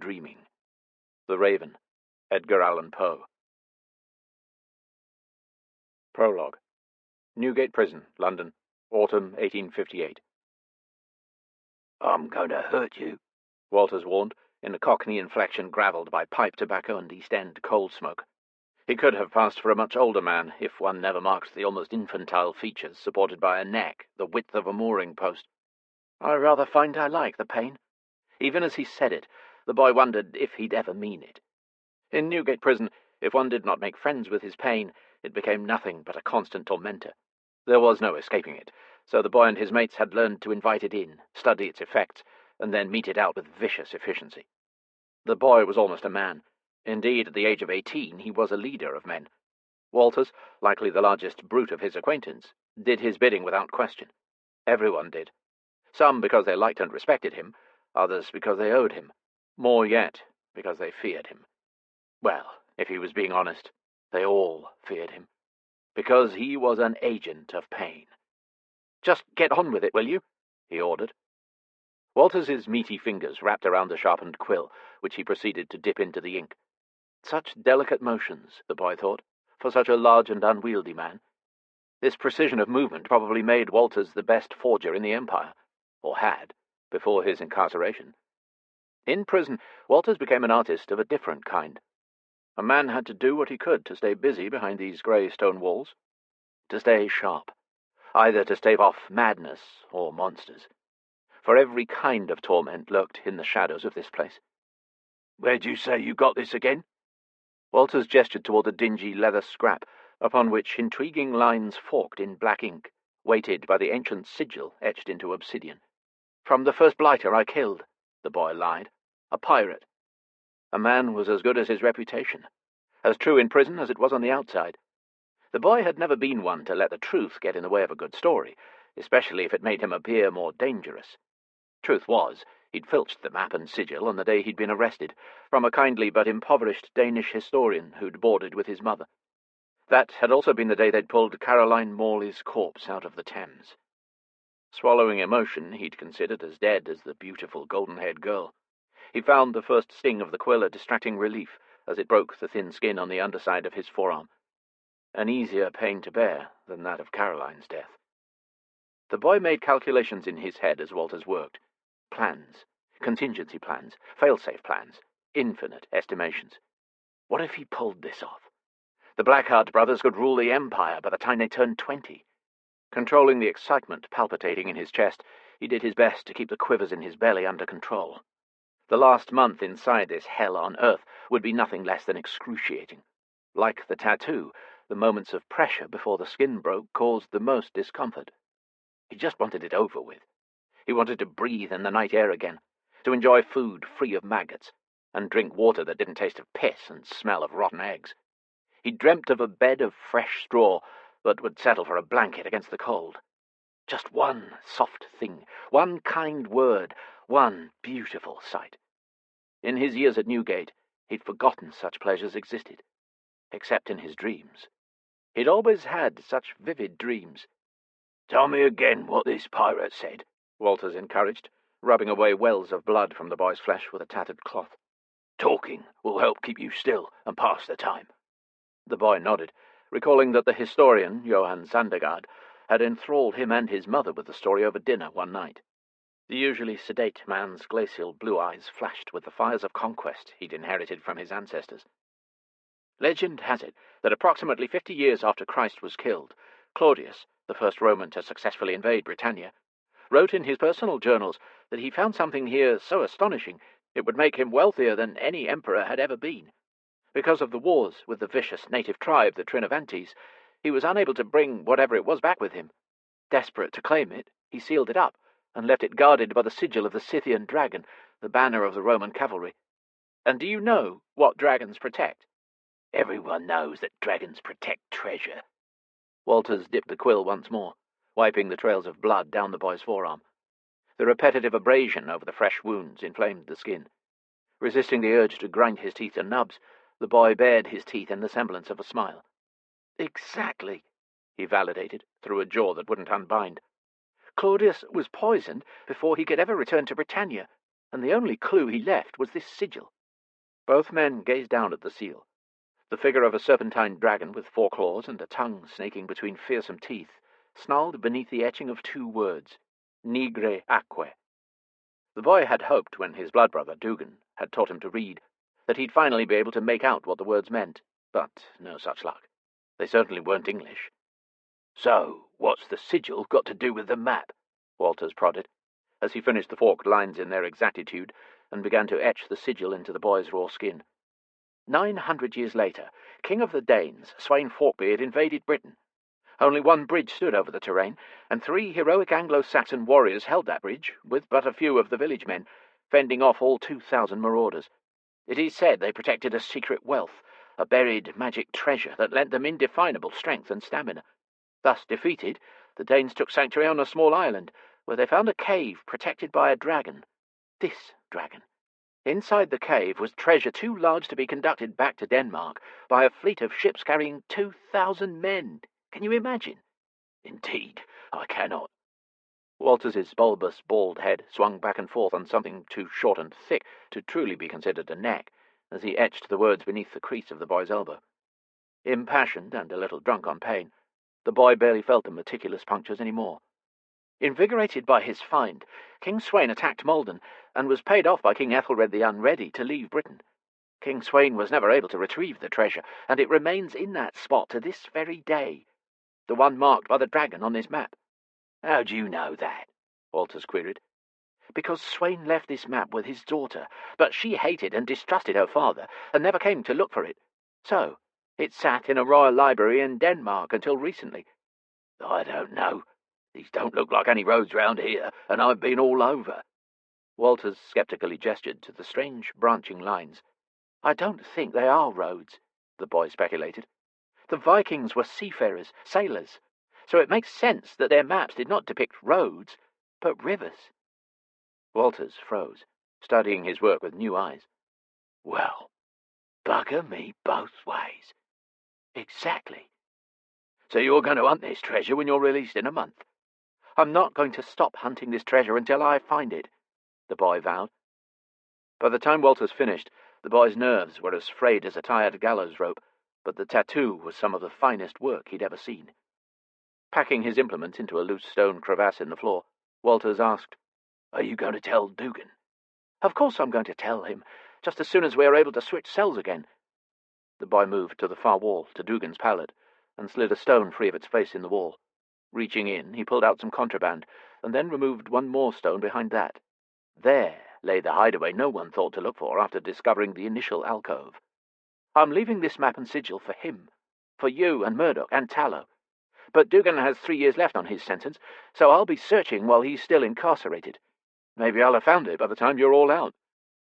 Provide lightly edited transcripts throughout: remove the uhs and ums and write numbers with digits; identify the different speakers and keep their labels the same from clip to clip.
Speaker 1: dreaming. The Raven, Edgar Allan Poe. Prologue. Newgate Prison, London, autumn 1858.
Speaker 2: "I'm going to hurt you,"
Speaker 1: Walters warned, in a Cockney inflection gravelled by pipe tobacco and East End coal smoke. He could have passed for a much older man, if one never marked the almost infantile features supported by a neck the width of a mooring post. "I rather find I like the pain." Even as he said it, the boy wondered if he'd ever mean it. In Newgate Prison, if one did not make friends with his pain, it became nothing but a constant tormentor. There was no escaping it, so the boy and his mates had learned to invite it in, study its effects, and then mete it out with vicious efficiency. The boy was almost a man. Indeed, at the age of 18, he was a leader of men. Walters, likely the largest brute of his acquaintance, did his bidding without question. Everyone did. Some because they liked and respected him, others because they owed him, more yet because they feared him. Well, if he was being honest, they all feared him, because he was an agent of pain. "Just get on with it, will you?" he ordered. Walters's meaty fingers wrapped around the sharpened quill, which he proceeded to dip into the ink. Such delicate motions, the boy thought, for such a large and unwieldy man. This precision of movement probably made Walters the best forger in the Empire, or had, before his incarceration. In prison, Walters became an artist of a different kind. A man had to do what he could to stay busy behind these grey stone walls, to stay sharp, either to stave off madness or monsters. For every kind of torment lurked in the shadows of this place.
Speaker 2: "Where'd you say you got this again?"
Speaker 1: Walters gestured toward a dingy leather scrap, upon which intriguing lines forked in black ink, weighted by the ancient sigil etched into obsidian. "From the first blighter I killed," the boy lied. "A pirate." A man was as good as his reputation, as true in prison as it was on the outside. The boy had never been one to let the truth get in the way of a good story, especially if it made him appear more dangerous. Truth was, he'd filched the map and sigil on the day he'd been arrested, from a kindly but impoverished Danish historian who'd boarded with his mother. That had also been the day they'd pulled Caroline Morley's corpse out of the Thames. Swallowing emotion he'd considered as dead as the beautiful golden-haired girl, he found the first sting of the quill a distracting relief as it broke the thin skin on the underside of his forearm. An easier pain to bear than that of Caroline's death. The boy made calculations in his head as Walters worked. Plans, contingency plans, fail-safe plans, infinite estimations. What if he pulled this off? The Blackheart brothers could rule the Empire by the time they turned 20. Controlling the excitement palpitating in his chest, he did his best to keep the quivers in his belly under control. The last month inside this hell on earth would be nothing less than excruciating. Like the tattoo, the moments of pressure before the skin broke caused the most discomfort. He just wanted it over with. He wanted to breathe in the night air again, to enjoy food free of maggots, and drink water that didn't taste of piss and smell of rotten eggs. He dreamt of a bed of fresh straw, but would settle for a blanket against the cold. Just one soft thing, one kind word, one beautiful sight. In his years at Newgate, he'd forgotten such pleasures existed, except in his dreams. He'd always had such vivid dreams.
Speaker 2: "Tell me again what this pirate said,"
Speaker 1: Walters encouraged, rubbing away wells of blood from the boy's flesh with a tattered cloth.
Speaker 2: "Talking will help keep you still and pass the time."
Speaker 1: The boy nodded, recalling that the historian, Johann Sandegard, had enthralled him and his mother with the story over dinner one night. The usually sedate man's glacial blue eyes flashed with the fires of conquest he'd inherited from his ancestors. Legend has it that approximately 50 years after Christ was killed, Claudius, the first Roman to successfully invade Britannia, wrote in his personal journals that he found something here so astonishing it would make him wealthier than any emperor had ever been. Because of the wars with the vicious native tribe, the Trinovantes, he was unable to bring whatever it was back with him. Desperate to claim it, he sealed it up and left it guarded by the sigil of the Scythian dragon, the banner of the Roman cavalry. And do you know what dragons protect?
Speaker 2: "Everyone knows that dragons protect treasure."
Speaker 1: Walters dipped the quill once more, wiping the trails of blood down the boy's forearm. The repetitive abrasion over the fresh wounds inflamed the skin. Resisting the urge to grind his teeth to nubs, the boy bared his teeth in the semblance of a smile. "Exactly," he validated, through a jaw that wouldn't unbind. "Claudius was poisoned before he could ever return to Britannia, and the only clue he left was this sigil. Both men gazed down at the seal. The figure of a serpentine dragon with 4 claws and a tongue snaking between fearsome teeth snarled beneath the etching of 2 words, Nigre Aquae. The boy had hoped, when his blood brother, Dugan, had taught him to read, that he'd finally be able to make out what the words meant, but no such luck. They certainly weren't English.
Speaker 2: So, what's the sigil got to do with the map?
Speaker 1: Walters prodded, as he finished the forked lines in their exactitude and began to etch the sigil into the boy's raw skin. 900 years later, King of the Danes, Sweyn Forkbeard, invaded Britain. Only one bridge stood over the terrain, and 3 heroic Anglo-Saxon warriors held that bridge, with but a few of the village men, fending off all 2,000 marauders. It is said they protected a secret wealth, a buried magic treasure that lent them indefinable strength and stamina. Thus defeated, the Danes took sanctuary on a small island, where they found a cave protected by a dragon. This dragon. Inside the cave was treasure too large to be conducted back to Denmark by a fleet of ships carrying 2,000 men. Can you imagine?
Speaker 2: Indeed, I cannot.
Speaker 1: Walters's bulbous, bald head swung back and forth on something too short and thick to truly be considered a neck, as he etched the words beneath the crease of the boy's elbow. Impassioned and a little drunk on pain, the boy barely felt the meticulous punctures any more. Invigorated by his find, King Sweyn attacked Malden, and was paid off by King Ethelred the Unready to leave Britain. King Sweyn was never able to retrieve the treasure, and it remains in that spot to this very day, the one marked by the dragon on his map.
Speaker 2: How do you know that?
Speaker 1: Walters queried. Because Sweyn left this map with his daughter, but she hated and distrusted her father, and never came to look for it. So, it sat in a royal library in Denmark until recently.
Speaker 2: I don't know. These don't look like any roads round here, and I've been all over.
Speaker 1: Walters sceptically gestured to the strange branching lines. I don't think they are roads, the boy speculated. The Vikings were seafarers, sailors, so it makes sense that their maps did not depict roads, but rivers. Walters froze, studying his work with new eyes.
Speaker 2: Well, bugger me both ways.
Speaker 1: Exactly.
Speaker 2: So you're going to hunt this treasure when you're released in a month?
Speaker 1: I'm not going to stop hunting this treasure until I find it, the boy vowed. By the time Walters finished, the boy's nerves were as frayed as a tired gallows rope, but the tattoo was some of the finest work he'd ever seen. Packing his implements into a loose stone crevasse in the floor, Walters asked,
Speaker 2: Are you going to tell Dugan?
Speaker 1: Of course I'm going to tell him, just as soon as we are able to switch cells again. The boy moved to the far wall, to Dugan's pallet, and slid a stone free of its place in the wall. Reaching in, he pulled out some contraband, and then removed one more stone behind that. There lay the hideaway no one thought to look for after discovering the initial alcove. I'm leaving this map and sigil for him, for you and Murdoch and Tallow. But Dugan has 3 years left on his sentence, so I'll be searching while he's still incarcerated. Maybe I'll have found it by the time you're all out.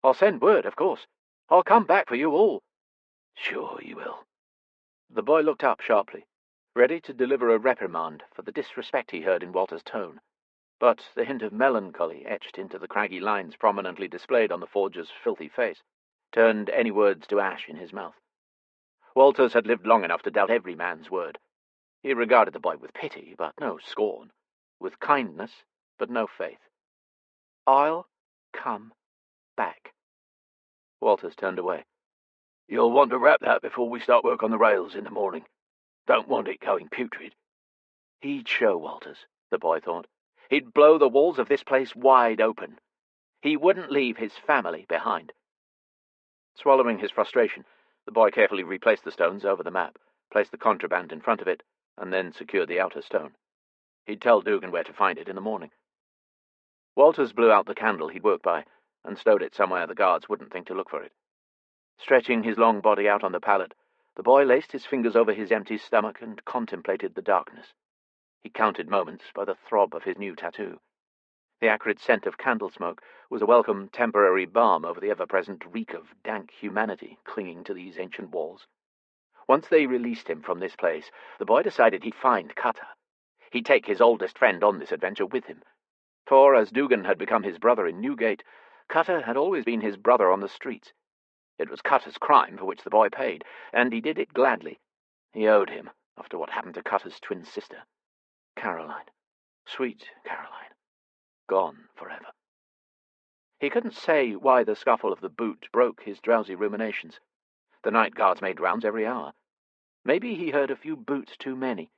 Speaker 1: I'll send word, of course. I'll come back for you all.
Speaker 2: Sure you will.
Speaker 1: The boy looked up sharply, ready to deliver a reprimand for the disrespect he heard in Walter's tone. But the hint of melancholy etched into the craggy lines prominently displayed on the forger's filthy face turned any words to ash in his mouth. Walters had lived long enough to doubt every man's word. He regarded the boy with pity, but no scorn, with kindness, but no faith. I'll come back. Walters turned away.
Speaker 2: You'll want to wrap that before we start work on the rails in the morning. Don't want it going putrid.
Speaker 1: He'd show Walters, the boy thought. He'd blow the walls of this place wide open. He wouldn't leave his family behind. Swallowing his frustration, the boy carefully replaced the stones over the map, placed the contraband in front of it, and then secured the outer stone. He'd tell Dugan where to find it in the morning. Walters blew out the candle he'd worked by, and stowed it somewhere the guards wouldn't think to look for it. Stretching his long body out on the pallet, the boy laced his fingers over his empty stomach and contemplated the darkness. He counted moments by the throb of his new tattoo. The acrid scent of candle smoke was a welcome temporary balm over the ever-present reek of dank humanity clinging to these ancient walls. Once they released him from this place, the boy decided he'd find Cutter. He'd take his oldest friend on this adventure with him. For, as Dugan had become his brother in Newgate, Cutter had always been his brother on the streets. It was Cutter's crime for which the boy paid, and he did it gladly. He owed him, after what happened to Cutter's twin sister. Caroline. Sweet Caroline. Gone forever. He couldn't say why the scuffle of the boot broke his drowsy ruminations. The night guards made rounds every hour. Maybe he heard a few boots too many,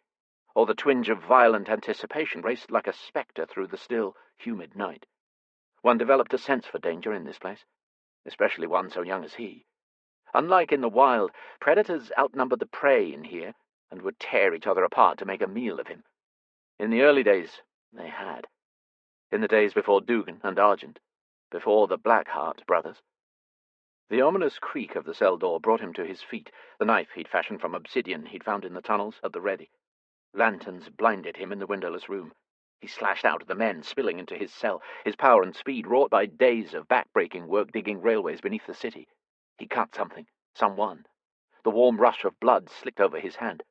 Speaker 1: or the twinge of violent anticipation raced like a spectre through the still, humid night. One developed a sense for danger in this place, especially one so young as he. Unlike in the wild, predators outnumbered the prey in here and would tear each other apart to make a meal of him. In the early days, they had. In the days before Dugan and Argent, before the Blackheart brothers. The ominous creak of the cell door brought him to his feet, the knife he'd fashioned from obsidian he'd found in the tunnels at the ready. Lanterns blinded him in the windowless room. He slashed out at the men spilling into his cell, his power and speed wrought by days of back-breaking work digging railways beneath the city. He cut something, someone. The warm rush of blood slicked over his hand.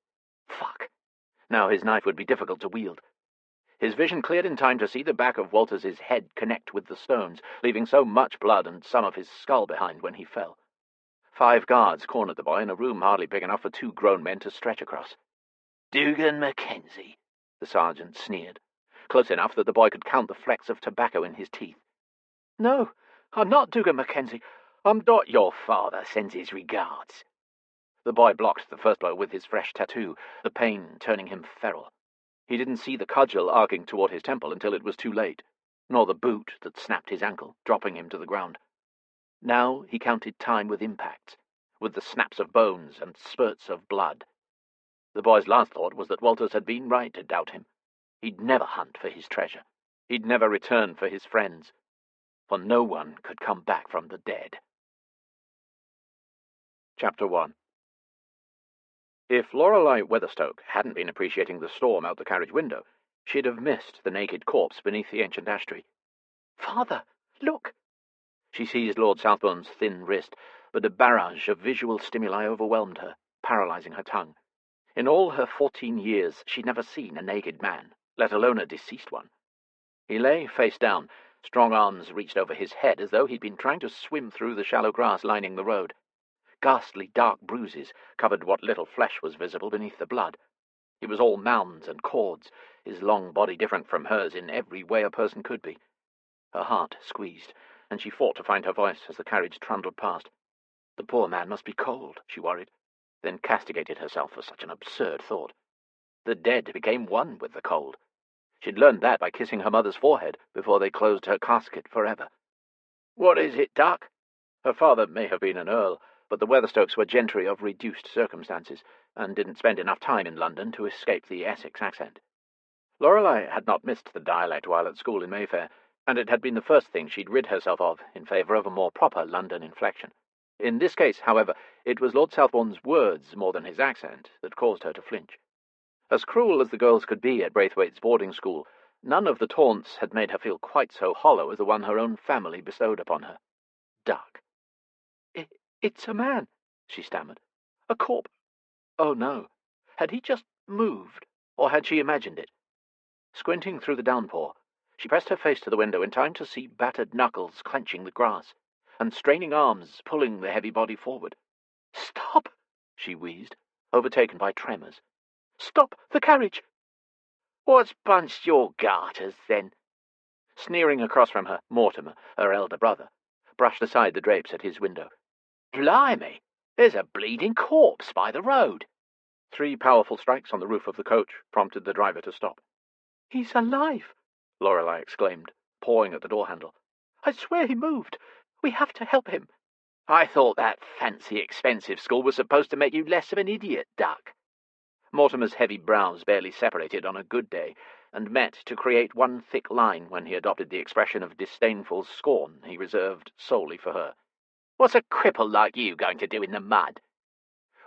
Speaker 1: Fuck! Now his knife would be difficult to wield. His vision cleared in time to see the back of Walters's head connect with the stones, leaving so much blood and some of his skull behind when he fell. 5 guards cornered the boy in a room hardly big enough for 2 grown men to stretch across.
Speaker 2: Dugan Mackenzie,
Speaker 1: the sergeant sneered, close enough that the boy could count the flecks of tobacco in his teeth.
Speaker 2: No, I'm not Dugan Mackenzie. I'm not. Your father sends his regards.
Speaker 1: The boy blocked the first blow with his fresh tattoo, the pain turning him feral. He didn't see the cudgel arcing toward his temple until it was too late, nor the boot that snapped his ankle, dropping him to the ground. Now he counted time with impacts, with the snaps of bones and spurts of blood. The boy's last thought was that Walters had been right to doubt him. He'd never hunt for his treasure. He'd never return for his friends. For no one could come back from the dead. Chapter 1. If Lorelei Weatherstoke hadn't been appreciating the storm out the carriage window, she'd have missed the naked corpse beneath the ancient ash tree.
Speaker 2: Father, look!
Speaker 1: She seized Lord Southbourne's thin wrist, but a barrage of visual stimuli overwhelmed her, paralyzing her tongue. In all her 14 years, she'd never seen a naked man, let alone a deceased one. He lay face down, strong arms reached over his head as though he'd been trying to swim through the shallow grass lining the road. Ghastly dark bruises covered what little flesh was visible beneath the blood. It was all mounds and cords, his long body different from hers in every way a person could be. Her heart squeezed, and she fought to find her voice as the carriage trundled past. The poor man must be cold, she worried, then castigated herself for such an absurd thought. The dead became one with the cold. She'd learned that by kissing her mother's forehead before they closed her casket forever.
Speaker 2: What is it, Duck?
Speaker 1: Her father may have been an earl, but the Weatherstokes were gentry of reduced circumstances, and didn't spend enough time in London to escape the Essex accent. Lorelei had not missed the dialect while at school in Mayfair, and it had been the first thing she'd rid herself of in favour of a more proper London inflection. In this case, however, it was Lord Southbourne's words more than his accent that caused her to flinch. As cruel as the girls could be at Braithwaite's boarding school, none of the taunts had made her feel quite so hollow as the one her own family bestowed upon her. Duck.
Speaker 2: It's a man, she stammered. A corpse.
Speaker 1: Oh, no. Had he just moved, or had she imagined it? Squinting through the downpour, she pressed her face to the window in time to see battered knuckles clenching the grass, and straining arms pulling the heavy body forward.
Speaker 2: Stop,
Speaker 1: she wheezed, overtaken by tremors.
Speaker 2: Stop the carriage! What's bunched your garters, then?
Speaker 1: Sneering across from her, Mortimer, her elder brother, brushed aside the drapes at his window.
Speaker 2: Blimey, there's a bleeding corpse by the road.
Speaker 1: 3 powerful strikes on the roof of the coach prompted the driver to stop.
Speaker 2: He's alive,
Speaker 1: Lorelei exclaimed, pawing at the door handle.
Speaker 2: I swear he moved. We have to help him. I thought that fancy, expensive school was supposed to make you less of an idiot, Duck.
Speaker 1: Mortimer's heavy brows barely separated on a good day, and met to create one thick line when he adopted the expression of disdainful scorn he reserved solely for her.
Speaker 2: What's a cripple like you going to do in the mud?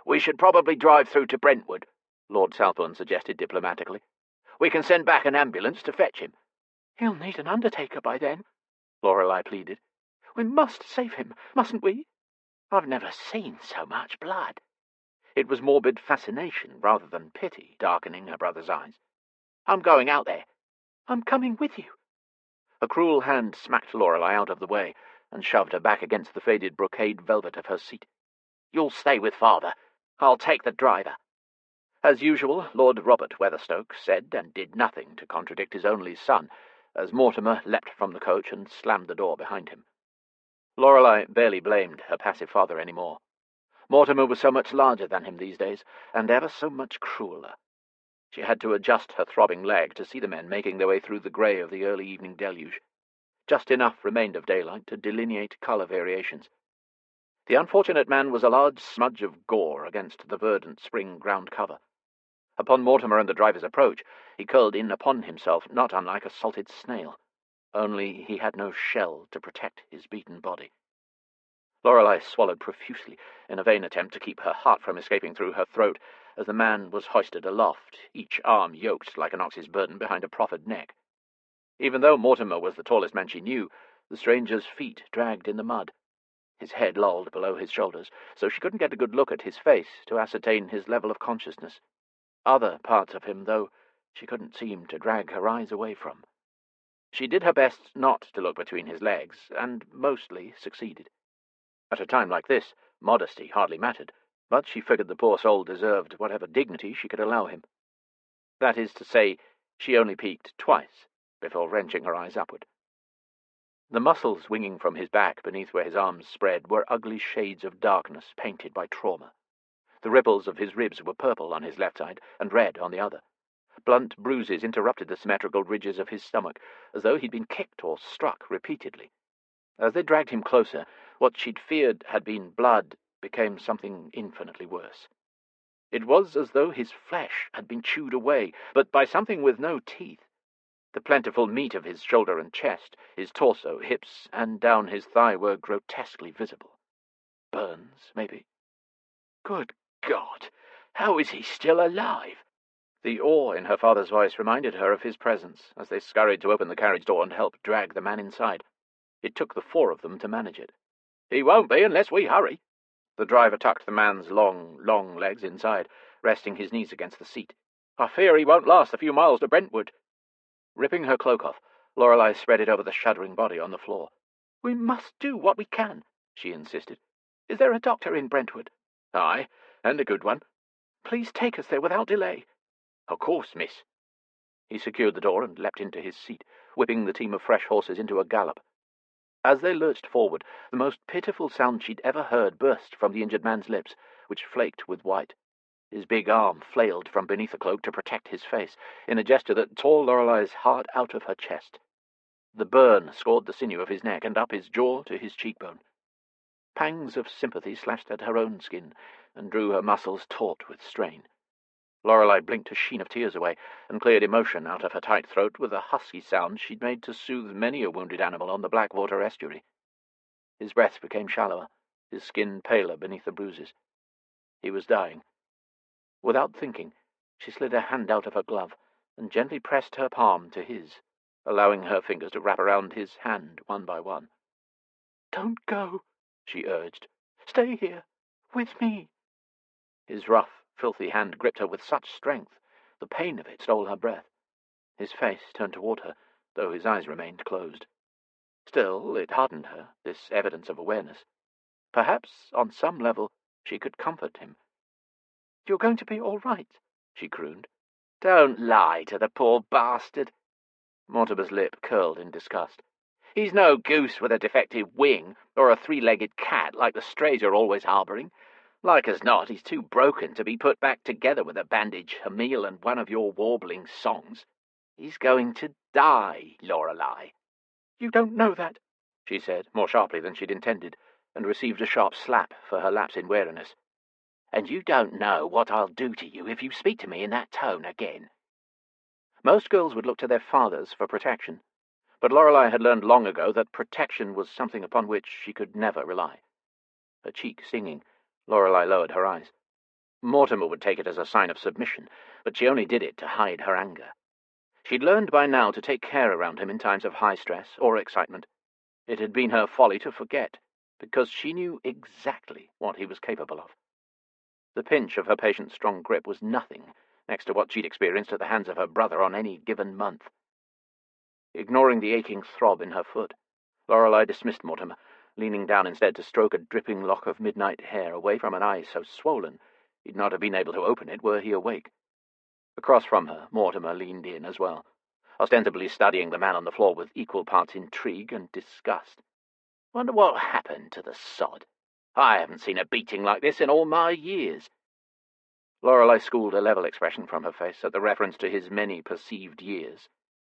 Speaker 2: We should probably drive through to Brentwood, Lord Southbourne suggested diplomatically. We can send back an ambulance to fetch him. He'll need an undertaker by then, Lorelei pleaded. We must save him, mustn't we? I've never seen so much blood.
Speaker 1: It was morbid fascination rather than pity darkening her brother's eyes.
Speaker 2: I'm going out there.
Speaker 1: I'm coming with you. A cruel hand smacked Lorelei out of the way and shoved her back against the faded brocade velvet of her seat.
Speaker 2: You'll stay with Father. I'll take the driver.
Speaker 1: As usual, Lord Robert Weatherstoke said and did nothing to contradict his only son, as Mortimer leapt from the coach and slammed the door behind him. Lorelei barely blamed her passive father any more. Mortimer was so much larger than him these days, and ever so much crueler. She had to adjust her throbbing leg to see the men making their way through the grey of the early evening deluge. Just enough remained of daylight to delineate colour variations. The unfortunate man was a large smudge of gore against the verdant spring ground cover. Upon Mortimer and the driver's approach, he curled in upon himself not unlike a salted snail, only he had no shell to protect his beaten body. Lorelei swallowed profusely in a vain attempt to keep her heart from escaping through her throat as the man was hoisted aloft, each arm yoked like an ox's burden behind a proffered neck. Even though Mortimer was the tallest man she knew, the stranger's feet dragged in the mud. His head lolled below his shoulders, so she couldn't get a good look at his face to ascertain his level of consciousness. Other parts of him, though, she couldn't seem to drag her eyes away from. She did her best not to look between his legs, and mostly succeeded. At a time like this, modesty hardly mattered, but she figured the poor soul deserved whatever dignity she could allow him. That is to say, she only peeked twice before wrenching her eyes upward. The muscles winging from his back beneath where his arms spread were ugly shades of darkness painted by trauma. The ripples of his ribs were purple on his left side and red on the other. Blunt bruises interrupted the symmetrical ridges of his stomach, as though he'd been kicked or struck repeatedly. As they dragged him closer, what she'd feared had been blood became something infinitely worse. It was as though his flesh had been chewed away, but by something with no teeth. The plentiful meat of his shoulder and chest, his torso, hips, and down his thigh were grotesquely visible. Burns, maybe. Good God! How is he still alive? The awe in her father's voice reminded her of his presence as they scurried to open the carriage door and help drag the man inside. It took the four of them to manage it. "He won't be unless we hurry." The driver tucked the man's long legs inside, resting his knees against the seat. "I fear he won't last the few miles to Brentwood." Ripping her cloak off, Lorelei spread it over the shuddering body on the floor. "We must do what we can," she insisted. "Is there a doctor in Brentwood?" "Aye, and a good one." "Please take us there without delay." "Of course, miss." He secured the door and leapt into his seat, whipping the team of fresh horses into a gallop. As they lurched forward, the most pitiful sound she'd ever heard burst from the injured man's lips, which flaked with white. His big arm flailed from beneath the cloak to protect his face, in a gesture that tore Lorelei's heart out of her chest. The burn scored the sinew of his neck and up his jaw to his cheekbone. Pangs of sympathy slashed at her own skin and drew her muscles taut with strain. Lorelei blinked a sheen of tears away and cleared emotion out of her tight throat with a husky sound she'd made to soothe many a wounded animal on the Blackwater estuary. His breath became shallower, his skin paler beneath the bruises. He was dying. Without thinking, she slid a hand out of her glove and gently pressed her palm to his, allowing her fingers to wrap around his hand one by one. "Don't go," she urged. "Stay here, with me." His rough, filthy hand gripped her with such strength, the pain of it stole her breath. His face turned toward her, though his eyes remained closed. Still, it heartened her, this evidence of awareness. Perhaps, on some level, she could comfort him. "You're going to be all right," she crooned. "Don't lie to the poor bastard." Mortimer's lip curled in disgust. "He's no goose with a defective wing, or a three-legged cat like the strays you're always harbouring. Like as not, he's too broken to be put back together with a bandage, a meal, and one of your warbling songs. He's going to die, Lorelei." "You don't know that," she said, more sharply than she'd intended, and received a sharp slap for her lapse in wariness. "And you don't know what I'll do to you if you speak to me in that tone again." Most girls would look to their fathers for protection, but Lorelei had learned long ago that protection was something upon which she could never rely. Her cheek stinging, Lorelei lowered her eyes. Mortimer would take it as a sign of submission, but she only did it to hide her anger. She'd learned by now to take care around him in times of high stress or excitement. It had been her folly to forget, because she knew exactly what he was capable of. The pinch of her patient's strong grip was nothing next to what she'd experienced at the hands of her brother on any given month. Ignoring the aching throb in her foot, Lorelei dismissed Mortimer, leaning down instead to stroke a dripping lock of midnight hair away from an eye so swollen he'd not have been able to open it were he awake. Across from her, Mortimer leaned in as well, ostensibly studying the man on the floor with equal parts intrigue and disgust.
Speaker 2: Wonder what happened to the sod. I haven't seen a beating like this in all my years.
Speaker 1: Lorelei schooled a level expression from her face at the reference to his many perceived years.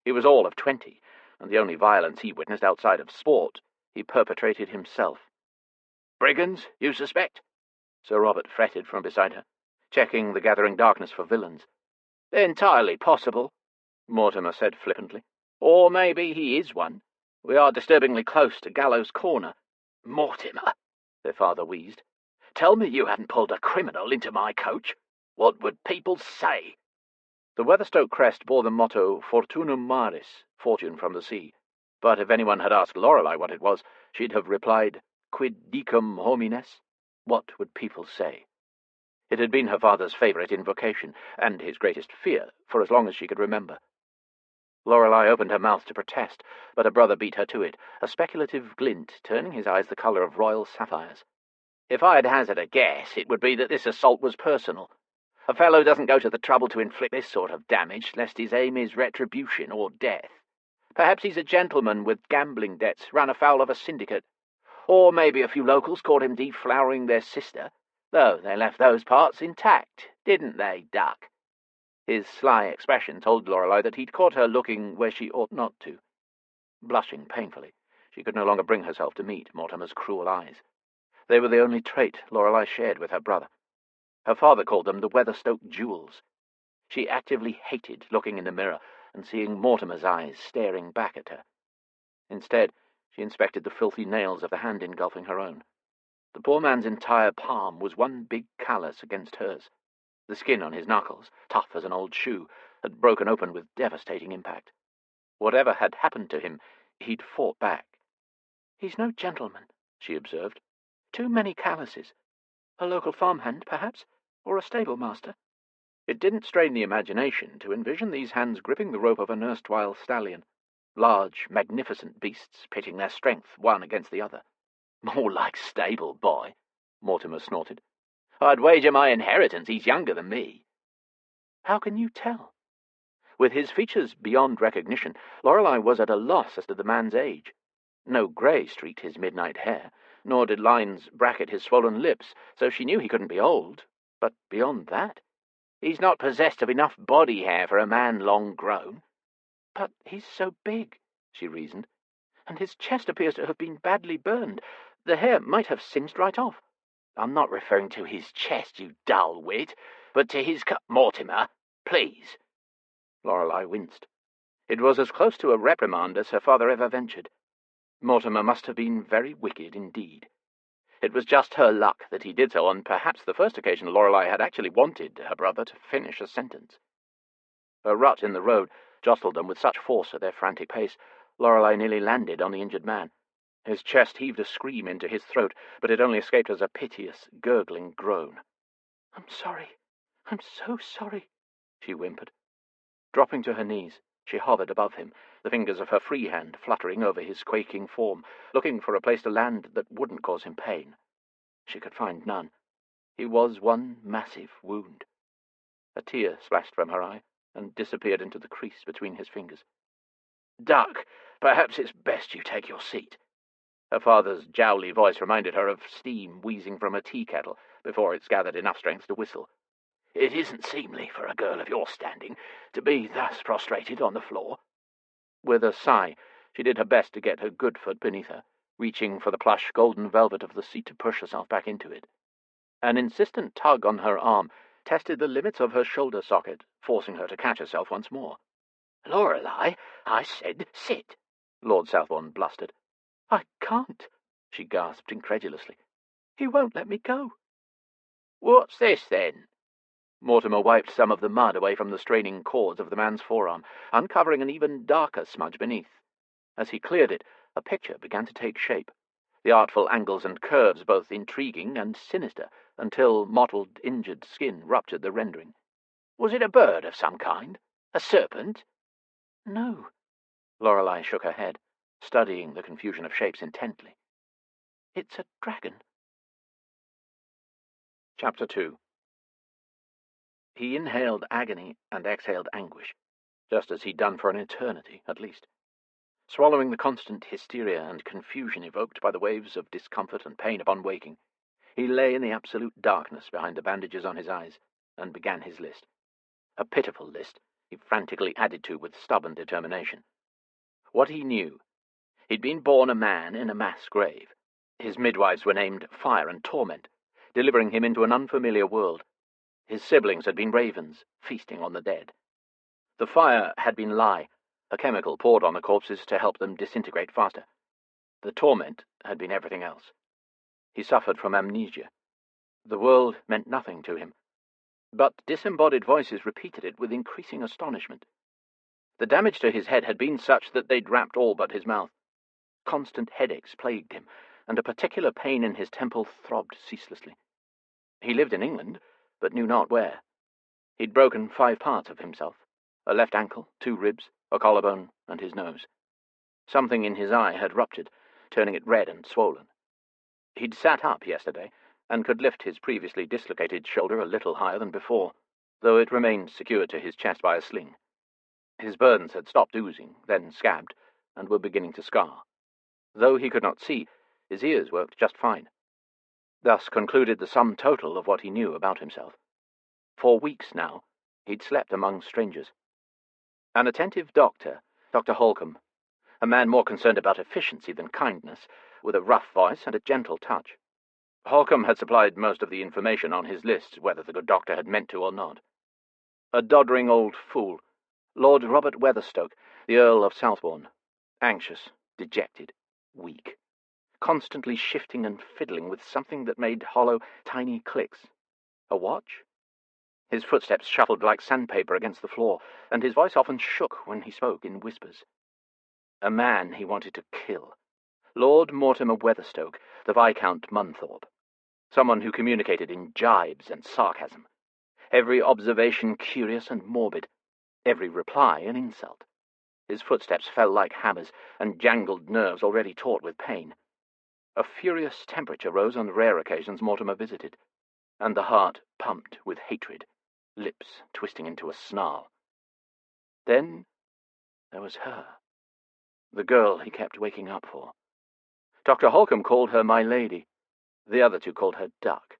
Speaker 1: He was all of 20, and the only violence he witnessed outside of sport he perpetrated himself.
Speaker 2: Brigands, you suspect?
Speaker 1: Sir Robert fretted from beside her, checking the gathering darkness for villains.
Speaker 2: Entirely possible,
Speaker 1: Mortimer said flippantly.
Speaker 2: Or maybe he is one. We are disturbingly close to Gallows Corner. Mortimer, their father wheezed. Tell me you hadn't pulled a criminal into my coach. What would people say?
Speaker 1: The Weatherstoke crest bore the motto Fortunum Maris, fortune from the sea. But if anyone had asked Lorelei what it was, she'd have replied, Quid dicam homines? What would people say? It had been her father's favourite invocation, and his greatest fear, for as long as she could remember. Lorelei opened her mouth to protest, but her brother beat her to it, a speculative glint turning his eyes the colour of royal sapphires.
Speaker 2: If I'd hazard a guess, it would be that this assault was personal. A fellow doesn't go to the trouble to inflict this sort of damage, lest his aim is retribution or death. Perhaps he's a gentleman with gambling debts, run afoul of a syndicate. Or maybe a few locals caught him deflowering their sister, though they left those parts intact, didn't they, Duck?
Speaker 1: His sly expression told Lorelei that he'd caught her looking where she ought not to. Blushing painfully, she could no longer bring herself to meet Mortimer's cruel eyes. They were the only trait Lorelei shared with her brother. Her father called them the Weatherstoke jewels. She actively hated looking in the mirror and seeing Mortimer's eyes staring back at her. Instead, she inspected the filthy nails of the hand engulfing her own. The poor man's entire palm was one big callus against hers. The skin on his knuckles, tough as an old shoe, had broken open with devastating impact. Whatever had happened to him, he'd fought back.
Speaker 3: He's no gentleman, she observed. Too many calluses. A local farmhand, perhaps, or a stable-master.
Speaker 1: It didn't strain the imagination to envision these hands gripping the rope of an erstwhile stallion, large, magnificent beasts pitting their strength one against the other.
Speaker 2: More like stable boy, Mortimer snorted. I'd wager my inheritance he's younger than me.
Speaker 3: How can you tell?
Speaker 1: With his features beyond recognition, Lorelei was at a loss as to the man's age. No grey streaked his midnight hair, nor did lines bracket his swollen lips, so she knew he couldn't be old. But beyond that,
Speaker 2: he's not possessed of enough body hair for a man long grown.
Speaker 3: But he's so big, she reasoned, and his chest appears to have been badly burned. The hair might have singed right off.
Speaker 2: I'm not referring to his chest, you dull wit, but to his Mortimer, please.
Speaker 1: Lorelei winced. It was as close to a reprimand as her father ever ventured. Mortimer must have been very wicked indeed. It was just her luck that he did so on perhaps the first occasion Lorelei had actually wanted her brother to finish a sentence. A rut in the road jostled them with such force at their frantic pace, Lorelei nearly landed on the injured man. His chest heaved a scream into his throat, but it only escaped as a piteous, gurgling groan.
Speaker 3: "I'm sorry. I'm so sorry," she whimpered.
Speaker 1: Dropping to her knees, she hovered above him, the fingers of her free hand fluttering over his quaking form, looking for a place to land that wouldn't cause him pain. She could find none. He was one massive wound. A tear splashed from her eye and disappeared into the crease between his fingers.
Speaker 2: "Duck, perhaps it's best you take your seat."
Speaker 1: Her father's jowly voice reminded her of steam wheezing from a tea kettle before it's gathered enough strength to whistle.
Speaker 2: "It isn't seemly for a girl of your standing to be thus prostrated on the floor."
Speaker 1: With a sigh, she did her best to get her good foot beneath her, reaching for the plush golden velvet of the seat to push herself back into it. An insistent tug on her arm tested the limits of her shoulder socket, forcing her to catch herself once more.
Speaker 2: "Lorelei, I said sit,"
Speaker 1: Lord Southbourne blustered.
Speaker 3: "I can't,"
Speaker 1: she gasped incredulously.
Speaker 3: "He won't let me go."
Speaker 2: "What's this, then?"
Speaker 1: Mortimer wiped some of the mud away from the straining cords of the man's forearm, uncovering an even darker smudge beneath. As he cleared it, a picture began to take shape, the artful angles and curves both intriguing and sinister, until mottled, injured skin ruptured the rendering.
Speaker 2: "Was it a bird of some kind? A serpent?"
Speaker 3: "No."
Speaker 1: Lorelei shook her head, studying the confusion of shapes intently.
Speaker 3: "It's a dragon."
Speaker 1: Chapter 2. He inhaled agony and exhaled anguish, just as he'd done for an eternity, at least. Swallowing the constant hysteria and confusion evoked by the waves of discomfort and pain upon waking, he lay in the absolute darkness behind the bandages on his eyes, and began his list. A pitiful list he frantically added to with stubborn determination. What he knew: he'd been born a man in a mass grave. His midwives were named Fire and Torment, delivering him into an unfamiliar world. His siblings had been ravens, feasting on the dead. The fire had been lye, a chemical poured on the corpses to help them disintegrate faster. The torment had been everything else. He suffered from amnesia. The world meant nothing to him. But disembodied voices repeated it with increasing astonishment. The damage to his head had been such that they'd wrapped all but his mouth. Constant headaches plagued him, and a particular pain in his temple throbbed ceaselessly. He lived in England, but knew not where. He'd broken 5 parts of himself: a left ankle, 2 ribs, a collarbone, and his nose. Something in his eye had ruptured, turning it red and swollen. He'd sat up yesterday, and could lift his previously dislocated shoulder a little higher than before, though it remained secured to his chest by a sling. His burns had stopped oozing, then scabbed, and were beginning to scar. Though he could not see, his ears worked just fine. Thus concluded the sum total of what he knew about himself. For weeks now, he'd slept among strangers. An attentive doctor, Dr. Holcomb, a man more concerned about efficiency than kindness, with a rough voice and a gentle touch. Holcomb had supplied most of the information on his list, whether the good doctor had meant to or not. A doddering old fool, Lord Robert Weatherstoke, the Earl of Southbourne, anxious, dejected, weak, constantly shifting and fiddling with something that made hollow, tiny clicks. A watch? His footsteps shuffled like sandpaper against the floor, and his voice often shook when he spoke in whispers. A man he wanted to kill. Lord Mortimer Weatherstoke, the Viscount Munthorpe. Someone who communicated in jibes and sarcasm. Every observation curious and morbid. Every reply an insult. His footsteps fell like hammers, and jangled nerves already taut with pain. A furious temperature rose on rare occasions Mortimer visited, and the heart pumped with hatred, lips twisting into a snarl. Then there was her, the girl he kept waking up for. Dr. Holcomb called her my lady. The other 2 called her Duck.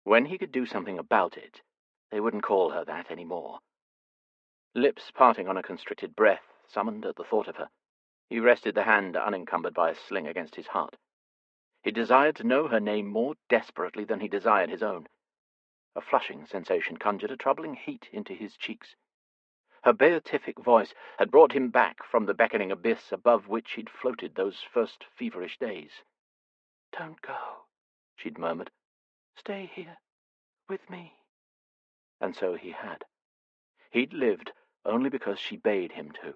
Speaker 1: When he could do something about it, they wouldn't call her that any more. Lips parting on a constricted breath summoned at the thought of her. He rested the hand unencumbered by a sling against his heart. He desired to know her name more desperately than he desired his own. A flushing sensation conjured a troubling heat into his cheeks. Her beatific voice had brought him back from the beckoning abyss above which he'd floated those first feverish days. "Don't go," she'd murmured. "Stay here, with me." And so he had. He'd lived only because she bade him to.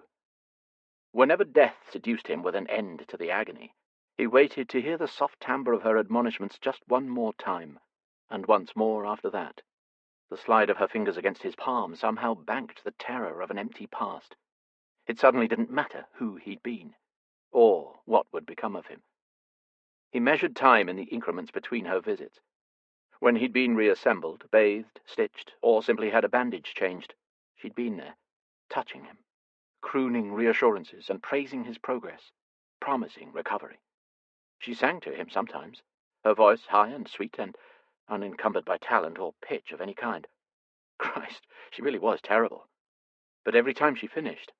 Speaker 1: Whenever death seduced him with an end to the agony, he waited to hear the soft timbre of her admonishments just one more time, and once more after that. The slide of her fingers against his palm somehow banked the terror of an empty past. It suddenly didn't matter who he'd been, or what would become of him. He measured time in the increments between her visits. When he'd been reassembled, bathed, stitched, or simply had a bandage changed, she'd been there, touching him, crooning reassurances and praising his progress, promising recovery. She sang to him sometimes, her voice high and sweet and unencumbered by talent or pitch of any kind. Christ, she really was terrible. But every time she finished,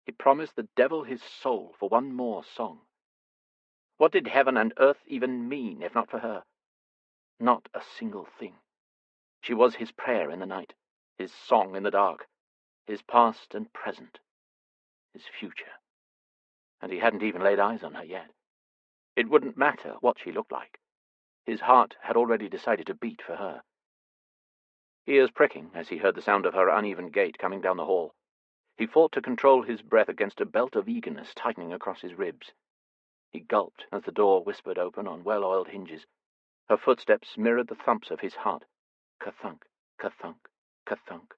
Speaker 1: he promised the devil his soul for one more song. What did heaven and earth even mean, if not for her? Not a single thing. She was his prayer in the night, his song in the dark, his past and present, his future. And he hadn't even laid eyes on her yet. It wouldn't matter what she looked like. His heart had already decided to beat for her. Ears pricking as he heard the sound of her uneven gait coming down the hall, he fought to control his breath against a belt of eagerness tightening across his ribs. He gulped as the door whispered open on well-oiled hinges. Her footsteps mirrored the thumps of his heart. Ka-thunk, ka-thunk, ka-thunk.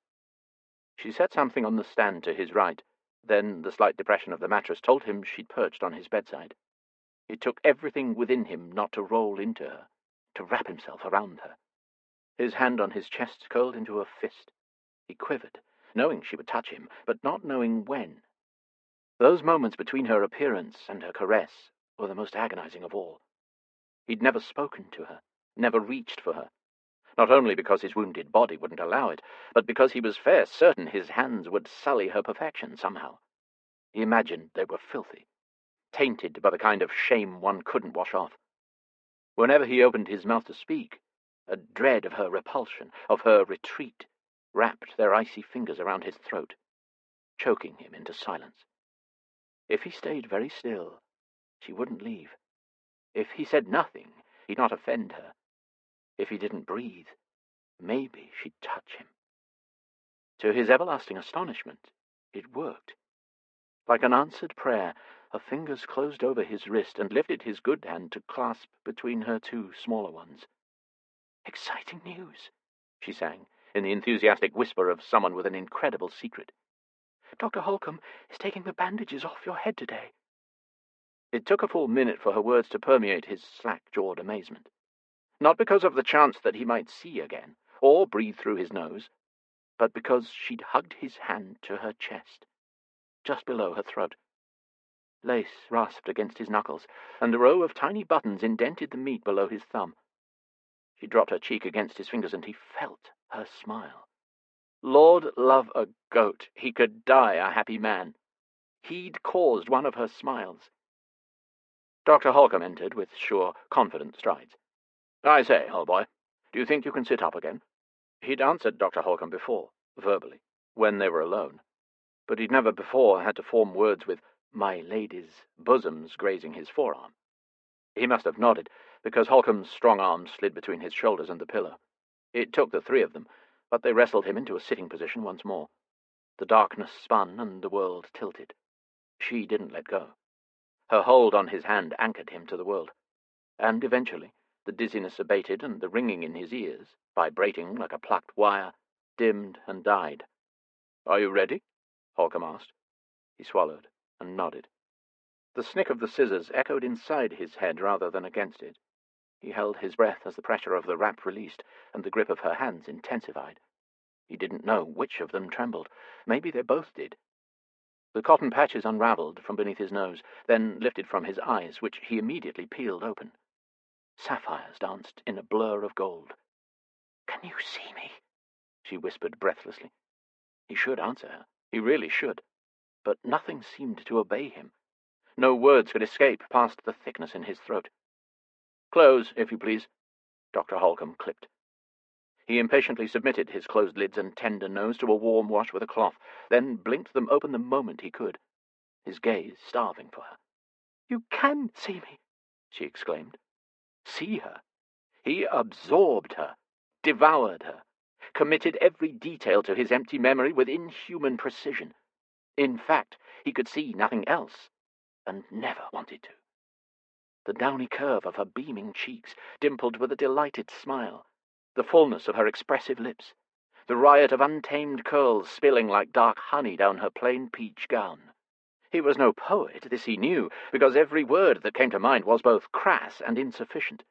Speaker 1: She set something on the stand to his right. Then the slight depression of the mattress told him she'd perched on his bedside. It took everything within him not to roll into her, to wrap himself around her. His hand on his chest curled into a fist. He quivered, knowing she would touch him, but not knowing when. Those moments between her appearance and her caress were the most agonizing of all. He'd never spoken to her, never reached for her, not only because his wounded body wouldn't allow it, but because he was fair certain his hands would sully her perfection somehow. He imagined they were filthy, tainted by the kind of shame one couldn't wash off. Whenever he opened his mouth to speak, a dread of her repulsion, of her retreat, wrapped their icy fingers around his throat, choking him into silence. If he stayed very still, she wouldn't leave. If he said nothing, he'd not offend her. If he didn't breathe, maybe she'd touch him. To his everlasting astonishment, it worked. Like an answered prayer, her fingers closed over his wrist and lifted his good hand to clasp between her two smaller ones. "Exciting news," she sang, in the enthusiastic whisper of someone with an incredible secret. "Dr. Holcomb is taking the bandages off your head today." It took a full minute for her words to permeate his slack-jawed amazement. Not because of the chance that he might see again, or breathe through his nose, but because she'd hugged his hand to her chest, just below her throat. Lace rasped against his knuckles, and a row of tiny buttons indented the meat below his thumb. She dropped her cheek against his fingers, and he felt her smile. Lord love a goat, he could die a happy man. He'd caused one of her smiles. Dr. Holcomb entered with sure, confident strides. "I say, old boy, do you think you can sit up again?" He'd answered Dr. Holcomb before, verbally, when they were alone, but he'd never before had to form words with "my lady's" bosoms grazing his forearm. He must have nodded, because Holcomb's strong arm slid between his shoulders and the pillow. It took the three of them, but they wrestled him into a sitting position once more. The darkness spun and the world tilted. She didn't let go. Her hold on his hand anchored him to the world. And eventually, the dizziness abated and the ringing in his ears, vibrating like a plucked wire, dimmed and died. "Are you ready?" Holcomb asked. He swallowed and nodded. The snick of the scissors echoed inside his head rather than against it. He held his breath as the pressure of the wrap released and the grip of her hands intensified. He didn't know which of them trembled. Maybe they both did. The cotton patches unraveled from beneath his nose, then lifted from his eyes, which he immediately peeled open. Sapphires danced in a blur of gold. "Can you see me?" she whispered breathlessly. He should answer her. He really should. But nothing seemed to obey him. No words could escape past the thickness in his throat. "Close, if you please," Dr. Holcomb clipped. He impatiently submitted his closed lids and tender nose to a warm wash with a cloth, then blinked them open the moment he could, his gaze starving for her. "You can see me," she exclaimed. See her? He absorbed her, devoured her, committed every detail to his empty memory with inhuman precision. In fact, he could see nothing else, and never wanted to. The downy curve of her beaming cheeks, dimpled with a delighted smile, the fullness of her expressive lips, the riot of untamed curls spilling like dark honey down her plain peach gown. He was no poet, this he knew, because every word that came to mind was both crass and insufficient.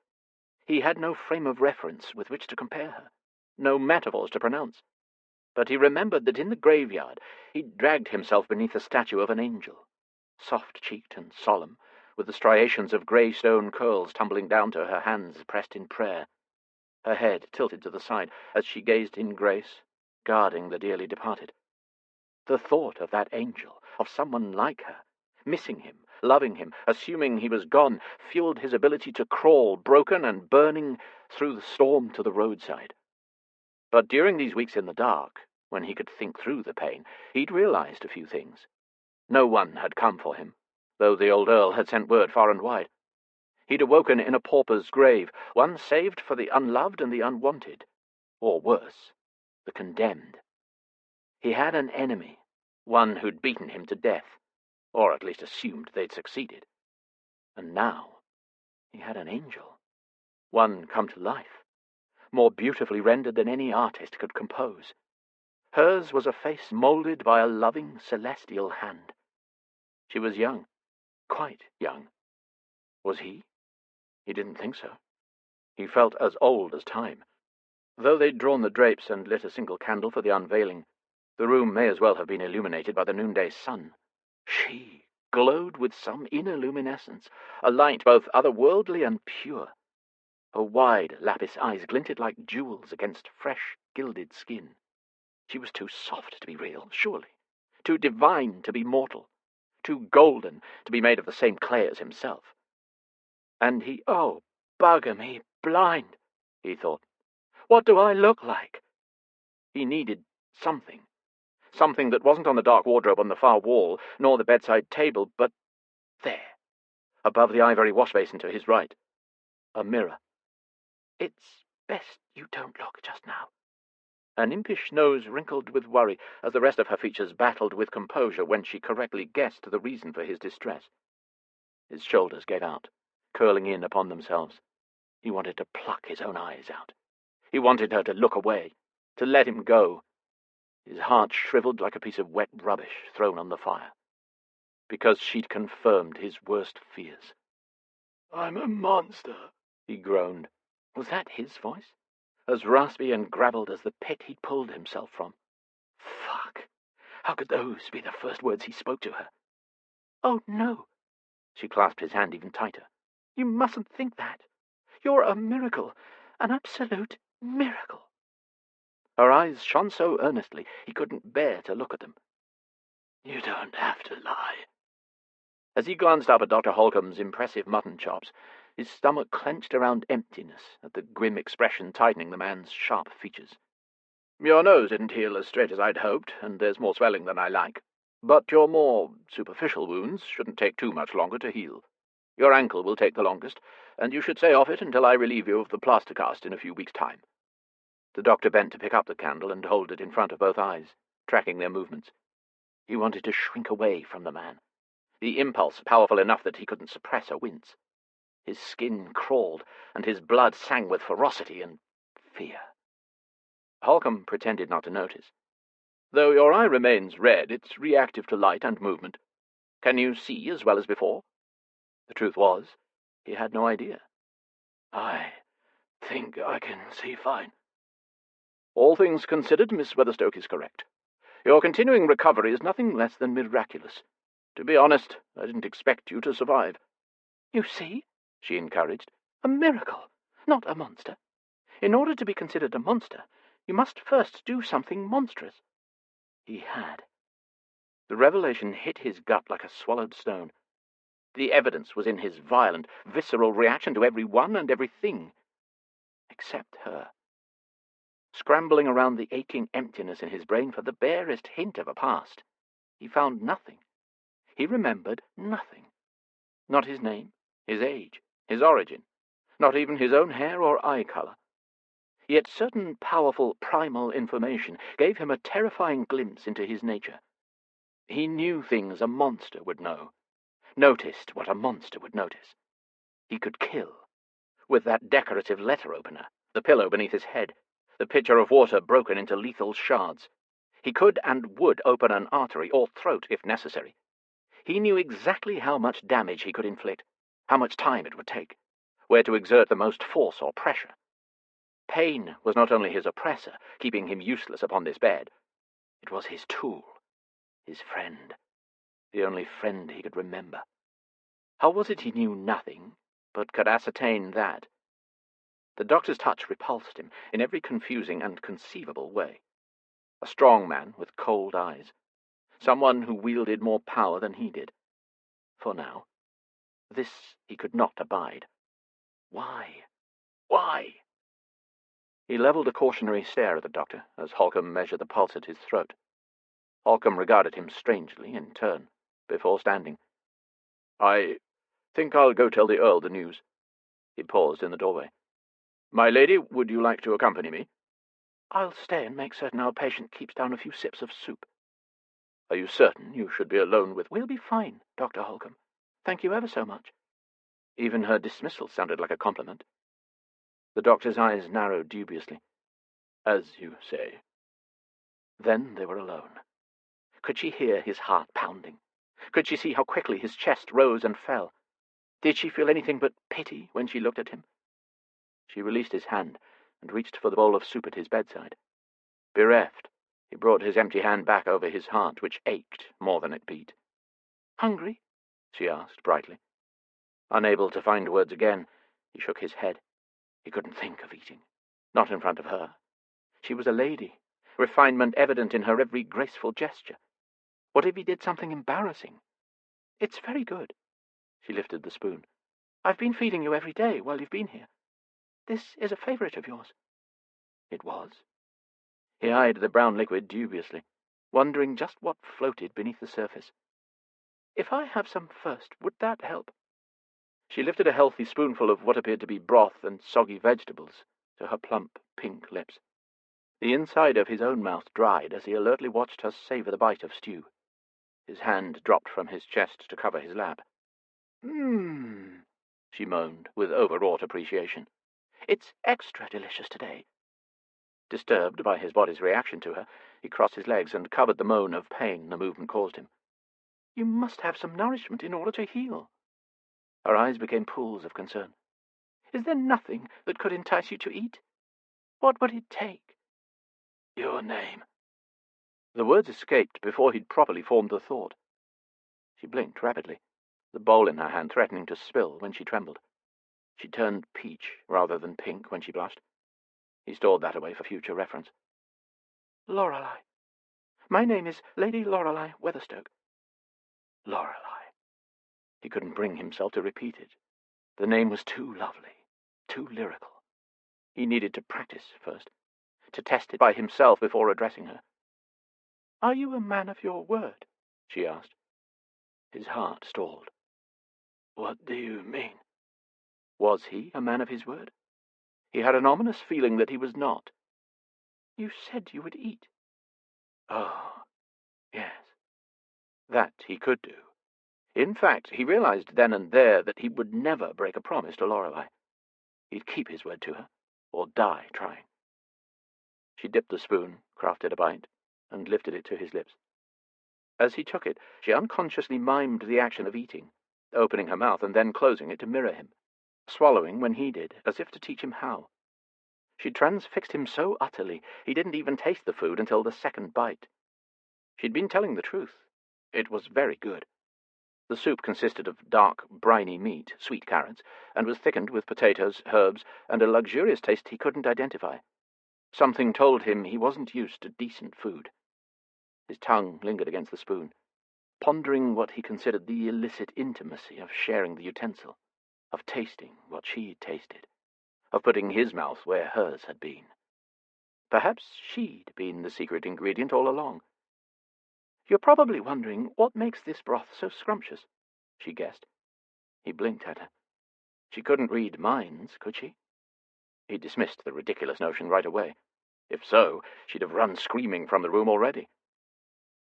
Speaker 1: He had no frame of reference with which to compare her, no metaphors to pronounce. But he remembered that in the graveyard he'd dragged himself beneath a statue of an angel, soft-cheeked and solemn, with the striations of grey stone curls tumbling down to her hands pressed in prayer, her head tilted to the side as she gazed in grace, guarding the dearly departed. The thought of that angel, of someone like her, missing him, loving him, assuming he was gone, fueled his ability to crawl, broken and burning, through the storm to the roadside. But during these weeks in the dark, when he could think through the pain, he'd realized a few things. No one had come for him, though the old Earl had sent word far and wide. He'd awoken in a pauper's grave, one saved for the unloved and the unwanted, or worse, the condemned. He had an enemy, one who'd beaten him to death, or at least assumed they'd succeeded. And now he had an angel, one come to life, more beautifully rendered than any artist could compose. Hers was a face moulded by a loving celestial hand. She was young, quite young. Was he? He didn't think so. He felt as old as time. Though they'd drawn the drapes and lit a single candle for the unveiling, the room may as well have been illuminated by the noonday sun. She
Speaker 3: glowed with some inner luminescence, a light both otherworldly and pure. Her wide lapis eyes glinted like jewels against fresh, gilded skin. She was too soft to be real, surely, too divine to be mortal, too golden to be made of the same clay as himself. And he, oh, bugger me blind, he thought. What do I look like? He needed something. Something that wasn't on the dark wardrobe on the far wall, nor the bedside table, but there, above the ivory wash-basin to his right. A mirror. It's best you don't look just now. An impish nose wrinkled with worry as the rest of her features battled with composure when she correctly guessed the reason for his distress. His shoulders gave out, curling in upon themselves. He wanted to pluck his own eyes out. He wanted her to look away, to let him go. His heart shriveled like a piece of wet rubbish thrown on the fire. Because she'd confirmed his worst fears. "I'm a monster," he groaned. Was that his voice? As raspy and gravelled as the pit he'd pulled himself from. Fuck! How could those be the first words he spoke to her? Oh, no! She clasped his hand even tighter. You mustn't think that. You're a miracle, an absolute miracle. Her eyes shone so earnestly he couldn't bear to look at them. You don't have to lie. As he glanced up at Dr. Holcomb's impressive mutton chops, his stomach clenched around emptiness at the grim expression tightening the man's sharp features. Your nose didn't heal as straight as I'd hoped, and there's more swelling than I like. But your more superficial wounds shouldn't take too much longer to heal. Your ankle will take the longest, and you should stay off it until I relieve you of the plaster cast in a few weeks' time. The doctor bent to pick up the candle and hold it in front of both eyes, tracking their movements. He wanted to shrink away from the man, the impulse powerful enough that he couldn't suppress a wince. His skin crawled, and his blood sang with ferocity and fear. Holcomb pretended not to notice. Though your eye remains red, it's reactive to light and movement. Can you see as well as before? The truth was, he had no idea. I think I can see fine. All things considered, Miss Weatherstoke is correct. Your continuing recovery is nothing less than miraculous. To be honest, I didn't expect you to survive. You see, she encouraged, a miracle, not a monster. In order to be considered a monster, you must first do something monstrous. He had. The revelation hit his gut like a swallowed stone. The evidence was in his violent, visceral reaction to every one and everything, except her. Scrambling around the aching emptiness in his brain for the barest hint of a past, he found nothing. He remembered nothing. Not his name, his age, his origin, not even his own hair or eye color. Yet certain powerful primal information gave him a terrifying glimpse into his nature. He knew things a monster would know, noticed what a monster would notice. He could kill, with that decorative letter opener, the pillow beneath his head, the pitcher of water broken into lethal shards. He could and would open an artery or throat if necessary. He knew exactly how much damage he could inflict, how much time it would take, where to exert the most force or pressure. Pain was not only his oppressor, keeping him useless upon this bed. It was his tool, his friend, the only friend he could remember. How was it he knew nothing, but could ascertain that? The doctor's touch repulsed him in every confusing and conceivable way. A strong man with cold eyes. Someone who wielded more power than he did. For now. This he could not abide. Why? Why? He levelled a cautionary stare at the doctor as Holcomb measured the pulse at his throat. Holcomb regarded him strangely in turn, before standing. I think I'll go tell the Earl the news. He paused in the doorway. My lady, would you like to accompany me? I'll stay and make certain our patient keeps down a few sips of soup. Are you certain you should be alone with... We'll be fine, Dr. Holcomb. Thank you ever so much. Even her dismissal sounded like a compliment. The doctor's eyes narrowed dubiously. As you say. Then they were alone. Could she hear his heart pounding? Could she see how quickly his chest rose and fell? Did she feel anything but pity when she looked at him? She released his hand and reached for the bowl of soup at his bedside. Bereft, he brought his empty hand back over his heart, which ached more than it beat. Hungry? she asked brightly. Unable to find words again, he shook his head. He couldn't think of eating. Not in front of her. She was a lady, refinement evident in her every graceful gesture. What if he did something embarrassing? It's very good. She lifted the spoon. I've been feeding you every day while you've been here. This is a favourite of yours. It was. He eyed the brown liquid dubiously, wondering just what floated beneath the surface. If I have some first, would that help? She lifted a healthy spoonful of what appeared to be broth and soggy vegetables to her plump, pink lips. The inside of his own mouth dried as he alertly watched her savour the bite of stew. His hand dropped from his chest to cover his lap. She moaned, with overwrought appreciation. It's extra delicious today. Disturbed by his body's reaction to her, he crossed his legs and covered the moan of pain the movement caused him. You must have some nourishment in order to heal. Her eyes became pools of concern. Is there nothing that could entice you to eat? What would it take? Your name. The words escaped before he'd properly formed the thought. She blinked rapidly, the bowl in her hand threatening to spill when she trembled. She turned peach rather than pink when she blushed. He stored that away for future reference. Lorelei. My name is Lady Lorelei Weatherstoke. Lorelei. He couldn't bring himself to repeat it. The name was too lovely, too lyrical. He needed to practice first, to test it by himself before addressing her. Are you a man of your word? She asked. His heart stalled. What do you mean? Was he a man of his word? He had an ominous feeling that he was not. You said you would eat. Oh, yes. That he could do. In fact, he realized then and there that he would never break a promise to Lorelei. He'd keep his word to her, or die trying. She dipped the spoon, crafted a bite, and lifted it to his lips. As he took it, she unconsciously mimed the action of eating, opening her mouth and then closing it to mirror him, swallowing when he did, as if to teach him how. She transfixed him so utterly he didn't even taste the food until the second bite. She'd been telling the truth. It was very good. The soup consisted of dark, briny meat, sweet carrots, and was thickened with potatoes, herbs, and a luxurious taste he couldn't identify. Something told him he wasn't used to decent food. His tongue lingered against the spoon, pondering what he considered the illicit intimacy of sharing the utensil, of tasting what she tasted, of putting his mouth where hers had been. Perhaps she'd been the secret ingredient all along. You're probably wondering what makes this broth so scrumptious, she guessed. He blinked at her. She couldn't read minds, could she? He dismissed the ridiculous notion right away. If so, she'd have run screaming from the room already.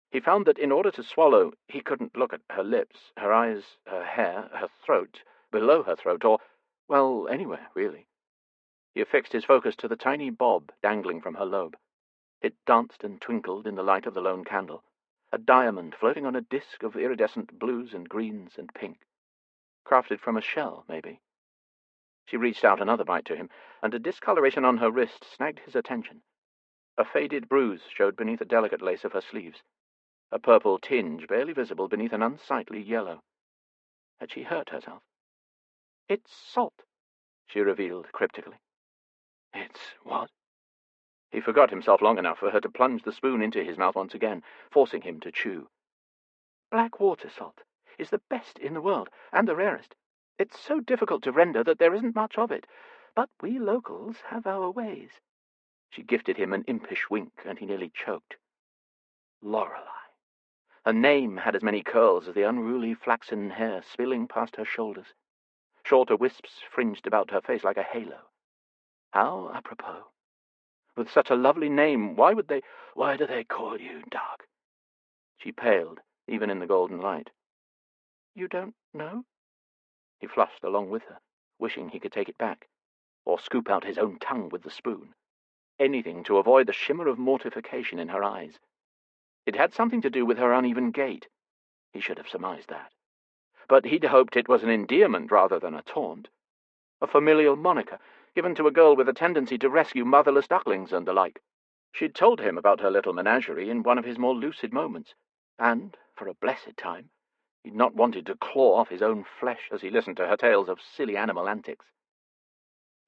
Speaker 3: He found that in order to swallow, he couldn't look at her lips, her eyes, her hair, her throat, below her throat, or, well, anywhere, really. He affixed his focus to the tiny bob dangling from her lobe. It danced and twinkled in the light of the lone candle, a diamond floating on a disk of iridescent blues and greens and pink. Crafted from a shell, maybe. She reached out another bite to him, and a discoloration on her wrist snagged his attention. A faded bruise showed beneath the delicate lace of her sleeves, a purple tinge barely visible beneath an unsightly yellow. Had she hurt herself? It's salt, she revealed cryptically. It's what? He forgot himself long enough for her to plunge the spoon into his mouth once again, forcing him to chew. Black water salt is the best in the world, and the rarest. It's so difficult to render that there isn't much of it, but we locals have our ways. She gifted him an impish wink, and he nearly choked. Lorelei. Her name had as many curls as the unruly flaxen hair spilling past her shoulders. Shorter wisps fringed about her face like a halo. How apropos. With such a lovely name, why do they call you Dark? She paled, even in the golden light. You don't know? He flushed along with her, wishing he could take it back, or scoop out his own tongue with the spoon. Anything to avoid the shimmer of mortification in her eyes. It had something to do with her uneven gait. He should have surmised that. But he'd hoped it was an endearment rather than a taunt. A familial moniker, given to a girl with a tendency to rescue motherless ducklings and the like. She'd told him about her little menagerie in one of his more lucid moments, and, for a blessed time, He'd not wanted to claw off his own flesh as he listened to her tales of silly animal antics.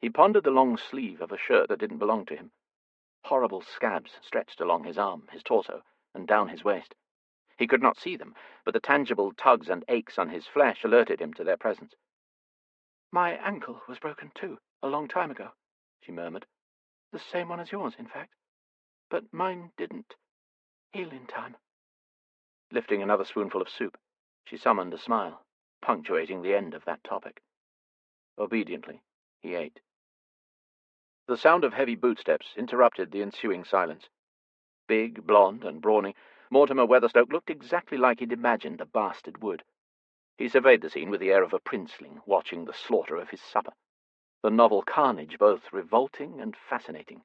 Speaker 3: He pondered the long sleeve of a shirt that didn't belong to him. Horrible scabs stretched along his arm, his torso, and down his waist. He could not see them, but the tangible tugs and aches on his flesh alerted him to their presence. "My ankle was broken too, a long time ago," she murmured. "The same one as yours, in fact. But mine didn't heal in time." Lifting another spoonful of soup, she summoned a smile, punctuating the end of that topic. Obediently, he ate. The sound of heavy bootsteps interrupted the ensuing silence. Big, blond, and brawny, Mortimer Weatherstoke looked exactly like he'd imagined a bastard would. He surveyed the scene with the air of a princeling watching the slaughter of his supper, the novel carnage both revolting and fascinating.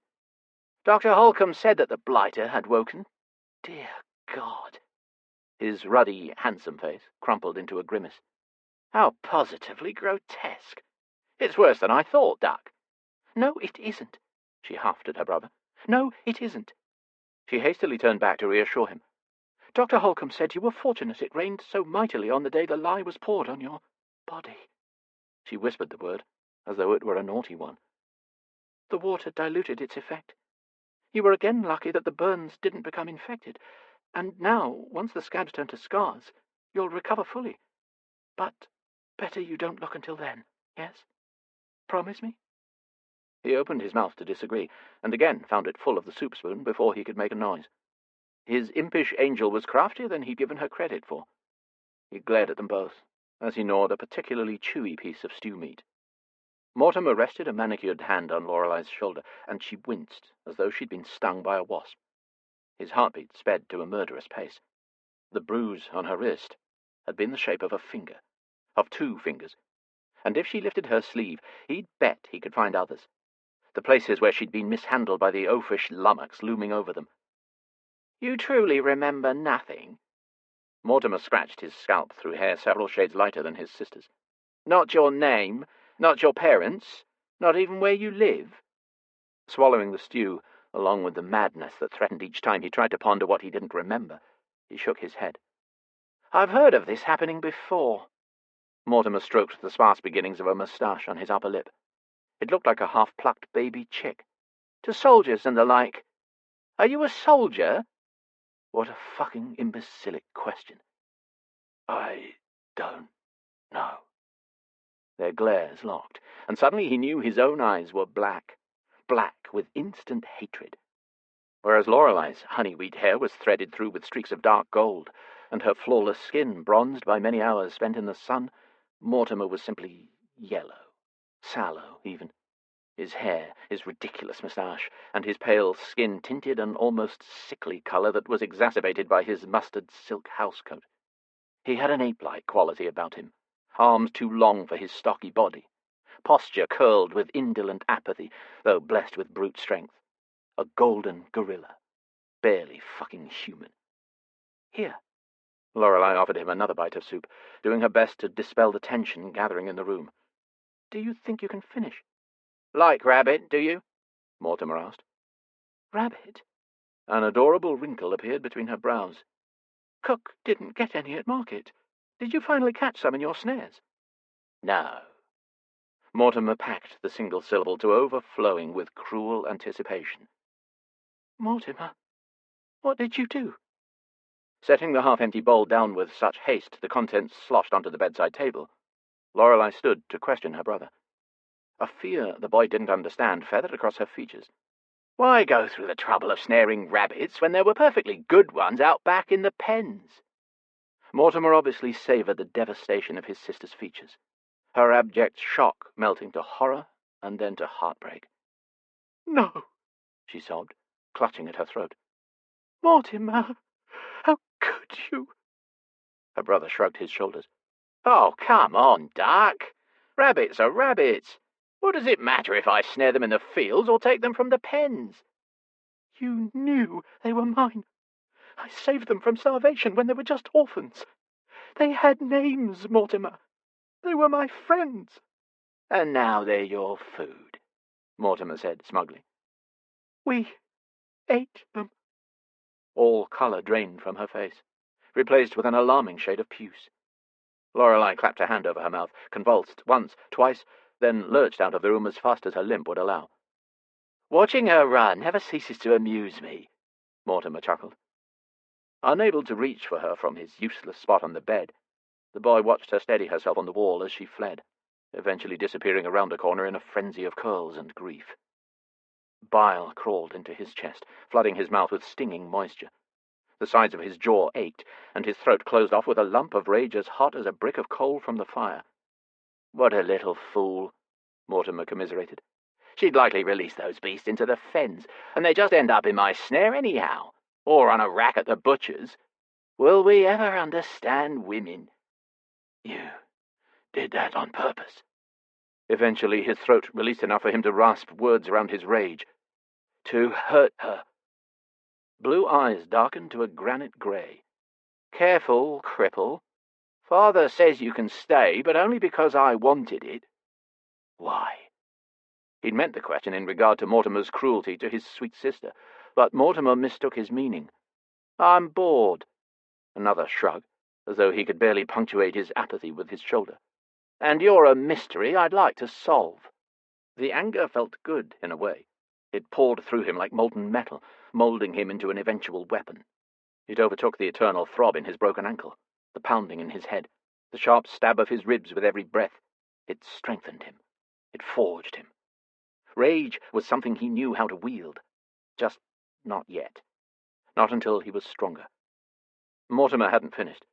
Speaker 2: "Dr. Holcomb said that the blighter had woken. Dear God."
Speaker 3: His ruddy, handsome face crumpled into a grimace.
Speaker 2: "How positively grotesque. It's worse than I thought, Doc."
Speaker 3: "No, it isn't," she huffed at her brother. "No, it isn't." She hastily turned back to reassure him. "Dr. Holcomb said you were fortunate it rained so mightily on the day the lie was poured on your body." She whispered the word, as though it were a naughty one. "The water diluted its effect. You were again lucky that the burns didn't become infected, and now, once the scabs turn to scars, you'll recover fully. But better you don't look until then, yes? Promise me?" He opened his mouth to disagree, and again found it full of the soup spoon before he could make a noise. His impish angel was craftier than he'd given her credit for. He glared at them both, as he gnawed a particularly chewy piece of stew meat. Mortimer rested a manicured hand on Lorelei's shoulder, and she winced, as though she'd been stung by a wasp. His heartbeat sped to a murderous pace. The bruise on her wrist had been the shape of a finger, of 2 fingers, and if she lifted her sleeve, he'd bet he could find others, the places where she'd been mishandled by the oafish lummox looming over them.
Speaker 2: "You truly remember nothing?"
Speaker 3: Mortimer scratched his scalp through hair several shades lighter than his sister's.
Speaker 2: "Not your name? Not your parents? Not even where you live?"
Speaker 3: Swallowing the stew, along with the madness that threatened each time he tried to ponder what he didn't remember, he shook his head.
Speaker 2: "I've heard of this happening before."
Speaker 3: Mortimer stroked the sparse beginnings of a moustache on his upper lip. It looked like a half-plucked baby chick.
Speaker 2: "To soldiers and the like. Are you a soldier?"
Speaker 3: What a fucking imbecilic question.
Speaker 1: "I don't know."
Speaker 3: Their glares locked, and suddenly he knew his own eyes were black with instant hatred. Whereas Lorelei's honey-wheat hair was threaded through with streaks of dark gold, and her flawless skin bronzed by many hours spent in the sun, Mortimer was simply yellow, sallow even. His hair, his ridiculous moustache, and his pale skin tinted an almost sickly colour that was exacerbated by his mustard silk housecoat. He had an ape-like quality about him, arms too long for his stocky body, posture curled with indolent apathy, though blessed with brute strength. A golden gorilla, barely fucking human. "Here." Lorelei offered him another bite of soup, doing her best to dispel the tension gathering in the room. "Do you think you can finish?"
Speaker 2: "Like rabbit, do you?"
Speaker 3: Mortimer asked.
Speaker 2: "Rabbit?"
Speaker 3: An adorable wrinkle appeared between her brows.
Speaker 2: "Cook didn't get any at market. Did you finally catch some in your snares?"
Speaker 3: "No." Mortimer packed the single syllable to overflowing with cruel anticipation.
Speaker 2: "Mortimer, what did you do?"
Speaker 3: Setting the half-empty bowl down with such haste the contents sloshed onto the bedside table, Lorelei stood to question her brother. A fear the boy didn't understand feathered across her features.
Speaker 2: "Why go through the trouble of snaring rabbits when there were perfectly good ones out back in the pens?"
Speaker 3: Mortimer obviously savoured the devastation of his sister's features, her abject shock melting to horror and then to heartbreak.
Speaker 2: "No,"
Speaker 3: she sobbed, clutching at her throat.
Speaker 2: "Mortimer, how could you?"
Speaker 3: Her brother shrugged his shoulders.
Speaker 2: "Oh, come on, Doc. Rabbits are rabbits. What does it matter if I snare them in the fields or take them from the pens?"
Speaker 4: You knew they were mine. I saved them from starvation when they were just orphans. They had names, Mortimer. They were my friends.
Speaker 2: "And now they're your food," Mortimer said smugly.
Speaker 4: We ate them.
Speaker 3: All colour drained from her face, replaced with an alarming shade of puce. Lorelei clapped her hand over her mouth, convulsed once, twice, then lurched out of the room as fast as her limp would allow.
Speaker 2: Watching her run never ceases to amuse me,
Speaker 3: Mortimer chuckled. Unable to reach for her from his useless spot on the bed, the boy watched her steady herself on the wall as she fled, eventually disappearing around a corner in a frenzy of curls and grief. Bile crawled into his chest, flooding his mouth with stinging moisture. The sides of his jaw ached, and his throat closed off with a lump of rage as hot as a brick of coal from the fire.
Speaker 2: What a little fool,
Speaker 3: Mortimer commiserated.
Speaker 2: She'd likely release those beasts into the fens, and they just end up in my snare anyhow, or on a rack at the butcher's. Will we ever understand women?
Speaker 4: You did that on purpose.
Speaker 3: Eventually his throat released enough for him to rasp words around his rage.
Speaker 4: To hurt her.
Speaker 3: Blue eyes darkened to a granite grey.
Speaker 2: Careful, cripple. Father says you can stay, but only because I wanted it.
Speaker 4: Why?
Speaker 3: He'd meant the question in regard to Mortimer's cruelty to his sweet sister, but Mortimer mistook his meaning.
Speaker 2: I'm bored.
Speaker 3: Another shrug, as though he could barely punctuate his apathy with his shoulder.
Speaker 2: And you're a mystery I'd like to solve.
Speaker 3: The anger felt good, in a way. It poured through him like molten metal, moulding him into an eventual weapon. It overtook the eternal throb in his broken ankle, the pounding in his head, the sharp stab of his ribs with every breath. It strengthened him. It forged him. Rage was something he knew how to wield. Just not yet. Not until he was stronger. Mortimer hadn't finished.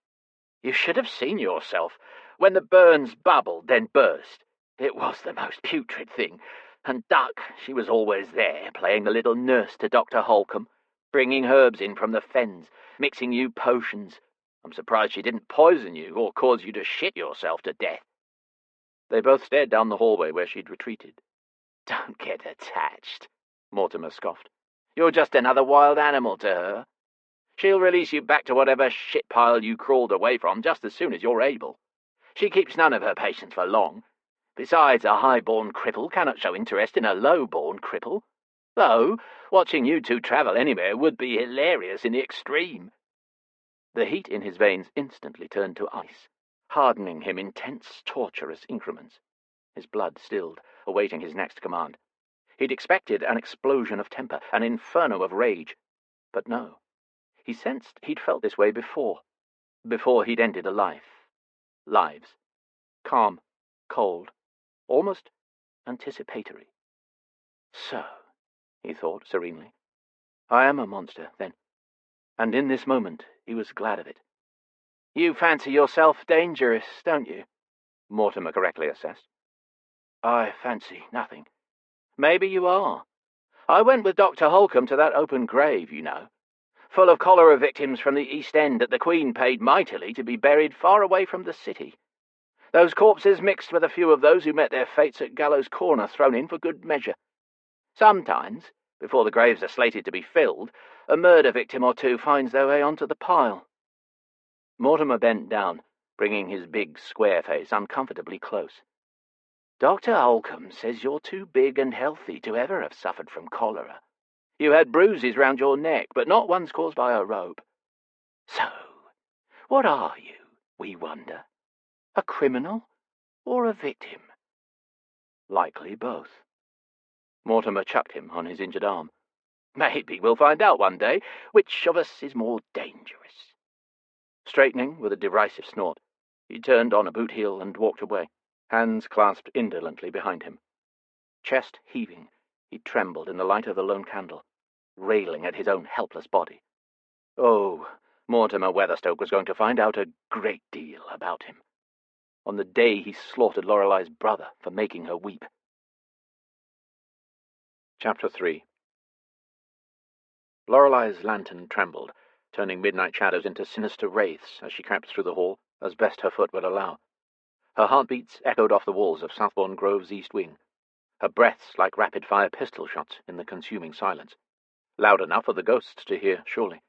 Speaker 2: You should have seen yourself when the Byrnes bubbled, then burst. It was the most putrid thing. And Duck, she was always there, playing the little nurse to Dr. Holcomb, bringing herbs in from the fens, mixing you potions. I'm surprised she didn't poison you or cause you to shit yourself to death.
Speaker 3: They both stared down the hallway where she'd retreated.
Speaker 2: Don't get attached, Mortimer scoffed. You're just another wild animal to her. She'll release you back to whatever shit pile you crawled away from just as soon as you're able. She keeps none of her patients for long. Besides, a high-born cripple cannot show interest in a low-born cripple. Though, watching you two travel anywhere would be hilarious in the extreme.
Speaker 3: The heat in his veins instantly turned to ice, hardening him in tense, torturous increments. His blood stilled, awaiting his next command. He'd expected an explosion of temper, an inferno of rage. But no. He sensed he'd felt this way before he'd ended a life. Lives. Calm, cold, almost anticipatory. So, he thought serenely, I am a monster, then. And in this moment he was glad of it.
Speaker 2: You fancy yourself dangerous, don't you?
Speaker 3: Mortimer correctly assessed.
Speaker 4: I fancy nothing.
Speaker 2: Maybe you are. I went with Dr. Holcomb to that open grave, you know, full of cholera victims from the East End that the Queen paid mightily to be buried far away from the city. Those corpses mixed with a few of those who met their fates at Gallows Corner, thrown in for good measure. Sometimes, before the graves are slated to be filled, a murder victim or two finds their way onto the pile.
Speaker 3: Mortimer bent down, bringing his big, square face uncomfortably close.
Speaker 2: Dr. Holcomb says you're too big and healthy to ever have suffered from cholera. You had bruises round your neck, but not ones caused by a rope. So, what are you, we wonder? A criminal or a victim?
Speaker 3: Likely both. Mortimer chucked him on his injured arm.
Speaker 2: Maybe we'll find out one day which of us is more dangerous.
Speaker 3: Straightening with a derisive snort, he turned on a boot heel and walked away, hands clasped indolently behind him. Chest heaving, he trembled in the light of the lone candle, railing at his own helpless body. Oh, Mortimer Weatherstoke was going to find out a great deal about him. On the day he slaughtered Lorelei's brother for making her weep. Chapter 3. Lorelei's lantern trembled, turning midnight shadows into sinister wraiths as she crept through the hall, as best her foot would allow. Her heartbeats echoed off the walls of Southbourne Grove's east wing, her breaths like rapid-fire pistol shots in the consuming silence, loud enough for the ghosts to hear, surely.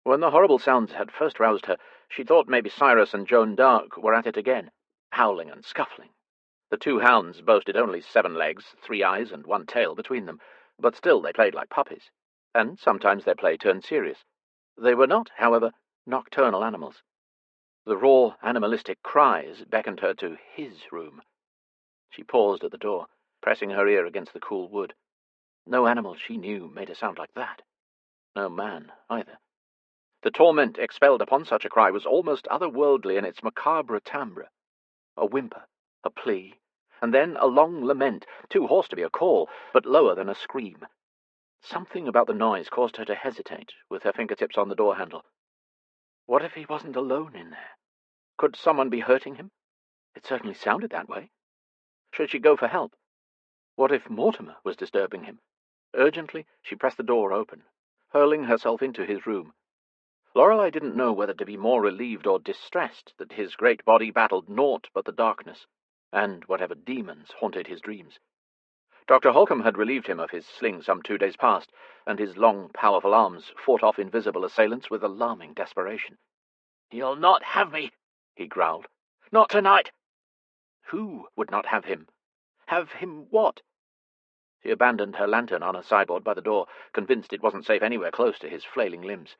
Speaker 3: When the horrible sounds had first roused her, she thought maybe Cyrus and Joan d'Arc were at it again, howling and scuffling. The two hounds boasted only 7 legs, 3 eyes, and 1 tail between them, but still they played like puppies, and sometimes their play turned serious. They were not, however, nocturnal animals. The raw, animalistic cries beckoned her to his room. She paused at the door, pressing her ear against the cool wood. No animal she knew made a sound like that. No man, either. The torment expelled upon such a cry was almost otherworldly in its macabre timbre. A whimper, a plea, and then a long lament, too hoarse to be a call, but lower than a scream. Something about the noise caused her to hesitate, with her fingertips on the door handle. What if he wasn't alone in there? Could someone be hurting him? It certainly sounded that way. Should she go for help? What if Mortimer was disturbing him? Urgently, she pressed the door open, hurling herself into his room. Lorelei didn't know whether to be more relieved or distressed that his great body battled naught but the darkness, and whatever demons haunted his dreams. Dr. Holcomb had relieved him of his sling some 2 days past, and his long, powerful arms fought off invisible assailants with alarming desperation.
Speaker 2: "You'll not have me," he growled. "Not tonight."
Speaker 3: Who would not have him? Have him what? She abandoned her lantern on a sideboard by the door, convinced it wasn't safe anywhere close to his flailing limbs.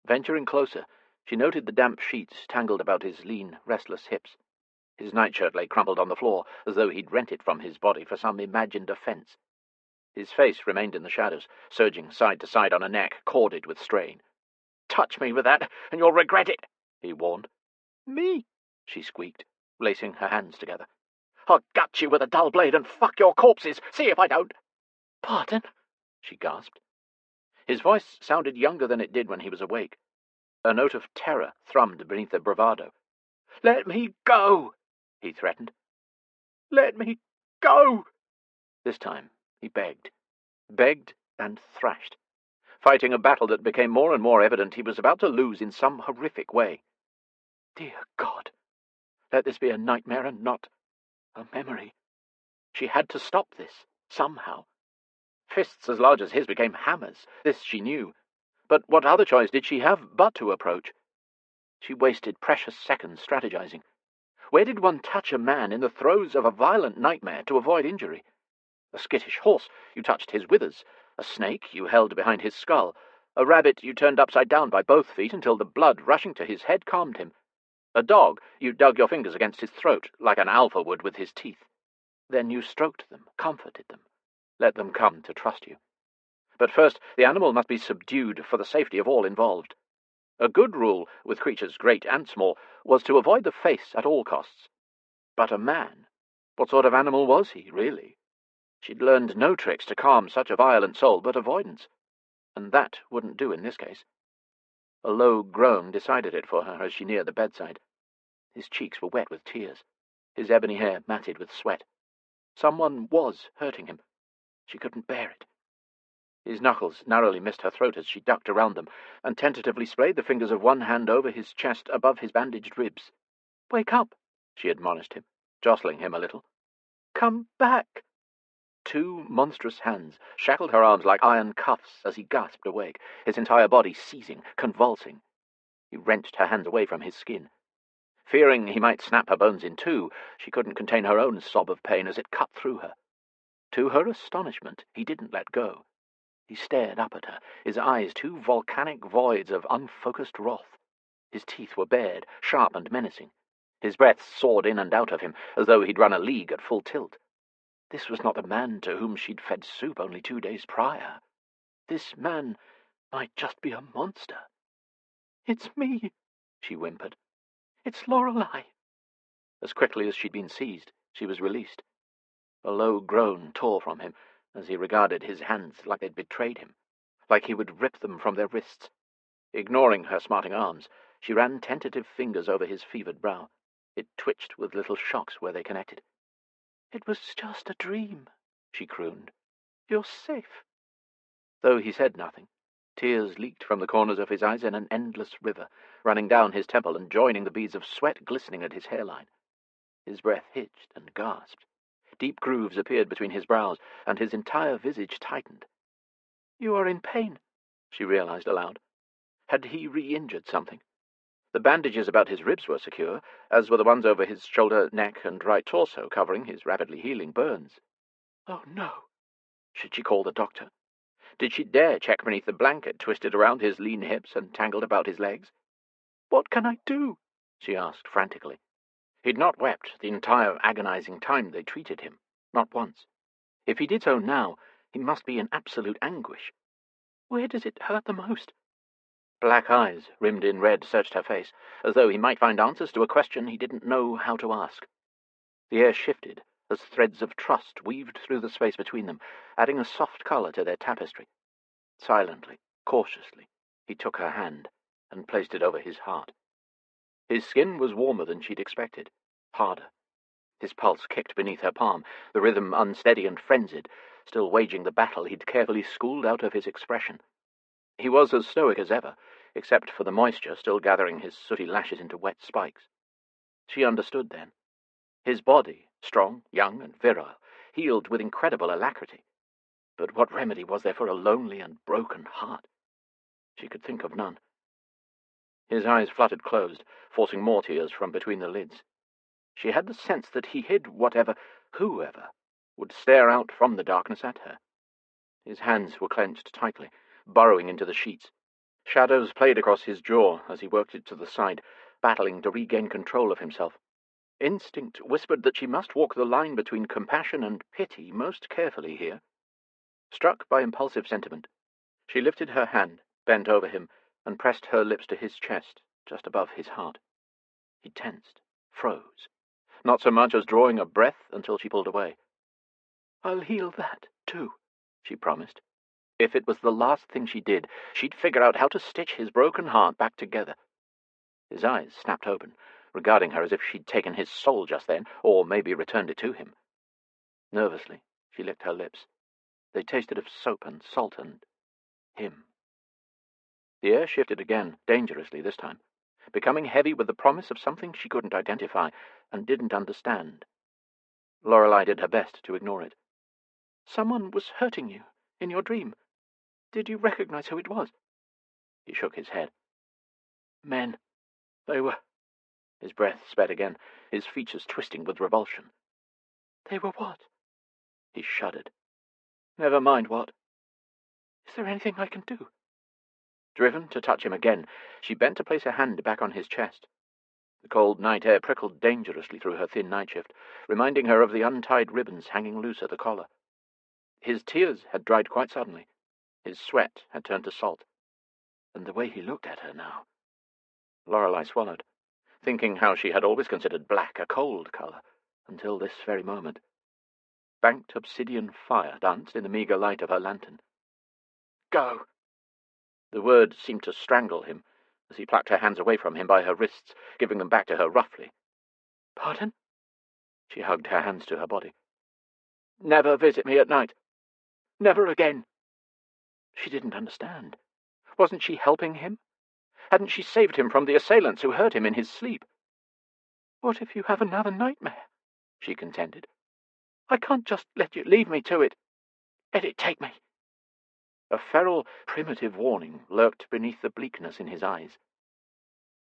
Speaker 3: Venturing closer, she noted the damp sheets tangled about his lean, restless hips. His nightshirt lay crumpled on the floor, as though he'd rent it from his body for some imagined offence. His face remained in the shadows, surging side to side on a neck corded with strain.
Speaker 2: "Touch me with that, and you'll regret it,"
Speaker 3: he warned.
Speaker 4: Me?
Speaker 3: She squeaked, lacing her hands together.
Speaker 2: "I'll gut you with a dull blade and fuck your corpses. See if I don't."
Speaker 4: Pardon?
Speaker 3: She gasped. His voice sounded younger than it did when he was awake. A note of terror thrummed beneath the bravado.
Speaker 2: "Let me go,"
Speaker 3: he threatened.
Speaker 2: "Let me go."
Speaker 3: This time he begged and thrashed, fighting a battle that became more and more evident he was about to lose in some horrific way. Dear God, let this be a nightmare and not a memory. She had to stop this, somehow. Fists as large as his became hammers, this she knew. But what other choice did she have but to approach? She wasted precious seconds strategizing. Where did one touch a man in the throes of a violent nightmare to avoid injury? A skittish horse, you touched his withers. A snake, you held behind his skull. A rabbit, you turned upside down by both feet until the blood rushing to his head calmed him. A dog, you dug your fingers against his throat, like an alpha would with his teeth. Then you stroked them, comforted them, let them come to trust you. But first, the animal must be subdued for the safety of all involved. A good rule, with creatures great and small, was to avoid the face at all costs. But a man? What sort of animal was he, really? She'd learned no tricks to calm such a violent soul but avoidance, and that wouldn't do in this case. A low groan decided it for her as she neared the bedside. His cheeks were wet with tears, his ebony hair matted with sweat. Someone was hurting him. She couldn't bear it. His knuckles narrowly missed her throat as she ducked around them, and tentatively splayed the fingers of one hand over his chest above his bandaged ribs. "Wake up," she admonished him, jostling him a little. "Come back." Two monstrous hands shackled her arms like iron cuffs as he gasped awake, his entire body seizing, convulsing. He wrenched her hands away from his skin. Fearing he might snap her bones in two, she couldn't contain her own sob of pain as it cut through her. To her astonishment, he didn't let go. He stared up at her, his eyes two volcanic voids of unfocused wrath. His teeth were bared, sharp and menacing. His breath soared in and out of him, as though he'd run a league at full tilt. This was not the man to whom she'd fed soup only 2 days prior. This man might just be a monster.
Speaker 4: "It's me,"
Speaker 3: she whimpered.
Speaker 4: "It's Lorelei."
Speaker 3: As quickly as she'd been seized, she was released. A low groan tore from him as he regarded his hands like they'd betrayed him, like he would rip them from their wrists. Ignoring her smarting arms, she ran tentative fingers over his fevered brow. It twitched with little shocks where they connected.
Speaker 4: "It was just a dream,"
Speaker 3: she crooned.
Speaker 4: "You're safe."
Speaker 3: Though he said nothing, tears leaked from the corners of his eyes in an endless river, running down his temple and joining the beads of sweat glistening at his hairline. His breath hitched and gasped. Deep grooves appeared between his brows, and his entire visage tightened.
Speaker 4: "You are in pain,"
Speaker 3: she realized aloud. Had he re-injured something? The bandages about his ribs were secure, as were the ones over his shoulder, neck, and right torso, covering his rapidly healing burns.
Speaker 4: Oh, no.
Speaker 3: Should she call the doctor? Did she dare check beneath the blanket twisted around his lean hips and tangled about his legs?
Speaker 4: "What can I do?"
Speaker 3: she asked frantically. He'd not wept the entire agonizing time they treated him, not once. If he did so now, he must be in absolute anguish.
Speaker 4: Where does it hurt the most?
Speaker 3: Black eyes, rimmed in red, searched her face, as though he might find answers to a question he didn't know how to ask. The air shifted as threads of trust weaved through the space between them, adding a soft colour to their tapestry. Silently, cautiously, he took her hand and placed it over his heart. His skin was warmer than she'd expected, harder. His pulse kicked beneath her palm, the rhythm unsteady and frenzied, still waging the battle he'd carefully schooled out of his expression. He was as stoic as ever, except for the moisture still gathering his sooty lashes into wet spikes. She understood then. His body, strong, young, and virile, healed with incredible alacrity. But what remedy was there for a lonely and broken heart? She could think of none. His eyes fluttered closed, forcing more tears from between the lids. She had the sense that he hid whatever, whoever, would stare out from the darkness at her. His hands were clenched tightly, burrowing into the sheets. Shadows played across his jaw as he worked it to the side, battling to regain control of himself. Instinct whispered that she must walk the line between compassion and pity most carefully here. Struck by impulsive sentiment, she lifted her hand, bent over him, and pressed her lips to his chest, just above his heart. He tensed, froze, not so much as drawing a breath until she pulled away.
Speaker 4: "I'll heal that, too,"
Speaker 3: she promised. If it was the last thing she did, she'd figure out how to stitch his broken heart back together. His eyes snapped open, regarding her as if she'd taken his soul just then, or maybe returned it to him. Nervously, she licked her lips. They tasted of soap and salt and him. The air shifted again, dangerously this time, becoming heavy with the promise of something she couldn't identify and didn't understand. Lorelei did her best to ignore it.
Speaker 4: "Someone was hurting you in your dream. Did you recognize who it was?"
Speaker 3: He shook his head.
Speaker 4: "Men. They were—"
Speaker 3: His breath sped again, his features twisting with revulsion.
Speaker 4: "They were what?"
Speaker 3: He shuddered.
Speaker 4: "Never mind what. Is there anything I can do?"
Speaker 3: Driven to touch him again, she bent to place her hand back on his chest. The cold night air prickled dangerously through her thin nightshift, reminding her of the untied ribbons hanging loose at the collar. His tears had dried quite suddenly. His sweat had turned to salt. And the way he looked at her now. Lorelei swallowed, thinking how she had always considered black a cold colour, until this very moment. Banked obsidian fire danced in the meagre light of her lantern.
Speaker 4: "Go!"
Speaker 3: The word seemed to strangle him, as he plucked her hands away from him by her wrists, giving them back to her roughly.
Speaker 4: "Pardon?"
Speaker 3: She hugged her hands to her body.
Speaker 4: "Never visit me at night. Never again."
Speaker 3: She didn't understand. Wasn't she helping him? Hadn't she saved him from the assailants who hurt him in his sleep?
Speaker 4: "What if you have another nightmare?"
Speaker 3: she contended.
Speaker 4: "I can't just let you leave me to it. Let it take me."
Speaker 3: A feral, primitive warning lurked beneath the bleakness in his eyes.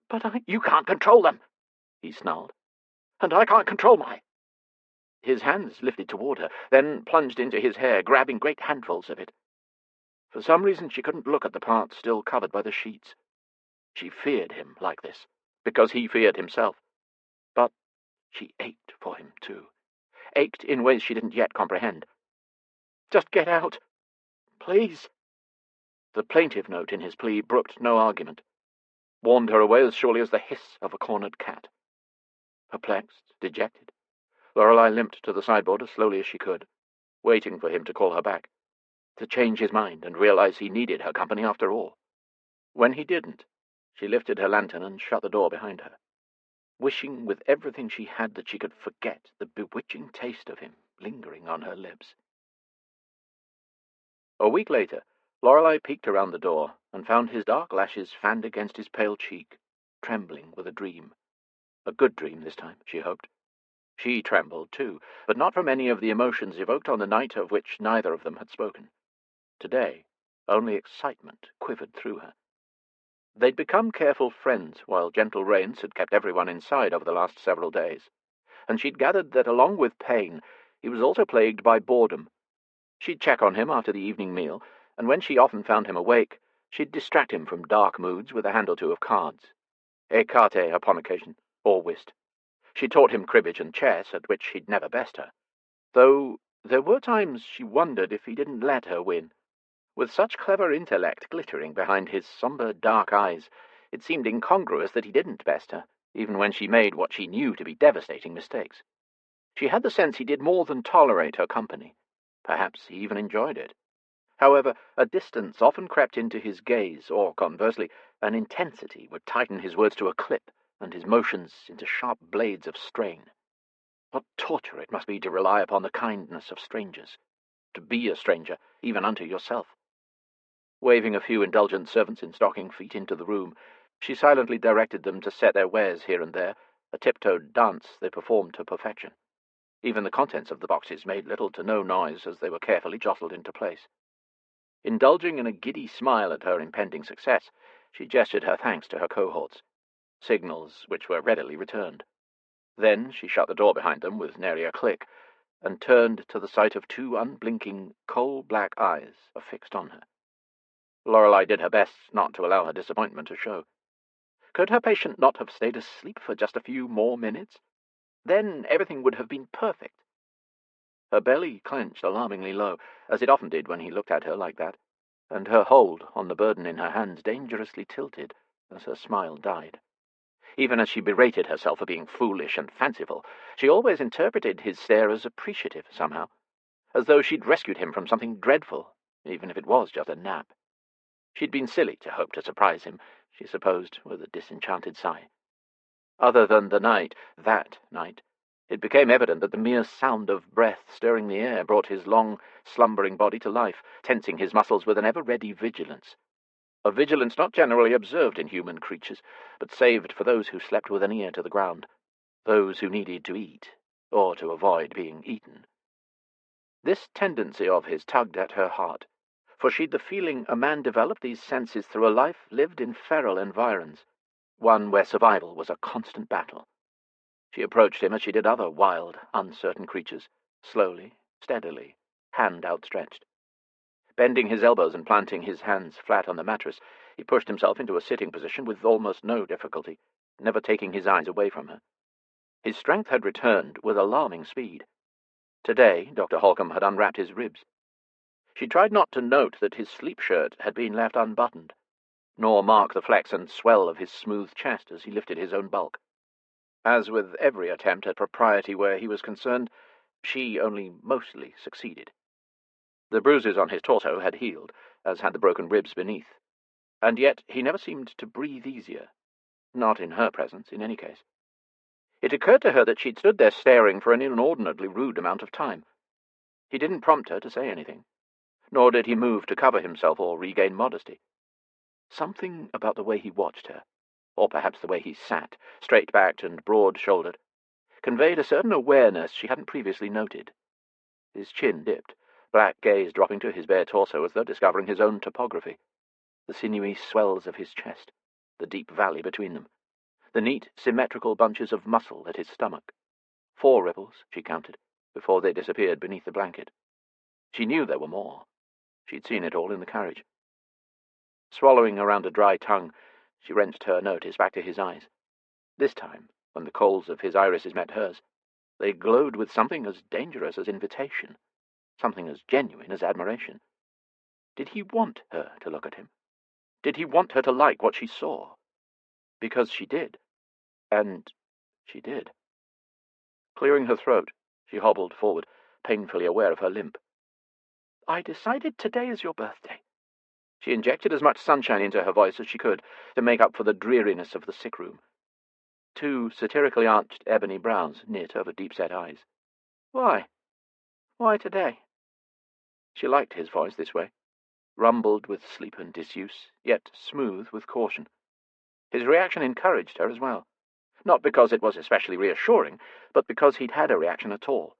Speaker 4: "But
Speaker 2: You can't control them,"
Speaker 3: he snarled.
Speaker 2: "and I can't control mine."
Speaker 3: His hands lifted toward her, then plunged into his hair, grabbing great handfuls of it. For some reason she couldn't look at the parts still covered by the sheets. She feared him like this, because he feared himself. But she ached for him, too. Ached in ways she didn't yet comprehend.
Speaker 4: "Just get out. Please."
Speaker 3: The plaintive note in his plea brooked no argument, warned her away as surely as the hiss of a cornered cat. Perplexed, dejected, Lorelei limped to the sideboard as slowly as she could, waiting for him to call her back, to change his mind and realize he needed her company after all. When he didn't, she lifted her lantern and shut the door behind her, wishing with everything she had that she could forget the bewitching taste of him lingering on her lips. A week later, Lorelei peeked around the door and found his dark lashes fanned against his pale cheek, trembling with a dream. A good dream this time, she hoped. She trembled, too, but not from any of the emotions evoked on the night of which neither of them had spoken. Today, only excitement quivered through her. They'd become careful friends while gentle rains had kept everyone inside over the last several days, and she'd gathered that along with pain, he was also plagued by boredom. She'd check on him after the evening meal, and when she often found him awake, she'd distract him from dark moods with a hand or two of cards. Écarté upon occasion, or whist. She taught him cribbage and chess, at which he'd never best her, though there were times she wondered if he didn't let her win. With such clever intellect glittering behind his sombre dark eyes, it seemed incongruous that he didn't best her, even when she made what she knew to be devastating mistakes. She had the sense he did more than tolerate her company. Perhaps he even enjoyed it. However, a distance often crept into his gaze, or, conversely, an intensity would tighten his words to a clip, and his motions into sharp blades of strain. What torture it must be to rely upon the kindness of strangers, to be a stranger, even unto yourself. Waving a few indulgent servants in stocking feet into the room, she silently directed them to set their wares here and there, a tiptoed dance they performed to perfection. Even the contents of the boxes made little to no noise as they were carefully jostled into place. Indulging in a giddy smile at her impending success, she gestured her thanks to her cohorts, signals which were readily returned. Then she shut the door behind them with nary a click, and turned to the sight of two unblinking, coal-black eyes affixed on her. Lorelei did her best not to allow her disappointment to show. Could her patient not have stayed asleep for just a few more minutes? Then everything would have been perfect. Her belly clenched alarmingly low, as it often did when he looked at her like that, and her hold on the burden in her hands dangerously tilted as her smile died. Even as she berated herself for being foolish and fanciful, she always interpreted his stare as appreciative somehow, as though she'd rescued him from something dreadful, even if it was just a nap. She'd been silly to hope to surprise him, she supposed, with a disenchanted sigh. Other than that night, it became evident that the mere sound of breath stirring the air brought his long, slumbering body to life, tensing his muscles with an ever-ready vigilance. A vigilance not generally observed in human creatures, but saved for those who slept with an ear to the ground, those who needed to eat, or to avoid being eaten. This tendency of his tugged at her heart, for she'd the feeling a man developed these senses through a life lived in feral environs, one where survival was a constant battle. She approached him as she did other wild, uncertain creatures, slowly, steadily, hand outstretched. Bending his elbows and planting his hands flat on the mattress, he pushed himself into a sitting position with almost no difficulty, never taking his eyes away from her. His strength had returned with alarming speed. Today, Dr. Holcomb had unwrapped his ribs. She tried not to note that his sleep shirt had been left unbuttoned, nor mark the flex and swell of his smooth chest as he lifted his own bulk. As with every attempt at propriety where he was concerned, she only mostly succeeded. The bruises on his torso had healed, as had the broken ribs beneath, and yet he never seemed to breathe easier, not in her presence, in any case. It occurred to her that she'd stood there staring for an inordinately rude amount of time. He didn't prompt her to say anything, nor did he move to cover himself or regain modesty. Something about the way he watched her, or perhaps the way he sat, straight-backed and broad-shouldered, conveyed a certain awareness she hadn't previously noted. His chin dipped, black gaze dropping to his bare torso as though discovering his own topography, the sinewy swells of his chest, the deep valley between them, the neat, symmetrical bunches of muscle at his stomach. 4 ripples, she counted, before they disappeared beneath the blanket. She knew there were more. She'd seen it all in the carriage. Swallowing around a dry tongue, she wrenched her notice back to his eyes. This time, when the coals of his irises met hers, they glowed with something as dangerous as invitation, something as genuine as admiration. Did he want her to look at him? Did he want her to like what she saw? Because she did. And she did. Clearing her throat, she hobbled forward, painfully aware of her limp. "I decided today is your birthday." She injected as much sunshine into her voice as she could to make up for the dreariness of the sick room. 2 satirically arched ebony brows knit over deep-set eyes. "Why? Why today?" She liked his voice this way, rumbled with sleep and disuse, yet smooth with caution. His reaction encouraged her as well, not because it was especially reassuring, but because he'd had a reaction at all.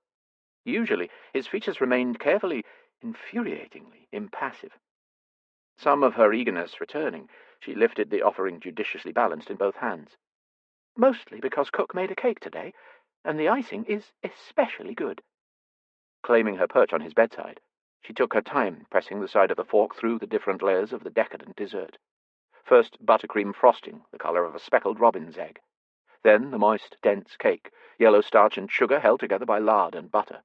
Speaker 3: Usually his features remained carefully, infuriatingly impassive. Some of her eagerness returning, she lifted the offering judiciously balanced in both hands. "Mostly because Cook made a cake today, and the icing is especially good." Claiming her perch on his bedside, she took her time pressing the side of the fork through the different layers of the decadent dessert. First buttercream frosting, the colour of a speckled robin's egg. Then the moist, dense cake, yellow starch and sugar held together by lard and butter.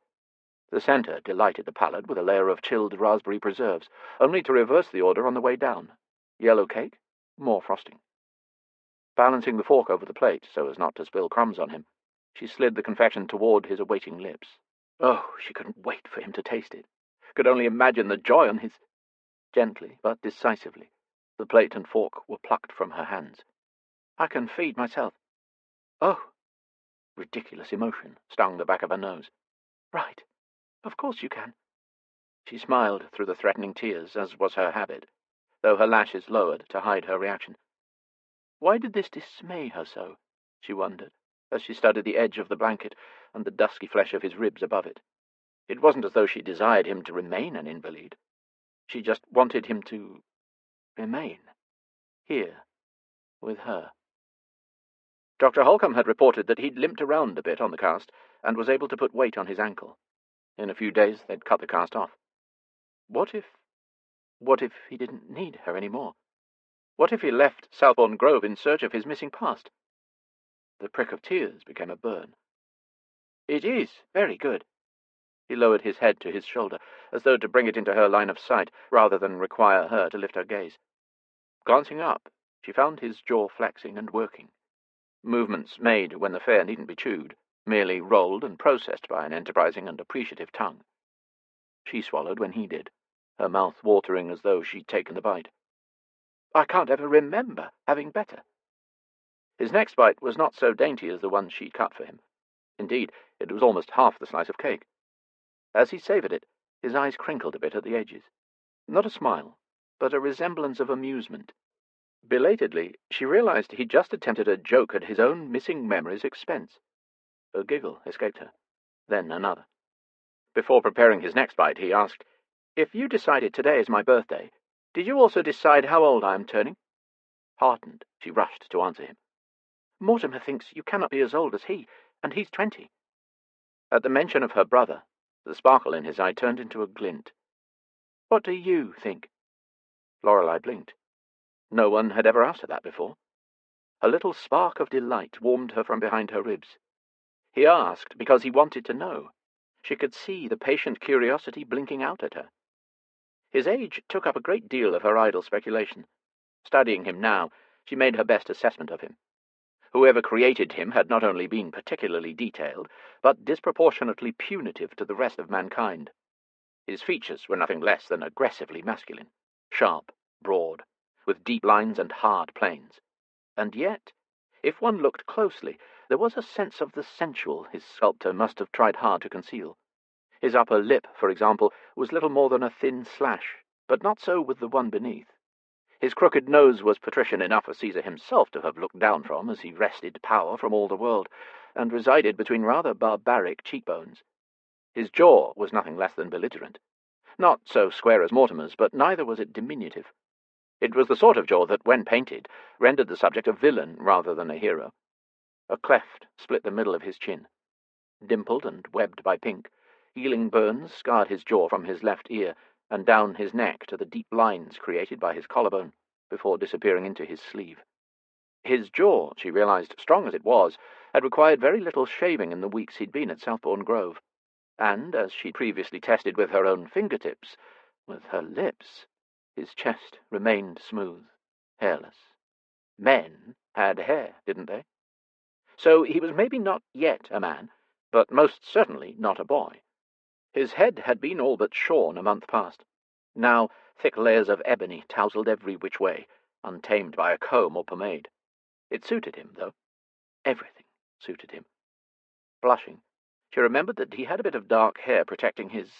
Speaker 3: The centre delighted the palate with a layer of chilled raspberry preserves, only to reverse the order on the way down. Yellow cake, more frosting. Balancing the fork over the plate so as not to spill crumbs on him, she slid the confection toward his awaiting lips. Oh, she couldn't wait for him to taste it. Could only imagine the joy on his... Gently, but decisively, the plate and fork were plucked from her hands. I can feed myself. Oh! Ridiculous emotion stung the back of her nose. Right. Of course you can. She smiled through the threatening tears, as was her habit, though her lashes lowered to hide her reaction. Why did this dismay her so? She wondered, as she studied the edge of the blanket and the dusky flesh of his ribs above it. It wasn't as though she desired him to remain an invalid. She just wanted him to remain here with her. Dr. Holcomb had reported that he'd limped around a bit on the cast and was able to put weight on his ankle. In a few days they'd cut the cast off. What if he didn't need her any more? What if he left Southbourne Grove in search of his missing past? The prick of tears became a burn. It is very good. He lowered his head to his shoulder, as though to bring it into her line of sight, rather than require her to lift her gaze. Glancing up, she found his jaw flexing and working. Movements made when the fare needn't be chewed, merely rolled and processed by an enterprising and appreciative tongue. She swallowed when he did, her mouth watering as though she'd taken the bite. I can't ever remember having better. His next bite was not so dainty as the one she'd cut for him. Indeed, it was almost half the slice of cake. As he savoured it, his eyes crinkled a bit at the edges. Not a smile, but a resemblance of amusement. Belatedly, she realized he'd just attempted a joke at his own missing memory's expense. A giggle escaped her, then another. Before preparing his next bite, he asked, If you decided today is my birthday, did you also decide how old I am turning? Heartened, she rushed to answer him. Mortimer thinks you cannot be as old as he, and he's 20. At the mention of her brother, the sparkle in his eye turned into a glint. What do you think? Lorelei blinked. No one had ever asked her that before. A little spark of delight warmed her from behind her ribs. He asked because he wanted to know. She could see the patient curiosity blinking out at her. His age took up a great deal of her idle speculation. Studying him now, she made her best assessment of him. Whoever created him had not only been particularly detailed, but disproportionately punitive to the rest of mankind. His features were nothing less than aggressively masculine, sharp, broad, with deep lines and hard planes. And yet, if one looked closely, there was a sense of the sensual his sculptor must have tried hard to conceal. His upper lip, for example, was little more than a thin slash, but not so with the one beneath. His crooked nose was patrician enough for Caesar himself to have looked down from as he wrested power from all the world, and resided between rather barbaric cheekbones. His jaw was nothing less than belligerent. Not so square as Mortimer's, but neither was it diminutive. It was the sort of jaw that, when painted, rendered the subject a villain rather than a hero. A cleft split the middle of his chin. Dimpled and webbed by pink, healing burns scarred his jaw from his left ear and down his neck to the deep lines created by his collarbone, before disappearing into his sleeve. His jaw, she realized, strong as it was, had required very little shaving in the weeks he'd been at Southbourne Grove, and, as she'd previously tested with her own fingertips, with her lips, his chest remained smooth, hairless. Men had hair, didn't they? So he was maybe not yet a man, but most certainly not a boy. His head had been all but shorn a month past. Now thick layers of ebony tousled every which way, untamed by a comb or pomade. It suited him, though. Everything suited him. Blushing, she remembered that he had a bit of dark hair protecting his...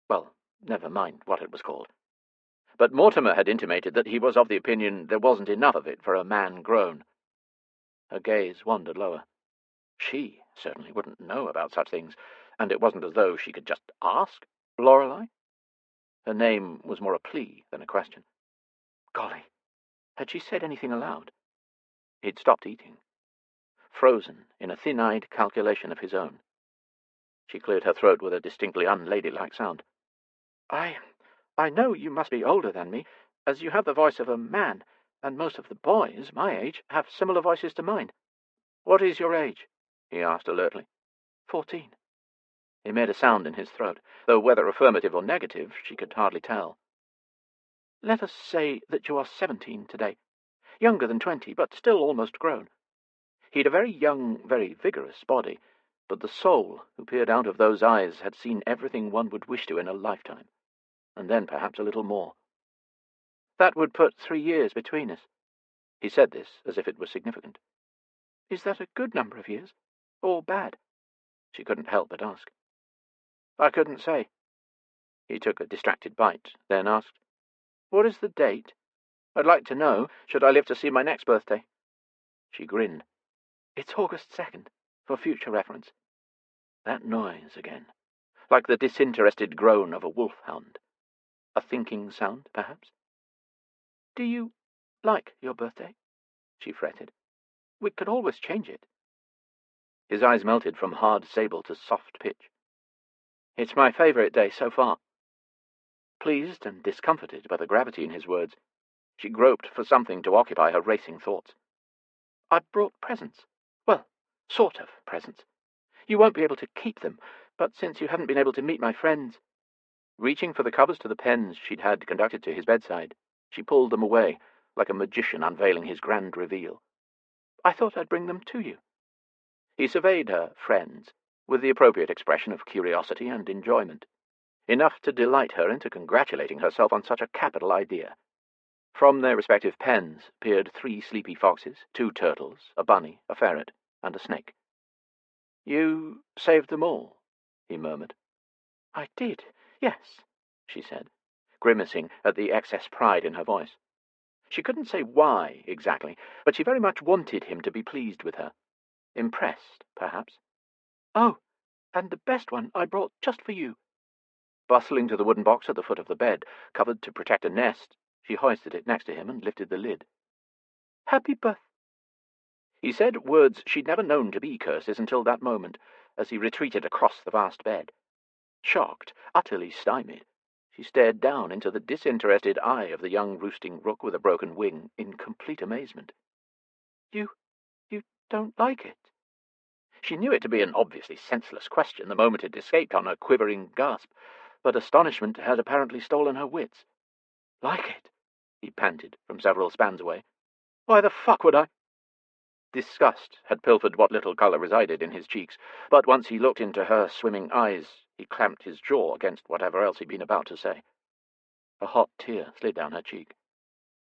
Speaker 3: well, never mind what it was called. But Mortimer had intimated that he was of the opinion there wasn't enough of it for a man grown. Her gaze wandered lower. She certainly wouldn't know about such things, and it wasn't as though she could just ask Lorelei. Her name was more a plea than a question. Golly, had she said anything aloud? He'd stopped eating, frozen in a thin-eyed calculation of his own. She cleared her throat with a distinctly unladylike sound. I
Speaker 4: I know you must be older than me, as you have the voice of a man, and most of the boys my age have similar voices to mine.
Speaker 3: What is your age? He asked alertly.
Speaker 4: 14.
Speaker 3: He made a sound in his throat, though whether affirmative or negative she could hardly tell.
Speaker 4: Let us say that you are 17 today. Younger than 20, but still almost grown.
Speaker 3: He'd a very young, very vigorous body, but the soul who peered out of those eyes had seen everything one would wish to in a lifetime, and then perhaps a little more.
Speaker 4: That would put 3 years between us.
Speaker 3: He said this as if it were significant.
Speaker 4: Is that a good number of years, or bad?
Speaker 3: She couldn't help but ask.
Speaker 4: I couldn't say.
Speaker 3: He took a distracted bite, then asked,
Speaker 4: What is the date? I'd like to know, should I live to see my next birthday.
Speaker 3: She grinned.
Speaker 4: It's August 2nd, for future reference.
Speaker 3: That noise again, like the disinterested groan of a wolfhound. A thinking sound, perhaps?
Speaker 4: Do you like your birthday? She fretted. We could always change it.
Speaker 3: His eyes melted from hard sable to soft pitch.
Speaker 4: It's my favourite day so far.
Speaker 3: Pleased and discomforted by the gravity in his words, she groped for something to occupy her racing thoughts.
Speaker 4: I brought presents. Well, sort of presents. You won't be able to keep them, but since you haven't been able to meet my friends...
Speaker 3: Reaching for the covers to the pens she'd had conducted to his bedside, she pulled them away, like a magician unveiling his grand reveal.
Speaker 4: I thought I'd bring them to you.
Speaker 3: He surveyed her friends with the appropriate expression of curiosity and enjoyment, enough to delight her into congratulating herself on such a capital idea. From their respective pens peered 3 sleepy foxes, 2 turtles, a bunny, a ferret, and a snake.
Speaker 4: You saved them all,
Speaker 3: he murmured.
Speaker 4: I did, yes, she said,
Speaker 3: grimacing at the excess pride in her voice. She couldn't say why, exactly, but she very much wanted him to be pleased with her. Impressed, perhaps.
Speaker 4: Oh, and the best one I brought just for you.
Speaker 3: Bustling to the wooden box at the foot of the bed, covered to protect a nest, she hoisted it next to him and lifted the lid.
Speaker 4: Happy birth.
Speaker 3: He said words she'd never known to be curses until that moment, as he retreated across the vast bed. Shocked, utterly stymied, she stared down into the disinterested eye of the young roosting rook with a broken wing in complete amazement.
Speaker 4: You don't like it?
Speaker 3: She knew it to be an obviously senseless question the moment it escaped on a quivering gasp, but astonishment had apparently stolen her wits.
Speaker 4: Like it?
Speaker 3: He panted from several spans away.
Speaker 4: Why the fuck would I?
Speaker 3: Disgust had pilfered what little colour resided in his cheeks, but once he looked into her swimming eyes, he clamped his jaw against whatever else he'd been about to say. A hot tear slid down her cheek.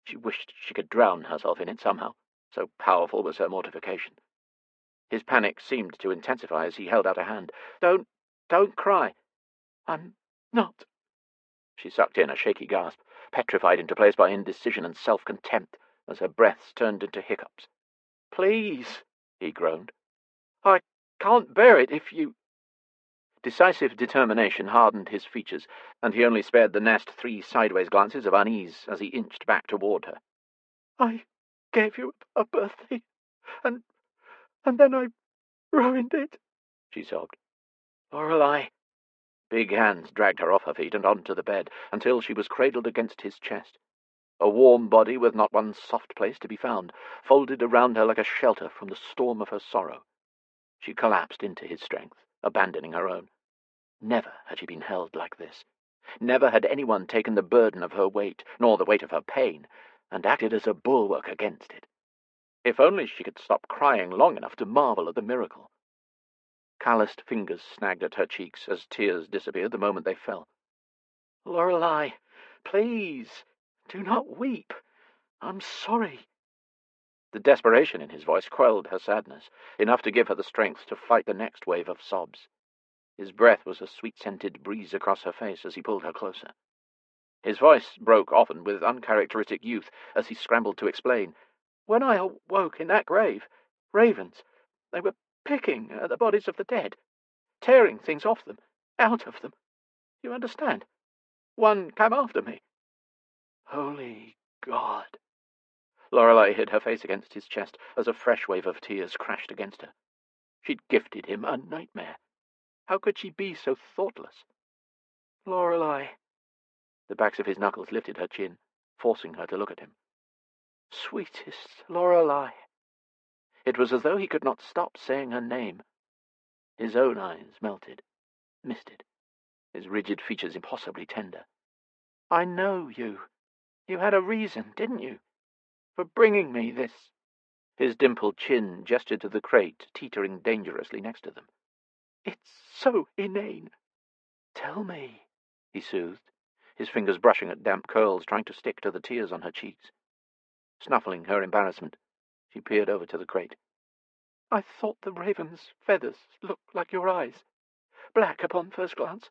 Speaker 3: She wished she could drown herself in it somehow, so powerful was her mortification. His panic seemed to intensify as he held out a hand. Don't cry.
Speaker 4: I'm not.
Speaker 3: She sucked in a shaky gasp, petrified into place by indecision and self-contempt, as her breaths turned into hiccups.
Speaker 4: Please, he groaned. I can't bear it if you...
Speaker 3: Decisive determination hardened his features, and he only spared the nest 3 sideways glances of unease as he inched back toward her.
Speaker 4: I gave you a birthday, and then I ruined it, she sobbed.
Speaker 3: Lorelei. Big hands dragged her off her feet and onto the bed, until she was cradled against his chest. A warm body with not one soft place to be found, folded around her like a shelter from the storm of her sorrow. She collapsed into his strength, abandoning her own. Never had she been held like this. Never had anyone taken the burden of her weight, nor the weight of her pain, and acted as a bulwark against it. If only she could stop crying long enough to marvel at the miracle. Calloused fingers snagged at her cheeks as tears disappeared the moment they fell.
Speaker 4: Lorelei, please, do not weep. I'm sorry.
Speaker 3: The desperation in his voice quelled her sadness, enough to give her the strength to fight the next wave of sobs. His breath was a sweet-scented breeze across her face as he pulled her closer. His voice broke often with uncharacteristic youth as he scrambled to explain.
Speaker 4: When I awoke in that grave, ravens, they were picking at the bodies of the dead, tearing things off them, out of them. You understand? One came after me.
Speaker 3: Holy God! Lorelei hid her face against his chest as a fresh wave of tears crashed against her. She'd gifted him a nightmare. How could she be so thoughtless?
Speaker 4: Lorelei,
Speaker 3: The backs of his knuckles lifted her chin, forcing her to look at him.
Speaker 4: Sweetest Lorelei.
Speaker 3: It was as though he could not stop saying her name. His own eyes melted, misted, his rigid features impossibly tender.
Speaker 4: I know you. You had a reason, didn't you, for bringing me this?
Speaker 3: His dimpled chin gestured to the crate teetering dangerously next to them.
Speaker 4: It's so inane.
Speaker 3: Tell me, he soothed, his fingers brushing at damp curls, trying to stick to the tears on her cheeks. Snuffling her embarrassment, she peered over to the crate.
Speaker 4: I thought the raven's feathers looked like your eyes, black upon first glance,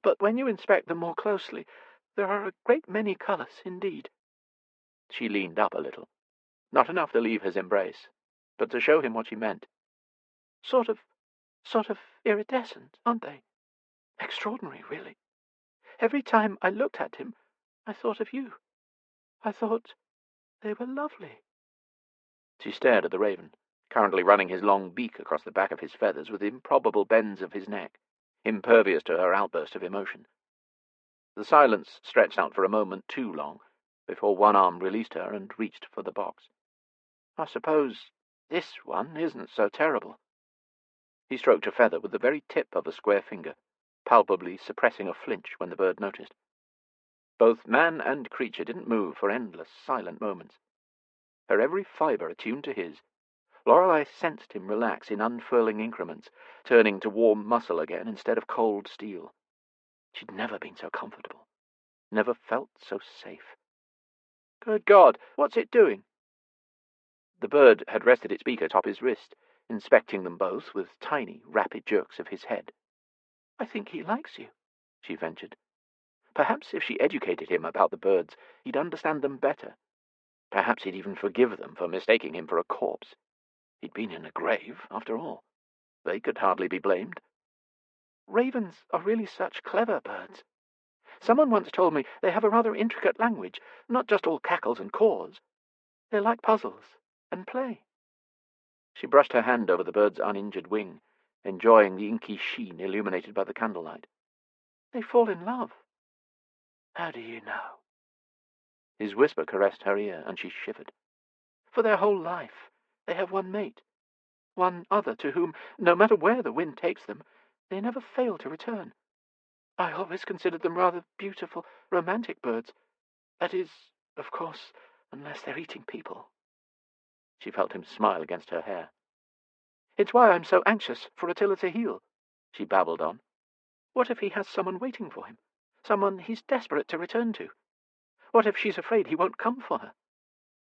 Speaker 4: but when you inspect them more closely, there are a great many colours indeed.
Speaker 3: She leaned up a little, not enough to leave his embrace, but to show him what she meant.
Speaker 4: Sort of iridescent, aren't they? Extraordinary, really. Every time I looked at him, I thought of you. I thought they were lovely.
Speaker 3: She stared at the raven, currently running his long beak across the back of his feathers with improbable bends of his neck, impervious to her outburst of emotion. The silence stretched out for a moment too long, before one arm released her and reached for the box.
Speaker 4: I suppose this one isn't so terrible.
Speaker 3: He stroked a feather with the very tip of a square finger, palpably suppressing a flinch when the bird noticed. Both man and creature didn't move for endless, silent moments. Her every fibre attuned to his, Lorelei sensed him relax in unfurling increments, turning to warm muscle again instead of cold steel. She'd never been so comfortable, never felt so safe.
Speaker 4: Good God, what's it doing?
Speaker 3: The bird had rested its beak atop his wrist, inspecting them both with tiny, rapid jerks of his head.
Speaker 4: I think he likes you,
Speaker 3: she ventured. Perhaps if she educated him about the birds, he'd understand them better. Perhaps he'd even forgive them for mistaking him for a corpse. He'd been in a grave, after all. They could hardly be blamed.
Speaker 4: Ravens are really such clever birds. Someone once told me they have a rather intricate language, not just all cackles and caws. They like puzzles and play.
Speaker 3: She brushed her hand over the bird's uninjured wing, enjoying the inky sheen illuminated by the candlelight.
Speaker 4: They fall in love. How do you know?
Speaker 3: His whisper caressed her ear, and she shivered.
Speaker 4: For their whole life, they have one mate, one other to whom, no matter where the wind takes them, they never fail to return. I always considered them rather beautiful, romantic birds. That is, of course, unless they're eating people.
Speaker 3: She felt him smile against her hair.
Speaker 4: It's why I'm so anxious for Attila to heal,
Speaker 3: she babbled on.
Speaker 4: What if he has someone waiting for him? Someone he's desperate to return to? What if she's afraid he won't come for her?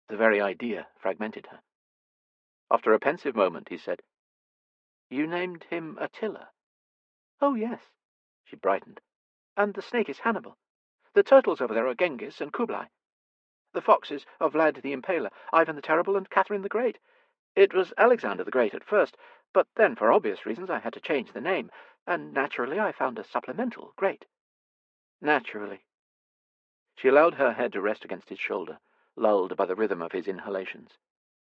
Speaker 3: The very idea fragmented her. After a pensive moment, he said, "You named him Attila?"
Speaker 4: "Oh, yes."
Speaker 3: She brightened.
Speaker 4: "And the snake is Hannibal. The turtles over there are Genghis and Kublai. The foxes are Vlad the Impaler, Ivan the Terrible, and Catherine the Great. It was Alexander the Great at first, but then, for obvious reasons, I had to change the name, and naturally I found a supplemental great."
Speaker 3: "Naturally." She allowed her head to rest against his shoulder, lulled by the rhythm of his inhalations.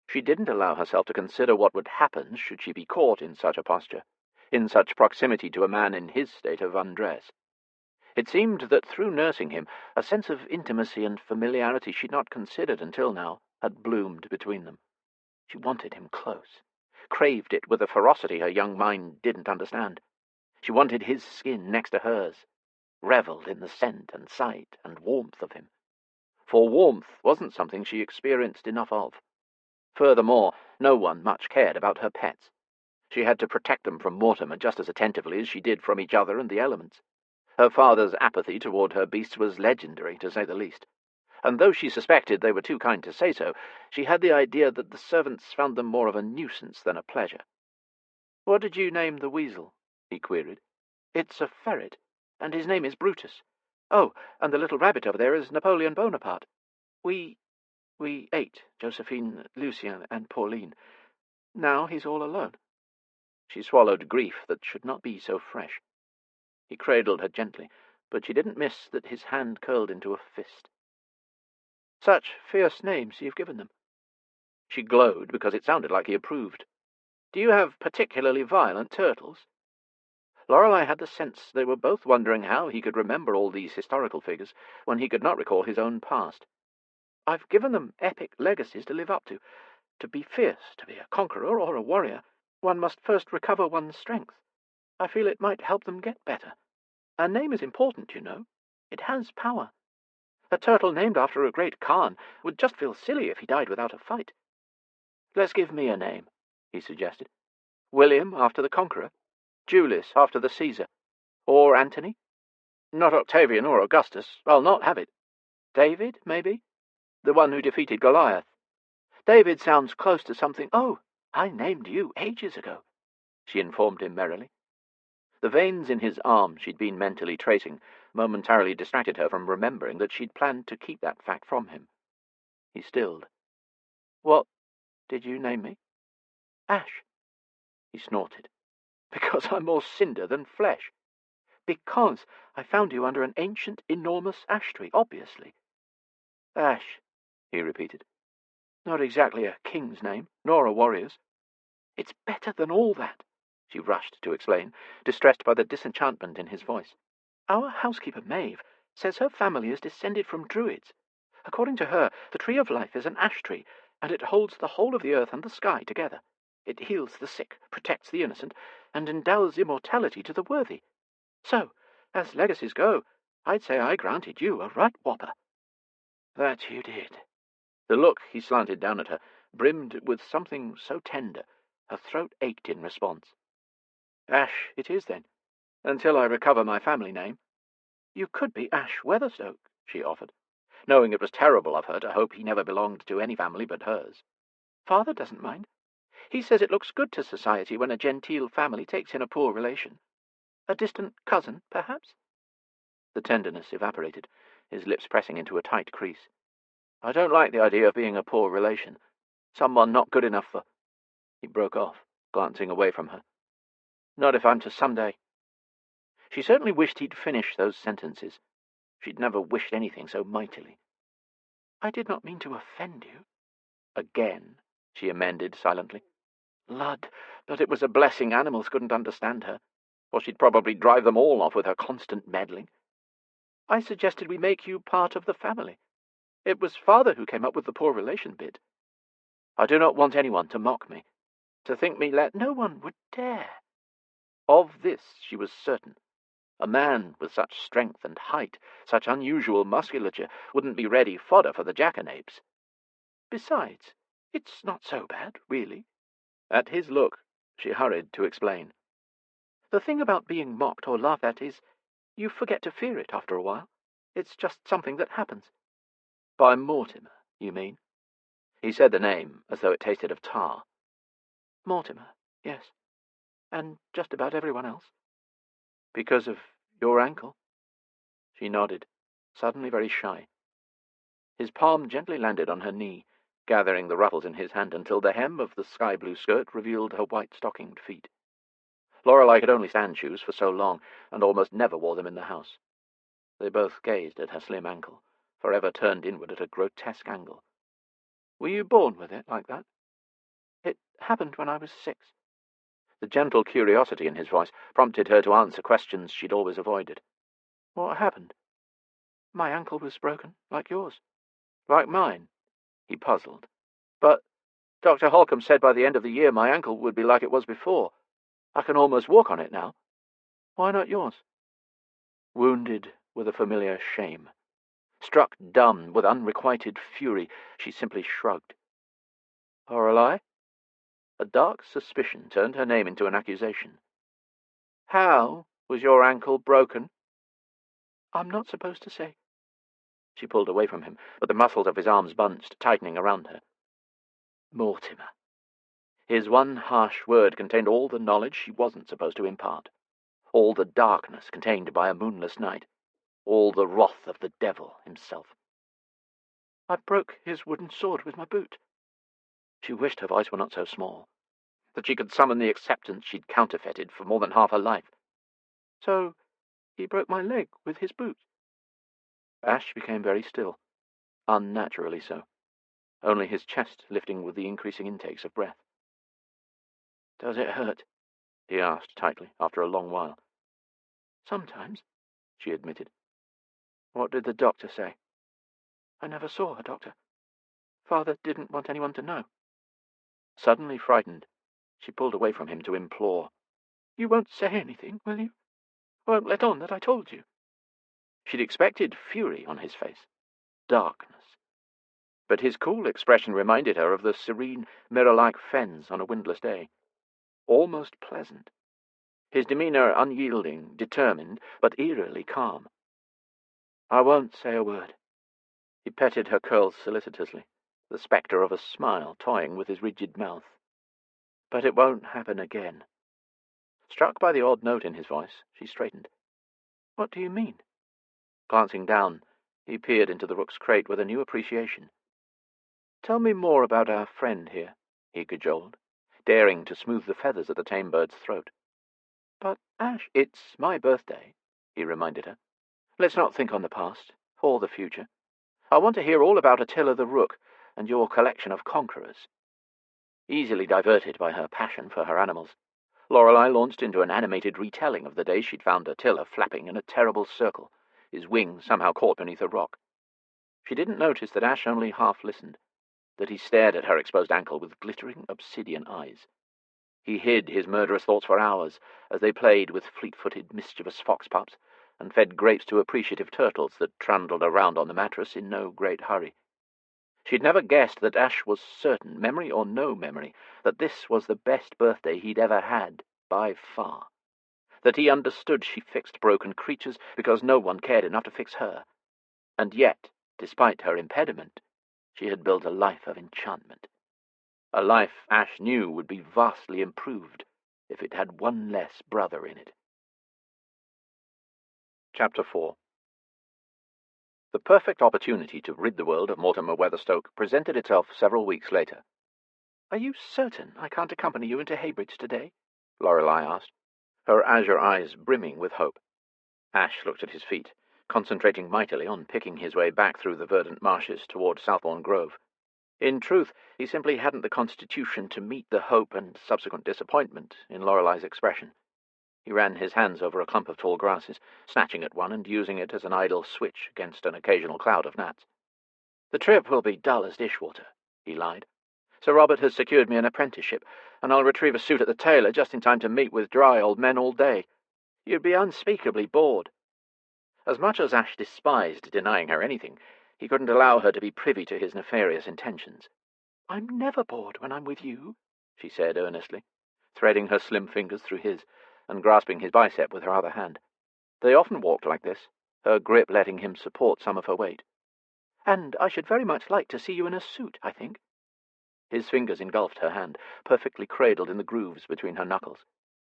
Speaker 3: She didn't allow herself to consider what would happen should she be caught in such a posture, in such proximity to a man in his state of undress. It seemed that through nursing him, a sense of intimacy and familiarity she'd not considered until now had bloomed between them. She wanted him close, craved it with a ferocity her young mind didn't understand. She wanted his skin next to hers, revelled in the scent and sight and warmth of him. For warmth wasn't something she experienced enough of. Furthermore, no one much cared about her pets. She had to protect them from Mortimer just as attentively as she did from each other and the elements. Her father's apathy toward her beasts was legendary, to say the least. And though she suspected they were too kind to say so, she had the idea that the servants found them more of a nuisance than a pleasure. "What did you name the weasel?" he queried. "It's a ferret, and his name is Brutus. Oh, and the little rabbit over there is Napoleon Bonaparte. We ate Josephine, Lucien, and Pauline. Now he's all alone." She swallowed grief that should not be so fresh. He cradled her gently, but she didn't miss that his hand curled into a fist. "Such fierce names you've given them." She glowed because it sounded like he approved. "Do you have particularly violent turtles?" Lorelei had the sense they were both wondering how he could remember all these historical figures when he could not recall his own past. "I've given them epic legacies to live up to. To be fierce, to be a conqueror or a warrior, one must first recover one's strength. I feel it might help them get better. A name is important, you know. It has power. A turtle named after a great Khan would just feel silly if he died without a fight." "Let's give me a name," he suggested. "William after the Conqueror, Julius after the Caesar, or Antony? Not Octavian or Augustus. I'll not have it. David, maybe? The one who defeated Goliath. David sounds close to something." "Oh, I named you ages ago," she informed him merrily. The veins in his arm she'd been mentally tracing momentarily distracted her from remembering that she'd planned to keep that fact from him. He stilled. "What did you name me?" "Ash." He snorted. "Because I'm more cinder than flesh." "Because I found you under an ancient, enormous ash tree, obviously." "Ash," he repeated. "Not exactly a king's name, nor a warrior's." "It's better than all that," she rushed to explain, distressed by the disenchantment in his voice. "Our housekeeper, Maeve, says her family is descended from druids. According to her, the tree of life is an ash tree, and it holds the whole of the earth and the sky together. It heals the sick, protects the innocent, and endows immortality to the worthy. So, as legacies go, I'd say I granted you a right whopper." "That you did." The look he slanted down at her brimmed with something so tender, her throat ached in response. "Ash it is, then, until I recover my family name." "You could be Ash Weatherstoke," she offered, knowing it was terrible of her to hope he never belonged to any family but hers. "Father doesn't mind. He says it looks good to society when a genteel family takes in a poor relation. A distant cousin, perhaps?" The tenderness evaporated, his lips pressing into a tight crease. "I don't like the idea of being a poor relation. Someone not good enough for—" He broke off, glancing away from her. "Not if I'm to someday—" She certainly wished he'd finish those sentences. She'd never wished anything so mightily. "I did not mean to offend you." "Again," she amended silently. Lud, but it was a blessing animals couldn't understand her, or she'd probably drive them all off with her constant meddling. "I suggested we make you part of the family. It was Father who came up with the poor relation bit. I do not want anyone to mock me, to think me let—" "No one would dare." Of this she was certain. A man with such strength and height, such unusual musculature, wouldn't be ready fodder for the jackanapes. "Besides, it's not so bad, really." At his look, she hurried to explain. "The thing about being mocked or laughed at is, you forget to fear it after a while. It's just something that happens." "By Mortimer, you mean?" He said the name as though it tasted of tar. "Mortimer, yes. And just about everyone else." "Because of your ankle?" She nodded, suddenly very shy. His palm gently landed on her knee, gathering the ruffles in his hand until the hem of the sky-blue skirt revealed her white stockinged feet. Lorelei could only stand shoes for so long, and almost never wore them in the house. They both gazed at her slim ankle, forever turned inward at a grotesque angle. "Were you born with it like that?" "It happened when I was 6. The gentle curiosity in his voice prompted her to answer questions she'd always avoided. "What happened?" "My ankle was broken, like yours." "Like mine?" He puzzled. "But Dr. Holcomb said by the end of the year my ankle would be like it was before. I can almost walk on it now." "Why not yours?" Wounded with a familiar shame, struck dumb with unrequited fury, she simply shrugged. "Lorelei?" A dark suspicion turned her name into an accusation. "How was your ankle broken?" "I'm not supposed to say." She pulled away from him, but the muscles of his arms bunched, tightening around her. Mortimer. His one harsh word contained all the knowledge she wasn't supposed to impart, all the darkness contained by a moonless night, all the wrath of the devil himself. "I broke his wooden sword with my boot." She wished her voice were not so small, that she could summon the acceptance she'd counterfeited for more than half her life. "So he broke my leg with his boot." Ash became very still, unnaturally so, only his chest lifting with the increasing intakes of breath. "Does it hurt?" he asked tightly, after a long while.
Speaker 4: Sometimes, she admitted.
Speaker 3: What did the doctor say?
Speaker 4: I never saw a doctor. Father didn't want anyone to know.
Speaker 3: Suddenly frightened, she pulled away from him to implore.
Speaker 4: You won't say anything, will you? Won't let on that I told you?
Speaker 3: She'd expected fury on his face, darkness. But his cool expression reminded her of the serene, mirror-like fens on a windless day. Almost pleasant. His demeanour unyielding, determined, but eerily calm. I won't say a word. He petted her curls solicitously, the spectre of a smile toying with his rigid mouth. But it won't happen again. Struck by the odd note in his voice, she straightened.
Speaker 4: What do you mean?
Speaker 3: Glancing down, he peered into the Rook's crate with a new appreciation. Tell me more about our friend here, he cajoled, daring to smooth the feathers at the tame bird's throat.
Speaker 4: But, Ash,
Speaker 3: it's my birthday, he reminded her. Let's not think on the past, or the future. I want to hear all about Attila the Rook and your collection of conquerors. Easily diverted by her passion for her animals, Lorelei launched into an animated retelling of the day she'd found Attila flapping in a terrible circle, his wings somehow caught beneath a rock. She didn't notice that Ash only half listened, that he stared at her exposed ankle with glittering obsidian eyes. He hid his murderous thoughts for hours as they played with fleet-footed, mischievous fox-pups and fed grapes to appreciative turtles that trundled around on the mattress in no great hurry. She'd never guessed that Ash was certain, memory or no memory, that this was the best birthday he'd ever had, by far. That he understood she fixed broken creatures because no one cared enough to fix her. And yet, despite her impediment, she had built a life of enchantment. A life Ash knew would be vastly improved if it had one less brother in it. Chapter 4. The perfect opportunity to rid the world of Mortimer Weatherstoke presented itself several weeks later.
Speaker 4: Are you certain I can't accompany you into Haybridge today?
Speaker 3: Lorelei asked, her azure eyes brimming with hope. Ash looked at his feet, concentrating mightily on picking his way back through the verdant marshes toward Southbourne Grove. In truth, he simply hadn't the constitution to meet the hope and subsequent disappointment in Lorelei's expression. He ran his hands over a clump of tall grasses, snatching at one and using it as an idle switch against an occasional cloud of gnats. The trip will be dull as dishwater, he lied. Sir Robert has secured me an apprenticeship, and I'll retrieve a suit at the tailor just in time to meet with dry old men all day. You'd be unspeakably bored. As much as Ash despised denying her anything, he couldn't allow her to be privy to his nefarious intentions.
Speaker 4: I'm never bored when I'm with you,
Speaker 3: she said earnestly, threading her slim fingers through his and grasping his bicep with her other hand. They often walked like this, her grip letting him support some of her weight.
Speaker 4: And I should very much like to see you in a suit, I think.
Speaker 3: His fingers engulfed her hand, perfectly cradled in the grooves between her knuckles.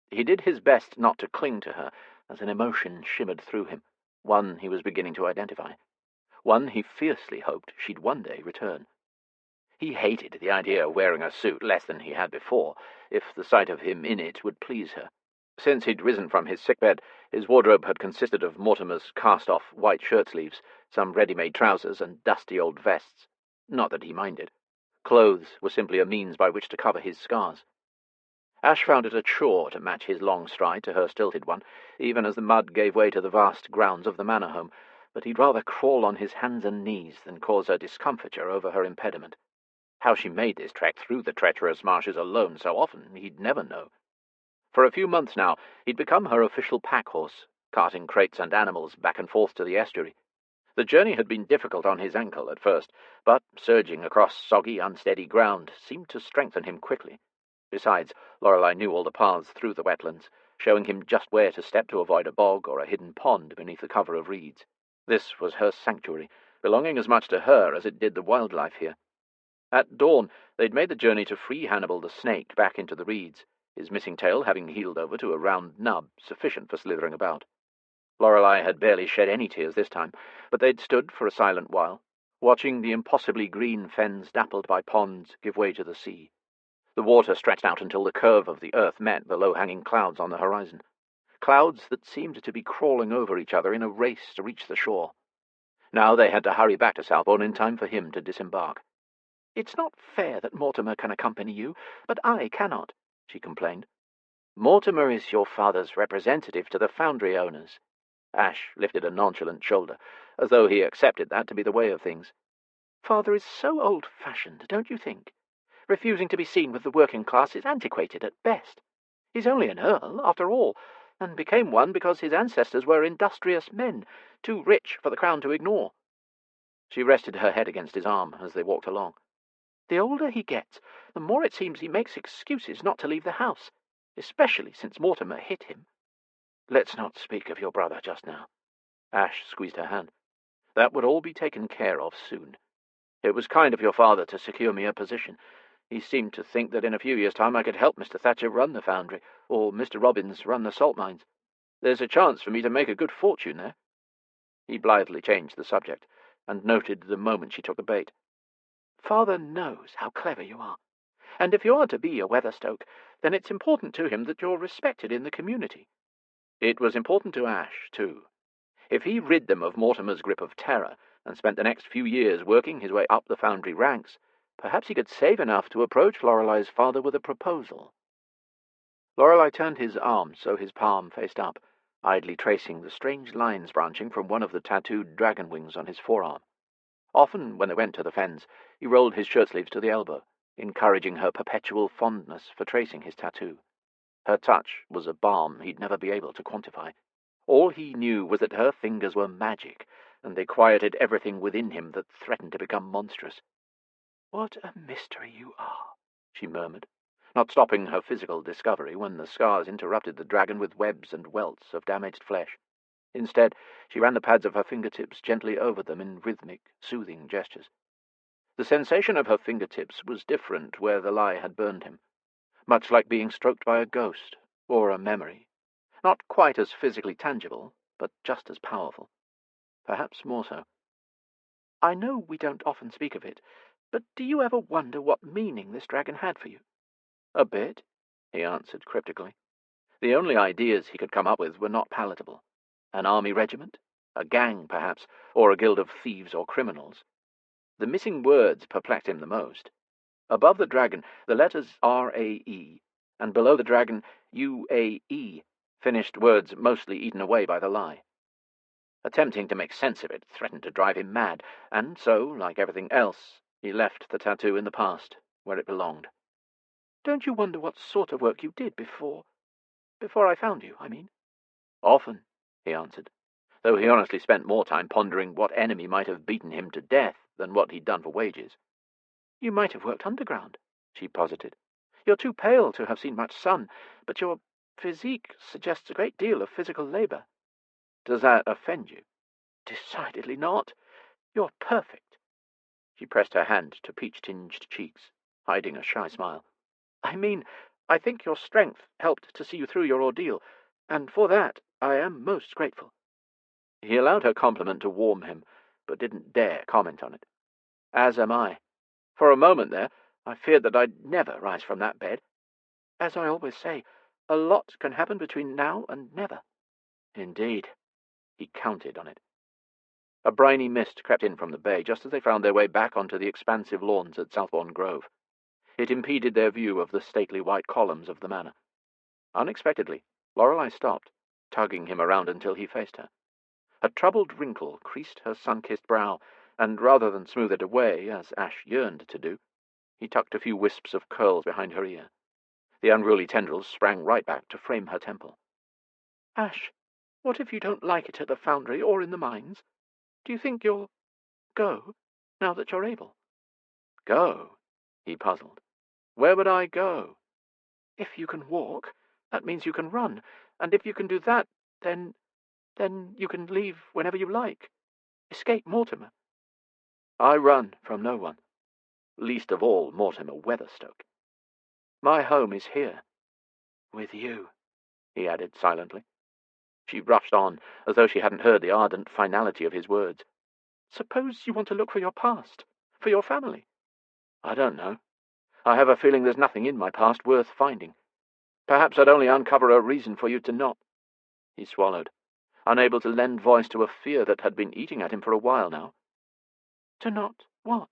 Speaker 3: He did his best not to cling to her as an emotion shimmered through him, one he was beginning to identify, one he fiercely hoped she'd one day return. He hated the idea of wearing a suit less than he had before, if the sight of him in it would please her. Since he'd risen from his sickbed, his wardrobe had consisted of Mortimer's cast-off white shirt-sleeves, some ready-made trousers, and dusty old vests. Not that he minded. Clothes were simply a means by which to cover his scars. Ash found it a chore to match his long stride to her stilted one, even as the mud gave way to the vast grounds of the manor home, but he'd rather crawl on his hands and knees than cause her discomfiture over her impediment. How she made this trek through the treacherous marshes alone so often, he'd never know. For a few months now, he'd become her official pack-horse, carting crates and animals back and forth to the estuary. The journey had been difficult on his ankle at first, but surging across soggy, unsteady ground seemed to strengthen him quickly. Besides, Lorelei knew all the paths through the wetlands, showing him just where to step to avoid a bog or a hidden pond beneath the cover of reeds. This was her sanctuary, belonging as much to her as it did the wildlife here. At dawn, they'd made the journey to free Hannibal the snake back into the reeds, his missing tail having healed over to a round nub sufficient for slithering about. Lorelei had barely shed any tears this time, but they'd stood for a silent while, watching the impossibly green fens dappled by ponds give way to the sea. The water stretched out until the curve of the earth met the low-hanging clouds on the horizon, clouds that seemed to be crawling over each other in a race to reach the shore. Now they had to hurry back to Southbourne in time for him to disembark.
Speaker 4: It's not fair that Mortimer can accompany you, but I cannot, she complained.
Speaker 3: Mortimer is your father's representative to the foundry owners. Ash lifted a nonchalant shoulder, as though he accepted that to be the way of things.
Speaker 4: Father is so old-fashioned, don't you think? Refusing to be seen with the working class is antiquated at best. He's only an earl, after all, and became one because his ancestors were industrious men, too rich for the crown to ignore.
Speaker 3: She rested her head against his arm as they walked along.
Speaker 4: The older he gets, the more it seems he makes excuses not to leave the house, especially since Mortimer hit him.
Speaker 3: Let's not speak of your brother just now. Ash squeezed her hand. That would all be taken care of soon. It was kind of your father to secure me a position. He seemed to think that in a few years' time I could help Mr. Thatcher run the foundry, or Mr. Robbins run the salt mines. There's a chance for me to make a good fortune there. He blithely changed the subject, and noted the moment she took the bait.
Speaker 4: Father knows how clever you are, and if you are to be a Weatherstoke, then it's important to him that you're respected in the community.
Speaker 3: It was important to Ash, too. If he rid them of Mortimer's grip of terror, and spent the next few years working his way up the foundry ranks, perhaps he could save enough to approach Lorelei's father with a proposal. Lorelei turned his arm so his palm faced up, idly tracing the strange lines branching from one of the tattooed dragon wings on his forearm. Often, when they went to the fens, he rolled his shirt-sleeves to the elbow, encouraging her perpetual fondness for tracing his tattoo. Her touch was a balm he'd never be able to quantify. All he knew was that her fingers were magic, and they quieted everything within him that threatened to become monstrous.
Speaker 4: "What a mystery you are," she murmured,
Speaker 3: not stopping her physical discovery when the scars interrupted the dragon with webs and welts of damaged flesh. Instead, she ran the pads of her fingertips gently over them in rhythmic, soothing gestures. The sensation of her fingertips was different where the lie had burned him, much like being stroked by a ghost, or a memory. Not quite as physically tangible, but just as powerful. Perhaps more so.
Speaker 4: "I know we don't often speak of it, but do you ever wonder what meaning this dragon had for you?"
Speaker 3: "A bit," he answered cryptically. The only ideas he could come up with were not palatable. An army regiment? A gang, perhaps, or a guild of thieves or criminals. The missing words perplexed him the most. Above the dragon, the letters R-A-E, and below the dragon, U-A-E, finished words mostly eaten away by the lie. Attempting to make sense of it threatened to drive him mad, and so, like everything else, he left the tattoo in the past, where it belonged.
Speaker 4: "Don't you wonder what sort of work you did before I found you, I mean?"
Speaker 3: "Often," he answered, though he honestly spent more time pondering what enemy might have beaten him to death than what he'd done for wages.
Speaker 4: "You might have worked underground," she posited. "You're too pale to have seen much sun, but your physique suggests a great deal of physical labor."
Speaker 3: "Does that offend you?"
Speaker 4: "Decidedly not. You're perfect."
Speaker 3: She pressed her hand to peach-tinged cheeks, hiding a shy smile.
Speaker 4: "I mean, I think your strength helped to see you through your ordeal, and for that I am most grateful."
Speaker 3: He allowed her compliment to warm him, but didn't dare comment on it. "As am I. For a moment there, I feared that I'd never rise from that bed."
Speaker 4: "As I always say, a lot can happen between now and never."
Speaker 3: "Indeed." He counted on it. A briny mist crept in from the bay just as they found their way back onto the expansive lawns at Southbourne Grove. It impeded their view of the stately white columns of the manor. Unexpectedly, Lorelei stopped, tugging him around until he faced her. A troubled wrinkle creased her sun-kissed brow, and rather than smooth it away, as Ash yearned to do, he tucked a few wisps of curls behind her ear. The unruly tendrils sprang right back to frame her temple.
Speaker 4: "Ash, what if you don't like it at the foundry or in the mines? Do you think you'll go, now that you're able?"
Speaker 3: "Go?" he puzzled. "Where would I go?"
Speaker 4: "If you can walk, that means you can run, and if you can do that, then you can leave whenever you like. Escape Mortimer."
Speaker 3: "I run from no one, least of all Mortimer Weatherstoke. My home is here, with you," he added silently. She rushed on, as though she hadn't heard the ardent finality of his words.
Speaker 4: "Suppose you want to look for your past, for your family?"
Speaker 3: "I don't know. I have a feeling there's nothing in my past worth finding. Perhaps I'd only uncover a reason for you to not—" He swallowed, unable to lend voice to a fear that had been eating at him for a while now.
Speaker 4: "To not what?"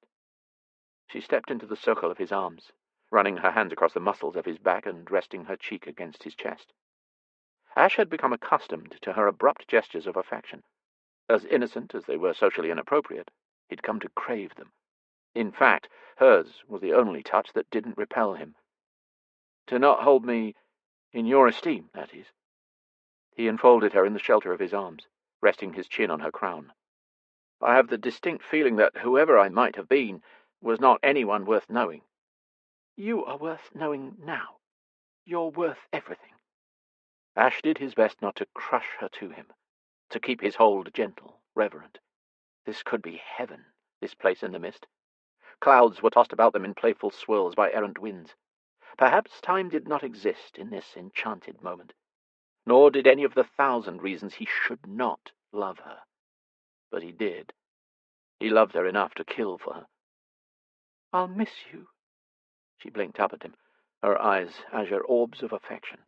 Speaker 3: She stepped into the circle of his arms, running her hands across the muscles of his back and resting her cheek against his chest. Ash had become accustomed to her abrupt gestures of affection. As innocent as they were socially inappropriate, he'd come to crave them. In fact, hers was the only touch that didn't repel him. "To not hold me in your esteem, that is." He enfolded her in the shelter of his arms, resting his chin on her crown. "I have the distinct feeling that whoever I might have been was not anyone worth knowing."
Speaker 4: "You are worth knowing now. You're worth everything."
Speaker 3: Ash did his best not to crush her to him, to keep his hold gentle, reverent. This could be heaven, this place in the mist. Clouds were tossed about them in playful swirls by errant winds. Perhaps time did not exist in this enchanted moment, nor did any of the 1,000 reasons he should not love her. But he did. He loved her enough to kill for her.
Speaker 4: "I'll miss you."
Speaker 3: She blinked up at him, her eyes azure orbs of affection.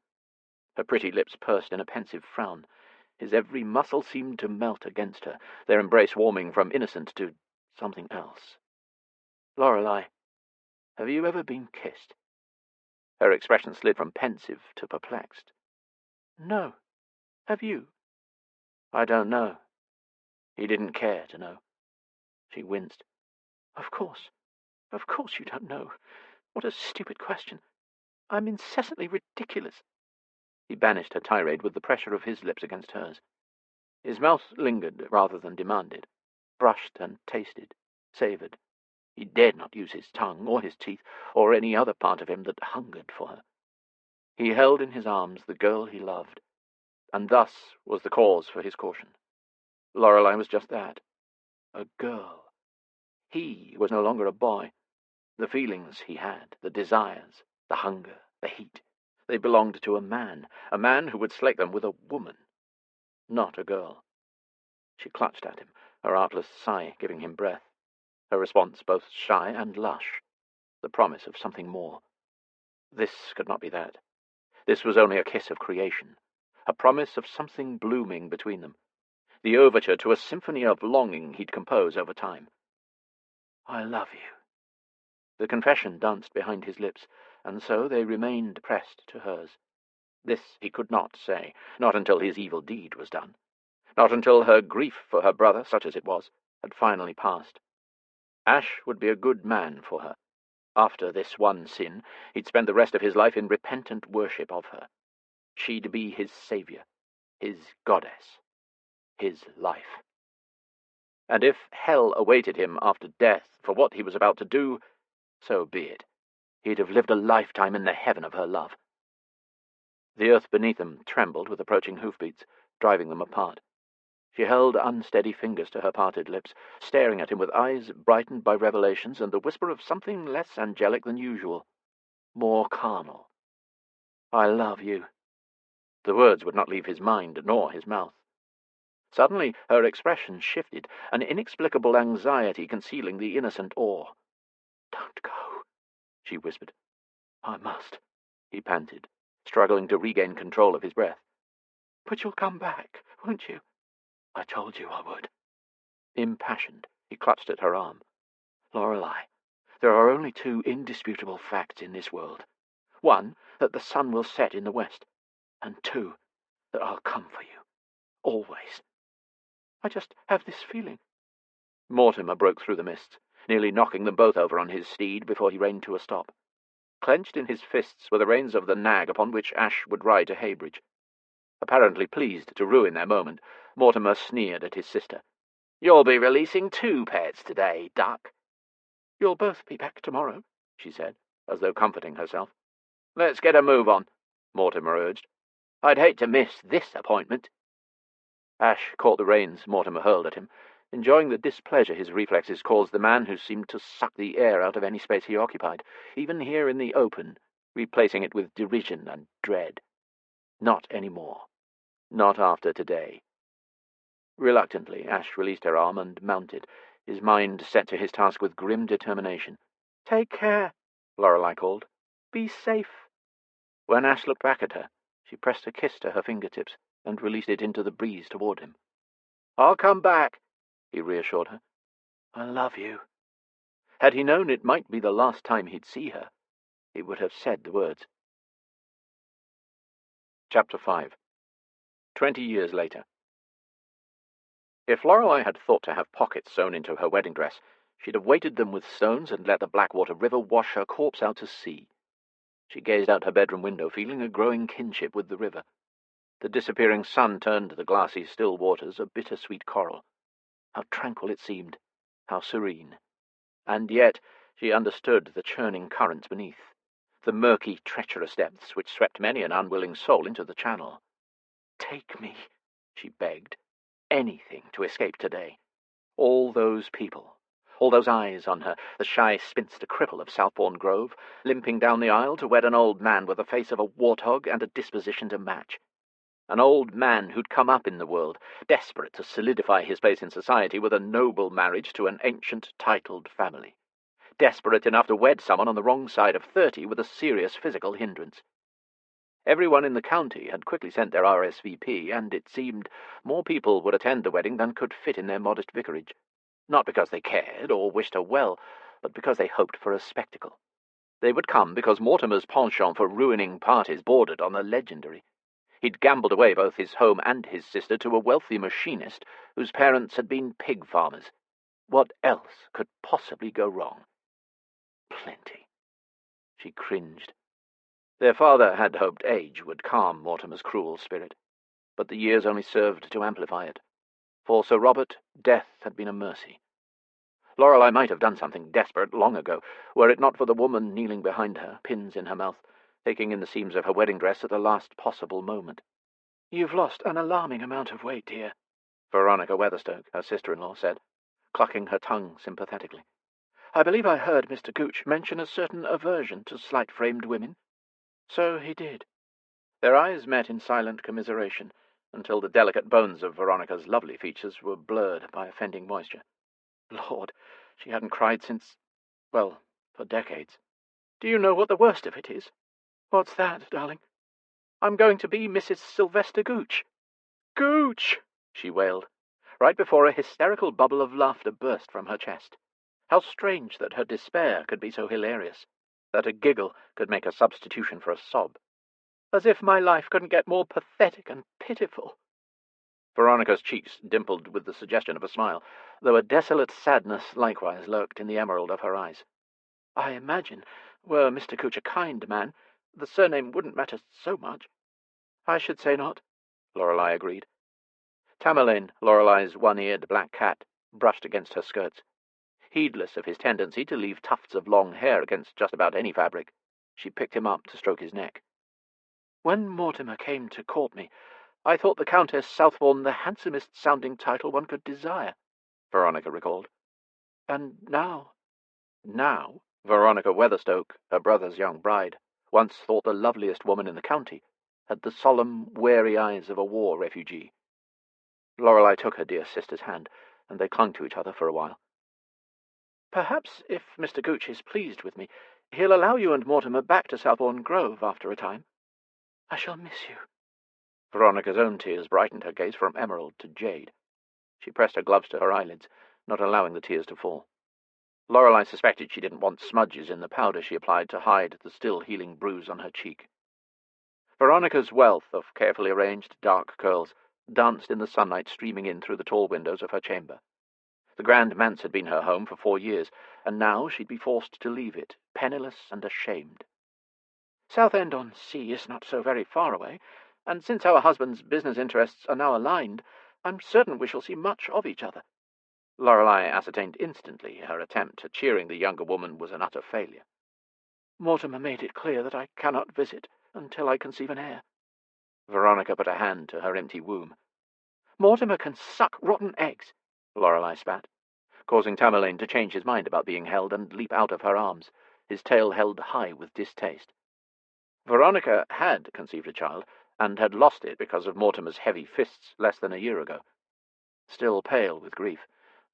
Speaker 3: Her pretty lips pursed in a pensive frown. His every muscle seemed to melt against her, their embrace warming from innocent to something else. "Lorelei, have you ever been kissed?" Her expression slid from pensive to perplexed.
Speaker 4: "No. Have you?"
Speaker 3: "I don't know." He didn't care to know. She winced.
Speaker 4: Of course you don't know. What a stupid question. I'm incessantly ridiculous."
Speaker 3: He banished her tirade with the pressure of his lips against hers. His mouth lingered rather than demanded, brushed and tasted, savoured. He dared not use his tongue or his teeth or any other part of him that hungered for her. He held in his arms the girl he loved, and thus was the cause for his caution. Lorelei was just that, a girl. He was no longer a boy. The feelings he had, the desires, the hunger, the heat, they belonged to a man who would slake them with a woman, not a girl. She clutched at him, her artless sigh giving him breath, her response both shy and lush, the promise of something more. This could not be that. This was only a kiss of creation, a promise of something blooming between them, the overture to a symphony of longing he'd compose over time. "I love you." The confession danced behind his lips, and so they remained pressed to hers. This he could not say, not until his evil deed was done, not until her grief for her brother, such as it was, had finally passed. Ash would be a good man for her. After this one sin, he'd spend the rest of his life in repentant worship of her. She'd be his saviour, his goddess, his life. And if hell awaited him after death for what he was about to do, so be it. He'd have lived a lifetime in the heaven of her love. The earth beneath them trembled with approaching hoofbeats, driving them apart. She held unsteady fingers to her parted lips, staring at him with eyes brightened by revelations and the whisper of something less angelic than usual, more carnal. "I love you." The words would not leave his mind nor his mouth. Suddenly her expression shifted, an inexplicable anxiety concealing the innocent awe. "Don't go," she whispered. "I must," he panted, struggling to regain control of his breath.
Speaker 4: "But you'll come back, won't you?"
Speaker 3: "I told you I would." Impassioned, he clutched at her arm. "Lorelei, there are only 2 indisputable facts in this world. 1, that the sun will set in the west, and 2, that I'll come for you. Always."
Speaker 4: "I just have this feeling."
Speaker 3: Mortimer broke through the mists, nearly knocking them both over on his steed before he reined to a stop. Clenched in his fists were the reins of the nag upon which Ash would ride to Haybridge. Apparently pleased to ruin their moment, Mortimer sneered at his sister. "You'll be releasing 2 pets today, Duck."
Speaker 4: "You'll both be back tomorrow,"
Speaker 3: she said, as though comforting herself. "Let's get a move on," Mortimer urged. "I'd hate to miss this appointment." Ash caught the reins Mortimer hurled at him, enjoying the displeasure his reflexes caused the man who seemed to suck the air out of any space he occupied, even here in the open, replacing it with derision and dread. Not any more. Not after today. Reluctantly, Ash released her arm and mounted, his mind set to his task with grim determination.
Speaker 4: "Take care,"
Speaker 3: Lorelei called.
Speaker 4: "Be safe."
Speaker 3: When Ash looked back at her, she pressed a kiss to her fingertips and released it into the breeze toward him. "I'll come back," he reassured her. "I love you." Had he known it might be the last time he'd see her, he would have said the words. Chapter 5. 20 years later. If Lorelei had thought to have pockets sewn into her wedding dress, she'd have weighted them with stones and let the Blackwater River wash her corpse out to sea. She gazed out her bedroom window, feeling a growing kinship with the river. The disappearing sun turned the glassy, still waters a bitter-sweet coral. How tranquil it seemed, how serene. And yet she understood the churning currents beneath, the murky, treacherous depths which swept many an unwilling soul into the channel. "Take me," she begged. "Anything to escape today. All those people, all those eyes on her, the shy spinster cripple of Southbourne Grove, limping down the aisle to wed an old man with the face of a warthog and a disposition to match. An old man who'd come up in the world, desperate to solidify his place in society with a noble marriage to an ancient, titled family. Desperate enough to wed someone on the wrong side of 30 with a serious physical hindrance. Everyone in the county had quickly sent their RSVP, and it seemed more people would attend the wedding than could fit in their modest vicarage. Not because they cared or wished her well, but because they hoped for a spectacle. They would come because Mortimer's penchant for ruining parties bordered on the legendary. He'd gambled away both his home and his sister to a wealthy machinist whose parents had been pig farmers. What else could possibly go wrong? Plenty. She cringed. Their father had hoped age would calm Mortimer's cruel spirit, but the years only served to amplify it. For Sir Robert, death had been a mercy. Lorelei might have done something desperate long ago, were it not for the woman kneeling behind her, pins in her mouth, taking in the seams of her wedding dress at the last possible moment. "You've lost an alarming amount of weight, dear," Veronica Weatherstoke, her sister-in-law, said, clucking her tongue sympathetically. "I believe I heard Mr. Gooch mention a certain aversion to slight-framed women." So he did. Their eyes met in silent commiseration, until the delicate bones of Veronica's lovely features were blurred by offending moisture. Lord, she hadn't cried since, well, for decades. "Do you know what the worst of it is?" "What's that, darling?" "I'm going to be Mrs. Sylvester Gooch." "Gooch!" she wailed, right before a hysterical bubble of laughter burst from her chest. How strange that her despair could be so hilarious, that a giggle could make a substitution for a sob. "As if my life couldn't get more pathetic and pitiful." Veronica's cheeks dimpled with the suggestion of a smile, though a desolate sadness likewise lurked in the emerald of her eyes. "I imagine, were Mr. Gooch a kind man, the surname wouldn't matter so much." "I should say not," Lorelei agreed. Tamerlane, Lorelei's one-eared black cat, brushed against her skirts. Heedless of his tendency to leave tufts of long hair against just about any fabric, she picked him up to stroke his neck. "When Mortimer came to court me, I thought the Countess Southbourne the handsomest-sounding title one could desire," Veronica recalled. "And now—" Now, Veronica Weatherstoke, her brother's young bride, once thought the loveliest woman in the county, had the solemn, wary eyes of a war refugee. Lorelei took her dear sister's hand, and they clung to each other for a while. "Perhaps, if Mr. Gooch is pleased with me, he'll allow you and Mortimer back to Southbourne Grove after a time. I shall miss you." Veronica's own tears brightened her gaze from emerald to jade. She pressed her gloves to her eyelids, not allowing the tears to fall. Lorelei suspected she didn't want smudges in the powder she applied to hide the still-healing bruise on her cheek. Veronica's wealth of carefully arranged dark curls danced in the sunlight streaming in through the tall windows of her chamber. The Grand Manse had been her home for 4 years, and now she'd be forced to leave it, penniless and ashamed. "Southend-on-Sea is not so very far away, and since our husbands' business interests are now aligned, I'm certain we shall see much of each other." Lorelei ascertained instantly her attempt at cheering the younger woman was an utter failure. "Mortimer made it clear that I cannot visit until I conceive an heir." Veronica put a hand to her empty womb. "Mortimer can suck rotten eggs," Lorelei spat, causing Tamerlane to change his mind about being held and leap out of her arms, his tail held high with distaste. Veronica had conceived a child, and had lost it because of Mortimer's heavy fists less than a year ago. Still pale with grief,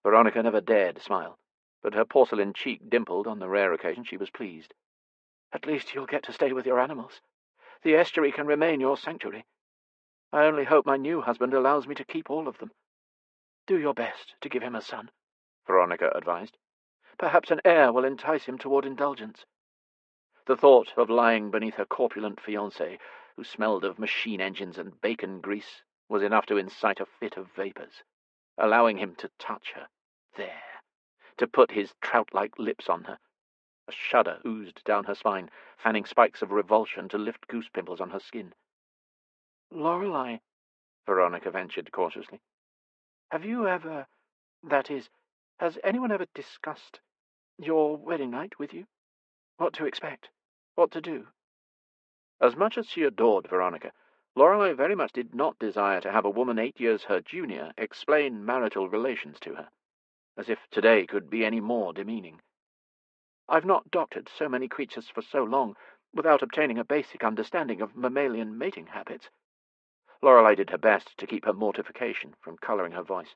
Speaker 3: Veronica never dared smile, but her porcelain cheek dimpled on the rare occasion she was pleased. "At least you'll get to stay with your animals. The estuary can remain your sanctuary. I only hope my new husband allows me to keep all of them." "Do your best to give him a son," Veronica advised. "Perhaps an heir will entice him toward indulgence." The thought of lying beneath her corpulent fiancé, who smelled of machine engines and bacon grease, was enough to incite a fit of vapours. Allowing him to touch her, there, to put his trout-like lips on her. A shudder oozed down her spine, fanning spikes of revulsion to lift goose pimples on her skin.
Speaker 4: "Lorelei," Veronica ventured cautiously, "have you ever, that is, has anyone ever discussed your wedding night with you? What to expect? What to do?"
Speaker 3: As much as she adored Veronica, Lorelei very much did not desire to have a woman 8 years her junior explain marital relations to her, as if today could be any more demeaning.
Speaker 4: "I've not doctored so many creatures for so long without obtaining a basic understanding of mammalian mating habits."
Speaker 3: Lorelei did her best to keep her mortification from colouring her voice.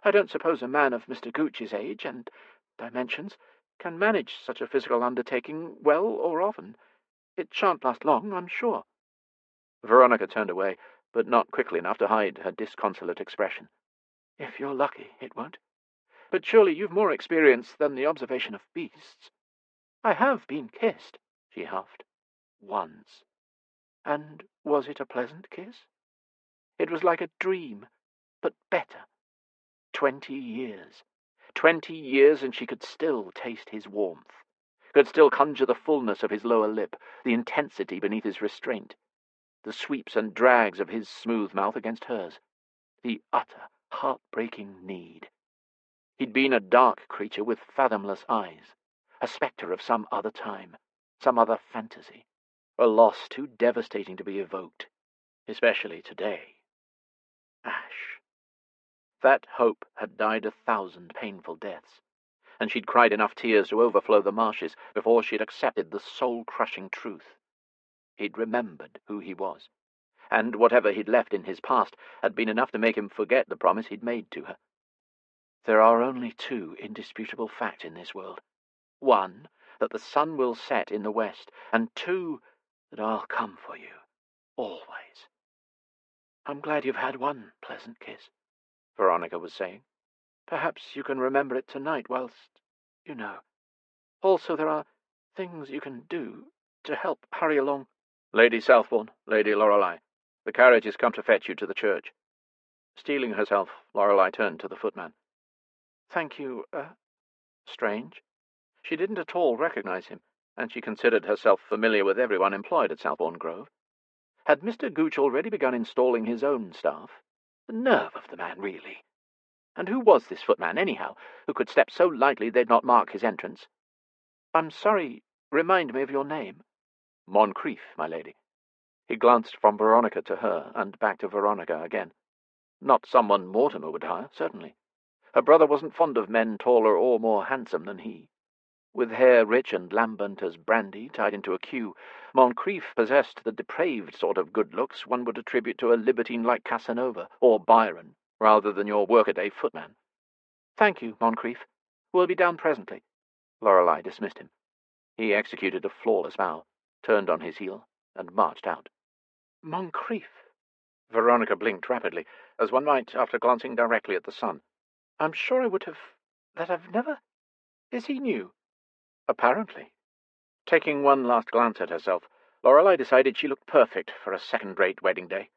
Speaker 4: "I don't suppose a man of Mr. Gooch's age and dimensions can manage such a physical undertaking well or often. It shan't last long, I'm sure."
Speaker 3: Veronica turned away, but not quickly enough to hide her disconsolate expression.
Speaker 4: "If you're lucky, it won't. But surely you've more experience than the observation of beasts." "I have been kissed," she huffed. "Once." "And was it a pleasant kiss?" "It was like a dream, but better. 20 years. 20 years, and she could still taste his warmth, could still conjure the fullness of his lower lip, the intensity beneath his restraint, the sweeps and drags of his smooth mouth against hers, the utter, heart-breaking need. He'd been a dark creature with fathomless eyes, a spectre of some other time, some other fantasy, a loss too devastating to be evoked, especially today. Ash. That hope had died 1,000 painful deaths, and she'd cried enough tears to overflow the marshes before she'd accepted the soul-crushing truth. He'd remembered who he was, and whatever he'd left in his past had been enough to make him forget the promise he'd made to her. There are only 2 indisputable facts in this world. 1, that the sun will set in the west, and 2, that I'll come for you, always." "I'm glad you've had one pleasant kiss," Veronica was saying. "Perhaps you can remember it tonight whilst, you know. Also, there are things you can do to help hurry along."
Speaker 3: "Lady Southbourne, Lady Lorelei, the carriage is come to fetch you to the church." Steeling herself, Lorelei turned to the footman.
Speaker 4: "Thank you,
Speaker 3: Strange. She didn't at all recognize him, and she considered herself familiar with everyone employed at Southbourne Grove. Had Mr. Gooch already begun installing his own staff? The nerve of the man, really. And who was this footman, anyhow, who could step so lightly they'd not mark his entrance?
Speaker 4: "I'm sorry, remind me of your name."
Speaker 3: "Moncrief, my lady." He glanced from Veronica to her, and back to Veronica again. Not someone Mortimer would hire, certainly. Her brother wasn't fond of men taller or more handsome than he. With hair rich and lambent as brandy tied into a queue, Moncrief possessed the depraved sort of good looks one would attribute to a libertine like Casanova or Byrne, rather than your workaday footman.
Speaker 4: "Thank you, Moncrief. We'll be down presently."
Speaker 3: Lorelei dismissed him. He executed a flawless bow, turned on his heel, and marched out.
Speaker 4: "Moncrief."
Speaker 3: Veronica blinked rapidly, as one might after glancing directly at the sun.
Speaker 4: "I'm sure I would have... that I've never... Is he new?"
Speaker 3: Apparently. Taking one last glance at herself, Lorelei decided she looked perfect for a second-rate wedding day.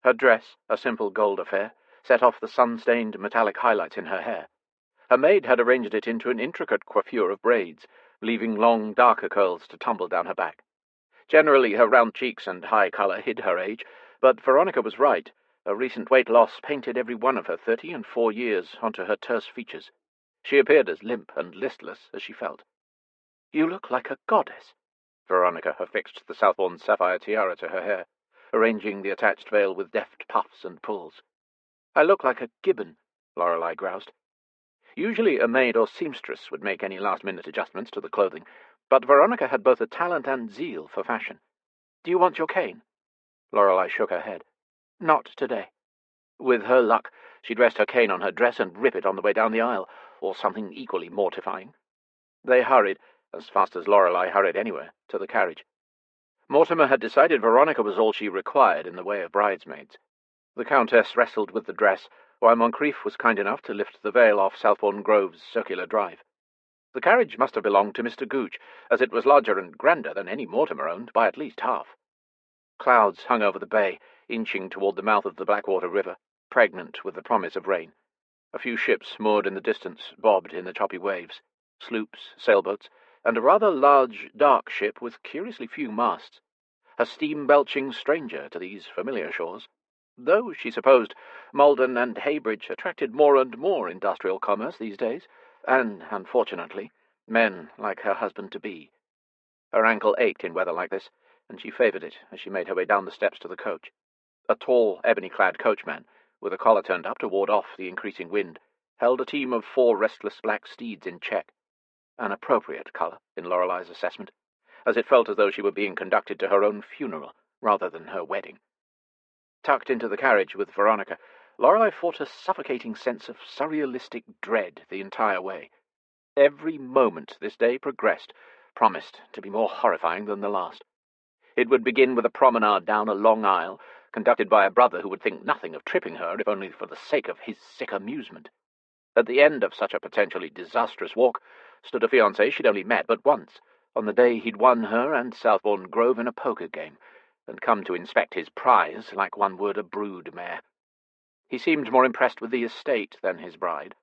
Speaker 3: Her dress, a simple gold affair, set off the sun-stained metallic highlights in her hair. Her maid had arranged it into an intricate coiffure of braids, leaving long, darker curls to tumble down her back. Generally, her round cheeks and high colour hid her age, but Veronica was right. A recent weight loss painted every one of her 34 years onto her terse features. She appeared as limp and listless as she felt.
Speaker 4: "You look like a goddess."
Speaker 3: Veronica affixed the Southbourne sapphire tiara to her hair, arranging the attached veil with deft puffs and pulls.
Speaker 4: "I look like a gibbon,"
Speaker 3: Lorelei groused. Usually a maid or seamstress would make any last-minute adjustments to the clothing, but Veronica had both a talent and zeal for fashion.
Speaker 4: "Do you want your cane?"
Speaker 3: Lorelei shook her head.
Speaker 4: "Not today."
Speaker 3: With her luck, she'd rest her cane on her dress and rip it on the way down the aisle, or something equally mortifying. They hurried, as fast as Lorelei hurried anywhere, to the carriage. Mortimer had decided Veronica was all she required in the way of bridesmaids. The Countess wrestled with the dress, while Moncrief was kind enough to lift the veil off Southbourne Grove's circular drive. The carriage must have belonged to Mr. Gooch, as it was larger and grander than any Mortimer owned by at least half. Clouds hung over the bay, inching toward the mouth of the Blackwater River, pregnant with the promise of rain. A few ships moored in the distance bobbed in the choppy waves, sloops, sailboats, and a rather large, dark ship with curiously few masts, a steam-belching stranger to these familiar shores, though she supposed Malden and Heybridge attracted more and more industrial commerce these days, and, unfortunately, men like her husband-to-be. Her ankle ached in weather like this, and she favoured it as she made her way down the steps to the coach. A tall, ebony-clad coachman, with a collar turned up to ward off the increasing wind, held a team of 4 restless black steeds in check, an appropriate colour in Lorelei's assessment, as it felt as though she were being conducted to her own funeral rather than her wedding. Tucked into the carriage with Veronica, Lorelei fought a suffocating sense of surrealistic dread the entire way. Every moment this day progressed promised to be more horrifying than the last. It would begin with a promenade down a long aisle, conducted by a brother who would think nothing of tripping her if only for the sake of his sick amusement. At the end of such a potentially disastrous walk stood a fiancé she'd only met but once, on the day he'd won her and Southbourne Grove in a poker game, and come to inspect his prize like one would a brood mare. He seemed more impressed with the estate than his bride.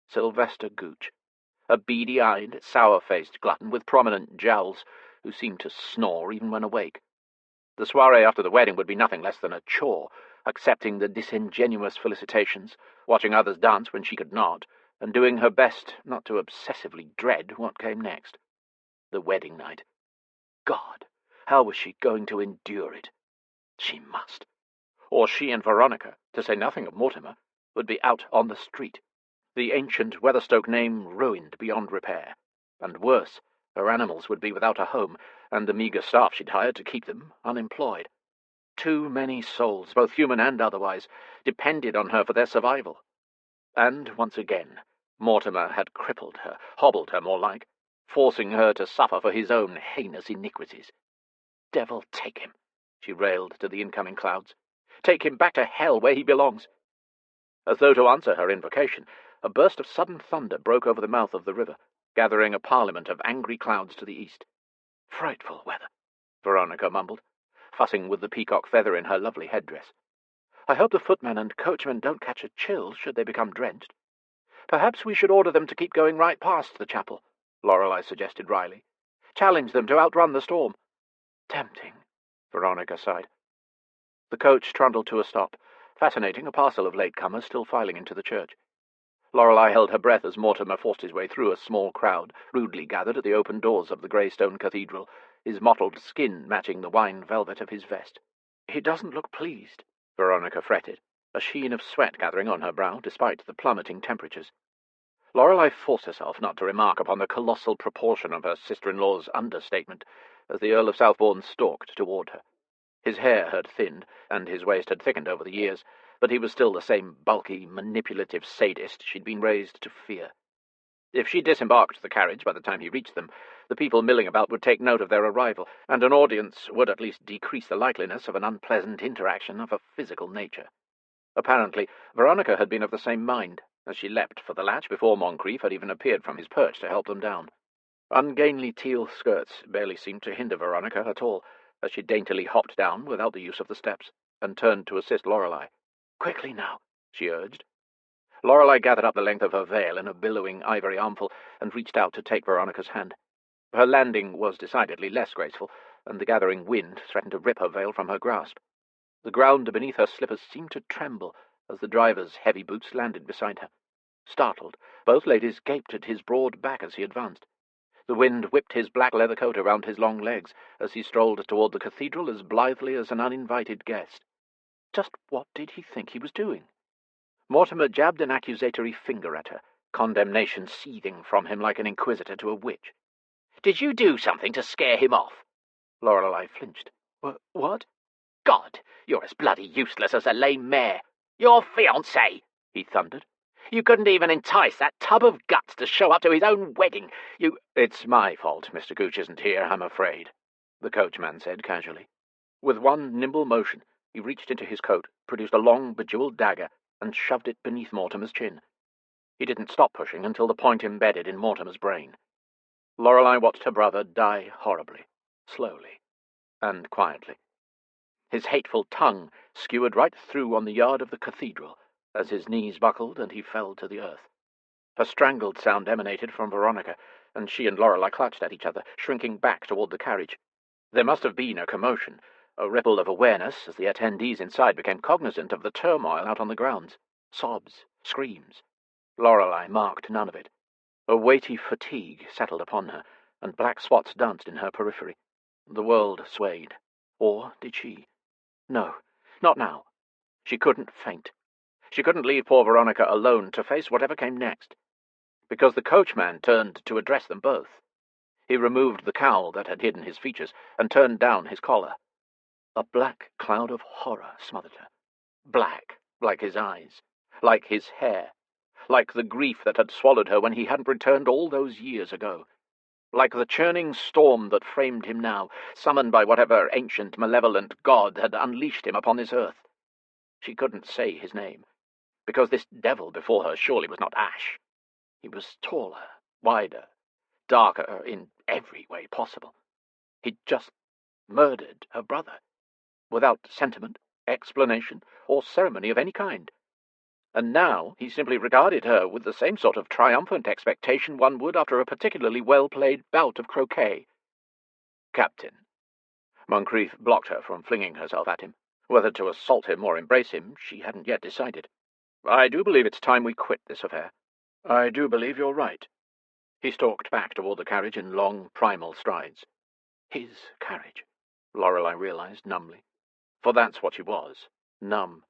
Speaker 3: Sylvester Gooch, a beady-eyed, sour-faced glutton with prominent jowls, who seemed to snore even when awake. The soirée after the wedding would be nothing less than a chore, accepting the disingenuous felicitations, watching others dance when she could not, and doing her best not to obsessively dread what came next. The wedding night. God, how was she going to endure it? She must. Or she and Veronica, to say nothing of Mortimer, would be out on the street, the ancient Weatherstoke name ruined beyond repair, and worse, her animals would be without a home, and the meagre staff she'd hired to keep them unemployed. Too many souls, both human and otherwise, depended on her for their survival. And once again, Mortimer had crippled her, hobbled her more like, forcing her to suffer for his own heinous iniquities. Devil take him, she railed to the incoming clouds. Take him back to hell where he belongs. As though to answer her invocation, a burst of sudden thunder broke over the mouth of the river, gathering a parliament of angry clouds to the east. Frightful weather, Veronica mumbled, fussing with the peacock feather in her lovely headdress. I hope the footman and coachman don't catch a chill should they become drenched. Perhaps we should order them to keep going right past the chapel, Lorelei suggested wryly. Challenge them to outrun the storm. Tempting, Veronica sighed. The coach trundled to a stop, fascinating a parcel of latecomers still filing into the church. Lorelei held her breath as Mortimer forced his way through a small crowd, rudely gathered at the open doors of the grey stone cathedral, his mottled skin matching the wine velvet of his vest. He doesn't look pleased, Veronica fretted, a sheen of sweat gathering on her brow despite the plummeting temperatures. Lorelei forced herself not to remark upon the colossal proportion of her sister-in-law's understatement as the Earl of Southbourne stalked toward her. His hair had thinned, and his waist had thickened over the years, but he was still the same bulky, manipulative sadist she'd been raised to fear. If she disembarked the carriage by the time he reached them, the people milling about would take note of their arrival, and an audience would at least decrease the likeliness of an unpleasant interaction of a physical nature. Apparently, Veronica had been of the same mind, as she leapt for the latch before Moncrief had even appeared from his perch to help them down. Ungainly teal skirts barely seemed to hinder Veronica at all, as she daintily hopped down without the use of the steps, and turned to assist Lorelei. "Quickly now," she urged. Lorelei gathered up the length of her veil in a billowing ivory armful and reached out to take Veronica's hand. Her landing was decidedly less graceful, and the gathering wind threatened to rip her veil from her grasp. The ground beneath her slippers seemed to tremble as the driver's heavy boots landed beside her. Startled, both ladies gaped at his broad back as he advanced. The wind whipped his black leather coat around his long legs as he strolled toward the cathedral as blithely as an uninvited guest. Just what did he think he was doing? Mortimer jabbed an accusatory finger at her, condemnation seething from him like an inquisitor to a witch. "Did you do something to scare him off?" Lorelei flinched. What? "God, you're as bloody useless as a lame mare. Your fiancé," he thundered. "You couldn't even entice that tub of guts to show up to his own wedding. It's my fault Mr. Gooch isn't here, I'm afraid," the coachman said casually. With one nimble motion, he reached into his coat, produced a long, bejewelled dagger, and shoved it beneath Mortimer's chin. He didn't stop pushing until the point embedded in Mortimer's brain. Lorelei watched her brother die horribly, slowly, and quietly. His hateful tongue skewered right through on the yard of the cathedral as his knees buckled and he fell to the earth. A strangled sound emanated from Veronica, and she and Lorelei clutched at each other, shrinking back toward the carriage. There must have been a commotion, a ripple of awareness as the attendees inside became cognizant of the turmoil out on the grounds. Sobs, screams. Lorelei marked none of it. A weighty fatigue settled upon her, and black spots danced in her periphery. The world swayed. Or did she? No, not now. She couldn't faint. She couldn't leave poor Veronica alone to face whatever came next, because the coachman turned to address them both. He removed the cowl that had hidden his features and turned down his collar. A black cloud of horror smothered her. Black, like his eyes, like his hair, like the grief that had swallowed her when he hadn't returned all those years ago, like the churning storm that framed him now, summoned by whatever ancient, malevolent god had unleashed him upon this earth. She couldn't say his name, because this devil before her surely was not Ash. He was taller, wider, darker in every way possible. He'd just murdered her brother, without sentiment, explanation, or ceremony of any kind. And now he simply regarded her with the same sort of triumphant expectation one would after a particularly well-played bout of croquet. "Captain." Moncrief blocked her from flinging herself at him. Whether to assault him or embrace him, she hadn't yet decided. "I do believe it's time we quit this affair. I do believe you're right." He stalked back toward the carriage in long, primal strides. His carriage, Lorelei realized numbly. For that's what she was, numb.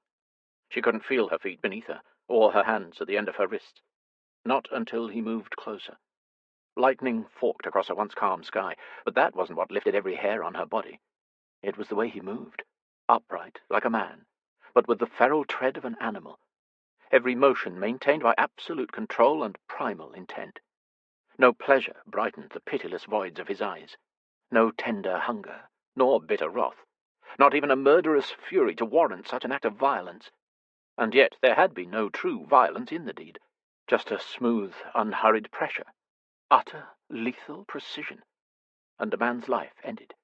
Speaker 3: She couldn't feel her feet beneath her, or her hands at the end of her wrists. Not until he moved closer. Lightning forked across a once calm sky, but that wasn't what lifted every hair on her body. It was the way he moved, upright, like a man, but with the feral tread of an animal. Every motion maintained by absolute control and primal intent. No pleasure brightened the pitiless voids of his eyes. No tender hunger, nor bitter wrath. Not even a murderous fury to warrant such an act of violence. And yet there had been no true violence in the deed. Just a smooth, unhurried pressure. Utter, lethal precision. And the man's life ended.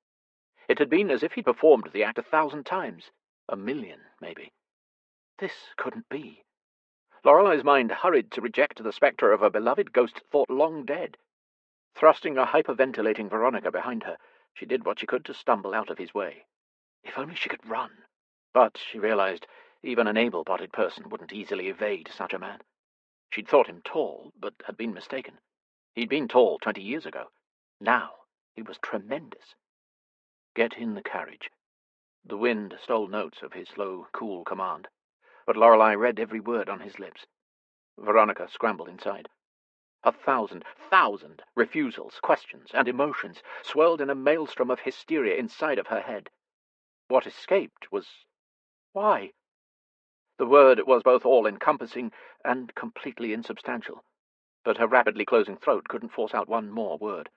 Speaker 3: It had been as if he'd performed the act 1,000 times. 1,000,000, maybe. This couldn't be. Lorelei's mind hurried to reject the spectre of a beloved ghost thought long dead. Thrusting a hyperventilating Veronica behind her, she did what she could to stumble out of his way. If only she could run. But, she realized, even an able-bodied person wouldn't easily evade such a man. She'd thought him tall, but had been mistaken. He'd been tall 20 years ago. Now he was tremendous. Get in the carriage. The wind stole notes of his slow, cool command, but Lorelei read every word on his lips. Veronica scrambled inside. 1,000 refusals, questions, and emotions swirled in a maelstrom of hysteria inside of her head. What escaped was why? The word was both all-encompassing and completely insubstantial, but her rapidly closing throat couldn't force out one more word.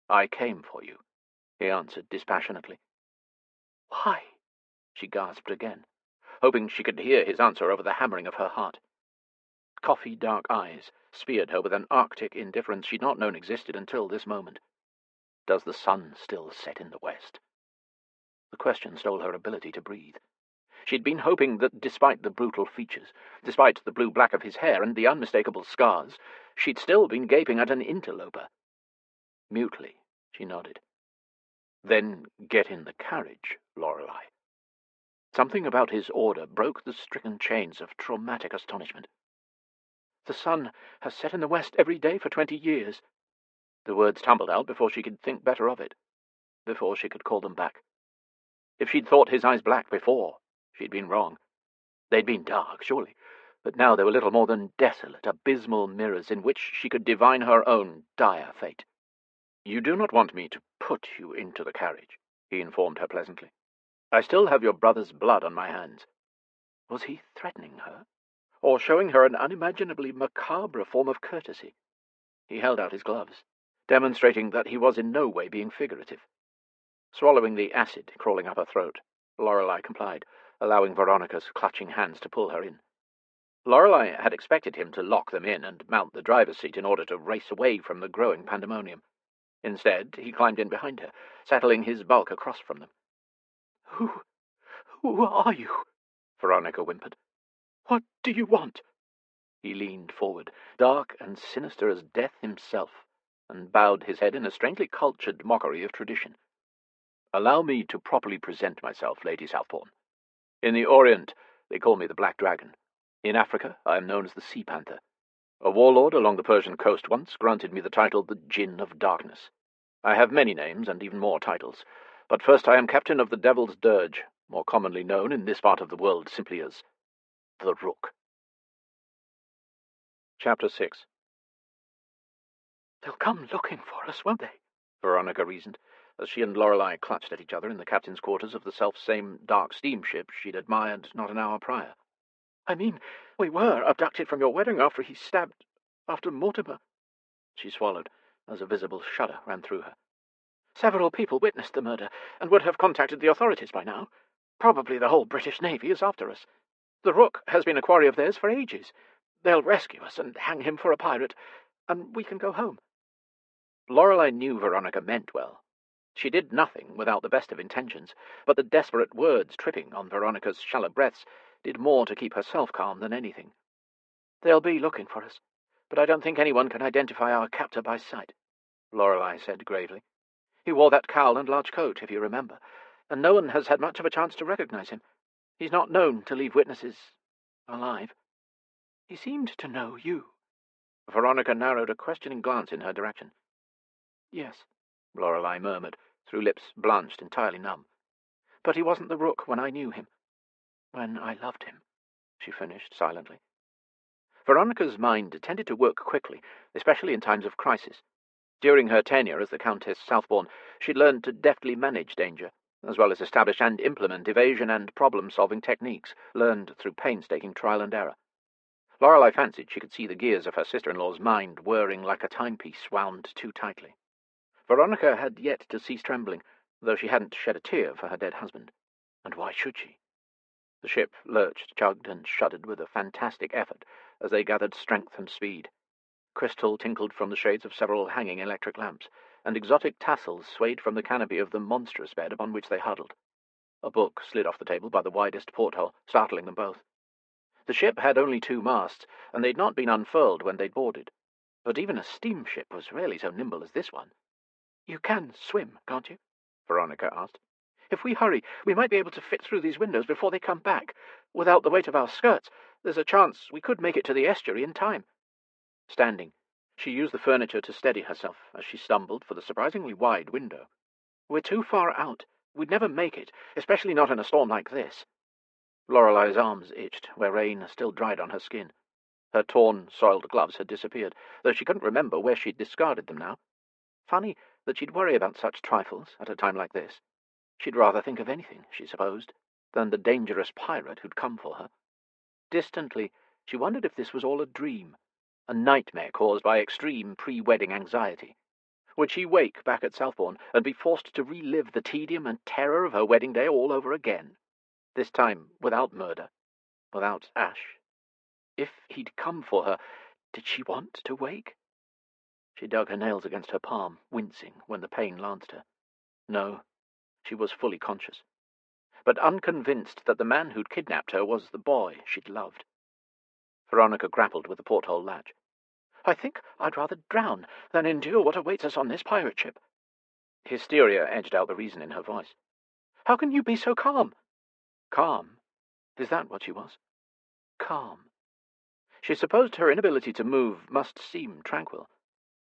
Speaker 3: "I came for you," he answered dispassionately. "Why?" she gasped again, hoping she could hear his answer over the hammering of her heart. Coffee-dark eyes speared her with an arctic indifference she'd not known existed until this moment. Does the sun still set in the west? The question stole her ability to breathe. She'd been hoping that despite the brutal features, despite the blue-black of his hair and the unmistakable scars, she'd still been gaping at an interloper. Mutely, she nodded. "Then get in the carriage, Lorelei." Something about his order broke the stricken chains of traumatic astonishment. "The sun has set in the west every day for 20 years. The words tumbled out before she could think better of it, before she could call them back. If she'd thought his eyes black before, she'd been wrong. They'd been dark, surely, but now they were little more than desolate, abysmal mirrors in which she could divine her own dire fate. "You do not want me to put you into the carriage," he informed her pleasantly. "I still have your brother's blood on my hands." Was he threatening her, or showing her an unimaginably macabre form of courtesy? He held out his gloves, demonstrating that he was in no way being figurative. Swallowing the acid crawling up her throat, Lorelei complied, allowing Veronica's clutching hands to pull her in. Lorelei had expected him to lock them in and mount the driver's seat in order to race away from the growing pandemonium. Instead, he climbed in behind her, settling his bulk across from them.
Speaker 4: Who are you?
Speaker 3: Veronica whimpered.
Speaker 4: What do you want?
Speaker 3: He leaned forward, dark and sinister as death himself, and bowed his head in a strangely cultured mockery of tradition. Allow me to properly present myself, Lady Southbourne. In the Orient, they call me the Black Dragon. In Africa, I am known as the Sea Panther. A warlord along the Persian coast once granted me the title the Djinn of Darkness. I have many names and even more titles, but first I am captain of the Devil's Dirge, more commonly known in this part of the world simply as the Rook. Chapter 6.
Speaker 4: They'll come looking for us, won't they?
Speaker 3: Veronica reasoned, as she and Lorelei clutched at each other in the captain's quarters of the self-same dark steamship she'd admired not an hour prior.
Speaker 4: I mean, we were abducted from your wedding after Mortimer.
Speaker 3: She swallowed, as a visible shudder ran through her.
Speaker 4: Several people witnessed the murder, and would have contacted the authorities by now. Probably the whole British Navy is after us. The Rook has been a quarry of theirs for ages. They'll rescue us and hang him for a pirate, and we can go home.
Speaker 3: Lorelei knew Veronica meant well. She did nothing without the best of intentions, but the desperate words tripping on Veronica's shallow breaths did more to keep herself calm than anything.
Speaker 4: They'll be looking for us, but I don't think anyone can identify our captor by sight,
Speaker 3: Lorelei said gravely.
Speaker 4: He wore that cowl and large coat, if you remember, and no one has had much of a chance to recognize him. He's not known to leave witnesses alive. He seemed to know you.
Speaker 3: Veronica narrowed a questioning glance in her direction.
Speaker 4: Yes,
Speaker 3: Lorelei murmured, through lips blanched entirely numb.
Speaker 4: But he wasn't the Rook when I knew him. When I loved him,
Speaker 3: she finished silently. Veronica's mind tended to work quickly, especially in times of crisis. During her tenure as the Countess Southbourne, she'd learned to deftly manage danger, as well as establish and implement evasion and problem-solving techniques, learned through painstaking trial and error. Lorelei fancied she could see the gears of her sister-in-law's mind whirring like a timepiece wound too tightly. Veronica had yet to cease trembling, though she hadn't shed a tear for her dead husband. And why should she? The ship lurched, chugged, and shuddered with a fantastic effort as they gathered strength and speed. Crystal tinkled from the shades of several hanging electric lamps, and exotic tassels swayed from the canopy of the monstrous bed upon which they huddled. A book slid off the table by the widest porthole, startling them both. The ship had only 2 masts, and they'd not been unfurled when they'd boarded. But even a steamship was rarely so nimble as this one.
Speaker 4: You can swim, can't you?
Speaker 3: Veronica asked.
Speaker 4: If we hurry, we might be able to fit through these windows before they come back. Without the weight of our skirts, there's a chance we could make it to the estuary in time.
Speaker 3: Standing, she used the furniture to steady herself as she stumbled for the surprisingly wide window.
Speaker 4: We're too far out. We'd never make it, especially not in a storm like this.
Speaker 3: Lorelei's arms itched, where rain still dried on her skin. Her torn, soiled gloves had disappeared, though she couldn't remember where she'd discarded them now. Funny that she'd worry about such trifles at a time like this. She'd rather think of anything, she supposed, than the dangerous pirate who'd come for her. Distantly, she wondered if this was all a dream, a nightmare caused by extreme pre-wedding anxiety. Would she wake back at Southbourne and be forced to relive the tedium and terror of her wedding day all over again? This time without murder, without Ash. If he'd come for her, did she want to wake? She dug her nails against her palm, wincing when the pain lanced her. No, she was fully conscious, but unconvinced that the man who'd kidnapped her was the boy she'd loved. Veronica grappled with the porthole latch.
Speaker 4: I think I'd rather drown than endure what awaits us on this pirate ship.
Speaker 3: Hysteria edged out the reason in her voice.
Speaker 4: How can you be so calm?
Speaker 3: Calm? Is that what she was? Calm. She supposed her inability to move must seem tranquil,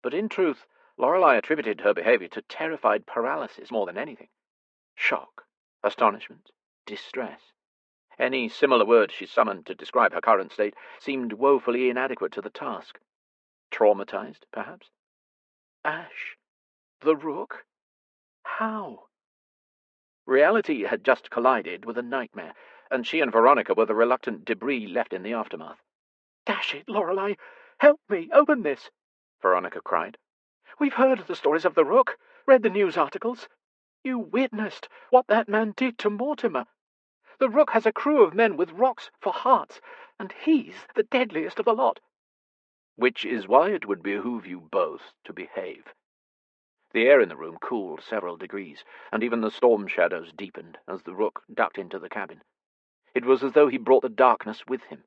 Speaker 3: but in truth, Lorelei attributed her behavior to terrified paralysis more than anything. Shock, astonishment, distress. Any similar word she summoned to describe her current state seemed woefully inadequate to the task. Traumatized, perhaps?
Speaker 4: Ash? The Rook? How?
Speaker 3: Reality had just collided with a nightmare, and she and Veronica were the reluctant debris left in the aftermath.
Speaker 4: Dash it, Lorelei! Help me! Open this!
Speaker 3: Veronica cried.
Speaker 4: We've heard the stories of the Rook, read the news articles. You witnessed what that man did to Mortimer. The Rook has a crew of men with rocks for hearts, and he's the deadliest of the lot.
Speaker 3: Which is why it would behoove you both to behave. The air in the room cooled several degrees, and even the storm shadows deepened as the Rook ducked into the cabin. It was as though he brought the darkness with him.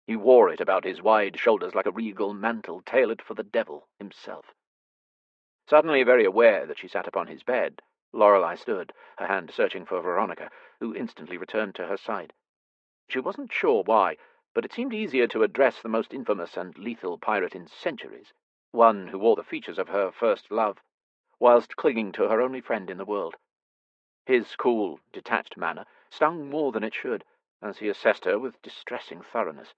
Speaker 3: He wore it about his wide shoulders like a regal mantle tailored for the devil himself. Suddenly very aware that she sat upon his bed, Lorelei stood, her hand searching for Veronica, who instantly returned to her side. She wasn't sure why, but it seemed easier to address the most infamous and lethal pirate in centuries, one who wore the features of her first love, whilst clinging to her only friend in the world. His cool, detached manner stung more than it should, as he assessed her with distressing thoroughness.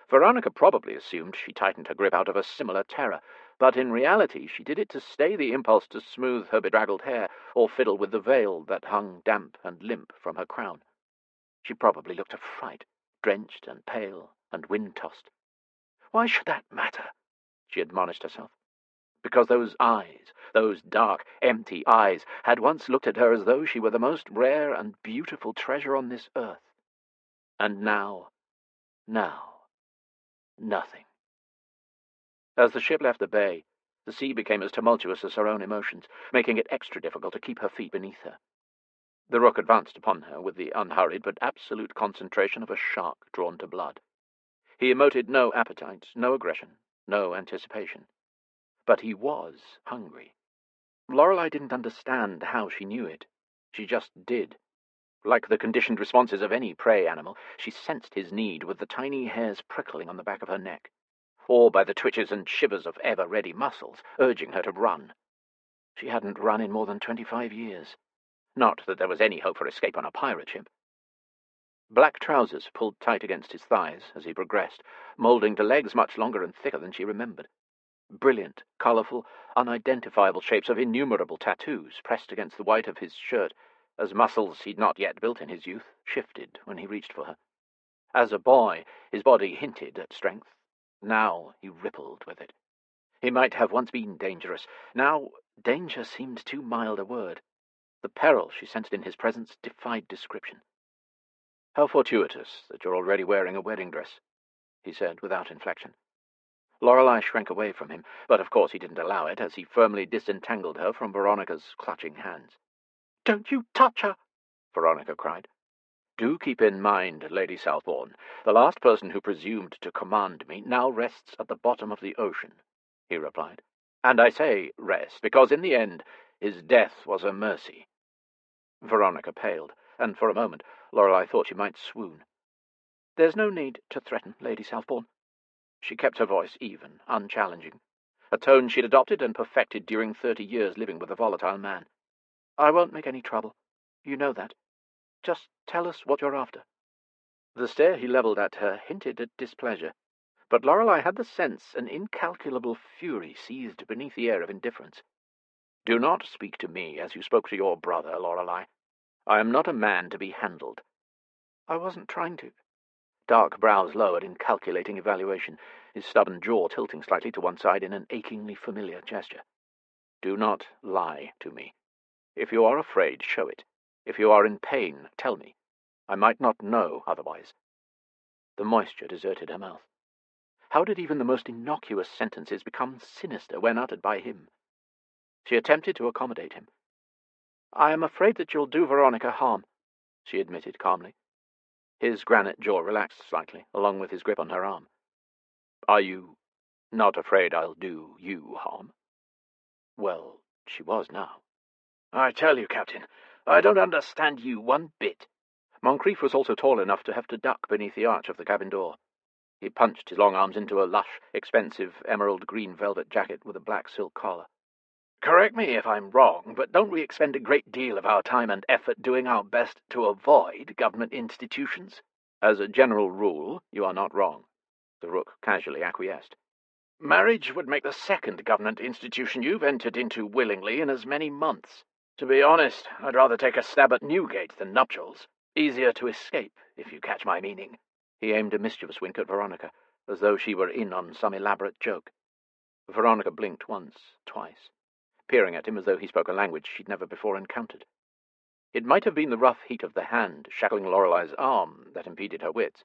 Speaker 3: Veronica probably assumed she tightened her grip out of a similar terror, but in reality she did it to stay the impulse to smooth her bedraggled hair or fiddle with the veil that hung damp and limp from her crown. She probably looked a fright, drenched and pale and wind-tossed. Why should that matter? She admonished herself. Because those eyes, those dark, empty eyes, had once looked at her as though she were the most rare and beautiful treasure on this earth. And now, nothing. As the ship left the bay, the sea became as tumultuous as her own emotions, making it extra difficult to keep her feet beneath her. The Rook advanced upon her with the unhurried but absolute concentration of a shark drawn to blood. He emoted no appetite, no aggression, no anticipation. But he was hungry. Lorelei didn't understand how she knew it. She just did. Like the conditioned responses of any prey animal, she sensed his need with the tiny hairs prickling on the back of her neck, or by the twitches and shivers of ever-ready muscles, urging her to run. She hadn't run in more than 25 years. Not that there was any hope for escape on a pirate ship. Black trousers pulled tight against his thighs as he progressed, moulding to legs much longer and thicker than she remembered. Brilliant, colourful, unidentifiable shapes of innumerable tattoos pressed against the white of his shirt, as muscles he'd not yet built in his youth shifted when he reached for her. As a boy, his body hinted at strength. Now he rippled with it. He might have once been dangerous. Now danger seemed too mild a word. The peril she sensed in his presence defied description. "How fortuitous that you're already wearing a wedding dress," he said without inflection. Lorelei shrank away from him, but of course he didn't allow it, as he firmly disentangled her from Veronica's clutching hands.
Speaker 4: "Don't you touch her!"
Speaker 3: Veronica cried. "Do keep in mind, Lady Southbourne, the last person who presumed to command me now rests at the bottom of the ocean," he replied. "And I say rest, because in the end his death was a mercy." Veronica paled, and for a moment Lorelei thought she might swoon.
Speaker 4: "There's no need to threaten, Lady Southbourne."
Speaker 3: She kept her voice even, unchallenging, a tone she'd adopted and perfected during 30 years living with a volatile man.
Speaker 4: "I won't make any trouble. You know that. Just tell us what you're after."
Speaker 3: The stare he levelled at her hinted at displeasure, but Lorelei had the sense an incalculable fury seethed beneath the air of indifference. "Do not speak to me as you spoke to your brother, Lorelei. I am not a man to be handled."
Speaker 4: "I wasn't trying to."
Speaker 3: Dark brows lowered in calculating evaluation, his stubborn jaw tilting slightly to one side in an achingly familiar gesture. "Do not lie to me. If you are afraid, show it. If you are in pain, tell me. I might not know otherwise." The moisture deserted her mouth. How did even the most innocuous sentences become sinister when uttered by him? She attempted to accommodate him.
Speaker 4: "I am afraid that you'll do Veronica harm," she admitted calmly.
Speaker 3: His granite jaw relaxed slightly, along with his grip on her arm. "Are you not afraid I'll do you harm?" Well, she was now.
Speaker 2: "I tell you, Captain, I don't understand you one bit."
Speaker 3: Moncrief was also tall enough to have to duck beneath the arch of the cabin door. He punched his long arms into a lush, expensive emerald green velvet jacket with a black silk collar.
Speaker 2: "Correct me if I'm wrong, but don't we expend a great deal of our time and effort doing our best to avoid government institutions?"
Speaker 3: "As a general rule, you are not wrong," the Rook casually acquiesced.
Speaker 2: "Marriage would make the second government institution you've entered into willingly in as many months. To be honest, I'd rather take a stab at Newgate than nuptials. Easier to escape, if you catch my meaning."
Speaker 3: He aimed a mischievous wink at Veronica, as though she were in on some elaborate joke. Veronica blinked once, twice, peering at him as though he spoke a language she'd never before encountered. It might have been the rough heat of the hand shackling Lorelei's arm that impeded her wits,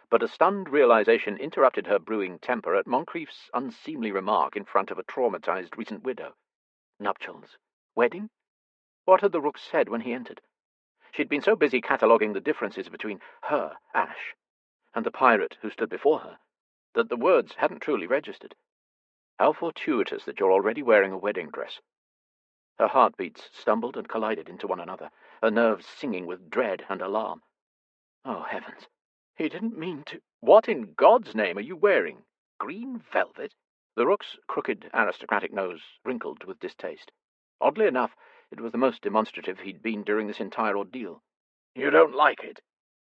Speaker 3: but a stunned realization interrupted her brewing temper at Moncrief's unseemly remark in front of a traumatized recent widow. Nuptials? Wedding? What had the Rook said when he entered? She'd been so busy cataloguing the differences between her, Ash, and the pirate who stood before her, that the words hadn't truly registered. How fortuitous that you're already wearing a wedding dress. Her heartbeats stumbled and collided into one another, her nerves singing with dread and alarm. Oh, heavens! He didn't mean to— What in God's name are you wearing? Green velvet? The Rook's crooked aristocratic nose wrinkled with distaste. Oddly enough, it was the most demonstrative he'd been during this entire ordeal. You don't like it?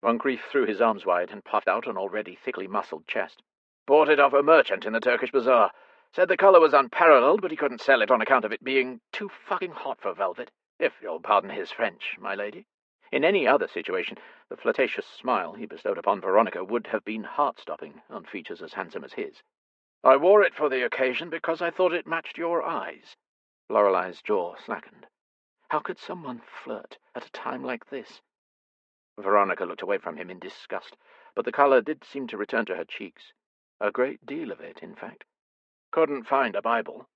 Speaker 3: Moncrief threw his arms wide and puffed out an already thickly muscled chest. Bought it off a merchant in the Turkish bazaar. Said the colour was unparalleled, but he couldn't sell it on account of it being too fucking hot for velvet, if you'll pardon his French, my lady. In any other situation, the flirtatious smile he bestowed upon Veronica would have been heart-stopping on features as handsome as his. I wore it for the occasion because I thought it matched your eyes. Lorelei's jaw slackened. How could someone flirt at a time like this? Veronica looked away from him in disgust, but the colour did seem to return to her cheeks. A great deal of it, in fact. Couldn't find a Bible.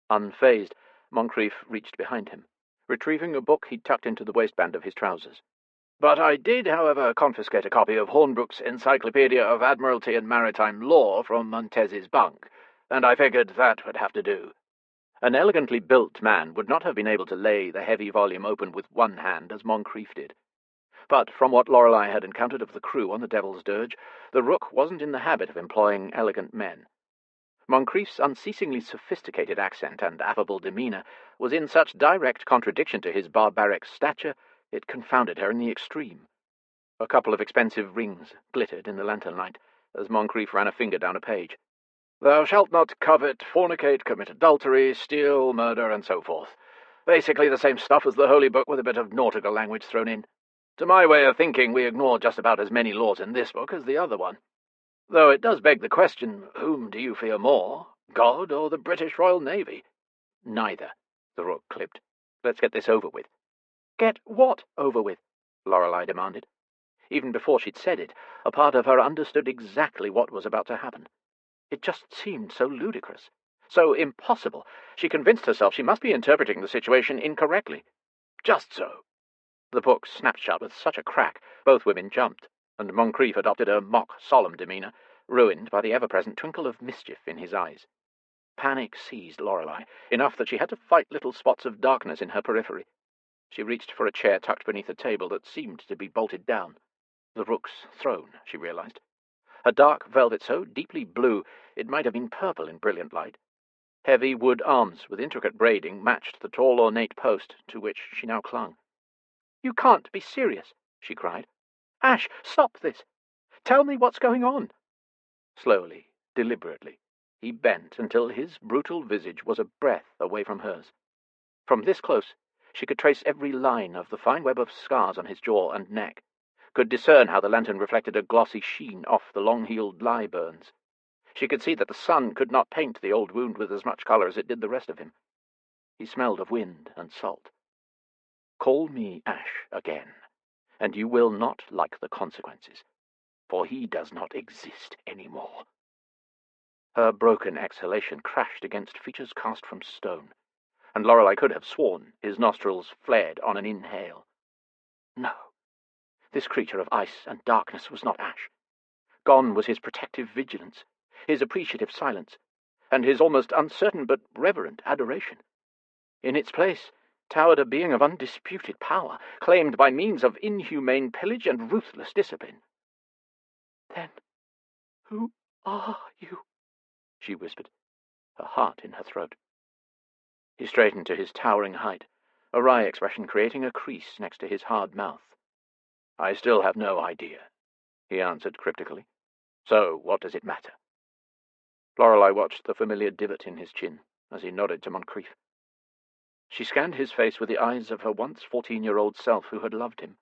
Speaker 3: Unfazed, Moncrief reached behind him, retrieving a book he'd tucked into the waistband of his trousers. But I did, however, confiscate a copy of Hornbrook's Encyclopedia of Admiralty and Maritime Law from Montez's bunk, and I figured that would have to do. An elegantly built man would not have been able to lay the heavy volume open with one hand as Moncrief did. But from what Lorelei had encountered of the crew on the Devil's Dirge, the Rook wasn't in the habit of employing elegant men. Moncrief's unceasingly sophisticated accent and affable demeanour was in such direct contradiction to his barbaric stature, it confounded her in the extreme. A couple of expensive rings glittered in the lantern light as Moncrief ran a finger down a page. Thou shalt not covet, fornicate, commit adultery, steal, murder, and so forth. Basically the same stuff as the Holy Book with a bit of nautical language thrown in. To my way of thinking, we ignore just about as many laws in this book as the other one. Though it does beg the question, whom do you fear more, God or the British Royal Navy? Neither, the Rook clipped. Let's get this over with. Get what over with? Lorelei demanded. Even before she'd said it, a part of her understood exactly what was about to happen. It just seemed so ludicrous, so impossible. She convinced herself she must be interpreting the situation incorrectly. Just so. The book snapped shut with such a crack, both women jumped, and Moncrief adopted a mock-solemn demeanour, ruined by the ever-present twinkle of mischief in his eyes. Panic seized Lorelei, enough that she had to fight little spots of darkness in her periphery. She reached for a chair tucked beneath a table that seemed to be bolted down. The Rook's throne, she realized. A dark velvet so deeply blue it might have been purple in brilliant light. Heavy wood arms with intricate braiding matched the tall ornate post to which she now clung. You can't be serious, she cried. Ash, stop this! Tell me what's going on! Slowly, deliberately, he bent until his brutal visage was a breath away from hers. From this close, she could trace every line of the fine web of scars on his jaw and neck, could discern how the lantern reflected a glossy sheen off the long-healed lie burns. She could see that the sun could not paint the old wound with as much colour as it did the rest of him. He smelled of wind and salt. Call me Ash again, and you will not like the consequences, for he does not exist any more. Her broken exhalation crashed against features cast from stone, and Lorelei could have sworn his nostrils flared on an inhale. No, this creature of ice and darkness was not Ash. Gone was his protective vigilance, his appreciative silence, and his almost uncertain but reverent adoration. In its place towered a being of undisputed power, claimed by means of inhumane pillage and ruthless discipline. Then who are you? She whispered, her heart in her throat. He straightened to his towering height, a wry expression creating a crease next to his hard mouth. I still have no idea, he answered cryptically. So what does it matter? Lorelei watched the familiar divot in his chin as he nodded to Moncrief. She scanned his face with the eyes of her once 14-year-old self who had loved him.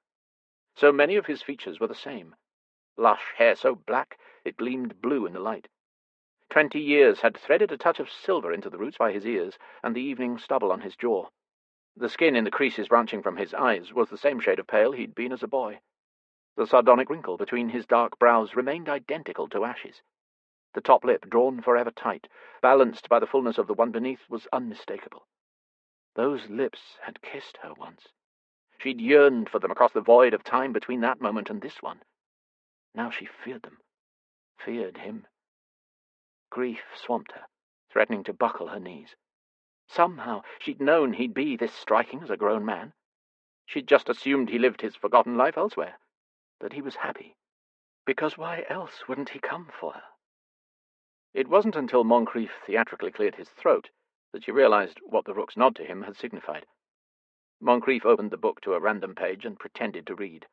Speaker 3: So many of his features were the same. Lush hair so black it gleamed blue in the light. 20 years had threaded a touch of silver into the roots by his ears and the evening stubble on his jaw. The skin in the creases branching from his eyes was the same shade of pale he'd been as a boy. The sardonic wrinkle between his dark brows remained identical to ashes. The top lip, drawn forever tight, balanced by the fullness of the one beneath, was unmistakable. Those lips had kissed her once. She'd yearned for them across the void of time between that moment and this one. Now she feared them, feared him. Grief swamped her, threatening to buckle her knees. Somehow she'd known he'd be this striking as a grown man. She'd just assumed he lived his forgotten life elsewhere, that he was happy, because why else wouldn't he come for her? It wasn't until Moncrief theatrically cleared his throat that she realized what the Rook's nod to him had signified. Moncrief opened the book to a random page and pretended to read.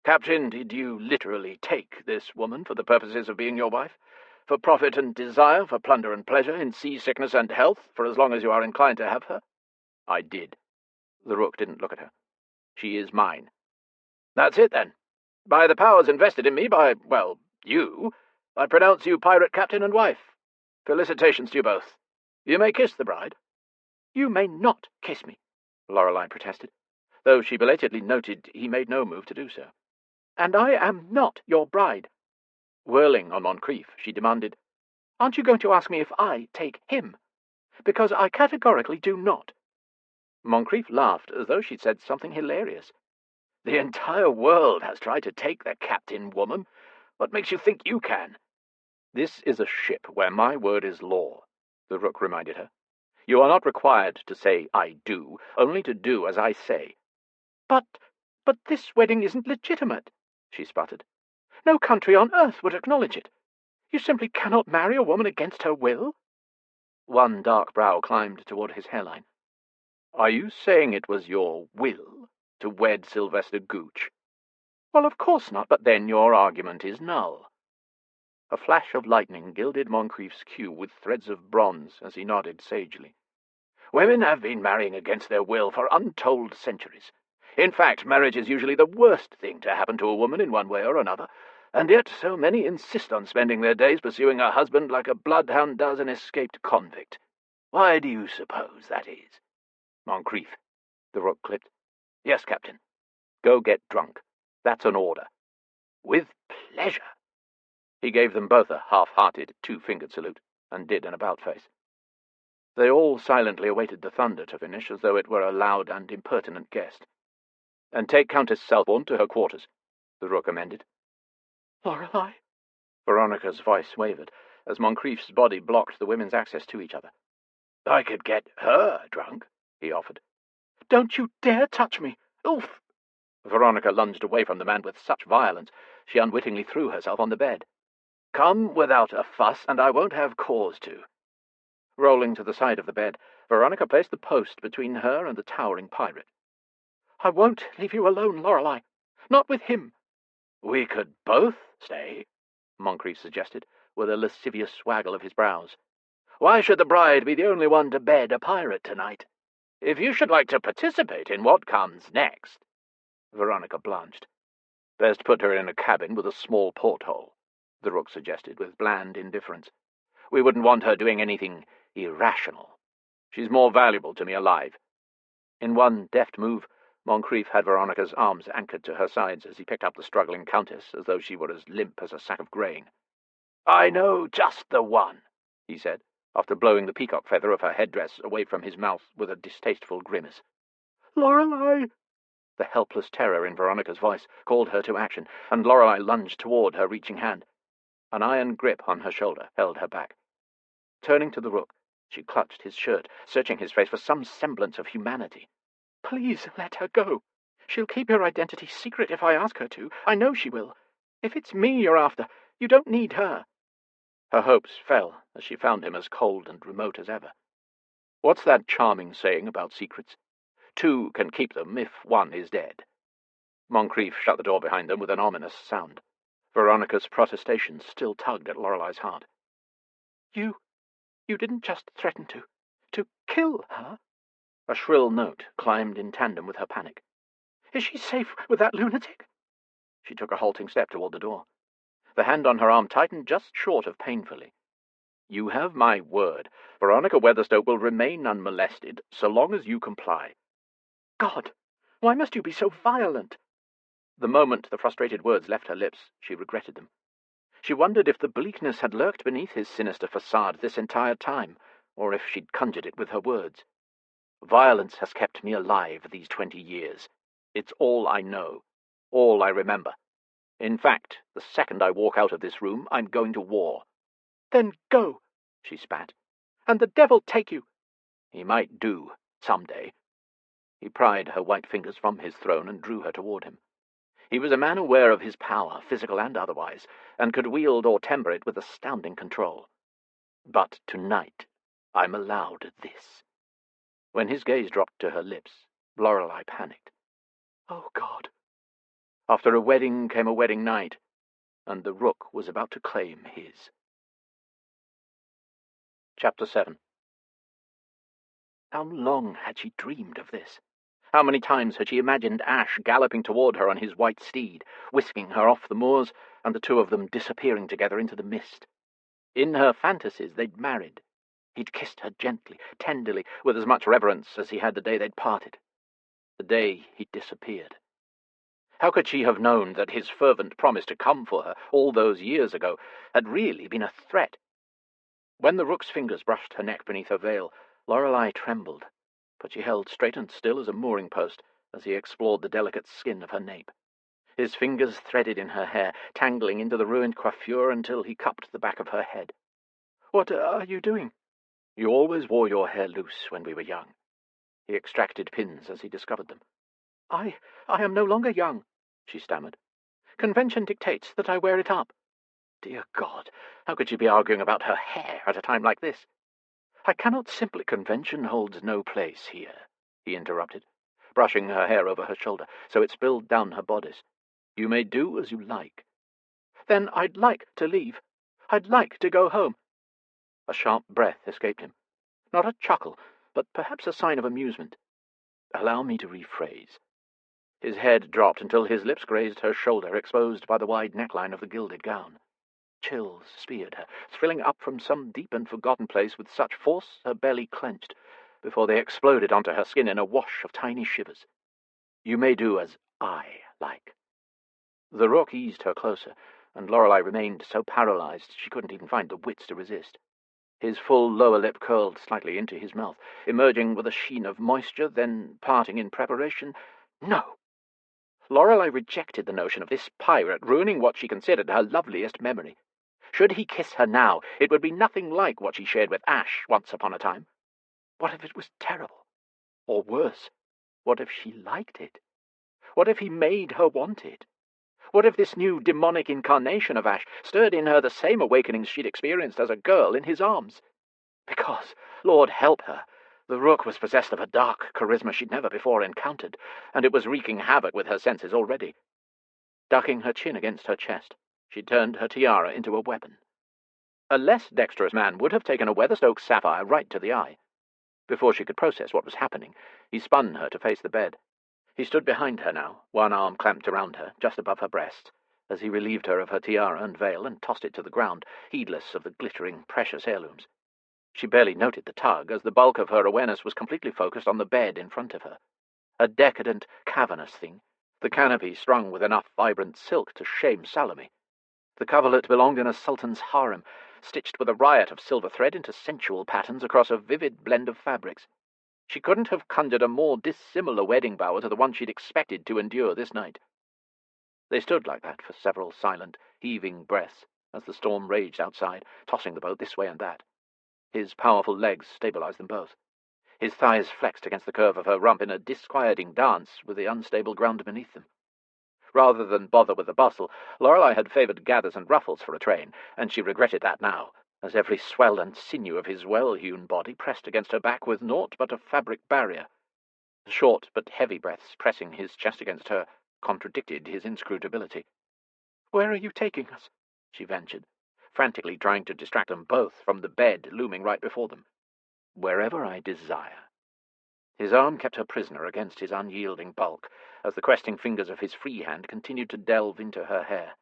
Speaker 3: "Captain, did you literally take this woman for the purposes of being your wife? For profit and desire, for plunder and pleasure, in seasickness and health, for as long as you are inclined to have her?" "I did." The Rook didn't look at her. "She is mine." "That's it, then. By the powers invested in me by, well, you, I pronounce you pirate captain and wife. Felicitations to you both. You may kiss the bride." "You may not kiss me," Lorelei protested, though she belatedly noted he made no move to do so. "And I am not your bride." Whirling on Moncrief, she demanded, "Aren't you going to ask me if I take him? Because I categorically do not." Moncrief laughed as though she'd said something hilarious. "The entire world has tried to take the captain, woman. What makes you think you can?" "This is a ship where my word is law," the Rook reminded her. "You are not required to say I do, only to do as I say." But this wedding isn't legitimate," she sputtered. "No country on earth would acknowledge it. You simply cannot marry a woman against her will." One dark brow climbed toward his hairline. "Are you saying it was your will to wed Sylvester Gooch?" "Well, of course not, but then your argument is null." A flash of lightning gilded Moncrief's queue with threads of bronze as he nodded sagely. "Women have been marrying against their will for untold centuries. In fact, marriage is usually the worst thing to happen to a woman in one way or another, and yet so many insist on spending their days pursuing a husband like a bloodhound does an escaped convict. Why do you suppose that is?" "Moncrief," the Rook clipped. "Yes, Captain. Go get drunk. That's an order." "With pleasure." He gave them both a half-hearted, two-fingered salute, and did an about-face. They all silently awaited the thunder to finish, as though it were a loud and impertinent guest. "And take Countess Southbourne to her quarters," the Rook amended. "Lorelei?" Veronica's voice wavered, as Moncrief's body blocked the women's access to each other. "I could get her drunk," he offered. "Don't you dare touch me! Oof!" Veronica lunged away from the man with such violence she unwittingly threw herself on the bed. "Come without a fuss, and I won't have cause to." Rolling to the side of the bed, Veronica placed the post between her and the towering pirate. "I won't leave you alone, Lorelei. Not with him." "We could both stay," Moncrief suggested, with a lascivious waggle of his brows. "Why should the bride be the only one to bed a pirate tonight? If you should like to participate in what comes next—" Veronica blanched. "Best put her in a cabin with a small porthole," the Rook suggested, with bland indifference. "We wouldn't want her doing anything irrational. She's more valuable to me alive." In one deft move, Moncrief had Veronica's arms anchored to her sides as he picked up the struggling Countess as though she were as limp as a sack of grain. "I know just the one," he said, after blowing the peacock feather of her headdress away from his mouth with a distasteful grimace. "Lorelei!" The helpless terror in Veronica's voice called her to action, and Lorelei lunged toward her reaching hand. An iron grip on her shoulder held her back. Turning to the Rook, she clutched his shirt, searching his face for some semblance of humanity. "Please let her go. She'll keep your identity secret if I ask her to. I know she will. If it's me you're after, you don't need her." Her hopes fell as she found him as cold and remote as ever. What's that charming saying about secrets? Two can keep them if one is dead. Moncrief shut the door behind them with an ominous sound. Veronica's protestations still tugged at Lorelei's heart. You didn't just threaten to kill her?" A shrill note climbed in tandem with her panic. "Is she safe with that lunatic?" She took a halting step toward the door. The hand on her arm tightened just short of painfully. "You have my word. Veronica Weatherstoke will remain unmolested so long as you comply." "God, why must you be so violent?" The moment the frustrated words left her lips, she regretted them. She wondered if the bleakness had lurked beneath his sinister facade this entire time, or if she'd conjured it with her words. Violence has kept me alive these 20 years. It's all I know, all I remember. In fact, the second I walk out of this room, I'm going to war.
Speaker 4: Then go, she spat, and the devil take you.
Speaker 3: He might do, someday. He pried her white fingers from his throne and drew her toward him. He was a man aware of his power, physical and otherwise, and could wield or temper it with astounding control. But tonight, I'm allowed this. When his gaze dropped to her lips, Lorelei panicked.
Speaker 4: Oh, God.
Speaker 3: After a wedding came a wedding night, and the Rook was about to claim his. Chapter 7. How long had she dreamed of this? How many times had she imagined Ash galloping toward her on his white steed, whisking her off the moors, and the two of them disappearing together into the mist? In her fantasies they'd married. He'd kissed her gently, tenderly, with as much reverence as he had the day they'd parted. The day he'd disappeared. How could she have known that his fervent promise to come for her all those years ago had really been a threat? When the Rook's fingers brushed her neck beneath her veil, Lorelei trembled, but she held straight and still as a mooring post as he explored the delicate skin of her nape. His fingers threaded in her hair, tangling into the ruined coiffure until he cupped the back of her head.
Speaker 4: What are you doing?
Speaker 3: You always wore your hair loose when we were young. He extracted pins as he discovered them.
Speaker 4: I am no longer young, she stammered. Convention dictates that I wear it up.
Speaker 3: Dear God, how could she be arguing about her hair at a time like this? I cannot simply— Convention holds no place here, he interrupted, brushing her hair over her shoulder so it spilled down her bodice. You may do as you like.
Speaker 4: Then I'd like to leave. I'd like to go home.
Speaker 3: A sharp breath escaped him. Not a chuckle, but perhaps a sign of amusement. Allow me to rephrase. His head dropped until his lips grazed her shoulder, exposed by the wide neckline of the gilded gown. Chills speared her, thrilling up from some deep and forgotten place with such force her belly clenched, before they exploded onto her skin in a wash of tiny shivers. You may do as I like. The Rook eased her closer, and Lorelei remained so paralyzed she couldn't even find the wits to resist. His full lower lip curled slightly into his mouth, emerging with a sheen of moisture, then parting in preparation. No! Lorelei rejected the notion of this pirate ruining what she considered her loveliest memory. Should he kiss her now, it would be nothing like what she shared with Ash once upon a time. What if it was terrible? Or worse, what if she liked it? What if he made her want it? What if this new demonic incarnation of Ash stirred in her the same awakenings she'd experienced as a girl in his arms? Because, Lord help her, the Rook was possessed of a dark charisma she'd never before encountered, and it was wreaking havoc with her senses already. Ducking her chin against her chest, she turned her tiara into a weapon. A less dexterous man would have taken a Weatherstoke sapphire right to the eye. Before she could process what was happening, he spun her to face the bed. He stood behind her now, one arm clamped around her, just above her breast, as he relieved her of her tiara and veil and tossed it to the ground, heedless of the glittering, precious heirlooms. She barely noted the tug, as the bulk of her awareness was completely focused on the bed in front of her. A decadent, cavernous thing, the canopy strung with enough vibrant silk to shame Salome. The coverlet belonged in a sultan's harem, stitched with a riot of silver thread into sensual patterns across a vivid blend of fabrics. She couldn't have conjured a more dissimilar wedding bower to the one she'd expected to endure this night. They stood like that for several silent, heaving breaths as the storm raged outside, tossing the boat this way and that. His powerful legs stabilized them both. His thighs flexed against the curve of her rump in a disquieting dance with the unstable ground beneath them. Rather than bother with the bustle, Lorelei had favoured gathers and ruffles for a train, and she regretted that now, as every swell and sinew of his well-hewn body pressed against her back with naught but a fabric barrier. The short but heavy breaths pressing his chest against her contradicted his inscrutability.
Speaker 4: "Where are you taking us?"
Speaker 3: she ventured, frantically trying to distract them both from the bed looming right before them. "Wherever I desire." His arm kept her prisoner against his unyielding bulk, as the questing fingers of his free hand continued to delve into her hair.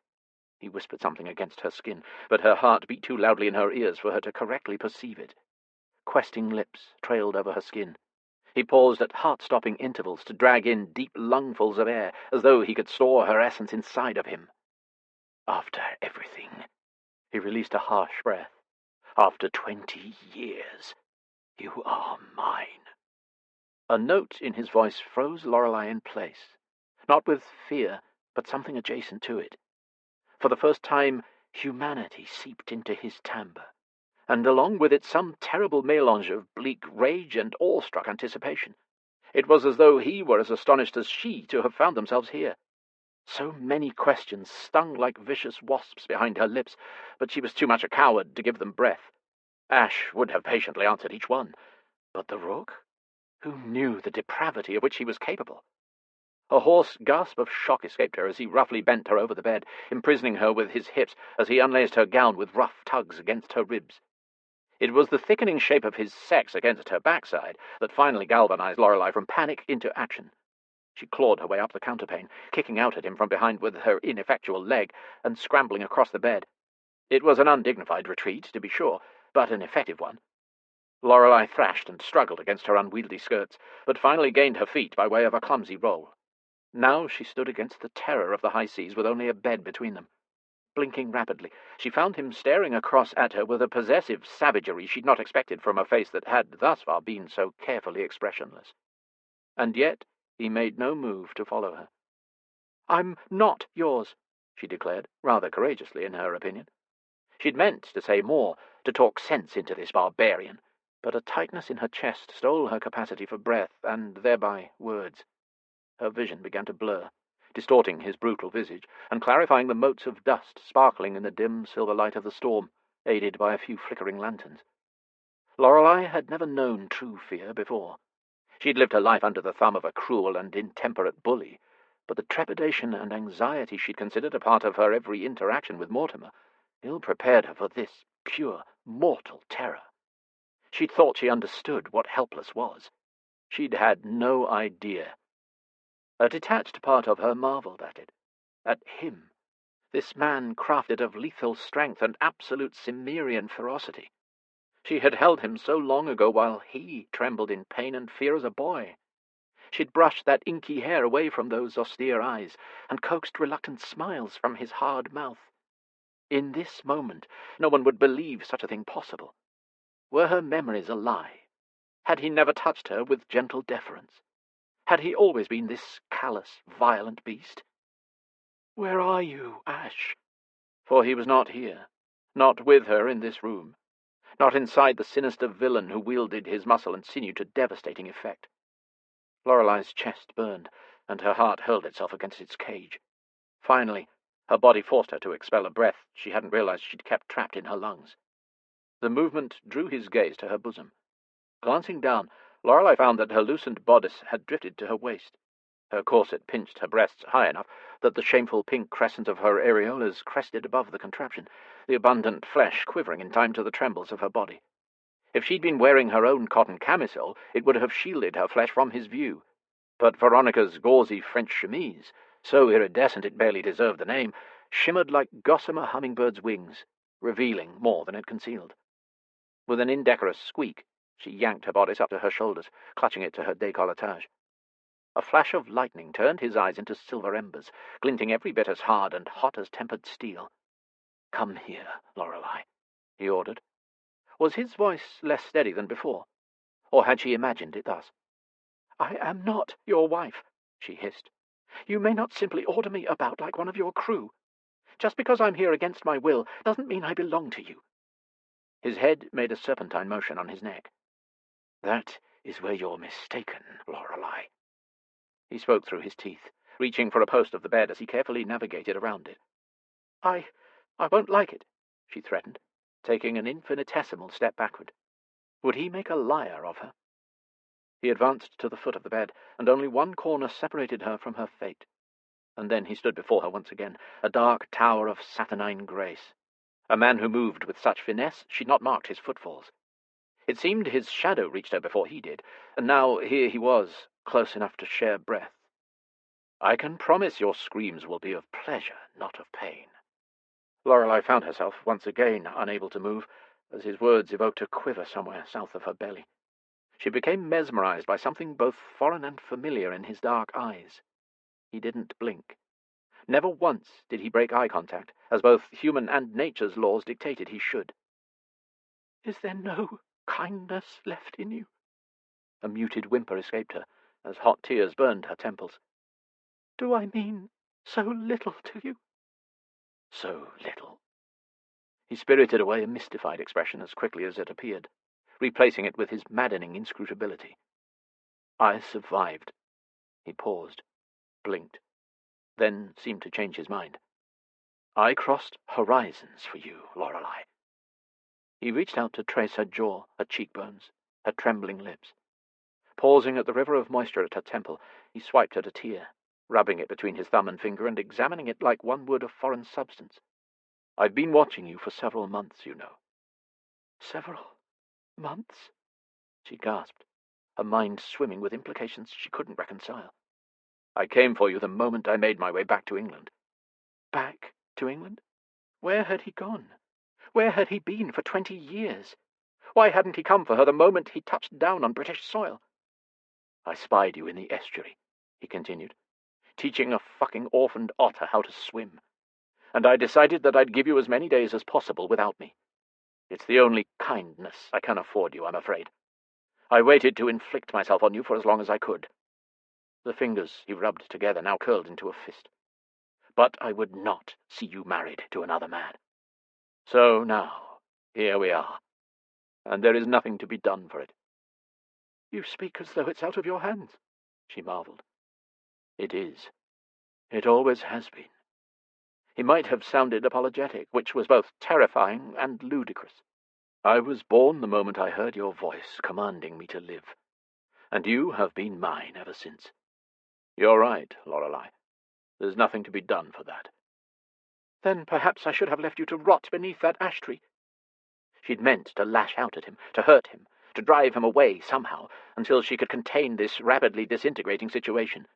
Speaker 3: He whispered something against her skin, but her heart beat too loudly in her ears for her to correctly perceive it. Questing lips trailed over her skin. He paused at heart-stopping intervals to drag in deep lungfuls of air, as though he could store her essence inside of him. "After everything," he released a harsh breath, "after 20 years, you are mine." A note in his voice froze Lorelei in place, not with fear, but something adjacent to it. For the first time, humanity seeped into his timbre, and along with it some terrible mélange of bleak rage and awe-struck anticipation. It was as though he were as astonished as she to have found themselves here. So many questions stung like vicious wasps behind her lips, but she was too much a coward to give them breath. Ash would have patiently answered each one. But the Rook? Who knew the depravity of which he was capable? A hoarse gasp of shock escaped her as he roughly bent her over the bed, imprisoning her with his hips as he unlaced her gown with rough tugs against her ribs. It was the thickening shape of his sex against her backside that finally galvanized Lorelei from panic into action. She clawed her way up the counterpane, kicking out at him from behind with her ineffectual leg, and scrambling across the bed. It was an undignified retreat, to be sure, but an effective one. Lorelei thrashed and struggled against her unwieldy skirts, but finally gained her feet by way of a clumsy roll. Now she stood against the terror of the high seas with only a bed between them. Blinking rapidly, she found him staring across at her with a possessive savagery she'd not expected from a face that had thus far been so carefully expressionless. And yet he made no move to follow her. "I'm not yours," she declared, rather courageously in her opinion. She'd meant to say more, to talk sense into this barbarian, but a tightness in her chest stole her capacity for breath, and thereby words. Her vision began to blur, distorting his brutal visage, and clarifying the motes of dust sparkling in the dim silver light of the storm, aided by a few flickering lanterns. Lorelei had never known true fear before. She'd lived her life under the thumb of a cruel and intemperate bully, but the trepidation and anxiety she'd considered a part of her every interaction with Mortimer ill-prepared her for this pure, mortal terror. She'd thought she understood what helpless was. She'd had no idea. A detached part of her marveled at it, at him, this man crafted of lethal strength and absolute Cimmerian ferocity. She had held him so long ago while he trembled in pain and fear as a boy. She'd brushed that inky hair away from those austere eyes, and coaxed reluctant smiles from his hard mouth. In this moment, no one would believe such a thing possible. Were her memories a lie? Had he never touched her with gentle deference? Had he always been this callous, violent beast? "Where are you, Ash?" For he was not here, not with her in this room, not inside the sinister villain who wielded his muscle and sinew to devastating effect. Lorelei's chest burned, and her heart hurled itself against its cage. Finally, her body forced her to expel a breath she hadn't realized she'd kept trapped in her lungs. The movement drew his gaze to her bosom. Glancing down, Lorelei found that her loosened bodice had drifted to her waist. Her corset pinched her breasts high enough that the shameful pink crescent of her areolas crested above the contraption, the abundant flesh quivering in time to the trembles of her body. If she'd been wearing her own cotton camisole, it would have shielded her flesh from his view. But Veronica's gauzy French chemise, so iridescent it barely deserved the name, shimmered like gossamer hummingbird's wings, revealing more than it concealed. With an indecorous squeak, she yanked her bodice up to her shoulders, clutching it to her décolletage. A flash of lightning turned his eyes into silver embers, glinting every bit as hard and hot as tempered steel. "Come here, Lorelei," he ordered. Was his voice less steady than before, or had she imagined it thus? "I am not your wife," she hissed. "You may not simply order me about like one of your crew. Just because I'm here against my will doesn't mean I belong to you." His head made a serpentine motion on his neck. "That is where you're mistaken, Lorelei." He spoke through his teeth, reaching for a post of the bed as he carefully navigated around it. I won't like it," she threatened, taking an infinitesimal step backward. Would he make a liar of her? He advanced to the foot of the bed, and only one corner separated her from her fate. And then he stood before her once again, a dark tower of saturnine grace. A man who moved with such finesse she'd not marked his footfalls. It seemed his shadow reached her before he did, and now here he was, close enough to share breath. "I can promise your screams will be of pleasure, not of pain." Lorelei found herself once again unable to move, as his words evoked a quiver somewhere south of her belly. She became mesmerized by something both foreign and familiar in his dark eyes. He didn't blink. Never once did he break eye contact, as both human and nature's laws dictated he should.
Speaker 4: "Is there no kindness left in you?"
Speaker 3: A muted whimper escaped her, as hot tears burned her temples.
Speaker 4: "Do I mean so little to you?"
Speaker 3: So little. He spirited away a mystified expression as quickly as it appeared, replacing it with his maddening inscrutability. I survived. He paused, blinked, then seemed to change his mind. I crossed horizons for you, Lorelei. He reached out to trace her jaw, her cheekbones, her trembling lips. Pausing at the river of moisture at her temple, he swiped at a tear, rubbing it between his thumb and finger and examining it like one would a foreign substance. I've been watching you for several months, you know.
Speaker 4: "Several months?"
Speaker 3: She gasped, her mind swimming with implications she couldn't reconcile. I came for you the moment I made my way back to England.
Speaker 4: Back to England? Where had he gone? Where had he been for 20 years? Why hadn't he come for her the moment he touched down on British soil?
Speaker 3: I spied you in the estuary, he continued, teaching a fucking orphaned otter how to swim. And I decided that I'd give you as many days as possible without me. It's the only kindness I can afford you, I'm afraid. I waited to inflict myself on you for as long as I could. The fingers he rubbed together now curled into a fist. But I would not see you married to another man. So now, here we are, and there is nothing to be done for it.
Speaker 4: "You speak as though it's out of your hands," she marveled.
Speaker 3: It is. It always has been. He might have sounded apologetic, which was both terrifying and ludicrous. I was born the moment I heard your voice commanding me to live, and you have been mine ever since. You're right, Lorelei. There's nothing to be done for that.
Speaker 4: "Then perhaps I should have left you to rot beneath that ash tree."
Speaker 3: She'd meant to lash out at him, to hurt him, to drive him away somehow, until she could contain this rapidly disintegrating situation.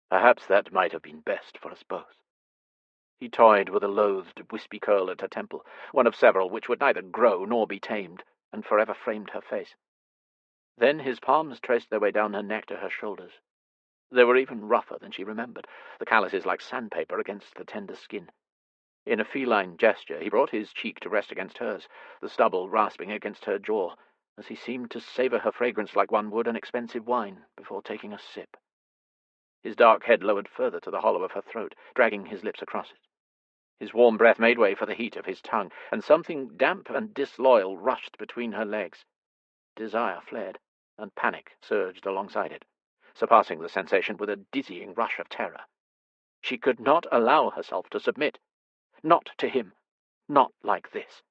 Speaker 3: Perhaps that might have been best for us both. He toyed with a loathed, wispy curl at her temple, one of several which would neither grow nor be tamed, and forever framed her face. Then his palms traced their way down her neck to her shoulders. They were even rougher than she remembered, the calluses like sandpaper against the tender skin. In a feline gesture, he brought his cheek to rest against hers, the stubble rasping against her jaw, as he seemed to savour her fragrance like one would an expensive wine before taking a sip. His dark head lowered further to the hollow of her throat, dragging his lips across it. His warm breath made way for the heat of his tongue, and something damp and disloyal rushed between her legs. Desire fled, and panic surged alongside it, surpassing the sensation with a dizzying rush of terror. She could not allow herself to submit. Not to him. Not like this.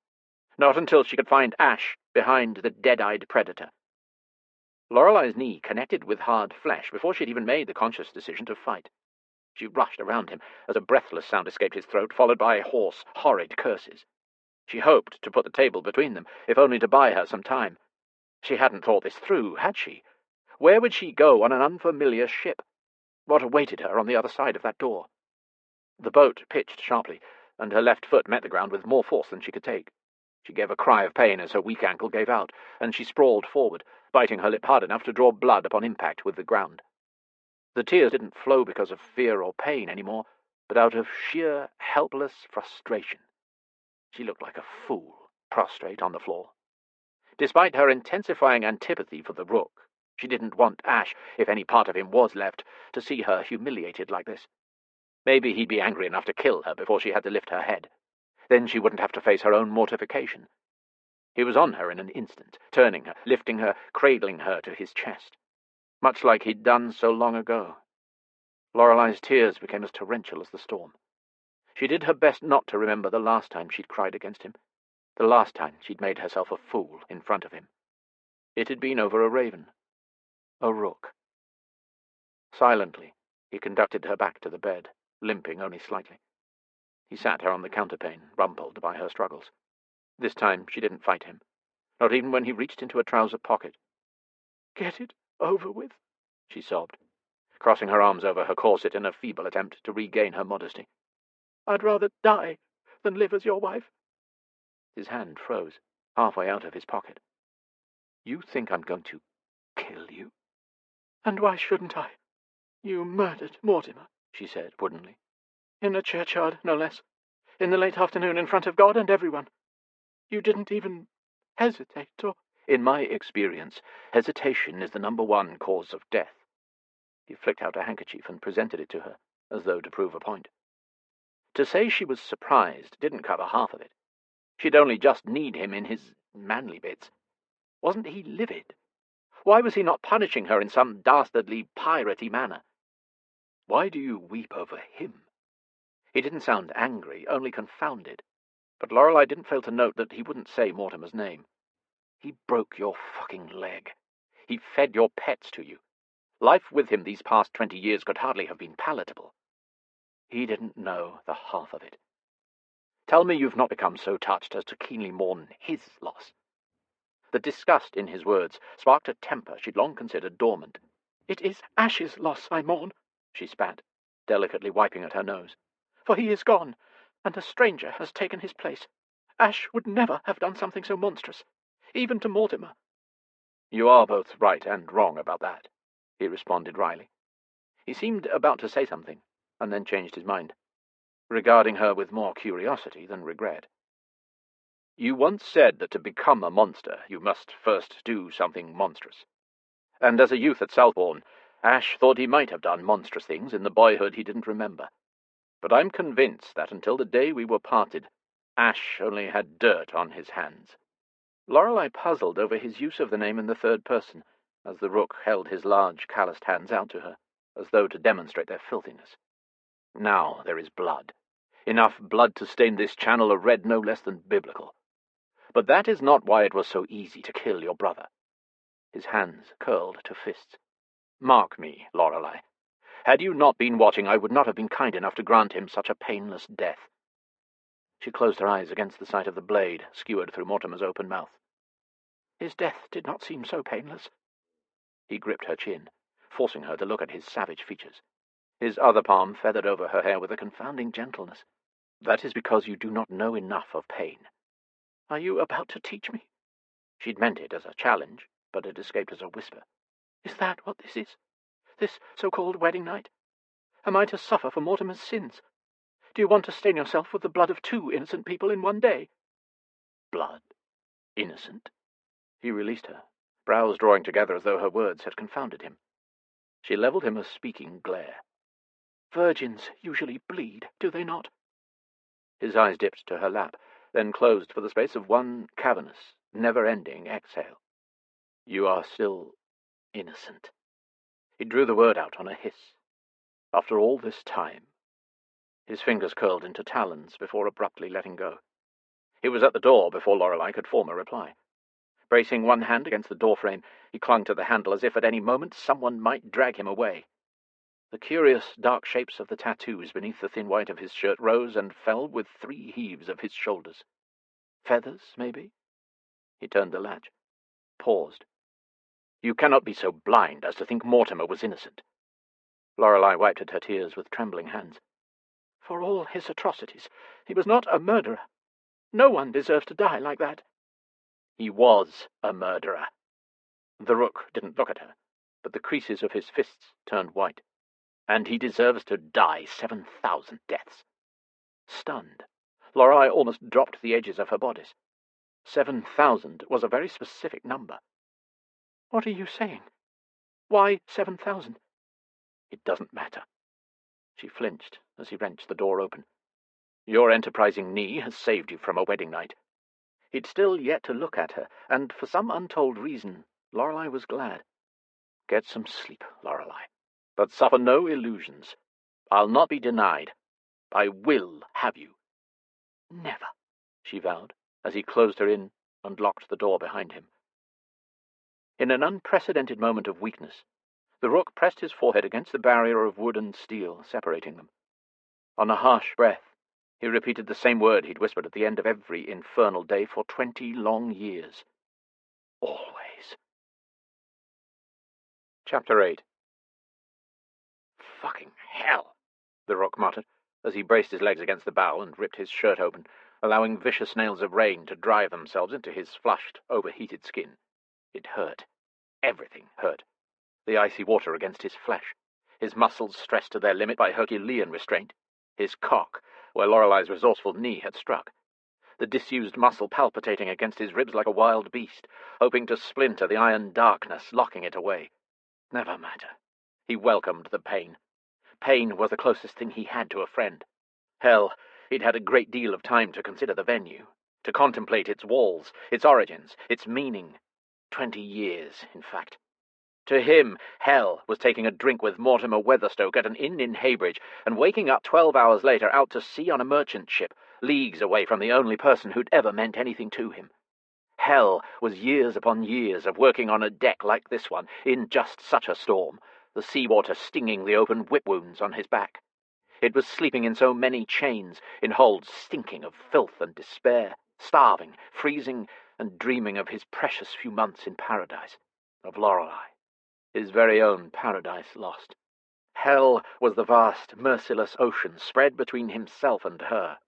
Speaker 3: Not until she could find Ash behind the dead-eyed predator. Lorelei's knee connected with hard flesh before she'd even made the conscious decision to fight. She rushed around him as a breathless sound escaped his throat, followed by hoarse, horrid curses. She hoped to put the table between them, if only to buy her some time. She hadn't thought this through, had she? Where would she go on an unfamiliar ship? What awaited her on the other side of that door? The boat pitched sharply, and her left foot met the ground with more force than she could take. She gave a cry of pain as her weak ankle gave out, and she sprawled forward, biting her lip hard enough to draw blood upon impact with the ground. The tears didn't flow because of fear or pain anymore, but out of sheer, helpless frustration. She looked like a fool, prostrate on the floor. Despite her intensifying antipathy for the Rook, she didn't want Ash, if any part of him was left, to see her humiliated like this. Maybe he'd be angry enough to kill her before she had to lift her head. Then she wouldn't have to face her own mortification. He was on her in an instant, turning her, lifting her, cradling her to his chest, much like he'd done so long ago. Lorelei's tears became as torrential as the storm. She did her best not to remember the last time she'd cried against him, the last time she'd made herself a fool in front of him. It had been over a raven, a rook. Silently, he conducted her back to the bed, limping only slightly. He sat her on the counterpane, rumpled by her struggles. This time she didn't fight him, not even when he reached into a trouser pocket.
Speaker 4: "Get it over with,"
Speaker 3: she sobbed, crossing her arms over her corset in a feeble attempt to regain her modesty.
Speaker 4: "I'd rather die than live as your wife."
Speaker 3: His hand froze, halfway out of his pocket. You think I'm going to kill you?
Speaker 4: And why shouldn't I? You murdered Mortimer, she said woodenly. In a churchyard, no less. In the late afternoon, in front of God and everyone. You didn't even hesitate, or...
Speaker 3: In my experience, hesitation is the #1 cause of death. He flicked out a handkerchief and presented it to her, as though to prove a point. To say she was surprised didn't cover half of it. She'd only just kneed him in his manly bits. Wasn't he livid? Why was he not punishing her in some dastardly, piratey manner? Why do you weep over him? He didn't sound angry, only confounded. But Lorelei didn't fail to note that he wouldn't say Mortimer's name. He broke your fucking leg. He fed your pets to you. Life with him these past 20 years could hardly have been palatable. He didn't know the half of it. Tell me you've not become so touched as to keenly mourn his loss. The disgust in his words sparked a temper she'd long considered dormant.
Speaker 4: It is Ash's loss I mourn, she spat,
Speaker 3: delicately wiping at her nose.
Speaker 4: For he is gone, and a stranger has taken his place. Ash would never have done something so monstrous, even to Mortimer.
Speaker 3: You are both right and wrong about that, he responded wryly. He seemed about to say something, and then changed his mind, regarding her with more curiosity than regret. You once said that to become a monster you must first do something monstrous. And as a youth at Southbourne, Ash thought he might have done monstrous things in the boyhood he didn't remember. But I'm convinced that until the day we were parted, Ash only had dirt on his hands. Lorelei puzzled over his use of the name in the third person, as the Rook held his large, calloused hands out to her, as though to demonstrate their filthiness. Now there is blood. Enough blood to stain this channel of red no less than biblical. But that is not why it was so easy to kill your brother. His hands curled to fists. Mark me, Lorelei. Had you not been watching, I would not have been kind enough to grant him such a painless death. She closed her eyes against the sight of the blade skewered through Mortimer's open mouth.
Speaker 4: His death did not seem so painless.
Speaker 3: He gripped her chin, forcing her to look at his savage features. His other palm feathered over her hair with a confounding gentleness. That is because you do not know enough of pain.
Speaker 4: Are you about to teach me?
Speaker 3: She'd meant it as a challenge, but it escaped as a whisper.
Speaker 4: Is that what this is? This so-called wedding night? Am I to suffer for Mortimer's sins? Do you want to stain yourself with the blood of 2 innocent people in one day?
Speaker 3: Blood? Innocent? He released her, brows drawing together as though her words had confounded him. She levelled him a speaking glare.
Speaker 4: Virgins usually bleed, do they not?
Speaker 3: His eyes dipped to her lap, then closed for the space of one cavernous, never-ending exhale. You are still innocent. He drew the word out on a hiss. After all this time. His fingers curled into talons before abruptly letting go. He was at the door before Lorelei could form a reply. Bracing one hand against the doorframe, he clung to the handle as if at any moment someone might drag him away. The curious dark shapes of the tattoos beneath the thin white of his shirt rose and fell with 3 heaves of his shoulders. Feathers, maybe? He turned the latch, paused. You cannot be so blind as to think Mortimer was innocent. Lorelei wiped at her tears with trembling hands.
Speaker 4: For all his atrocities, he was not a murderer. No one deserves to die like that.
Speaker 3: He was a murderer. The Rook didn't look at her, but the creases of his fists turned white. And he deserves to die 7,000 deaths. Stunned, Lorelei almost dropped the edges of her bodice. 7,000 was a very specific number.
Speaker 4: What are you saying? Why 7,000?
Speaker 3: It doesn't matter. She flinched as he wrenched the door open. Your enterprising knee has saved you from a wedding night. He'd still yet to look at her, and for some untold reason, Lorelei was glad. Get some sleep, Lorelei, but suffer no illusions. I'll not be denied. I will have you.
Speaker 4: Never,
Speaker 3: she vowed, as he closed her in and locked the door behind him. In an unprecedented moment of weakness, the Rook pressed his forehead against the barrier of wood and steel separating them. On a harsh breath, he repeated the same word he'd whispered at the end of every infernal day for 20 long years. Always. Chapter 8. Fucking hell, the Rook muttered, as he braced his legs against the bow and ripped his shirt open, allowing vicious nails of rain to drive themselves into his flushed, overheated skin. It hurt. Everything hurt. The icy water against his flesh, his muscles stressed to their limit by Herculean restraint, his cock, where Lorelei's resourceful knee had struck, the disused muscle palpitating against his ribs like a wild beast, hoping to splinter the iron darkness, locking it away. Never matter. He welcomed the pain. Pain was the closest thing he had to a friend. Hell, he'd had a great deal of time to consider the venue, to contemplate its walls, its origins, its meaning. 20 years, in fact. To him, hell was taking a drink with Mortimer Weatherstoke at an inn in Heybridge and waking up 12 hours later out to sea on a merchant ship, leagues away from the only person who'd ever meant anything to him. Hell was years upon years of working on a deck like this one, in just such a storm, the seawater stinging the open whip wounds on his back. It was sleeping in so many chains, in holds stinking of filth and despair, starving, freezing, and dreaming of his precious few months in paradise, of Lorelei. His very own paradise lost. Hell was the vast, merciless ocean spread between himself and her.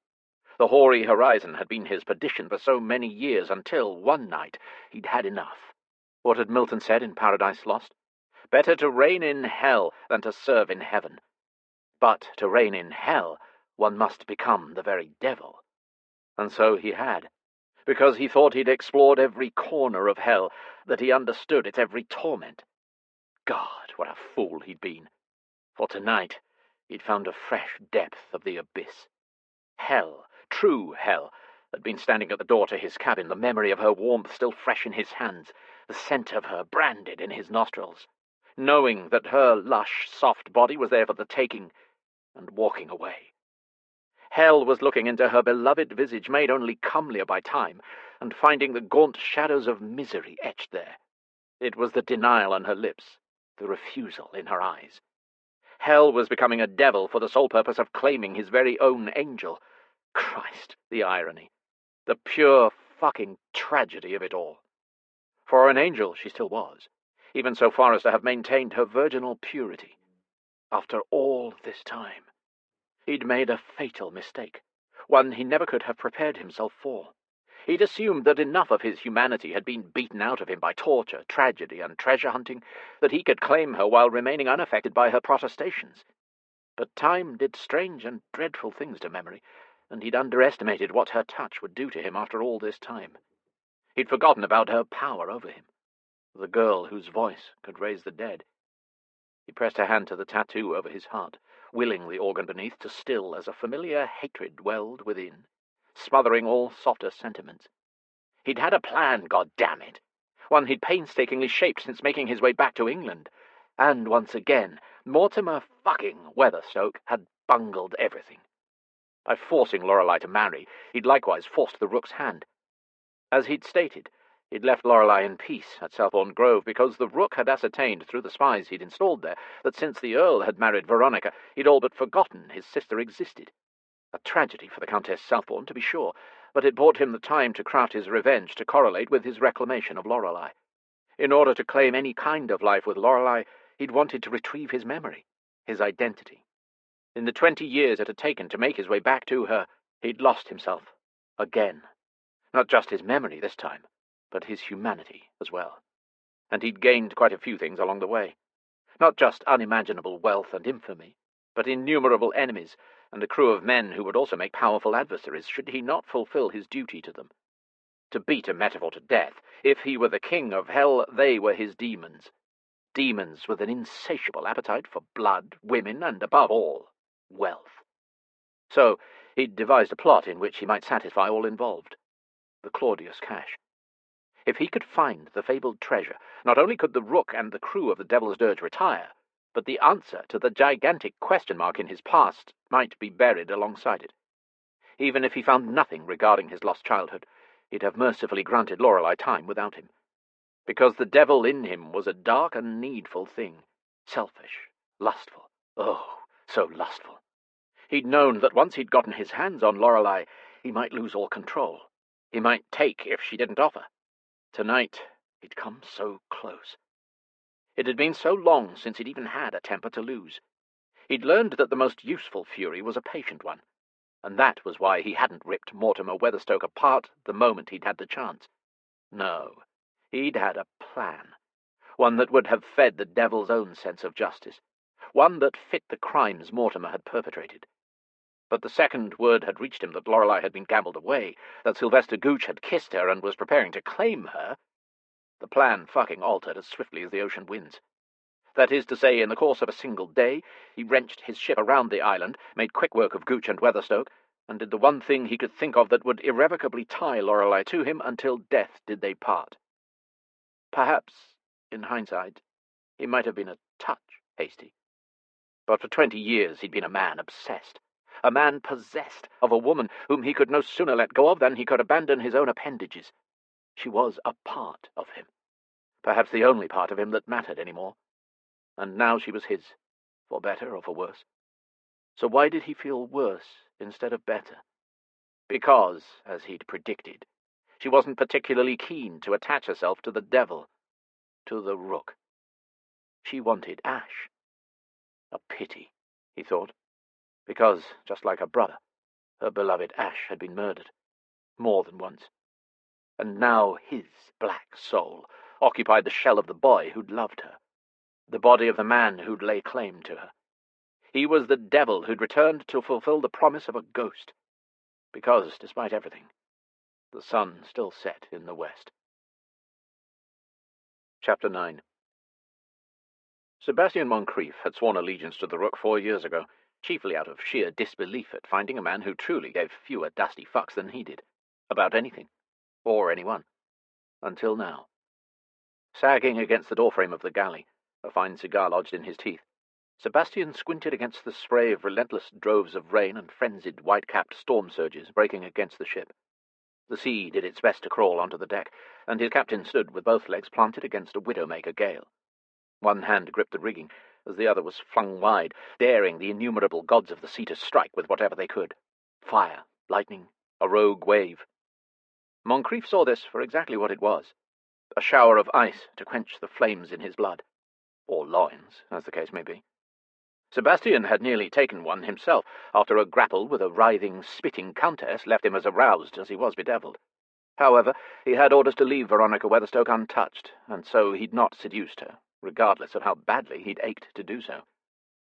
Speaker 3: The hoary horizon had been his perdition for so many years until, one night, he'd had enough. What had Milton said in Paradise Lost? Better to reign in hell than to serve in heaven. But to reign in hell, one must become the very devil. And so he had, because he thought he'd explored every corner of hell, that he understood its every torment. God, what a fool he'd been. For tonight, he'd found a fresh depth of the abyss. Hell, true hell, had been standing at the door to his cabin, the memory of her warmth still fresh in his hands, the scent of her branded in his nostrils, knowing that her lush, soft body was there for the taking, and walking away. Hell was looking into her beloved visage, made only comelier by time, and finding the gaunt shadows of misery etched there. It was the denial on her lips, the refusal in her eyes. Hell was becoming a devil for the sole purpose of claiming his very own angel. Christ, the irony. The pure fucking tragedy of it all. For an angel she still was, even so far as to have maintained her virginal purity. After all this time, he'd made a fatal mistake, one he never could have prepared himself for. He'd assumed that enough of his humanity had been beaten out of him by torture, tragedy, and treasure-hunting, that he could claim her while remaining unaffected by her protestations. But time did strange and dreadful things to memory, and he'd underestimated what her touch would do to him after all this time. He'd forgotten about her power over him, the girl whose voice could raise the dead. He pressed her hand to the tattoo over his heart, willing the organ beneath to still as a familiar hatred welled within, smothering all softer sentiments. He'd had a plan, goddammit, one he'd painstakingly shaped since making his way back to England, and once again Mortimer fucking Weatherstoke had bungled everything. By forcing Lorelei to marry, he'd likewise forced the Rook's hand. As he'd stated, he'd left Lorelei in peace at Southbourne Grove because the Rook had ascertained through the spies he'd installed there that since the Earl had married Veronica, he'd all but forgotten his sister existed. A tragedy for the Countess Southbourne, to be sure, but it bought him the time to craft his revenge to correlate with his reclamation of Lorelei. In order to claim any kind of life with Lorelei, he'd wanted to retrieve his memory, his identity. In the 20 years it had taken to make his way back to her, he'd lost himself. Again. Not just his memory this time, but his humanity as well. And he'd gained quite a few things along the way. Not just unimaginable wealth and infamy, but innumerable enemies, and a crew of men who would also make powerful adversaries should he not fulfill his duty to them. To beat a metaphor to death, if he were the king of hell, they were his demons. Demons with an insatiable appetite for blood, women, and above all, wealth. So he'd devised a plot in which he might satisfy all involved. The Claudius cache. If he could find the fabled treasure, not only could the Rook and the crew of the Devil's Dirge retire, but the answer to the gigantic question mark in his past might be buried alongside it. Even if he found nothing regarding his lost childhood, he'd have mercifully granted Lorelei time without him. Because the devil in him was a dark and needful thing, selfish, lustful, oh, so lustful. He'd known that once he'd gotten his hands on Lorelei, he might lose all control. He might take if she didn't offer. Tonight, he'd come so close. It had been so long since he'd even had a temper to lose. He'd learned that the most useful fury was a patient one, and that was why he hadn't ripped Mortimer Weatherstoke apart the moment he'd had the chance. No, He'd had a plan, one that would have fed the devil's own sense of justice, one that fit the crimes Mortimer had perpetrated. But the second word had reached him that Lorelei had been gambled away, that Sylvester Gooch had kissed her and was preparing to claim her, the plan fucking altered as swiftly as the ocean winds. That is to say, in the course of a single day, he wrenched his ship around the island, made quick work of Gooch and Weatherstoke, and did the one thing he could think of that would irrevocably tie Lorelei to him until death did they part. Perhaps, in hindsight, he might have been a touch hasty. But for 20 years he'd been a man obsessed, a man possessed of a woman whom he could no sooner let go of than he could abandon his own appendages. She was a part of him, perhaps the only part of him that mattered any more. And now she was his, for better or for worse. So why did he feel worse instead of better? Because, as he'd predicted, she wasn't particularly keen to attach herself to the devil, to the Rook. She wanted Ash. A pity, he thought, because, just like her brother, her beloved Ash had been murdered, more than once. And now his black soul occupied the shell of the boy who'd loved her, the body of the man who'd laid claim to her. He was the devil who'd returned to fulfill the promise of a ghost, because, despite everything, the sun still set in the west. Chapter 9. Sebastian Moncrief had sworn allegiance to the Rook 4 years ago, chiefly out of sheer disbelief at finding a man who truly gave fewer dusty fucks than he did, about anything, or anyone, until now. Sagging against the doorframe of the galley, a fine cigar lodged in his teeth, Sebastian squinted against the spray of relentless droves of rain and frenzied white-capped storm surges breaking against the ship. The sea did its best to crawl onto the deck, and his captain stood with both legs planted against a widowmaker gale. One hand gripped the rigging, as the other was flung wide, daring the innumerable gods of the sea to strike with whatever they could. Fire, lightning, a rogue wave. Moncrief saw this for exactly what it was, a shower of ice to quench the flames in his blood, or loins, as the case may be. Sebastian had nearly taken one himself, after a grapple with a writhing, spitting countess left him as aroused as he was bedevilled. However, he had orders to leave Veronica Weatherstoke untouched, and so he'd not seduced her, regardless of how badly he'd ached to do so.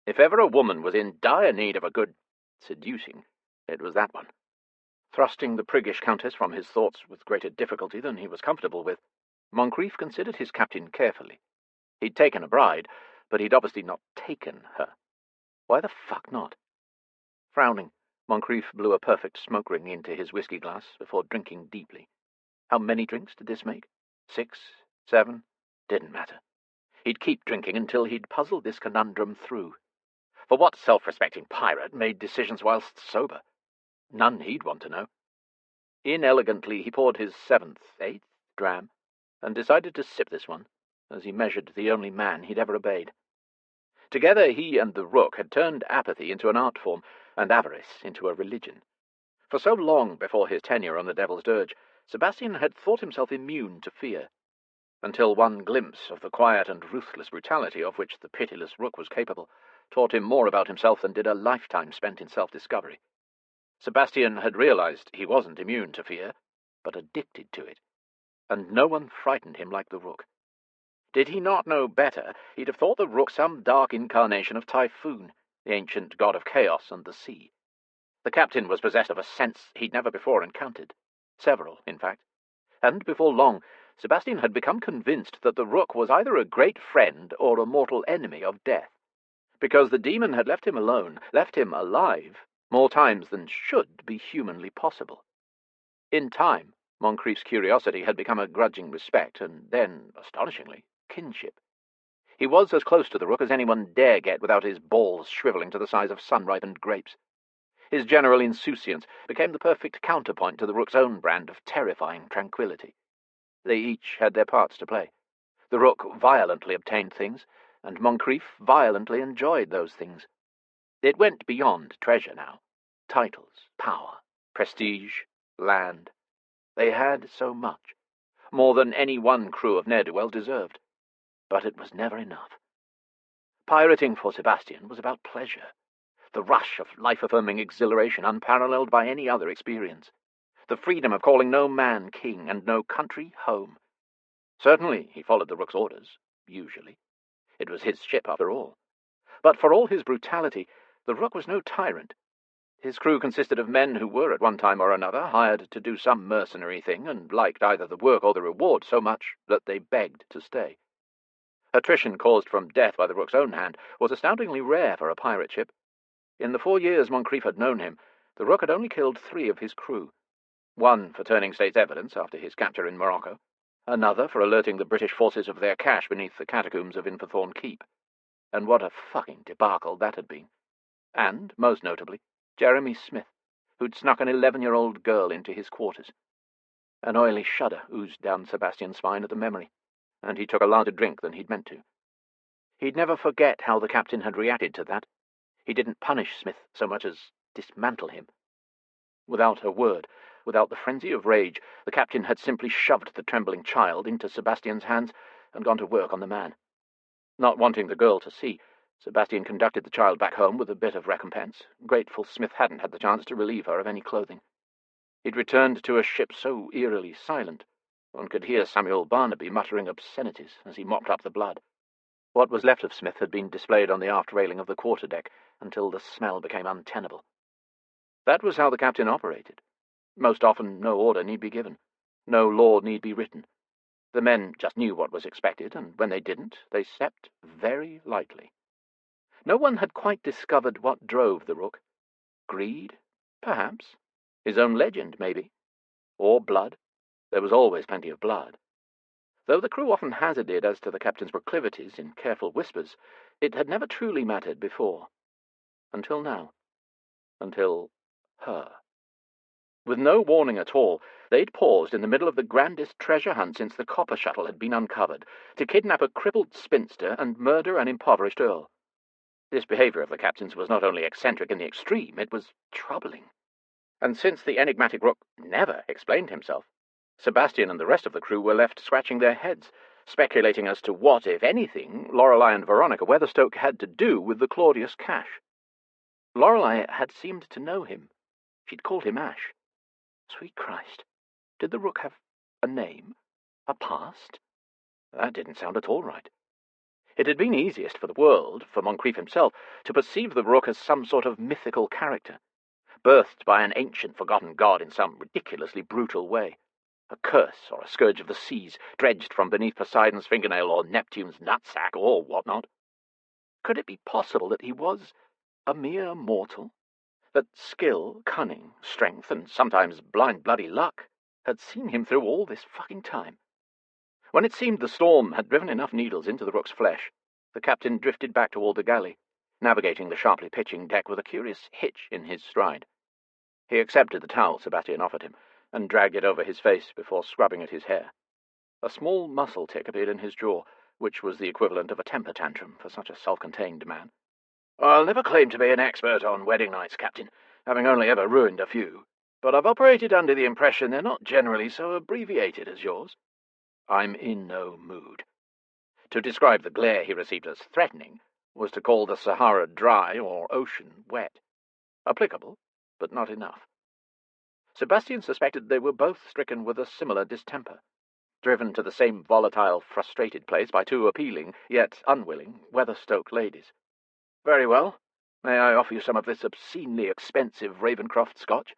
Speaker 3: If ever a woman was in dire need of a good seducing, it was that one. Thrusting the priggish countess from his thoughts with greater difficulty than he was comfortable with, Moncrief considered his captain carefully. He'd taken a bride, but he'd obviously not taken her. Why the fuck not? Frowning, Moncrief blew a perfect smoke ring into his whiskey glass before drinking deeply. How many drinks did this make? 6, 7? Didn't matter. He'd keep drinking until he'd puzzled this conundrum through. For what self-respecting pirate made decisions whilst sober? None he'd want to know. Inelegantly he poured his 7th, 8th dram, and decided to sip this one, as he measured the only man he'd ever obeyed. Together he and the Rook had turned apathy into an art form, and avarice into a religion. For so long before his tenure on the Devil's Dirge, Sebastian had thought himself immune to fear, until one glimpse of the quiet and ruthless brutality of which the pitiless Rook was capable taught him more about himself than did a lifetime spent in self-discovery. Sebastian had realized he wasn't immune to fear, but addicted to it, and no one frightened him like the Rook. Did he not know better, he'd have thought the Rook some dark incarnation of Typhoon, the ancient god of chaos and the sea. The captain was possessed of a sense he'd never before encountered, several, in fact, and before long Sebastian had become convinced that the Rook was either a great friend or a mortal enemy of death, because the demon had left him alone, left him alive, more times than should be humanly possible. In time, Moncrief's curiosity had become a grudging respect, and then, astonishingly, kinship. He was as close to the Rook as anyone dare get without his balls shrivelling to the size of sun-ripened grapes. His general insouciance became the perfect counterpoint to the Rook's own brand of terrifying tranquility. They each had their parts to play. The Rook violently obtained things, and Moncrief violently enjoyed those things. It went beyond treasure now. Titles, power, prestige, land. They had so much, more than any one crew of ne'er-do-well deserved. But it was never enough. Pirating for Sebastian was about pleasure, the rush of life-affirming exhilaration unparalleled by any other experience, the freedom of calling no man king and no country home. Certainly he followed the Rook's orders, usually. It was his ship, after all. But for all his brutality, the Rook was no tyrant. His crew consisted of men who were, at one time or another, hired to do some mercenary thing and liked either the work or the reward so much that they begged to stay. Attrition caused from death by the Rook's own hand was astoundingly rare for a pirate ship. In the 4 years Moncrief had known him, the Rook had only killed 3 of his crew. One for turning state's evidence after his capture in Morocco, another for alerting the British forces of their cache beneath the catacombs of Inverthorne Keep. And what a fucking debacle that had been. And, most notably, Jeremy Smith, who'd snuck an 11-year-old girl into his quarters. An oily shudder oozed down Sebastian's spine at the memory, and he took a larger drink than he'd meant to. He'd never forget how the captain had reacted to that. He didn't punish Smith so much as dismantle him. Without a word, without the frenzy of rage, the captain had simply shoved the trembling child into Sebastian's hands and gone to work on the man. Not wanting the girl to see, Sebastian conducted the child back home with a bit of recompense, grateful Smith hadn't had the chance to relieve her of any clothing. He'd returned to a ship so eerily silent, one could hear Samuel Barnaby muttering obscenities as he mopped up the blood. What was left of Smith had been displayed on the aft railing of the quarter-deck until the smell became untenable. That was how the captain operated. Most often no order need be given, no law need be written. The men just knew what was expected, and when they didn't, they stepped very lightly. No one had quite discovered what drove the Rook. Greed, perhaps. His own legend, maybe. Or blood. There was always plenty of blood. Though the crew often hazarded as to the captain's proclivities in careful whispers, it had never truly mattered before. Until now. Until her. With no warning at all, they'd paused in the middle of the grandest treasure hunt since the copper shuttle had been uncovered, to kidnap a crippled spinster and murder an impoverished earl. This behaviour of the captain's was not only eccentric in the extreme, it was troubling. And since the enigmatic Rook never explained himself, Sebastian and the rest of the crew were left scratching their heads, speculating as to what, if anything, Lorelei and Veronica Weatherstoke had to do with the Claudius cache. Lorelei had seemed to know him. She'd called him Ash. Sweet Christ, did the Rook have a name? A past? That didn't sound at all right. It had been easiest for the world, for Moncrief himself, to perceive the Rook as some sort of mythical character, birthed by an ancient forgotten god in some ridiculously brutal way. A curse or a scourge of the seas, dredged from beneath Poseidon's fingernail or Neptune's nutsack or whatnot. Could it be possible that he was a mere mortal? That skill, cunning, strength, and sometimes blind bloody luck had seen him through all this fucking time? When it seemed the storm had driven enough needles into the Rook's flesh, the captain drifted back toward the galley, navigating the sharply pitching deck with a curious hitch in his stride. He accepted the towel Sebastian offered him, and dragged it over his face before scrubbing at his hair. A small muscle tick appeared in his jaw, which was the equivalent of a temper tantrum for such a self-contained man. "I'll never claim to be an expert on wedding nights, Captain, having only ever ruined a few, but I've operated under the impression they're not generally so abbreviated as yours." I'm in no mood. To describe the glare he received as threatening was to call the Sahara dry or ocean wet. Applicable, but not enough. Sebastian suspected they were both stricken with a similar distemper, driven to the same volatile, frustrated place by 2 appealing, yet unwilling, Weatherstoke ladies. "Very well. May I offer you some of this obscenely expensive Ravencroft scotch?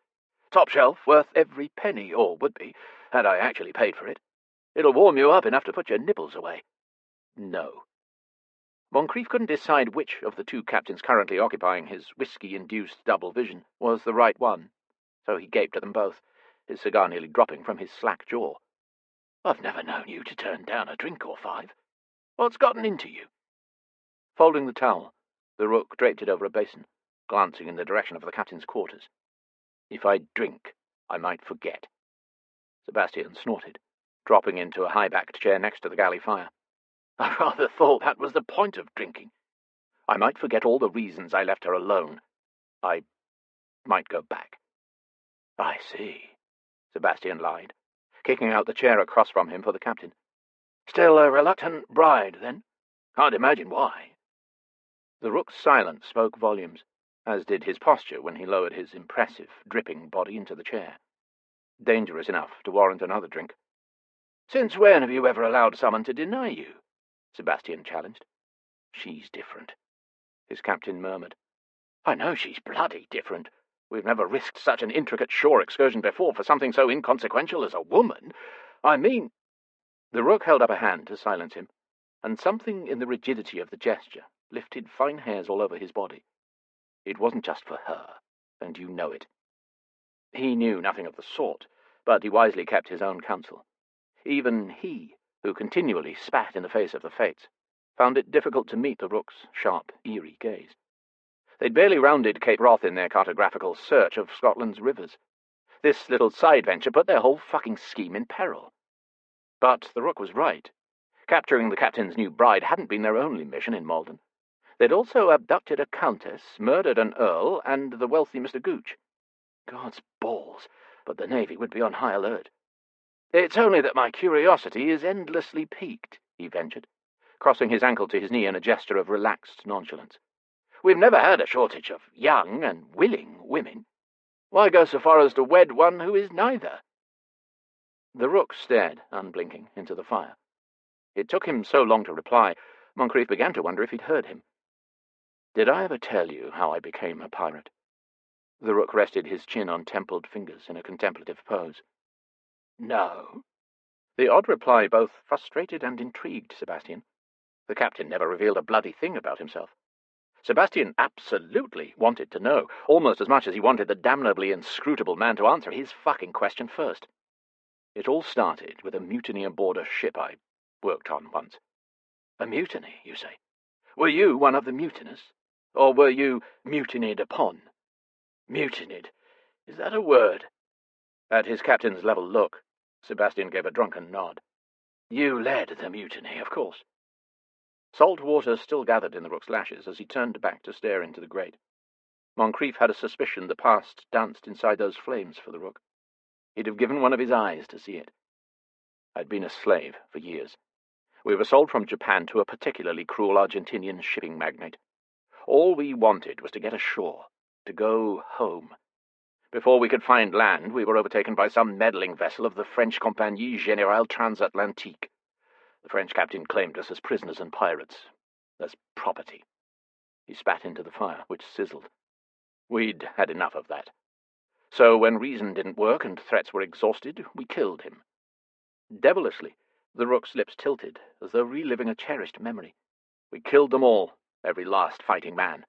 Speaker 3: Top shelf, worth every penny, or would be, had I actually paid for it. It'll warm you up enough to put your nipples away." No. Moncrief couldn't decide which of the 2 captains currently occupying his whiskey-induced double vision was the right one, so he gaped at them both, his cigar nearly dropping from his slack jaw. "I've never known you to turn down a drink or 5. What's gotten into you?" Folding the towel, the Rook draped it over a basin, glancing in the direction of the captain's quarters. "If I drink, I might forget." Sebastian snorted, dropping into a high-backed chair next to the galley fire. "I rather thought that was the point of drinking. I might forget all the reasons I left her alone. I might go back." "I see," Sebastian lied, kicking out the chair across from him for the captain. "Still a reluctant bride, then? Can't imagine why." The Rook's silence spoke volumes, as did his posture when he lowered his impressive, dripping body into the chair. Dangerous enough to warrant another drink. Since when have you ever allowed someone to deny you? Sebastian challenged.
Speaker 2: She's different, his captain murmured.
Speaker 3: I know she's bloody different. We've never risked such an intricate shore excursion before for something so inconsequential as a woman. I mean...
Speaker 2: The Rook held up a hand to silence him, and something in the rigidity of the gesture lifted fine hairs all over his body. It wasn't just for her, and you know it. He knew nothing of the sort, but he wisely kept his own counsel. Even he, who continually spat in the face of the fates, found it difficult to meet the Rook's sharp, eerie gaze. They'd barely rounded Cape Wrath in their cartographical search of Scotland's rivers. This little side venture put their whole fucking scheme in peril. But the Rook was right. Capturing the captain's new bride hadn't been their only mission in Malden. They'd also abducted a countess, murdered an earl, and the wealthy Mr. Gooch. God's balls, but the Navy would be on high alert.
Speaker 3: It's only that my curiosity is endlessly piqued, he ventured, crossing his ankle to his knee in a gesture of relaxed nonchalance. We've never had a shortage of young and willing women. Why go so far as to wed one who is neither?
Speaker 2: The Rook stared, unblinking, into the fire. It took him so long to reply, Moncrief began to wonder if he'd heard him. Did I ever tell you how I became a pirate? The Rook rested his chin on templed fingers in a contemplative pose.
Speaker 3: No.
Speaker 2: The odd reply both frustrated and intrigued Sebastian. The captain never revealed a bloody thing about himself. Sebastian absolutely wanted to know, almost as much as he wanted the damnably inscrutable man to answer his fucking question first. It all started with a mutiny aboard a ship I worked on once.
Speaker 3: A mutiny, you say? Were you one of the mutinous? Or were you mutinied upon? Mutinied. Is that a word?
Speaker 2: At his captain's level look, Sebastian gave a drunken nod.
Speaker 3: You led the mutiny, of course.
Speaker 2: Salt water still gathered in the Rook's lashes as he turned back to stare into the grate. Moncrief had a suspicion the past danced inside those flames for the Rook. He'd have given one of his eyes to see it. I'd been a slave for years. We were sold from Japan to a particularly cruel Argentinian shipping magnate. All we wanted was to get ashore, to go home. Before we could find land, we were overtaken by some meddling vessel of the French Compagnie Générale Transatlantique. The French captain claimed us as prisoners and pirates, as property. He spat into the fire, which sizzled. We'd had enough of that. So when reason didn't work and threats were exhausted, we killed him. Devilishly, the Rook's lips tilted, as though reliving a cherished memory. We killed them all, every last fighting man.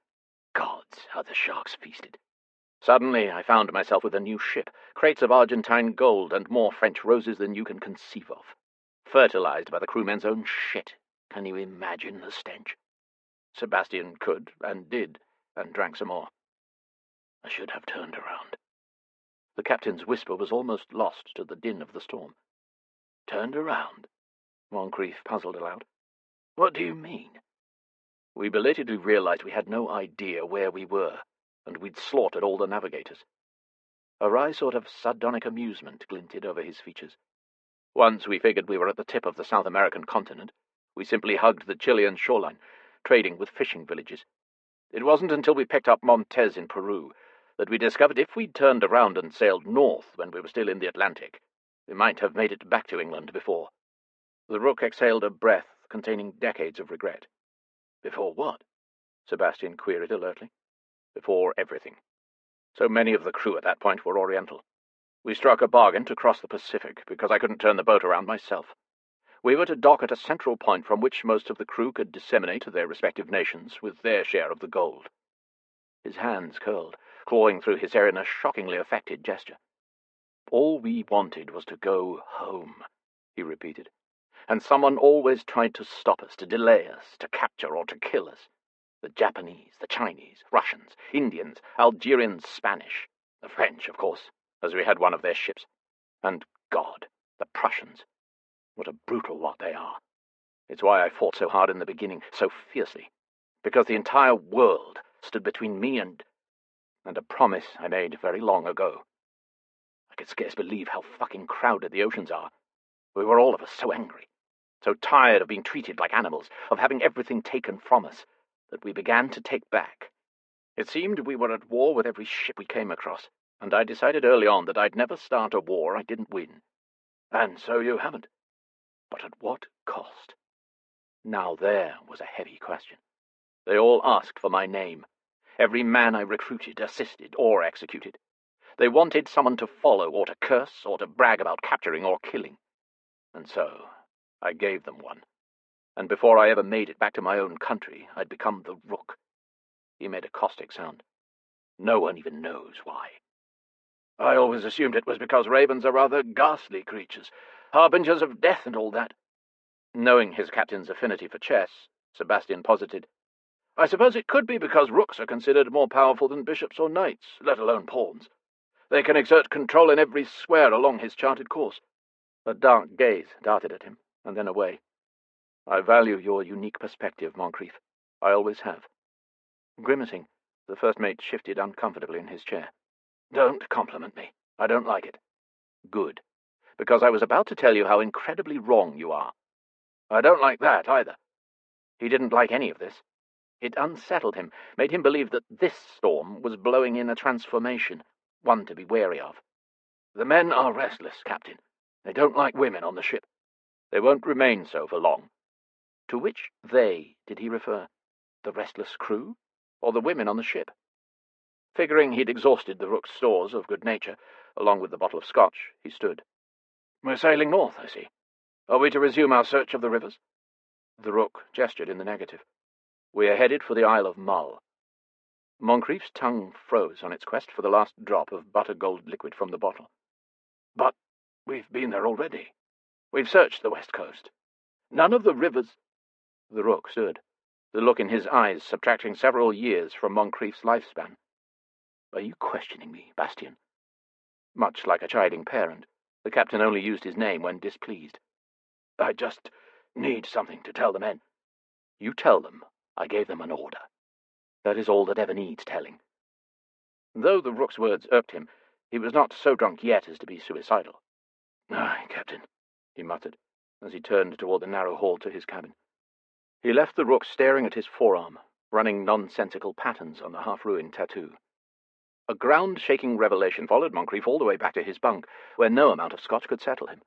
Speaker 2: Gods, how the sharks feasted. Suddenly I found myself with a new ship, crates of Argentine gold and more French roses than you can conceive of. Fertilized by the crewmen's own shit. Can you imagine the stench? Sebastian could, and did, and drank some more. I should have turned around. The captain's whisper was almost lost to the din of the storm.
Speaker 3: Turned around?
Speaker 2: Moncrief puzzled aloud.
Speaker 3: What do you mean?
Speaker 2: We belatedly realized we had no idea where we were, and we'd slaughtered all the navigators. A wry sort of sardonic amusement glinted over his features. Once we figured we were at the tip of the South American continent, we simply hugged the Chilean shoreline, trading with fishing villages. It wasn't until we picked up Montez in Peru that we discovered if we'd turned around and sailed north when we were still in the Atlantic, we might have made it back to England before. The Rook exhaled a breath containing decades of regret.
Speaker 3: Before what?
Speaker 2: Sebastian queried alertly. Before everything. So many of the crew at that point were Oriental. We struck a bargain to cross the Pacific because I couldn't turn the boat around myself. We were to dock at a central point from which most of the crew could disseminate to their respective nations with their share of the gold. His hands curled, clawing through his hair in a shockingly affected gesture. All we wanted was to go home, he repeated, and someone always tried to stop us, to delay us, to capture or to kill us. The Japanese, the Chinese, Russians, Indians, Algerians, Spanish, the French, of course, as we had one of their ships. And God, the Prussians. What a brutal lot they are. It's why I fought so hard in the beginning, so fiercely, because the entire world stood between me and a promise I made very long ago. I could scarce believe how fucking crowded the oceans are. We were all of us so angry, so tired of being treated like animals, of having everything taken from us, that we began to take back. It seemed we were at war with every ship we came across, and I decided early on that I'd never start a war I didn't win.
Speaker 3: And so you haven't. But at what cost? Now there was a heavy question. They all asked for my name. Every man I recruited, assisted, or executed. They wanted someone to follow, or to curse, or to brag about capturing or killing. And so I gave them one. And before I ever made it back to my own country, I'd become the Rook. He made a caustic sound. No one even knows why. I always assumed it was because ravens are rather ghastly creatures, harbingers of death and all that. Knowing his captain's affinity for chess, Sebastian posited, I suppose it could be because rooks are considered more powerful than bishops or knights, let alone pawns. They can exert control in every square along his charted course. A dark gaze darted at him, and then away. I value your unique perspective, Moncrief. I always have. Grimacing, the first mate shifted uncomfortably in his chair. Don't compliment me. I don't like it. Good, because I was about to tell you how incredibly wrong you are. I don't like that either. He didn't like any of this. It unsettled him, made him believe that this storm was blowing in a transformation, one to be wary of. The men are restless, Captain. They don't like women on the ship. They won't remain so for long. To which they did he refer? The restless crew, or the women on the ship? Figuring he'd exhausted the Rook's stores of good nature, along with the bottle of scotch, he stood. We're sailing north, I see. Are we to resume our search of the rivers? The Rook gestured in the negative. We are headed for the Isle of Mull. Moncrief's tongue froze on its quest for the last drop of butter-gold liquid from the bottle. But we've been there already. We've searched the west coast. None of the rivers... The Rook stood, the look in his eyes subtracting several years from Moncrief's lifespan. Are you questioning me, Bastien? Much like a chiding parent, the captain only used his name when displeased. I just need something to tell the men. You tell them I gave them an order. That is all that ever needs telling. Though the Rook's words irked him, he was not so drunk yet as to be suicidal. Aye, Captain, he muttered, as he turned toward the narrow hall to his cabin. He left the Rook staring at his forearm, running nonsensical patterns on the half-ruined tattoo. A ground-shaking revelation followed Moncrief all the way back to his bunk, where no amount of scotch could settle him.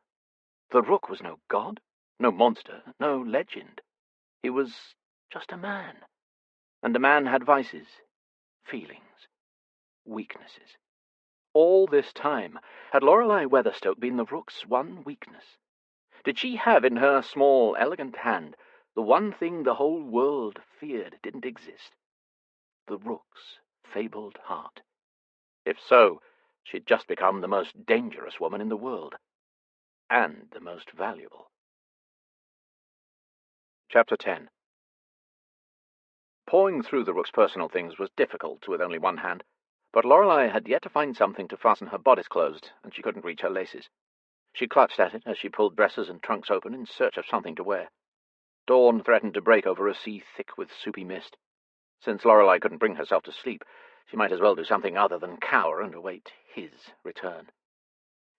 Speaker 3: The Rook was no god, no monster, no legend. He was just a man. And a man had vices, feelings, weaknesses. All this time, had Lorelei Weatherstoke been the Rook's one weakness? Did she have in her small, elegant hand the one thing the whole world feared didn't exist? The Rook's fabled heart. If so, she'd just become the most dangerous woman in the world. And the most valuable. Chapter 10. Pawing through the Rook's personal things was difficult with only one hand, but Lorelei had yet to find something to fasten her bodice closed, and she couldn't reach her laces. She clutched at it as she pulled dresses and trunks open in search of something to wear. Dawn threatened to break over a sea thick with soupy mist. Since Lorelei couldn't bring herself to sleep, she might as well do something other than cower and await his return.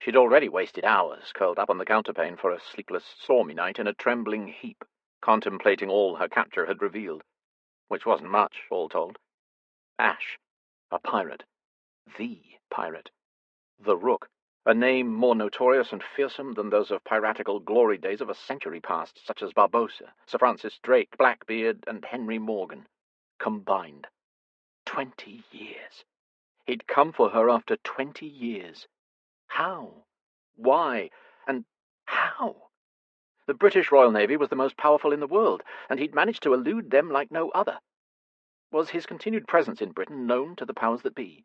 Speaker 3: She'd already wasted hours curled up on the counterpane for a sleepless, stormy night in a trembling heap, contemplating all her capture had revealed. Which wasn't much, all told. Ash, a pirate. The pirate. The Rook, a name more notorious and fearsome than those of piratical glory days of a century past, such as Barbossa, Sir Francis Drake, Blackbeard, and Henry Morgan, combined. 20 years. He'd come for her after 20 years. How? Why? And how? The British Royal Navy was the most powerful in the world, and he'd managed to elude them like no other. Was his continued presence in Britain known to the powers that be?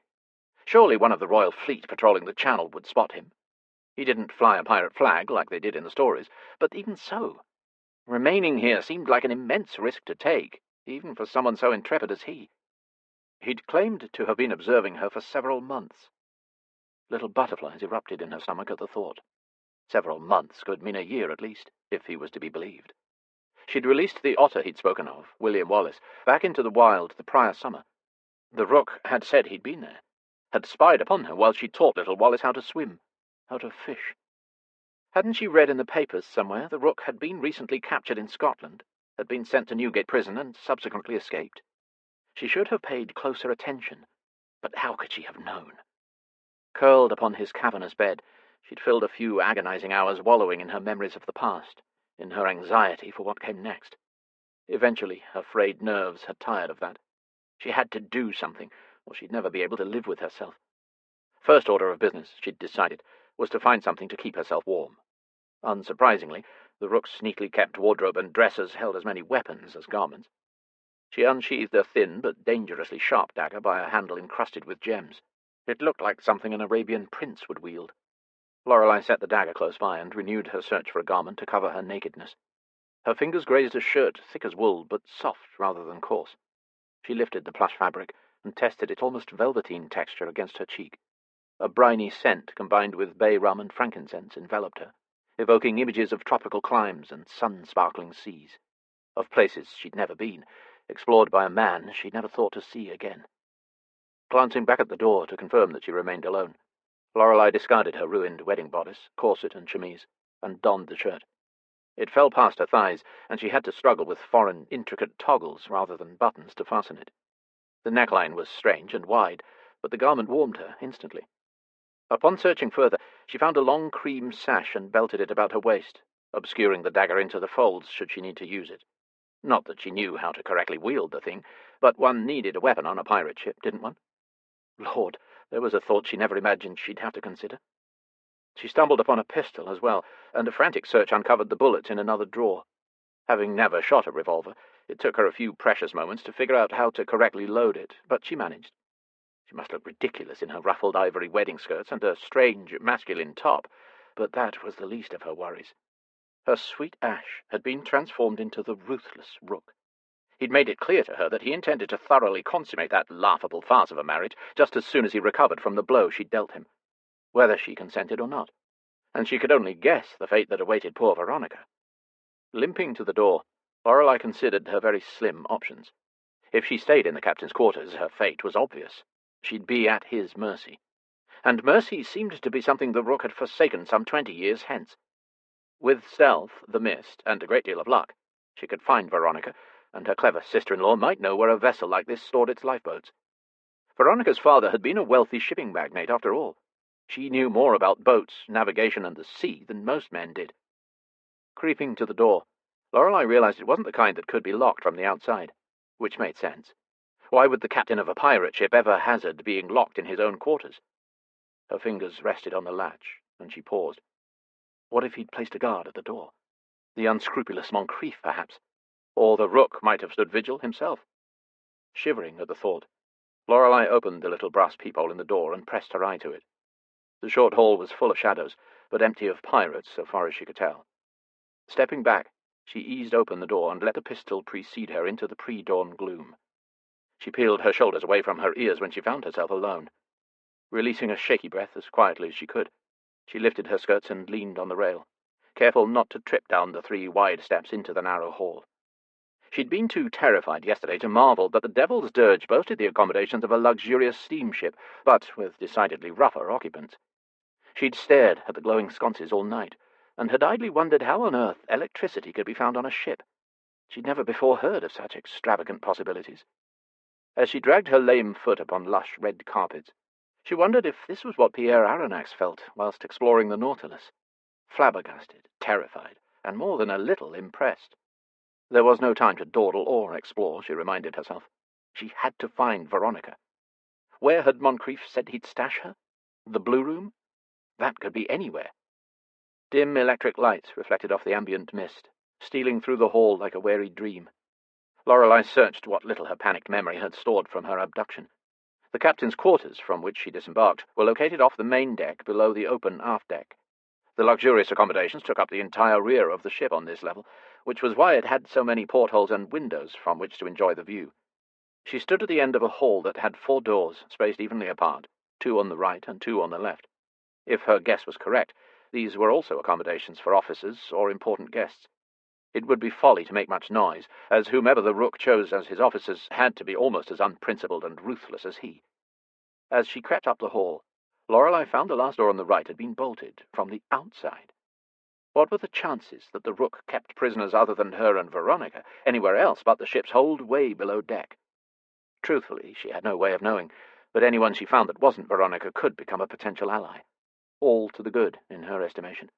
Speaker 3: Surely one of the Royal Fleet patrolling the Channel would spot him. He didn't fly a pirate flag like they did in the stories, but even so, remaining here seemed like an immense risk to take, even for someone so intrepid as he. He'd claimed to have been observing her for several months. Little butterflies erupted in her stomach at the thought. Several months could mean a year at least, if he was to be believed. She'd released the otter he'd spoken of, William Wallace, back into the wild the prior summer. The Rook had said he'd been there, had spied upon her while she taught little Wallace how to swim, how to fish. Hadn't she read in the papers somewhere the Rook had been recently captured in Scotland, had been sent to Newgate prison and subsequently escaped? She should have paid closer attention, but how could she have known? Curled upon his cavernous bed, she'd filled a few agonizing hours wallowing in her memories of the past, in her anxiety for what came next. Eventually, her frayed nerves had tired of that. She had to do something, or she'd never be able to live with herself. First order of business, she'd decided, was to find something to keep herself warm. Unsurprisingly, the Rook's neatly kept wardrobe and dressers held as many weapons as garments. She unsheathed a thin but dangerously sharp dagger by a handle encrusted with gems. It looked like something an Arabian prince would wield. Lorelei set the dagger close by and renewed her search for a garment to cover her nakedness. Her fingers grazed a shirt thick as wool, but soft rather than coarse. She lifted the plush fabric and tested its almost velveteen texture against her cheek. A briny scent combined with bay rum and frankincense enveloped her, evoking images of tropical climes and sun-sparkling seas, of places she'd never been, explored by a man she'd never thought to see again. Glancing back at the door to confirm that she remained alone, Lorelei discarded her ruined wedding bodice, corset and chemise, and donned the shirt. It fell past her thighs, and she had to struggle with foreign, intricate toggles rather than buttons to fasten it. The neckline was strange and wide, but the garment warmed her instantly. Upon searching further, she found a long cream sash and belted it about her waist, obscuring the dagger into the folds should she need to use it. Not that she knew how to correctly wield the thing, but one needed a weapon on a pirate ship, didn't one? Lord, there was a thought she never imagined she'd have to consider. She stumbled upon a pistol as well, and a frantic search uncovered the bullets in another drawer. Having never shot a revolver, it took her a few precious moments to figure out how to correctly load it, but she managed. She must look ridiculous in her ruffled ivory wedding skirts and a strange, masculine top, but that was the least of her worries. Her sweet Ash had been transformed into the ruthless Rook. He'd made it clear to her that he intended to thoroughly consummate that laughable farce of a marriage just as soon as he recovered from the blow she'd dealt him, whether she consented or not, and she could only guess the fate that awaited poor Veronica. Limping to the door, Lorelei considered her very slim options. If she stayed in the captain's quarters, her fate was obvious. She'd be at his mercy. And mercy seemed to be something the Rook had forsaken some 20 years hence. With stealth, the mist, and a great deal of luck, she could find Veronica, and her clever sister-in-law might know where a vessel like this stored its lifeboats. Veronica's father had been a wealthy shipping magnate, after all. She knew more about boats, navigation, and the sea than most men did. Creeping to the door, Lorelei realized it wasn't the kind that could be locked from the outside, which made sense. Why would the captain of a pirate ship ever hazard being locked in his own quarters? Her fingers rested on the latch, and she paused. What if he'd placed a guard at the door? The unscrupulous Moncrief, perhaps. Or the Rook might have stood vigil himself. Shivering at the thought, Lorelei opened the little brass peephole in the door and pressed her eye to it. The short hall was full of shadows, but empty of pirates so far as she could tell. Stepping back, she eased open the door and let the pistol precede her into the pre-dawn gloom. She peeled her shoulders away from her ears when she found herself alone. Releasing a shaky breath as quietly as she could, she lifted her skirts and leaned on the rail, careful not to trip down the 3 wide steps into the narrow hall. She'd been too terrified yesterday to marvel that the Devil's Dirge boasted the accommodations of a luxurious steamship, but with decidedly rougher occupants. She'd stared at the glowing sconces all night, and had idly wondered how on earth electricity could be found on a ship. She'd never before heard of such extravagant possibilities. As she dragged her lame foot upon lush red carpets, she wondered if this was what Pierre Aronnax felt whilst exploring the Nautilus. Flabbergasted, terrified, and more than a little impressed. There was no time to dawdle or explore, she reminded herself. She had to find Veronica. Where had Moncrief said he'd stash her? The Blue Room? That could be anywhere. Dim electric lights reflected off the ambient mist, stealing through the hall like a wary dream. Lorelei searched what little her panicked memory had stored from her abduction. The captain's quarters, from which she disembarked, were located off the main deck below the open aft deck. The luxurious accommodations took up the entire rear of the ship on this level, which was why it had so many portholes and windows from which to enjoy the view. She stood at the end of a hall that had 4 doors, spaced evenly apart, 2 on the right and 2 on the left. If her guess was correct, these were also accommodations for officers or important guests. It would be folly to make much noise, as whomever the Rook chose as his officers had to be almost as unprincipled and ruthless as he. As she crept up the hall, Lorelei found the last door on the right had been bolted from the outside. What were the chances that the Rook kept prisoners other than her and Veronica anywhere else but the ship's hold way below deck? Truthfully, she had no way of knowing, but anyone she found that wasn't Veronica could become a potential ally. All to the good, in her estimation.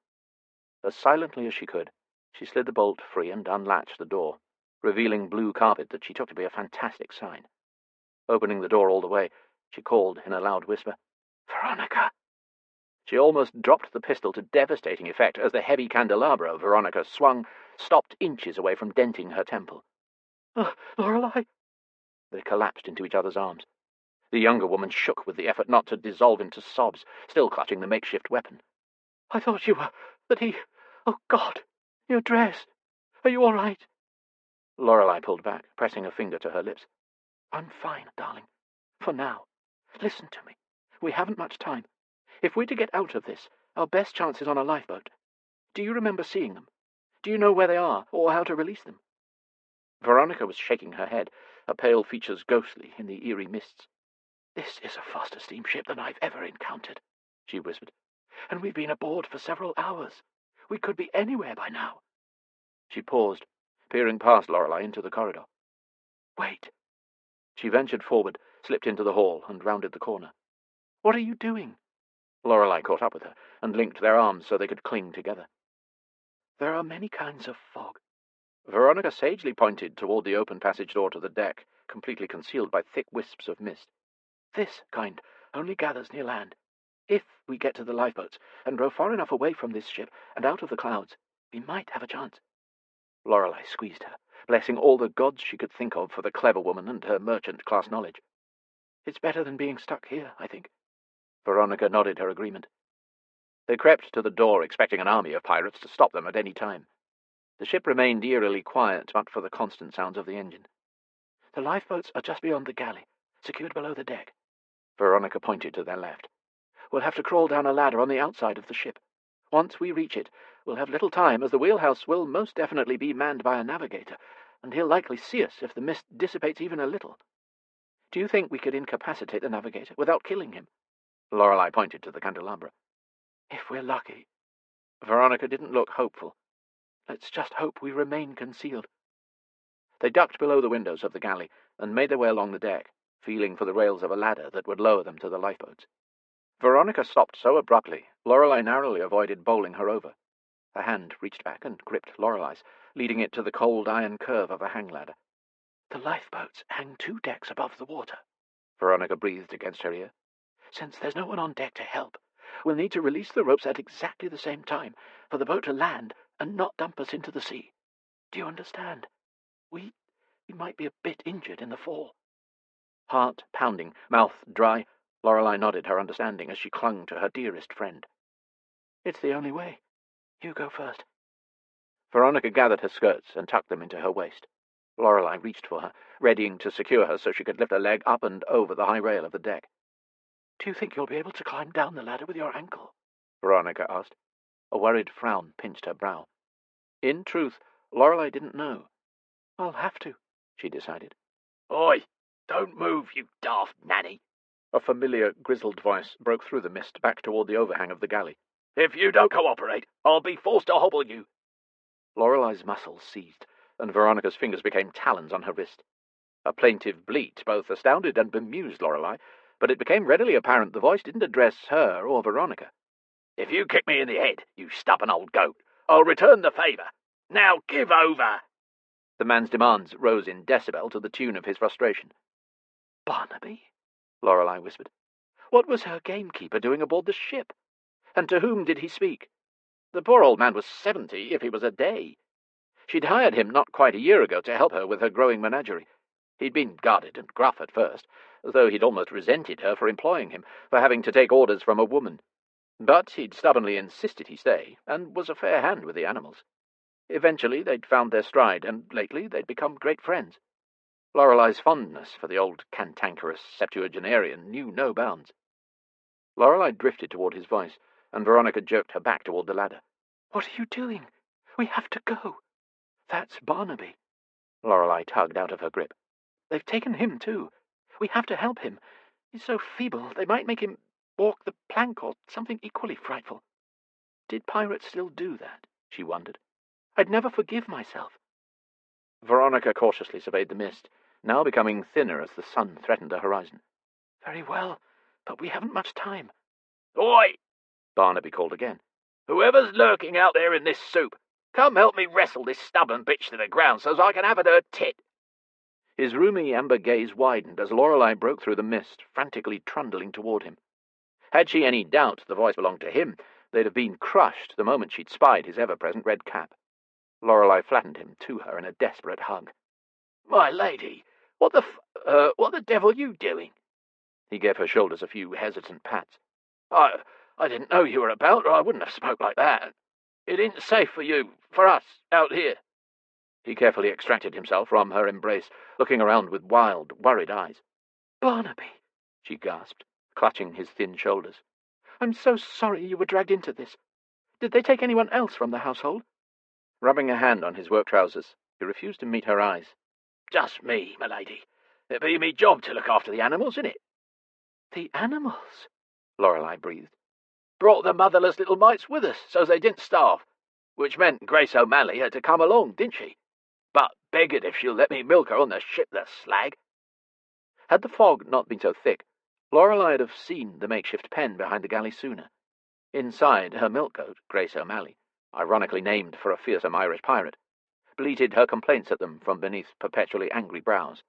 Speaker 3: As silently as she could, She slid the bolt free and unlatched the door, revealing blue carpet that she took to be a fantastic sign. Opening the door all the way, she called in a loud whisper, "Veronica!" She almost dropped the pistol to devastating effect as the heavy candelabra Veronica swung stopped inches away from denting her temple.
Speaker 4: Lorelei!
Speaker 3: They collapsed into each other's arms. The younger woman shook with the effort not to dissolve into sobs, still clutching the makeshift weapon.
Speaker 4: I thought you were... that he... Oh, God! Your dress! Are you all right?
Speaker 3: Lorelei pulled back, pressing a finger to her lips.
Speaker 4: I'm fine, darling. For now. Listen to me. We haven't much time. If we're to get out of this, our best chance is on a lifeboat. Do you remember seeing them? Do you know where they are, or how to release them?
Speaker 3: Veronica was shaking her head, her pale features ghostly in the eerie mists.
Speaker 4: This is a faster steamship than I've ever encountered, she whispered. And we've been aboard for several hours. We could be anywhere by now.
Speaker 3: She paused, peering past Lorelei into the corridor.
Speaker 4: Wait.
Speaker 3: She ventured forward, slipped into the hall, and rounded the corner.
Speaker 4: What are you doing?
Speaker 3: Lorelei caught up with her, and linked their arms so they could cling together.
Speaker 4: There are many kinds of fog.
Speaker 3: Veronica sagely pointed toward the open passage door to the deck, completely concealed by thick wisps of mist.
Speaker 4: This kind only gathers near land. If we get to the lifeboats and row far enough away from this ship and out of the clouds, we might have a chance.
Speaker 3: Lorelei squeezed her, blessing all the gods she could think of for the clever woman and her merchant-class knowledge.
Speaker 4: It's better than being stuck here, I think.
Speaker 3: Veronica nodded her agreement. They crept to the door, expecting an army of pirates to stop them at any time. The ship remained eerily quiet, but for the constant sounds of the engine.
Speaker 4: The lifeboats are just beyond the galley, secured below the deck.
Speaker 3: Veronica pointed to their left.
Speaker 4: We'll have to crawl down a ladder on the outside of the ship. Once we reach it, we'll have little time, as the wheelhouse will most definitely be manned by a navigator, and he'll likely see us if the mist dissipates even a little. Do you think we could incapacitate the navigator without killing him?
Speaker 3: Lorelei pointed to the candelabra.
Speaker 4: If we're lucky.
Speaker 3: Veronica didn't look hopeful.
Speaker 4: Let's just hope we remain concealed.
Speaker 3: They ducked below the windows of the galley and made their way along the deck, feeling for the rails of a ladder that would lower them to the lifeboats. Veronica stopped so abruptly, Lorelei narrowly avoided bowling her over. Her hand reached back and gripped Lorelei's, leading it to the cold iron curve of a hang ladder.
Speaker 4: The lifeboats hang 2 decks above the water,
Speaker 3: Veronica breathed against her ear.
Speaker 4: Since there's no one on deck to help, we'll need to release the ropes at exactly the same time for the boat to land and not dump us into the sea. Do you understand? We might be a bit injured in the fall.
Speaker 3: Heart pounding, mouth dry, Lorelei nodded her understanding as she clung to her dearest friend.
Speaker 4: It's the only way. You go first.
Speaker 3: Veronica gathered her skirts and tucked them into her waist. Lorelei reached for her, readying to secure her so she could lift a leg up and over the high rail of the deck.
Speaker 4: Do you think you'll be able to climb down the ladder with your ankle?
Speaker 3: Veronica asked. A worried frown pinched her brow. In truth, Lorelei didn't know.
Speaker 4: I'll have to,
Speaker 3: she decided.
Speaker 2: Oi! Don't move, you daft nanny!
Speaker 3: A familiar, grizzled voice broke through the mist back toward the overhang of the galley.
Speaker 2: If you don't cooperate, I'll be forced to hobble you.
Speaker 3: Lorelei's muscles seized, and Veronica's fingers became talons on her wrist. A plaintive bleat both astounded and bemused Lorelei, but it became readily apparent the voice didn't address her or Veronica.
Speaker 2: If you kick me in the head, you stubborn old goat, I'll return the favour. Now give over!
Speaker 3: The man's demands rose in decibel to the tune of his frustration.
Speaker 4: Barnaby?
Speaker 3: Lorelei whispered.
Speaker 4: What was her gamekeeper doing aboard the ship? And to whom did he speak?
Speaker 3: The poor old man was 70, if he was a day. She'd hired him not quite a year ago to help her with her growing menagerie. He'd been guarded and gruff at first, as though he'd almost resented her for employing him, for having to take orders from a woman. But he'd stubbornly insisted he stay, and was a fair hand with the animals. Eventually they'd found their stride, and lately they'd become great friends. Lorelei's fondness for the old cantankerous septuagenarian knew no bounds. Lorelei drifted toward his voice, and Veronica jerked her back toward the ladder.
Speaker 4: What are you doing? We have to go. That's Barnaby.
Speaker 3: Lorelei tugged out of her grip.
Speaker 4: They've taken him, too. We have to help him. He's so feeble, they might make him walk the plank or something equally frightful. Did pirates still do that? She wondered. I'd never forgive myself.
Speaker 3: Veronica cautiously surveyed the mist, now becoming thinner as the sun threatened the horizon.
Speaker 4: Very well, but we haven't much time.
Speaker 2: Oi!
Speaker 3: Barnaby called again.
Speaker 2: Whoever's lurking out there in this soup, Come help me wrestle this stubborn bitch to the ground so's I can have at her tit."
Speaker 3: His rheumy amber gaze widened as Lorelei broke through the mist, frantically trundling toward him. Had she any doubt the voice belonged to him, they'd have been crushed the moment she'd spied his ever-present red cap. Lorelei flattened him to her in a desperate hug.
Speaker 2: "My lady, what the devil you doing?"
Speaker 3: He gave her shoulders a few hesitant pats.
Speaker 2: I didn't know you were about, or I wouldn't have spoke like that. It ain't safe for us, out here."
Speaker 3: He carefully extracted himself from her embrace, looking around with wild, worried eyes.
Speaker 4: "Barnaby,"
Speaker 3: she gasped, clutching his thin shoulders.
Speaker 4: "I'm so sorry you were dragged into this. Did they take anyone else from the household?"
Speaker 3: Rubbing a hand on his work trousers, he refused to meet her eyes.
Speaker 2: "Just me, my lady. It be me job to look after the animals, innit?"
Speaker 4: "The animals?"
Speaker 3: Lorelei breathed.
Speaker 2: "Brought the motherless little mites with us, so's they didn't starve, which meant Grace O'Malley had to come along, didn't she? But beggared if she'll let me milk her on the ship, the slag."
Speaker 3: Had the fog not been so thick, Lorelei would have seen the makeshift pen behind the galley sooner. Inside, her milk goat, Grace O'Malley, ironically named for a fearsome Irish pirate, bleated her complaints at them from beneath perpetually angry brows.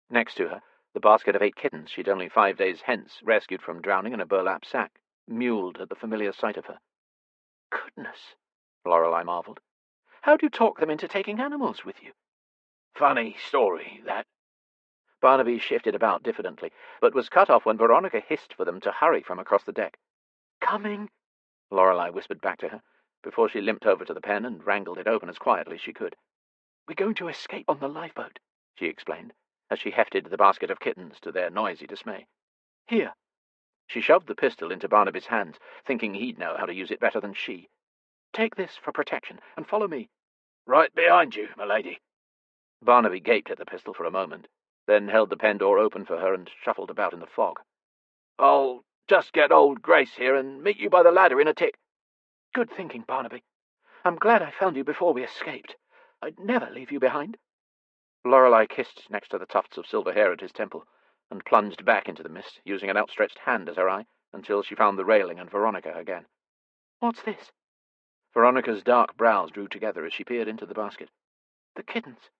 Speaker 3: Next to her, the basket of 8 kittens she'd only 5 days hence rescued from drowning in a burlap sack, mewled at the familiar sight of her.
Speaker 4: "Goodness,"
Speaker 3: Lorelei marvelled.
Speaker 4: "How'd you talk them into taking animals with you?"
Speaker 2: "Funny story, that."
Speaker 3: Barnaby shifted about diffidently, but was cut off when Veronica hissed for them to hurry from across the deck.
Speaker 4: "Coming,"
Speaker 3: Lorelei whispered back to her, before she limped over to the pen and wrangled it open as quietly as she could.
Speaker 4: "We're going to escape on the lifeboat,"
Speaker 3: she explained, as she hefted the basket of kittens to their noisy dismay.
Speaker 4: "Here."
Speaker 3: She shoved the pistol into Barnaby's hands, thinking he'd know how to use it better than she.
Speaker 4: "Take this for protection, and follow me."
Speaker 2: "Right behind you, my lady."
Speaker 3: Barnaby gaped at the pistol for a moment, then held the pen door open for her and shuffled about in the fog.
Speaker 2: "I'll just get old Grace here and meet you by the ladder in a tick."
Speaker 4: "Good thinking, Barnaby. I'm glad I found you before we escaped. I'd never leave you behind."
Speaker 3: Lorelei kissed next to the tufts of silver hair at his temple, and plunged back into the mist, using an outstretched hand as her eye, until she found the railing and Veronica again.
Speaker 4: "What's this?"
Speaker 3: Veronica's dark brows drew together as she peered into the basket.
Speaker 4: "The kittens."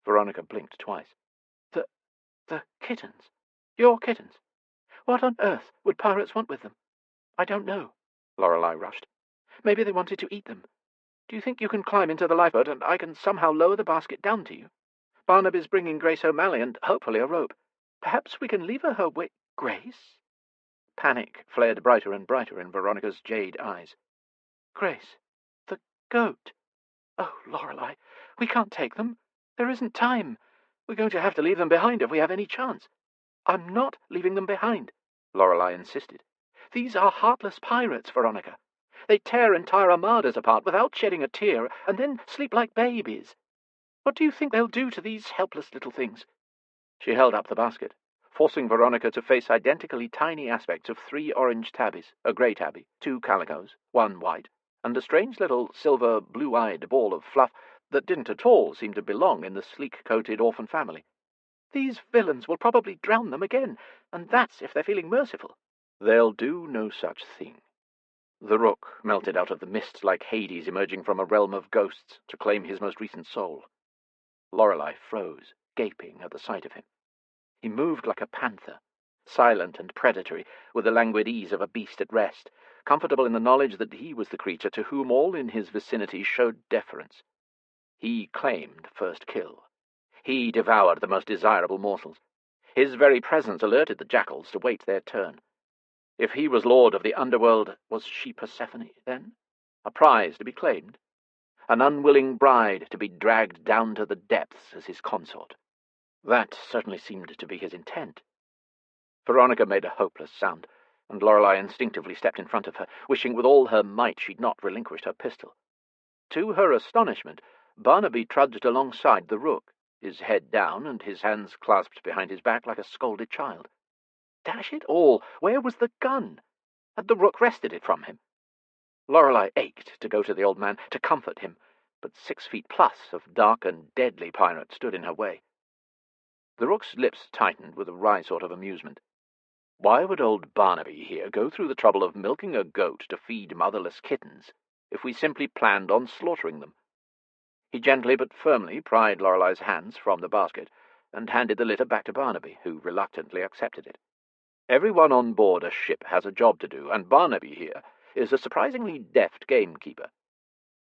Speaker 3: Veronica blinked twice.
Speaker 4: The kittens? Your kittens? What on earth would pirates want with them?" "I don't know," Lorelei rushed. "Maybe they wanted to eat them. Do you think you can climb into the lifeboat and I can somehow lower the basket down to you? Barnaby's bringing Grace O'Malley and hopefully a rope. Perhaps we can leave her way—" "Grace?"
Speaker 3: Panic flared brighter and brighter in Veronica's jade eyes.
Speaker 4: "Grace, the goat. Oh, Lorelei, we can't take them. There isn't time. We're going to have to leave them behind if we have any chance." "I'm not leaving them behind," Lorelei insisted. "These are heartless pirates, Veronica. They tear entire armadas apart without shedding a tear, and then sleep like babies. What do you think they'll do to these helpless little things?"
Speaker 3: She held up the basket, forcing Veronica to face identically tiny aspects of 3 orange tabbies, a grey tabby, 2 calicos, 1 white, and a strange little silver, blue-eyed ball of fluff that didn't at all seem to belong in the sleek-coated orphan family.
Speaker 4: "These villains will probably drown them again, and that's if they're feeling merciful."
Speaker 3: "They'll do no such thing." The Rook melted out of the mist like Hades emerging from a realm of ghosts to claim his most recent soul. Lorelei froze, gaping at the sight of him. He moved like a panther, silent and predatory, with the languid ease of a beast at rest, comfortable in the knowledge that he was the creature to whom all in his vicinity showed deference. He claimed first kill. He devoured the most desirable morsels. His very presence alerted the jackals to wait their turn. If he was lord of the underworld, was she Persephone, then? A prize to be claimed? An unwilling bride to be dragged down to the depths as his consort? That certainly seemed to be his intent. Veronica made a hopeless sound, and Lorelei instinctively stepped in front of her, wishing with all her might she'd not relinquished her pistol. To her astonishment, Barnaby trudged alongside the Rook, his head down and his hands clasped behind his back like a scolded child. Dash it all, where was the gun? Had the Rook wrested it from him? Lorelei ached to go to the old man, to comfort him, but 6 feet plus of dark and deadly pirate stood in her way. The Rook's lips tightened with a wry sort of amusement. Why would old Barnaby here go through the trouble of milking a goat to feed motherless kittens if we simply planned on slaughtering them. He gently but firmly pried Lorelei's hands from the basket and handed the litter back to Barnaby, who reluctantly accepted it. Everyone on board a ship has a job to do, and Barnaby here is a surprisingly deft gamekeeper.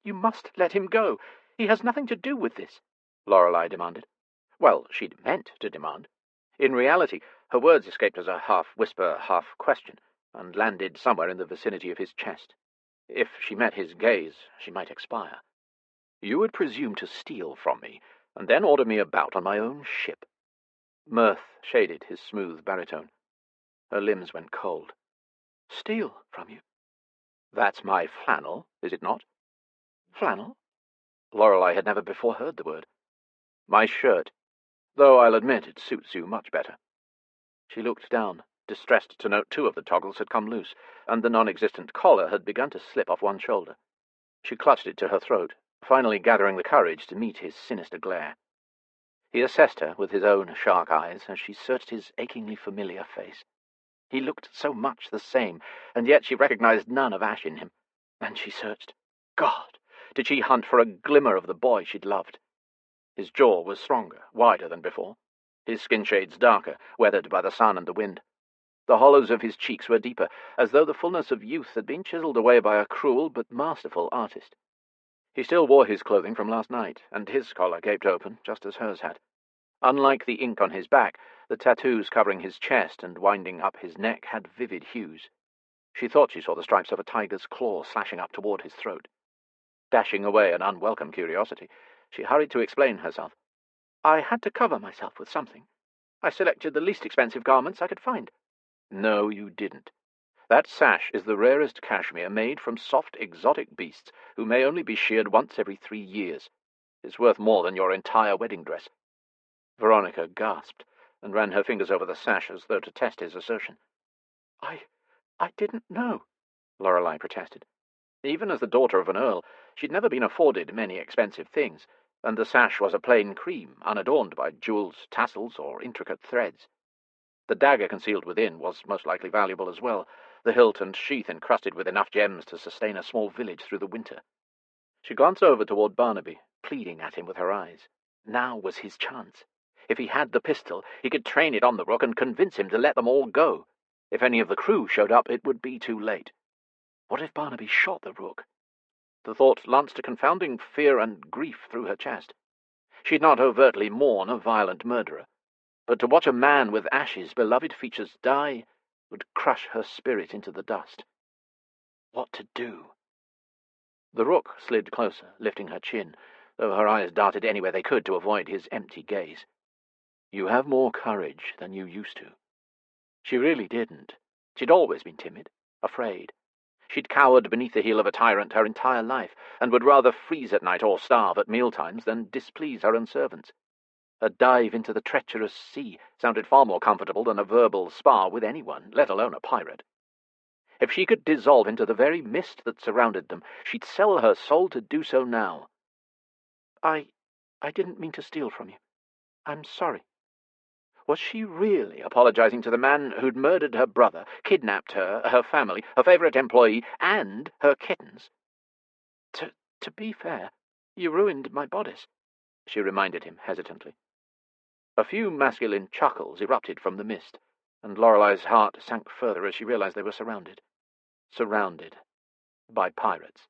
Speaker 4: You must let him go. He has nothing to do with this,
Speaker 3: Lorelei demanded. Well, she'd meant to demand. In reality, her words escaped as a half-whisper, half-question, and landed somewhere in the vicinity of his chest. If she met his gaze, she might expire. You would presume to steal from me, and then order me about on my own ship. Mirth shaded his smooth baritone. Her limbs went cold.
Speaker 4: Steal from you?
Speaker 3: That's my flannel, is it not?
Speaker 4: Flannel?
Speaker 3: Lorelei had never before heard the word. My shirt, though I'll admit it suits you much better. She looked down, distressed to note 2 of the toggles had come loose, and the non-existent collar had begun to slip off one shoulder. She clutched it to her throat, finally gathering the courage to meet his sinister glare. He assessed her with his own shark eyes as she searched his achingly familiar face. He looked so much the same, and yet she recognized none of Ash in him. And she searched. God, did she hunt for a glimmer of the boy she'd loved? His jaw was stronger, wider than before, his skin shades darker, weathered by the sun and the wind. The hollows of his cheeks were deeper, as though the fullness of youth had been chiseled away by a cruel but masterful artist. He still wore his clothing from last night, and his collar gaped open, just as hers had. Unlike the ink on his back, the tattoos covering his chest and winding up his neck had vivid hues. She thought she saw the stripes of a tiger's claw slashing up toward his throat. Dashing away an unwelcome curiosity, she hurried to explain herself.
Speaker 4: I had to cover myself with something. I selected the least expensive garments I could find.
Speaker 3: No, you didn't. That sash is the rarest cashmere made from soft, exotic beasts who may only be sheared once every 3 years. It's worth more than your entire wedding dress. Veronica gasped and ran her fingers over the sash as though to test his assertion.
Speaker 4: I didn't know,
Speaker 3: Lorelei protested. Even as the daughter of an earl, she'd never been afforded many expensive things, and the sash was a plain cream, unadorned by jewels, tassels, or intricate threads. The dagger concealed within was most likely valuable as well, the hilt and sheath encrusted with enough gems to sustain a small village through the winter. She glanced over toward Barnaby, pleading at him with her eyes. Now was his chance. If he had the pistol, he could train it on the Rook and convince him to let them all go. If any of the crew showed up, it would be too late. What if Barnaby shot the Rook? The thought lanced a confounding fear and grief through her chest. She'd not overtly mourn a violent murderer, but to watch a man with Ash's beloved features die would crush her spirit into the dust. What to do? The Rook slid closer, lifting her chin, though her eyes darted anywhere they could to avoid his empty gaze. You have more courage than you used to. She really didn't. She'd always been timid, afraid. She'd cowered beneath the heel of a tyrant her entire life, and would rather freeze at night or starve at mealtimes than displease her own servants. A dive into the treacherous sea sounded far more comfortable than a verbal spar with anyone, let alone a pirate. If she could dissolve into the very mist that surrounded them, she'd sell her soul to do so now.
Speaker 4: I didn't mean to steal from you. I'm sorry.
Speaker 3: Was she really apologizing to the man who'd murdered her brother, kidnapped her, her family, her favorite employee, and her kittens?
Speaker 4: To be fair, you ruined my bodice, she reminded him hesitantly.
Speaker 3: A few masculine chuckles erupted from the mist, and Lorelei's heart sank further as she realized they were surrounded. Surrounded by pirates.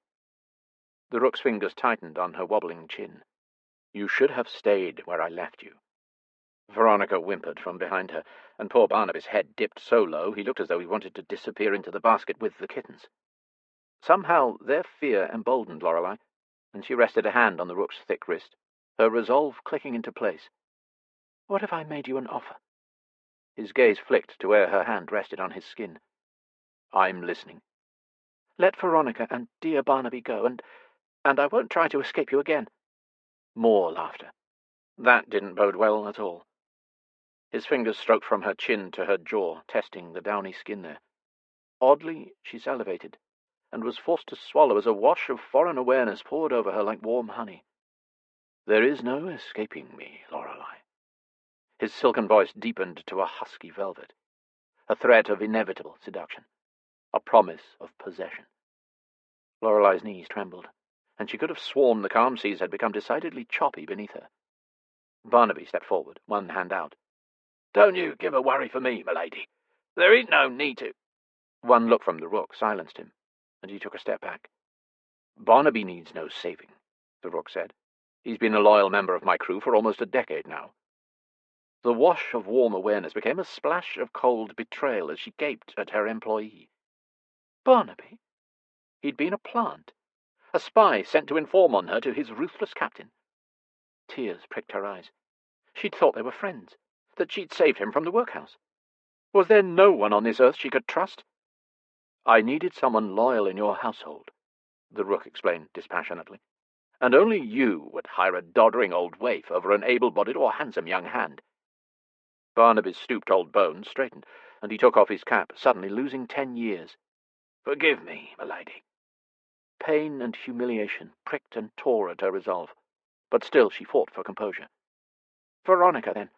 Speaker 3: The Rook's fingers tightened on her wobbling chin. You should have stayed where I left you. Veronica whimpered from behind her, and poor Barnaby's head dipped so low he looked as though he wanted to disappear into the basket with the kittens. Somehow their fear emboldened Lorelei, and she rested a hand on the Rook's thick wrist, her resolve clicking into place. What if I made you an offer? His gaze flicked to where her hand rested on his skin. I'm listening.
Speaker 4: Let Veronica and dear Barnaby go, and I won't try to escape you again.
Speaker 3: More laughter. That didn't bode well at all. His fingers stroked from her chin to her jaw, testing the downy skin there. Oddly, she salivated, and was forced to swallow as a wash of foreign awareness poured over her like warm honey. There is no escaping me, Lorelei. His silken voice deepened to a husky velvet, a threat of inevitable seduction, a promise of possession. Lorelei's knees trembled, and she could have sworn the calm seas had become decidedly choppy beneath her. Barnaby stepped forward, one hand out.
Speaker 2: "Don't you give a worry for me, m'lady. There ain't no need to."
Speaker 3: One look from the Rook silenced him, and he took a step back. "Barnaby needs no saving," the Rook said. "He's been a loyal member of my crew for almost a decade now." The wash of warm awareness became a splash of cold betrayal as she gaped at her employee. Barnaby? He'd been a plant, a spy sent to inform on her to his ruthless captain. Tears pricked her eyes. She'd thought they were friends, that she'd saved him from the workhouse. Was there no one on this earth she could trust? "I needed someone loyal in your household," the Rook explained dispassionately, "and only you would hire a doddering old waif over an able-bodied or handsome young hand." Barnaby's stooped old bones straightened, and he took off his cap, suddenly losing 10 years.
Speaker 2: "Forgive me, m'lady."
Speaker 3: Pain and humiliation pricked and tore at her resolve, but still she fought for composure. "Veronica, then."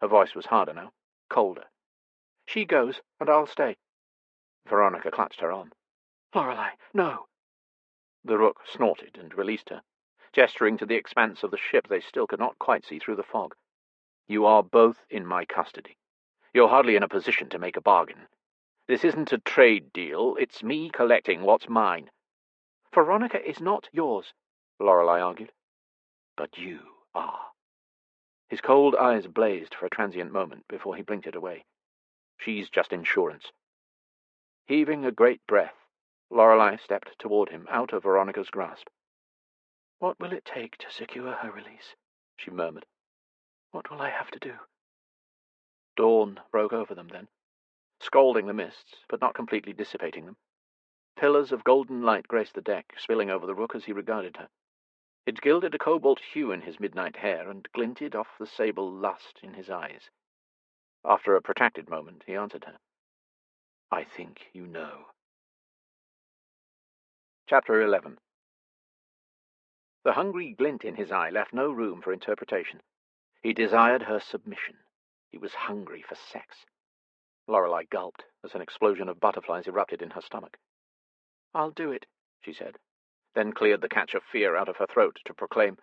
Speaker 3: Her voice was harder now, colder. "She goes, and I'll stay." Veronica clutched her arm. "Lorelei, no." The Rook snorted and released her, gesturing to the expanse of the ship they still could not quite see through the fog. "You are both in my custody. You're hardly in a position to make a bargain. This isn't a trade deal, it's me collecting what's mine." "Veronica is not yours," Lorelei argued. "But you are." His cold eyes blazed for a transient moment before he blinked it away. "She's just insurance." Heaving a great breath, Lorelei stepped toward him, out of Veronica's grasp. "What will it take to secure her release?" she murmured. "What will I have to do?" Dawn broke over them then, scalding the mists, but not completely dissipating them. Pillars of golden light graced the deck, spilling over the Rook as he regarded her. It gilded a cobalt hue in his midnight hair and glinted off the sable lust in his eyes. After a protracted moment, he answered her. "I think you know." Chapter 11. The hungry glint in his eye left no room for interpretation. He desired her submission. He was hungry for sex. Lorelei gulped as an explosion of butterflies erupted in her stomach. "I'll do it," she said, then cleared the catch of fear out of her throat to proclaim,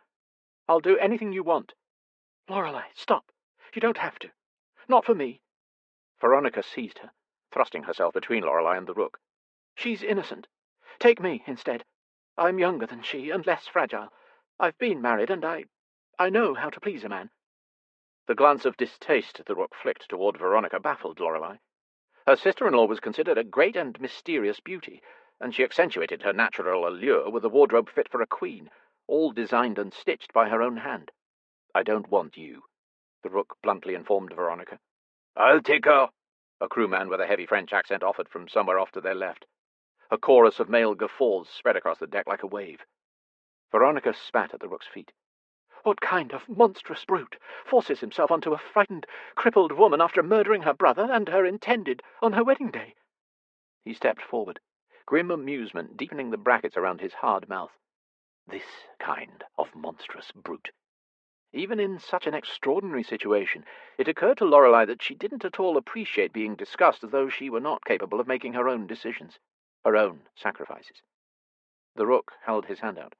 Speaker 3: "I'll do anything you want." "Lorelei, stop. You don't have to. Not for me." Veronica seized her, thrusting herself between Lorelei and the Rook. "She's innocent. Take me instead. I'm younger than she, and less fragile. I've been married, and I know how to please a man." The glance of distaste the Rook flicked toward Veronica baffled Lorelei. Her sister-in-law was considered a great and mysterious beauty, and she accentuated her natural allure with a wardrobe fit for a queen, all designed and stitched by her own hand. "I don't want you," the Rook bluntly informed Veronica.
Speaker 2: "I'll take her,"
Speaker 3: a crewman with a heavy French accent offered from somewhere off to their left. A chorus of male guffaws spread across the deck like a wave. Veronica spat at the Rook's feet. "What kind of monstrous brute forces himself onto a frightened, crippled woman after murdering her brother and her intended on her wedding day?" He stepped forward, grim amusement deepening the brackets around his hard mouth. This kind of monstrous brute. Even in such an extraordinary situation, it occurred to Lorelei that she didn't at all appreciate being discussed as though she were not capable of making her own decisions, her own sacrifices. The Rook held his hand out.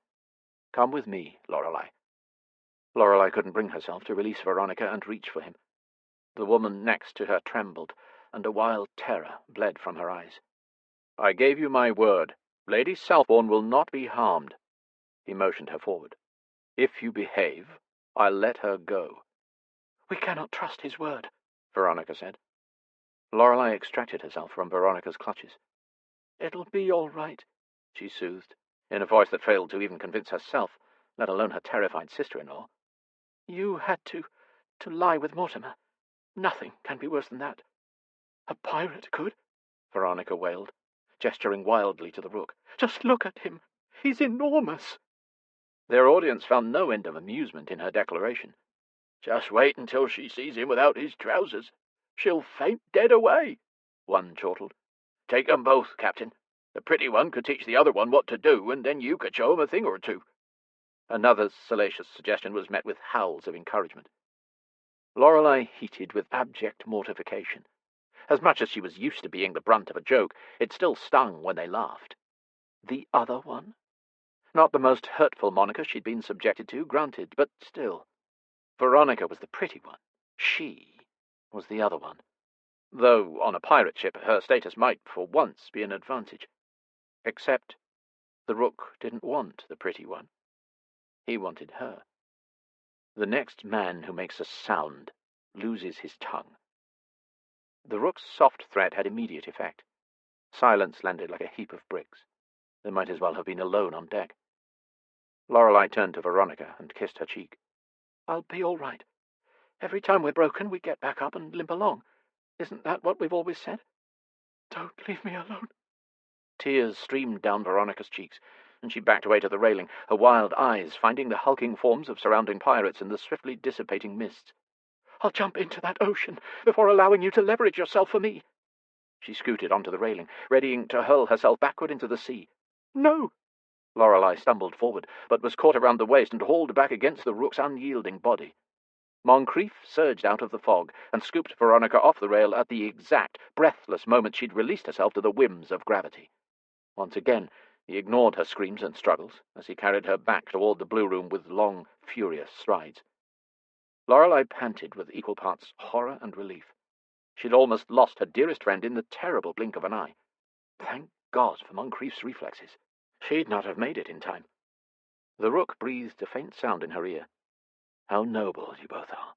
Speaker 3: "Come with me, Lorelei." Lorelei couldn't bring herself to release Veronica and reach for him. The woman next to her trembled, and a wild terror bled from her eyes. "I gave you my word. Lady Southbourne will not be harmed." He motioned her forward. "If you behave, I'll let her go." "We cannot trust his word," Veronica said. Lorelei extracted herself from Veronica's clutches. "It'll be all right," she soothed, in a voice that failed to even convince herself, let alone her terrified sister-in-law. "You had to lie with Mortimer. Nothing can be worse than that." "A pirate could," Veronica wailed, gesturing wildly to the Rook. "Just look at him. He's enormous." Their audience found no end of amusement in her declaration.
Speaker 2: "Just wait until she sees him without his trousers. She'll faint dead away," one chortled. "Take 'em both, Captain. The pretty one could teach the other one what to do, and then you could show 'em a thing or two." Another's salacious suggestion was met with howls of encouragement. Lorelei heated with abject mortification. As much as she was used to being the brunt of a joke, it still stung when they laughed.
Speaker 3: The other one? Not the most hurtful moniker she'd been subjected to, granted, but still. Veronica was the pretty one. She was the other one. Though on a pirate ship her status might, for once, be an advantage. Except the Rook didn't want the pretty one. He wanted her. The next man who makes a sound loses his tongue. The Rook's soft threat had immediate effect. Silence landed like a heap of bricks. They might as well have been alone on deck. Lorelei turned to Veronica and kissed her cheek.
Speaker 4: I'll be all right. Every time we're broken, we get back up and limp along. Isn't that what we've always said? Don't leave me alone.
Speaker 3: Tears streamed down Veronica's cheeks, and she backed away to the railing, her wild eyes finding the hulking forms of surrounding pirates in the swiftly dissipating mists.
Speaker 4: I'll jump into that ocean before allowing you to leverage yourself for me.
Speaker 3: She scooted onto the railing, readying to hurl herself backward into the sea.
Speaker 4: No!
Speaker 3: Lorelei stumbled forward, but was caught around the waist and hauled back against the Rook's unyielding body. Moncrief surged out of the fog and scooped Veronica off the rail at the exact, breathless moment she'd released herself to the whims of gravity. Once again, he ignored her screams and struggles as he carried her back toward the blue room with long, furious strides. Lorelei panted with equal parts horror and relief. She'd almost lost her dearest friend in the terrible blink of an eye. Thank God for Moncrief's reflexes. She'd not have made it in time. The Rook breathed a faint sound in her ear. How noble you both are.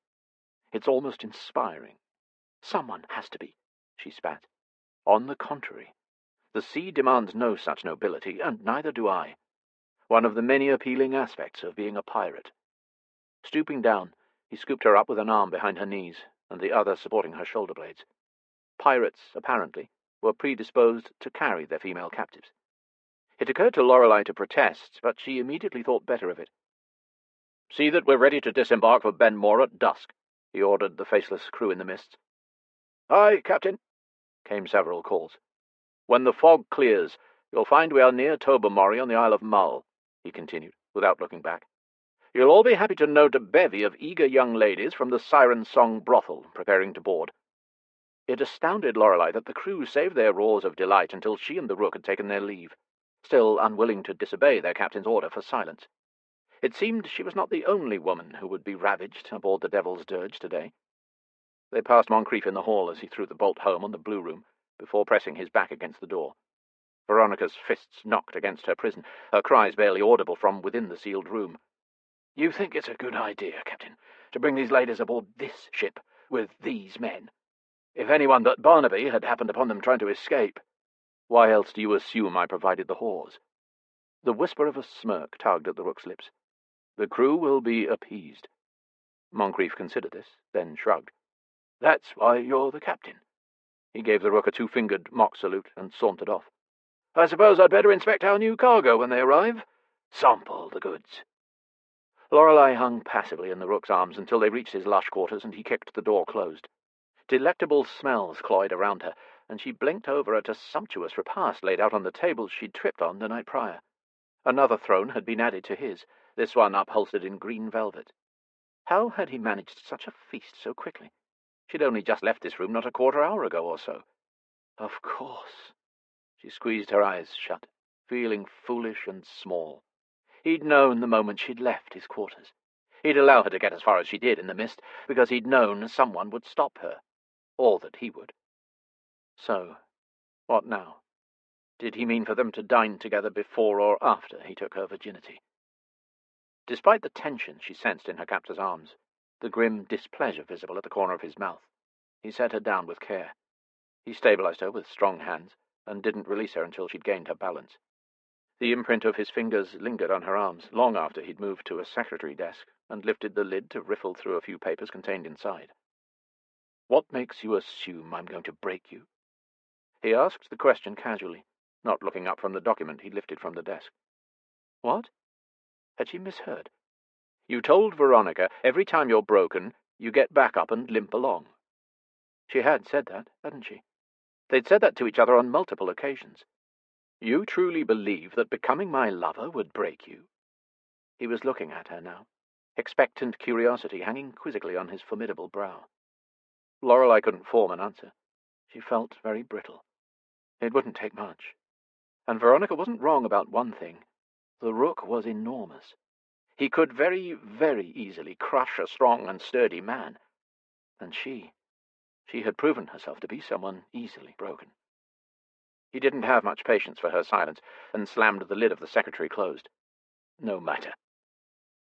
Speaker 3: It's almost inspiring. Someone has to be, she spat. On the contrary, the sea demands no such nobility, and neither do I. One of the many appealing aspects of being a pirate. Stooping down, he scooped her up with an arm behind her knees, and the other supporting her shoulder blades. Pirates, apparently, were predisposed to carry their female captives. It occurred to Lorelei to protest, but she immediately thought better of it. "See that we're ready to disembark for Benmore at dusk," he ordered the faceless crew in the mists. "Aye, Captain," came several calls. "When the fog clears, you'll find we are near Tobermory on the Isle of Mull," he continued, without looking back. "You'll all be happy to note a bevy of eager young ladies from the Siren Song brothel preparing to board." It astounded Lorelei that the crew saved their roars of delight until she and the Rook had taken their leave, still unwilling to disobey their captain's order for silence. It seemed she was not the only woman who would be ravaged aboard the Devil's Dirge today. They passed Moncrief in the hall as he threw the bolt home on the blue room, before pressing his back against the door. Veronica's fists knocked against her prison, her cries barely audible from within the sealed room. "You think it's a good idea, Captain, to bring these ladies aboard this ship with these men? If anyone but Barnaby had happened upon them trying to escape, why else do you assume I provided the whores?" The whisper of a smirk tugged at the Rook's lips. "The crew will be appeased." Moncrief considered this, then shrugged. "That's why you're the captain." He gave the Rook a two-fingered mock salute and sauntered off. "I suppose I'd better inspect our new cargo when they arrive. Sample the goods." Lorelei hung passively in the Rook's arms until they reached his lush quarters and he kicked the door closed. Delectable smells cloyed around her, and she blinked over at a sumptuous repast laid out on the table she'd tripped on the night prior. Another throne had been added to his, this one upholstered in green velvet. How had he managed such a feast so quickly? She'd only just left this room not a quarter-hour ago or so. Of course. She squeezed her eyes shut, feeling foolish and small. He'd known the moment she'd left his quarters. He'd allow her to get as far as she did in the mist, because he'd known someone would stop her. Or that he would. So, what now? Did he mean for them to dine together before or after he took her virginity? Despite the tension she sensed in her captor's arms, the grim displeasure visible at the corner of his mouth, he set her down with care. He stabilized her with strong hands, and didn't release her until she'd gained her balance. The imprint of his fingers lingered on her arms long after he'd moved to a secretary desk and lifted the lid to riffle through a few papers contained inside. "What makes you assume I'm going to break you?" He asked the question casually, not looking up from the document he'd lifted from the desk. What? Had she misheard? "You told Veronica every time you're broken, you get back up and limp along." She had said that, hadn't she? They'd said that to each other on multiple occasions. "You truly believe that becoming my lover would break you?" He was looking at her now, expectant curiosity hanging quizzically on his formidable brow. Lorelei couldn't form an answer. She felt very brittle. It wouldn't take much. And Veronica wasn't wrong about one thing. The Rook was enormous. He could very, very easily crush a strong and sturdy man. And she had proven herself to be someone easily broken. He didn't have much patience for her silence, and slammed the lid of the secretary closed. No matter.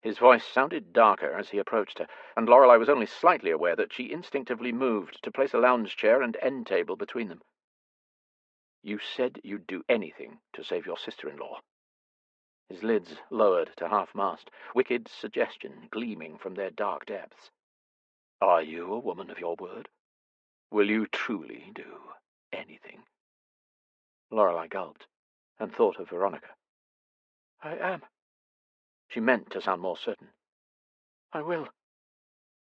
Speaker 3: His voice sounded darker as he approached her, and Lorelei was only slightly aware that she instinctively moved to place a lounge chair and end table between them. You said you'd do anything to save your sister-in-law. His lids lowered to half-mast, wicked suggestion gleaming from their dark depths. Are you a woman of your word? Will you truly do anything? Lorelei gulped, and thought of Veronica. I am. She meant to sound more certain. I will.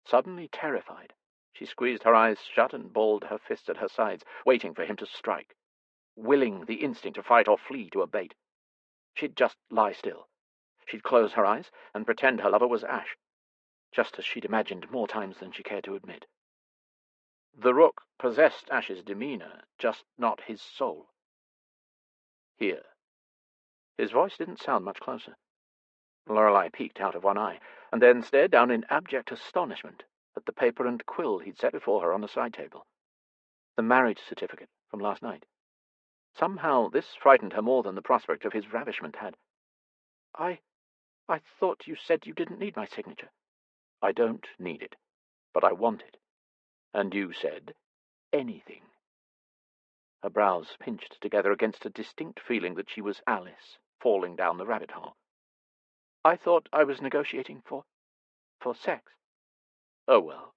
Speaker 3: Suddenly terrified, she squeezed her eyes shut and balled her fists at her sides, waiting for him to strike, willing the instinct to fight or flee to abate. She'd just lie still. She'd close her eyes and pretend her lover was Ash, just as she'd imagined more times than she cared to admit. The Rook possessed Ash's demeanor, just not his soul. Here. His voice didn't sound much closer. Lorelei peeked out of one eye, and then stared down in abject astonishment at the paper and quill he'd set before her on the side table. The marriage certificate from last night. Somehow this frightened her more than the prospect of his ravishment had. I thought you said you didn't need my signature. I don't need it, but I want it. And you said anything. Her brows pinched together against a distinct feeling that she was Alice, falling down the rabbit hole. I thought I was negotiating for sex. Oh, well,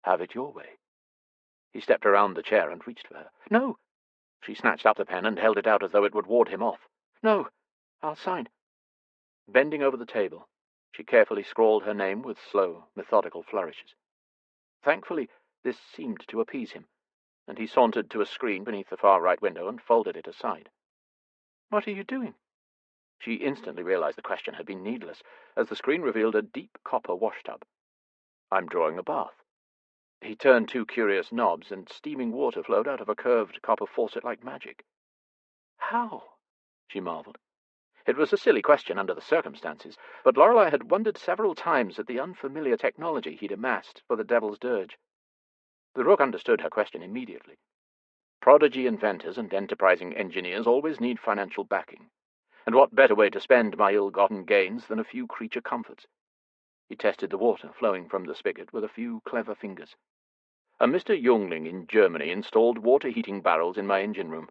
Speaker 3: have it your way. He stepped around the chair and reached for her. No! She snatched up the pen and held it out as though it would ward him off. No, I'll sign. Bending over the table, she carefully scrawled her name with slow, methodical flourishes. Thankfully, this seemed to appease him, and he sauntered to a screen beneath the far right window and folded it aside. What are you doing? She instantly realized the question had been needless, as the screen revealed a deep copper washtub. I'm drawing a bath. He turned two curious knobs, and steaming water flowed out of a curved copper faucet like magic. How? She marveled. It was a silly question under the circumstances, but Lorelei had wondered several times at the unfamiliar technology he'd amassed for the Devil's Dirge. The Rook understood her question immediately. Prodigy inventors and enterprising engineers always need financial backing, and what better way to spend my ill-gotten gains than a few creature comforts? He tested the water flowing from the spigot with a few clever fingers. A Mr. Jungling in Germany installed water heating barrels in my engine room.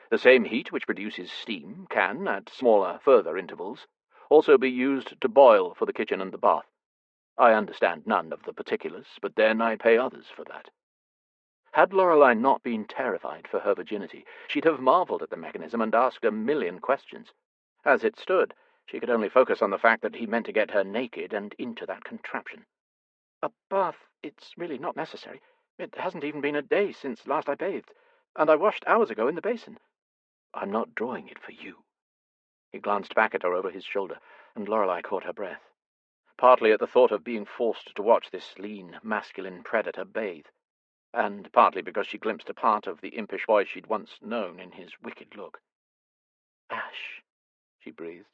Speaker 3: The same heat which produces steam can, at smaller, further intervals, also be used to boil for the kitchen and the bath. I understand none of the particulars, but then I pay others for that. Had Lorelei not been terrified for her virginity, she'd have marvelled at the mechanism and asked a million questions. As it stood, she could only focus on the fact that he meant to get her naked and into that contraption. A bath, it's really not necessary. It hasn't even been a day since last I bathed, and I washed hours ago in the basin. I'm not drawing it for you. He glanced back at her over his shoulder, and Lorelei caught her breath, partly at the thought of being forced to watch this lean, masculine predator bathe, and partly because she glimpsed a part of the impish boy she'd once known in his wicked look. Ash, she breathed.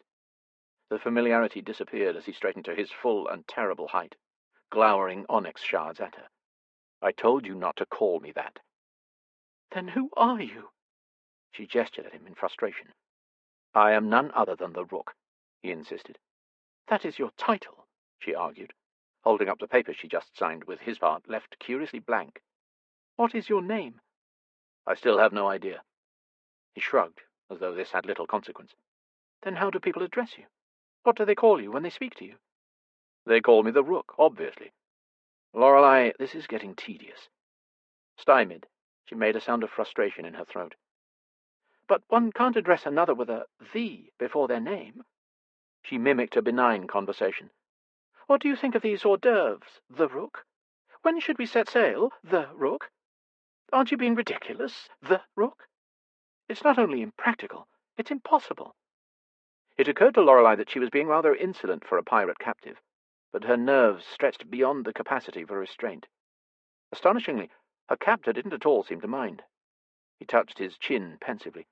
Speaker 3: The familiarity disappeared as he straightened to his full and terrible height, glowering onyx shards at her. I told you not to call me that. Then who are you? She gestured at him in frustration. I am none other than the Rook, he insisted. That is your title, she argued, holding up the paper she just signed with his part left curiously blank. What is your name? I still have no idea. He shrugged, as though this had little consequence. Then how do people address you? What do they call you when they speak to you? They call me the Rook, obviously. Lorelei, this is getting tedious. Stymied, she made a sound of frustration in her throat. But one can't address another with a "thee" before their name. She mimicked a benign conversation. What do you think of these hors d'oeuvres, the Rook? When should we set sail, the Rook? Aren't you being ridiculous, the Rook? It's not only impractical, it's impossible. It occurred to Lorelei that she was being rather insolent for a pirate captive, but her nerves stretched beyond the capacity for restraint. Astonishingly, her captor didn't at all seem to mind. He touched his chin pensively.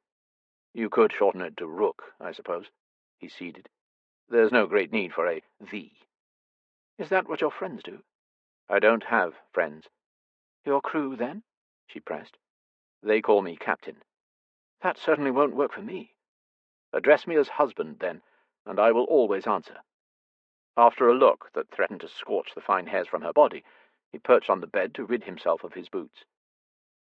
Speaker 3: You could shorten it to Rook, I suppose, he ceded. There's no great need for a thee.
Speaker 4: Is that what your friends do?
Speaker 3: I don't have friends.
Speaker 4: Your crew, then? She pressed.
Speaker 3: They call me Captain.
Speaker 4: That certainly won't work for me.
Speaker 3: Address me as husband, then, and I will always answer. After a look that threatened to scorch the fine hairs from her body, he perched on the bed to rid himself of his boots.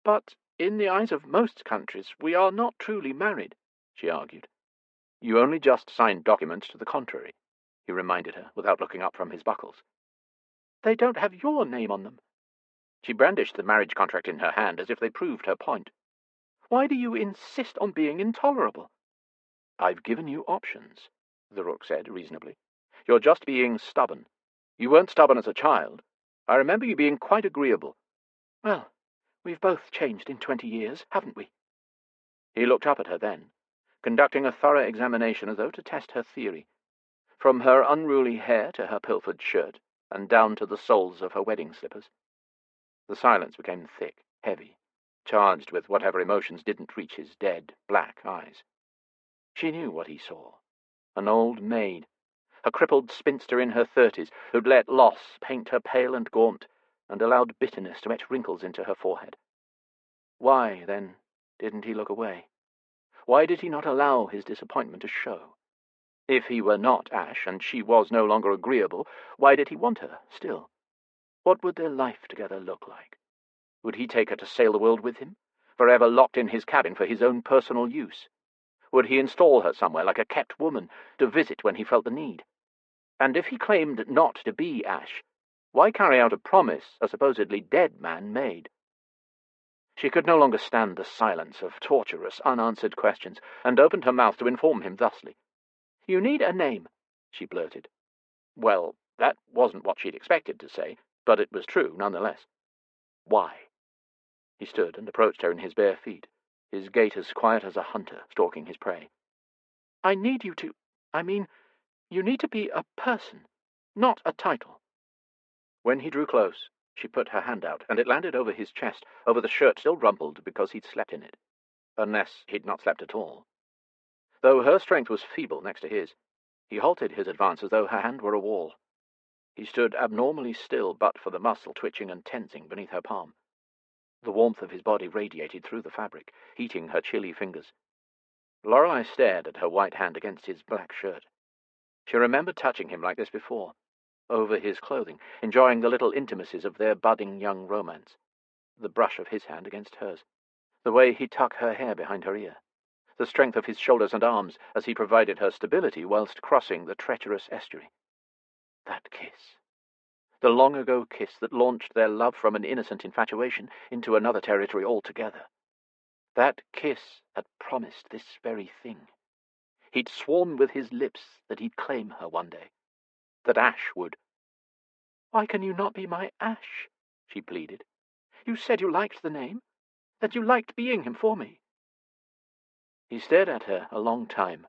Speaker 4: But in the eyes of most countries, we are not truly married, she argued.
Speaker 3: You only just signed documents to the contrary, he reminded her, without looking up from his buckles.
Speaker 4: They don't have your name on them.
Speaker 3: She brandished the marriage contract in her hand as if they proved her point.
Speaker 4: Why do you insist on being intolerable?
Speaker 3: I've given you options, the Rook said reasonably. You're just being stubborn. You weren't stubborn as a child. I remember you being quite agreeable.
Speaker 4: Well, we've both changed in 20 years, haven't we?
Speaker 3: He looked up at her then, conducting a thorough examination as though to test her theory, from her unruly hair to her pilfered shirt, and down to the soles of her wedding slippers. The silence became thick, heavy, charged with whatever emotions didn't reach his dead, black eyes. She knew what he saw. An old maid, a crippled spinster in her 30s, who'd let loss paint her pale and gaunt, and allowed bitterness to etch wrinkles into her forehead. Why, then, didn't he look away? Why did he not allow his disappointment to show? If he were not Ash, and she was no longer agreeable, why did he want her still? What would their life together look like? Would he take her to sail the world with him, forever locked in his cabin for his own personal use? Would he install her somewhere like a kept woman, to visit when he felt the need? And if he claimed not to be Ash, why carry out a promise a supposedly dead man made? She could no longer stand the silence of torturous, unanswered questions, and opened her mouth to inform him thusly. "You need a name," she blurted. Well, that wasn't what she'd expected to say, but it was true nonetheless. Why? He stood and approached her in his bare feet, his gait as quiet as a hunter stalking his prey.
Speaker 4: "I need you to... you need to be a person, not a title."
Speaker 3: When he drew close, she put her hand out, and it landed over his chest, over the shirt still rumpled because he'd slept in it. Unless he'd not slept at all. Though her strength was feeble next to his, he halted his advance as though her hand were a wall. He stood abnormally still but for the muscle twitching and tensing beneath her palm. The warmth of his body radiated through the fabric, heating her chilly fingers. Lorelei stared at her white hand against his black shirt. She remembered touching him like this before, over his clothing, enjoying the little intimacies of their budding young romance. The brush of his hand against hers, the way he'd tuck her hair behind her ear, the strength of his shoulders and arms as he provided her stability whilst crossing the treacherous estuary. That kiss. The long-ago kiss that launched their love from an innocent infatuation into another territory altogether. That kiss had promised this very thing. He'd sworn with his lips that he'd claim her one day. That Ash would.
Speaker 4: "Why can you not be my Ash?" she pleaded. "You said you liked the name, that you liked being him for me."
Speaker 3: He stared at her a long time,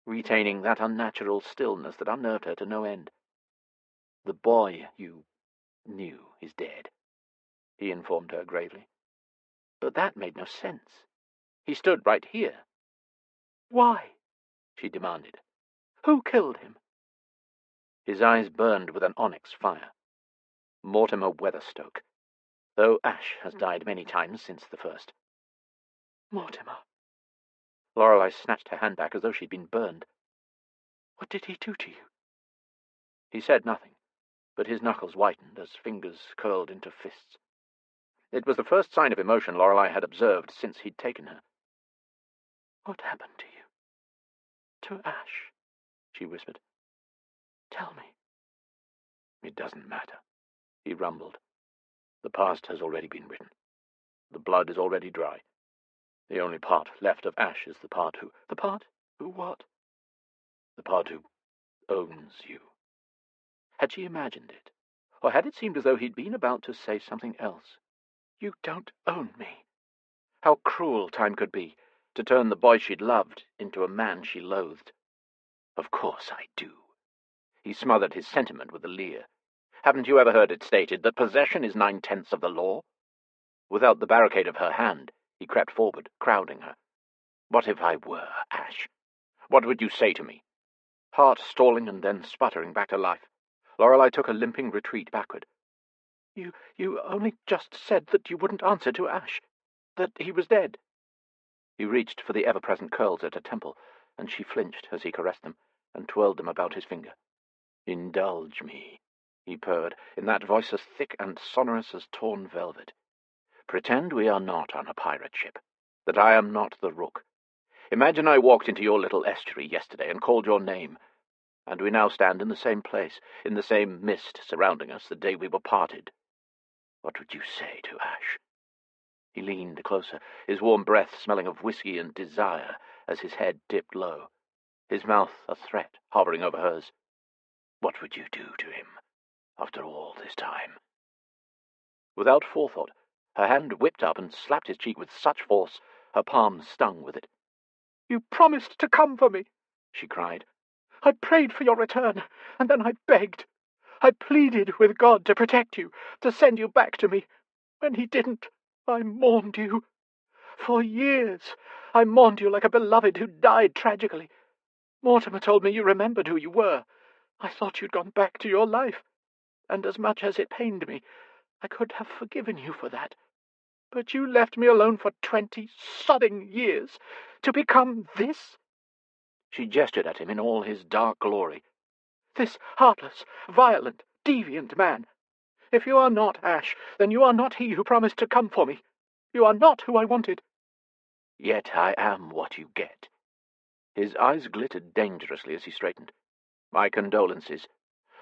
Speaker 3: retaining that unnatural stillness that unnerved her to no end. "The boy you knew is dead," he informed her gravely. But that made no sense. He stood right here.
Speaker 4: "Why?"
Speaker 3: she demanded.
Speaker 4: "Who killed him?"
Speaker 3: His eyes burned with an onyx fire. Mortimer Weatherstoke, though Ash has died many times since the first.
Speaker 4: "Mortimer."
Speaker 3: Lorelei snatched her hand back as though she'd been burned.
Speaker 4: "What did he do to you?"
Speaker 3: He said nothing, but his knuckles whitened as fingers curled into fists. It was the first sign of emotion Lorelei had observed since he'd taken her.
Speaker 4: "What happened to you? To Ash?" she whispered. "Tell me."
Speaker 3: "It doesn't matter," he rumbled. "The past has already been written. The blood is already dry. The only part left of Ash is the part who...
Speaker 4: The part who what?
Speaker 3: The part who owns you." Had she imagined it? Or had it seemed as though he'd been about to say something else?
Speaker 4: "You don't own me."
Speaker 3: How cruel time could be, to turn the boy she'd loved into a man she loathed. "Of course I do." He smothered his sentiment with a leer. "Haven't you ever heard it stated that possession is 9/10 of the law?" Without the barricade of her hand, he crept forward, crowding her.
Speaker 2: What if I were, Ash? What would you say to me?
Speaker 3: Heart stalling and then sputtering back to life, Lorelei took a limping retreat backward. You only just said that you wouldn't answer to Ash, that he was dead. He reached for the ever-present curls at her temple, and she flinched as he caressed them and twirled them about his finger. "Indulge me," he purred, in that voice as thick and sonorous as torn velvet. "Pretend we are not on a pirate ship, that I am not the Rook. Imagine I walked into your little estuary yesterday and called your name, and we now stand in the same place, in the same mist surrounding us the day we were parted. What would you say to Ash?" He leaned closer, his warm breath smelling of whiskey and desire as his head dipped low, his mouth a threat hovering over hers. "What would you do to him, after all this time?" Without forethought, her hand whipped up and slapped his cheek with such force her palm stung with it. "You promised to come for me," she cried. "I prayed for your return, and then I begged. I pleaded with God to protect you, to send you back to me. When he didn't, I mourned you. For years, I mourned you like a beloved who died tragically. Mortimer told me you remembered who you were. I thought you'd gone back to your life, and as much as it pained me, I could have forgiven you for that. But you left me alone for 20 sodding years, to become this." She gestured at him in all his dark glory. "This heartless, violent, deviant man. If you are not Ash, then you are not he who promised to come for me. You are not who I wanted." "Yet I am what you get." His eyes glittered dangerously as he straightened. "My condolences.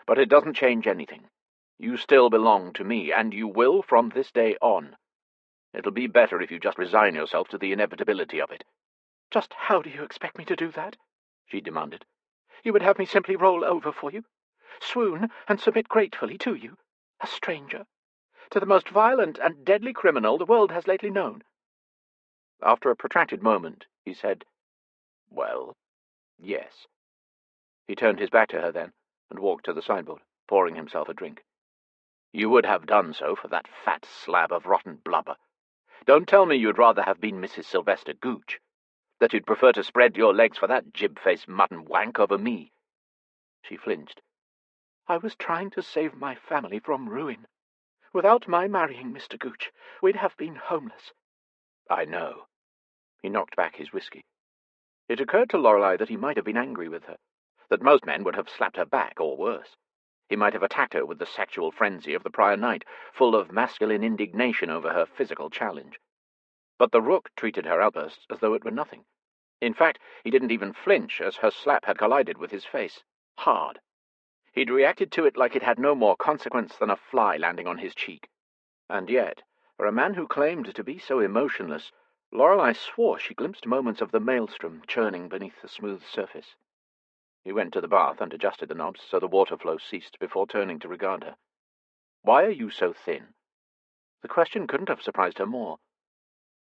Speaker 3: But it doesn't change anything. You still belong to me, and you will from this day on. It'll be better if you just resign yourself to the inevitability of it." "Just how do you expect me to do that?" she demanded. "You would have me simply roll over for you? Swoon and submit gratefully to you? A stranger? To the most violent and deadly criminal the world has lately known?" After a protracted moment, he said, "Well, yes." He turned his back to her then, and walked to the sideboard, pouring himself a drink. "You would have done so for that fat slab of rotten blubber. Don't tell me you'd rather have been Mrs. Sylvester Gooch, that you'd prefer to spread your legs for that jib-faced mutton wank over me." She flinched. "I was trying to save my family from ruin. Without my marrying Mr. Gooch, we'd have been homeless." "I know." He knocked back his whiskey. It occurred to Lorelei that he might have been angry with her, that most men would have slapped her back, or worse. He might have attacked her with the sexual frenzy of the prior night, full of masculine indignation over her physical challenge. But the Rook treated her outbursts as though it were nothing. In fact, he didn't even flinch as her slap had collided with his face. Hard. He'd reacted to it like it had no more consequence than a fly landing on his cheek. And yet, for a man who claimed to be so emotionless, Lorelei swore she glimpsed moments of the maelstrom churning beneath the smooth surface. He went to the bath and adjusted the knobs so the water flow ceased before turning to regard her. "Why are you so thin?" The question couldn't have surprised her more.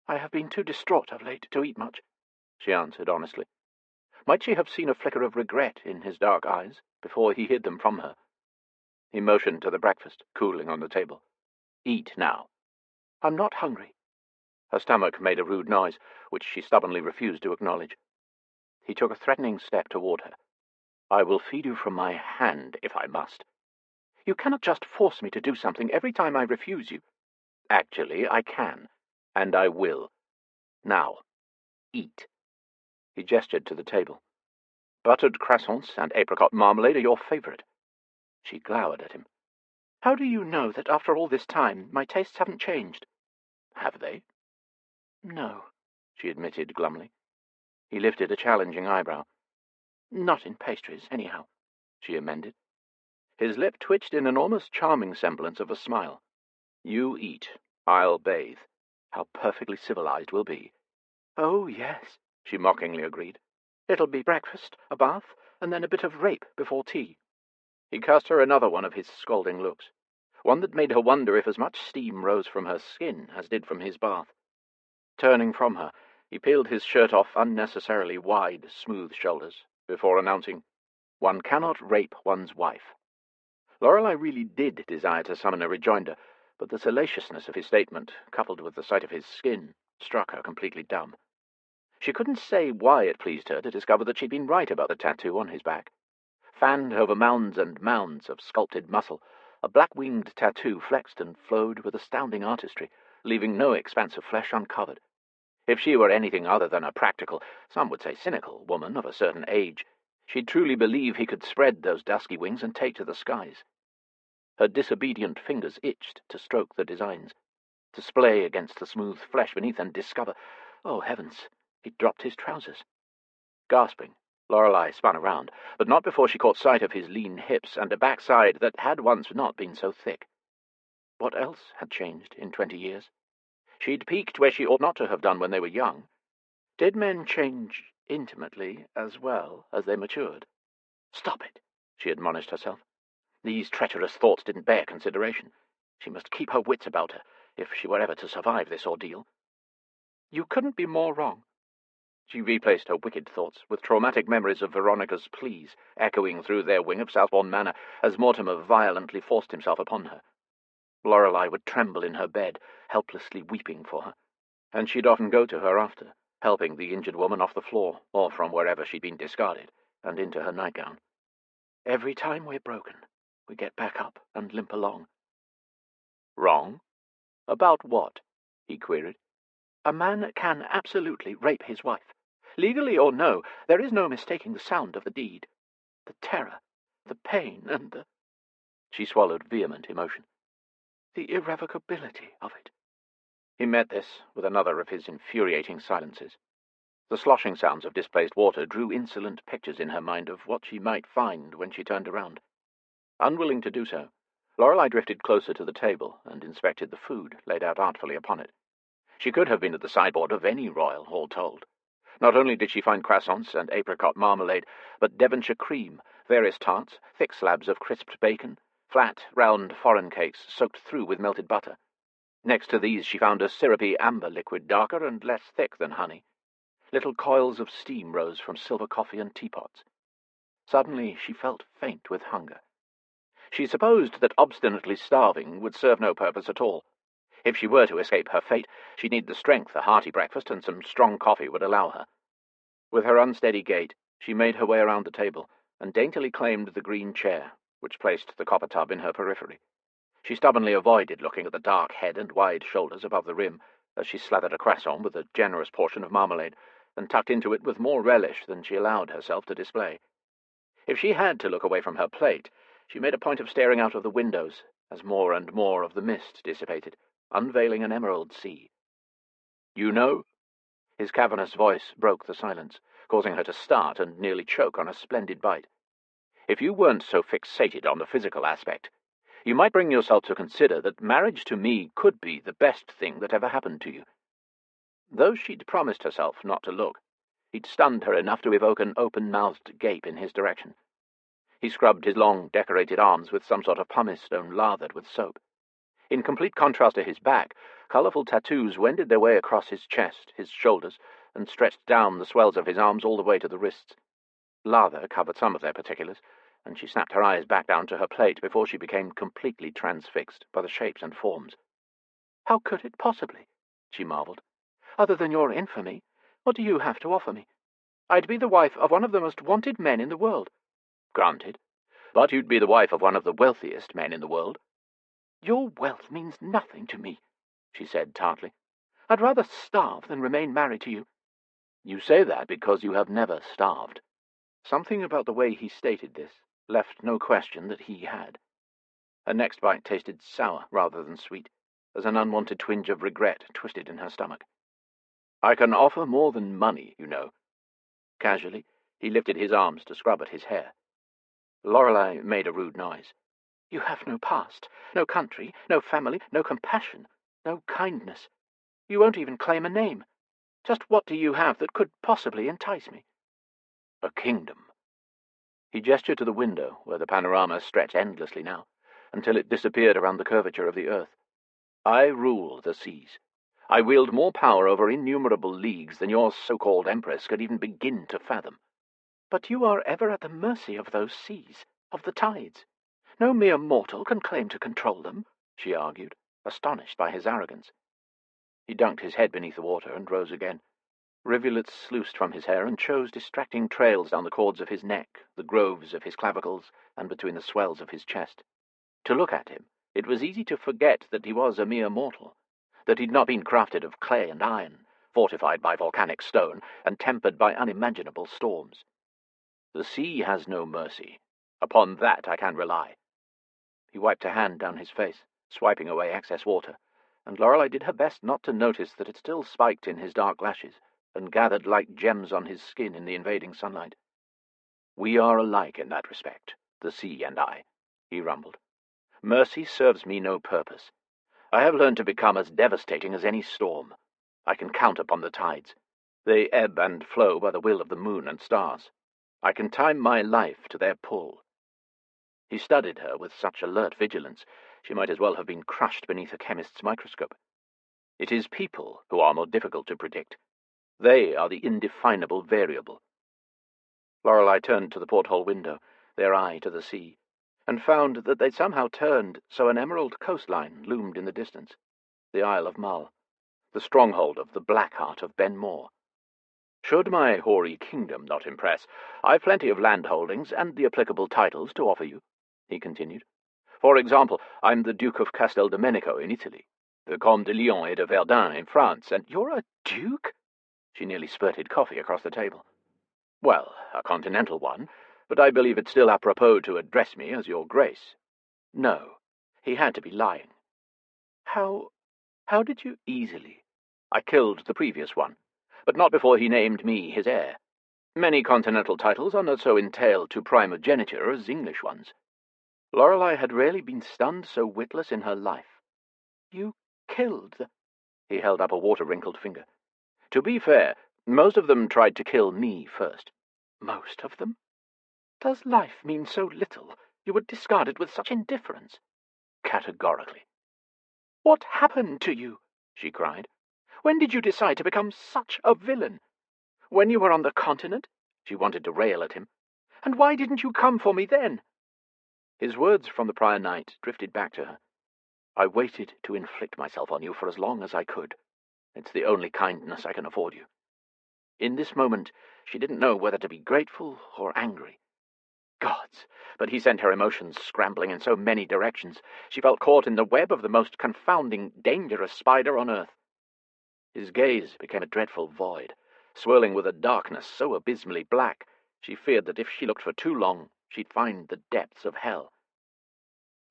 Speaker 3: "I have been too distraught of late to eat much," she answered honestly. Might she have seen a flicker of regret in his dark eyes before he hid them from her? He motioned to the breakfast, cooling on the table. "Eat now." "I'm not hungry." Her stomach made a rude noise, which she stubbornly refused to acknowledge. He took a threatening step toward her. "I will feed you from my hand, if I must." "You cannot just force me to do something every time I refuse you." "Actually, I can, and I will. Now, eat." He gestured to the table. "Buttered croissants and apricot marmalade are your favorite." She glowered at him. "How do you know that after all this time my tastes haven't changed?" "Have they?" "No," she admitted glumly. He lifted a challenging eyebrow. "Not in pastries, anyhow," she amended. His lip twitched in an almost charming semblance of a smile. "You eat. I'll bathe. How perfectly civilized we'll be." "Oh, yes," she mockingly agreed. "It'll be breakfast, a bath, and then a bit of rape before tea." He cast her another one of his scalding looks, one that made her wonder if as much steam rose from her skin as did from his bath. Turning from her, he peeled his shirt off unnecessarily wide, smooth shoulders, before announcing, "One cannot rape one's wife." Lorelei really did desire to summon a rejoinder, but the salaciousness of his statement, coupled with the sight of his skin, struck her completely dumb. She couldn't say why it pleased her to discover that she'd been right about the tattoo on his back. Fanned over mounds and mounds of sculpted muscle, a black-winged tattoo flexed and flowed with astounding artistry, leaving no expanse of flesh uncovered. If she were anything other than a practical, some would say cynical, woman of a certain age, she'd truly believe he could spread those dusky wings and take to the skies. Her disobedient fingers itched to stroke the designs, to splay against the smooth flesh beneath and discover, oh heavens, he'd dropped his trousers. Gasping, Lorelei spun around, but not before she caught sight of his lean hips and a backside that had once not been so thick. What else had changed in 20 years? She'd peaked where she ought not to have done when they were young. Did men change intimately as well as they matured? Stop it, she admonished herself. These treacherous thoughts didn't bear consideration. She must keep her wits about her, if she were ever to survive this ordeal. You couldn't be more wrong. She replaced her wicked thoughts, with traumatic memories of Veronica's pleas echoing through their wing of Southbourne Manor as Mortimer violently forced himself upon her. Lorelei would tremble in her bed, helplessly weeping for her, and she'd often go to her after, helping the injured woman off the floor, or from wherever she'd been discarded, and into her nightgown. Every time we're broken, we get back up and limp along. Wrong? About what? He queried. A man can absolutely rape his wife. Legally or no, there is no mistaking the sound of the deed. The terror, the pain, and the... She swallowed vehement emotion. The irrevocability of it. He met this with another of his infuriating silences. The sloshing sounds of displaced water drew insolent pictures in her mind of what she might find when she turned around. Unwilling to do so, Lorelei drifted closer to the table and inspected the food laid out artfully upon it. She could have been at the sideboard of any royal, all told. Not only did she find croissants and apricot marmalade, but Devonshire cream, various tarts, thick slabs of crisped bacon, flat, round foreign cakes soaked through with melted butter. Next to these she found a syrupy amber liquid darker and less thick than honey. Little coils of steam rose from silver coffee and teapots. Suddenly she felt faint with hunger. She supposed that obstinately starving would serve no purpose at all. If she were to escape her fate, she'd need the strength a hearty breakfast and some strong coffee would allow her. With her unsteady gait, she made her way around the table and daintily claimed the green chair, which placed the copper tub in her periphery. She stubbornly avoided looking at the dark head and wide shoulders above the rim as she slathered a croissant with a generous portion of marmalade and tucked into it with more relish than she allowed herself to display. If she had to look away from her plate, she made a point of staring out of the windows as more and more of the mist dissipated, unveiling an emerald sea. You know? His cavernous voice broke the silence, causing her to start and nearly choke on a splendid bite. If you weren't so fixated on the physical aspect, you might bring yourself to consider that marriage to me could be the best thing that ever happened to you. Though she'd promised herself not to look, he'd stunned her enough to evoke an open-mouthed gape in his direction. He scrubbed his long, decorated arms with some sort of pumice stone lathered with soap. In complete contrast to his back, colourful tattoos wended their way across his chest, his shoulders, and stretched down the swells of his arms all the way to the wrists. Lather covered some of their particulars, and she snapped her eyes back down to her plate before she became completely transfixed by the shapes and forms. How could it possibly? She marvelled. Other than your infamy, what do you have to offer me? I'd be the wife of one of the most wanted men in the world. Granted. But you'd be the wife of one of the wealthiest men in the world. Your wealth means nothing to me, she said tartly. I'd rather starve than remain married to you. You say that because you have never starved. Something about the way he stated this left no question that he had. Her next bite tasted sour rather than sweet, as an unwanted twinge of regret twisted in her stomach. I can offer more than money, you know. Casually, he lifted his arms to scrub at his hair. Lorelei made a rude noise. You have no past, no country, no family, no compassion, no kindness. You won't even claim a name. Just what do you have that could possibly entice me? A kingdom. He gestured to the window, where the panorama stretched endlessly now, until it disappeared around the curvature of the earth. I rule the seas. I wield more power over innumerable leagues than your so-called empress could even begin to fathom. But you are ever at the mercy of those seas, of the tides. No mere mortal can claim to control them, she argued, astonished by his arrogance. He dunked his head beneath the water and rose again. Rivulets sluiced from his hair and chose distracting trails down the cords of his neck, the groves of his clavicles, and between the swells of his chest. To look at him, it was easy to forget that he was a mere mortal, that he'd not been crafted of clay and iron, fortified by volcanic stone, and tempered by unimaginable storms. The sea has no mercy. Upon that I can rely. He wiped a hand down his face, swiping away excess water, and Lorelei did her best not to notice that it still spiked in his dark lashes and gathered like gems on his skin in the invading sunlight. "We are alike in that respect, the sea and I," he rumbled. "Mercy serves me no purpose. I have learned to become as devastating as any storm. I can count upon the tides. They ebb and flow by the will of the moon and stars. I can time my life to their pull." He studied her with such alert vigilance, she might as well have been crushed beneath a chemist's microscope. It is people who are more difficult to predict. They are the indefinable variable. Lorelei turned to the porthole window, their eye to the sea, and found that they'd somehow turned so an emerald coastline loomed in the distance, the Isle of Mull, the stronghold of the Black Heart of Ben More. "Should my hoary kingdom not impress, I've plenty of land holdings and the applicable titles to offer you," he continued. "For example, I'm the Duke of Castel Domenico in Italy, the Comte de Lyon et de Verdun in France, and—" "You're a duke?" She nearly spurted coffee across the table. "Well, a continental one, but I believe it's still apropos to address me as your grace." No, he had to be lying. How did you—" "Easily. I killed the previous one, but not before he named me his heir. Many continental titles are not so entailed to primogeniture as English ones." Lorelei had rarely been stunned so witless in her life. "You killed the—" He held up a water-wrinkled finger. "To be fair, most of them tried to kill me first." "Most of them? Does life mean so little you would discard it with such indifference?" "Categorically." "What happened to you?" she cried. "When did you decide to become such a villain? When you were on the continent?" She wanted to rail at him. "And why didn't you come for me then?" His words from the prior night drifted back to her. "I waited to inflict myself on you for as long as I could. It's the only kindness I can afford you." In this moment, she didn't know whether to be grateful or angry. Gods, but he sent her emotions scrambling in so many directions. She felt caught in the web of the most confounding, dangerous spider on earth. His gaze became a dreadful void, swirling with a darkness so abysmally black, she feared that if she looked for too long, she'd find the depths of hell.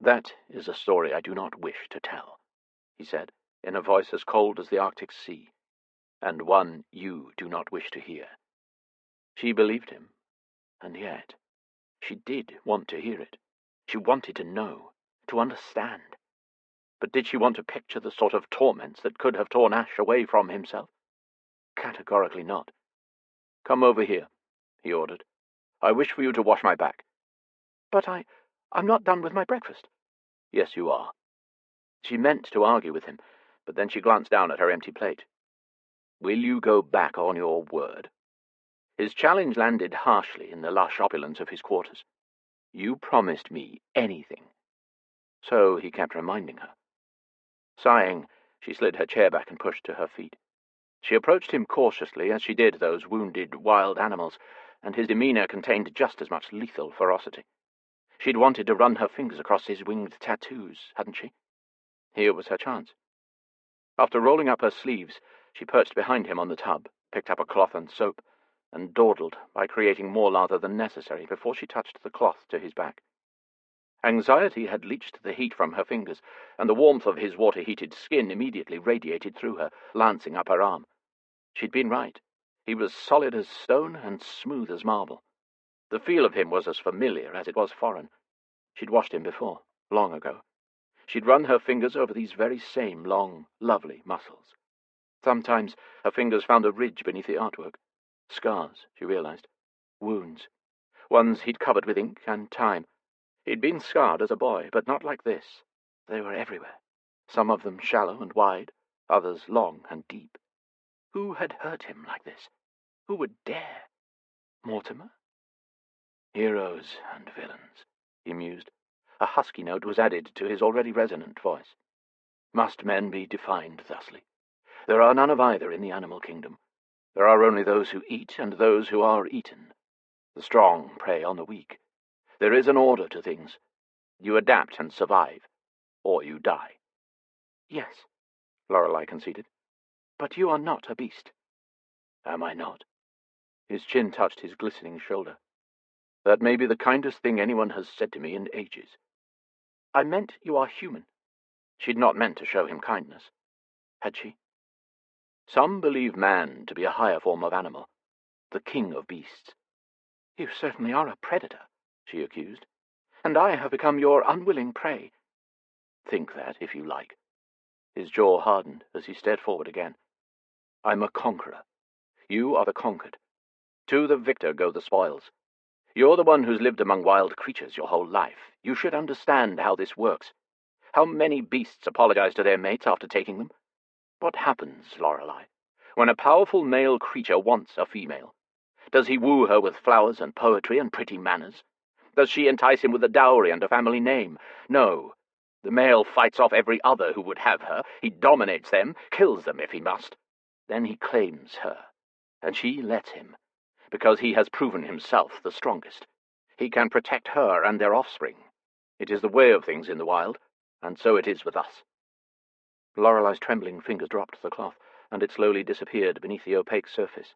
Speaker 3: "That is a story I do not wish to tell," he said, in a voice as cold as the Arctic sea, "and one you do not wish to hear." She believed him, and yet she did want to hear it. She wanted to know, to understand. But did she want to picture the sort of torments that could have torn Ash away from himself? Categorically not. "Come over here," he ordered. "I wish for you to wash my back." "But I'm not done with my breakfast." "Yes, you are." She meant to argue with him, but then she glanced down at her empty plate. "Will you go back on your word?" His challenge landed harshly in the lush opulence of his quarters. "You promised me anything." So he kept reminding her. Sighing, she slid her chair back and pushed to her feet. She approached him cautiously, as she did those wounded wild animals, and his demeanor contained just as much lethal ferocity. She'd wanted to run her fingers across his winged tattoos, hadn't she? Here was her chance. After rolling up her sleeves, she perched behind him on the tub, picked up a cloth and soap, and dawdled by creating more lather than necessary before she touched the cloth to his back. Anxiety had leached the heat from her fingers, and the warmth of his water-heated skin immediately radiated through her, lancing up her arm. She'd been right. He was solid as stone and smooth as marble. The feel of him was as familiar as it was foreign. She'd washed him before, long ago. She'd run her fingers over these very same long, lovely muscles. Sometimes her fingers found a ridge beneath the artwork. Scars, she realized. Wounds. Ones he'd covered with ink and time. He'd been scarred as a boy, but not like this. They were everywhere. Some of them shallow and wide, others long and deep. Who had hurt him like this? Who would dare? Mortimer? Heroes and villains, he mused. A husky note was added to his already resonant voice. Must men be defined thusly? There are none of either in the animal kingdom. There are only those who eat and those who are eaten. The strong prey on the weak. There is an order to things. You adapt and survive, or you die."
Speaker 4: "Yes,"
Speaker 3: Lorelei conceded.
Speaker 4: "but you are not a beast."
Speaker 3: "Am I not?" His chin touched his glistening shoulder. "That may be the kindest thing anyone has said to me in ages."
Speaker 4: "I meant you are human."
Speaker 3: She'd not meant to show him kindness. Had she? "Some believe man to be a higher form of animal, the king of beasts."
Speaker 4: "You certainly are a predator," she accused, "and I have become your unwilling prey."
Speaker 3: "Think that, if you like." His jaw hardened as he stared forward again. "I'm a conqueror. You are the conquered. To the victor go the spoils. You're the one who's lived among wild creatures your whole life. You should understand how this works. How many beasts apologize to their mates after taking them? What happens, Lorelei, when a powerful male creature wants a female? Does he woo her with flowers and poetry and pretty manners? Does she entice him with a dowry and a family name? No. The male fights off every other who would have her. He dominates them, kills them if he must. Then he claims her, and she lets him, because he has proven himself the strongest. He can protect her and their offspring. It is the way of things in the wild, and so it is with us." Lorelei's trembling fingers dropped to the cloth, and it slowly disappeared beneath the opaque surface.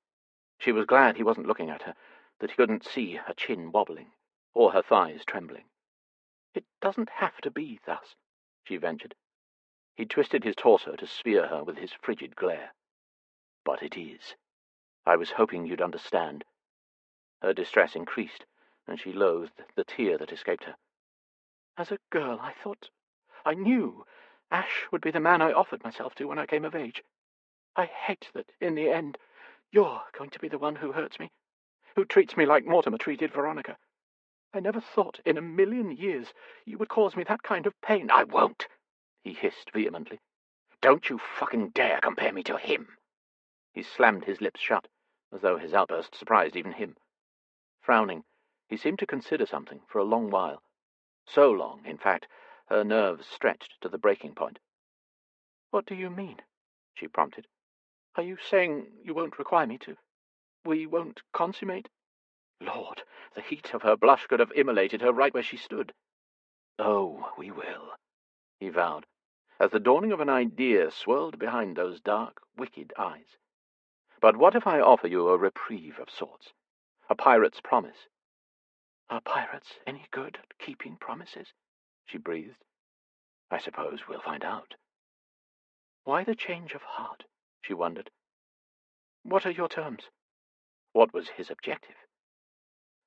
Speaker 3: She was glad he wasn't looking at her, that he couldn't see her chin wobbling, or her thighs trembling.
Speaker 4: "It doesn't have to be thus," she ventured.
Speaker 3: He twisted his torso to sphere her with his frigid glare. "But it is. I was hoping you'd understand." Her distress increased, and she loathed the tear that escaped her.
Speaker 4: "As a girl, I knew Ash would be the man I offered myself to when I came of age. I hate that, in the end, you're going to be the one who hurts me, who treats me like Mortimer treated Veronica. I never thought in a million years you would cause me that kind of pain."
Speaker 3: "I won't," he hissed vehemently. "Don't you fucking dare compare me to him." He slammed his lips shut, as though his outburst surprised even him. Frowning, he seemed to consider something for a long while. So long, in fact, her nerves stretched to the breaking point.
Speaker 4: "What do you mean?"
Speaker 3: she prompted.
Speaker 4: "Are you saying you won't require me to? We won't consummate?"
Speaker 3: Lord, the heat of her blush could have immolated her right where she stood. "Oh, we will," he vowed, as the dawning of an idea swirled behind those dark, wicked eyes. "But what if I offer you a reprieve of sorts? A pirate's promise?"
Speaker 4: "Are pirates any good at keeping promises?"
Speaker 3: she breathed. "I suppose we'll find out."
Speaker 4: "Why the change of heart?" she wondered. "What are your terms?"
Speaker 3: What was his objective?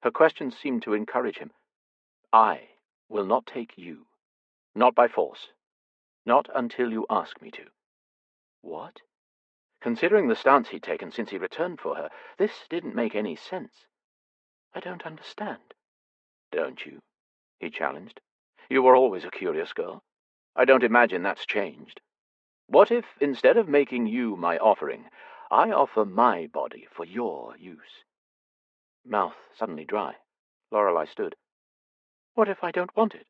Speaker 3: Her question seemed to encourage him. "I will not take you. Not by force. Not until you ask me to." What? Considering the stance he'd taken since he returned for her, this didn't make any sense.
Speaker 4: "I don't understand."
Speaker 3: "Don't you?" he challenged. "You were always a curious girl. I don't imagine that's changed. What if, instead of making you my offering, I offer my body for your use?" Mouth suddenly dry, Lorelei stood.
Speaker 4: "What if I don't want it?"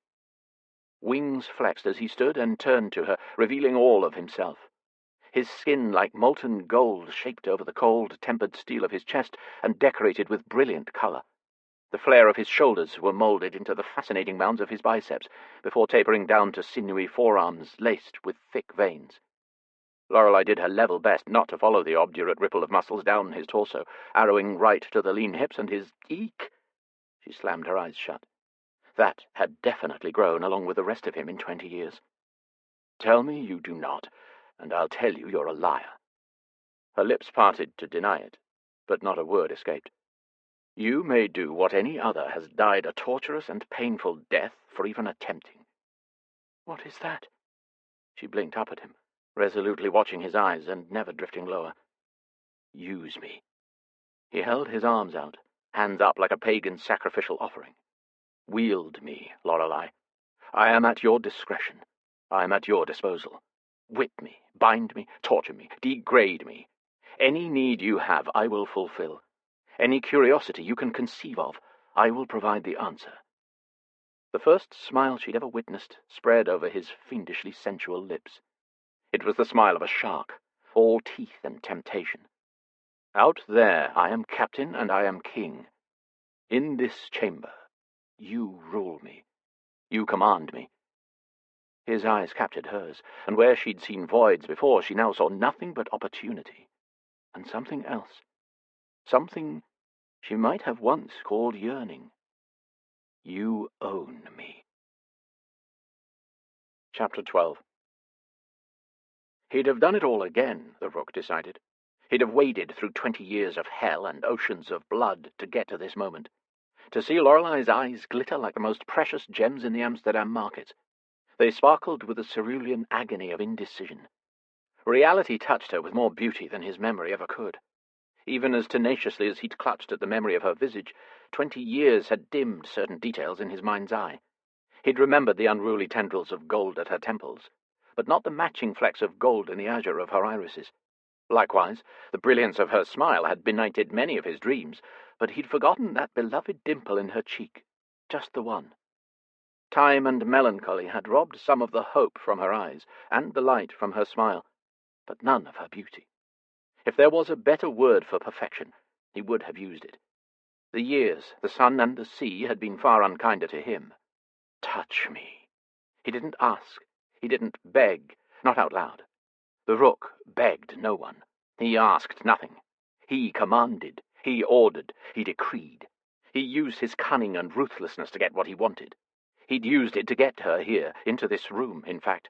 Speaker 3: Wings flexed as he stood and turned to her, revealing all of himself. His skin like molten gold shaped over the cold, tempered steel of his chest and decorated with brilliant color. The flare of his shoulders were molded into the fascinating mounds of his biceps, before tapering down to sinewy forearms laced with thick veins. Lorelei did her level best not to follow the obdurate ripple of muscles down his torso, arrowing right to the lean hips and his eek. She slammed her eyes shut. That had definitely grown along with the rest of him in 20 years. "Tell me you do not, and I'll tell you you're a liar." Her lips parted to deny it, but not a word escaped. "You may do what any other has died a torturous and painful death for even attempting."
Speaker 4: "What is that?"
Speaker 3: She blinked up at him, resolutely watching his eyes and never drifting lower. "Use me." He held his arms out, hands up like a pagan's sacrificial offering. "Wield me, Lorelei. I am at your discretion. I am at your disposal. Whip me, bind me, torture me, degrade me. Any need you have, I will fulfill. Any curiosity you can conceive of, I will provide the answer." The first smile she'd ever witnessed spread over his fiendishly sensual lips. It was the smile of a shark, all teeth and temptation. Out there I am captain and I am king. In this chamber, you rule me. You command me. His eyes captured hers, and where she'd seen voids before, she now saw nothing but opportunity. And something else. Something she might have once called yearning. You own me. Chapter 12. He'd have done it all again, the Rook decided. He'd have waded through 20 years of hell and oceans of blood to get to this moment. To see Lorelei's eyes glitter like the most precious gems in the Amsterdam markets. They sparkled with a cerulean agony of indecision. Reality touched her with more beauty than his memory ever could. Even as tenaciously as he'd clutched at the memory of her visage, 20 years had dimmed certain details in his mind's eye. He'd remembered the unruly tendrils of gold at her temples, but not the matching flecks of gold in the azure of her irises. Likewise, the brilliance of her smile had benighted many of his dreams, but he'd forgotten that beloved dimple in her cheek, just the one. Time and melancholy had robbed some of the hope from her eyes, and the light from her smile, but none of her beauty. If there was a better word for perfection, he would have used it. The years, the sun and the sea had been far unkinder to him. Touch me. He didn't ask. He didn't beg, not out loud. The Rook begged no one. He asked nothing. He commanded. He ordered. He decreed. He used his cunning and ruthlessness to get what he wanted. He'd used it to get her here, into this room, in fact.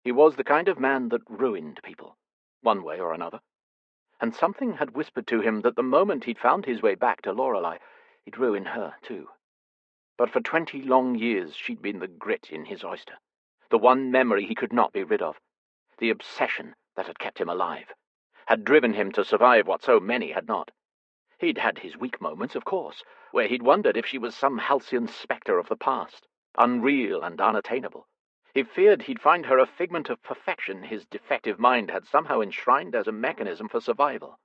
Speaker 3: He was the kind of man that ruined people, one way or another. And something had whispered to him that the moment he'd found his way back to Lorelei, he'd ruin her, too. But for 20 long years she'd been the grit in his oyster, the one memory he could not be rid of, the obsession that had kept him alive, had driven him to survive what so many had not. He'd had his weak moments, of course, where he'd wondered if she was some halcyon spectre of the past, unreal and unattainable. He feared he'd find her a figment of perfection his defective mind had somehow enshrined as a mechanism for survival.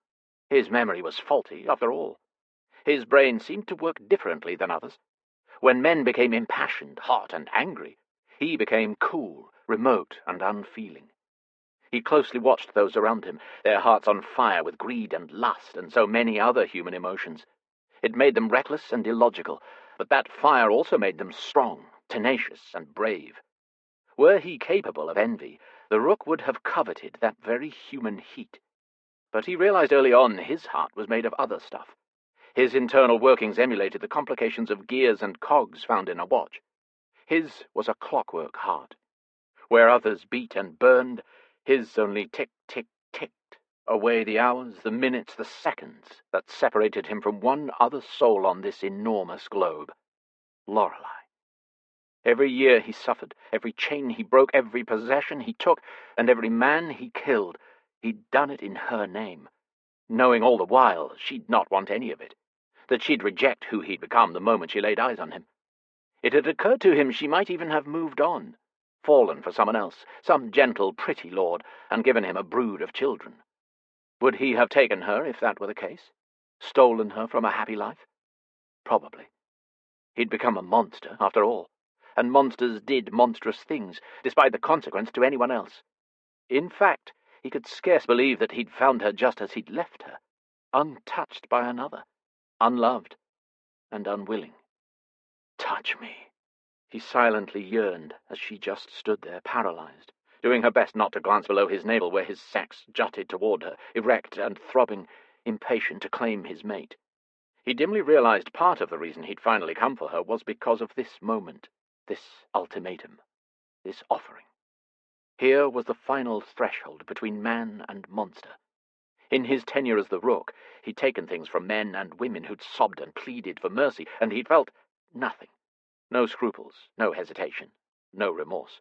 Speaker 3: His memory was faulty, after all. His brain seemed to work differently than others. When men became impassioned, hot, and angry, he became cool, remote, and unfeeling. He closely watched those around him, their hearts on fire with greed and lust and so many other human emotions. It made them reckless and illogical, but that fire also made them strong, tenacious, and brave. Were he capable of envy, the Rook would have coveted that very human heat. But he realized early on his heart was made of other stuff. His internal workings emulated the complications of gears and cogs found in a watch. His was a clockwork heart. Where others beat and burned, his only tick, tick, ticked away the hours, the minutes, the seconds that separated him from one other soul on this enormous globe, Lorelei. Every year he suffered, every chain he broke, every possession he took, and every man he killed, he'd done it in her name, knowing all the while she'd not want any of it, that she'd reject who he'd become the moment she laid eyes on him. It had occurred to him she might even have moved on, fallen for someone else, some gentle, pretty lord, and given him a brood of children. Would he have taken her if that were the case? Stolen her from a happy life? Probably. He'd become a monster, after all, and monsters did monstrous things, despite the consequence to anyone else. In fact, he could scarce believe that he'd found her just as he'd left her, untouched by another, unloved and unwilling. Touch me. He silently yearned as she just stood there, paralyzed, doing her best not to glance below his navel where his sex jutted toward her, erect and throbbing, impatient to claim his mate. He dimly realized part of the reason he'd finally come for her was because of this moment, this ultimatum, this offering. Here was the final threshold between man and monster. In his tenure as the Rook, he'd taken things from men and women who'd sobbed and pleaded for mercy, and he'd felt nothing. No scruples, no hesitation, no remorse.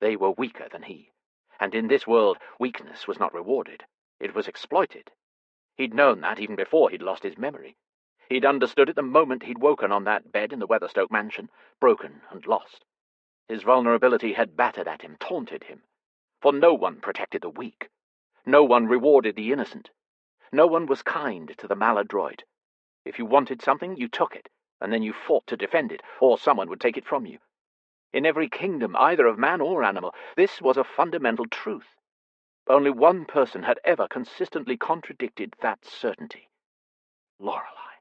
Speaker 3: They were weaker than he, and in this world weakness was not rewarded. It was exploited. He'd known that even before he'd lost his memory. He'd understood it the moment he'd woken on that bed in the Weatherstoke mansion, broken and lost. His vulnerability had battered at him, taunted him. For no one protected the weak. No one rewarded the innocent. No one was kind to the maladroit. If you wanted something, you took it, and then you fought to defend it, or someone would take it from you. In every kingdom, either of man or animal, this was a fundamental truth. Only one person had ever consistently contradicted that certainty. Lorelei.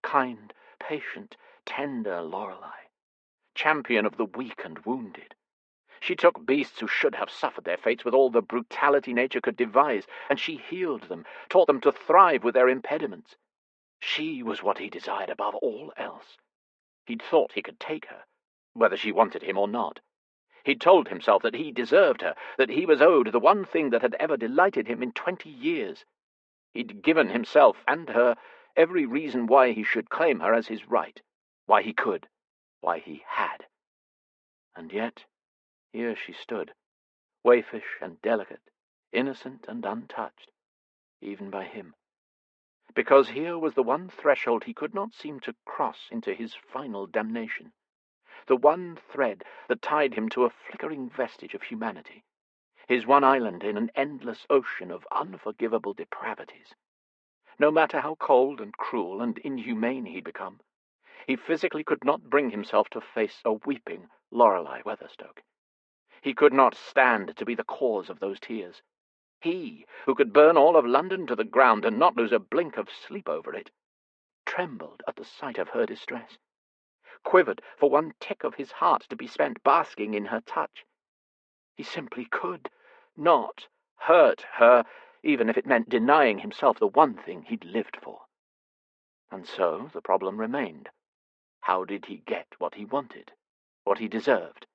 Speaker 3: Kind, patient, tender Lorelei. Champion of the weak and wounded. She took beasts who should have suffered their fates with all the brutality nature could devise, and she healed them, taught them to thrive with their impediments. She was what he desired above all else. He'd thought he could take her, whether she wanted him or not. He'd told himself that he deserved her, that he was owed the one thing that had ever delighted him in 20 years. He'd given himself and her every reason why he should claim her as his right, why he could, why he had. And yet, here she stood, waifish and delicate, innocent and untouched, even by him. Because here was the one threshold he could not seem to cross into his final damnation, the one thread that tied him to a flickering vestige of humanity, his one island in an endless ocean of unforgivable depravities. No matter how cold and cruel and inhumane he'd become, he physically could not bring himself to face a weeping Lorelei Weatherstoke. He could not stand to be the cause of those tears. He, who could burn all of London to the ground and not lose a blink of sleep over it, trembled at the sight of her distress, quivered for one tick of his heart to be spent basking in her touch. He simply could not hurt her, even if it meant denying himself the one thing he'd lived for. And so the problem remained. How did he get what he wanted, what he deserved?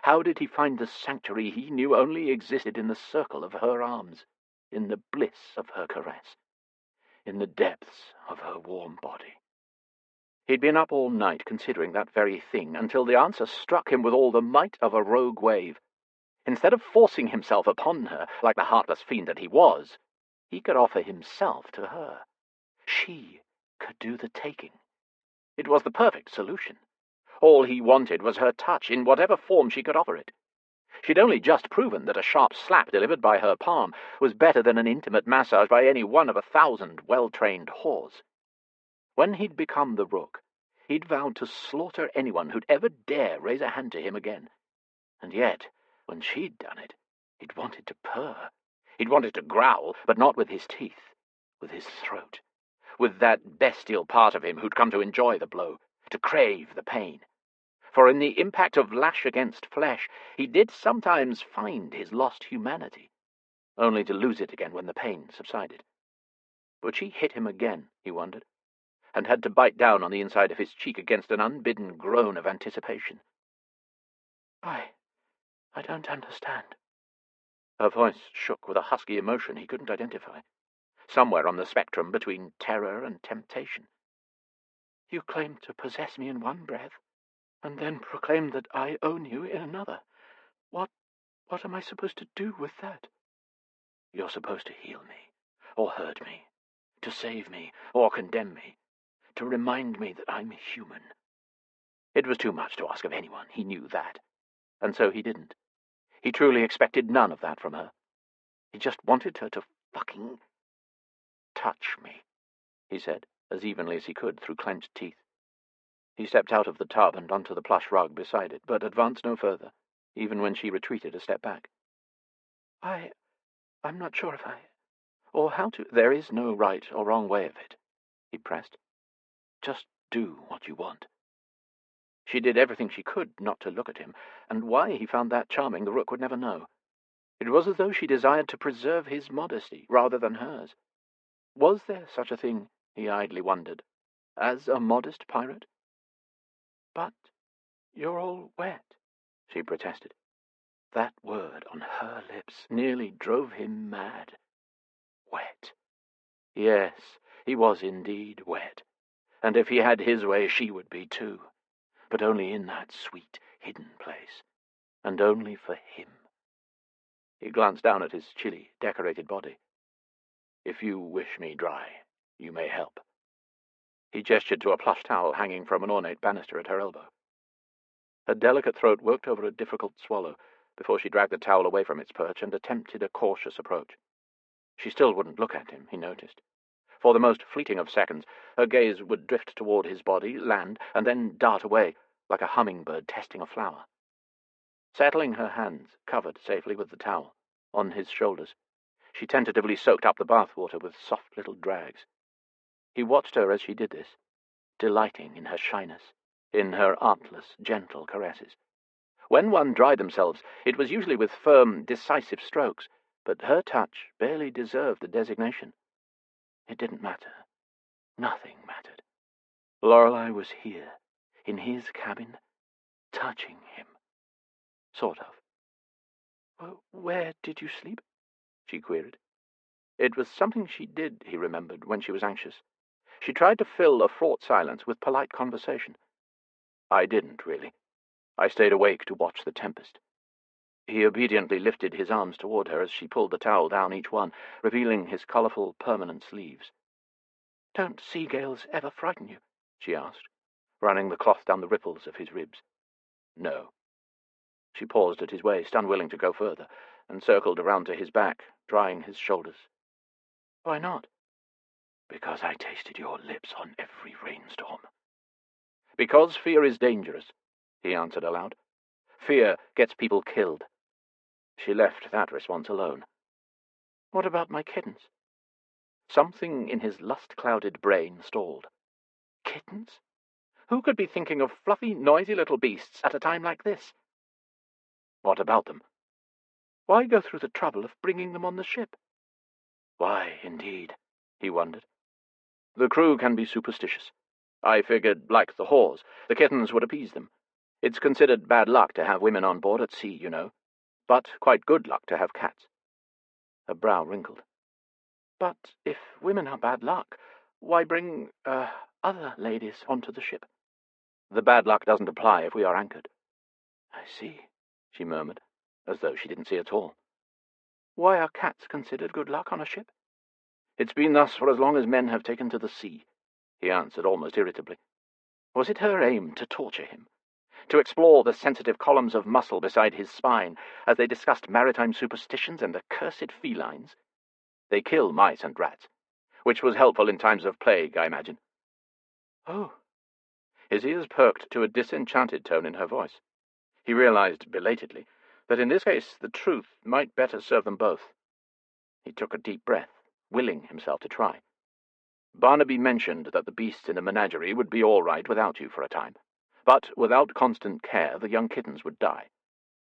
Speaker 3: How did he find the sanctuary he knew only existed in the circle of her arms, in the bliss of her caress, in the depths of her warm body? He'd been up all night considering that very thing until the answer struck him with all the might of a rogue wave. Instead of forcing himself upon her like the heartless fiend that he was, he could offer himself to her. She could do the taking. It was the perfect solution. All he wanted was her touch, in whatever form she could offer it. She'd only just proven that a sharp slap delivered by her palm was better than an intimate massage by any one of 1,000 well-trained whores. When he'd become the Rook, he'd vowed to slaughter anyone who'd ever dare raise a hand to him again. And yet, when she'd done it, he'd wanted to purr. He'd wanted to growl, but not with his teeth, with his throat, with that bestial part of him who'd come to enjoy the blow, to crave the pain. For in the impact of lash against flesh, he did sometimes find his lost humanity, only to lose it again when the pain subsided. Would she hit him again, he wondered, and had to bite down on the inside of his cheek against an unbidden groan of anticipation. I don't understand. Her voice shook with a husky emotion he couldn't identify, somewhere on the spectrum between terror and temptation. You claim to possess me in one breath, and then proclaim that I own you in another. What am I supposed to do with that? You're supposed to heal me, or hurt me, to save me, or condemn me, to remind me that I'm human. It was too much to ask of anyone, he knew that, and so he didn't. He truly expected none of that from her. He just wanted her to fucking touch me, he said, as evenly as he could through clenched teeth. He stepped out of the tub and onto the plush rug beside it, but advanced no further, even when she retreated a step back. I'm not sure if or how to— There is no right or wrong way of it, he pressed. Just do what you want. She did everything she could not to look at him, and why he found that charming the Rook would never know. It was as though she desired to preserve his modesty rather than hers. Was there such a thing, he idly wondered, as a modest pirate? But you're all wet, she protested. That word on her lips nearly drove him mad. Wet. Yes, he was indeed wet, and if he had his way she would be too, but only in that sweet, hidden place, and only for him. He glanced down at his chilly, decorated body. If you wish me dry, you may help. He gestured to a plush towel hanging from an ornate banister at her elbow. Her delicate throat worked over a difficult swallow before she dragged the towel away from its perch and attempted a cautious approach. She still wouldn't look at him, he noticed. For the most fleeting of seconds, her gaze would drift toward his body, land, and then dart away, like a hummingbird testing a flower. Settling her hands, covered safely with the towel, on his shoulders. She tentatively soaked up the bath-water with soft little drags. He watched her as she did this, delighting in her shyness, in her artless, gentle caresses. When one dried themselves, it was usually with firm, decisive strokes, but her touch barely deserved the designation. It didn't matter. Nothing mattered. Lorelei was here, in his cabin, touching him. Sort of. "Where did you sleep?" she queried. It was something she did, he remembered, when she was anxious. She tried to fill a fraught silence with polite conversation. "I didn't, really. I stayed awake to watch the tempest." He obediently lifted his arms toward her as she pulled the towel down each one, revealing his colourful, permanent sleeves. "Don't sea gales ever frighten you?" she asked, running the cloth down the ripples of his ribs. "No." She paused at his waist, unwilling to go further, and circled around to his back, drying his shoulders. "Why not?" "Because I tasted your lips on every rainstorm." "Because fear is dangerous," he answered aloud. "Fear gets people killed." She left that response alone. "What about my kittens?" Something in his lust-clouded brain stalled. Kittens? Who could be thinking of fluffy, noisy little beasts at a time like this? "What about them?" "Why go through the trouble of bringing them on the ship?" Why, indeed, he wondered. "The crew can be superstitious. I figured, like the whores, the kittens would appease them. It's considered bad luck to have women on board at sea, you know, but quite good luck to have cats." Her brow wrinkled. "But if women are bad luck, why bring, other ladies onto the ship?" "The bad luck doesn't apply if we are anchored." "I see," she murmured, as though she didn't see at all. "Why are cats considered good luck on a ship?" "It's been thus for as long as men have taken to the sea," he answered almost irritably. Was it her aim to torture him? To explore the sensitive columns of muscle beside his spine as they discussed maritime superstitions and the cursed felines? They kill mice and rats, which was helpful in times of plague, I imagine. "Oh." His ears perked to a disenchanted tone in her voice. He realized, belatedly, that in this case the truth might better serve them both. He took a deep breath, willing himself to try. "Barnaby mentioned that the beasts in the menagerie would be all right without you for a time. But without constant care, the young kittens would die.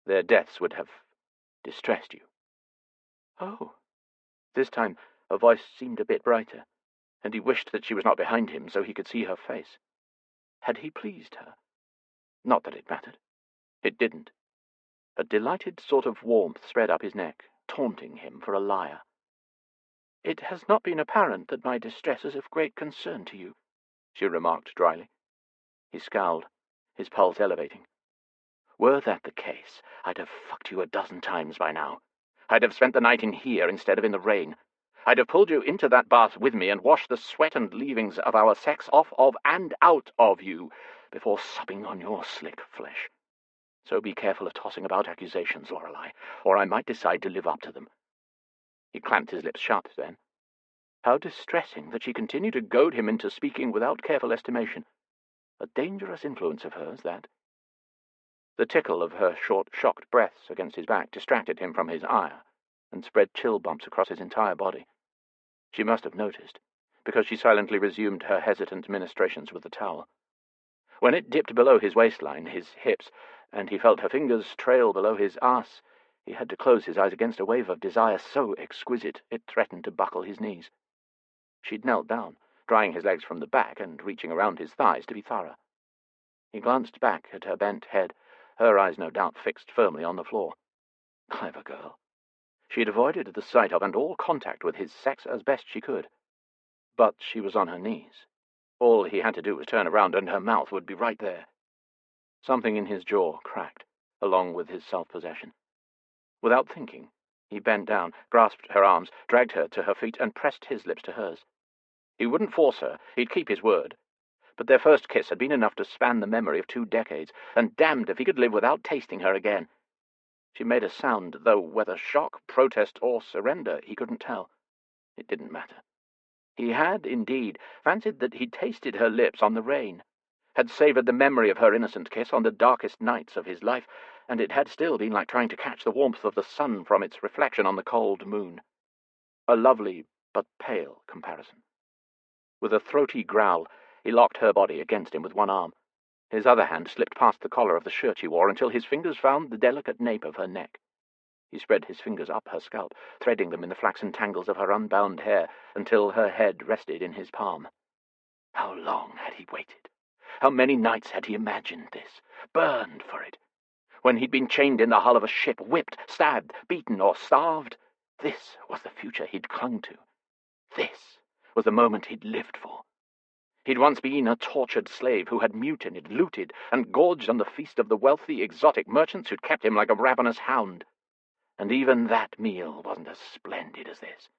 Speaker 3: Their deaths would have distressed you." "Oh." This time her voice seemed a bit brighter, and he wished that she was not behind him so he could see her face. Had he pleased her? Not that it mattered. It didn't. A delighted sort of warmth spread up his neck, taunting him for a liar. "It has not been apparent that my distress is of great concern to you," she remarked dryly. He scowled, his pulse elevating. "Were that the case, I'd have fucked you a dozen times by now. I'd have spent the night in here instead of in the rain. I'd have pulled you into that bath with me and washed the sweat and leavings of our sex off of and out of you before supping on your slick flesh. So be careful of tossing about accusations, Lorelei, or I might decide to live up to them." He clamped his lips shut then. How distressing that she continued to goad him into speaking without careful estimation. A dangerous influence of hers, that. The tickle of her short, shocked breaths against his back distracted him from his ire, and spread chill bumps across his entire body. She must have noticed, because she silently resumed her hesitant ministrations with the towel. When it dipped below his waistline, his hips, and he felt her fingers trail below his arse, he had to close his eyes against a wave of desire so exquisite it threatened to buckle his knees. She'd knelt down, drying his legs from the back and reaching around his thighs to be thorough. He glanced back at her bent head, her eyes no doubt fixed firmly on the floor. Clever girl. She had avoided the sight of and all contact with his sex as best she could. But she was on her knees. All he had to do was turn around and her mouth would be right there. Something in his jaw cracked, along with his self-possession. Without thinking, he bent down, grasped her arms, dragged her to her feet, and pressed his lips to hers. He wouldn't force her, he'd keep his word. But their first kiss had been enough to span the memory of 2 decades, and damned if he could live without tasting her again. She made a sound, though whether shock, protest, or surrender, he couldn't tell. It didn't matter. He had, indeed, fancied that he'd tasted her lips on the rain, had savoured the memory of her innocent kiss on the darkest nights of his life, and it had still been like trying to catch the warmth of the sun from its reflection on the cold moon. A lovely but pale comparison. With a throaty growl, he locked her body against him with one arm. His other hand slipped past the collar of the shirt she wore until his fingers found the delicate nape of her neck. He spread his fingers up her scalp, threading them in the flaxen tangles of her unbound hair until her head rested in his palm. How long had he waited? How many nights had he imagined this, burned for it? When he'd been chained in the hull of a ship, whipped, stabbed, beaten, or starved, this was the future he'd clung to. This was the moment he'd lived for. He'd once been a tortured slave who had mutinied, looted, and gorged on the feast of the wealthy, exotic merchants who'd kept him like a ravenous hound. And even that meal wasn't as splendid as this.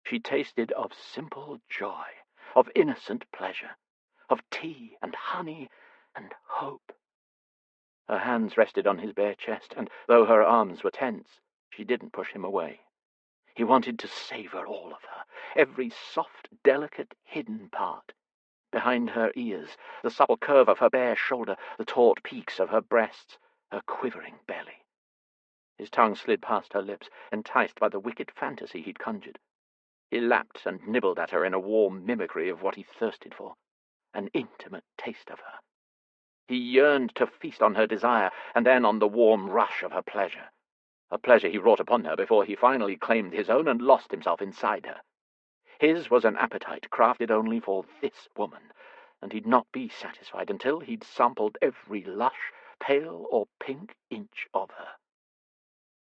Speaker 3: She tasted of simple joy, of innocent pleasure, of tea and honey and hope. Her hands rested on his bare chest, and though her arms were tense, she didn't push him away. He wanted to savor all of her, every soft, delicate, hidden part. Behind her ears, the supple curve of her bare shoulder, the taut peaks of her breasts, her quivering belly. His tongue slid past her lips, enticed by the wicked fantasy he'd conjured. He lapped and nibbled at her in a warm mimicry of what he thirsted for, an intimate taste of her. He yearned to feast on her desire, and then on the warm rush of her pleasure, a pleasure he wrought upon her before he finally claimed his own and lost himself inside her. His was an appetite crafted only for this woman, and he'd not be satisfied until he'd sampled every lush, pale or pink inch of her.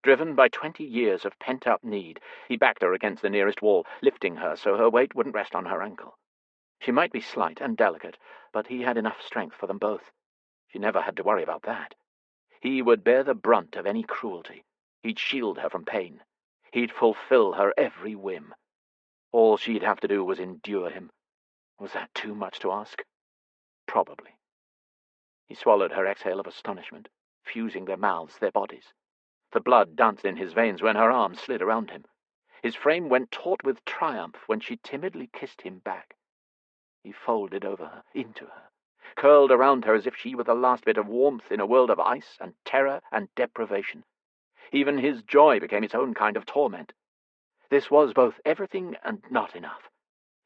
Speaker 3: Driven by 20 years of pent-up need, he backed her against the nearest wall, lifting her so her weight wouldn't rest on her ankle. She might be slight and delicate, but he had enough strength for them both. She never had to worry about that. He would bear the brunt of any cruelty. He'd shield her from pain. He'd fulfill her every whim. All she'd have to do was endure him. Was that too much to ask? Probably. He swallowed her exhale of astonishment, fusing their mouths, their bodies. The blood danced in his veins when her arms slid around him. His frame went taut with triumph when she timidly kissed him back. He folded over her, into her, curled around her as if she were the last bit of warmth in a world of ice and terror and deprivation. Even his joy became its own kind of torment. This was both everything and not enough.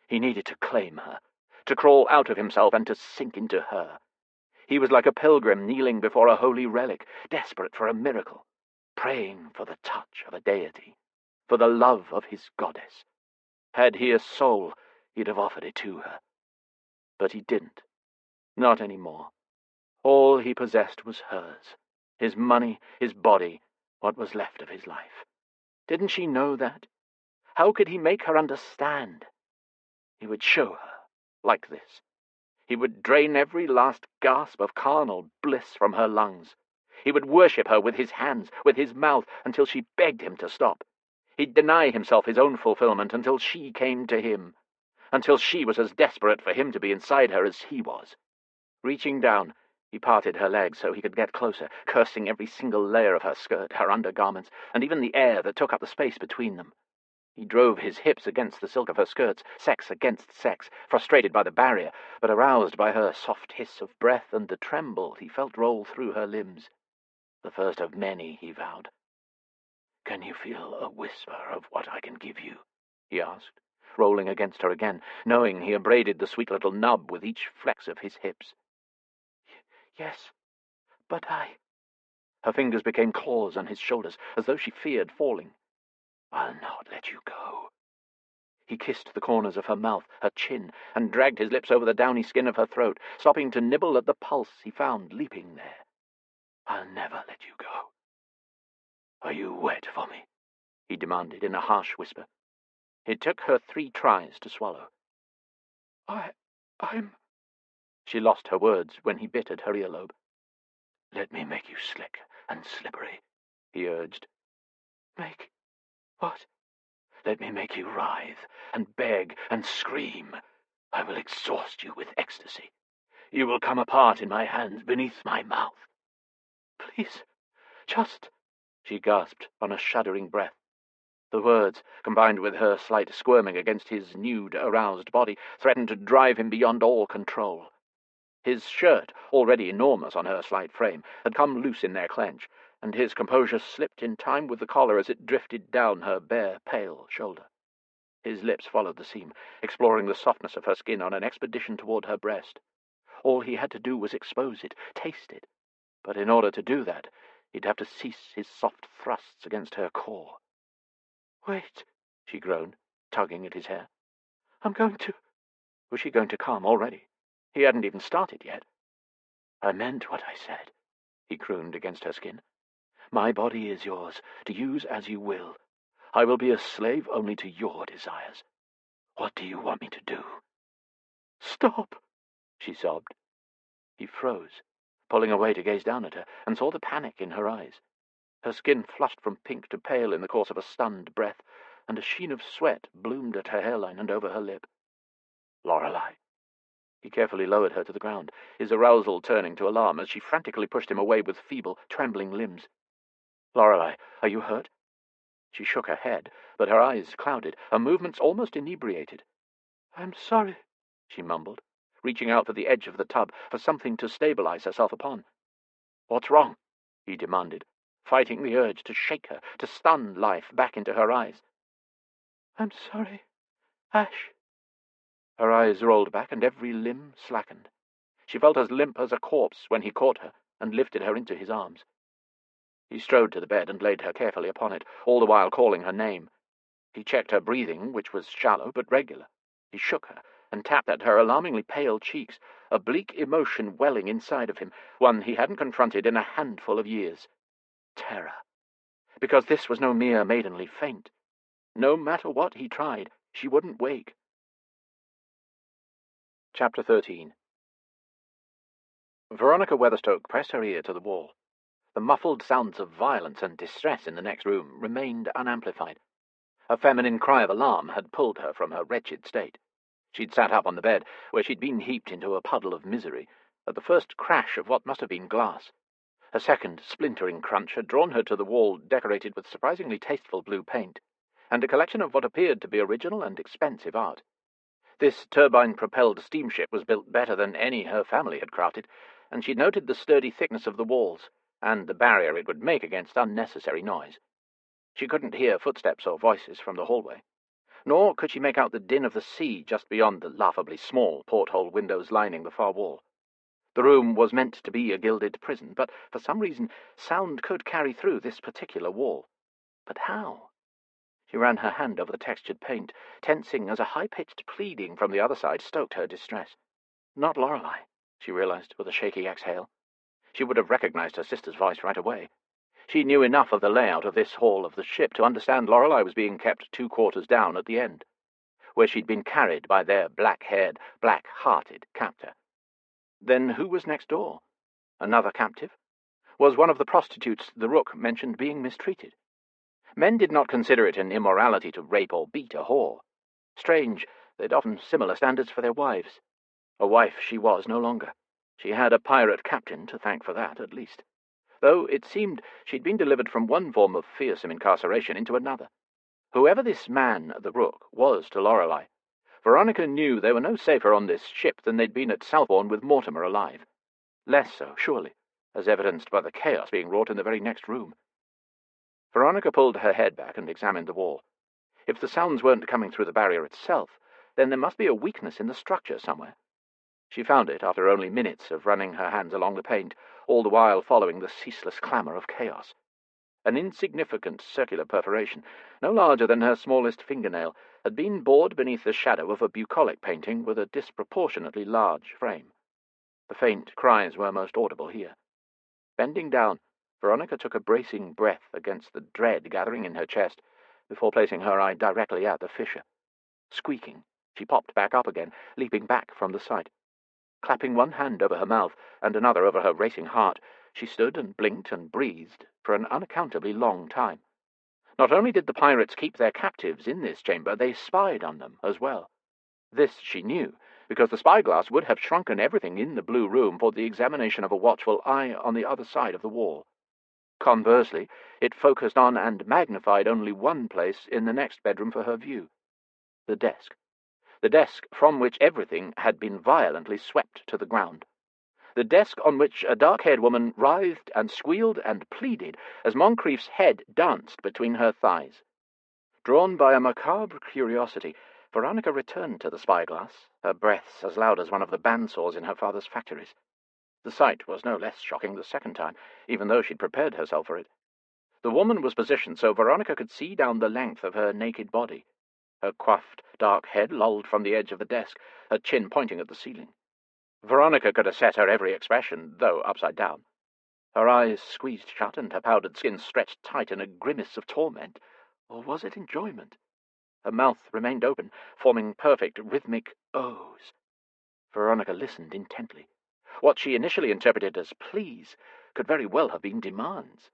Speaker 3: He needed to claim her, to crawl out of himself and to sink into her. He was like a pilgrim kneeling before a holy relic, desperate for a miracle, praying for the touch of a deity, for the love of his goddess. Had he a soul, he'd have offered it to her. But he didn't. Not any more. All he possessed was hers. His money, his body, what was left of his life. Didn't she know that? How could he make her understand? He would show her, like this. He would drain every last gasp of carnal bliss from her lungs. He would worship her with his hands, with his mouth, until she begged him to stop. He'd deny himself his own fulfillment until she came to him, until she was as desperate for him to be inside her as he was. Reaching down, he parted her legs so he could get closer, cursing every single layer of her skirt, her undergarments, and even the air that took up the space between them. He drove his hips against the silk of her skirts, sex against sex, frustrated by the barrier, but aroused by her soft hiss of breath and the tremble he felt roll through her limbs. The first of many, he vowed. "Can you feel a whisper of what I can give you?" he asked, rolling against her again, knowing he abraded the sweet little nub with each flex of his hips. "Yes, but I—" Her fingers became claws on his shoulders, as though she feared falling. "I'll not let you go." He kissed the corners of her mouth, her chin, and dragged his lips over the downy skin of her throat, stopping to nibble at the pulse he found leaping there. "I'll never let you go." "Are you wet for me?" he demanded in a harsh whisper. It took her 3 tries to swallow. I'm... She lost her words when he bit at her earlobe. "Let me make you slick and slippery," he urged. "Make what?" "Let me make you writhe and beg and scream. I will exhaust you with ecstasy. You will come apart in my hands beneath my mouth." "Please, just—" she gasped on a shuddering breath. The words, combined with her slight squirming against his nude, aroused body, threatened to drive him beyond all control. His shirt, already enormous on her slight frame, had come loose in their clench, and his composure slipped in time with the collar as it drifted down her bare, pale shoulder. His lips followed the seam, exploring the softness of her skin on an expedition toward her breast. All he had to do was expose it, taste it. But in order to do that, he'd have to cease his soft thrusts against her core.
Speaker 4: "Wait,"
Speaker 3: she groaned, tugging at his hair.
Speaker 4: "I'm going to—"
Speaker 3: Was she going to come already? He hadn't even started yet.
Speaker 1: "I meant what I said," he crooned against her skin. "My body is yours, to use as you will. I will be a slave only to your desires. What do you want me to do?"
Speaker 4: "Stop,"
Speaker 1: she sobbed. He froze, pulling away to gaze down at her, and saw the panic in her eyes. Her skin flushed from pink to pale in the course of a stunned breath, and a sheen of sweat bloomed at her hairline and over her lip. "Lorelei." He carefully lowered her to the ground, his arousal turning to alarm as she frantically pushed him away with feeble, trembling limbs. "Lorelei, are you hurt?" She shook her head, but her eyes clouded, her movements almost inebriated.
Speaker 4: "I'm sorry,"
Speaker 3: she mumbled, reaching out for the edge of the tub, for something to stabilize herself upon. "What's wrong?" he demanded, fighting the urge to shake her, to stun life back into her eyes.
Speaker 4: "I'm sorry, Ash."
Speaker 3: Her eyes rolled back, and every limb slackened. She felt as limp as a corpse when he caught her and lifted her into his arms. He strode to the bed and laid her carefully upon it, all the while calling her name. He checked her breathing, which was shallow but regular. He shook her and tapped at her alarmingly pale cheeks, a bleak emotion welling inside of him, one he hadn't confronted in a handful of years. Terror. Because this was no mere maidenly faint. No matter what he tried, she wouldn't wake. Chapter 13. Veronica Weatherstoke pressed her ear to the wall. The muffled sounds of violence and distress in the next room remained unamplified. A feminine cry of alarm had pulled her from her wretched state. She'd sat up on the bed, where she'd been heaped into a puddle of misery, at the first crash of what must have been glass. A second splintering crunch had drawn her to the wall decorated with surprisingly tasteful blue paint, and a collection of what appeared to be original and expensive art. This turbine-propelled steamship was built better than any her family had crafted, and she'd noted the sturdy thickness of the walls, and the barrier it would make against unnecessary noise. She couldn't hear footsteps or voices from the hallway, nor could she make out the din of the sea just beyond the laughably small porthole windows lining the far wall. The room was meant to be a gilded prison, but for some reason sound could carry through this particular wall. But how? She ran her hand over the textured paint, tensing as a high-pitched pleading from the other side stoked her distress. Not Lorelei, she realized with a shaky exhale. She would have recognized her sister's voice right away. She knew enough of the layout of this hall of the ship to understand Lorelei was being kept 2 quarters down at the end, where she'd been carried by their black-haired, black-hearted captor. Then who was next door? Another captive? Was one of the prostitutes the Rook mentioned being mistreated? Men did not consider it an immorality to rape or beat a whore. Strange, they'd often similar standards for their wives. A wife she was no longer. She had a pirate captain to thank for that, at least. Though it seemed she'd been delivered from one form of fearsome incarceration into another. Whoever this man, the Rook, was to Lorelei, Veronica knew they were no safer on this ship than they'd been at Southbourne with Mortimer alive. Less so, surely, as evidenced by the chaos being wrought in the very next room. Veronica pulled her head back and examined the wall. If the sounds weren't coming through the barrier itself, then there must be a weakness in the structure somewhere. She found it after only minutes of running her hands along the paint, all the while following the ceaseless clamour of chaos. An insignificant circular perforation, no larger than her smallest fingernail, had been bored beneath the shadow of a bucolic painting with a disproportionately large frame. The faint cries were most audible here. Bending down, Veronica took a bracing breath against the dread gathering in her chest before placing her eye directly at the fissure. Squeaking, she popped back up again, leaping back from the sight. Clapping one hand over her mouth and another over her racing heart, she stood and blinked and breathed for an unaccountably long time. Not only did the pirates keep their captives in this chamber, they spied on them as well. This she knew, because the spyglass would have shrunken everything in the blue room for the examination of a watchful eye on the other side of the wall. Conversely, it focused on and magnified only one place in the next bedroom for her view. The desk from which everything had been violently swept to the ground. the desk on which a dark-haired woman writhed and squealed and pleaded as Moncrief's head danced between her thighs. Drawn by a macabre curiosity, Veronica returned to the spyglass, her breaths as loud as one of the bandsaws in her father's factories. The sight was no less shocking the second time, even though she'd prepared herself for it. The woman was positioned so Veronica could see down the length of her naked body. Her coiffed, dark head lolled from the edge of the desk, her chin pointing at the ceiling. Veronica could assess her every expression, though upside down. Her eyes squeezed shut and her powdered skin stretched tight in a grimace of torment. Or was it enjoyment? Her mouth remained open, forming perfect, rhythmic O's. Veronica listened intently. What she initially interpreted as pleas could very well have been demands.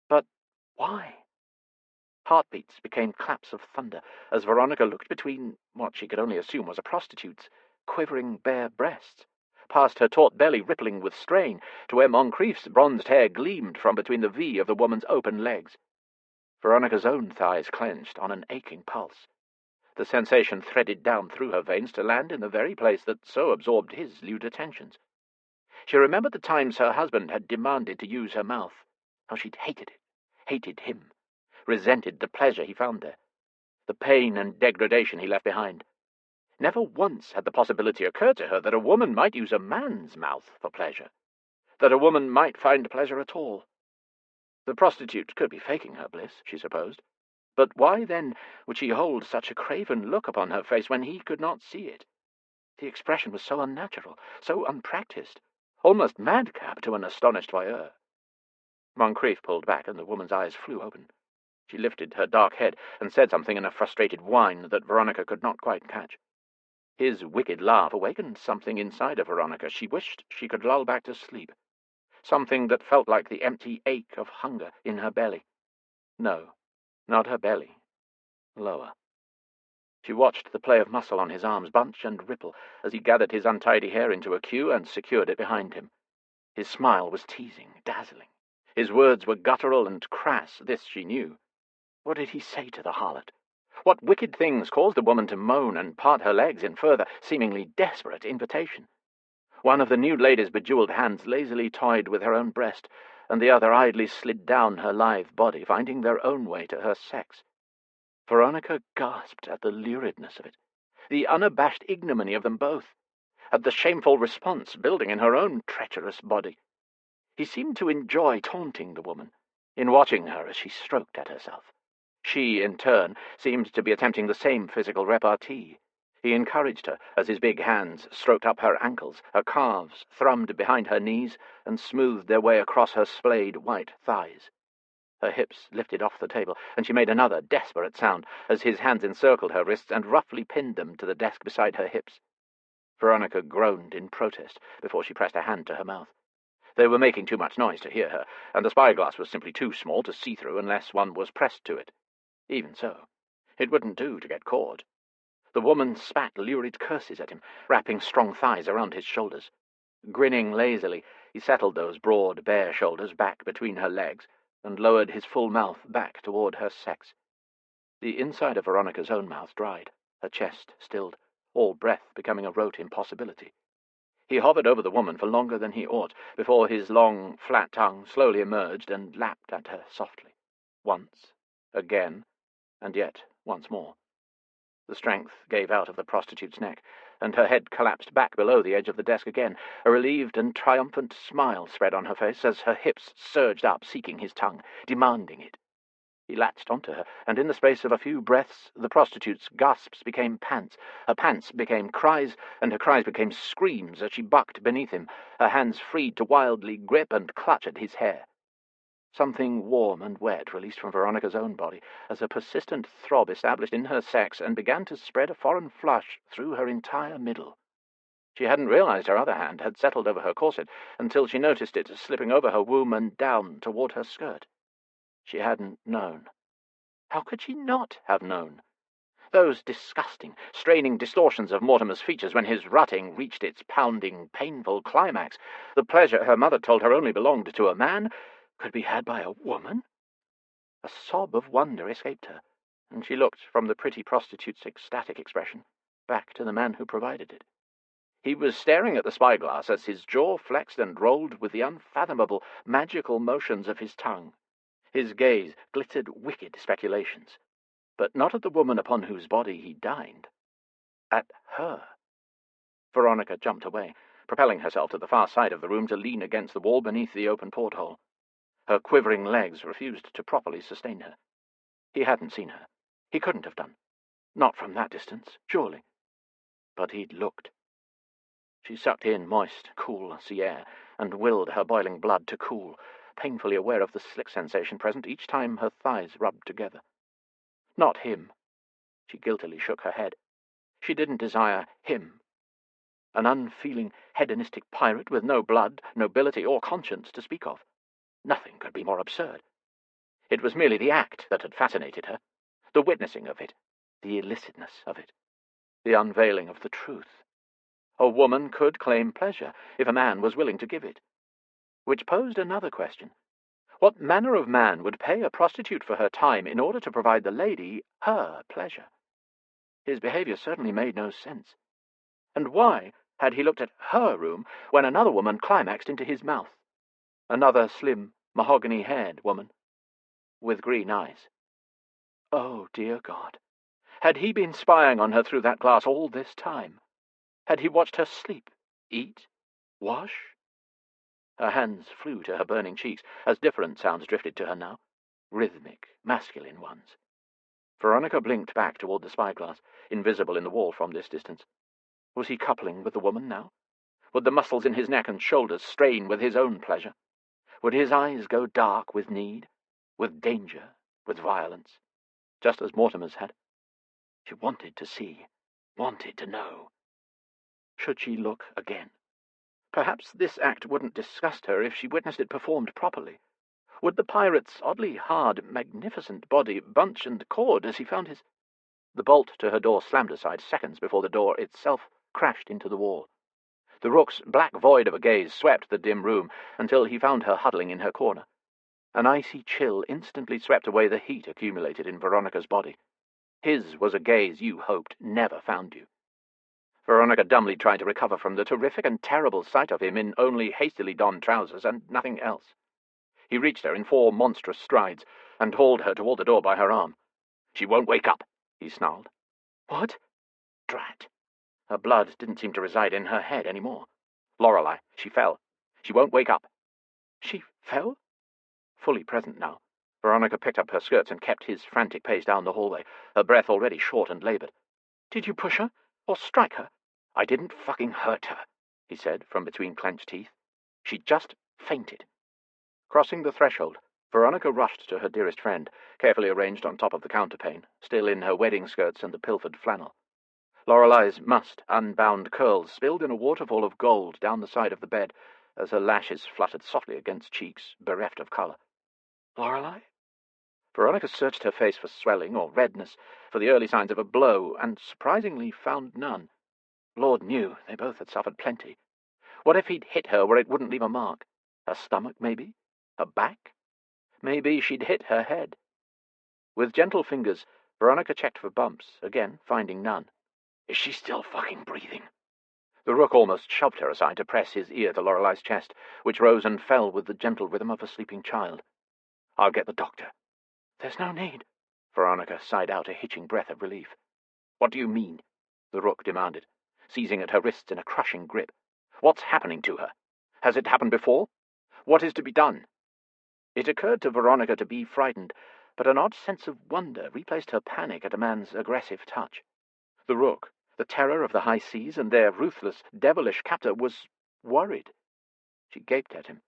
Speaker 3: But why? Heartbeats became claps of thunder as Veronica looked between what she could only assume was a prostitute's quivering bare breasts, past her taut belly rippling with strain, to where Moncrief's bronzed hair gleamed from between the V of the woman's open legs. Veronica's own thighs clenched on an aching pulse. The sensation threaded down through her veins to land in the very place that so absorbed his lewd attentions. She remembered the times her husband had demanded to use her mouth, how she'd hated it, hated him, resented the pleasure he found there, the pain and degradation he left behind. Never once had the possibility occurred to her that a woman might use a man's mouth for pleasure, that a woman might find pleasure at all. The prostitute could be faking her bliss, she supposed, but why, then, would she hold such a craven look upon her face when he could not see it? The expression was so unnatural, so unpractised, almost madcap to an astonished voyeur. Moncrief pulled back, and the woman's eyes flew open. She lifted her dark head and said something in a frustrated whine that Veronica could not quite catch. His wicked laugh awakened something inside of Veronica she wished she could lull back to sleep, something that felt like the empty ache of hunger in her belly. No, not her belly. Lower. She watched the play of muscle on his arms bunch and ripple as he gathered his untidy hair into a queue and secured it behind him. His smile was teasing, dazzling. His words were guttural and crass, this she knew. What did he say to the harlot? What wicked things caused the woman to moan and part her legs in further, seemingly desperate invitation? One of the nude lady's bejeweled hands lazily toyed with her own breast, and the other idly slid down her lithe body, finding their own way to her sex. Veronica gasped at the luridness of it, the unabashed ignominy of them both, at the shameful response building in her own treacherous body. He seemed to enjoy taunting the woman, in watching her as she stroked at herself. She, in turn, seemed to be attempting the same physical repartee. He encouraged her as his big hands stroked up her ankles, her calves thrummed behind her knees, and smoothed their way across her splayed white thighs. Her hips lifted off the table, and she made another desperate sound as his hands encircled her wrists and roughly pinned them to the desk beside her hips. Veronica groaned in protest before she pressed a hand to her mouth. They were making too much noise to hear her, and the spyglass was simply too small to see through unless one was pressed to it. Even so, it wouldn't do to get caught. The woman spat lurid curses at him, wrapping strong thighs around his shoulders. Grinning lazily, he settled those broad, bare shoulders back between her legs and lowered his full mouth back toward her sex. The inside of Veronica's own mouth dried, her chest stilled, all breath becoming a rote impossibility. He hovered over the woman for longer than he ought, before his long, flat tongue slowly emerged and lapped at her softly. Once, again, and yet once more. The strength gave out of the prostitute's neck, and her head collapsed back below the edge of the desk again. A relieved and triumphant smile spread on her face as her hips surged up, seeking his tongue, demanding it. He latched onto her, and in the space of a few breaths the prostitute's gasps became pants, her pants became cries, and her cries became screams as she bucked beneath him, her hands freed to wildly grip and clutch at his hair. Something warm and wet released from Veronica's own body as a persistent throb established in her sex and began to spread a foreign flush through her entire middle. She hadn't realized her other hand had settled over her corset until she noticed it slipping over her womb and down toward her skirt. She hadn't known. How could she not have known? Those disgusting, straining distortions of Mortimer's features when his rutting reached its pounding, painful climax, the pleasure her mother told her only belonged to a man, could be had by a woman? A sob of wonder escaped her, and she looked from the pretty prostitute's ecstatic expression back to the man who provided it. He was staring at the spyglass as his jaw flexed and rolled with the unfathomable, magical motions of his tongue. His gaze glittered wicked speculations, but not at the woman upon whose body he dined. At her. Veronica jumped away, propelling herself to the far side of the room to lean against the wall beneath the open porthole. Her quivering legs refused to properly sustain her. He hadn't seen her. He couldn't have done. Not from that distance, surely. But he'd looked. She sucked in moist, cool sea air, and willed her boiling blood to cool, painfully aware of the slick sensation present each time her thighs rubbed together. Not him. She guiltily shook her head. She didn't desire him. An unfeeling, hedonistic pirate with no blood, nobility, or conscience to speak of. Nothing could be more absurd. It was merely the act that had fascinated her, the witnessing of it, the illicitness of it, the unveiling of the truth. A woman could claim pleasure if a man was willing to give it. Which posed another question. What manner of man would pay a prostitute for her time in order to provide the lady her pleasure? His behavior certainly made no sense. And why had he looked at her room when another woman climaxed into his mouth? Another slim, mahogany-haired woman, with green eyes. Oh, dear God! Had he been spying on her through that glass all this time? Had he watched her sleep, eat, wash? Her hands flew to her burning cheeks as different sounds drifted to her now, rhythmic, masculine ones. Veronica blinked back toward the spyglass, invisible in the wall from this distance. Was he coupling with the woman now? Would the muscles in his neck and shoulders strain with his own pleasure? Would his eyes go dark with need, with danger, with violence, just as Mortimer's had? She wanted to see, wanted to know. Should she look again? Perhaps this act wouldn't disgust her if she witnessed it performed properly. Would the pirate's oddly hard, magnificent body bunch and cord as he found his... The bolt to her door slammed aside seconds before the door itself crashed into the wall. The Rook's black void of a gaze swept the dim room until he found her huddling in her corner. An icy chill instantly swept away the heat accumulated in Veronica's body. His was a gaze you hoped never found you. Veronica dumbly tried to recover from the terrific and terrible sight of him in only hastily donned trousers and nothing else. He reached her in 4 monstrous strides and hauled her toward the door by her arm. "She won't wake up," he snarled. "What?" Drat. Her blood didn't seem to reside in her head any more. "Lorelei, she fell. She won't wake up." "She fell?" Fully present now, Veronica picked up her skirts and kept his frantic pace down the hallway, her breath already short and labored. "Did you push her? Or strike her?" "I didn't fucking hurt her," he said from between clenched teeth. "She just fainted." Crossing the threshold, Veronica rushed to her dearest friend, carefully arranged on top of the counterpane, still in her wedding skirts and the pilfered flannel. Lorelei's mussed, unbound curls spilled in a waterfall of gold down the side of the bed as her lashes fluttered softly against cheeks bereft of colour. "Lorelei?" Veronica searched her face for swelling or redness, for the early signs of a blow, and surprisingly found none. Lord knew they both had suffered plenty. What if he'd hit her where it wouldn't leave a mark? Her stomach, maybe? Her back? Maybe she'd hit her head. With gentle fingers, Veronica checked for bumps, again finding none. "Is she still fucking breathing?" The Rook almost shoved her aside to press his ear to Lorelei's chest, which rose and fell with the gentle rhythm of a sleeping child. "I'll get the doctor." "There's no need." Veronica sighed out a hitching breath of relief. "What do you mean?" the Rook demanded, seizing at her wrists in a crushing grip. "What's happening to her? Has it happened before? What is to be done?" It occurred to Veronica to be frightened, but an odd sense of wonder replaced her panic at a man's aggressive touch. The Rook, the terror of the high seas and their ruthless, devilish captor, was worried. She gaped at him.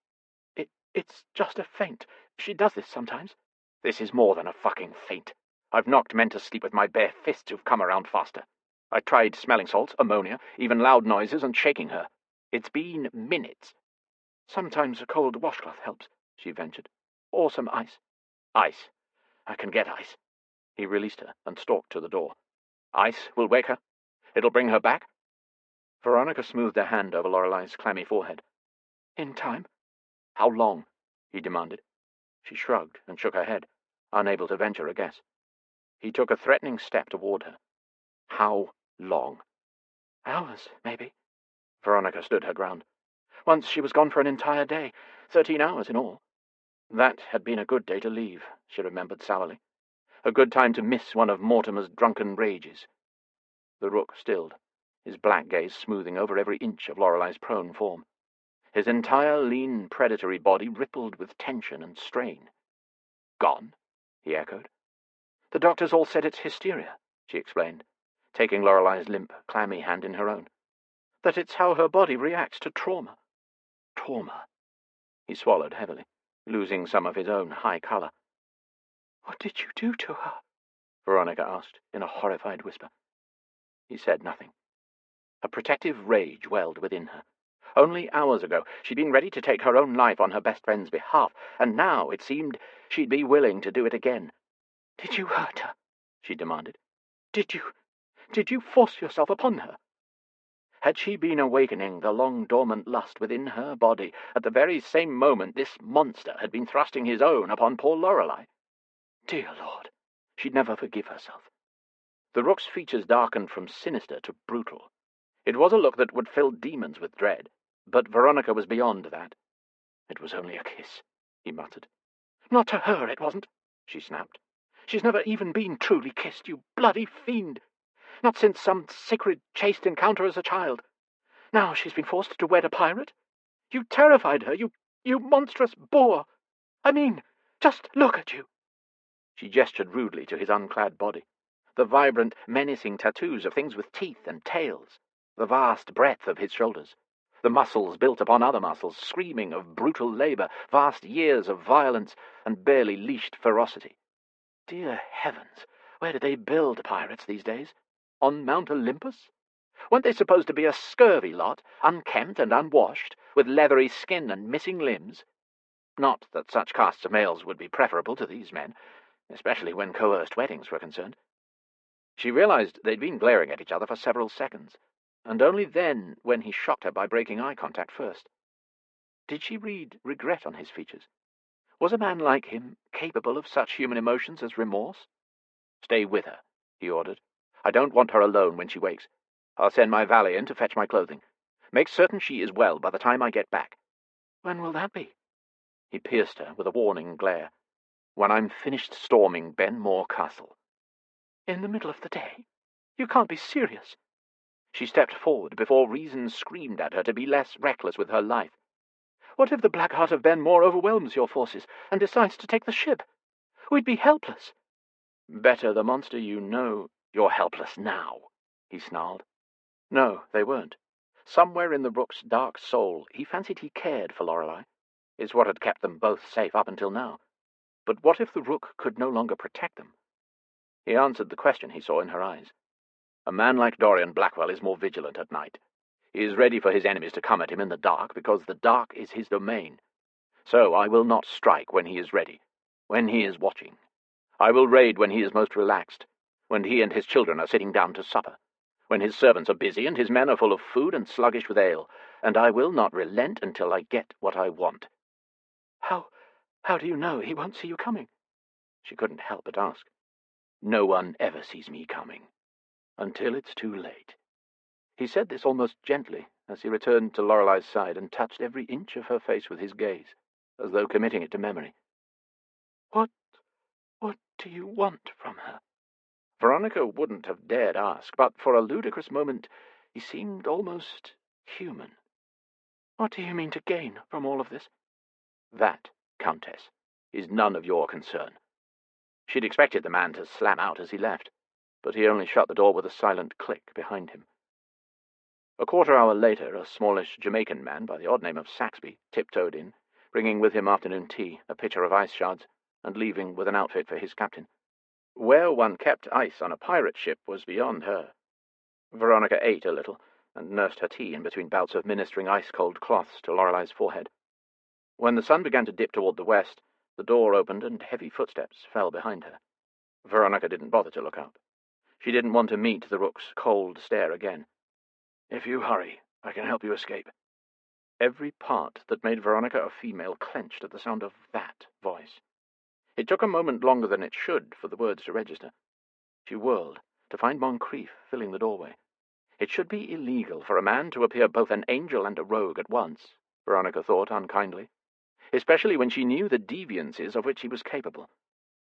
Speaker 3: It's just a feint. She does this sometimes." "This is more than a fucking feint. I've knocked men to sleep with my bare fists who've come around faster. I tried smelling salts, ammonia, even loud noises, and shaking her. It's been minutes." "Sometimes a cold washcloth helps," she ventured. "Or some ice." "Ice. I can get ice." He released her and stalked to the door. "Ice will wake her? It'll bring her back?" Veronica smoothed a hand over Lorelei's clammy forehead. "In time." "How long?" he demanded. She shrugged and shook her head, unable to venture a guess. He took a threatening step toward her. "How long?" "Hours, maybe." Veronica stood her ground. Once she was gone for an entire day, 13 hours in all. That had been a good day to leave, she remembered sourly. A good time to miss one of Mortimer's drunken rages. The Rook stilled, his black gaze smoothing over every inch of Lorelei's prone form. His entire lean, predatory body rippled with tension and strain. "Gone?" he echoed. "The doctors all said it's hysteria," she explained, taking Lorelei's limp, clammy hand in her own. "That it's how her body reacts to trauma." Trauma. He swallowed heavily, losing some of his own high colour. "What did you do to her?" Veronica asked, in a horrified whisper. He said nothing. A protective rage welled within her. Only hours ago she'd been ready to take her own life on her best friend's behalf, and now, it seemed, she'd be willing to do it again. "Did you hurt her?" she demanded. Did you force yourself upon her?" Had she been awakening the long-dormant lust within her body at the very same moment this monster had been thrusting his own upon poor Lorelei? Dear Lord, she'd never forgive herself. The Rook's features darkened from sinister to brutal. It was a look that would fill demons with dread, but Veronica was beyond that. "It was only a kiss," he muttered. "Not to her, it wasn't," she snapped. "She's never even been truly kissed, you bloody fiend. Not since some sacred, chaste encounter as a child. Now she's been forced to wed a pirate? You terrified her, you monstrous boor! I mean, just look at you!" She gestured rudely to his unclad body. The vibrant, menacing tattoos of things with teeth and tails. The vast breadth of his shoulders. The muscles built upon other muscles, screaming of brutal labour, vast years of violence, and barely leashed ferocity. Dear heavens, where did they build pirates these days? On Mount Olympus? Weren't they supposed to be a scurvy lot, unkempt and unwashed, with leathery skin and missing limbs? Not that such castes of males would be preferable to these men, especially when coerced weddings were concerned. She realized they'd been glaring at each other for several seconds, and only then when he shocked her by breaking eye contact first. Did she read regret on his features? Was a man like him capable of such human emotions as remorse? "Stay with her," he ordered. "I don't want her alone when she wakes. I'll send my valet in to fetch my clothing. Make certain she is well by the time I get back." "When will that be?" He pierced her with a warning glare. "When I'm finished storming Benmore Castle." "In the middle of the day? You can't be serious." She stepped forward before reason screamed at her to be less reckless with her life. "What if the Black Heart of Benmore overwhelms your forces and decides to take the ship? We'd be helpless." "Better the monster you know." "You're helpless now," he snarled. No, they weren't. Somewhere in the Rook's dark soul he fancied he cared for Lorelei. It's what had kept them both safe up until now. But what if the Rook could no longer protect them? He answered the question he saw in her eyes. A man like Dorian Blackwell is more vigilant at night. He is ready for his enemies to come at him in the dark, because the dark is his domain. So I will not strike when he is ready, when he is watching. I will raid when he is most relaxed, when he and his children are sitting down to supper, when his servants are busy and his men are full of food and sluggish with ale, and I will not relent until I get what I want." How do you know he won't see you coming?" She couldn't help but ask. "No one ever sees me coming, until it's too late." He said this almost gently, as he returned to Lorelei's side and touched every inch of her face with his gaze, as though committing it to memory. What do you want from her?" Veronica wouldn't have dared ask, but for a ludicrous moment he seemed almost human. "What do you mean to gain from all of this?" "That, Countess, is none of your concern." She'd expected the man to slam out as he left, but he only shut the door with a silent click behind him. A quarter-hour later, a smallish Jamaican man by the odd name of Saxby tiptoed in, bringing with him afternoon tea, a pitcher of ice shards, and leaving with an outfit for his captain. Where one kept ice on a pirate ship was beyond her. Veronica ate a little, and nursed her tea in between bouts of ministering ice-cold cloths to Lorelei's forehead. When the sun began to dip toward the west, the door opened and heavy footsteps fell behind her. Veronica didn't bother to look up. She didn't want to meet the Rook's cold stare again. "If you hurry, I can help you escape." Every part that made Veronica a female clenched at the sound of that voice. It took a moment longer than it should for the words to register. She whirled, to find Moncrief filling the doorway. It should be illegal for a man to appear both an angel and a rogue at once, Veronica thought unkindly, especially when she knew the deviances of which he was capable,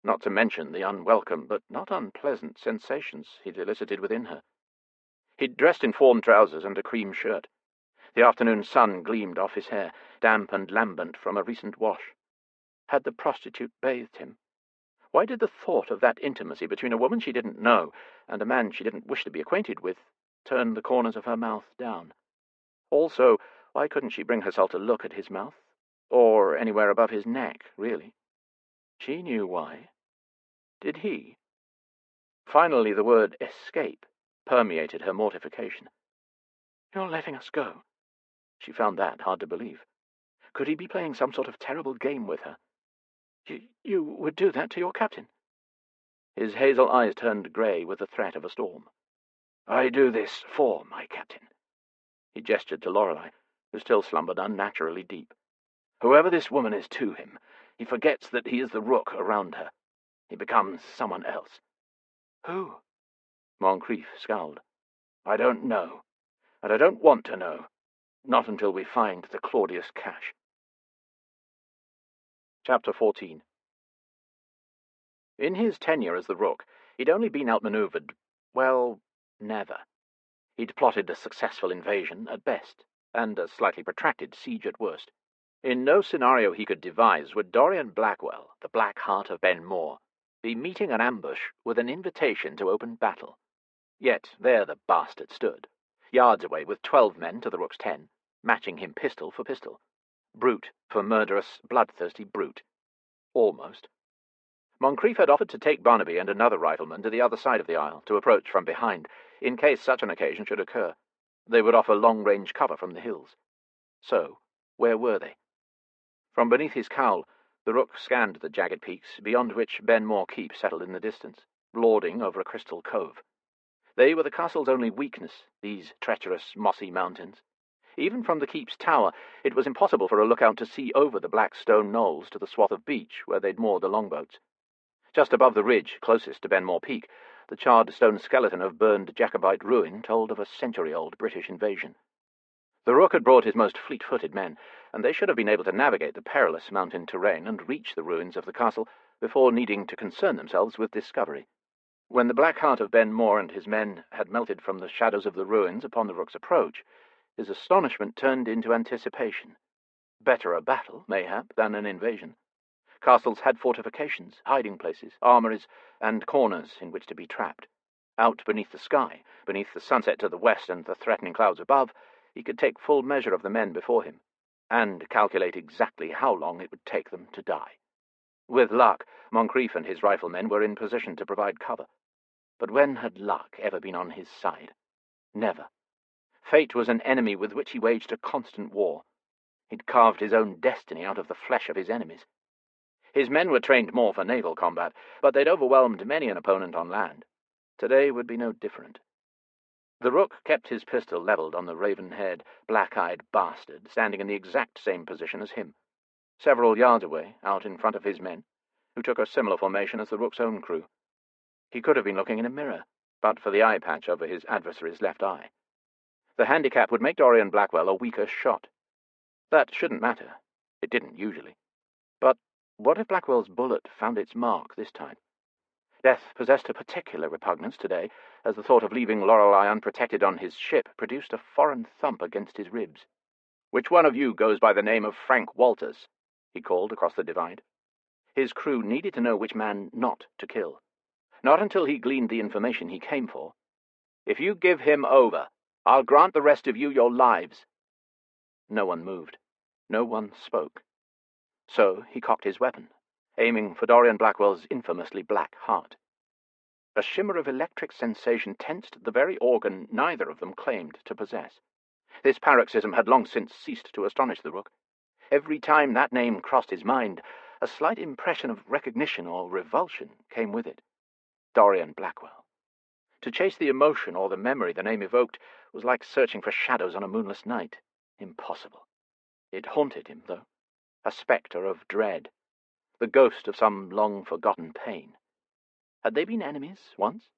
Speaker 3: not to mention the unwelcome but not unpleasant sensations he'd elicited within her. He'd dressed in fawn trousers and a cream shirt. The afternoon sun gleamed off his hair, damp and lambent from a recent wash. Had the prostitute bathed him? Why did the thought of that intimacy between a woman she didn't know and a man she didn't wish to be acquainted with turn the corners of her mouth down? Also, why couldn't she bring herself to look at his mouth? Or anywhere above his neck, really? She knew why. Did he? Finally, the word escape permeated her mortification. "You're letting us go." She found that hard to believe. Could he be playing some sort of terrible game with her? You would do that to your captain?" His hazel eyes turned grey with the threat of a storm. "I do this for my captain." He gestured to Lorelei, who still slumbered unnaturally deep. "Whoever this woman is to him, he forgets that he is the Rook around her. He becomes someone else." "Who?" Moncrief scowled. "I don't know, and I don't want to know. Not until we find the Claudius cache." Chapter 14. In his tenure as the Rook, he'd only been outmaneuvered, well, never. He'd plotted a successful invasion at best, and a slightly protracted siege at worst. In no scenario he could devise would Dorian Blackwell, the Black Heart of Ben Moore, be meeting an ambush with an invitation to open battle. Yet there the bastard stood, yards away with 12 men to the Rook's 10, matching him pistol for pistol. Brute for murderous, bloodthirsty brute. Almost. Moncrief had offered to take Barnaby and another rifleman to the other side of the aisle, to approach from behind, in case such an occasion should occur. They would offer long-range cover from the hills. So, where were they? From beneath his cowl, the Rook scanned the jagged peaks, beyond which Ben Moore Keep settled in the distance, lording over a crystal cove. They were the castle's only weakness, these treacherous, mossy mountains. Even from the keep's tower, it was impossible for a lookout to see over the black stone knolls to the swath of beach where they'd moored the longboats. Just above the ridge, closest to Benmore Peak, the charred stone skeleton of burned Jacobite ruin told of a century-old British invasion. The Rook had brought his most fleet-footed men, and they should have been able to navigate the perilous mountain terrain and reach the ruins of the castle before needing to concern themselves with discovery. When the Black Heart of Ben Moore and his men had melted from the shadows of the ruins upon the Rook's approach, his astonishment turned into anticipation. Better a battle, mayhap, than an invasion. Castles had fortifications, hiding places, armories, and corners in which to be trapped. Out beneath the sky, beneath the sunset to the west and the threatening clouds above, he could take full measure of the men before him, and calculate exactly how long it would take them to die. With luck, Moncrief and his riflemen were in position to provide cover. But when had luck ever been on his side? Never. Fate was an enemy with which he waged a constant war. He'd carved his own destiny out of the flesh of his enemies. His men were trained more for naval combat, but they'd overwhelmed many an opponent on land. Today would be no different. The Rook kept his pistol levelled on the raven-haired, black-eyed bastard standing in the exact same position as him, several yards away, out in front of his men, who took a similar formation as the Rook's own crew. He could have been looking in a mirror, but for the eye patch over his adversary's left eye. The handicap would make Dorian Blackwell a weaker shot. That shouldn't matter. It didn't usually. But what if Blackwell's bullet found its mark this time? Death possessed a particular repugnance today, as the thought of leaving Lorelei unprotected on his ship produced a foreign thump against his ribs. "Which one of you goes by the name of Frank Walters?" he called across the divide. His crew needed to know which man not to kill. Not until he gleaned the information he came for. "If you give him over, I'll grant the rest of you your lives." No one moved. No one spoke. So he cocked his weapon, aiming for Dorian Blackwell's infamously black heart. A shimmer of electric sensation tensed the very organ neither of them claimed to possess. This paroxysm had long since ceased to astonish the Rook. Every time that name crossed his mind, a slight impression of recognition or revulsion came with it. Dorian Blackwell. To chase the emotion or the memory the name evoked was like searching for shadows on a moonless night. Impossible. It haunted him, though, a spectre of dread, the ghost of some long-forgotten pain. Had they been enemies once?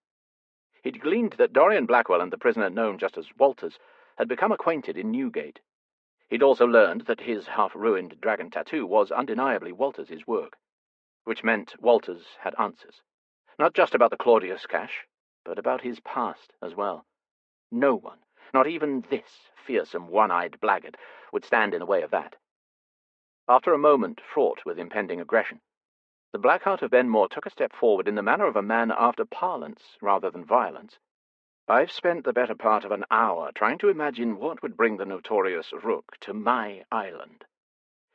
Speaker 3: He'd gleaned that Dorian Blackwell and the prisoner known just as Walters had become acquainted in Newgate. He'd also learned that his half-ruined dragon tattoo was undeniably Walters's work, which meant Walters had answers, not just about the Claudius cache, but about his past as well. No one, not even this fearsome one-eyed blackguard, would stand in the way of that. After a moment fraught with impending aggression, the Blackheart of Benmore took a step forward in the manner of a man after parlance rather than violence. "I've spent the better part of an hour trying to imagine what would bring the notorious Rook to my island."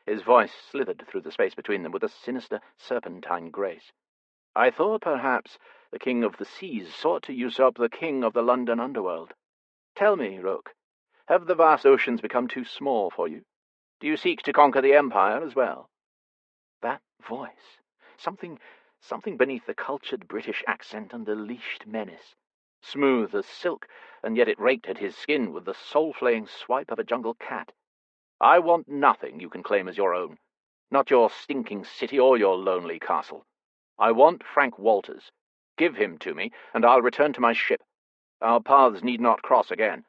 Speaker 3: His voice slithered through the space between them with a sinister, serpentine grace. "I thought perhaps the King of the Seas sought to usurp the King of the London underworld. Tell me, Rook, have the vast oceans become too small for you? Do you seek to conquer the Empire as well?" That voice, something beneath the cultured British accent and the leashed menace. Smooth as silk, and yet it raked at his skin with the soul-flaying swipe of a jungle cat. "I want nothing you can claim as your own. Not your stinking city or your lonely castle. I want Frank Walters. Give him to me, and I'll return to my ship. Our paths need not cross again."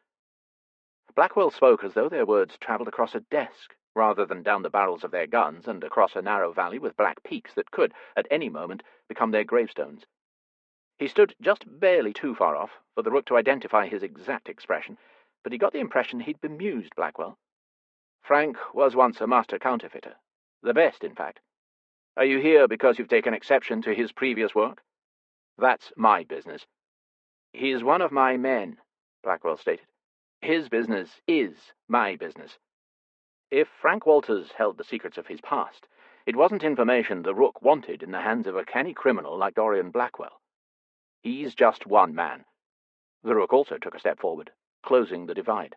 Speaker 3: Blackwell spoke as though their words travelled across a desk, rather than down the barrels of their guns and across a narrow valley with black peaks that could, at any moment, become their gravestones. He stood just barely too far off for the Rook to identify his exact expression, but he got the impression he'd bemused Blackwell. "Frank was once a master counterfeiter. The best, in fact. Are you here because you've taken exception to his previous work? That's my business." "He's one of my men," Blackwell stated. "His business is my business." If Frank Walters held the secrets of his past, it wasn't information the Rook wanted in the hands of a canny criminal like Dorian Blackwell. He's just one man. The Rook also took a step forward, closing the divide.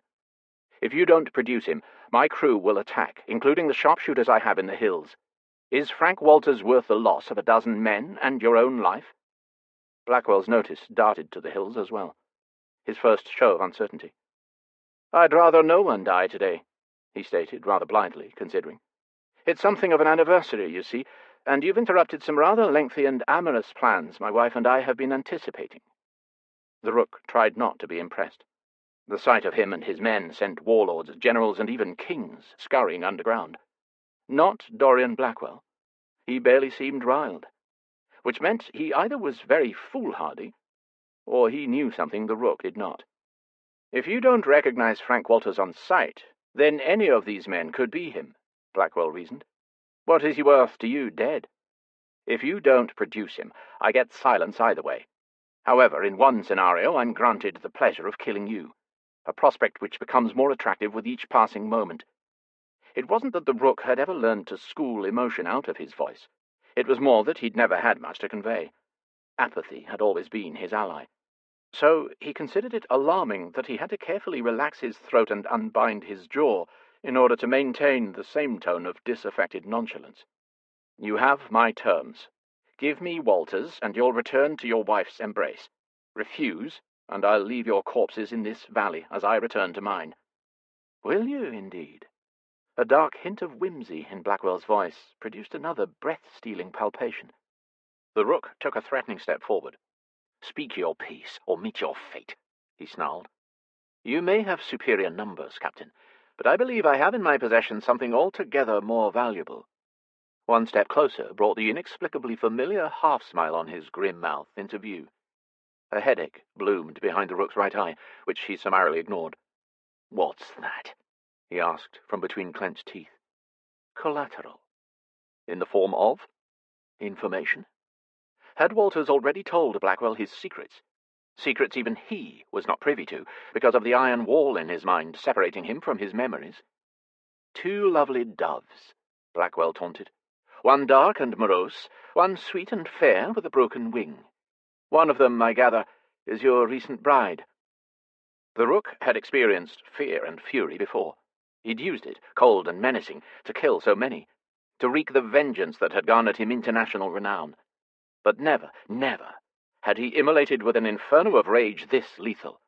Speaker 3: "If you don't produce him, my crew will attack, including the sharpshooters I have in the hills. Is Frank Walters worth the loss of a dozen men and your own life?" Blackwell's notice darted to the hills as well, his first show of uncertainty. "I'd rather no one die today," he stated, rather blithely, considering. "It's something of an anniversary, you see, and you've interrupted some rather lengthy and amorous plans my wife and I have been anticipating." The Rook tried not to be impressed. The sight of him and his men sent warlords, generals, and even kings scurrying underground. Not Dorian Blackwell. He barely seemed riled, which meant he either was very foolhardy, or he knew something the Rook did not. "If you don't recognize Frank Walters on sight, then any of these men could be him," Blackwell reasoned. "What is he worth to you dead? If you don't produce him, I get silence either way. However, in one scenario, I'm granted the pleasure of killing you, a prospect which becomes more attractive with each passing moment." It wasn't that the Rook had ever learned to school emotion out of his voice. It was more that he'd never had much to convey. Apathy had always been his ally. So he considered it alarming that he had to carefully relax his throat and unbind his jaw in order to maintain the same tone of disaffected nonchalance. "You have my terms. Give me Walters, and you'll return to your wife's embrace. Refuse, and I'll leave your corpses in this valley as I return to mine." "Will you, indeed?" A dark hint of whimsy in Blackwell's voice produced another breath-stealing palpation. The Rook took a threatening step forward. "Speak your piece, or meet your fate," he snarled. "You may have superior numbers, Captain, but I believe I have in my possession something altogether more valuable." One step closer brought the inexplicably familiar half-smile on his grim mouth into view. A headache bloomed behind the Rook's right eye, which he summarily ignored. "What's that?" he asked from between clenched teeth. "Collateral." "In the form of?" "Information." Had Walters already told Blackwell his secrets? Secrets even he was not privy to, because of the iron wall in his mind separating him from his memories. "Two lovely doves," Blackwell taunted. "One dark and morose, one sweet and fair with a broken wing. One of them, I gather, is your recent bride." The Rook had experienced fear and fury before. He'd used it, cold and menacing, to kill so many, to wreak the vengeance that had garnered him international renown. But never, never had he immolated with an inferno of rage this lethal.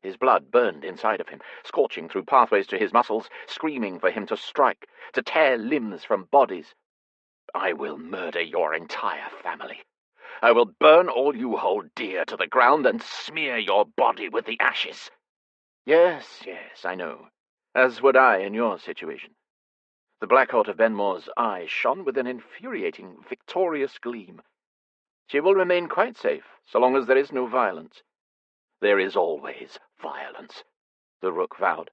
Speaker 3: His blood burned inside of him, scorching through pathways to his muscles, screaming for him to strike, to tear limbs from bodies. "I will murder your entire family.
Speaker 2: I will burn all you hold dear to the ground and smear your body with the ashes.
Speaker 3: Yes, I know. As would I in your situation. The Black Heart of Benmore's eye shone with an infuriating, victorious gleam. She will remain quite safe, so long as there is no violence.
Speaker 2: There is always violence, the Rook vowed.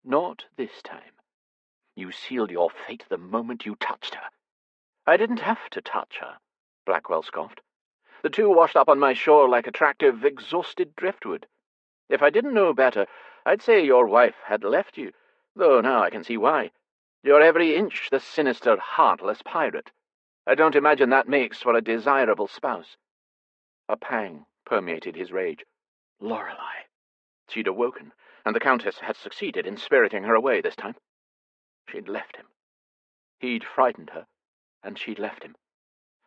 Speaker 3: Not this time.
Speaker 2: You sealed your fate the moment you touched her.
Speaker 3: I didn't have to touch her, Blackwell scoffed. The two washed up on my shore like attractive, exhausted driftwood. If I didn't know better, I'd say your wife had left you, though now I can see why. You're every inch the sinister, heartless pirate. I don't imagine that makes for a desirable spouse. A pang permeated his rage. Lorelei. She'd awoken, and the Countess had succeeded in spiriting her away this time. She'd left him. He'd frightened her, and she'd left him.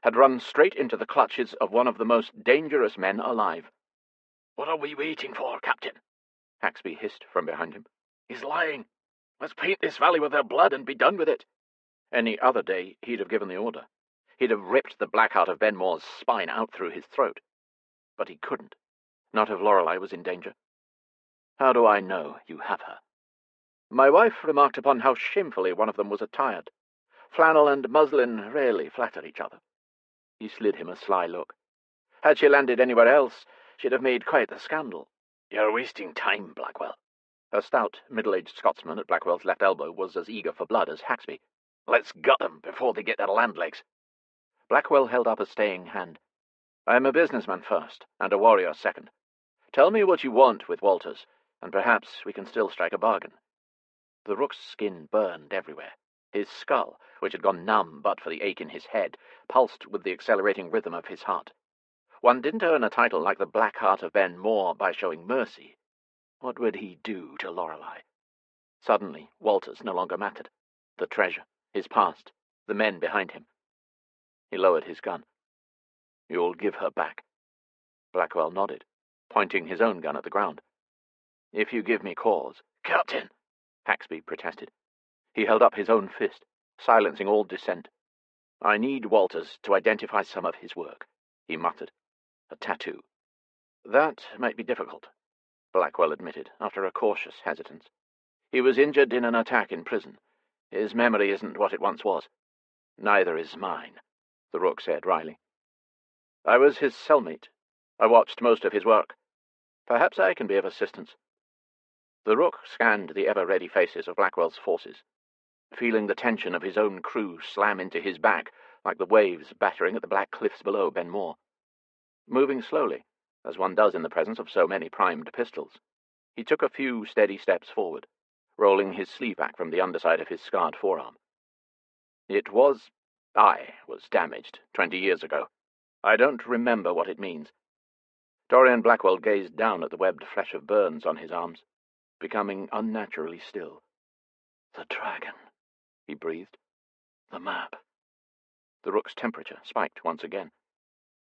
Speaker 3: Had run straight into the clutches of one of the most dangerous men alive.
Speaker 2: "What are we waiting for, Captain?"
Speaker 3: Haxby hissed from behind him.
Speaker 2: "He's lying. Let's paint this valley with their blood and be done with it."
Speaker 3: Any other day, he'd have given the order. He'd have ripped the Black Heart of Benmore's spine out through his throat. But he couldn't. Not if Lorelei was in danger. How do I know you have her? My wife remarked upon how shamefully one of them was attired. Flannel and muslin rarely flatter each other. He slid him a sly look. Had she landed anywhere else, she'd have made quite the scandal.
Speaker 2: "You're wasting time, Blackwell."
Speaker 3: A stout, middle-aged Scotsman at Blackwell's left elbow was as eager for blood as Haxby.
Speaker 2: "Let's gut them before they get their land legs."
Speaker 3: Blackwell held up a staying hand. I'm a businessman first, and a warrior second. Tell me what you want with Walters, and perhaps we can still strike a bargain. The Rook's skin burned everywhere. His skull, which had gone numb but for the ache in his head, pulsed with the accelerating rhythm of his heart. One didn't earn a title like the Black Heart of Benmore by showing mercy. What would he do to Lorelei? Suddenly, Walters no longer mattered. The treasure, his past, the men behind him. He lowered his gun. You'll give her back. Blackwell nodded, pointing his own gun at the ground. If you give me cause.
Speaker 2: "Captain!"
Speaker 3: Haxby protested. He held up his own fist, silencing all dissent. I need Walters to identify some of his work, he muttered. A tattoo. That might be difficult, Blackwell admitted, after a cautious hesitance. He was injured in an attack in prison. His memory isn't what it once was. Neither is mine, the Rook said wryly. I was his cellmate. I watched most of his work. Perhaps I can be of assistance. The Rook scanned the ever-ready faces of Blackwell's forces, feeling the tension of his own crew slam into his back like the waves battering at the black cliffs below Benmore. Moving slowly, as one does in the presence of so many primed pistols, he took a few steady steps forward, rolling his sleeve back from the underside of his scarred forearm. I was damaged 20 years ago. I don't remember what it means. Dorian Blackwell gazed down at the webbed flesh of burns on his arms, becoming unnaturally still. The dragon, he breathed. The map. The Rook's temperature spiked once again.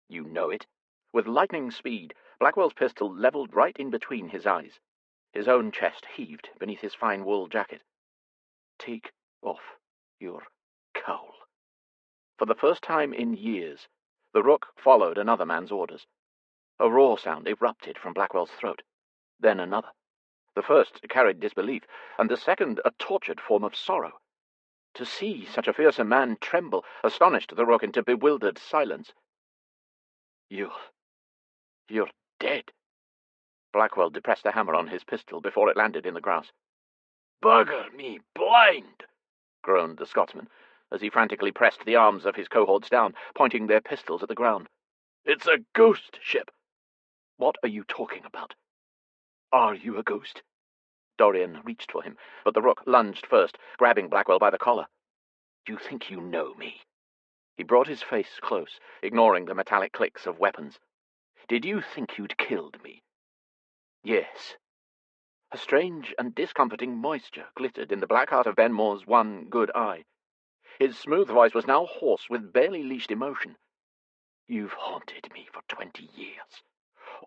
Speaker 3: You know it? With lightning speed, Blackwell's pistol leveled right in between his eyes. His own chest heaved beneath his fine wool jacket. Take off your cowl. For the first time in years, the Rook followed another man's orders. A roar sound erupted from Blackwell's throat. Then another. The first carried disbelief, and the second a tortured form of sorrow. To see such a fearsome man tremble astonished the Rook into bewildered silence. You're dead. Blackwell depressed the hammer on his pistol before it landed in the grass.
Speaker 2: "Bugger me blind!"
Speaker 3: groaned the Scotsman, as he frantically pressed the arms of his cohorts down, pointing their pistols at the ground.
Speaker 2: "It's a ghost ship!"
Speaker 3: What are you talking about? Are you a ghost? Dorian reached for him, but the Rook lunged first, grabbing Blackwell by the collar. You think you know me? He brought his face close, ignoring the metallic clicks of weapons. Did you think you'd killed me? Yes. A strange and discomforting moisture glittered in the Black Heart of Benmore's one good eye. His smooth voice was now hoarse with barely leashed emotion. You've haunted me for 20 years.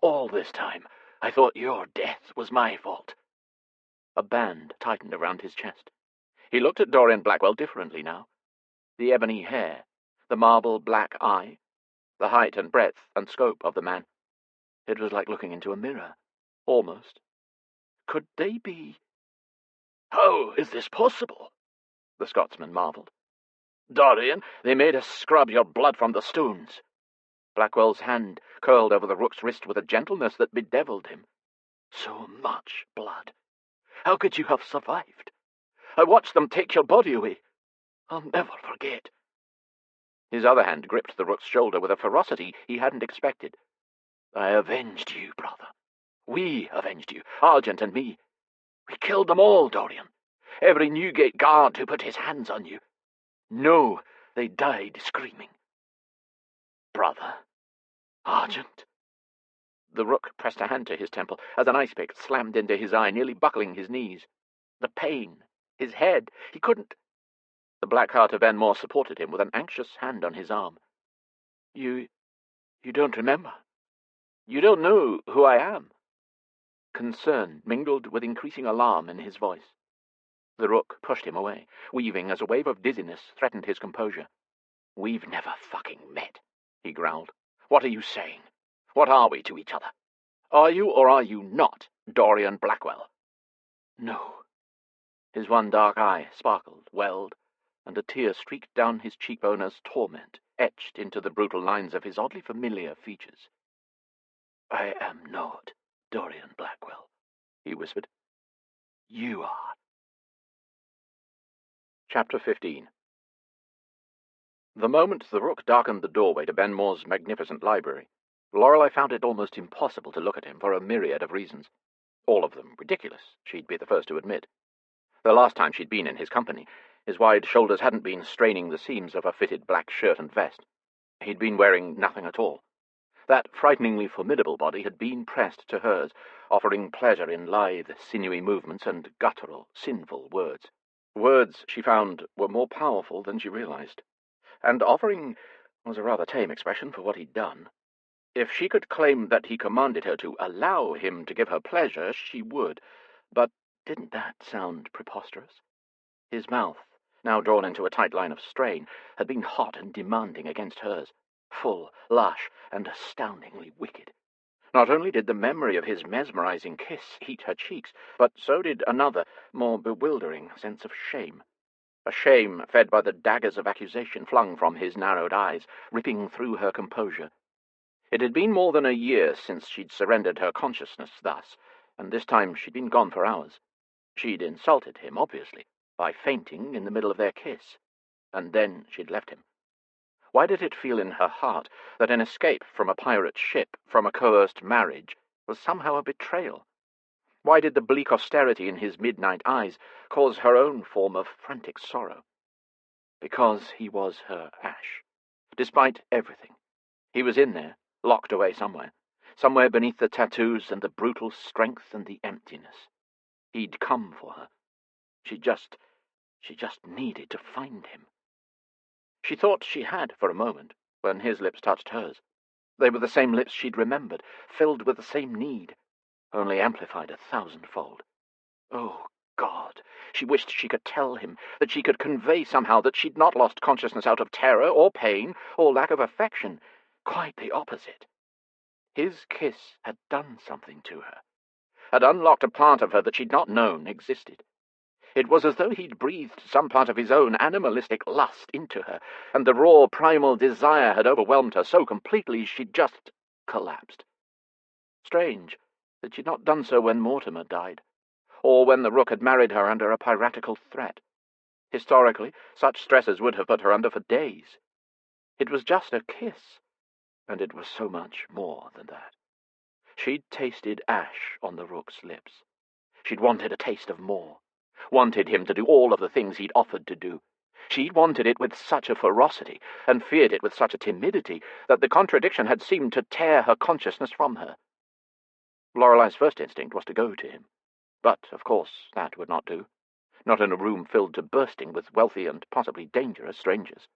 Speaker 3: All this time, I thought your death was my fault. A band tightened around his chest. He looked at Dorian Blackwell differently now. The ebony hair, the marble black eye, the height and breadth and scope of the man. It was like looking into a mirror, almost. Could they be...
Speaker 2: "How is this possible?"
Speaker 3: the Scotsman marvelled.
Speaker 2: "Dorian, they made us scrub your blood from the stones."
Speaker 3: Blackwell's hand curled over the Rook's wrist with a gentleness that bedevilled him.
Speaker 2: "So much blood. How could you have survived? I watched them take your body away. I'll never forget."
Speaker 3: His other hand gripped the Rook's shoulder with a ferocity he hadn't expected.
Speaker 2: "I avenged you, brother. We avenged you, Argent and me. We killed them all, Dorian. Every Newgate guard who put his hands on you. No, they died screaming. Brother, Argent."
Speaker 3: The Rook pressed a hand to his temple as an ice pick slammed into his eye, nearly buckling his knees. The pain, his head, he couldn't... The black heart of Benmore supported him with an anxious hand on his arm.
Speaker 2: You don't remember?
Speaker 3: You don't know who I am?" Concern mingled with increasing alarm in his voice. The Rook pushed him away, weaving as a wave of dizziness threatened his composure.
Speaker 2: "We've never fucking met," he growled. "What are you saying? What are we to each other? Are you or are you not Dorian Blackwell?"
Speaker 3: "No." His one dark eye sparkled, welled, and a tear streaked down his cheekbone as torment etched into the brutal lines of his oddly familiar features.
Speaker 2: "I am not Dorian Blackwell," he whispered. "You are."
Speaker 3: Chapter 15. The moment the Rook darkened the doorway to Benmore's magnificent library, Lorelei found it almost impossible to look at him for a myriad of reasons. All of them ridiculous, she'd be the first to admit. The last time she'd been in his company, his wide shoulders hadn't been straining the seams of a fitted black shirt and vest. He'd been wearing nothing at all. That frighteningly formidable body had been pressed to hers, offering pleasure in lithe, sinewy movements and guttural, sinful words. Words, she found, were more powerful than she realized. And offering was a rather tame expression for what he'd done. If she could claim that he commanded her to allow him to give her pleasure, she would. But didn't that sound preposterous? His mouth, now drawn into a tight line of strain, had been hot and demanding against hers, full, lush, and astoundingly wicked. Not only did the memory of his mesmerizing kiss heat her cheeks, but so did another, more bewildering sense of shame. A shame fed by the daggers of accusation flung from his narrowed eyes, ripping through her composure. It had been more than a year since she'd surrendered her consciousness thus, and this time she'd been gone for hours. She'd insulted him, obviously, by fainting in the middle of their kiss, and then she'd left him. Why did it feel in her heart that an escape from a pirate ship, from a coerced marriage, was somehow a betrayal? Why did the bleak austerity in his midnight eyes cause her own form of frantic sorrow? Because he was her Ash. Despite everything, he was in there, locked away somewhere beneath the tattoos and the brutal strength and the emptiness. He'd come for her. She just needed to find him. She thought she had for a moment, when his lips touched hers. They were the same lips she'd remembered, filled with the same need, only amplified 1,000-fold. Oh, God! She wished she could tell him, that she could convey somehow that she'd not lost consciousness out of terror or pain or lack of affection. Quite the opposite. His kiss had done something to her, had unlocked a part of her that she'd not known existed. It was as though he'd breathed some part of his own animalistic lust into her, and the raw primal desire had overwhelmed her so completely she'd just collapsed. Strange that she'd not done so when Mortimer died, or when the Rook had married her under a piratical threat. Historically, such stresses would have put her under for days. It was just a kiss, and it was so much more than that. She'd tasted ash on the Rook's lips. She'd wanted a taste of more. Wanted him to do all of the things he'd offered to do. She'd wanted it with such a ferocity, and feared it with such a timidity, that the contradiction had seemed to tear her consciousness from her. Lorelei's first instinct was to go to him. But, of course, that would not do. Not in a room filled to bursting with wealthy and possibly dangerous strangers.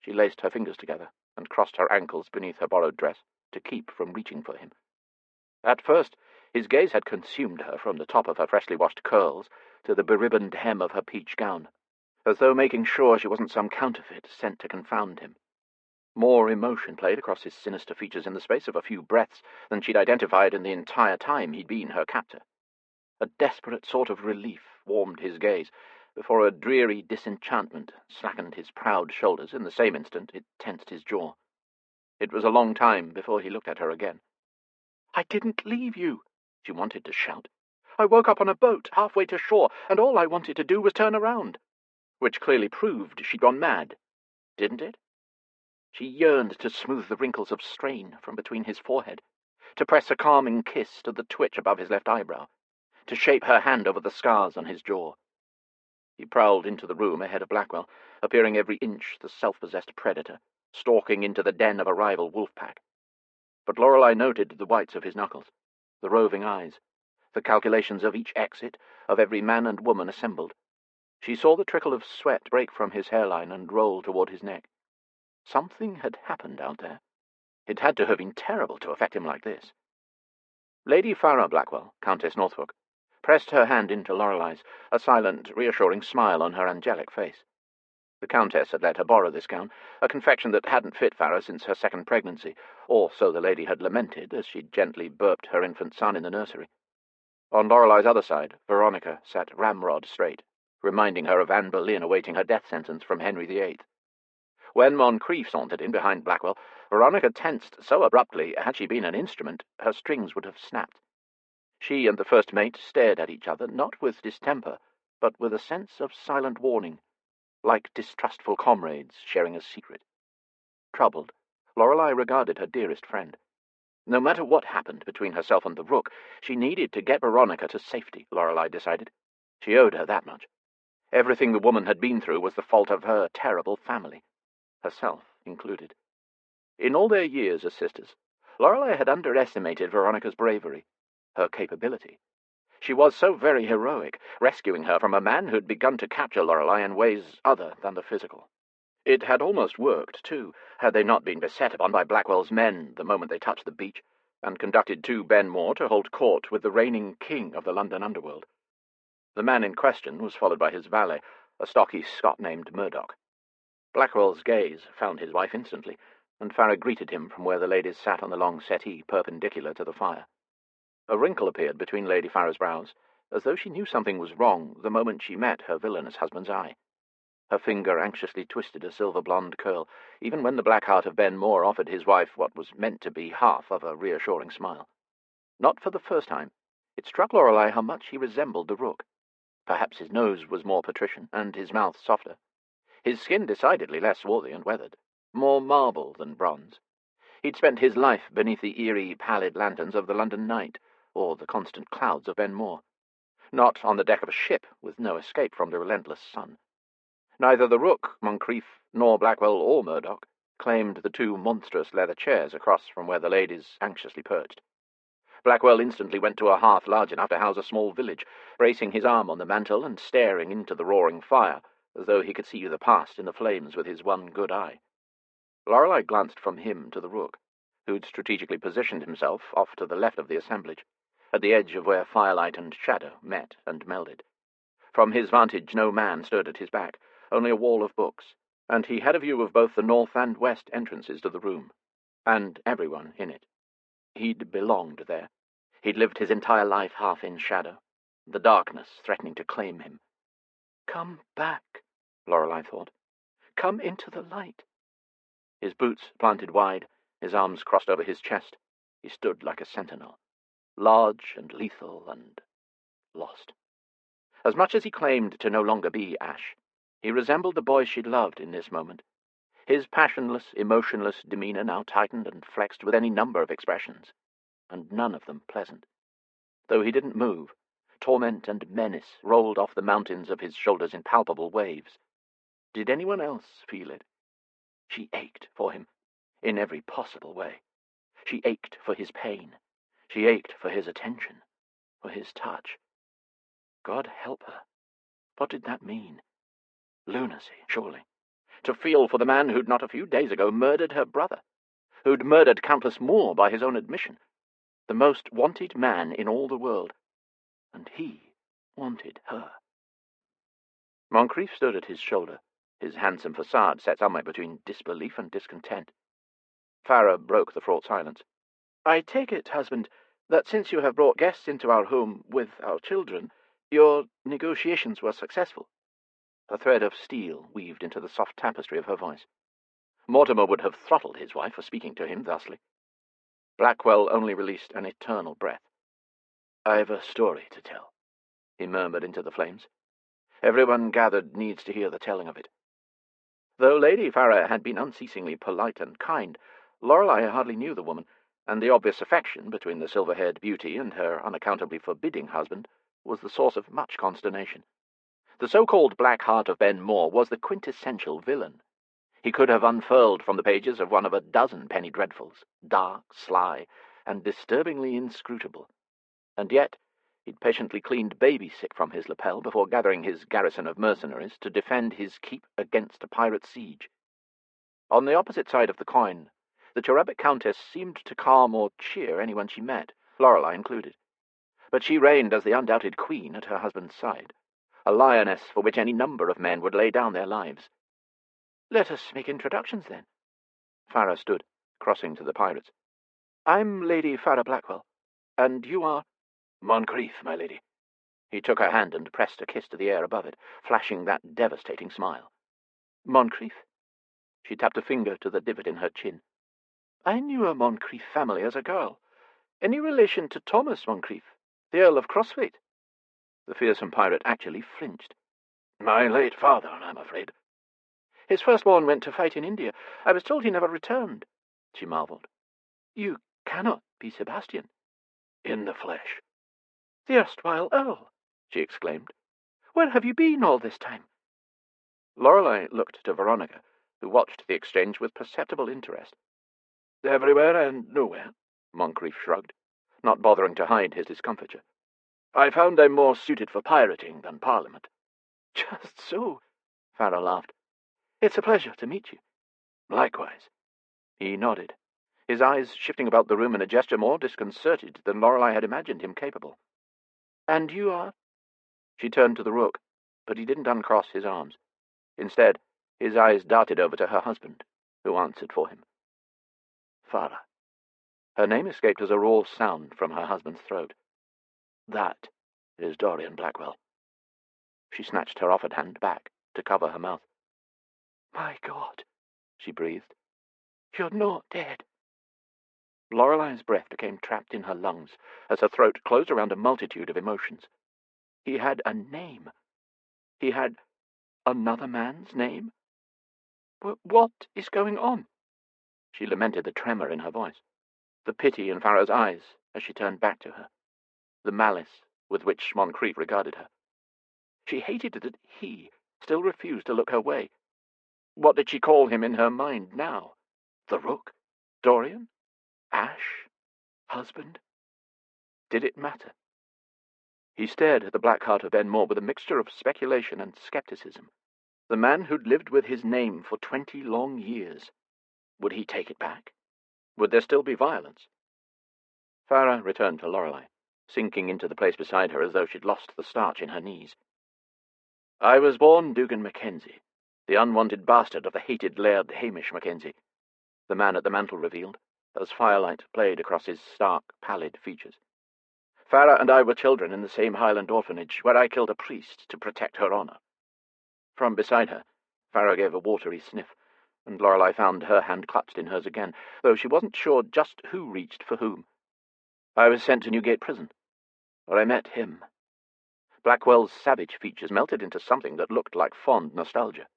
Speaker 3: She laced her fingers together, and crossed her ankles beneath her borrowed dress, to keep from reaching for him. At first, his gaze had consumed her from the top of her freshly washed curls to the beribboned hem of her peach gown, as though making sure she wasn't some counterfeit sent to confound him. More emotion played across his sinister features in the space of a few breaths than she'd identified in the entire time he'd been her captor. A desperate sort of relief warmed his gaze, before a dreary disenchantment slackened his proud shoulders in the same instant it tensed his jaw. It was a long time before he looked at her again.
Speaker 4: "I didn't leave you," she wanted to shout. "I woke up on a boat halfway to shore, and all I wanted to do was turn around."
Speaker 3: Which clearly proved she'd gone mad, didn't it? She yearned to smooth the wrinkles of strain from between his forehead, to press a calming kiss to the twitch above his left eyebrow, to shape her hand over the scars on his jaw. He prowled into the room ahead of Blackwell, appearing every inch the self-possessed predator, stalking into the den of a rival wolf-pack. But Lorelei noted the whites of his knuckles, the roving eyes, the calculations of each exit, of every man and woman assembled. She saw the trickle of sweat break from his hairline and roll toward his neck. Something had happened out there. It had to have been terrible to affect him like this. Lady Farah Blackwell, Countess Northfolk, pressed her hand into Lorelei's, a silent, reassuring smile on her angelic face. The Countess had let her borrow this gown, a confection that hadn't fit Farah since her second pregnancy, or so the lady had lamented as she gently burped her infant son in the nursery. On Lorelei's other side, Veronica sat ramrod straight, reminding her of Anne Boleyn awaiting her death sentence from Henry VIII. When Moncrief sauntered in behind Blackwell, Veronica tensed so abruptly, had she been an instrument, her strings would have snapped. She and the first mate stared at each other, not with distemper, but with a sense of silent warning, like distrustful comrades sharing a secret. Troubled, Lorelei regarded her dearest friend. No matter what happened between herself and the Rook, she needed to get Veronica to safety, Lorelei decided. She owed her that much. Everything the woman had been through was the fault of her terrible family, herself included. In all their years as sisters, Lorelei had underestimated Veronica's bravery, her capability. She was so very heroic, rescuing her from a man who'd begun to capture Lorelei in ways other than the physical. It had almost worked, too, had they not been beset upon by Blackwell's men the moment they touched the beach, and conducted to Benmore to hold court with the reigning king of the London underworld. The man in question was followed by his valet, a stocky Scot named Murdoch. Blackwell's gaze found his wife instantly, and Farah greeted him from where the ladies sat on the long settee perpendicular to the fire. A wrinkle appeared between Lady Farah's brows, as though she knew something was wrong the moment she met her villainous husband's eye. Her finger anxiously twisted a silver-blonde curl, even when the black heart of Benmore offered his wife what was meant to be half of a reassuring smile. Not for the first time, it struck Lorelei how much he resembled the Rook. Perhaps his nose was more patrician, and his mouth softer. His skin decidedly less swarthy and weathered, more marble than bronze. He'd spent his life beneath the eerie, pallid lanterns of the London night, or the constant clouds of Benmore. Not on the deck of a ship, with no escape from the relentless sun. Neither the Rook, Moncrief, nor Blackwell or Murdoch claimed the two monstrous leather chairs across from where the ladies anxiously perched. Blackwell instantly went to a hearth large enough to house a small village, bracing his arm on the mantel and staring into the roaring fire, as though he could see the past in the flames with his one good eye. Lorelei glanced from him to the Rook, who'd strategically positioned himself off to the left of the assemblage, at the edge of where firelight and shadow met and melded. From his vantage no man stood at his back, only a wall of books, and he had a view of both the north and west entrances to the room, and everyone in it. He'd belonged there. He'd lived his entire life half in shadow, the darkness threatening to claim him. "Come back," Lorelei thought. "Come into the light." His boots planted wide, his arms crossed over his chest, he stood like a sentinel, large and lethal and lost. As much as he claimed to no longer be Ash, he resembled the boy she'd loved in this moment. His passionless, emotionless demeanor now tightened and flexed with any number of expressions, and none of them pleasant. Though he didn't move, torment and menace rolled off the mountains of his shoulders in palpable waves. Did anyone else feel it? She ached for him, in every possible way. She ached for his pain. She ached for his attention, for his touch. God help her. What did that mean? Lunacy, surely. To feel for the man who'd not a few days ago murdered her brother, who'd murdered countless more by his own admission, the most wanted man in all the world, and he wanted her. Moncrief stood at his shoulder, his handsome facade set somewhere between disbelief and discontent. Farah broke the fraught silence.
Speaker 4: I take it, husband, that since you have brought guests into our home with our children, your negotiations were successful.
Speaker 3: A thread of steel weaved into the soft tapestry of her voice. Mortimer would have throttled his wife for speaking to him thusly. Blackwell only released an eternal breath. "I've a story to tell," he murmured into the flames. "Everyone gathered needs to hear the telling of it." Though Lady Farah had been unceasingly polite and kind, Lorelei hardly knew the woman, and the obvious affection between the silver-haired beauty and her unaccountably forbidding husband was the source of much consternation. The so-called Black Heart of Ben Moore was the quintessential villain. He could have unfurled from the pages of one of a dozen penny dreadfuls, dark, sly, and disturbingly inscrutable. And yet he'd patiently cleaned baby-sick from his lapel before gathering his garrison of mercenaries to defend his keep against a pirate siege. On the opposite side of the coin, the cherubic countess seemed to calm or cheer anyone she met, Lorelei included. But she reigned as the undoubted queen at her husband's side, a lioness for which any number of men would lay down their lives.
Speaker 4: "Let us make introductions, then."
Speaker 3: Farah stood, crossing to the pirates.
Speaker 4: "I'm Lady Farah Blackwell, and you are—"
Speaker 3: "Moncrief, my lady." He took her hand and pressed a kiss to the air above it, flashing that devastating smile.
Speaker 4: "Moncrief?"
Speaker 3: She tapped a finger to the divot in her chin.
Speaker 4: "I knew a Moncrief family as a girl. Any relation to Thomas Moncrief, the Earl of Crossfleet?"
Speaker 3: The fearsome pirate actually flinched. "My late father, I'm afraid."
Speaker 4: "His firstborn went to fight in India. I was told he never returned," she marvelled. "You cannot be Sebastian."
Speaker 3: "In the flesh."
Speaker 4: "The erstwhile Earl!" she exclaimed. "Where have you been all this time?"
Speaker 3: Lorelei looked to Veronica, who watched the exchange with perceptible interest.
Speaker 2: "Everywhere and nowhere,"
Speaker 3: Moncrief shrugged, not bothering to hide his discomfiture.
Speaker 2: "I found I'm more suited for pirating than Parliament."
Speaker 4: "Just so," Farah laughed. "It's a pleasure to meet you."
Speaker 2: "Likewise."
Speaker 3: He nodded, his eyes shifting about the room in a gesture more disconcerted than Lorelei had imagined him capable.
Speaker 4: "And you are—"
Speaker 3: She turned to the Rook, but he didn't uncross his arms. Instead, his eyes darted over to her husband, who answered for him. "Farah." Her name escaped as a raw sound from her husband's throat. "That is Dorian Blackwell." She snatched her offered hand back to cover her mouth.
Speaker 4: "My God,"
Speaker 3: she breathed.
Speaker 4: "You're not dead."
Speaker 3: Lorelei's breath became trapped in her lungs as her throat closed around a multitude of emotions. He had a name. He had another man's name.
Speaker 4: What is going on?"
Speaker 3: She lamented the tremor in her voice, the pity in Farah's eyes as she turned back to her, the malice with which Moncrief regarded her. She hated that he still refused to look her way. What did she call him in her mind now? The Rook? Dorian? Ash? Husband? Did it matter? He stared at the Black Heart of Ben Moore with a mixture of speculation and skepticism. The man who'd lived with his name for 20 long years. Would he take it back? Would there still be violence? Farah returned to Lorelei, sinking into the place beside her as though she'd lost the starch in her knees. "I was born Dugan Mackenzie, the unwanted bastard of the hated Laird Hamish Mackenzie," the man at the mantel revealed, as firelight played across his stark, pallid features. "Farah and I were children in the same Highland orphanage, where I killed a priest to protect her honour." From beside her, Farah gave a watery sniff, and Lorelei found her hand clutched in hers again, though she wasn't sure just who reached for whom. "I was sent to Newgate Prison, where I met him." Blackwell's savage features melted into something that looked like fond nostalgia.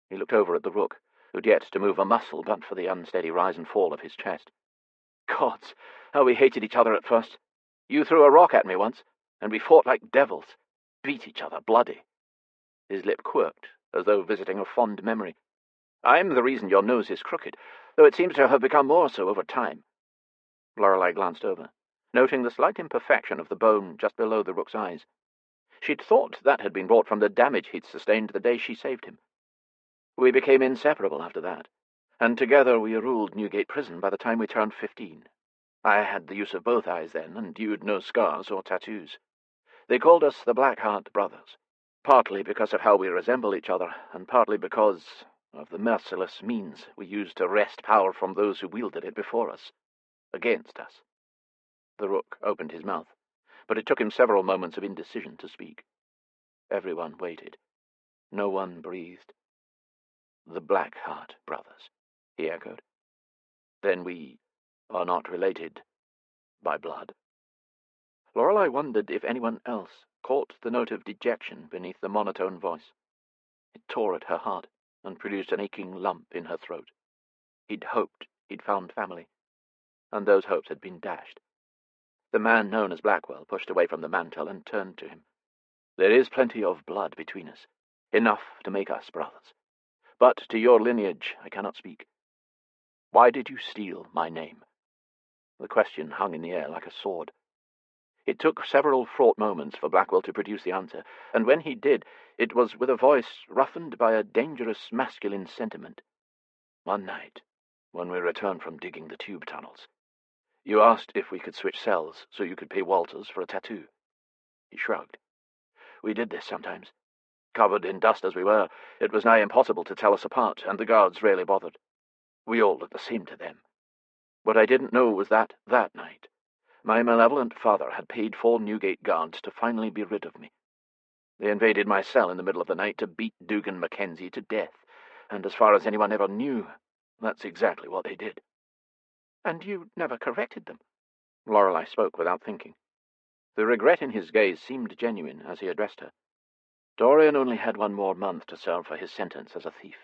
Speaker 3: He looked over at the Rook, who'd yet to move a muscle but for the unsteady rise and fall of his chest. "Gods, how we hated each other at first. You threw a rock at me once, and we fought like devils, beat each other bloody." His lip quirked, as though visiting a fond memory. "I'm the reason your nose is crooked, though it seems to have become more so over time." Lorelei glanced over, noting the slight imperfection of the bone just below the Rook's eyes. She'd thought that had been brought from the damage he'd sustained the day she saved him. "We became inseparable after that, and together we ruled Newgate Prison by the time we turned 15. I had the use of both eyes then, and you'd no scars or tattoos. They called us the Black Heart Brothers, partly because of how we resemble each other, and partly because, of the merciless means we used to wrest power from those who wielded it before us, against us. The Rook opened his mouth, but it took him several moments of indecision to speak. Everyone waited. No one breathed. The Blackheart brothers, he echoed. Then we are not related by blood. Lorelei wondered if anyone else caught the note of dejection beneath the monotone voice. It tore at her heart and produced an aching lump in her throat. He'd hoped he'd found family, and those hopes had been dashed. The man known as Blackwell pushed away from the mantel and turned to him. There is plenty of blood between us, enough to make us brothers. But to your lineage I cannot speak. Why did you steal my name? The question hung in the air like a sword. It took several fraught moments for Blackwell to produce the answer, and when he did, it was with a voice roughened by a dangerous masculine sentiment. One night, when we returned from digging the tube tunnels, you asked if we could switch cells so you could pay Walters for a tattoo. He shrugged. We did this sometimes. Covered in dust as we were, it was nigh impossible to tell us apart, and the guards rarely bothered. We all looked the same to them. What I didn't know was that night, my malevolent father had paid 4 Newgate guards to finally be rid of me. They invaded my cell in the middle of the night to beat Dugan Mackenzie to death, and as far as anyone ever knew, that's exactly what they did.
Speaker 4: And you never corrected them?
Speaker 3: Lorelei spoke without thinking. The regret in his gaze seemed genuine as he addressed her. Dorian only had 1 more month to serve for his sentence as a thief.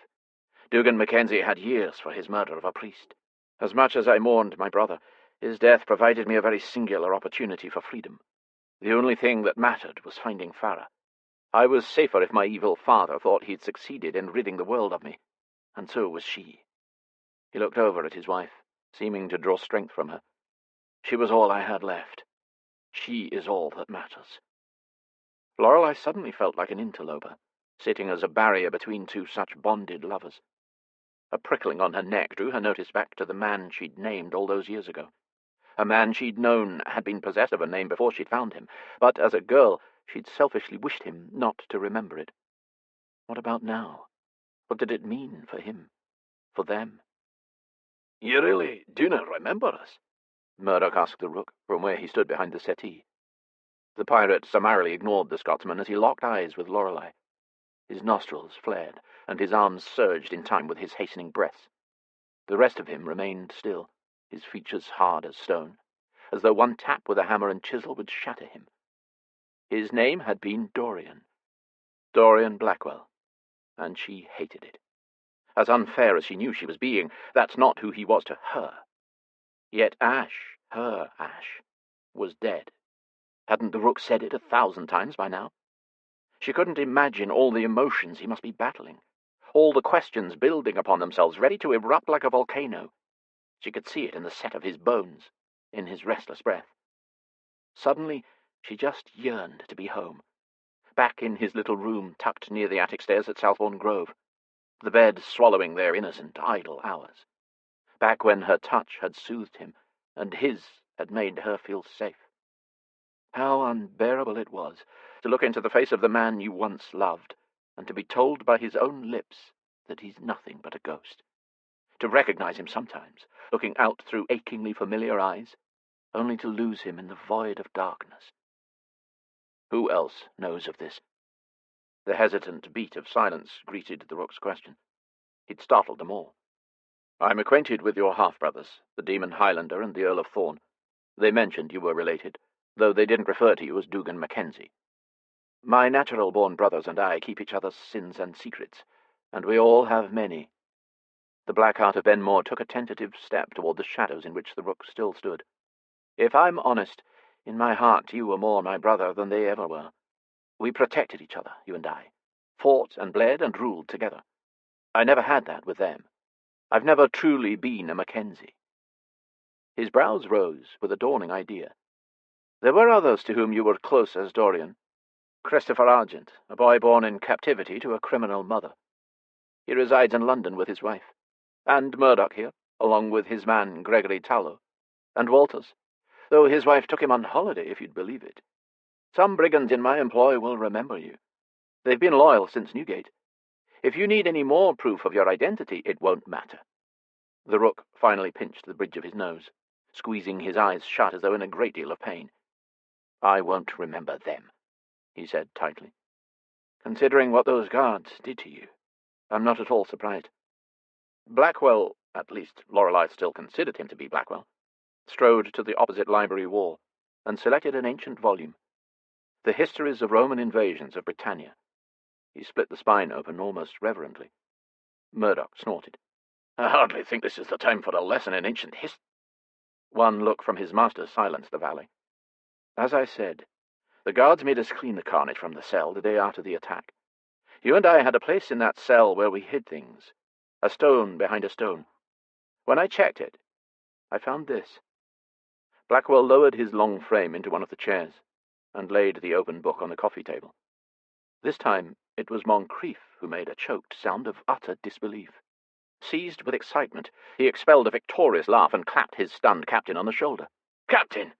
Speaker 3: Dugan Mackenzie had years for his murder of a priest. As much as I mourned my brother, his death provided me a very singular opportunity for freedom. The only thing that mattered was finding Farah. I was safer if my evil father thought he'd succeeded in ridding the world of me, and so was she. He looked over at his wife, seeming to draw strength from her. She was all I had left. She is all that matters. Lorelei suddenly felt like an interloper, sitting as a barrier between 2 such bonded lovers. A prickling on her neck drew her notice back to the man she'd named all those years ago. A man she'd known had been possessed of a name before she'd found him, but as a girl she'd selfishly wished him not to remember it. What about now? What did it mean for him? For them? You really do not remember us? Murdoch asked the Rook from where he stood behind the settee. The pirate summarily ignored the Scotsman as he locked eyes with Lorelei. His nostrils flared, and his arms surged in time with his hastening breaths. The rest of him remained still, his features hard as stone, as though one tap with a hammer and chisel would shatter him. His name had been Dorian Blackwell, and she hated it. As unfair as she knew she was being, that's not who he was to her. Yet Ash, her Ash, was dead. Hadn't the Rook said it 1,000 times by now? She couldn't imagine all the emotions he must be battling, all the questions building upon themselves, ready to erupt like a volcano. She could see it in the set of his bones, in his restless breath. Suddenly, she just yearned to be home, back in his little room tucked near the attic stairs at Southbourne Grove, the bed swallowing their innocent, idle hours, back when her touch had soothed him, and his had made her feel safe. How unbearable it was to look into the face of the man you once loved, and to be told by his own lips that he's nothing but a ghost. To recognize him sometimes, looking out through achingly familiar eyes, only to lose him in the void of darkness. Who else knows of this? The hesitant beat of silence greeted the Rook's question. He'd startled them all. I'm acquainted with your half-brothers, the Demon Highlander and the Earl of Thorn. They mentioned you were related, though they didn't refer to you as Dugan Mackenzie. My natural-born brothers and I keep each other's sins and secrets, and we all have many. The Black Heart of Benmore took a tentative step toward the shadows in which the Rook still stood. If I'm honest, in my heart you were more my brother than they ever were. We protected each other, you and I, fought and bled and ruled together. I never had that with them. I've never truly been a Mackenzie. His brows rose with a dawning idea. There were others to whom you were close as Dorian. Christopher Argent, a boy born in captivity to a criminal mother. He resides in London with his wife. And Murdoch here, along with his man Gregory Tallow. And Walters, though his wife took him on holiday, if you'd believe it. Some brigands in my employ will remember you. They've been loyal since Newgate. If you need any more proof of your identity, it won't matter." The Rook finally pinched the bridge of his nose, squeezing his eyes shut as though in a great deal of pain. "I won't remember them," he said tightly. "Considering what those guards did to you, I'm not at all surprised." Blackwell, at least Lorelei still considered him to be Blackwell, strode to the opposite library wall and selected an ancient volume. The Histories of Roman Invasions of Britannia. He split the spine open almost reverently. Murdoch snorted. "I hardly think this is the time for a lesson in ancient history." One look from his master silenced the valet. "As I said, the guards made us clean the carnage from the cell the day after the attack. You and I had a place in that cell where we hid things, a stone behind a stone. When I checked it, I found this." Blackwell lowered his long frame into one of the chairs and laid the open book on the coffee table. This time it was Moncrief who made a choked sound of utter disbelief. Seized with excitement, he expelled a victorious laugh and clapped his stunned captain on the shoulder. "Captain,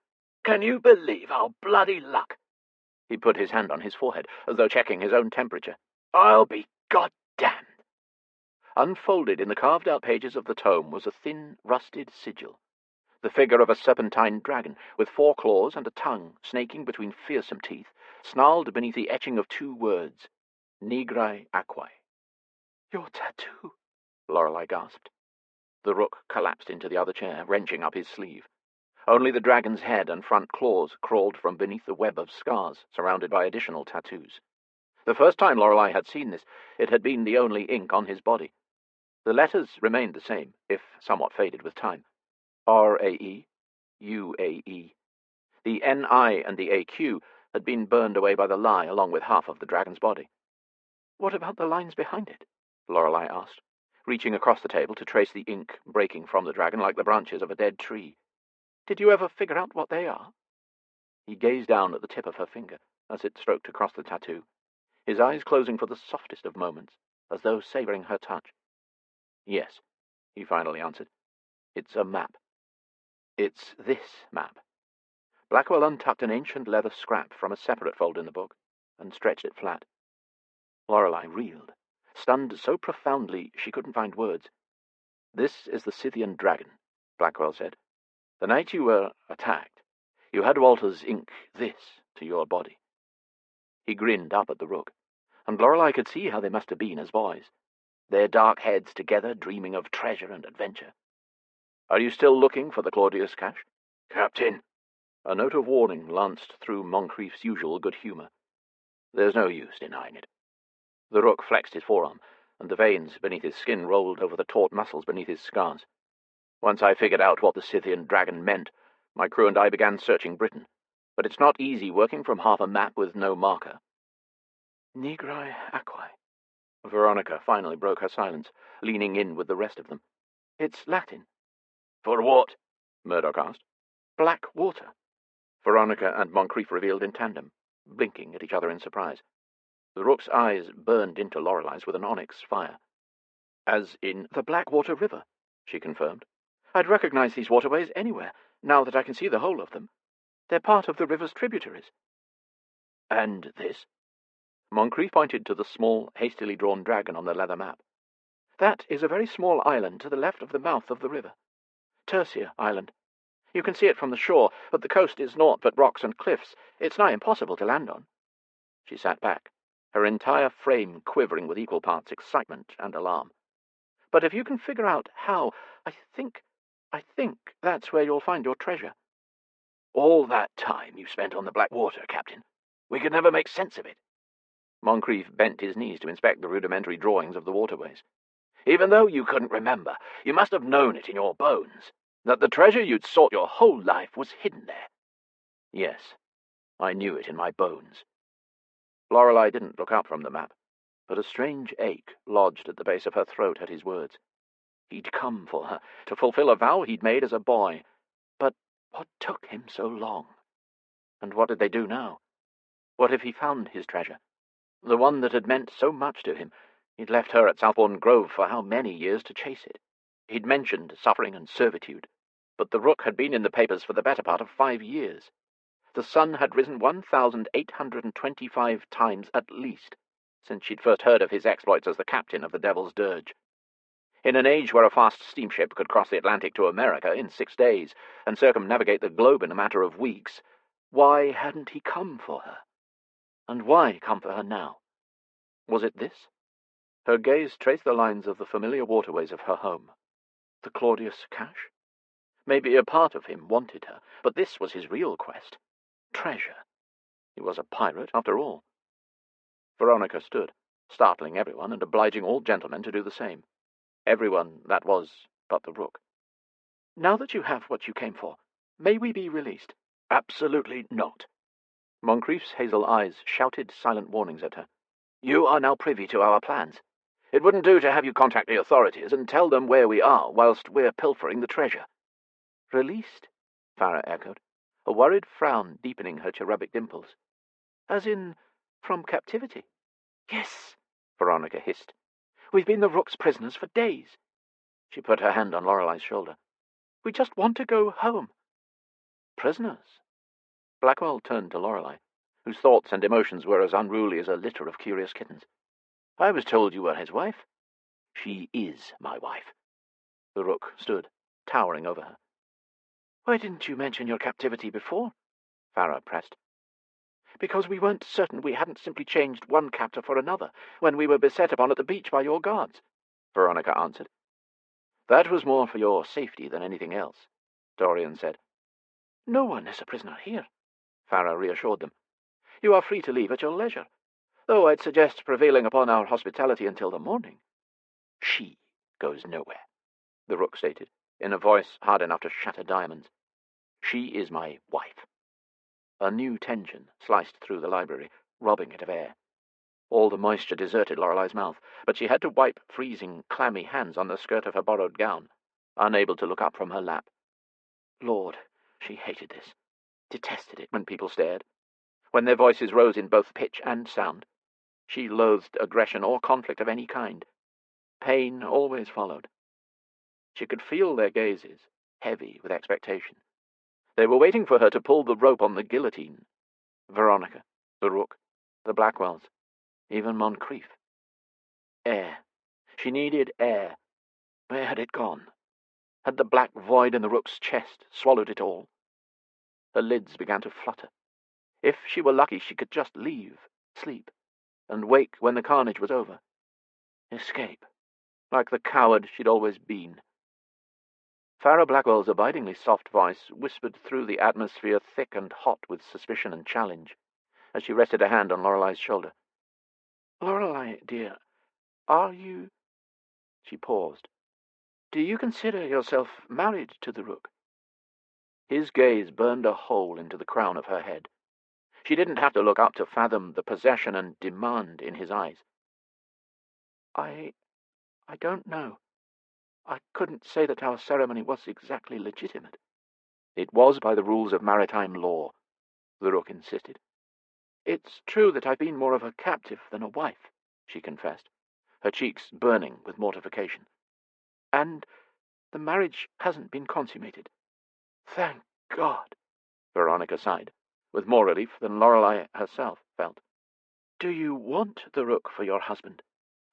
Speaker 3: can you believe our bloody luck?" He put his hand on his forehead, as though checking his own temperature. "I'll be goddamned." Unfolded in the carved-out pages of the tome was a thin, rusted sigil, the figure of a serpentine dragon, with 4 claws and a tongue snaking between fearsome teeth, snarled beneath the etching of 2 words, Nigri Aquae. "Your tattoo," Lorelei gasped. The Rook collapsed into the other chair, wrenching up his sleeve. Only the dragon's head and front claws crawled from beneath the web of scars, surrounded by additional tattoos. The first time Lorelei had seen this, it had been the only ink on his body. The letters remained the same, if somewhat faded with time. R-A-E, U-A-E. The N-I and the A-Q had been burned away by the lie, along with half of the dragon's body. "What about the lines behind it?" Lorelei asked, reaching across the table to trace the ink breaking from the dragon like the branches of a dead tree. "Did you ever figure out what they are?" He gazed down at the tip of her finger as it stroked across the tattoo, his eyes closing for the softest of moments, as though savouring her touch. "Yes," he finally answered. "It's a map. It's this map." Blackwell untucked an ancient leather scrap from a separate fold in the book and stretched it flat. Lorelei reeled, stunned so profoundly she couldn't find words. "This is the Scythian dragon," Blackwell said. "The night you were attacked, you had Walter's ink this to your body." He grinned up at the Rook, and Lorelei could see how they must have been as boys, their dark heads together dreaming of treasure and adventure. "Are you still looking for the Claudius cache?" "Captain!" A note of warning lanced through Moncrief's usual good humour. "There's no use denying it." The Rook flexed his forearm, and the veins beneath his skin rolled over the taut muscles beneath his scars. "Once I figured out what the Scythian dragon meant, my crew and I began searching Britain. But it's not easy working from half a map with no marker." "Nigri Aquae." Veronica finally broke her silence, leaning in with the rest of them. "It's Latin." "For what?" Murdoch asked. "Black water," Veronica and Moncrief revealed in tandem, blinking at each other in surprise. The Rook's eyes burned into Lorelei's with an onyx fire. "As in the Blackwater River," she confirmed. "I'd recognize these waterways anywhere, now that I can see the whole of them. They're part of the river's tributaries." "And this?" Moncrief pointed to the small, hastily drawn dragon on the leather map. "That is a very small island to the left of the mouth of the river. Tercia Island. You can see it from the shore, but the coast is naught but rocks and cliffs. It's nigh impossible to land on." She sat back, her entire frame quivering with equal parts excitement and alarm. "But if you can figure out how, I think that's where you'll find your treasure." "All that time you spent on the Blackwater, Captain. We could never make sense of it." Moncrief bent his knees to inspect the rudimentary drawings of the waterways. "Even though you couldn't remember, you must have known it in your bones, that the treasure you'd sought your whole life was hidden there." "Yes, I knew it in my bones." Lorelei didn't look up from the map, but a strange ache lodged at the base of her throat at his words. He'd come for her, to fulfill a vow he'd made as a boy. But what took him so long? And what did they do now? What if he found his treasure? The one that had meant so much to him. He'd left her at Southbourne Grove for how many years to chase it? He'd mentioned suffering and servitude, but the Rook had been in the papers for the better part of 5 years. The sun had risen 1,825 times at least. since she'd first heard of his exploits as the captain of the Devil's Dirge. In an age where a fast steamship could cross the Atlantic to America in 6 days and circumnavigate the globe in a matter of weeks, why hadn't he come for her? And why come for her now? Was it this? Her gaze traced the lines of the familiar waterways of her home. The Claudius cache? Maybe a part of him wanted her, but this was his real quest. Treasure. He was a pirate, after all. Veronica stood, startling everyone and obliging all gentlemen to do the same. Everyone, that was, but the Rook.
Speaker 4: Now that you have what you came for, may we be released?
Speaker 3: Absolutely not. Moncrief's hazel eyes shouted silent warnings at her. You are now privy to our plans. It wouldn't do to have you contact the authorities and tell them where we are whilst we're pilfering the treasure.
Speaker 4: Released?
Speaker 3: Farah echoed, a worried frown deepening her cherubic dimples.
Speaker 4: As in, from captivity?
Speaker 3: Yes, Veronica hissed.
Speaker 4: We've been the Rook's prisoners for days.
Speaker 3: She put her hand on Lorelei's shoulder.
Speaker 4: We just want to go home.
Speaker 3: Prisoners? Blackwell turned to Lorelei, whose thoughts and emotions were as unruly as a litter of curious kittens. I was told you were his wife. She is my wife. The Rook stood, towering over her.
Speaker 4: Why didn't you mention your captivity before?
Speaker 3: Farah pressed.
Speaker 4: Because we weren't certain we hadn't simply changed one captor for another when we were beset upon at the beach by your guards,
Speaker 3: Veronica answered. That was more for your safety than anything else, Dorian said.
Speaker 4: No one is a prisoner here,
Speaker 3: Farah reassured them.
Speaker 4: You are free to leave at your leisure, though I'd suggest prevailing upon our hospitality until the morning.
Speaker 3: She goes nowhere, the Rook stated, in a voice hard enough to shatter diamonds. She is my wife. A new tension sliced through the library, robbing it of air. All the moisture deserted Lorelei's mouth, but she had to wipe freezing, clammy hands on the skirt of her borrowed gown, unable to look up from her lap. Lord, she hated this, detested it when people stared, when their voices rose in both pitch and sound. She loathed aggression or conflict of any kind. Pain always followed. She could feel their gazes, heavy with expectation. They were waiting for her to pull the rope on the guillotine. Veronica, the Rook, the Blackwells, even Moncrief. Air. She needed air. Where had it gone? Had the black void in the Rook's chest swallowed it all? Her lids began to flutter. If she were lucky, she could just leave, sleep, and wake when the carnage was over. Escape, like the coward she'd always been. Farah Blackwell's abidingly soft voice whispered through the atmosphere thick and hot with suspicion and challenge, as she rested a hand on Lorelei's shoulder.
Speaker 4: Lorelei, dear, are you...
Speaker 3: She paused.
Speaker 4: Do you consider yourself married to the Rook?
Speaker 3: His gaze burned a hole into the crown of her head. She didn't have to look up to fathom the possession and demand in his eyes.
Speaker 4: I don't know. I couldn't say that our ceremony was exactly legitimate.
Speaker 3: It was by the rules of maritime law, the Rook insisted.
Speaker 4: It's true that I've been more of a captive than a wife, she confessed, her cheeks burning with mortification. And the marriage hasn't been consummated.
Speaker 3: Thank God, Veronica sighed, with more relief than Lorelei herself felt.
Speaker 4: Do you want the Rook for your husband?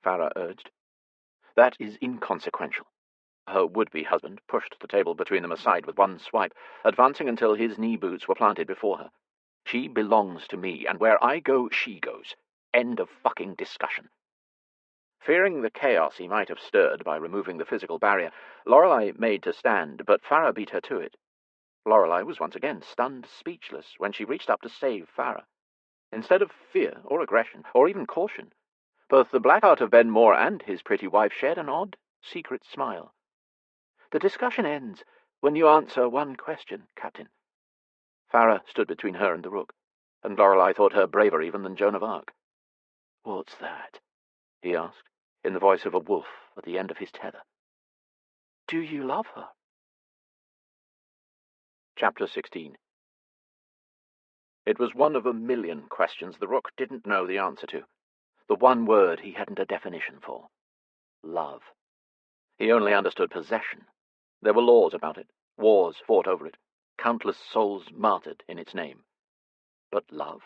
Speaker 3: Farah urged. That is inconsequential. Her would-be husband pushed the table between them aside with one swipe, advancing until his knee boots were planted before her. She belongs to me, and where I go, she goes. End of fucking discussion. Fearing the chaos he might have stirred by removing the physical barrier, Lorelei made to stand, but Farah beat her to it. Lorelei was once again stunned speechless when she reached up to save Farah. Instead of fear or aggression, or even caution, both the black heart of Ben Moore and his pretty wife shared an odd, secret smile.
Speaker 4: The discussion ends when you answer one question, Captain.
Speaker 3: Farah stood between her and the Rook, and Lorelei thought her braver even than Joan of Arc. What's that? He asked, in the voice of a wolf at the end of his tether.
Speaker 4: Do you love her?
Speaker 3: Chapter 16. It was one of a million questions the Rook didn't know the answer to. The one word he hadn't a definition for. Love. He only understood possession. There were laws about it, wars fought over it, countless souls martyred in its name. But love?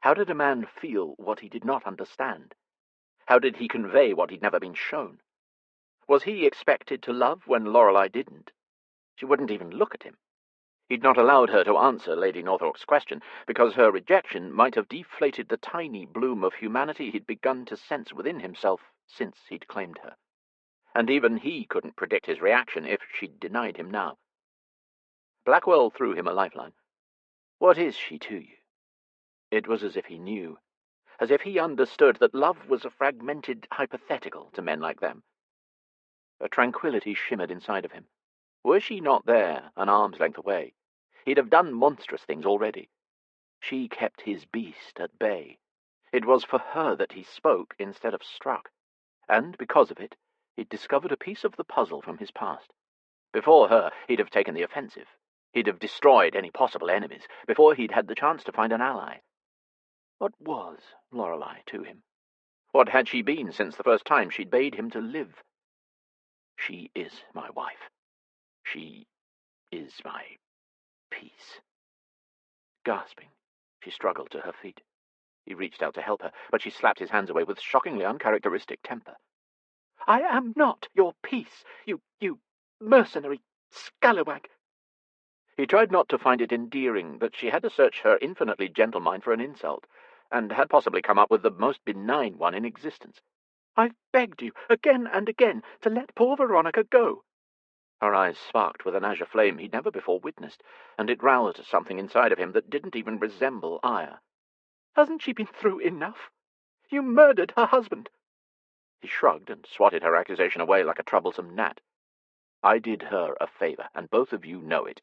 Speaker 3: How did a man feel what he did not understand? How did he convey what he'd never been shown? Was he expected to love when Lorelei didn't? She wouldn't even look at him. He'd not allowed her to answer Lady Northorp's question, because her rejection might have deflated the tiny bloom of humanity he'd begun to sense within himself since he'd claimed her. And even he couldn't predict his reaction if she'd denied him now. Blackwell threw him a lifeline. "What is she to you?" It was as if he knew, as if he understood that love was a fragmented hypothetical to men like them. A tranquility shimmered inside of him. Were she not there, an arm's length away, he'd have done monstrous things already. She kept his beast at bay. It was for her that he spoke instead of struck, and because of it, he'd discovered a piece of the puzzle from his past. Before her, he'd have taken the offensive. He'd have destroyed any possible enemies before he'd had the chance to find an ally. What was Lorelei to him? What had she been since the first time she'd bade him to live? "She is my wife. She is my peace." Gasping, she struggled to her feet. He reached out to help her, but she slapped his hands away with shockingly uncharacteristic temper. "I am not your peace, you mercenary scallywag." He tried not to find it endearing that she had to search her infinitely gentle mind for an insult, and had possibly come up with the most benign one in existence. "I've begged you again and again to let poor Veronica go." Her eyes sparked with an azure flame he'd never before witnessed, and it roused something inside of him that didn't even resemble ire. "Hasn't she been through enough? You murdered her husband." He shrugged and swatted her accusation away like a troublesome gnat. "I did her a favor, and both of you know it."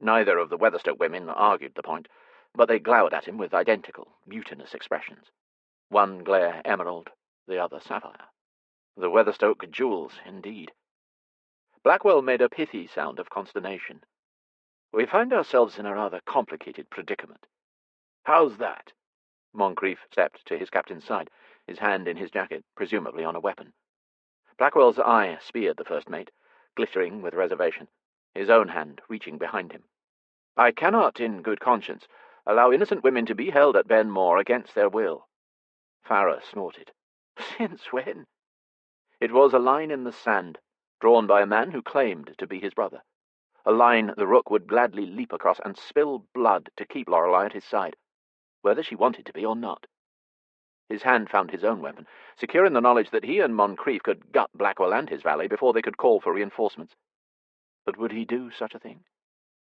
Speaker 3: Neither of the Weatherstoke women argued the point, but they glowered at him with identical, mutinous expressions. One glare emerald, the other sapphire. The Weatherstoke jewels, indeed. Blackwell made a pithy sound of consternation. "We find ourselves in a rather complicated predicament." "How's that?" Moncrief stepped to his captain's side, his hand in his jacket, presumably on a weapon. Blackwell's eye speared the first mate, glittering with reservation, his own hand reaching behind him. "I cannot, in good conscience, allow innocent women to be held at Benmore against their will." Farah snorted. "Since when?" It was a line in the sand, drawn by a man who claimed to be his brother. A line the Rook would gladly leap across and spill blood to keep Lorelei at his side, whether she wanted to be or not. His hand found his own weapon, secure in the knowledge that he and Moncrief could gut Blackwell and his valet before they could call for reinforcements. But would he do such a thing?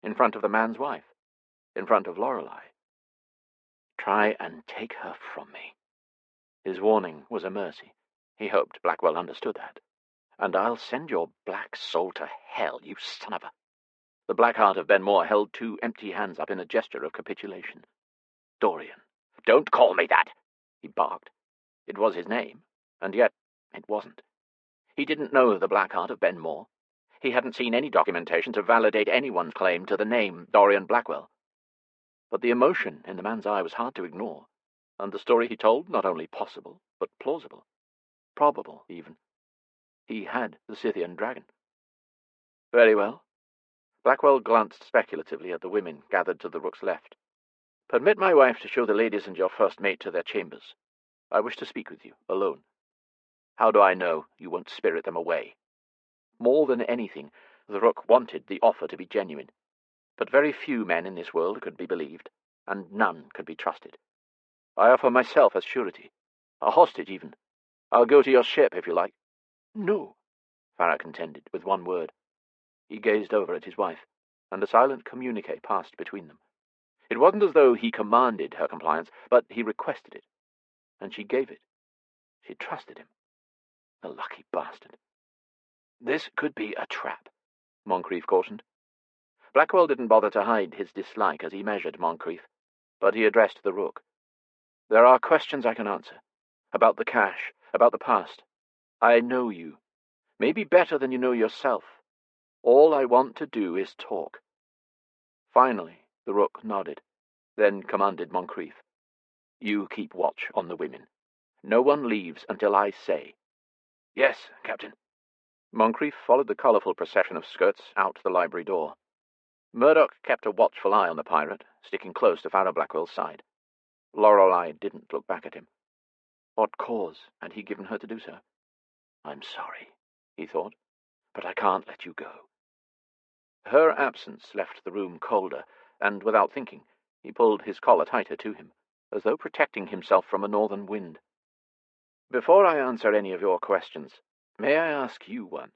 Speaker 3: In front of the man's wife? In front of Lorelei? "Try and take her from me." His warning was a mercy. He hoped Blackwell understood that. "And I'll send your black soul to hell, you son of a—" The Black Heart of Benmore held two empty hands up in a gesture of capitulation. "Dorian." "Don't call me that!" he barked. It was his name, and yet it wasn't. He didn't know the Black Heart of Benmore. He hadn't seen any documentation to validate anyone's claim to the name Dorian Blackwell. But the emotion in the man's eye was hard to ignore, and the story he told not only possible, but plausible. Probable, even. He had the Scythian dragon. "Very well." Blackwell glanced speculatively at the women gathered to the Rook's left. "Permit my wife to show the ladies and your first mate to their chambers. I wish to speak with you, alone. How do I know you won't spirit them away?" More than anything, the Rook wanted the offer to be genuine. But very few men in this world could be believed, and none could be trusted. "I offer myself as surety. A hostage, even. I'll go to your ship, if you like." "No," Farah contended, with one word. He gazed over at his wife, and a silent communique passed between them. It wasn't as though he commanded her compliance, but he requested it, and she gave it. She trusted him. The lucky bastard. "This could be a trap," Moncrief cautioned. Blackwell didn't bother to hide his dislike as he measured Moncrief, but he addressed the Rook. "There are questions I can answer. About the cash, about the past. I know you. Maybe better than you know yourself. All I want to do is talk." Finally, the Rook nodded, then commanded Moncrief. "You keep watch on the women. No one leaves until I say." "Yes, Captain." Moncrief followed the colourful procession of skirts out the library door. Murdoch kept a watchful eye on the pirate, sticking close to Farah Blackwell's side. Lorelei didn't look back at him. What cause had he given her to do so? I'm sorry, he thought, but I can't let you go. Her absence left the room colder, and without thinking, he pulled his collar tighter to him, as though protecting himself from a northern wind. Before I answer any of your questions, may I ask you one?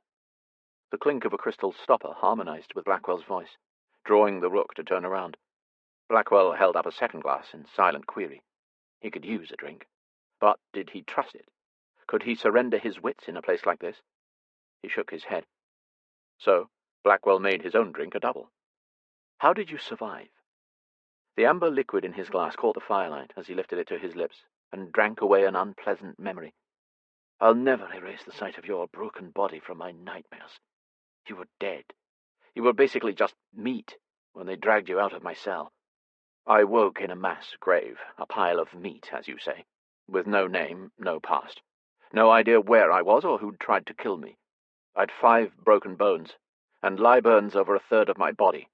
Speaker 3: The clink of a crystal stopper harmonized with Blackwell's voice, drawing the Rook to turn around. Blackwell held up a second glass in silent query. He could use a drink. But did he trust it? Could he surrender his wits in a place like this? He shook his head. So Blackwell made his own drink a double. How did you survive? The amber liquid in his glass caught the firelight as he lifted it to his lips and drank away an unpleasant memory. I'll never erase the sight of your broken body from my nightmares. You were dead. You were basically just meat when they dragged you out of my cell. I woke in a mass grave, a pile of meat, as you say, with no name, no past. No idea where I was or who'd tried to kill me. I'd 5 broken bones, and lie burns over a third of my body.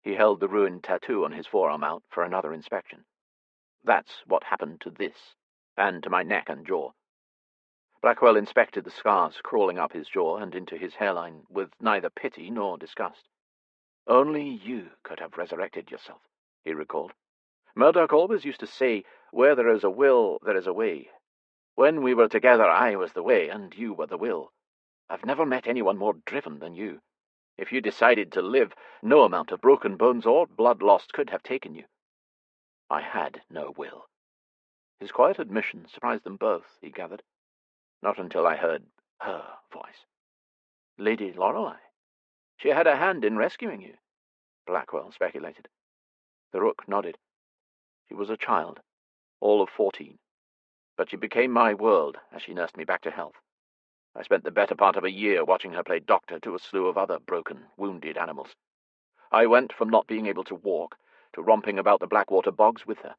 Speaker 3: He held the ruined tattoo on his forearm out for another inspection. That's what happened to this, and to my neck and jaw. Blackwell inspected the scars crawling up his jaw and into his hairline with neither pity nor disgust. Only you could have resurrected yourself, he recalled. Murdoch always used to say, where there is a will, there is a way. When we were together, I was the way, and you were the will. I've never met anyone more driven than you. If you decided to live, no amount of broken bones or blood lost could have taken you. I had no will. His quiet admission surprised them both, he gathered. Not until I heard her voice. Lady Lorelei. She had a hand in rescuing you, Blackwell speculated. The Rook nodded. She was a child, all of 14. But she became my world as she nursed me back to health. I spent the better part of a year watching her play doctor to a slew of other broken, wounded animals. I went from not being able to walk to romping about the Blackwater bogs with her,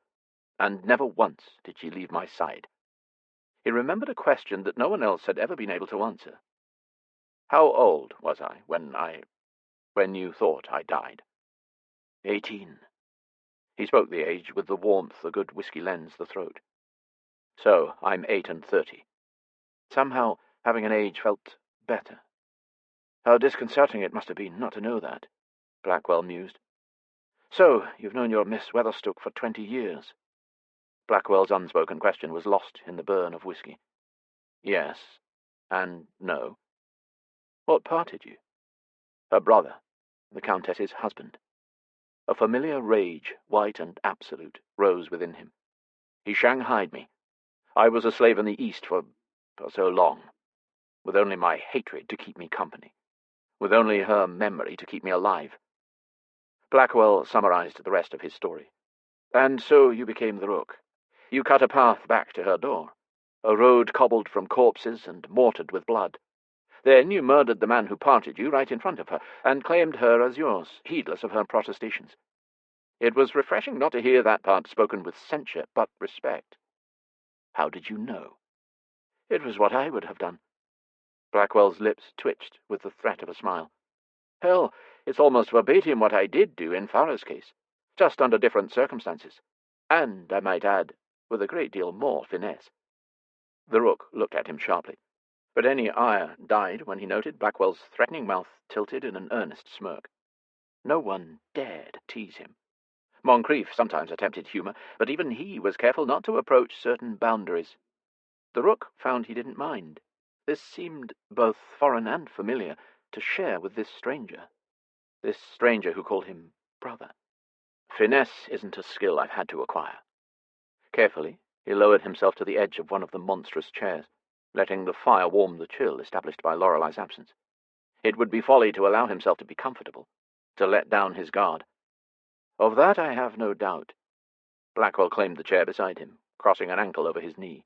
Speaker 3: and never once did she leave my side. He remembered a question that no one else had ever been able to answer. How old was I when you thought I died? 18. He spoke the age with the warmth a good whiskey lends the throat. So I'm 8 and 30. Somehow, having an age felt better. How disconcerting it must have been not to know that, Blackwell mused. So, you've known your Miss Weatherstook for 20 years. Blackwell's unspoken question was lost in the burn of whiskey. Yes, and no. What parted you? Her brother, the Countess's husband. A familiar rage, white and absolute, rose within him. He shanghaied me. I was a slave in the East for so long, with only my hatred to keep me company, with only her memory to keep me alive. Blackwell summarized the rest of his story. And so you became the Rook. You cut a path back to her door, a road cobbled from corpses and mortared with blood. Then you murdered the man who parted you right in front of her, and claimed her as yours, heedless of her protestations. It was refreshing not to hear that part spoken with censure, but respect. How did you know? It was what I would have done. Blackwell's lips twitched with the threat of a smile. Hell, it's almost verbatim what I did do in Farah's case, just under different circumstances, and, I might add, with a great deal more finesse. The Rook looked at him sharply, but any ire died when he noted Blackwell's threatening mouth tilted in an earnest smirk. No one dared tease him. Moncrief sometimes attempted humour, but even he was careful not to approach certain boundaries. The Rook found he didn't mind. This seemed both foreign and familiar to share with this stranger who called him brother. Finesse isn't a skill I've had to acquire. Carefully, he lowered himself to the edge of one of the monstrous chairs, letting the fire warm the chill established by Lorelei's absence. It would be folly to allow himself to be comfortable, to let down his guard. Of that I have no doubt. Blackwell claimed the chair beside him, crossing an ankle over his knee.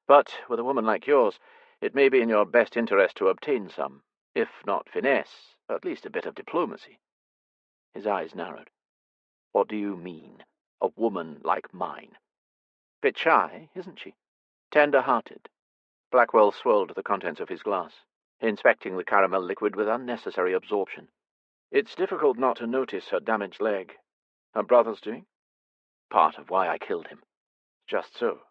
Speaker 3: But with a woman like yours, it may be in your best interest to obtain some, if not finesse, at least a bit of diplomacy. His eyes narrowed. What do you mean, a woman like mine? Bit shy, isn't she? Tender-hearted. Blackwell swirled the contents of his glass, inspecting the caramel liquid with unnecessary absorption. It's difficult not to notice her damaged leg. Her brother's doing? Part of why I killed him. Just so.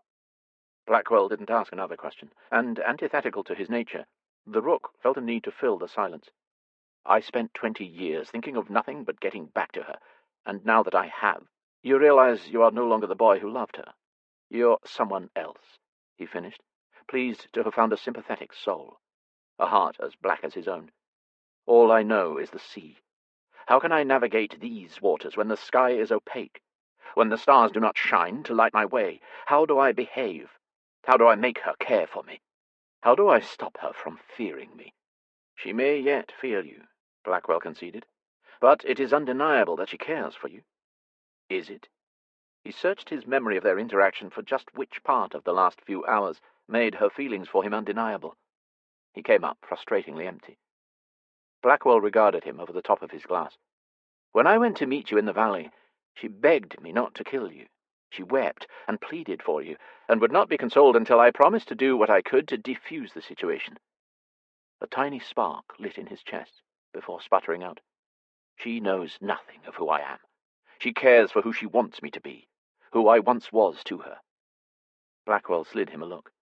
Speaker 3: Blackwell didn't ask another question, and, antithetical to his nature, the Rook felt a need to fill the silence. I spent 20 years thinking of nothing but getting back to her, and now that I have, you realize you are no longer the boy who loved her. You're someone else, he finished, pleased to have found a sympathetic soul, a heart as black as his own. All I know is the sea. How can I navigate these waters when the sky is opaque? When the stars do not shine to light my way? How do I behave? How do I make her care for me? How do I stop her from fearing me? She may yet fear you, Blackwell conceded, but it is undeniable that she cares for you. Is it? He searched his memory of their interaction for just which part of the last few hours made her feelings for him undeniable. He came up frustratingly empty. Blackwell regarded him over the top of his glass. When I went to meet you in the valley, she begged me not to kill you. She wept and pleaded for you, and would not be consoled until I promised to do what I could to defuse the situation. A tiny spark lit in his chest before sputtering out. She knows nothing of who I am. She cares for who she wants me to be, who I once was to her. Blackwell slid him a look.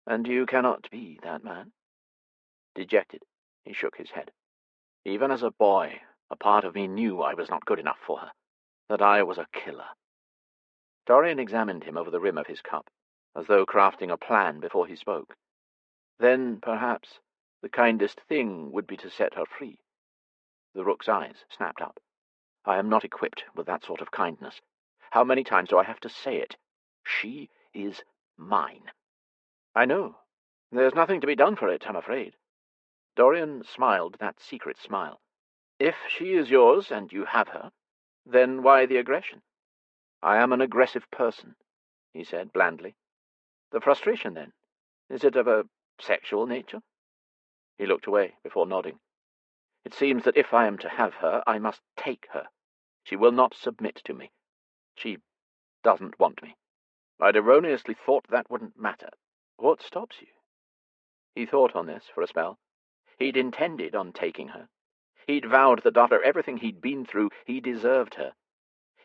Speaker 3: And you cannot be that man? Dejected, he shook his head. Even as a boy, a part of me knew I was not good enough for her, that I was a killer. Dorian examined him over the rim of his cup, as though crafting a plan before he spoke. Then, perhaps, the kindest thing would be to set her free. The Rook's eyes snapped up. I am not equipped with that sort of kindness. How many times do I have to say it? She is mine. I know. There's nothing to be done for it, I'm afraid. Dorian smiled that secret smile. If she is yours and you have her, then why the aggression? I am an aggressive person, he said blandly. The frustration, then? Is it of a sexual nature? He looked away before nodding. It seems that if I am to have her, I must take her. She will not submit to me. She doesn't want me. I'd erroneously thought that wouldn't matter. What stops you? He thought on this for a spell. He'd intended on taking her. He'd vowed that after everything he'd been through, he deserved her.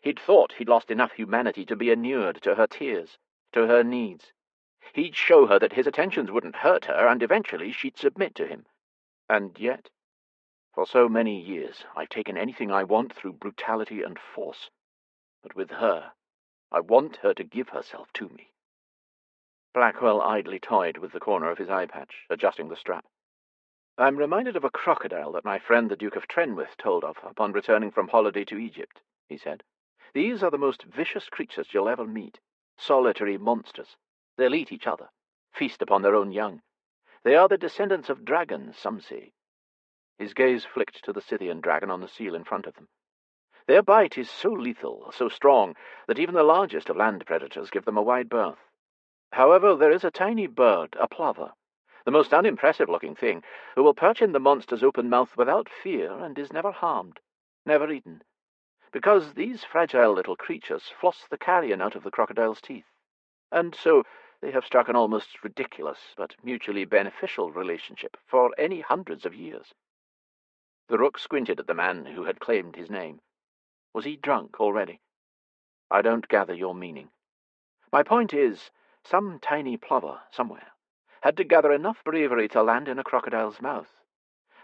Speaker 3: He'd thought he'd lost enough humanity to be inured to her tears, to her needs. He'd show her that his attentions wouldn't hurt her, and eventually she'd submit to him. And yet, for so many years, I've taken anything I want through brutality and force. But with her, I want her to give herself to me. Blackwell idly toyed with the corner of his eye patch, adjusting the strap. I'm reminded of a crocodile that my friend the Duke of Trenwith told of upon returning from holiday to Egypt, he said. These are the most vicious creatures you'll ever meet. Solitary monsters. They'll eat each other, feast upon their own young. They are the descendants of dragons, some say. His gaze flicked to the Scythian dragon on the seal in front of them. Their bite is so lethal, so strong, that even the largest of land predators give them a wide berth. However, there is a tiny bird, a plover, the most unimpressive-looking thing, who will perch in the monster's open mouth without fear and is never harmed, never eaten, because these fragile little creatures floss the carrion out of the crocodile's teeth, and so they have struck an almost ridiculous but mutually beneficial relationship for any hundreds of years. The Rook squinted at the man who had claimed his name. Was he drunk already? I don't gather your meaning. My point is, some tiny plover somewhere had to gather enough bravery to land in a crocodile's mouth,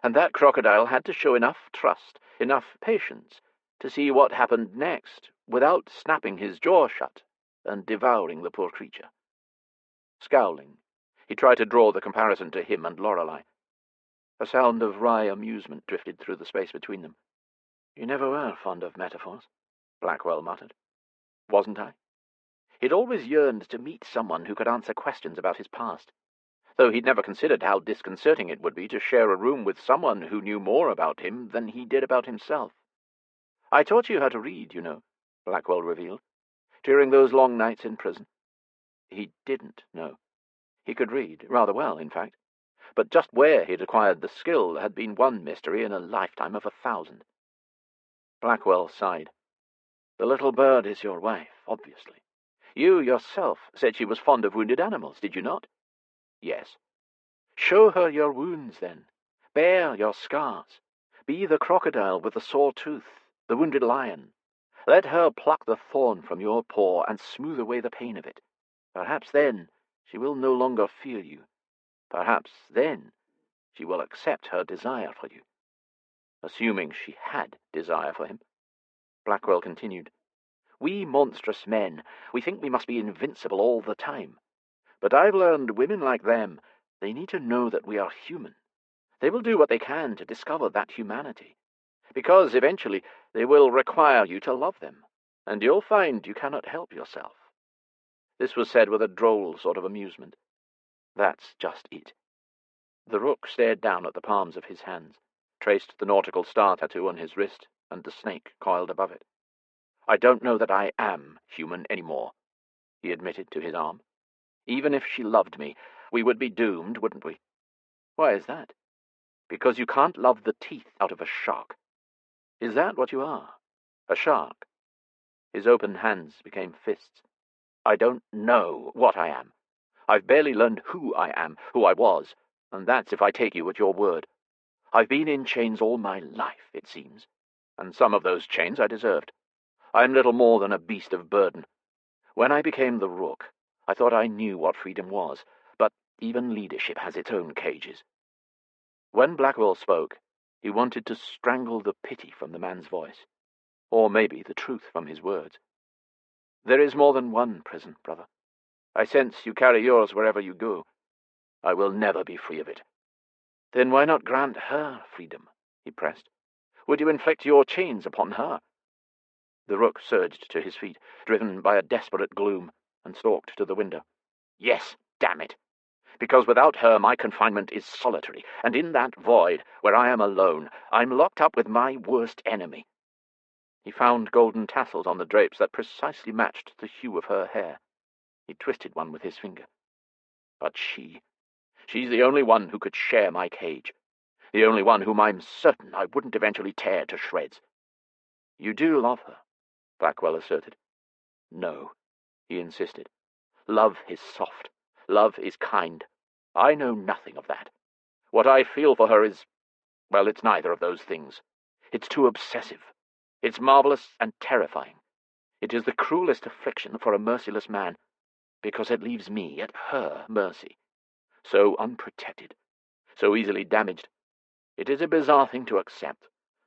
Speaker 3: and that crocodile had to show enough trust, enough patience, to see what happened next without snapping his jaw shut and devouring the poor creature. Scowling, he tried to draw the comparison to him and Lorelei. A sound of wry amusement drifted through the space between them. You never were fond of metaphors, Blackwell muttered. Wasn't I? He'd always yearned to meet someone who could answer questions about his past, though he'd never considered how disconcerting it would be to share a room with someone who knew more about him than he did about himself. I taught you how to read, you know, Blackwell revealed, during those long nights in prison. He didn't know. He could read, rather well, in fact, but just where he'd acquired the skill had been one mystery in a lifetime of 1,000. Blackwell sighed. The little bird is your wife, obviously. You yourself said she was fond of wounded animals, did you not? Yes. Show her your wounds, then. Bear your scars. Be the crocodile with the sore tooth, the wounded lion. Let her pluck the thorn from your paw and smooth away the pain of it. Perhaps then she will no longer fear you. Perhaps then she will accept her desire for you. Assuming she had desire for him. Blackwell continued. We monstrous men, we think we must be invincible all the time. But I've learned women like them, they need to know that we are human. They will do what they can to discover that humanity, because eventually they will require you to love them, and you'll find you cannot help yourself. This was said with a droll sort of amusement. That's just it. The Rook stared down at the palms of his hands, traced the nautical star tattoo on his wrist, and the snake coiled above it. I don't know that I am human anymore, he admitted to his arm. Even if she loved me, we would be doomed, wouldn't we? Why is that? Because you can't love the teeth out of a shark. Is that what you are? A shark? His open hands became fists. I don't know what I am. I've barely learned who I am, who I was, and that's if I take you at your word. I've been in chains all my life, it seems, and some of those chains I deserved. I'm little more than a beast of burden. When I became the Rook, I thought I knew what freedom was, but even leadership has its own cages. When Blackwell spoke, he wanted to strangle the pity from the man's voice, or maybe the truth from his words. There is more than one prison, brother. I sense you carry yours wherever you go. I will never be free of it. Then why not grant her freedom? He pressed. Would you inflict your chains upon her? The Rook surged to his feet, driven by a desperate gloom, and stalked to the window. Yes, damn it! Because without her my confinement is solitary, and in that void, where I am alone, I'm locked up with my worst enemy. He found golden tassels on the drapes that precisely matched the hue of her hair. He twisted one with his finger. But she's the only one who could share my cage, the only one whom I'm certain I wouldn't eventually tear to shreds. You do love her, Blackwell asserted. No, he insisted. Love is soft. Love is kind. I know nothing of that. What I feel for her is, well, it's neither of those things. It's too obsessive. It's marvelous and terrifying. It is the cruelest affliction for a merciless man, because it leaves me at her mercy. So unprotected, so easily damaged. It is a bizarre thing to accept,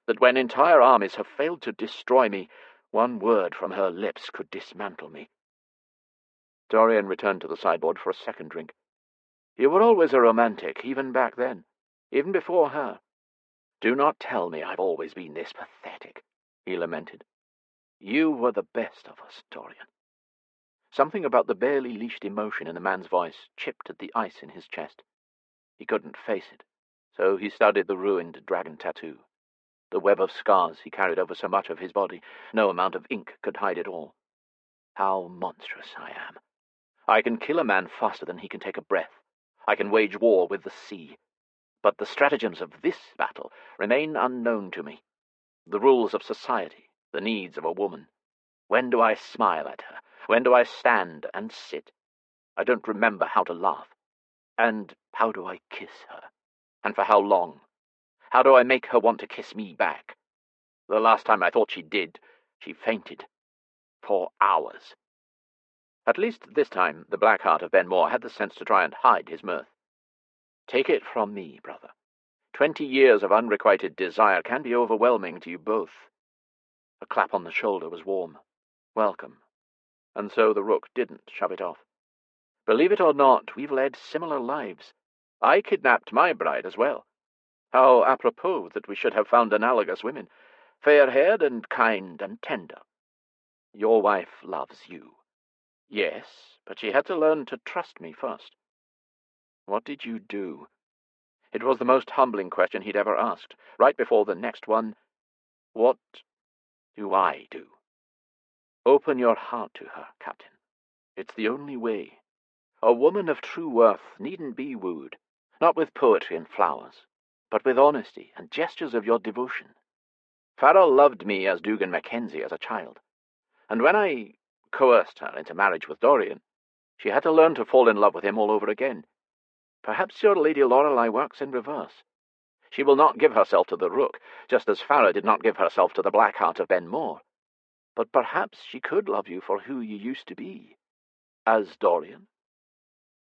Speaker 3: that when entire armies have failed to destroy me, one word from her lips could dismantle me. Dorian returned to the sideboard for a second drink. You were always a romantic, even back then, even before her. Do not tell me I've always been this pathetic, he lamented. You were the best of us, Dorian. Something about the barely leashed emotion in the man's voice chipped at the ice in his chest. He couldn't face it, so he studied the ruined dragon tattoo. The web of scars he carried over so much of his body, no amount of ink could hide it all. How monstrous I am. I can kill a man faster than he can take a breath. I can wage war with the sea. But the stratagems of this battle remain unknown to me. The rules of society, the needs of a woman. When do I smile at her? When do I stand and sit? I don't remember how to laugh. And how do I kiss her? And for how long? How do I make her want to kiss me back? The last time I thought she did, she fainted. For hours. At least this time the black heart of Ben Moore had the sense to try and hide his mirth. Take it from me, brother. 20 years of unrequited desire can be overwhelming to you both. A clap on the shoulder was warm. Welcome. And so the Rook didn't shove it off. Believe it or not, we've led similar lives. I kidnapped my bride as well. How apropos that we should have found analogous women, fair-haired and kind and tender. Your wife loves you. Yes, but she had to learn to trust me first. What did you do? It was the most humbling question he'd ever asked, right before the next one. What do I do? Open your heart to her, Captain. It's the only way. A woman of true worth needn't be wooed, not with poetry and flowers, but with honesty and gestures of your devotion. Farrell loved me as Dugan Mackenzie as a child, and when I coerced her into marriage with Dorian, she had to learn to fall in love with him all over again. Perhaps your Lady Lorelei works in reverse. She will not give herself to the Rook, just as Farrah did not give herself to the black heart of Ben Moore. But perhaps she could love you for who you used to be. As Dorian?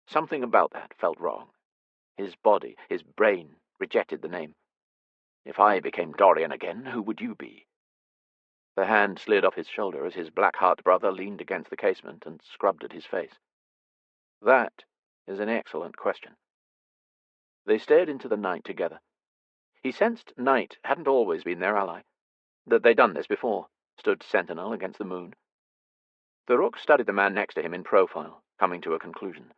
Speaker 3: Something about that felt wrong. His body, his brain, rejected the name. If I became Dorian again, who would you be? The hand slid off his shoulder as his black-heart brother leaned against the casement and scrubbed at his face. That is an excellent question. They stared into the night together. He sensed night hadn't always been their ally, that they'd done this before, stood sentinel against the moon. The Rook studied the man next to him in profile, coming to a conclusion.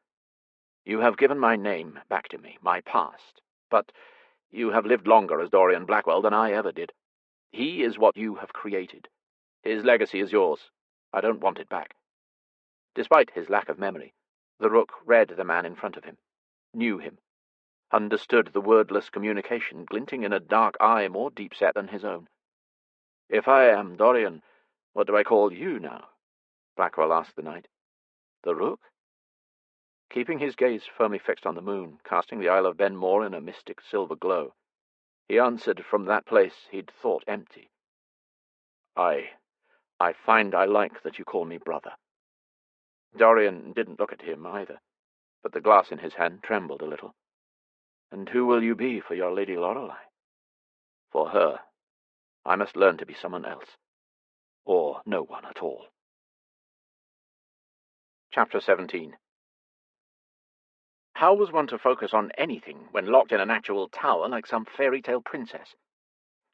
Speaker 3: You have given my name back to me, my past, but you have lived longer as Dorian Blackwell than I ever did. He is what you have created. His legacy is yours. I don't want it back. Despite his lack of memory, the Rook read the man in front of him, knew him, understood the wordless communication glinting in a dark eye more deep-set than his own. If I am Dorian, what do I call you now? Blackwell asked the knight. The Rook? Keeping his gaze firmly fixed on the moon, casting the Isle of Ben More in a mystic silver glow, he answered from that place he'd thought empty. I find I like that you call me brother. Dorian didn't look at him either, but the glass in his hand trembled a little. And who will you be for your Lady Lorelei? For her, I must learn to be someone else, or no one at all. Chapter 17. How was one to focus on anything when locked in an actual tower like some fairy-tale princess?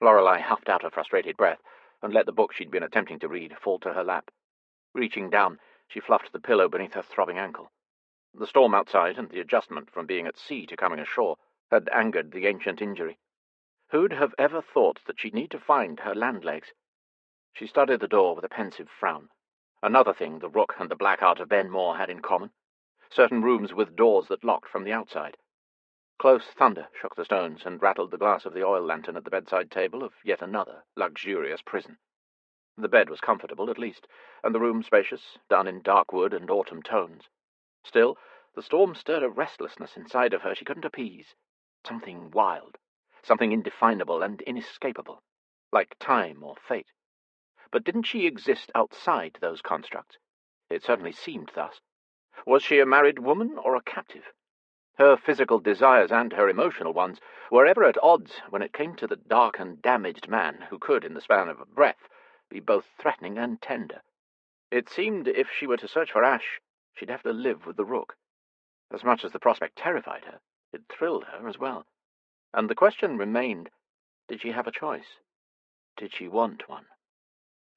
Speaker 3: Lorelei huffed out a frustrated breath and let the book she'd been attempting to read fall to her lap. Reaching down, she fluffed the pillow beneath her throbbing ankle. The storm outside and the adjustment from being at sea to coming ashore had angered the ancient injury. Who'd have ever thought that she'd need to find her land legs? She studied the door with a pensive frown. Another thing the Rook and the Blackheart of Ben More had in common. Certain rooms with doors that locked from the outside. Close thunder shook the stones and rattled the glass of the oil lantern at the bedside table of yet another luxurious prison. The bed was comfortable, at least, and the room spacious, done in dark wood and autumn tones. Still, the storm stirred a restlessness inside of her she couldn't appease. Something wild, something indefinable and inescapable, like time or fate. But didn't she exist outside those constructs? It certainly seemed thus. Was she a married woman or a captive? Her physical desires and her emotional ones were ever at odds when it came to the dark and damaged man who could, in the span of a breath, be both threatening and tender. It seemed if she were to search for Ash, she'd have to live with the Rook. As much as the prospect terrified her, it thrilled her as well. And the question remained, did she have a choice? Did she want one?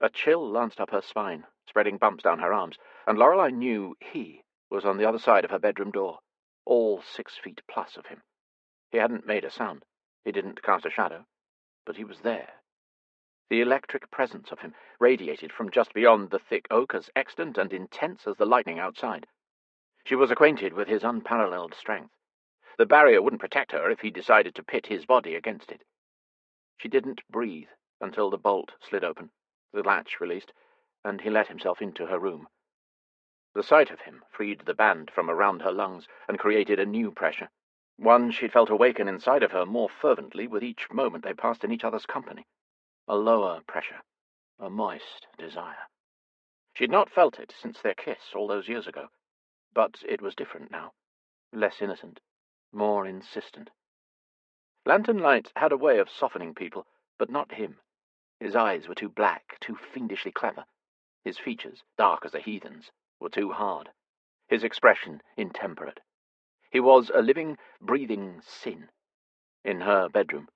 Speaker 3: A chill lanced up her spine, spreading bumps down her arms, and Lorelei knew he was on the other side of her bedroom door, all 6 feet plus of him. He hadn't made a sound, he didn't cast a shadow, but he was there. The electric presence of him radiated from just beyond the thick oak as extant and intense as the lightning outside. She was acquainted with his unparalleled strength. The barrier wouldn't protect her if he decided to pit his body against it. She didn't breathe until the bolt slid open, the latch released, and he let himself into her room. The sight of him freed the band from around her lungs and created a new pressure, one she'd felt awaken inside of her more fervently with each moment they passed in each other's company. A lower pressure, a moist desire. She'd not felt it since their kiss all those years ago, but it was different now, less innocent, more insistent. Lantern light had a way of softening people, but not him. His eyes were too black, too fiendishly clever. His features, dark as a heathen's, were too hard. His expression intemperate. He was a living, breathing sin. In her bedroom.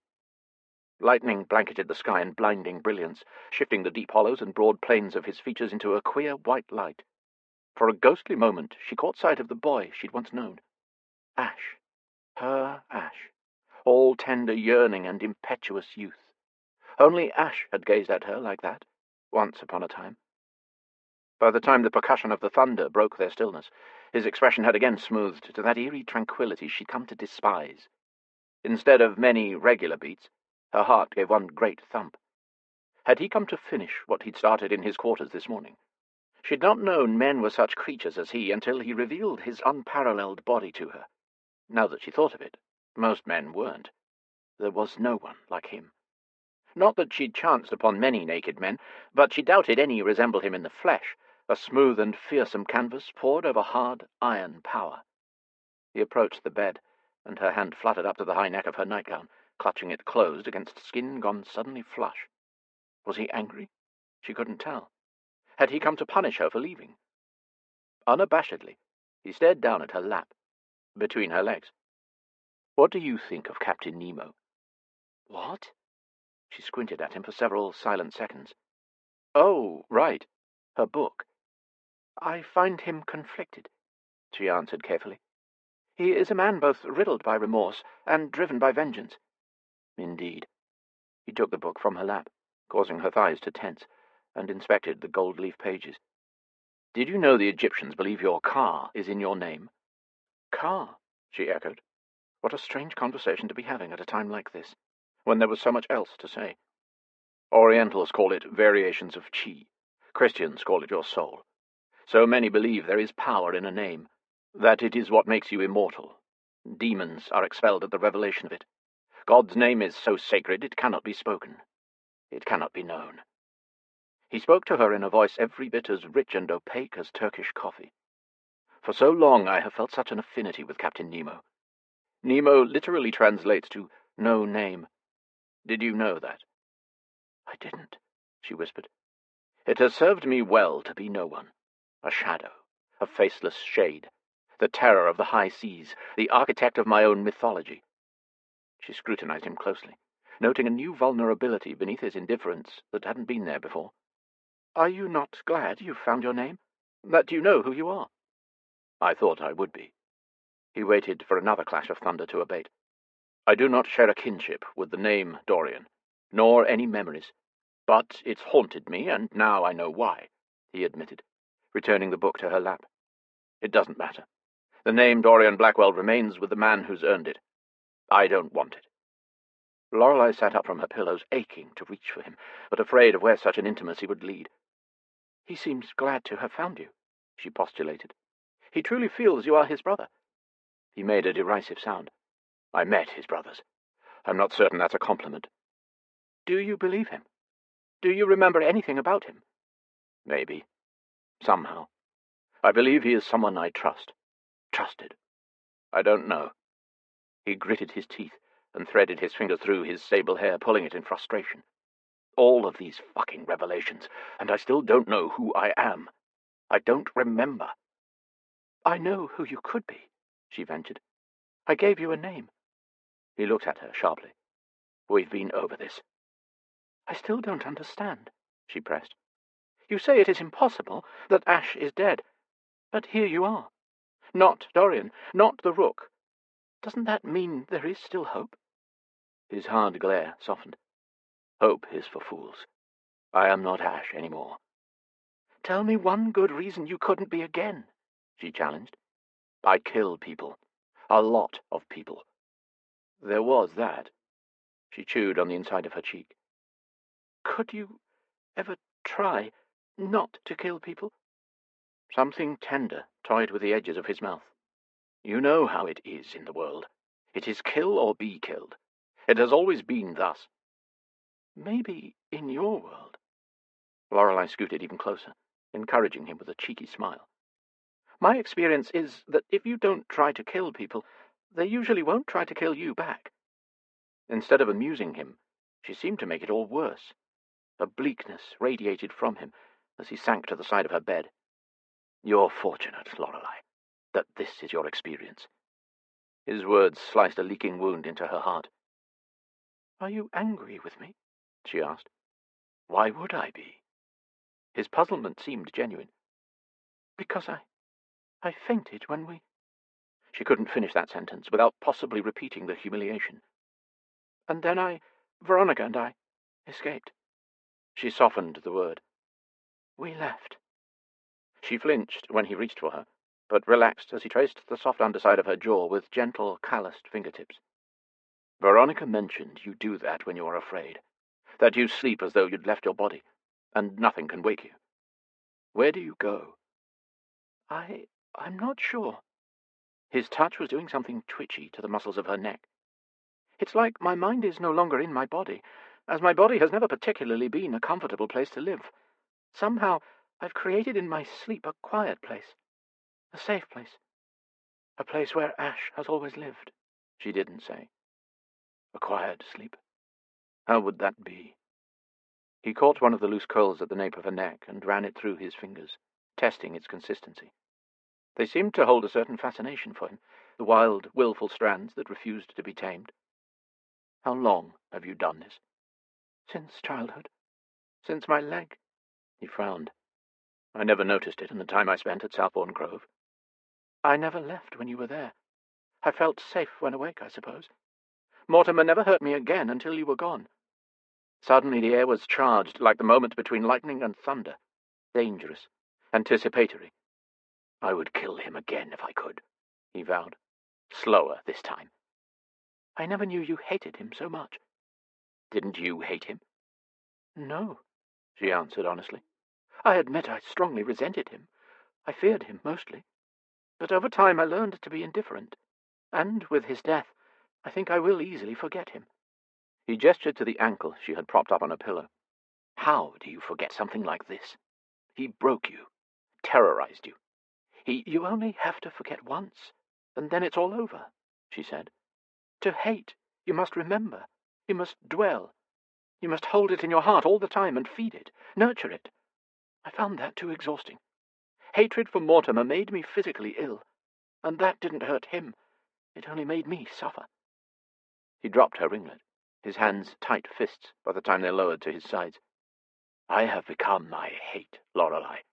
Speaker 3: Lightning blanketed the sky in blinding brilliance, shifting the deep hollows and broad planes of his features into a queer white light. For a ghostly moment she caught sight of the boy she'd once known. Ash. Her Ash. All tender yearning and impetuous youth. Only Ash had gazed at her like that, once upon a time. By the time the percussion of the thunder broke their stillness, his expression had again smoothed to that eerie tranquility she'd come to despise. Instead of many regular beats, her heart gave one great thump. Had he come to finish what he'd started in his quarters this morning? She'd not known men were such creatures as he until he revealed his unparalleled body to her. Now that she thought of it, most men weren't. There was no one like him. Not that she'd chanced upon many naked men, but she doubted any resembled him in the flesh, a smooth and fearsome canvas poured over hard iron power. He approached the bed, and her hand fluttered up to the high neck of her nightgown, clutching it closed against skin gone suddenly flush. Was he angry? She couldn't tell. Had he come to punish her for leaving? Unabashedly, he stared down at her lap, between her legs. "What do you think of Captain Nemo?" "What?" She squinted at him for several silent seconds. "Oh, right. Her book. I find him conflicted," she answered carefully. "He is a man both riddled by remorse and driven by vengeance." "Indeed." He took the book from her lap, causing her thighs to tense, and inspected the gold-leaf pages. "Did you know the Egyptians believe your car is in your name?" "Car?" she echoed. What a strange conversation to be having at a time like this, when there was so much else to say. "Orientals call it variations of chi. Christians call it your soul. So many believe there is power in a name, that it is what makes you immortal. Demons are expelled at the revelation of it. God's name is so sacred it cannot be spoken. It cannot be known." He spoke to her in a voice every bit as rich and opaque as Turkish coffee. "For so long I have felt such an affinity with Captain Nemo. Nemo literally translates to no name. Did you know that?" "I didn't," she whispered. "It has served me well to be no one. A shadow, a faceless shade, the terror of the high seas, the architect of my own mythology." She scrutinized him closely, noting a new vulnerability beneath his indifference that hadn't been there before. "Are you not glad you've found your name? That you know who you are?" "I thought I would be." He waited for another clash of thunder to abate. "I do not share a kinship with the name Dorian, nor any memories. But it's haunted me, and now I know why," he admitted, returning the book to her lap. "It doesn't matter. The name Dorian Blackwell remains with the man who's earned it. I don't want it." Lorelei sat up from her pillows, aching to reach for him, but afraid of where such an intimacy would lead. "He seems glad to have found you," she postulated. "He truly feels you are his brother." He made a derisive sound. "I met his brothers. I'm not certain that's a compliment." "Do you believe him? Do you remember anything about him?" "Maybe. Somehow. I believe he is someone I trust. Trusted. I don't know." He gritted his teeth and threaded his finger through his sable hair, pulling it in frustration. "All of these fucking revelations, and I still don't know who I am. I don't remember." "I know who you could be," she ventured. "I gave you a name." He looked at her sharply. "We've been over this." "I still don't understand," she pressed. "You say it is impossible, that Ash is dead. But here you are. Not Dorian, not the Rook. Doesn't that mean there is still hope?" His hard glare softened. "Hope is for fools. I am not Ash anymore." "Tell me one good reason you couldn't be again," she challenged. "I kill people. A lot of people." "There was that." She chewed on the inside of her cheek. "Could you ever try not to kill people?" Something tender toyed with the edges of his mouth. "You know how it is in the world. It is kill or be killed. It has always been thus." "Maybe in your world." Lorelei scooted even closer, encouraging him with a cheeky smile. "My experience is that if you don't try to kill people, they usually won't try to kill you back." Instead of amusing him, she seemed to make it all worse. A bleakness radiated from him as he sank to the side of her bed. "You're fortunate, Lorelei, that this is your experience." His words sliced a leaking wound into her heart. "Are you angry with me?" she asked. "Why would I be?" His puzzlement seemed genuine. "Because I fainted when we—" She couldn't finish that sentence without possibly repeating the humiliation. "And then Veronica and I, escaped." She softened the word. "We left." She flinched when he reached for her, but relaxed as he traced the soft underside of her jaw with gentle, calloused fingertips. "Veronica mentioned you do that when you are afraid, that you sleep as though you'd left your body, and nothing can wake you. Where do you go?" I'm not sure." His touch was doing something twitchy to the muscles of her neck. "It's like my mind is no longer in my body, as my body has never particularly been a comfortable place to live. Somehow
Speaker 4: I've created in my sleep a quiet place, a safe place, a place where Ash has always lived."
Speaker 3: She didn't say. A quiet sleep. How would that be? He caught one of the loose curls at the nape of her neck and ran it through his fingers, testing its consistency. They seemed to hold a certain fascination for him, the wild, willful strands that refused to be tamed. "How long have you done this?"
Speaker 4: "Since childhood. Since my leg."
Speaker 3: He frowned. "I never noticed it in the time I spent at Southbourne Grove."
Speaker 4: "I never left when you were there. I felt safe when awake, I suppose. Mortimer never hurt me again until you were gone."
Speaker 3: Suddenly the air was charged like the moment between lightning and thunder, dangerous, anticipatory. "I would kill him again if I could," he vowed. "Slower this time."
Speaker 4: "I never knew you hated him so much."
Speaker 3: "Didn't you hate him?"
Speaker 4: "No,"
Speaker 3: she answered honestly.
Speaker 4: "I admit I strongly resented him. I feared him mostly. But over time I learned to be indifferent. And with his death, I think I will easily forget him."
Speaker 3: He gestured to the ankle she had propped up on a pillow. "How do you forget something like this? He broke you, terrorized you.
Speaker 4: You only have to forget once, and then it's all over," she said. "To hate, you must remember. You must dwell. You must hold it in your heart all the time and feed it, nurture it. I found that too exhausting. Hatred for Mortimer made me physically ill, and that didn't hurt him. It only made me suffer."
Speaker 3: He dropped her ringlet, his hands tight fists by the time they lowered to his sides. "I have become my hate, Lorelei.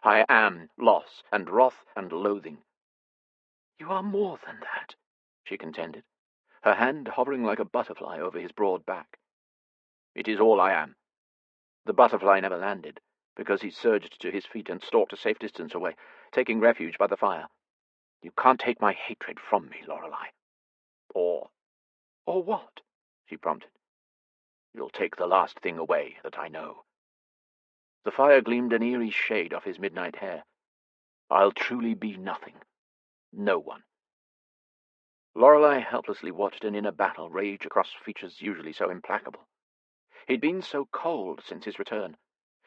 Speaker 3: I am loss and wrath and loathing."
Speaker 4: "You are more than that,"
Speaker 3: she contended, her hand hovering like a butterfly over his broad back. "It is all I am." The butterfly never landed, because he surged to his feet and stalked a safe distance away, taking refuge by the fire. "You can't take my hatred from me, Lorelei. Or
Speaker 4: what?"
Speaker 3: she prompted. "You'll take the last thing away that I know." The fire gleamed an eerie shade off his midnight hair. "I'll truly be nothing. No one." Lorelei helplessly watched an inner battle rage across features usually so implacable. He'd been so cold since his return,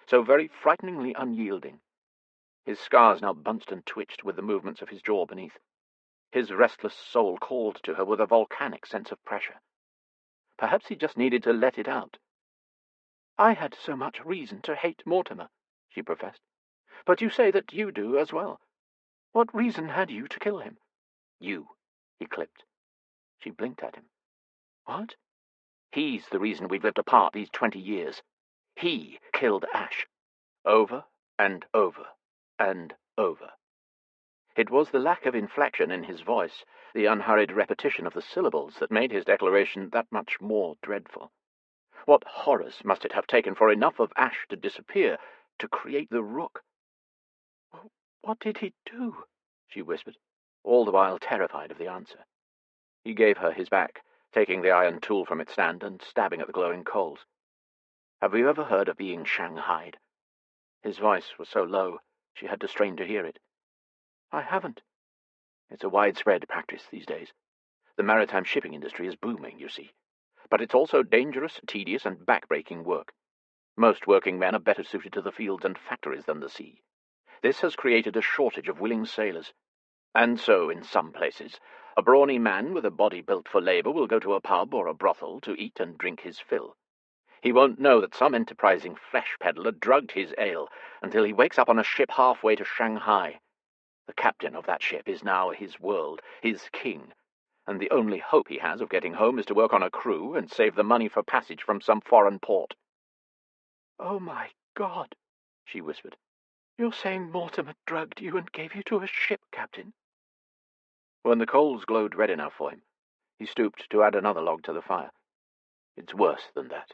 Speaker 3: so very frighteningly unyielding. His scars now bunched and twitched with the movements of his jaw beneath. His restless soul called to her with a volcanic sense of pressure. Perhaps he just needed to let it out.
Speaker 4: "I had so much reason to hate Mortimer," she professed. "But you say that you do as well. What reason had you to kill him?"
Speaker 3: "You," he clipped. She blinked at him.
Speaker 4: "What?"
Speaker 3: "He's the reason we've lived apart these 20 years. He killed Ash. Over and over and over." It was the lack of inflection in his voice, the unhurried repetition of the syllables, that made his declaration that much more dreadful. What horrors must it have taken for enough of Ash to disappear, to create the Rook?
Speaker 4: "What did he do?"
Speaker 3: she whispered, all the while terrified of the answer. He gave her his back, taking the iron tool from its stand and stabbing at the glowing coals. "Have you ever heard of being shanghaied?" His voice was so low, she had to strain to hear it.
Speaker 4: "I haven't."
Speaker 3: "It's a widespread practice these days. The maritime shipping industry is booming, you see. But it's also dangerous, tedious, and back-breaking work. Most working men are better suited to the fields and factories than the sea. This has created a shortage of willing sailors. And so, in some places, a brawny man with a body built for labour will go to a pub or a brothel to eat and drink his fill. He won't know that some enterprising flesh peddler drugged his ale until he wakes up on a ship halfway to Shanghai. The captain of that ship is now his world, his king, and the only hope he has of getting home is to work on a crew and save the money for passage from some foreign port."
Speaker 4: "Oh, my God," she whispered. "You're saying Mortimer drugged you and gave you to a ship captain?"
Speaker 3: When the coals glowed red enough for him, he stooped to add another log to the fire. "It's worse than that.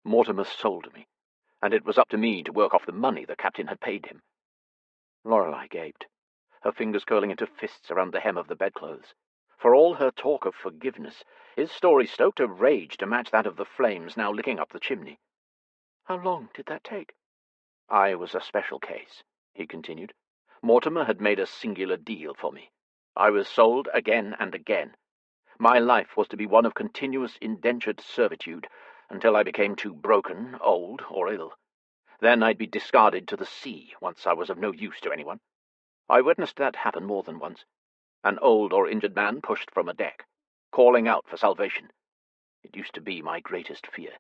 Speaker 3: Mortimer sold me, and it was up to me to work off the money the captain had paid him." Lorelei gaped, her fingers curling into fists around the hem of the bedclothes. For all her talk of forgiveness, his story stoked a rage to match that of the flames now licking up the chimney.
Speaker 4: "How long did that take?"
Speaker 3: "I was a special case," he continued. "Mortimer had made a singular deal for me. I was sold again and again. My life was to be one of continuous indentured servitude, until I became too broken, old, or ill. Then I'd be discarded to the sea once I was of no use to anyone. I witnessed that happen more than once. An old or injured man pushed from a deck, calling out for salvation. It used to be my greatest fear.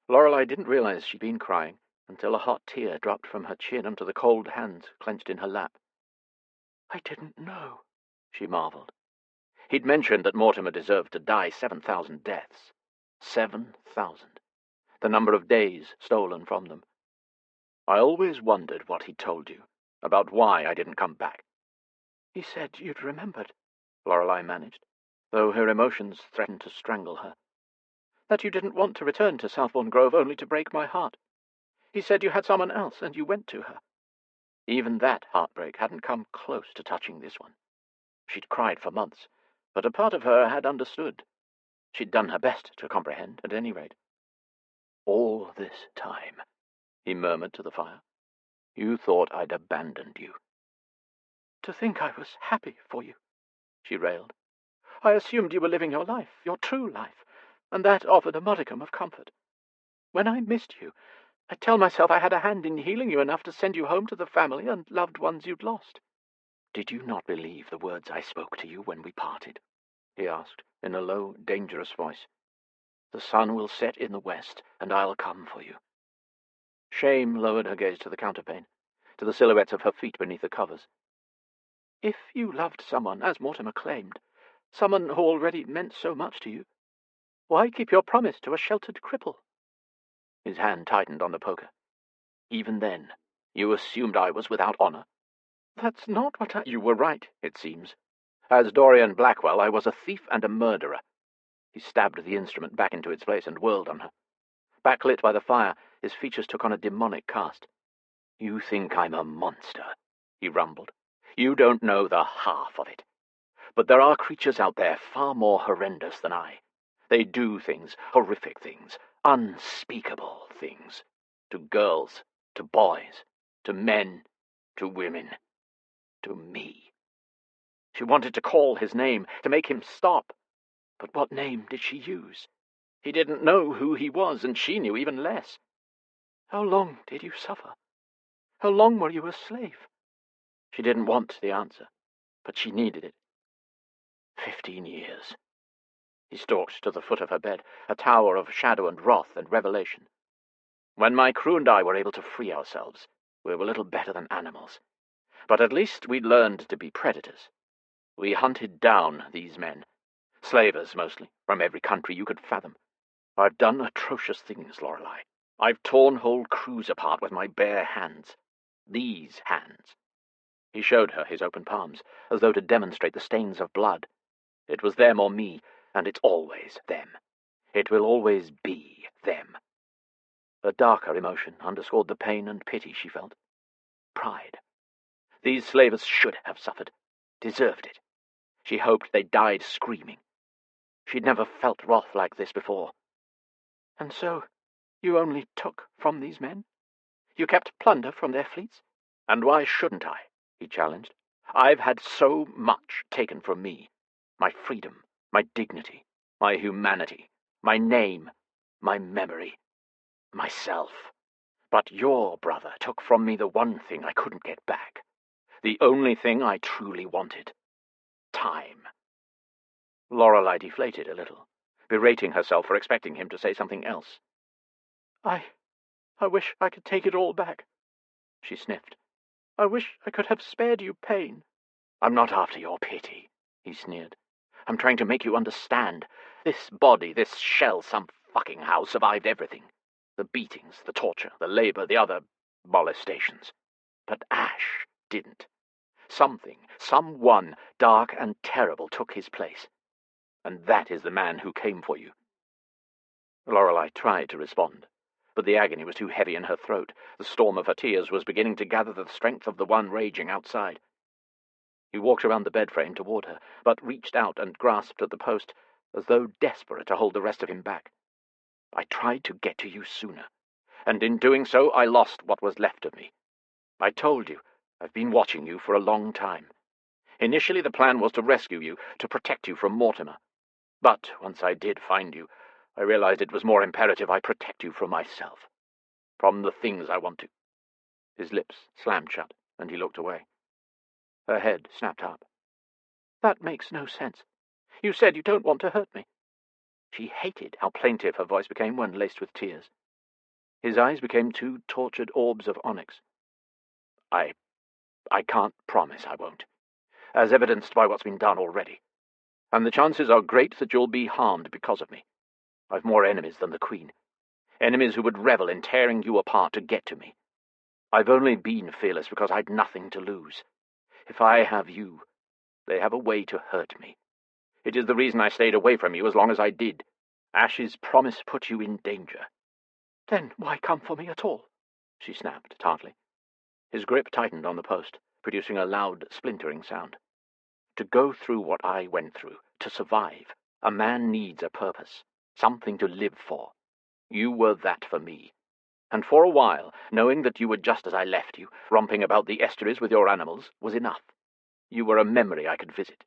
Speaker 3: Lorelei didn't realize she'd been crying until a hot tear dropped from her chin onto the cold hands clenched in her lap.
Speaker 4: "I didn't know,"
Speaker 3: she marveled. He'd mentioned that Mortimer deserved to die 7,000 deaths. 7,000. The number of days stolen from them. I always wondered what he told you, about why I didn't come back.
Speaker 4: "He said you'd remembered,"
Speaker 3: Lorelei managed, though her emotions threatened to strangle her.
Speaker 4: "That you didn't want to return to Southbourne Grove only to break my heart. He said you had someone else and you went to her."
Speaker 3: Even that heartbreak hadn't come close to touching this one. She'd cried for months, but a part of her had understood. She'd done her best to comprehend, at any rate. "All this time," he murmured to the fire, "you thought I'd abandoned you."
Speaker 4: "To think I was happy for you," she railed. "I assumed you were living your life, your true life, and that offered a modicum of comfort. When I missed you, I'd tell myself I had a hand in healing you enough to send you home to the family and loved ones you'd lost."
Speaker 3: "Did you not believe the words I spoke to you when we parted?" he asked, in a low, dangerous voice. "The sun will set in the west, and I'll come for you." Shame lowered her gaze to the counterpane, to the silhouettes of her feet beneath the covers.
Speaker 4: "If you loved someone, as Mortimer claimed, someone who already meant so much to you, why keep your promise to a sheltered cripple?"
Speaker 3: His hand tightened on the poker. "Even then, you assumed I was without honor?"
Speaker 4: "That's not what I—"
Speaker 3: "You were right, it seems. As Dorian Blackwell, I was a thief and a murderer." He stabbed the instrument back into its place and whirled on her. Backlit by the fire, his features took on a demonic cast. "You think I'm a monster," he rumbled. "You don't know the half of it. But there are creatures out there far more horrendous than I. They do things, horrific things, unspeakable things. To girls, to boys, to men, to women, to me." She wanted to call his name, to make him stop. But what name did she use? He didn't know who he was, and she knew even less.
Speaker 4: "How long did you suffer? How long were you a slave?"
Speaker 3: She didn't want the answer, but she needed it. 15 years. He stalked to the foot of her bed, a tower of shadow and wrath and revelation. "When my crew and I were able to free ourselves, we were little better than animals. But at least we'd learned to be predators. We hunted down these men, slavers mostly, from every country you could fathom. I've done atrocious things, Lorelei. I've torn whole crews apart with my bare hands. These hands." He showed her his open palms, as though to demonstrate the stains of blood. "It was them or me, and it's always them. It will always be them." A darker emotion underscored the pain and pity she felt. Pride. These slavers should have suffered, deserved it. She hoped they died screaming. She'd never felt wrath like this before.
Speaker 4: "And so, you only took from these men? You kept plunder from their fleets?"
Speaker 3: "And why shouldn't I?" he challenged. "I've had so much taken from me. My freedom, my dignity, my humanity, my name, my memory, myself. But your brother took from me the one thing I couldn't get back. The only thing I truly wanted. Time." Lorelei deflated a little, berating herself for expecting him to say something else.
Speaker 4: I wish I could take it all back," she sniffed. "I wish I could have spared you pain."
Speaker 3: "I'm not after your pity," he sneered. "I'm trying to make you understand. This body, this shell, somehow survived everything. The beatings, the torture, the labor, the other molestations. But Ash didn't. Someone dark and terrible took his place. And that is the man who came for you." Lorelei tried to respond, but the agony was too heavy in her throat. The storm of her tears was beginning to gather the strength of the one raging outside. He walked around the bed frame toward her, but reached out and grasped at the post, as though desperate to hold the rest of him back. "I tried to get to you sooner, and in doing so I lost what was left of me. I told you, I've been watching you for a long time. Initially the plan was to rescue you, to protect you from Mortimer. But once I did find you, I realized it was more imperative I protect you from myself.
Speaker 2: From the things I want to.
Speaker 3: His lips slammed shut, and he looked away. Her head snapped up.
Speaker 4: That makes no sense. You said you don't want to hurt me.
Speaker 3: She hated how plaintive her voice became when laced with tears. His eyes became two tortured orbs of onyx. I can't promise I won't, as evidenced by what's been done already. And the chances are great that you'll be harmed because of me. I've more enemies than the Queen. Enemies who would revel in tearing you apart to get to me. I've only been fearless because I'd nothing to lose. If I have you, they have a way to hurt me. It is the reason I stayed away from you as long as I did. Ash's promise put you in danger.
Speaker 4: Then why come for me at all?
Speaker 3: She snapped tartly. His grip tightened on the post, producing a loud, splintering sound. To go through what I went through, to survive, a man needs a purpose, something to live for. You were that for me. And for a while, knowing that you were just as I left you, romping about the estuaries with your animals, was enough. You were a memory I could visit,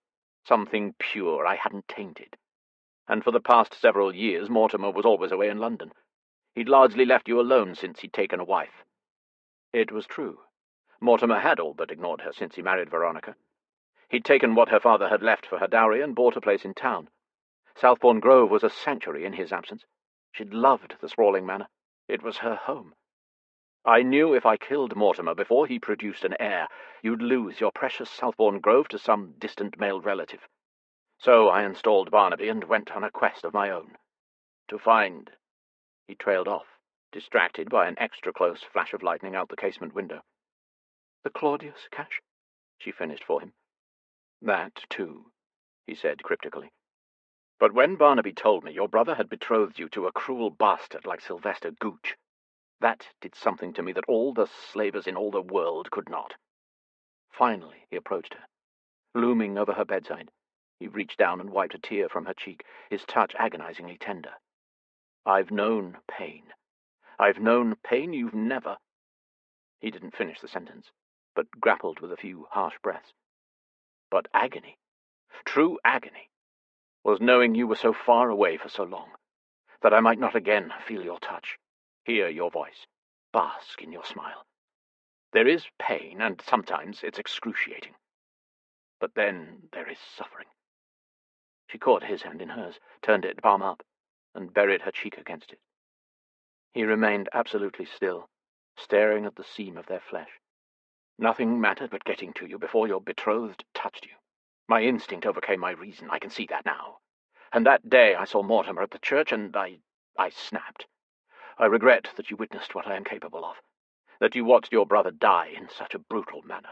Speaker 3: something pure I hadn't tainted. And for the past several years, Mortimer was always away in London. He'd largely left you alone since he'd taken a wife. It was true. Mortimer had all but ignored her since he married Veronica. He'd taken what her father had left for her dowry and bought a place in town. Southbourne Grove was a sanctuary in his absence. She'd loved the sprawling manor. It was her home. I knew if I killed Mortimer before he produced an heir, you'd lose your precious Southbourne Grove to some distant male relative. So I installed Barnaby and went on a quest of my own. To find... He trailed off, distracted by an extra-close flash of lightning out the casement window.
Speaker 4: The Claudius cache?
Speaker 3: She finished for him. That, too, he said cryptically. But when Barnaby told me your brother had betrothed you to a cruel bastard like Sylvester Gooch, that did something to me that all the slavers in all the world could not. Finally he approached her. Looming over her bedside, he reached down and wiped a tear from her cheek, his touch agonizingly tender. I've known pain. I've known pain you've never... He didn't finish the sentence, but grappled with a few harsh breaths. But agony, true agony, was knowing you were so far away for so long, that I might not again feel your touch, hear your voice, bask in your smile. There is pain, and sometimes it's excruciating. But then there is suffering. She caught his hand in hers, turned it palm up, and buried her cheek against it. He remained absolutely still, staring at the seam of their flesh. Nothing mattered but getting to you before your betrothed touched you. My instinct overcame my reason, I can see that now. And that day I saw Mortimer at the church, and I snapped. I regret that you witnessed what I am capable of, that you watched your brother die in such a brutal manner.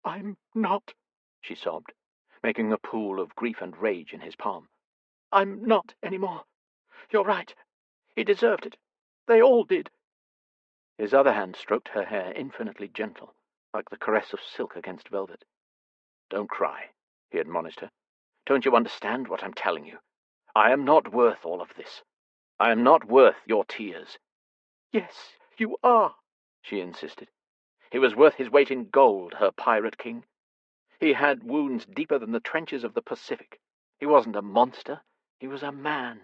Speaker 4: I'm not,
Speaker 3: she sobbed, making a pool of grief and rage in his palm.
Speaker 4: I'm not anymore. You're right. He deserved it. They all did.
Speaker 3: His other hand stroked her hair, infinitely gentle, like the caress of silk against velvet. Don't cry, he admonished her. Don't you understand what I'm telling you? I am not worth all of this. I am not worth your tears.
Speaker 4: Yes, you are,
Speaker 3: she insisted. He was worth his weight in gold, her pirate king. He had wounds deeper than the trenches of the Pacific. He wasn't a monster. He was a man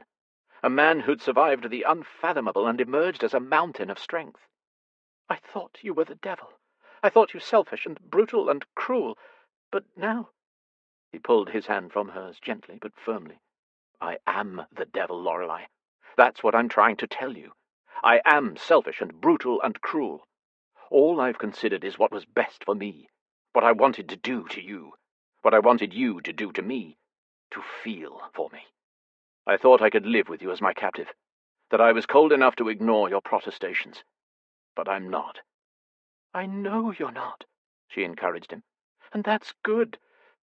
Speaker 3: who'd survived the unfathomable and emerged as a mountain of strength.
Speaker 4: I thought you were the devil. I thought you selfish and brutal and cruel. But now...
Speaker 3: He pulled his hand from hers gently but firmly. I am the devil, Lorelei. That's what I'm trying to tell you. I am selfish and brutal and cruel. All I've considered is what was best for me, what I wanted to do to you, what I wanted you to do to me, to feel for me. I thought I could live with you as my captive, that I was cold enough to ignore your protestations. But I'm not.
Speaker 4: I know you're not,
Speaker 3: she encouraged him.
Speaker 4: And that's good.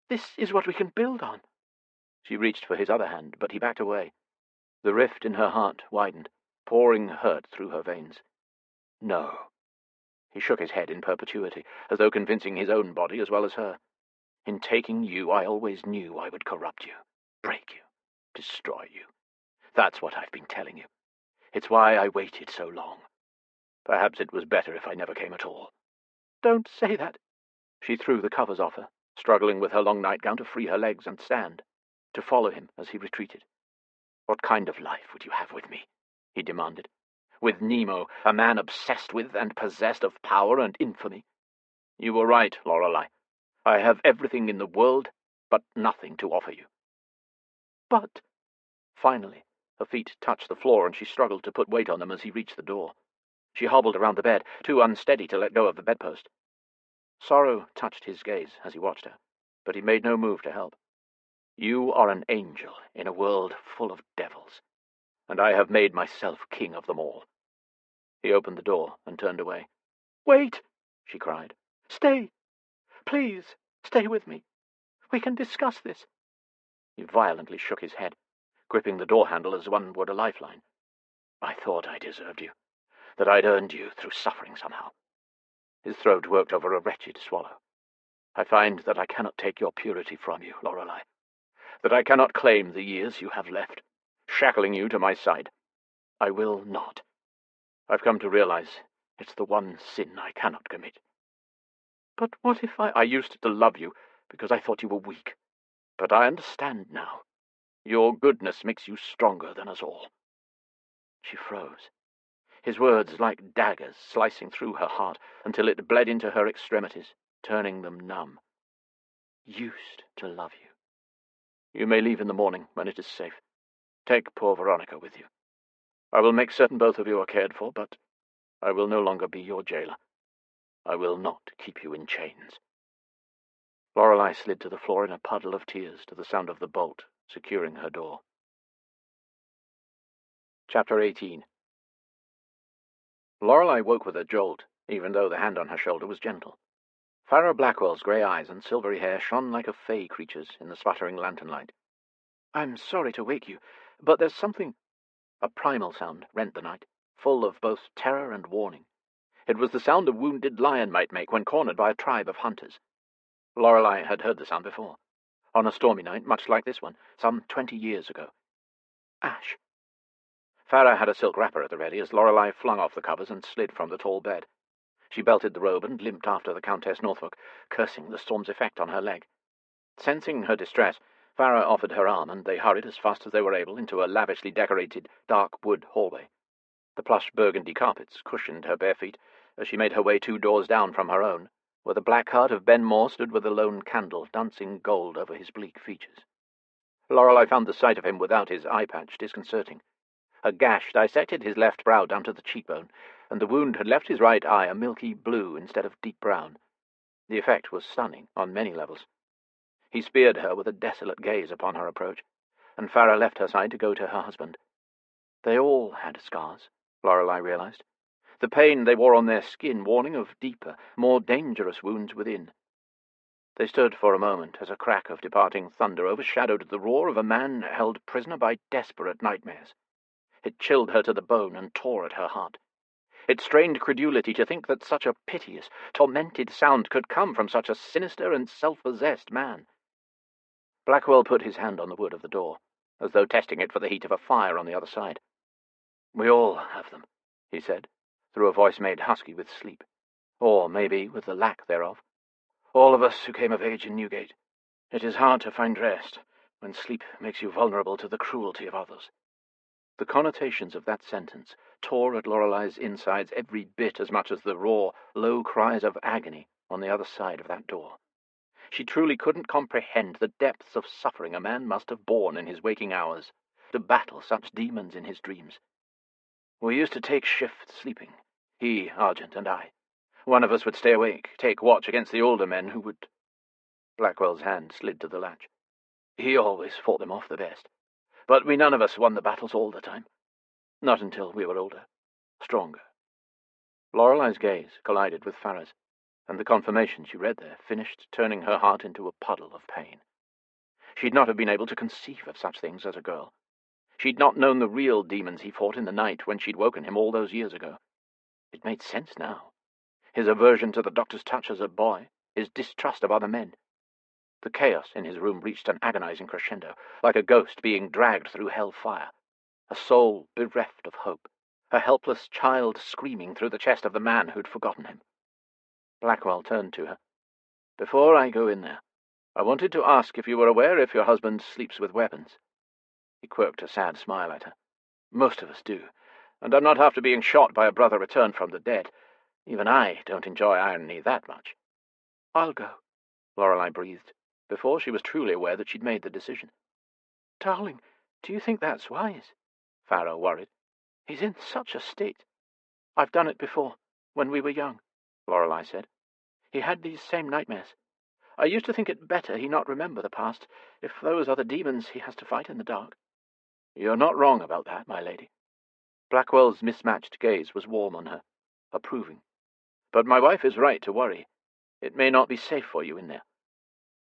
Speaker 4: This is what we can build on.
Speaker 3: She reached for his other hand, but he backed away. The rift in her heart widened, pouring hurt through her veins. No. He shook his head in perpetuity, as though convincing his own body as well as her. In taking you, I always knew I would corrupt you, break you, destroy you. That's what I've been telling you. It's why I waited so long. Perhaps it was better if I never came at all.
Speaker 4: Don't say that.
Speaker 3: She threw the covers off her, struggling with her long nightgown to free her legs and stand, to follow him as he retreated. What kind of life would you have with me? He demanded. with Nemo, a man obsessed with and possessed of power and infamy. You were right, Lorelei. I have everything in the world, but nothing to offer you.
Speaker 4: But...
Speaker 3: Finally, her feet touched the floor, and she struggled to put weight on them as he reached the door. She hobbled around the bed, too unsteady to let go of the bedpost. Sorrow touched his gaze as he watched her, but he made no move to help. You are an angel in a world full of devils, and I have made myself king of them all. He opened the door and turned away.
Speaker 4: Wait, she cried. Stay. Please, stay with me. We can discuss this.
Speaker 3: He violently shook his head, gripping the door handle as one would a lifeline. I thought I deserved you, that I'd earned you through suffering somehow. His throat worked over a wretched swallow. I find that I cannot take your purity from you, Lorelei, that I cannot claim the years you have left, shackling you to my side. I will not. I've come to realize it's the one sin I cannot commit.
Speaker 4: But what if
Speaker 3: I used to love you because I thought you were weak, but I understand now. Your goodness makes you stronger than us all. She froze, his words like daggers slicing through her heart until it bled into her extremities, turning them numb. Used to love you. You may leave in the morning when it is safe. Take poor Veronica with you. I will make certain both of you are cared for, but I will no longer be your jailer. I will not keep you in chains. Lorelei slid to the floor in a puddle of tears to the sound of the bolt securing her door. Chapter 18. Lorelei woke with a jolt, even though the hand on her shoulder was gentle. Farrah Blackwell's grey eyes and silvery hair shone like a fey creature's in the sputtering lantern light. I'm sorry to wake you, but there's something... A primal sound rent the night, full of both terror and warning. It was the sound a wounded lion might make when cornered by a tribe of hunters. Lorelei had heard the sound before, on a stormy night much like this one, some 20 years ago. Ash. Farrah had a silk wrapper at the ready as Lorelei flung off the covers and slid from the tall bed. She belted the robe and limped after the Countess Norfolk, cursing the storm's effect on her leg. Sensing her distress, Farrah offered her arm, and they hurried as fast as they were able into a lavishly decorated, dark wood hallway. The plush burgundy carpets cushioned her bare feet as she made her way 2 doors down from her own, where the black heart of Ben Moore stood with a lone candle dancing gold over his bleak features. Lorelei found the sight of him without his eye patch disconcerting. A gash dissected his left brow down to the cheekbone, and the wound had left his right eye a milky blue instead of deep brown. The effect was stunning on many levels. He speared her with a desolate gaze upon her approach, and Farrah left her side to go to her husband. They all had scars, Lorelei realized. The pain they wore on their skin warning of deeper, more dangerous wounds within. They stood for a moment as a crack of departing thunder overshadowed the roar of a man held prisoner by desperate nightmares. It chilled her to the bone and tore at her heart. It strained credulity to think that such a piteous, tormented sound could come from such a sinister and self-possessed man. Blackwell put his hand on the wood of the door, as though testing it for the heat of a fire on the other side. We all have them, he said, through a voice made husky with sleep, or maybe with the lack thereof. All of us who came of age in Newgate. It is hard to find rest when sleep makes you vulnerable to the cruelty of others. The connotations of that sentence tore at Lorelei's insides every bit as much as the raw, low cries of agony on the other side of that door. She truly couldn't comprehend the depths of suffering a man must have borne in his waking hours, to battle such demons in his dreams. We used to take shift sleeping, he, Argent, and I. One of us would stay awake, take watch against the older men who would... Blackwell's hand slid to the latch. He always fought them off the best. But we none of us won the battles all the time. Not until we were older, stronger. Lorelei's gaze collided with Farrah's, and the confirmation she read there finished turning her heart into a puddle of pain. She'd not have been able to conceive of such things as a girl. She'd not known the real demons he fought in the night when she'd woken him all those years ago. It made sense now. His aversion to the doctor's touch as a boy, his distrust of other men. The chaos in his room reached an agonizing crescendo, like a ghost being dragged through hell fire. A soul bereft of hope, a helpless child screaming through the chest of the man who'd forgotten him. Blackwell turned to her. Before I go in there, I wanted to ask if you were aware if your husband sleeps with weapons. He quirked a sad smile at her. Most of us do. And I'm not after being shot by a brother returned from the dead. Even I don't enjoy irony that much.
Speaker 4: I'll go,
Speaker 3: Lorelei breathed, before she was truly aware that she'd made the decision.
Speaker 4: Darling, do you think that's wise?
Speaker 3: Farrow worried.
Speaker 4: He's in such a state. I've done it before, when we were young,
Speaker 3: Lorelei said.
Speaker 4: He had these same nightmares. I used to think it better he not remember the past, if those are the demons he has to fight in the dark.
Speaker 3: You're not wrong about that, my lady. Blackwell's mismatched gaze was warm on her, approving. But my wife is right to worry. It may not be safe for you in there.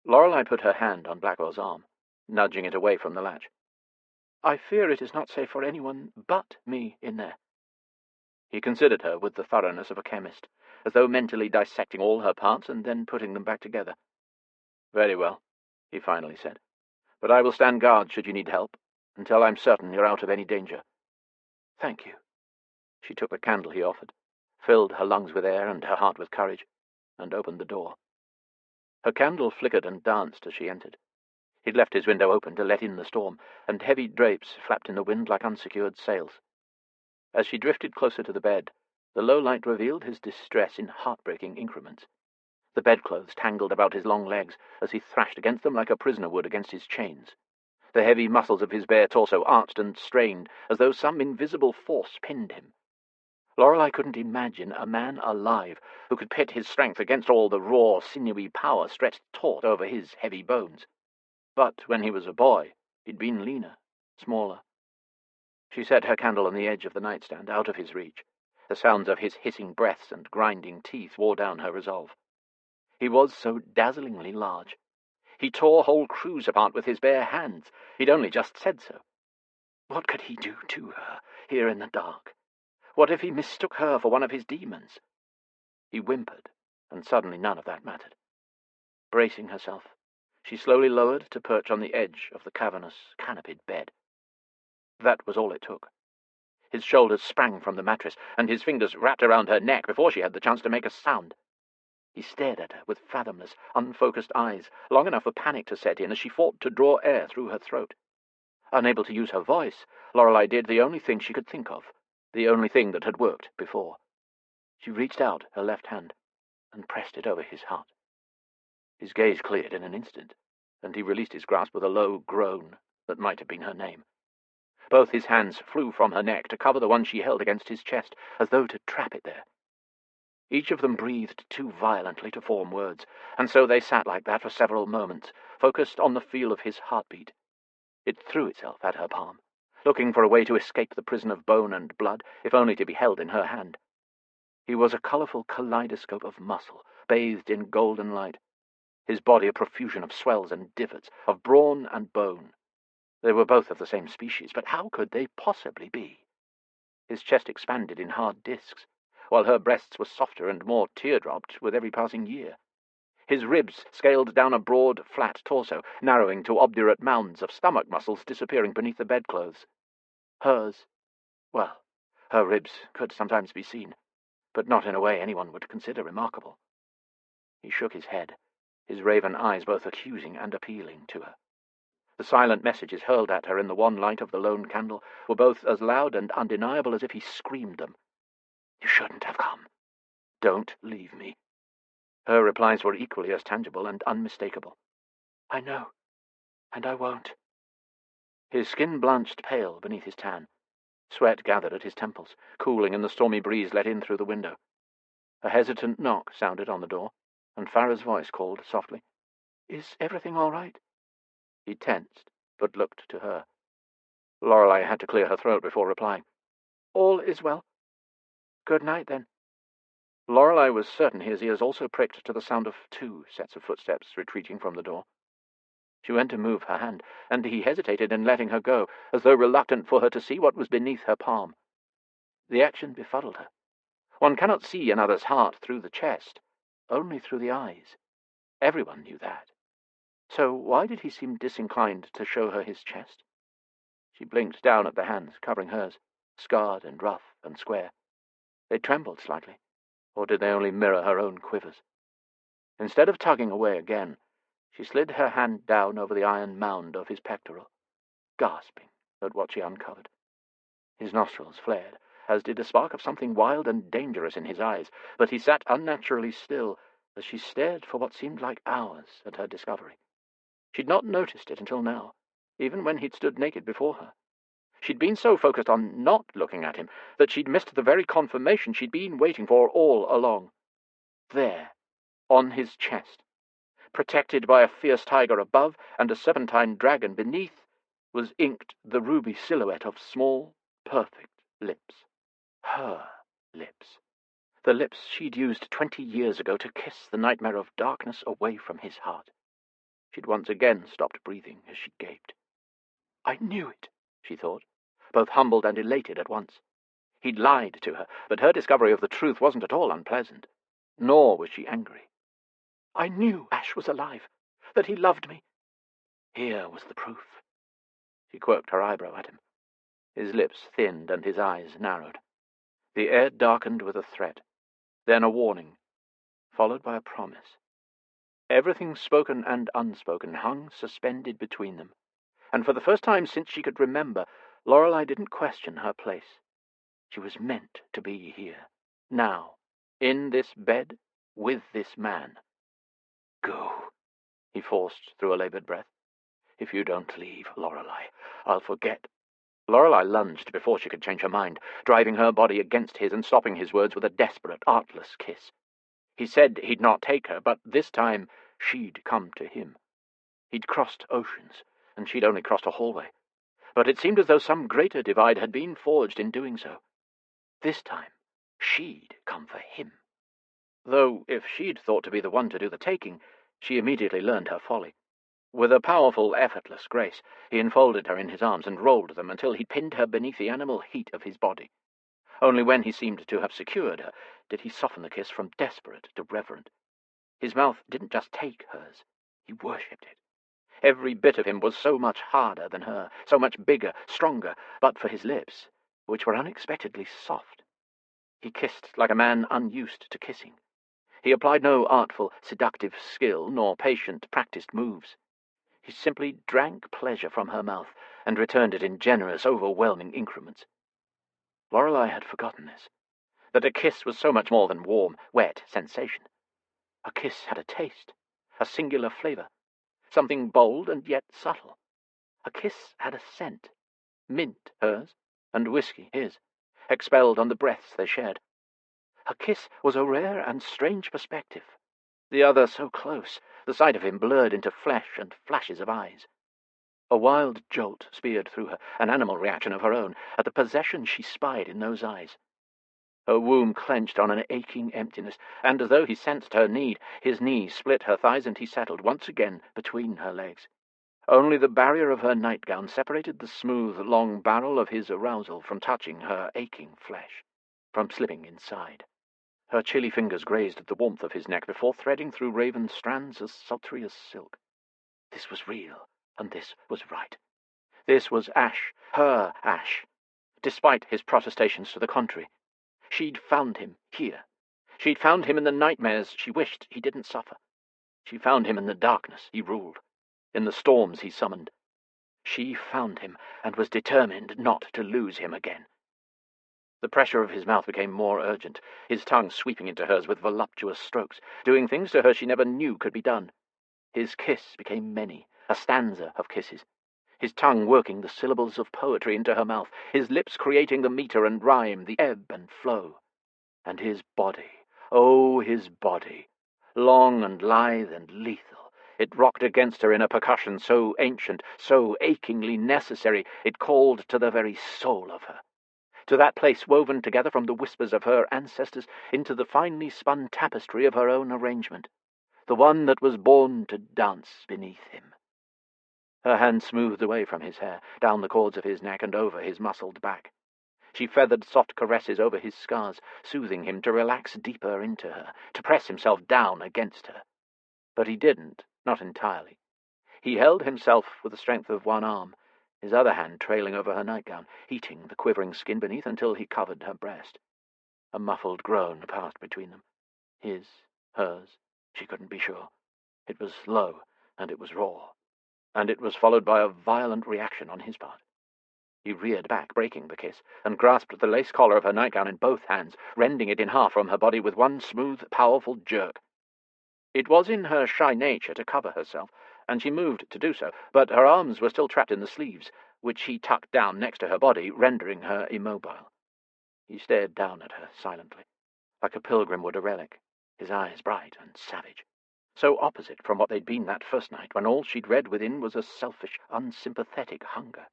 Speaker 3: Lorelei put her hand on Blackwell's arm, nudging it away from the latch.
Speaker 4: I fear it is not safe for anyone but me in there.
Speaker 3: He considered her with the thoroughness of a chemist, as though mentally dissecting all her parts and then putting them back together. Very well, he finally said. But I will stand guard should you need help, until I'm certain you're out of any danger.
Speaker 4: Thank you.
Speaker 3: She took the candle he offered, filled her lungs with air and her heart with courage, and opened the door. Her candle flickered and danced as she entered. He'd left his window open to let in the storm, and heavy drapes flapped in the wind like unsecured sails. As she drifted closer to the bed, the low light revealed his distress in heartbreaking increments. The bedclothes tangled about his long legs as he thrashed against them like a prisoner would against his chains. The heavy muscles of his bare torso arched and strained as though some invisible force pinned him. Lorelei couldn't imagine a man alive who could pit his strength against all the raw, sinewy power stretched taut over his heavy bones. But when he was a boy, he'd been leaner, smaller. She set her candle on the edge of the nightstand, out of his reach. The sounds of his hissing breaths and grinding teeth wore down her resolve. He was so dazzlingly large. He tore whole crews apart with his bare hands. He'd only just said so. What could he do to her, here in the dark? What if he mistook her for one of his demons? He whimpered, and suddenly none of that mattered. Bracing herself, she slowly lowered to perch on the edge of the cavernous, canopied bed. That was all it took. His shoulders sprang from the mattress, and his fingers wrapped around her neck before she had the chance to make a sound. He stared at her with fathomless, unfocused eyes, long enough for panic to set in as she fought to draw air through her throat. Unable to use her voice, Lorelei did the only thing she could think of, the only thing that had worked before. She reached out her left hand and pressed it over his heart. His gaze cleared in an instant, and he released his grasp with a low groan that might have been her name. Both his hands flew from her neck to cover the one she held against his chest, as though to trap it there. Each of them breathed too violently to form words, and so they sat like that for several moments, focused on the feel of his heartbeat. It threw itself at her palm, looking for a way to escape the prison of bone and blood, if only to be held in her hand. He was a colourful kaleidoscope of muscle, bathed in golden light, his body a profusion of swells and divots, of brawn and bone. They were both of the same species, but how could they possibly be? His chest expanded in hard discs, while her breasts were softer and more teardropped with every passing year. His ribs scaled down a broad, flat torso, narrowing to obdurate mounds of stomach muscles disappearing beneath the bedclothes. Hers, well, her ribs could sometimes be seen, but not in a way anyone would consider remarkable. He shook his head, his raven eyes both accusing and appealing to her. The silent messages hurled at her in the wan light of the lone candle were both as loud and undeniable as if he screamed them. "You shouldn't have come. Don't leave me." Her replies were equally as tangible and unmistakable. "I know, and I won't." His skin blanched pale beneath his tan. Sweat gathered at his temples, cooling in the stormy breeze let in through the window. A hesitant knock sounded on the door, and Farrow's voice called softly, "Is everything all right?" He tensed, but looked to her. Lorelei had to clear her throat before replying. "All is well. Good night, then." Lorelei was certain his ears also pricked to the sound of 2 sets of footsteps retreating from the door. She went to move her hand, and he hesitated in letting her go, as though reluctant for her to see what was beneath her palm. The action befuddled her. One cannot see another's heart through the chest, only through the eyes. Everyone knew that. So why did he seem disinclined to show her his chest? She blinked down at the hands covering hers, scarred and rough and square. They trembled slightly, or did they only mirror her own quivers? Instead of tugging away again, she slid her hand down over the iron mound of his pectoral, gasping at what she uncovered. His nostrils flared, as did a spark of something wild and dangerous in his eyes, but he sat unnaturally still as she stared for what seemed like hours at her discovery. She'd not noticed it until now, even when he'd stood naked before her. She'd been so focused on not looking at him that she'd missed the very confirmation she'd been waiting for all along. There, on his chest, protected by a fierce tiger above and a serpentine dragon beneath, was inked the ruby silhouette of small, perfect lips. Her lips. The lips she'd used 20 years ago to kiss the nightmare of darkness away from his heart. She'd once again stopped breathing as she gaped. I knew it, she thought, both humbled and elated at once. He'd lied to her, but her discovery of the truth wasn't at all unpleasant. Nor was she angry. I knew Ash was alive, that he loved me. Here was the proof. She quirked her eyebrow at him. His lips thinned and his eyes narrowed. The air darkened with a threat, then a warning, followed by a promise. Everything spoken and unspoken hung suspended between them, and for the first time since she could remember, Lorelei didn't question her place. She was meant to be here, now, in this bed, with this man. Go, he forced through a labored breath. If you don't leave, Lorelei, I'll forget. Lorelei lunged before she could change her mind, driving her body against his and stopping his words with a desperate, artless kiss. He said he'd not take her, but this time she'd come to him. He'd crossed oceans, and she'd only crossed a hallway. But it seemed as though some greater divide had been forged in doing so. This time, she'd come for him. Though, if she'd thought to be the one to do the taking, she immediately learned her folly. With a powerful, effortless grace, he enfolded her in his arms and rolled them until he pinned her beneath the animal heat of his body. Only when he seemed to have secured her did he soften the kiss from desperate to reverent. His mouth didn't just take hers, he worshipped it. Every bit of him was so much harder than her, so much bigger, stronger, but for his lips, which were unexpectedly soft. He kissed like a man unused to kissing. He applied no artful, seductive skill, nor patient, practiced moves. He simply drank pleasure from her mouth and returned it in generous, overwhelming increments. Lorelei had forgotten this, that a kiss was so much more than warm, wet sensation. A kiss had a taste, a singular flavor, something bold and yet subtle. A kiss had a scent, mint hers, and whiskey his, expelled on the breaths they shared. A kiss was a rare and strange perspective, the other so close, the sight of him blurred into flesh and flashes of eyes. A wild jolt speared through her, an animal reaction of her own, at the possession she spied in those eyes. Her womb clenched on an aching emptiness, and as though he sensed her need, his knee split her thighs and he settled once again between her legs. Only the barrier of her nightgown separated the smooth, long barrel of his arousal from touching her aching flesh, from slipping inside. Her chilly fingers grazed the warmth of his neck before threading through raven strands as sultry as silk. This was real, and this was right. This was Ash, her Ash, despite his protestations to the contrary. She'd found him here. She'd found him in the nightmares she wished he didn't suffer. She found him in the darkness he ruled, in the storms he summoned. She found him, and was determined not to lose him again. The pressure of his mouth became more urgent, his tongue sweeping into hers with voluptuous strokes, doing things to her she never knew could be done. His kiss became many, a stanza of kisses, his tongue working the syllables of poetry into her mouth, his lips creating the meter and rhyme, the ebb and flow. And his body, oh, his body, long and lithe and lethal, it rocked against her in a percussion so ancient, so achingly necessary, it called to the very soul of her, to that place woven together from the whispers of her ancestors into the finely spun tapestry of her own arrangement, the one that was born to dance beneath him. Her hand smoothed away from his hair, down the cords of his neck and over his muscled back. She feathered soft caresses over his scars, soothing him to relax deeper into her, to press himself down against her. But he didn't, not entirely. He held himself with the strength of one arm, his other hand trailing over her nightgown, heating the quivering skin beneath until he covered her breast. A muffled groan passed between them. His, hers, she couldn't be sure. It was low, and it was raw, and it was followed by a violent reaction on his part. He reared back, breaking the kiss, and grasped the lace collar of her nightgown in both hands, rending it in half from her body with one smooth, powerful jerk. It was in her shy nature to cover herself, and she moved to do so, but her arms were still trapped in the sleeves, which he tucked down next to her body, rendering her immobile. He stared down at her silently, like a pilgrim would a relic, his eyes bright and savage. So opposite from what they'd been that first night, when all she'd read within was a selfish, unsympathetic hunger.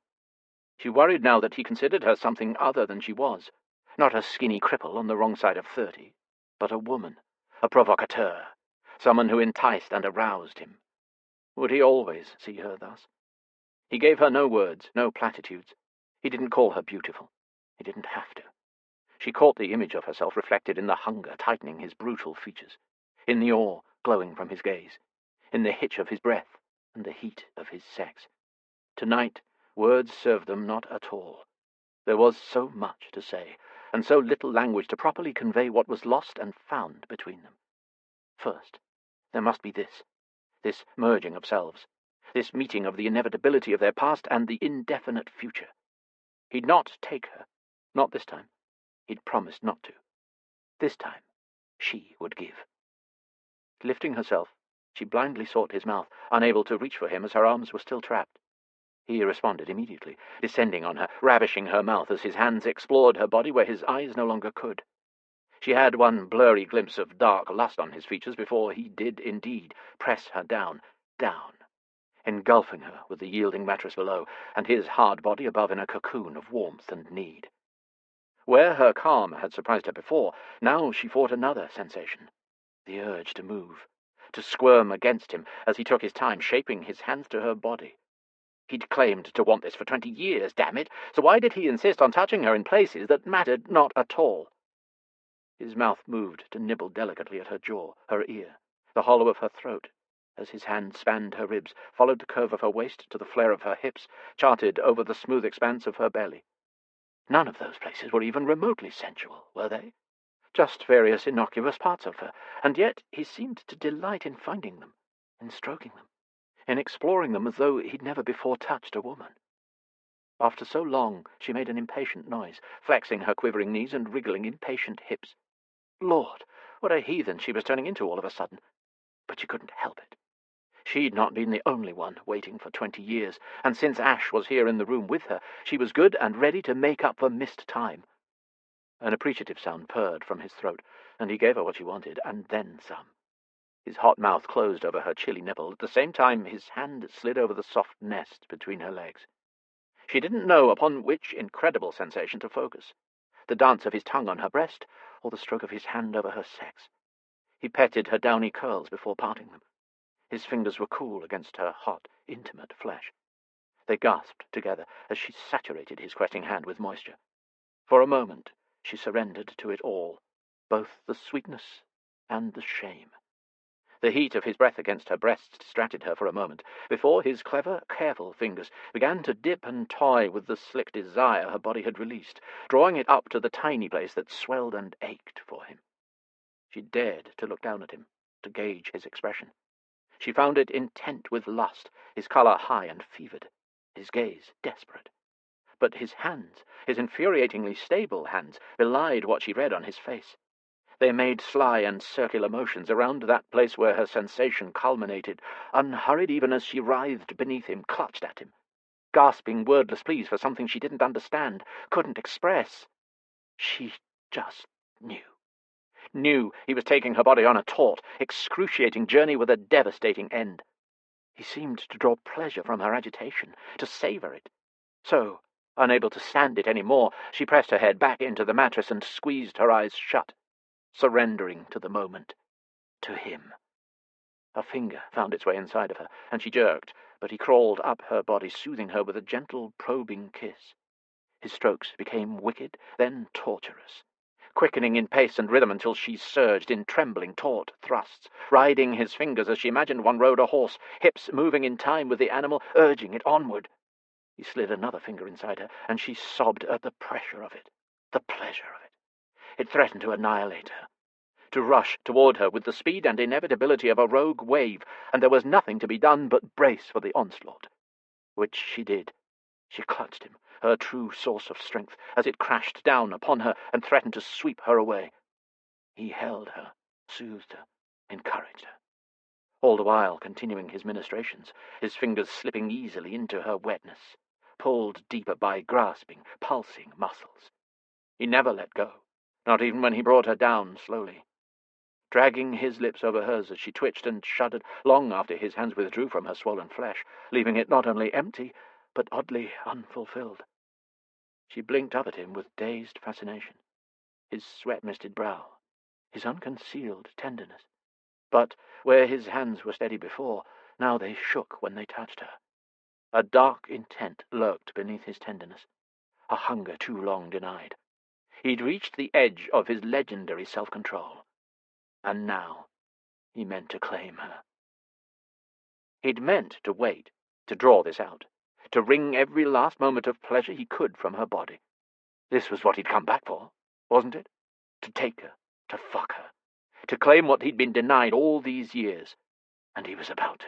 Speaker 3: She worried now that he considered her something other than she was, not a skinny cripple on the wrong side of 30, but a woman, a provocateur, someone who enticed and aroused him. Would he always see her thus? He gave her no words, no platitudes. He didn't call her beautiful. He didn't have to. She caught the image of herself reflected in the hunger tightening his brutal features, in the awe glowing from his gaze, in the hitch of his breath and the heat of his sex. Tonight, words served them not at all. There was so much to say, and so little language to properly convey what was lost and found between them. First, there must be this merging of selves, this meeting of the inevitability of their past and the indefinite future. He'd not take her, not this time. He'd promised not to. This time, she would give. Lifting herself, she blindly sought his mouth, unable to reach for him as her arms were still trapped. He responded immediately, descending on her, ravishing her mouth as his hands explored her body where his eyes no longer could. She had one blurry glimpse of dark lust on his features before he did indeed press her down, engulfing her with the yielding mattress below, and his hard body above in a cocoon of warmth and need. Where her calm had surprised her before, now she fought another sensation, the urge to move, to squirm against him as he took his time shaping his hands to her body. He'd claimed to want this for 20 years, damn it, so why did he insist on touching her in places that mattered not at all? His mouth moved to nibble delicately at her jaw, her ear, the hollow of her throat, as his hand spanned her ribs, followed the curve of her waist to the flare of her hips, charted over the smooth expanse of her belly. None of those places were even remotely sensual, were they? Just various innocuous parts of her, and yet he seemed to delight in finding them, in stroking them, in exploring them as though he'd never before touched a woman. After so long, she made an impatient noise, flexing her quivering knees and wriggling impatient hips. Lord, what a heathen she was turning into all of a sudden. But she couldn't help it. She'd not been the only one waiting for 20 years, and since Ash was here in the room with her, she was good and ready to make up for missed time. An appreciative sound purred from his throat, and he gave her what she wanted, and then some. His hot mouth closed over her chilly nipple. At the same time, his hand slid over the soft nest between her legs. She didn't know upon which incredible sensation to focus, the dance of his tongue on her breast, or the stroke of his hand over her sex. He petted her downy curls before parting them. His fingers were cool against her hot, intimate flesh. They gasped together as she saturated his questing hand with moisture. For a moment, she surrendered to it all, both the sweetness and the shame. The heat of his breath against her breasts distracted her for a moment, before his clever, careful fingers began to dip and toy with the slick desire her body had released, drawing it up to the tiny place that swelled and ached for him. She dared to look down at him, to gauge his expression. She found it intent with lust, his colour high and fevered, his gaze desperate. But his hands, his infuriatingly stable hands, belied what she read on his face. They made sly and circular motions around that place where her sensation culminated, unhurried even as she writhed beneath him, clutched at him, gasping wordless pleas for something she didn't understand, couldn't express. She just knew he was taking her body on a taut, excruciating journey with a devastating end. He seemed to draw pleasure from her agitation, to savour it. So, unable to stand it any more, she pressed her head back into the mattress and squeezed her eyes shut, surrendering to the moment, to him. A finger found its way inside of her, and she jerked, but he crawled up her body, soothing her with a gentle, probing kiss. His strokes became wicked, then torturous, quickening in pace and rhythm until she surged in trembling, taut thrusts, riding his fingers as she imagined one rode a horse, hips moving in time with the animal, urging it onward. He slid another finger inside her, and she sobbed at the pressure of it, the pleasure of it. It threatened to annihilate her, to rush toward her with the speed and inevitability of a rogue wave, and there was nothing to be done but brace for the onslaught. Which she did. She clutched him, her true source of strength, as it crashed down upon her and threatened to sweep her away. He held her, soothed her, encouraged her, all the while continuing his ministrations, his fingers slipping easily into her wetness, pulled deeper by grasping, pulsing muscles. He never let go, not even when he brought her down slowly, dragging his lips over hers as she twitched and shuddered long after his hands withdrew from her swollen flesh, leaving it not only empty, but oddly unfulfilled. She blinked up at him with dazed fascination, his sweat-misted brow, his unconcealed tenderness. But where his hands were steady before, now they shook when they touched her. A dark intent lurked beneath his tenderness, a hunger too long denied. He'd reached the edge of his legendary self-control, and now he meant to claim her. He'd meant to wait, to draw this out, to wring every last moment of pleasure he could from her body. This was what he'd come back for, wasn't it? To take her, to fuck her, to claim what he'd been denied all these years. And he was about to.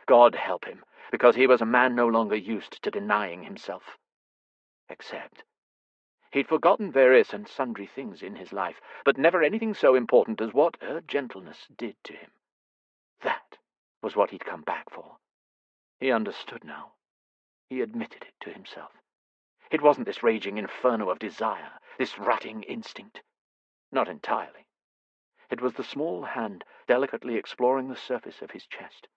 Speaker 3: God help him, because he was a man no longer used to denying himself. Except he'd forgotten various and sundry things in his life, but never anything so important as what her gentleness did to him. That was what he'd come back for. He understood now. He admitted it to himself. It wasn't this raging inferno of desire, this rutting instinct. Not entirely. It was the small hand delicately exploring the surface of his chest,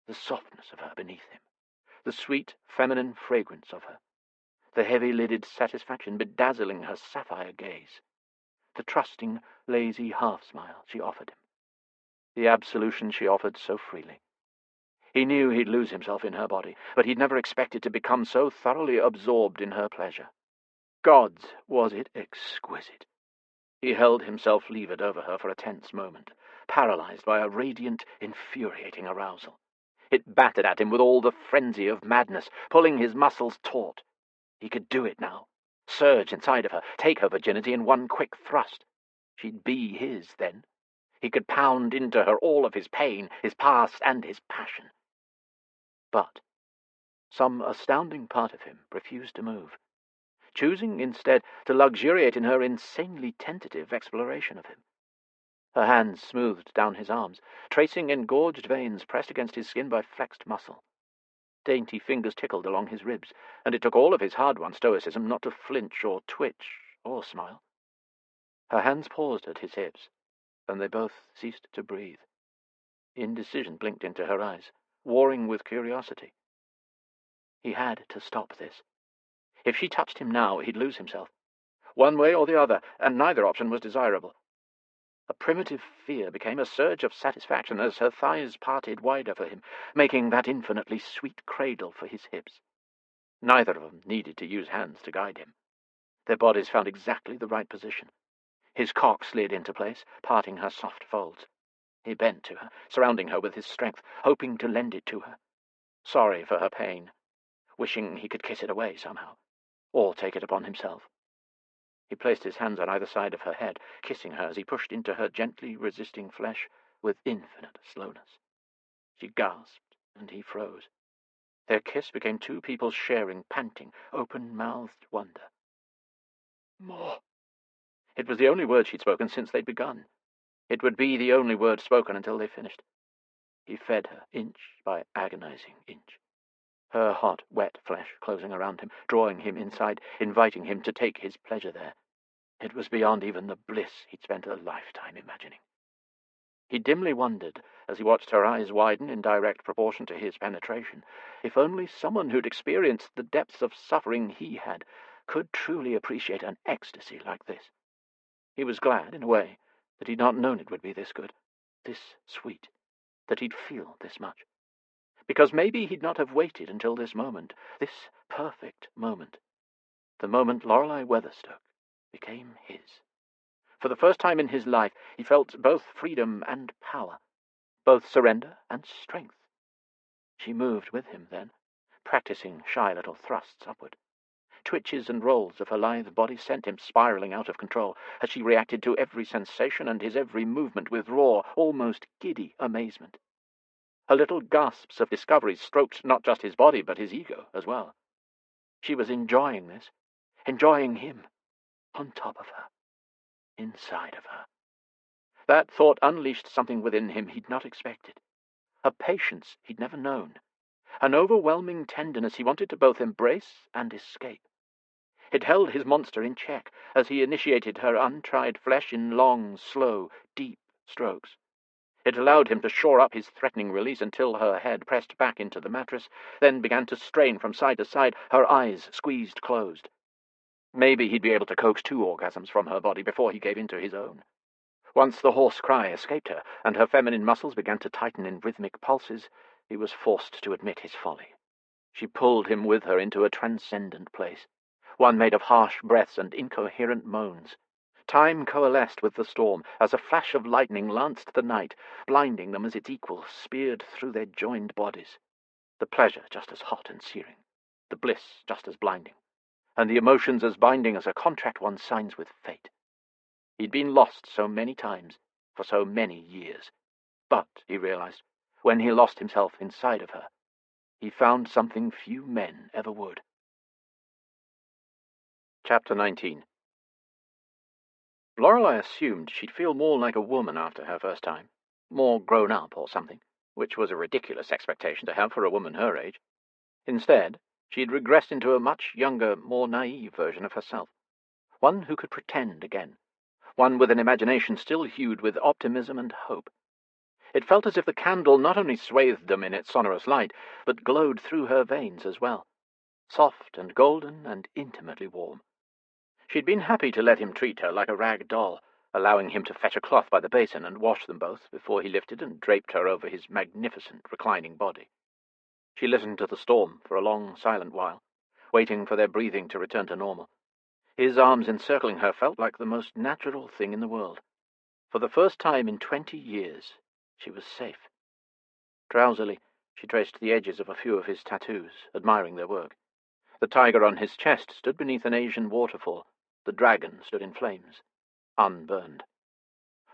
Speaker 3: the softness of her beneath him, the sweet feminine fragrance of her, the heavy-lidded satisfaction bedazzling her sapphire gaze, the trusting, lazy half-smile she offered him, the absolution she offered so freely. He knew he'd lose himself in her body, but he'd never expected to become so thoroughly absorbed in her pleasure. Gods, was it exquisite! He held himself levered over her for a tense moment, paralyzed by a radiant, infuriating arousal. It battered at him with all the frenzy of madness, pulling his muscles taut. He could do it now, surge inside of her, take her virginity in one quick thrust. She'd be his then. He could pound into her all of his pain, his past, and his passion. But some astounding part of him refused to move, choosing instead to luxuriate in her insanely tentative exploration of him. Her hands smoothed down his arms, tracing engorged veins pressed against his skin by flexed muscle. Dainty fingers tickled along his ribs, and it took all of his hard-won stoicism not to flinch or twitch or smile. Her hands paused at his hips, and they both ceased to breathe. Indecision blinked into her eyes, warring with curiosity. He had to stop this. If she touched him now, he'd lose himself. One way or the other, and neither option was desirable. A primitive fear became a surge of satisfaction as her thighs parted wider for him, making that infinitely sweet cradle for his hips. Neither of them needed to use hands to guide him. Their bodies found exactly the right position. His cock slid into place, parting her soft folds. He bent to her, surrounding her with his strength, hoping to lend it to her. Sorry for her pain, wishing he could kiss it away somehow, or take it upon himself. He placed his hands on either side of her head, kissing her as he pushed into her gently resisting flesh with infinite slowness. She gasped, and he froze. Their kiss became two people sharing, panting, open-mouthed wonder. More. It was the only word she'd spoken since they'd begun. It would be the only word spoken until they finished. He fed her, inch by agonizing inch. Her hot, wet flesh closing around him, drawing him inside, inviting him to take his pleasure there. It was beyond even the bliss he'd spent a lifetime imagining. He dimly wondered, as he watched her eyes widen in direct proportion to his penetration, if only someone who'd experienced the depths of suffering he had could truly appreciate an ecstasy like this. He was glad, in a way, that he'd not known it would be this good, this sweet, that he'd feel this much. Because maybe he'd not have waited until this moment, this perfect moment, the moment Lorelei Weatherstoke became his. For the first time in his life, he felt both freedom and power, both surrender and strength. She moved with him then, practicing shy little thrusts upward. Twitches and rolls of her lithe body sent him spiraling out of control as she reacted to every sensation and his every movement with raw, almost giddy amazement. Her little gasps of discovery stroked not just his body but his ego as well. She was enjoying this, enjoying him, on top of her, inside of her. That thought unleashed something within him he'd not expected, a patience he'd never known, an overwhelming tenderness he wanted to both embrace and escape. It held his monster in check as he initiated her untried flesh in long, slow, deep strokes. It allowed him to shore up his threatening release until her head pressed back into the mattress, then began to strain from side to side, her eyes squeezed closed. Maybe he'd be able to coax 2 orgasms from her body before he gave in to his own. Once the hoarse cry escaped her, and her feminine muscles began to tighten in rhythmic pulses, he was forced to admit his folly. She pulled him with her into a transcendent place, one made of harsh breaths and incoherent moans. Time coalesced with the storm as a flash of lightning lanced the night, blinding them as its equal speared through their joined bodies. The pleasure just as hot and searing, the bliss just as blinding, and the emotions as binding as a contract one signs with fate. He'd been lost so many times, for so many years. But, he realized, when he lost himself inside of her, he found something few men ever would. Chapter 19. Lorelei assumed she'd feel more like a woman after her first time, more grown up or something, which was a ridiculous expectation to have for a woman her age. Instead, she'd regressed into a much younger, more naive version of herself, one who could pretend again, one with an imagination still hued with optimism and hope. It felt as if the candle not only swathed them in its sonorous light, but glowed through her veins as well, soft and golden and intimately warm. She'd been happy to let him treat her like a rag doll, allowing him to fetch a cloth by the basin and wash them both before he lifted and draped her over his magnificent reclining body. She listened to the storm for a long, silent while, waiting for their breathing to return to normal. His arms encircling her felt like the most natural thing in the world. For the first time in 20 years, she was safe. Drowsily, she traced the edges of a few of his tattoos, admiring their work. The tiger on his chest stood beneath an Asian waterfall. The dragon stood in flames, unburned.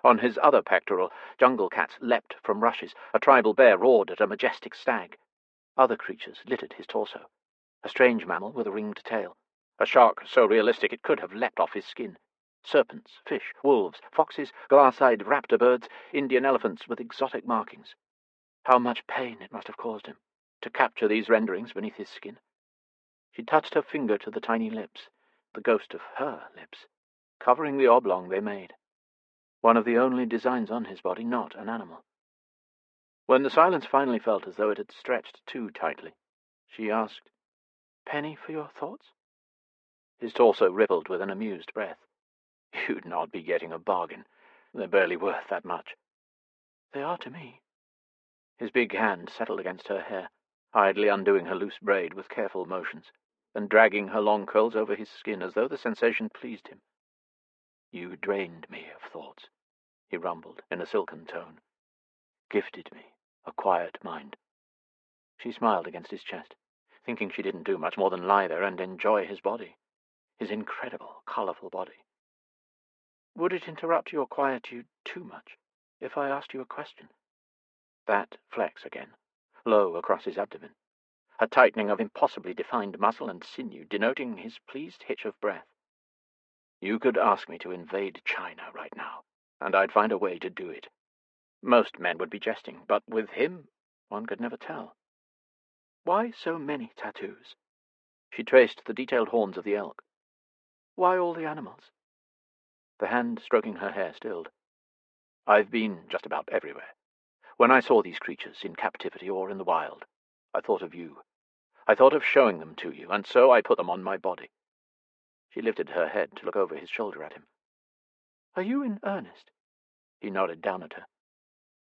Speaker 3: On his other pectoral, jungle cats leapt from rushes. A tribal bear roared at a majestic stag. Other creatures littered his torso. A strange mammal with a ringed tail. A shark so realistic it could have leapt off his skin. Serpents, fish, wolves, foxes, glass-eyed raptor birds, Indian elephants with exotic markings. How much pain it must have caused him to capture these renderings beneath his skin. She touched her finger to the tiny lips, the ghost of her lips, covering the oblong they made. One of the only designs on his body not an animal. When the silence finally felt as though it had stretched too tightly, she asked, "Penny for your thoughts?" His torso rippled with an amused breath. "You'd not be getting a bargain. They're barely worth that much." "They are to me." His big hand settled against her hair, idly undoing her loose braid with careful motions, and dragging her long curls over his skin as though the sensation pleased him. "You drained me of thoughts," he rumbled in a silken tone. "Gifted me a quiet mind." She smiled against his chest, thinking she didn't do much more than lie there and enjoy his body, his incredible, colorful body. "Would it interrupt your quietude too much if I asked you a question?" That flex again, low across his abdomen, a tightening of impossibly defined muscle and sinew denoting his pleased hitch of breath. "You could ask me to invade China right now, and I'd find a way to do it. Most men would be jesting, but with him, one could never tell." "Why so many tattoos?" She traced the detailed horns of the elk. "Why all the animals?" The hand stroking her hair stilled. "I've been just about everywhere. When I saw these creatures in captivity or in the wild, I thought of you. I thought of showing them to you, and so I put them on my body." She lifted her head to look over his shoulder at him. "Are you in earnest?" He nodded down at her.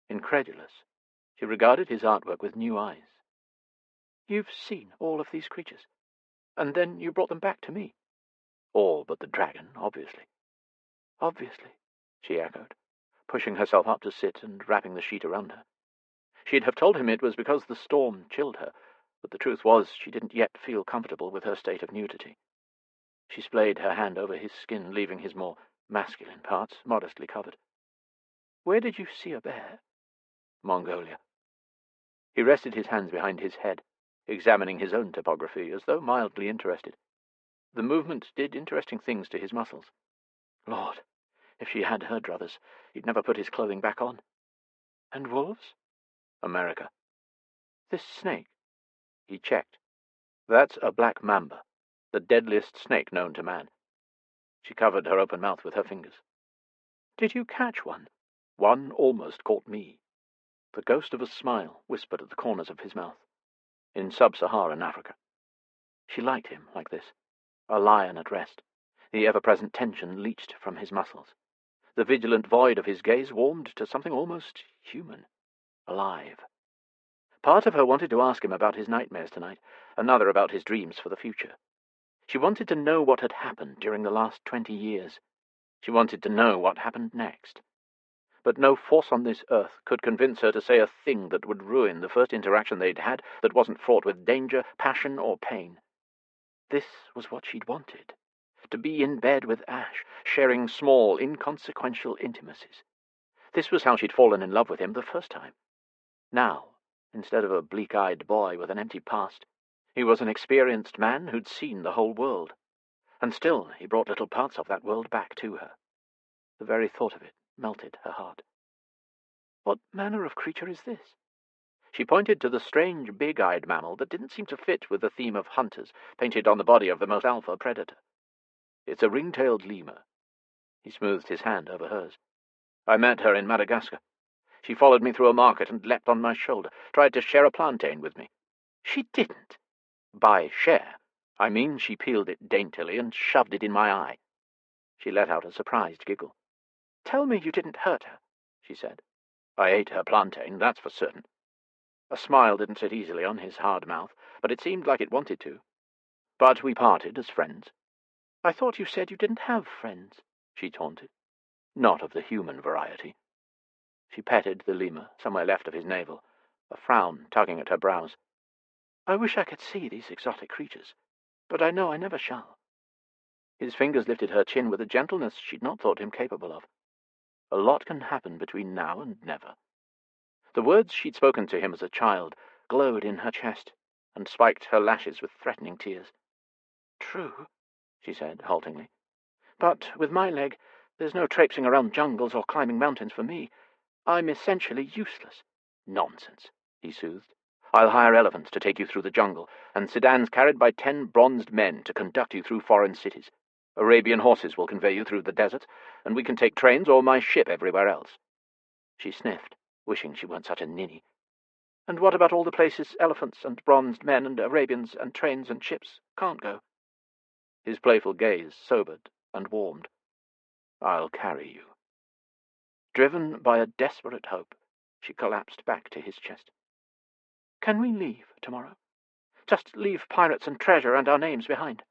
Speaker 3: Incredulous, she regarded his artwork with new eyes. "You've seen all of these creatures, and then you brought them back to me?" "All but the dragon, obviously." "Obviously," she echoed, pushing herself up to sit and wrapping the sheet around her. She'd have told him it was because the storm chilled her, but the truth was she didn't yet feel comfortable with her state of nudity. She splayed her hand over his skin, leaving his more masculine parts modestly covered. "Where did you see a bear?" "Mongolia." He rested his hands behind his head, examining his own topography as though mildly interested. The movement did interesting things to his muscles. Lord, if she had her druthers, he'd never put his clothing back on. And wolves? America. This snake? He checked. That's a black mamba, the deadliest snake known to man. She covered her open mouth with her fingers. Did you catch one? One almost caught me. The ghost of a smile whispered at the corners of his mouth. In sub-Saharan Africa. She liked him like this, a lion at rest. The ever-present tension leached from his muscles. The vigilant void of his gaze warmed to something almost human, alive. Part of her wanted to ask him about his nightmares tonight, another about his dreams for the future. She wanted to know what had happened during the last 20 years. She wanted to know what happened next. But no force on this earth could convince her to say a thing that would ruin the first interaction they'd had that wasn't fraught with danger, passion, or pain. This was what she'd wanted. To be in bed with Ash, sharing small, inconsequential intimacies. This was how she'd fallen in love with him the first time. Now, instead of a bleak-eyed boy with an empty past, he was an experienced man who'd seen the whole world. And still he brought little parts of that world back to her. The very thought of it melted her heart. What manner of creature is this? She pointed to the strange big-eyed mammal that didn't seem to fit with the theme of hunters painted on the body of the most alpha predator. It's a ring-tailed lemur. He smoothed his hand over hers. I met her in Madagascar. She followed me through a market and leapt on my shoulder, tried to share a plantain with me. She didn't. By share, I mean she peeled it daintily and shoved it in my eye. She let out a surprised giggle. Tell me you didn't hurt her, she said. I ate her plantain, that's for certain. A smile didn't sit easily on his hard mouth, but it seemed like it wanted to. But we parted as friends. I thought you said you didn't have friends, she taunted. Not of the human variety. She petted the lemur, somewhere left of his navel, a frown tugging at her brows. I wish I could see these exotic creatures, but I know I never shall. His fingers lifted her chin with a gentleness she'd not thought him capable of. A lot can happen between now and never. The words she'd spoken to him as a child glowed in her chest and spiked her lashes with threatening tears. True, she said haltingly. But with my leg, there's no traipsing around jungles or climbing mountains for me. I'm essentially useless. Nonsense, he soothed. I'll hire elephants to take you through the jungle, and sedans carried by 10 bronzed men to conduct you through foreign cities. Arabian horses will convey you through the desert, and we can take trains or my ship everywhere else. She sniffed, wishing she weren't such a ninny. And what about all the places elephants and bronzed men and Arabians and trains and ships can't go? His playful gaze sobered and warmed. I'll carry you. Driven by a desperate hope, she collapsed back to his chest. Can we leave tomorrow? Just leave pirates and treasure and our names behind.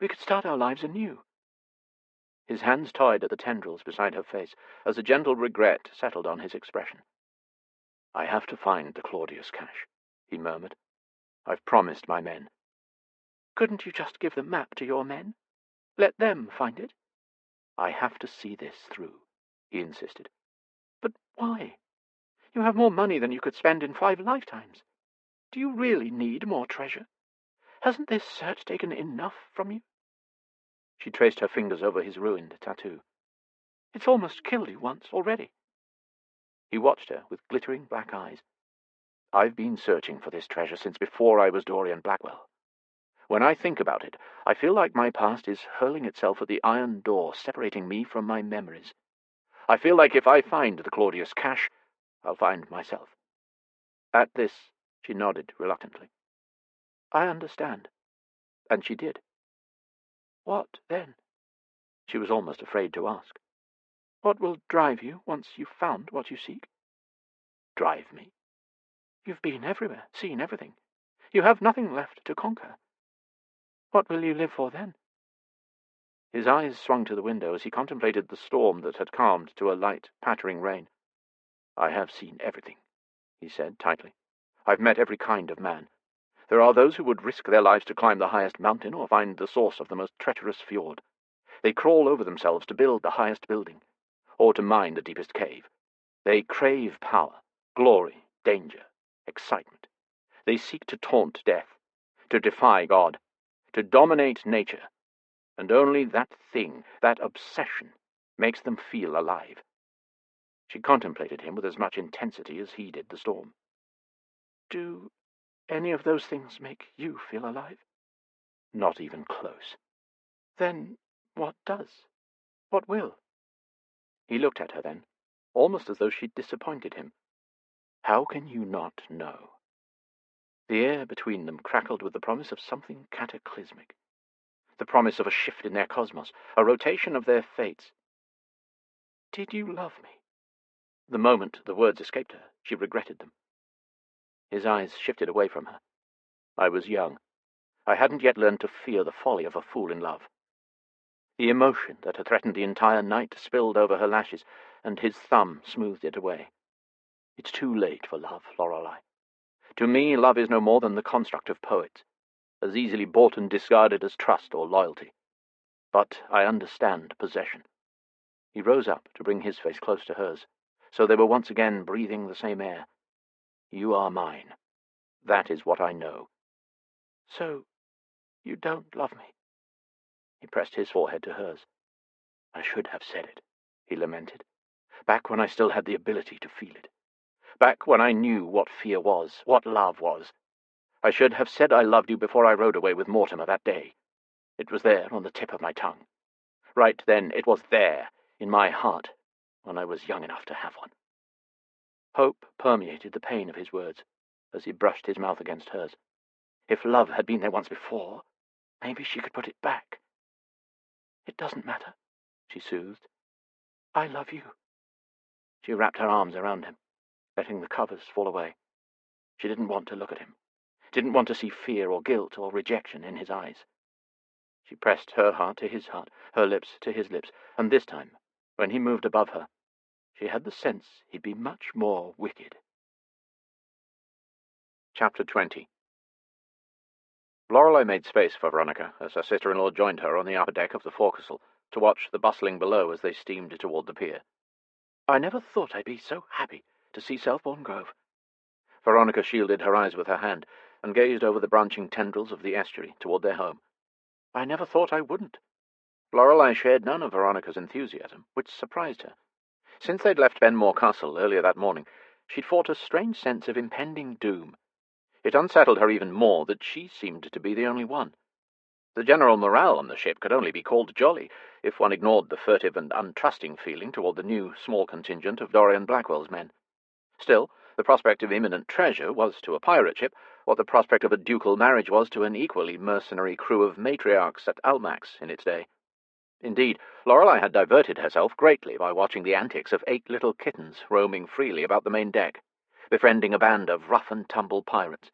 Speaker 3: We could start our lives anew. His hands toyed at the tendrils beside her face as a gentle regret settled on his expression. I have to find the Claudius cache, he murmured. I've promised my men. Couldn't you just give the map to your men? Let them find it? I have to see this through, he insisted. But why? You have more money than you could spend in 5 lifetimes. Do you really need more treasure? Hasn't this search taken enough from you? She traced her fingers over his ruined tattoo. It's almost killed you once already. He watched her with glittering black eyes. I've been searching for this treasure since before I was Dorian Blackwell. When I think about it, I feel like my past is hurling itself at the iron door separating me from my memories. I feel like if I find the Claudius cache, I'll find myself. At this, she nodded reluctantly. I understand. And she did. What then? She was almost afraid to ask. What will drive you once you've found what you seek? Drive me? You've been everywhere, seen everything. You have nothing left to conquer. What will you live for then? His eyes swung to the window as he contemplated the storm that had calmed to a light, pattering rain. I have seen everything, he said tightly. I've met every kind of man. There are those who would risk their lives to climb the highest mountain or find the source of the most treacherous fjord. They crawl over themselves to build the highest building, or to mine the deepest cave. They crave power, glory, danger, excitement. They seek to taunt death, to defy God, to dominate nature, and only that thing, that obsession, makes them feel alive. She contemplated him with as much intensity as he did the storm.
Speaker 4: Do any of those things make you feel alive?
Speaker 3: Not even close.
Speaker 4: Then what does? What will?
Speaker 3: He looked at her then, almost as though she'd disappointed him. How can you not know? The air between them crackled with the promise of something cataclysmic, the promise of a shift in their cosmos, a rotation of their fates.
Speaker 4: Did you love me?
Speaker 3: The moment the words escaped her, she regretted them. His eyes shifted away from her. I was young. I hadn't yet learned to fear the folly of a fool in love. The emotion that had threatened the entire night spilled over her lashes, and his thumb smoothed it away. It's too late for love, Lorelei. To me, love is no more than the construct of poets, as easily bought and discarded as trust or loyalty. But I understand possession. He rose up to bring his face close to hers, so they were once again breathing the same air. You are mine. That is what I know.
Speaker 4: So, you don't love me?
Speaker 3: He pressed his forehead to hers. I should have said it, he lamented, back when I still had the ability to feel it. Back when I knew what fear was, what love was. I should have said I loved you before I rode away with Mortimer that day. It was there on the tip of my tongue. Right then, it was there, in my heart, when I was young enough to have one. Hope permeated the pain of his words, as he brushed his mouth against hers. If love had been there once before, maybe she could put it back.
Speaker 4: It doesn't matter,
Speaker 3: she soothed.
Speaker 4: I love you.
Speaker 3: She wrapped her arms around him, letting the covers fall away. She didn't want to look at him, didn't want to see fear or guilt or rejection in his eyes. She pressed her heart to his heart, her lips to his lips, and this time, when he moved above her, she had the sense he'd be much more wicked. Chapter 20. Lorelei made space for Veronica as her sister-in-law joined her on the upper deck of the forecastle to watch the bustling below as they steamed toward the pier.
Speaker 4: I never thought I'd be so happy to see Southbourne Grove.
Speaker 3: Veronica shielded her eyes with her hand and gazed over the branching tendrils of the estuary toward their home.
Speaker 4: I never thought I wouldn't.
Speaker 3: Lorelei shared none of Veronica's enthusiasm, which surprised her. Since they'd left Benmore Castle earlier that morning, she'd fought a strange sense of impending doom. It unsettled her even more that she seemed to be the only one. The general morale on the ship could only be called jolly, if one ignored the furtive and untrusting feeling toward the new small contingent of Dorian Blackwell's men. Still, the prospect of imminent treasure was to a pirate ship what the prospect of a ducal marriage was to an equally mercenary crew of matriarchs at Almack's in its day. Indeed, Lorelei had diverted herself greatly by watching the antics of 8 little kittens roaming freely about the main deck, befriending a band of rough-and-tumble pirates.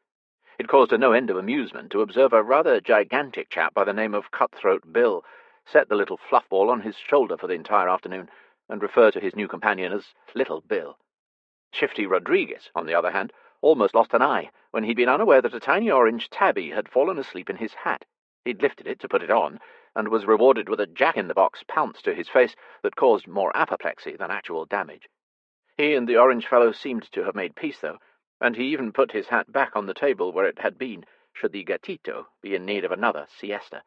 Speaker 3: It caused her no end of amusement to observe a rather gigantic chap by the name of Cutthroat Bill set the little fluffball on his shoulder for the entire afternoon, and refer to his new companion as Little Bill. Shifty Rodriguez, on the other hand, almost lost an eye when he'd been unaware that a tiny orange tabby had fallen asleep in his hat. He'd lifted it to put it on, and was rewarded with a jack-in-the-box pounce to his face that caused more apoplexy than actual damage. He and the orange fellow seemed to have made peace, though, and he even put his hat back on the table where it had been, should the gatito be in need of another siesta.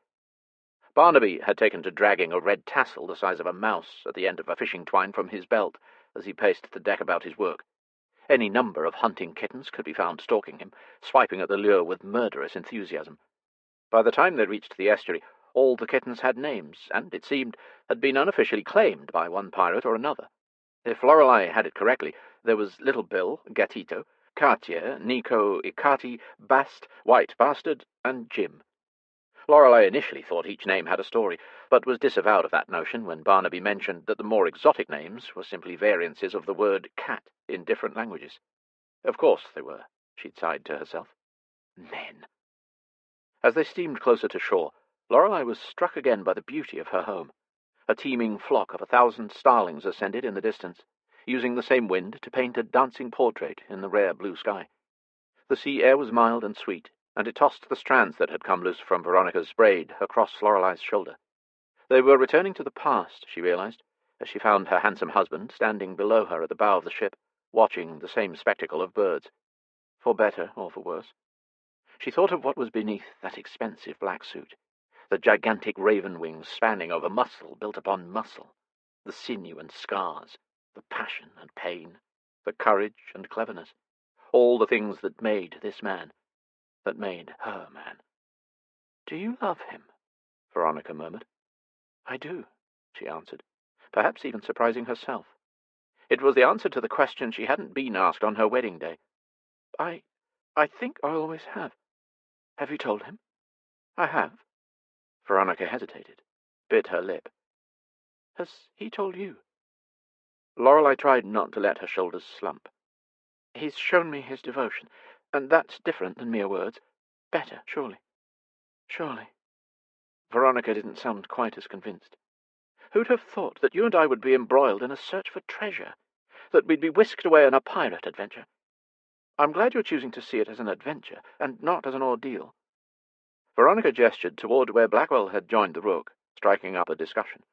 Speaker 3: Barnaby had taken to dragging a red tassel the size of a mouse at the end of a fishing twine from his belt as he paced the deck about his work. Any number of hunting kittens could be found stalking him, swiping at the lure with murderous enthusiasm. By the time they reached the estuary, all the kittens had names, and, it seemed, had been unofficially claimed by one pirate or another. If Lorelei had it correctly, there was Little Bill, Gatito, Cartier, Nico, Ikati, Bast, White Bastard, and Jim. Lorelei initially thought each name had a story, but was disavowed of that notion when Barnaby mentioned that the more exotic names were simply variances of the word cat in different languages. Of course they were, she'd sighed to herself. Men. As they steamed closer to shore, Lorelei was struck again by the beauty of her home. A teeming flock of 1,000 starlings ascended in the distance, using the same wind to paint a dancing portrait in the rare blue sky. The sea air was mild and sweet, and it tossed the strands that had come loose from Veronica's braid across Lorelei's shoulder. They were returning to the past, she realized, as she found her handsome husband standing below her at the bow of the ship, watching the same spectacle of birds. For better or for worse, She thought of what was beneath that expensive black suit, the gigantic raven wings spanning over muscle built upon muscle, the sinew and scars, the passion and pain, the courage and cleverness, all the things that made this man, that made her man. "Do you love him?" Veronica murmured. "I do," she answered, perhaps even surprising herself. It was the answer to the question she hadn't been asked on her wedding day. I think I always have. Have you told him?" "I have." Veronica hesitated, bit her lip. "Has he told you?" Lorelei tried not to let her shoulders slump. "He's shown me his devotion, and that's different than mere words. Better, surely." "Surely." Veronica didn't sound quite as convinced. "Who'd have thought that you and I would be embroiled in a search for treasure, that we'd be whisked away on a pirate adventure? I'm glad you're choosing to see it as an adventure, and not as an ordeal." Veronica gestured toward where Blackwell had joined the Rook, striking up a discussion.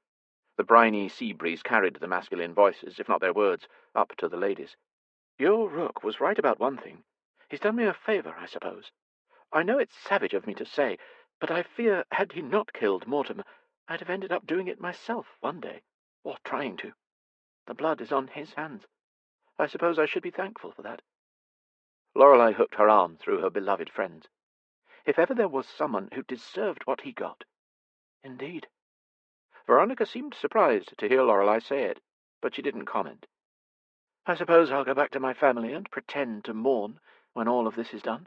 Speaker 3: The briny sea breeze carried the masculine voices, if not their words, up to the ladies. "Your Rook was right about one thing. He's done me a favour, I suppose. I know it's savage of me to say, but I fear had he not killed Mortimer, I'd have ended up doing it myself one day, or trying to. The blood is on his hands. I suppose I should be thankful for that." Lorelei hooked her arm through her beloved friend's. If ever there was someone who deserved what he got. Indeed. Veronica seemed surprised to hear Lorelei say it, but she didn't comment. "I suppose I'll go back to my family and pretend to mourn when all of this is done.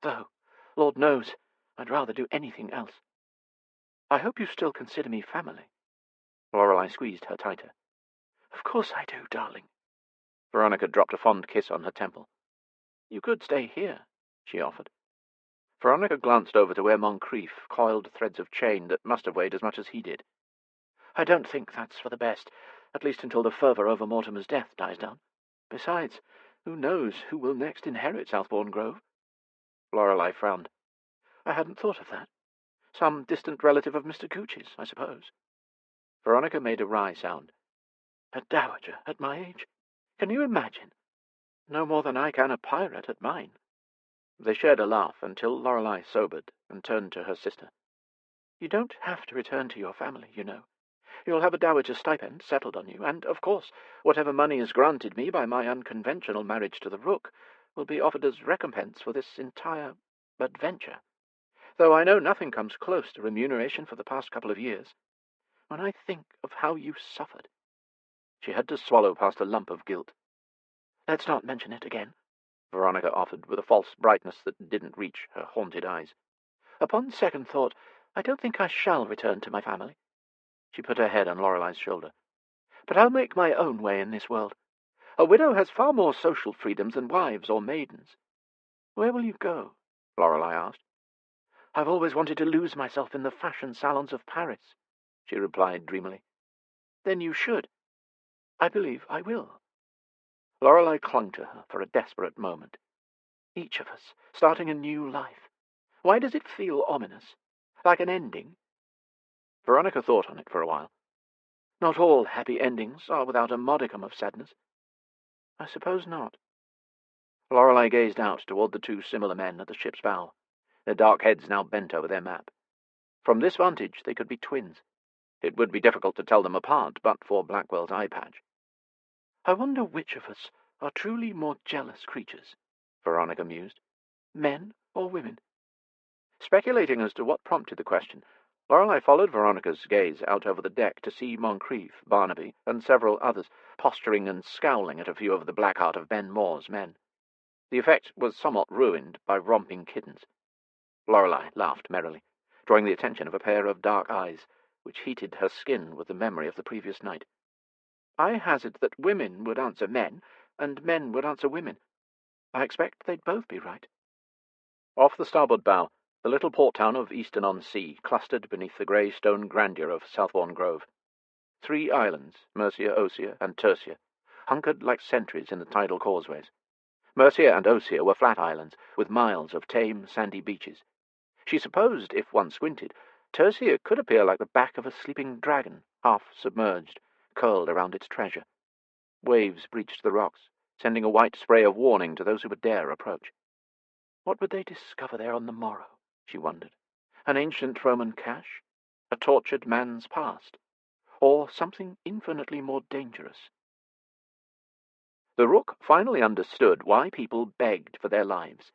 Speaker 3: Though, Lord knows, I'd rather do anything else. I hope you still consider me family." Lorelei squeezed her tighter. "Of course I do, darling." Veronica dropped a fond kiss on her temple. "You could stay here," she offered. Veronica glanced over to where Moncrief coiled threads of chain that must have weighed as much as he did. "I don't think that's for the best, at least until the fervour over Mortimer's death dies down. Besides, who knows who will next inherit Southbourne Grove?" Lorelei frowned. "I hadn't thought of that. Some distant relative of Mr. Gooch's, I suppose." Veronica made a wry sound. "A dowager at my age? Can you imagine? No more than I can a pirate at mine." They shared a laugh until Lorelei sobered and turned to her sister. "You don't have to return to your family, you know. You'll have a dowager stipend settled on you, and, of course, whatever money is granted me by my unconventional marriage to the Rook will be offered as recompense for this entire adventure. Though I know nothing comes close to remuneration for the past couple of years. When I think of how you suffered—" She had to swallow past a lump of guilt. "Let's not mention it again," Veronica offered, with a false brightness that didn't reach her haunted eyes. "Upon second thought, I don't think I shall return to my family." She put her head on Lorelei's shoulder. "But I'll make my own way in this world. A widow has far more social freedoms than wives or maidens." "Where will you go?" Lorelei asked. "I've always wanted to lose myself in the fashion salons of Paris," she replied dreamily. "Then you should." "I believe I will." Lorelei clung to her for a desperate moment. "Each of us starting a new life. Why does it feel ominous? Like an ending?" Veronica thought on it for a while. "Not all happy endings are without a modicum of sadness." "I suppose not." Lorelei gazed out toward the two similar men at the ship's bow, their dark heads now bent over their map. From this vantage they could be twins. It would be difficult to tell them apart but for Blackwell's eye patch. "I wonder which of us are truly more jealous creatures," Veronica mused. "Men or women?" Speculating as to what prompted the question, Lorelei followed Veronica's gaze out over the deck to see Moncrief, Barnaby, and several others posturing and scowling at a few of the black heart of Ben Moore's men. The effect was somewhat ruined by romping kittens. Lorelei laughed merrily, drawing the attention of a pair of dark eyes, which heated her skin with the memory of the previous night. "I hazard that women would answer men, and men would answer women. I expect they'd both be right." Off the starboard bow, the little port town of Easton-on-Sea clustered beneath the grey stone grandeur of Southbourne Grove. 3 islands, Mercia, Osea, and Tercia, hunkered like sentries in the tidal causeways. Mercia and Osea were flat islands, with miles of tame, sandy beaches. She supposed, if one squinted, Tercia could appear like the back of a sleeping dragon, half submerged, curled around its treasure. Waves breached the rocks, sending a white spray of warning to those who would dare approach. What would they discover there on the morrow, she wondered? An ancient Roman cache? A tortured man's past? Or something infinitely more dangerous? The Rook finally understood why people begged for their lives.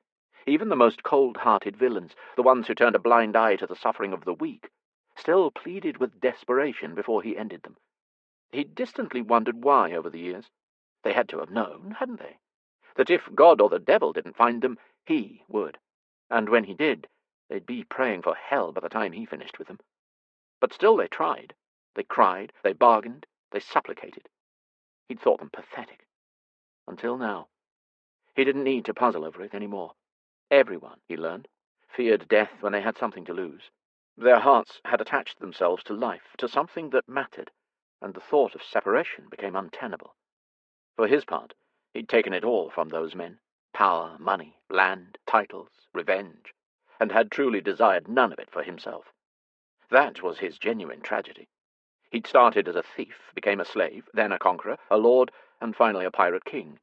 Speaker 3: Even the most cold-hearted villains, the ones who turned a blind eye to the suffering of the weak, still pleaded with desperation before he ended them. He'd distantly wondered why over the years. They had to have known, hadn't they? That if God or the devil didn't find them, he would. And when he did, they'd be praying for hell by the time he finished with them. But still they tried. They cried, they bargained, they supplicated. He'd thought them pathetic. Until now. He didn't need to puzzle over it any more. Everyone, he learned, feared death when they had something to lose. Their hearts had attached themselves to life, to something that mattered, and the thought of separation became untenable. For his part, he'd taken it all from those men: power, money, land, titles, revenge, and had truly desired none of it for himself. That was his genuine tragedy. He'd started as a thief, became a slave, then a conqueror, a lord, and finally a pirate king.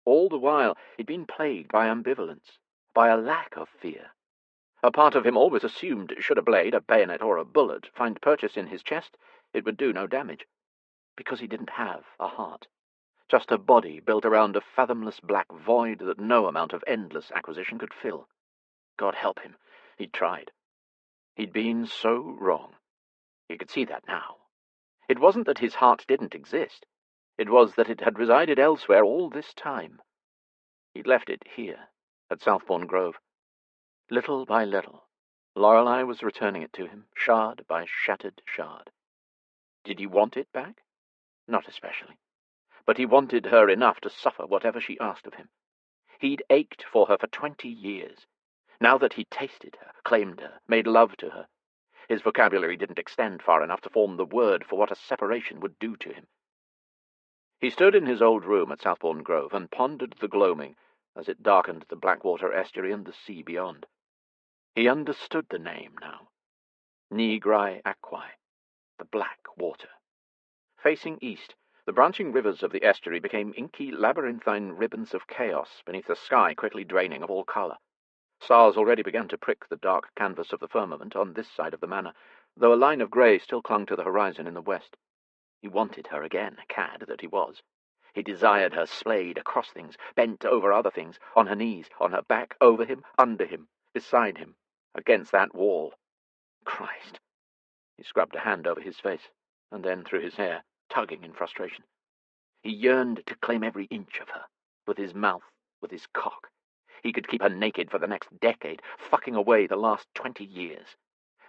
Speaker 3: All the while he'd been plagued by ambivalence, by a lack of fear. A part of him always assumed should a blade, a bayonet, or a bullet find purchase in his chest, it would do no damage, because he didn't have a heart. Just a body built around a fathomless black void that no amount of endless acquisition could fill. God help him, he'd tried. He'd been so wrong. He could see that now. It wasn't that his heart didn't exist. It was that it had resided elsewhere all this time. He'd left it here, at Southbourne Grove. Little by little, Lorelei was returning it to him, shard by shattered shard. Did he want it back? Not especially. But he wanted her enough to suffer whatever she asked of him. He'd ached for her for 20 years. Now that he'd tasted her, claimed her, made love to her, his vocabulary didn't extend far enough to form the word for what a separation would do to him. He stood in his old room at Southbourne Grove and pondered the gloaming as it darkened the Blackwater estuary and the sea beyond. He understood the name now. Nigri Aquae, the Black Water. Facing east, the branching rivers of the estuary became inky labyrinthine ribbons of chaos beneath a sky quickly draining of all colour. Stars already began to prick the dark canvas of the firmament on this side of the manor, though a line of grey still clung to the horizon in the west. He wanted her again, cad that he was. He desired her splayed across things, bent over other things, on her knees, on her back, over him, under him, beside him, against that wall. Christ! He scrubbed a hand over his face, and then through his hair, tugging in frustration. He yearned to claim every inch of her, with his mouth, with his cock. He could keep her naked for the next decade, fucking away the last 20 years.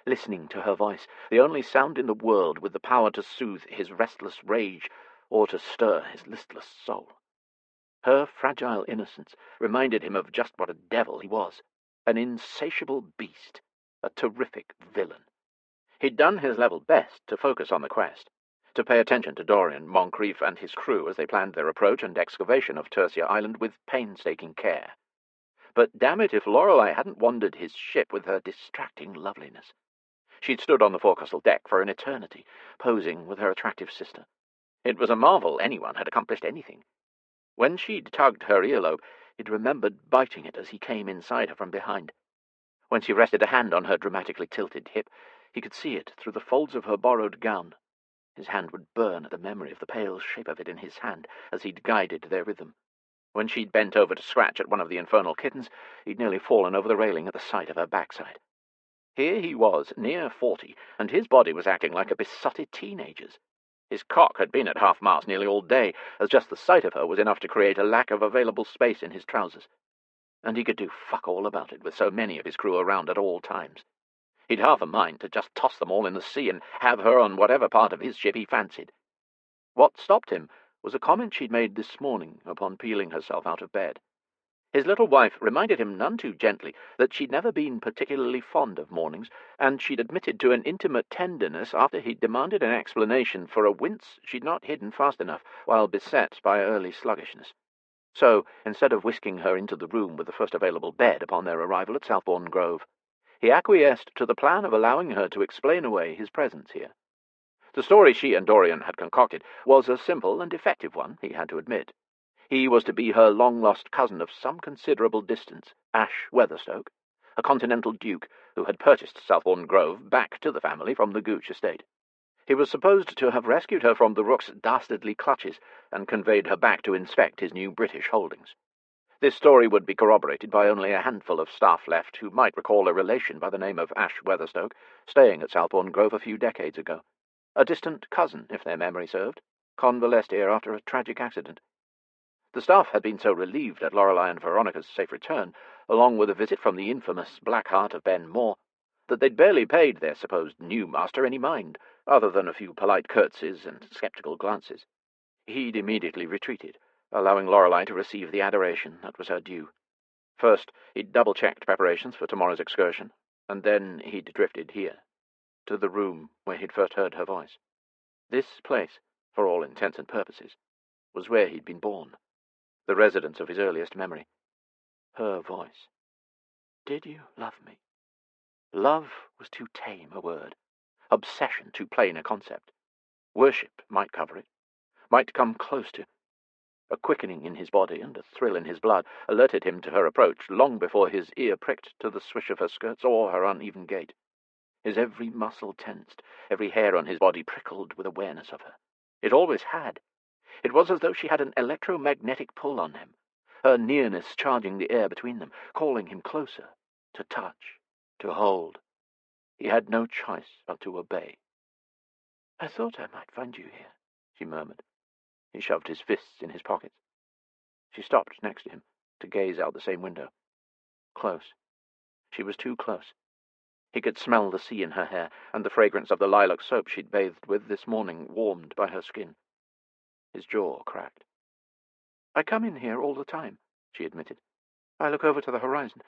Speaker 3: Listening to her voice, the only sound in the world with the power to soothe his restless rage or to stir his listless soul. Her fragile innocence reminded him of just what a devil he was, an insatiable beast, a terrific villain. He'd done his level best to focus on the quest, to pay attention to Dorian, Moncrief, and his crew as they planned their approach and excavation of Tercia Island with painstaking care. But damn it if Lorelei hadn't wandered his ship with her distracting loveliness. She'd stood on the forecastle deck for an eternity, posing with her attractive sister. It was a marvel anyone had accomplished anything. When she'd tugged her earlobe, he'd remembered biting it as he came inside her from behind. When she rested a hand on her dramatically tilted hip, he could see it through the folds of her borrowed gown. His hand would burn at the memory of the pale shape of it in his hand as he'd guided their rhythm. When she'd bent over to scratch at one of the infernal kittens, he'd nearly fallen over the railing at the sight of her backside. Here he was, near 40, and his body was acting like a besotted teenager's. His cock had been at half-mast nearly all day, as just the sight of her was enough to create a lack of available space in his trousers. And he could do fuck all about it with so many of his crew around at all times. He'd half a mind to just toss them all in the sea and have her on whatever part of his ship he fancied. What stopped him was a comment she'd made this morning upon peeling herself out of bed. His little wife reminded him none too gently that she'd never been particularly fond of mornings, and she'd admitted to an intimate tenderness after he'd demanded an explanation for a wince she'd not hidden fast enough while beset by early sluggishness. So, instead of whisking her into the room with the first available bed upon their arrival at Southbourne Grove, he acquiesced to the plan of allowing her to explain away his presence here. The story she and Dorian had concocted was a simple and effective one, he had to admit. He was to be her long-lost cousin of some considerable distance, Ash Weatherstoke, a continental duke who had purchased Southbourne Grove back to the family from the Gooch estate. He was supposed to have rescued her from the Rook's dastardly clutches and conveyed her back to inspect his new British holdings. This story would be corroborated by only a handful of staff left who might recall a relation by the name of Ash Weatherstoke staying at Southbourne Grove a few decades ago. A distant cousin, if their memory served, convalesced here after a tragic accident. The staff had been so relieved at Lorelei and Veronica's safe return, along with a visit from the infamous Black Heart of Ben Moore, that they'd barely paid their supposed new master any mind, other than a few polite curtsies and sceptical glances. He'd immediately retreated, allowing Lorelei to receive the adoration that was her due. First, he'd double-checked preparations for tomorrow's excursion, and then he'd drifted here, to the room where he'd first heard her voice. This place, for all intents and purposes, was where he'd been born, the residence of his earliest memory. Her voice. Did you love me? Love was too tame a word, obsession too plain a concept. Worship might cover it, might come close to. A quickening in his body and a thrill in his blood alerted him to her approach long before his ear pricked to the swish of her skirts or her uneven gait. His every muscle tensed, every hair on his body prickled with awareness of her. It always had. It was as though she had an electromagnetic pull on him, her nearness charging the air between them, calling him closer, to touch, to hold. He had no choice but to obey. "I thought I might find you here," she murmured. He shoved his fists in his pockets. She stopped next to him, to gaze out the same window. Close. She was too close. He could smell the sea in her hair, and the fragrance of the lilac soap she'd bathed with this morning warmed by her skin. His jaw cracked. "I come in here all the time," she admitted. "I look over to the horizon,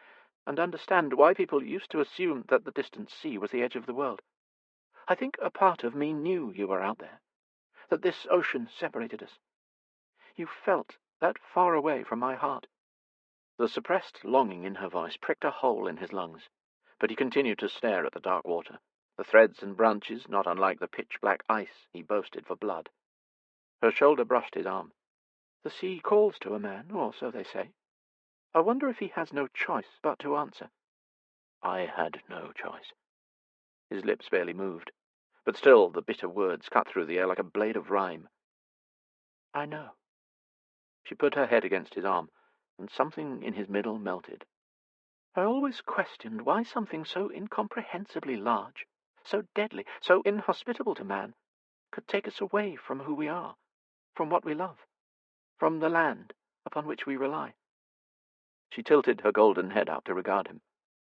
Speaker 3: and understand why people used to assume that the distant sea was the edge of the world. I think a part of me knew you were out there, that this ocean separated us. You felt that far away from my heart." The suppressed longing in her voice pricked a hole in his lungs, but he continued to stare at the dark water, the threads and branches not unlike the pitch-black ice he boasted for blood. Her shoulder brushed his arm. "The sea calls to a man, or so they say. I wonder if he has no choice but to answer." I had no choice. His lips barely moved, but still the bitter words cut through the air like a blade of rhyme. "I know." She put her head against his arm, and something in his middle melted. "I always questioned why something so incomprehensibly large, so deadly, so inhospitable to man, could take us away from who we are, from what we love, from the land upon which we rely." She tilted her golden head up to regard him,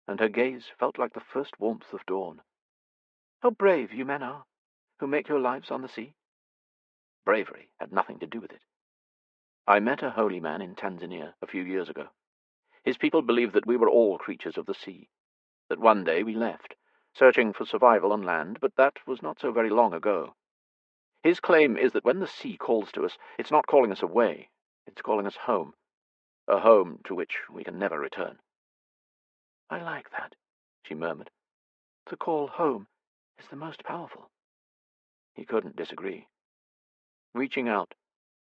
Speaker 3: and her gaze felt like the first warmth of dawn. "How brave you men are, who make your lives on the sea." Bravery had nothing to do with it. "I met a holy man in Tanzania a few years ago. His people believed that we were all creatures of the sea, that one day we left, searching for survival on land, but that was not so very long ago. His claim is that when the sea calls to us, it's not calling us away, it's calling us home, a home to which we can never return." "I like that," she murmured. "The call home is the most powerful." He couldn't disagree. Reaching out,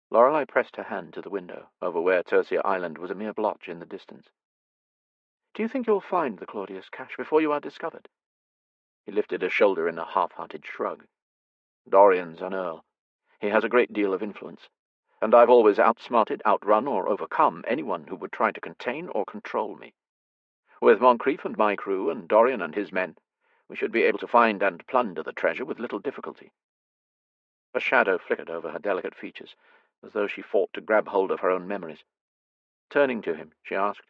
Speaker 3: Lorelei pressed her hand to the window, over where Tercia Island was a mere blotch in the distance. "Do you think you'll find the Claudius cache before you are discovered?" He lifted a shoulder in a half-hearted shrug. "Dorian's an earl. He has a great deal of influence, and I've always outsmarted, outrun, or overcome anyone who would try to contain or control me. With Moncrief and my crew, and Dorian and his men, we should be able to find and plunder the treasure with little difficulty." A shadow flickered over her delicate features, as though she fought to grab hold of her own memories. Turning to him, she asked,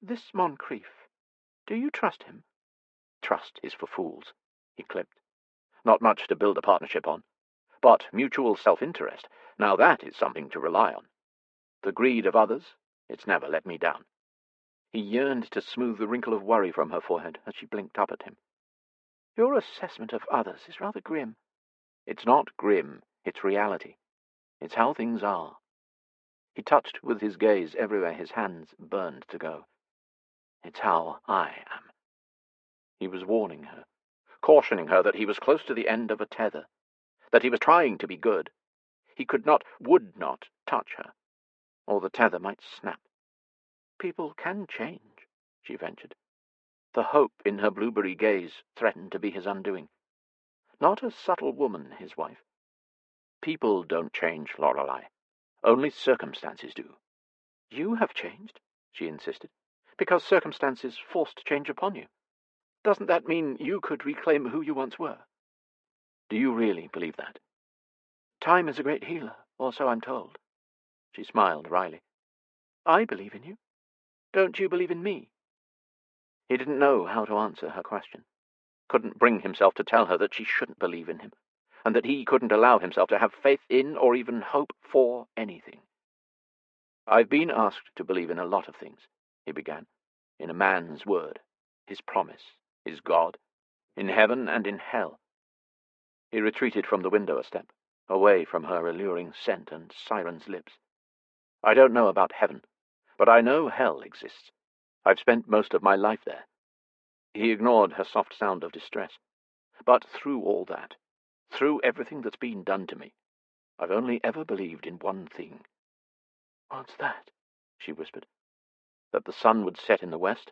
Speaker 3: "This Moncrief, do you trust him?" "Trust is for fools," he clipped. "Not much to build a partnership on. But mutual self-interest, now that is something to rely on. The greed of others, it's never let me down." He yearned to smooth the wrinkle of worry from her forehead as she blinked up at him. "Your assessment of others is rather grim." "It's not grim, it's reality. It's how things are." He touched with his gaze everywhere his hands burned to go. "It's how I am." He was warning her, cautioning her that he was close to the end of a tether, that he was trying to be good. He could not, would not, touch her, or the tether might snap. "People can change," she ventured. The hope in her blueberry gaze threatened to be his undoing. Not a subtle woman, his wife. People don't change, Lorelei. Only circumstances do. You have changed, she insisted, because circumstances forced change upon you. Doesn't that mean you could reclaim who you once were? Do you really believe that? Time is a great healer, or so I'm told. She smiled wryly. I believe in you. Don't you believe in me? He didn't know how to answer her question. Couldn't bring himself to tell her that she shouldn't believe in him, and that he couldn't allow himself to have faith in or even hope for anything. I've been asked to believe in a lot of things, he began, in a man's word, his promise, his God, in heaven and in hell. He retreated from the window a step, away from her alluring scent and siren's lips. I don't know about heaven, but I know hell exists. I've spent most of my life there. He ignored her soft sound of distress. But through all that, through everything that's been done to me, I've only ever believed in one thing. What's that? She whispered. That the sun would set in the west,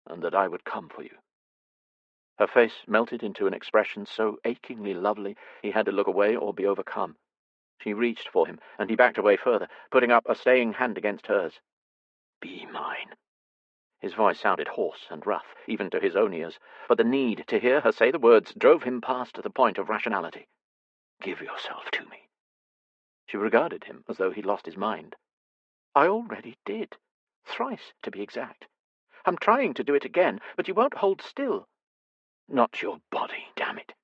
Speaker 3: and that I would come for you. Her face melted into an expression so achingly lovely he had to look away or be overcome. She reached for him, and he backed away further, putting up a staying hand against hers. Be mine. His voice sounded hoarse and rough, even to his own ears, but the need to hear her say the words drove him past the point of rationality. Give yourself to me. She regarded him as though he'd lost his mind. I already did. Thrice, to be exact. I'm trying to do it again, but you won't hold still. Not your body, damn it.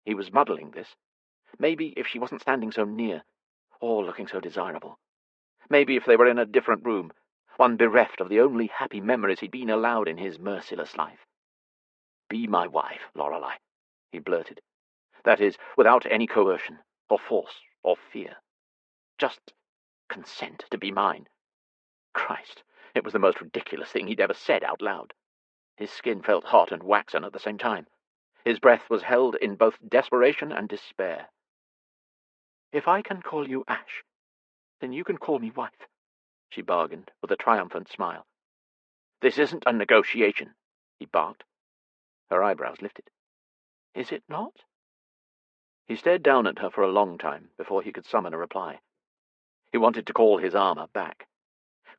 Speaker 3: He was muddling this. Maybe if she wasn't standing so near, or looking so desirable. Maybe if they were in a different room, one bereft of the only happy memories he'd been allowed in his merciless life. Be my wife, Lorelei, he blurted. That is, without any coercion, or force, or fear. Just consent to be mine. Christ, it was the most ridiculous thing he'd ever said out loud. His skin felt hot and waxen at the same time. His breath was held in both desperation and despair. If I can call you Ash, then you can call me wife, she bargained with a triumphant smile. This isn't a negotiation, he barked. Her eyebrows lifted. Is it not? He stared down at her for a long time before he could summon a reply. He wanted to call his armor back.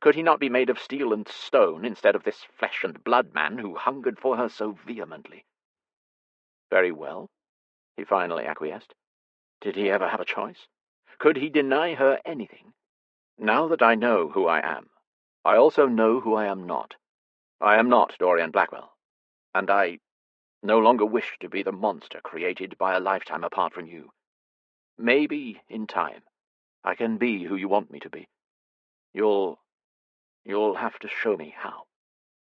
Speaker 3: Could he not be made of steel and stone instead of this flesh and blood man who hungered for her so vehemently? Very well, he finally acquiesced. Did he ever have a choice? Could he deny her anything? Now that I know who I am, I also know who I am not. I am not Dorian Blackwell, and I no longer wish to be the monster created by a lifetime apart from you. Maybe, in time, I can be who you want me to be. You'll have to show me how.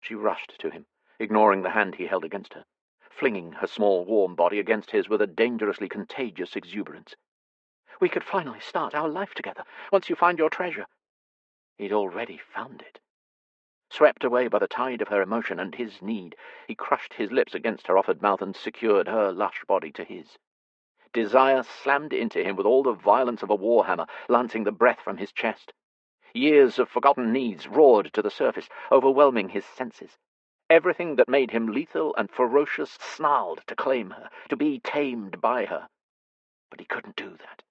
Speaker 3: She rushed to him, ignoring the hand he held against her, flinging her small, warm body against his with a dangerously contagious exuberance. We could finally start our life together, once you find your treasure. He'd already found it. Swept away by the tide of her emotion and his need, he crushed his lips against her offered mouth and secured her lush body to his. Desire slammed into him with all the violence of a warhammer, lancing the breath from his chest. Years of forgotten needs roared to the surface, overwhelming his senses. Everything that made him lethal and ferocious snarled to claim her, to be tamed by her. But he couldn't do that.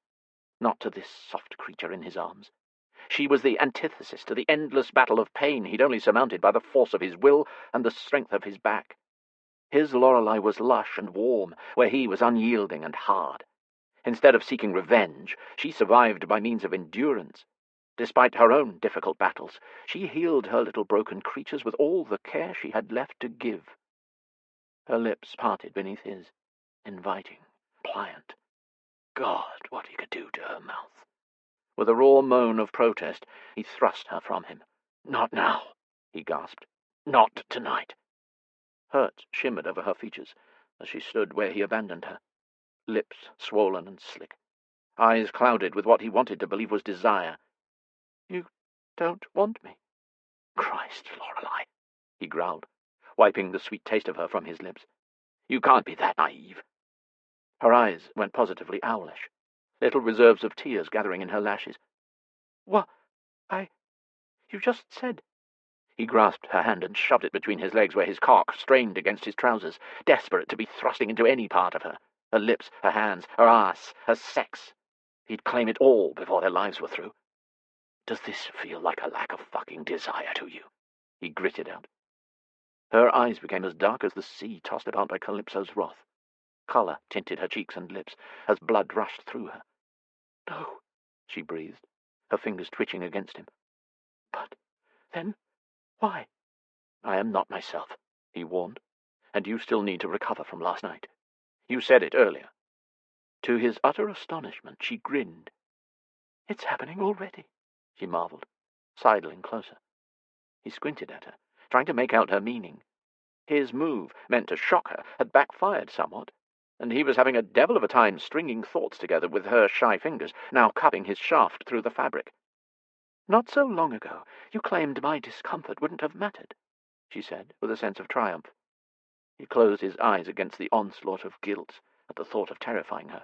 Speaker 3: Not to this soft creature in his arms. She was the antithesis to the endless battle of pain he'd only surmounted by the force of his will and the strength of his back. His Lorelei was lush and warm, where he was unyielding and hard. Instead of seeking revenge, she survived by means of endurance. Despite her own difficult battles, she healed her little broken creatures with all the care she had left to give. Her lips parted beneath his, inviting, pliant. God, what he could do to her mouth. With a raw moan of protest, he thrust her from him. Not now, he gasped. Not tonight. Hurt shimmered over her features as she stood where he abandoned her, lips swollen and slick, eyes clouded with what he wanted to believe was desire. You don't want me? Christ, Lorelei, he growled, wiping the sweet taste of her from his lips. You can't be that naive. Her eyes went positively owlish, little reserves of tears gathering in her lashes. What? You just said He grasped her hand and shoved it between his legs where his cock strained against his trousers, desperate to be thrusting into any part of her. Her lips, her hands, her ass, her sex. He'd claim it all before their lives were through. "Does this feel like a lack of fucking desire to you?" he gritted out. Her eyes became as dark as the sea tossed about by Calypso's wrath. Colour tinted her cheeks and lips as blood rushed through her. "No," she breathed, her fingers twitching against him. "But then, why?" "I am not myself," he warned, "and you still need to recover from last night. You said it earlier." To his utter astonishment, she grinned. "It's happening already," she marvelled, sidling closer. He squinted at her, trying to make out her meaning. His move, meant to shock her, had backfired somewhat, and he was having a devil of a time stringing thoughts together with her shy fingers, now cupping his shaft through the fabric. "Not so long ago, you claimed my discomfort wouldn't have mattered," she said, with a sense of triumph. He closed his eyes against the onslaught of guilt at the thought of terrifying her.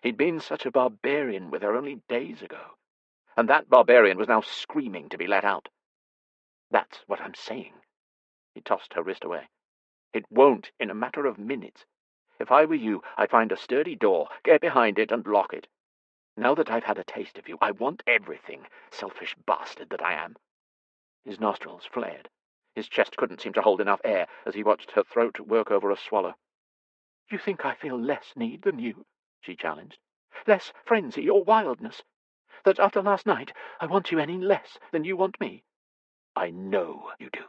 Speaker 3: He'd been such a barbarian with her only days ago, and that barbarian was now screaming to be let out. "That's what I'm saying." He tossed her wrist away. "It won't in a matter of minutes. If I were you, I'd find a sturdy door, get behind it, and lock it. Now that I've had a taste of you, I want everything, selfish bastard that I am." His nostrils flared. His chest couldn't seem to hold enough air as he watched her throat work over a swallow. "You think I feel less need than you?" she challenged. "Less frenzy or wildness? That after last night I want you any less than you want me?" "I know you do."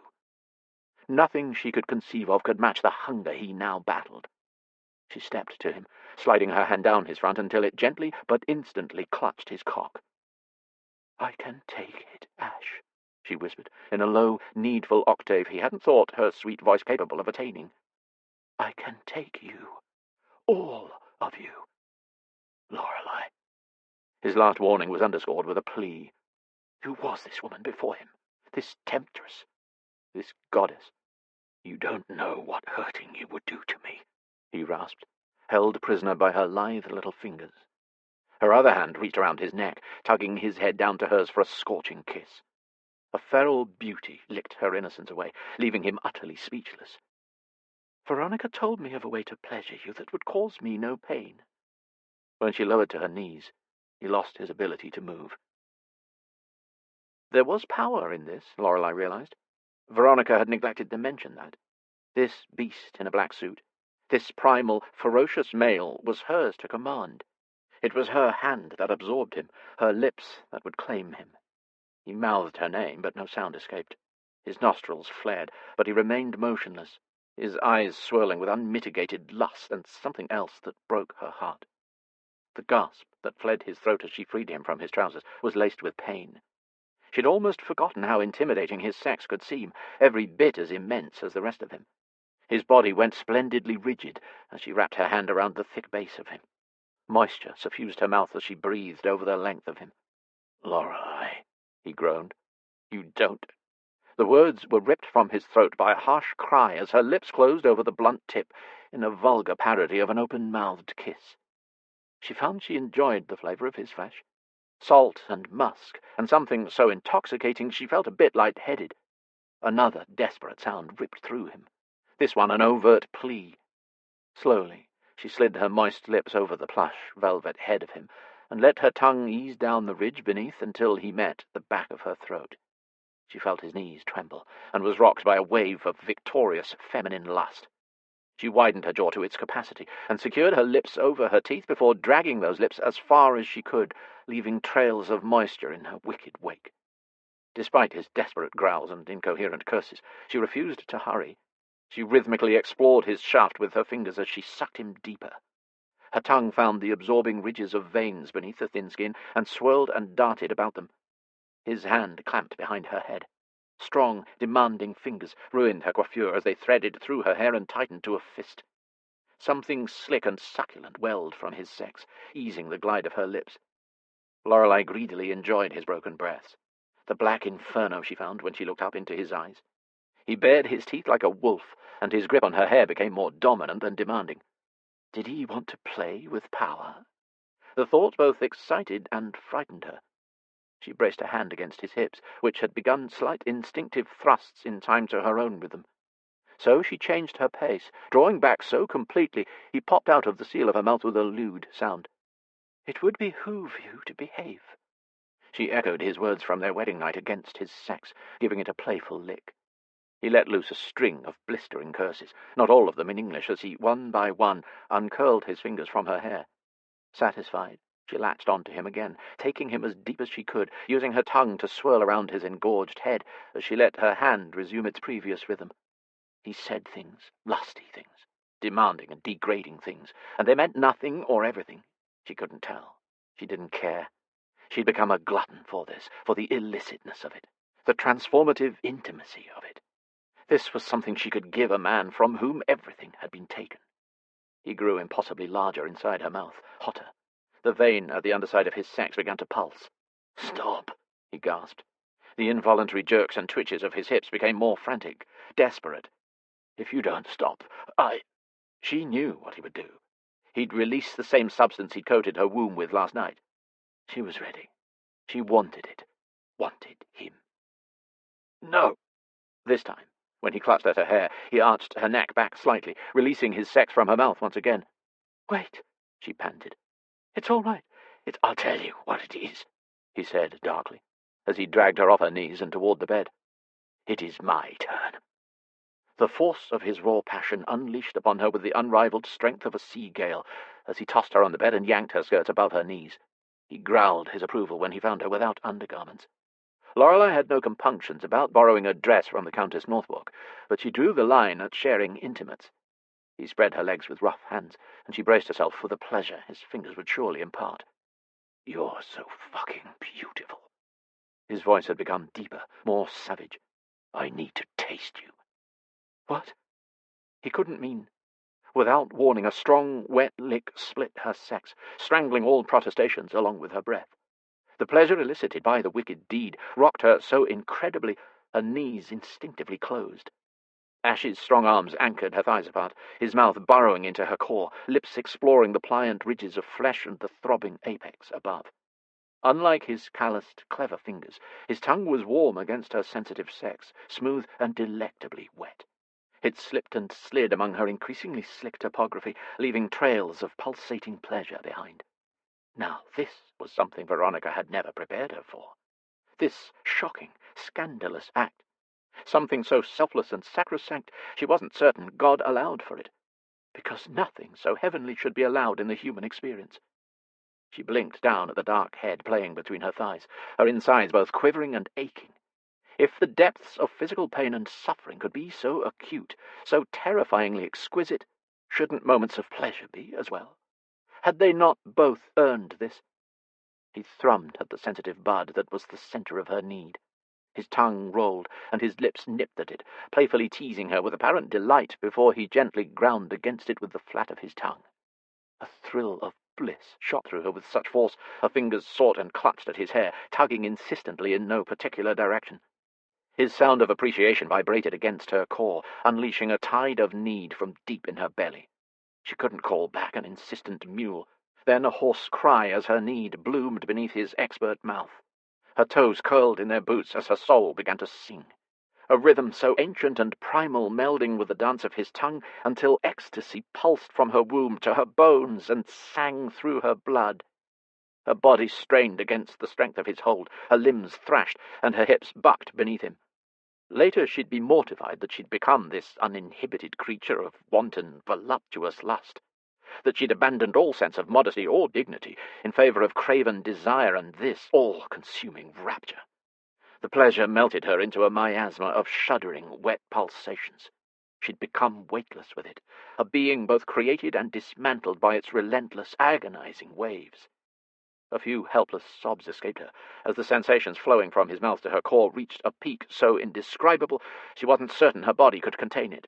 Speaker 3: Nothing she could conceive of could match the hunger he now battled. She stepped to him, sliding her hand down his front until it gently but instantly clutched his cock. "I can take it, Ash," she whispered, in a low, needful octave he hadn't thought her sweet voice capable of attaining. "I can take you. All of you. Lorelei." His last warning was underscored with a plea. Who was this woman before him? This temptress? This goddess? "You don't know what hurting you would do to me," he rasped, held prisoner by her lithe little fingers. Her other hand reached around his neck, tugging his head down to hers for a scorching kiss. A feral beauty licked her innocence away, leaving him utterly speechless. "Veronica told me of a way to pleasure you that would cause me no pain." When she lowered to her knees, he lost his ability to move. There was power in this, Lorelei realized. Veronica had neglected to mention that. This beast in a black suit, this primal, ferocious male, was hers to command. It was her hand that absorbed him, her lips that would claim him. He mouthed her name, but no sound escaped. His nostrils flared, but he remained motionless, his eyes swirling with unmitigated lust and something else that broke her heart. The gasp that fled his throat as she freed him from his trousers was laced with pain. She'd almost forgotten how intimidating his sex could seem, every bit as immense as the rest of him. His body went splendidly rigid as she wrapped her hand around the thick base of him. Moisture suffused her mouth as she breathed over the length of him. "Lorelei," he groaned. "You don't—" The words were ripped from his throat by a harsh cry as her lips closed over the blunt tip in a vulgar parody of an open-mouthed kiss. She found she enjoyed the flavour of his flesh. Salt and musk, and something so intoxicating she felt a bit light-headed. Another desperate sound ripped through him, this one an overt plea. Slowly, she slid her moist lips over the plush velvet head of him, and let her tongue ease down the ridge beneath until he met the back of her throat. She felt his knees tremble, and was rocked by a wave of victorious feminine lust. She widened her jaw to its capacity, and secured her lips over her teeth before dragging those lips as far as she could, leaving trails of moisture in her wicked wake. Despite his desperate growls and incoherent curses, she refused to hurry. She rhythmically explored his shaft with her fingers as she sucked him deeper. Her tongue found the absorbing ridges of veins beneath the thin skin and swirled and darted about them. His hand clamped behind her head. Strong, demanding fingers ruined her coiffure as they threaded through her hair and tightened to a fist. Something slick and succulent welled from his sex, easing the glide of her lips. Lorelei greedily enjoyed his broken breaths, the black inferno she found when she looked up into his eyes. He bared his teeth like a wolf, and his grip on her hair became more dominant than demanding. Did he want to play with power? The thought both excited and frightened her. She braced her hand against his hips, which had begun slight instinctive thrusts in time to her own rhythm. So she changed her pace, drawing back so completely he popped out of the seal of her mouth with a lewd sound. "It would behoove you to behave." She echoed his words from their wedding night against his sex, giving it a playful lick. He let loose a string of blistering curses, not all of them in English, as he, one by one, uncurled his fingers from her hair. Satisfied, she latched on to him again, taking him as deep as she could, using her tongue to swirl around his engorged head as she let her hand resume its previous rhythm. He said things, lusty things, demanding and degrading things, and they meant nothing or everything. She couldn't tell. She didn't care. She'd become a glutton for this, for the illicitness of it, the transformative intimacy of it. This was something she could give a man from whom everything had been taken. He grew impossibly larger inside her mouth, hotter. The vein at the underside of his sex began to pulse. "Stop," he gasped. The involuntary jerks and twitches of his hips became more frantic, desperate. "If you don't stop, She knew what he would do. He'd release the same substance he'd coated her womb with last night. She was ready. She wanted it. Wanted him. "No!" This time, when he clutched at her hair, he arched her neck back slightly, releasing his sex from her mouth once again. "Wait," she panted. "It's all right.
Speaker 2: I'll tell you what it is,"
Speaker 3: he said darkly, as he dragged her off her knees and toward the bed.
Speaker 2: "It is my turn."
Speaker 3: The force of his raw passion unleashed upon her with the unrivaled strength of a sea gale as he tossed her on the bed and yanked her skirts above her knees. He growled his approval when he found her without undergarments. Lorelei had no compunctions about borrowing a dress from the Countess Northwark, but she drew the line at sharing intimates. He spread her legs with rough hands, and she braced herself for the pleasure his fingers would surely impart. "You're so fucking beautiful." His voice had become deeper, more savage. "I need to taste you." What? He couldn't mean. Without warning, a strong, wet lick split her sex, strangling all protestations along with her breath. The pleasure elicited by the wicked deed rocked her so incredibly her knees instinctively closed. Ash's strong arms anchored her thighs apart, his mouth burrowing into her core, lips exploring the pliant ridges of flesh and the throbbing apex above. Unlike his calloused, clever fingers, his tongue was warm against her sensitive sex, smooth and delectably wet. It slipped and slid among her increasingly slick topography, leaving trails of pulsating pleasure behind. Now this was something Veronica had never prepared her for. This shocking, scandalous act. Something so selfless and sacrosanct she wasn't certain God allowed for it, because nothing so heavenly should be allowed in the human experience. She blinked down at the dark head playing between her thighs, her insides both quivering and aching. If the depths of physical pain and suffering could be so acute, so terrifyingly exquisite, shouldn't moments of pleasure be as well? Had they not both earned this? He thrummed at the sensitive bud that was the center of her need. His tongue rolled, and his lips nipped at it, playfully teasing her with apparent delight before he gently ground against it with the flat of his tongue. A thrill of bliss shot through her with such force her fingers sought and clutched at his hair, tugging insistently in no particular direction. His sound of appreciation vibrated against her core, unleashing a tide of need from deep in her belly. She couldn't call back an insistent mew, then a hoarse cry as her need bloomed beneath his expert mouth. Her toes curled in their boots as her soul began to sing, a rhythm so ancient and primal melding with the dance of his tongue until ecstasy pulsed from her womb to her bones and sang through her blood. Her body strained against the strength of his hold, her limbs thrashed, and her hips bucked beneath him. Later she'd be mortified that she'd become this uninhibited creature of wanton, voluptuous lust, that she'd abandoned all sense of modesty or dignity in favor of craven desire and this all-consuming rapture. The pleasure melted her into a miasma of shuddering, wet pulsations. She'd become weightless with it, a being both created and dismantled by its relentless, agonizing waves. A few helpless sobs escaped her, as the sensations flowing from his mouth to her core reached a peak so indescribable she wasn't certain her body could contain it.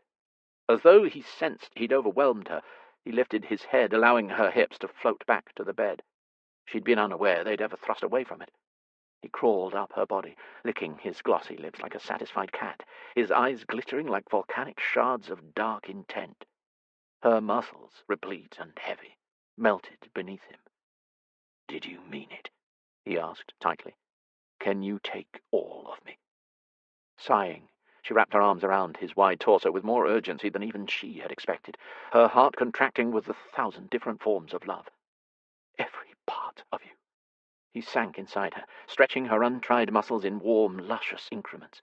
Speaker 3: As though he sensed he'd overwhelmed her, he lifted his head, allowing her hips to float back to the bed. She'd been unaware they'd ever thrust away from it. He crawled up her body, licking his glossy lips like a satisfied cat, his eyes glittering like volcanic shards of dark intent. Her muscles, replete and heavy, melted beneath him. "Did you mean it?" he asked tightly. Can you take all of me?" Sighing, she wrapped her arms around his wide torso with more urgency than even she had expected, her heart contracting with the 1,000 different forms of love. "Every part of you." He sank inside her, stretching her untried muscles in warm, luscious increments.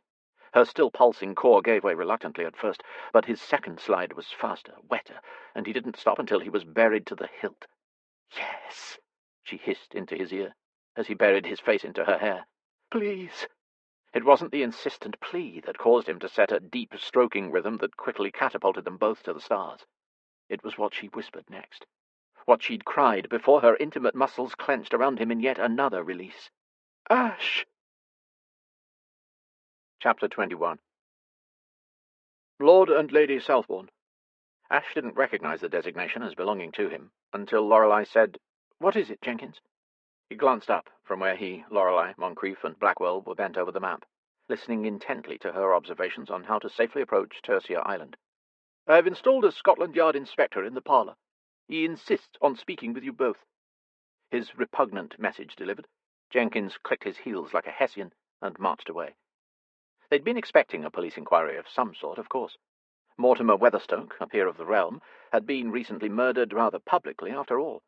Speaker 3: Her still pulsing core gave way reluctantly at first, but his second slide was faster, wetter, and he didn't stop until he was buried to the hilt. "Yes," she hissed into his ear, as he buried his face into her hair. "Please." It wasn't the insistent plea that caused him to set a deep, stroking rhythm that quickly catapulted them both to the stars. It was what she whispered next, what she'd cried before her intimate muscles clenched around him in yet another release. "Ash!" Chapter 21. Lord and Lady Southbourne. Ash didn't recognize the designation as belonging to him until Lorelei said, "What is it, Jenkins?" He glanced up from where he, Lorelei, Moncrief, and Blackwell were bent over the map, listening intently to her observations on how to safely approach Tercia Island. "I have installed a Scotland Yard inspector in the parlour. He insists on speaking with you both." His repugnant message delivered, Jenkins clicked his heels like a Hessian and marched away. They'd been expecting a police inquiry of some sort, of course. Mortimer Weatherstoke, a peer of the realm, had been recently murdered rather publicly after all.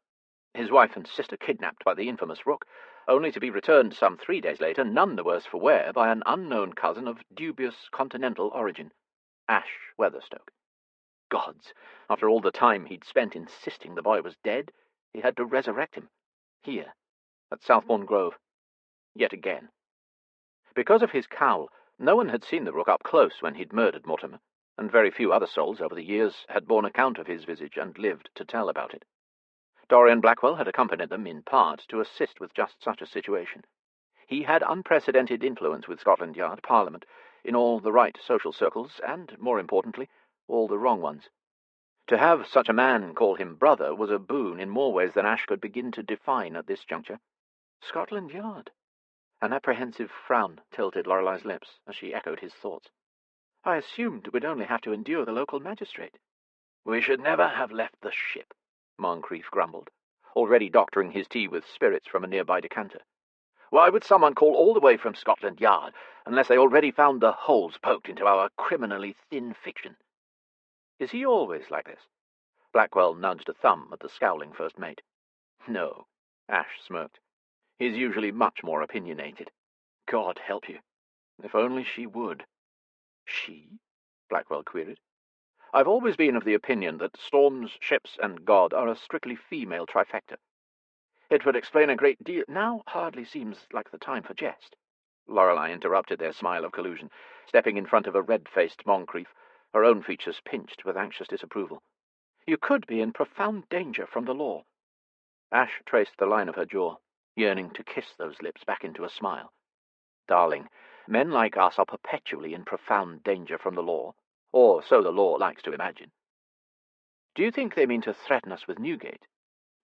Speaker 3: His wife and sister kidnapped by the infamous Rook, only to be returned some 3 days later, none the worse for wear, by an unknown cousin of dubious continental origin, Ash Weatherstoke. Gods, after all the time he'd spent insisting the boy was dead, he had to resurrect him. Here, at Southbourne Grove. Yet again. Because of his cowl, no one had seen the Rook up close when he'd murdered Mortimer, and very few other souls over the years had borne account of his visage and lived to tell about it. Dorian Blackwell had accompanied them, in part, to assist with just such a situation. He had unprecedented influence with Scotland Yard, Parliament, in all the right social circles, and, more importantly, all the wrong ones. To have such a man call him brother was a boon in more ways than Ash could begin to define at this juncture. Scotland Yard. An apprehensive frown tilted Lorelei's lips as she echoed his thoughts. "I assumed we'd only have to endure the local magistrate." "We should never have left the ship," Moncrief grumbled, already doctoring his tea with spirits from a nearby decanter. "Why would someone call all the way from Scotland Yard unless they already found the holes poked into our criminally thin fiction?" "Is he always like this?" Blackwell nudged a thumb at the scowling first mate. "No," Ash smirked. "He's usually much more opinionated. God help you. If only she would." "She?" Blackwell queried. "I've always been of the opinion that storms, ships, and God are a strictly female trifecta. It would explain a great deal—" "Now hardly seems like the time for jest." Lorelei interrupted their smile of collusion, stepping in front of a red-faced Moncrief, her own features pinched with anxious disapproval. "You could be in profound danger from the law." Ash traced the line of her jaw, yearning to kiss those lips back into a smile. "Darling, men like us are perpetually in profound danger from the law, or so the law likes to imagine." "Do you think they mean to threaten us with Newgate?"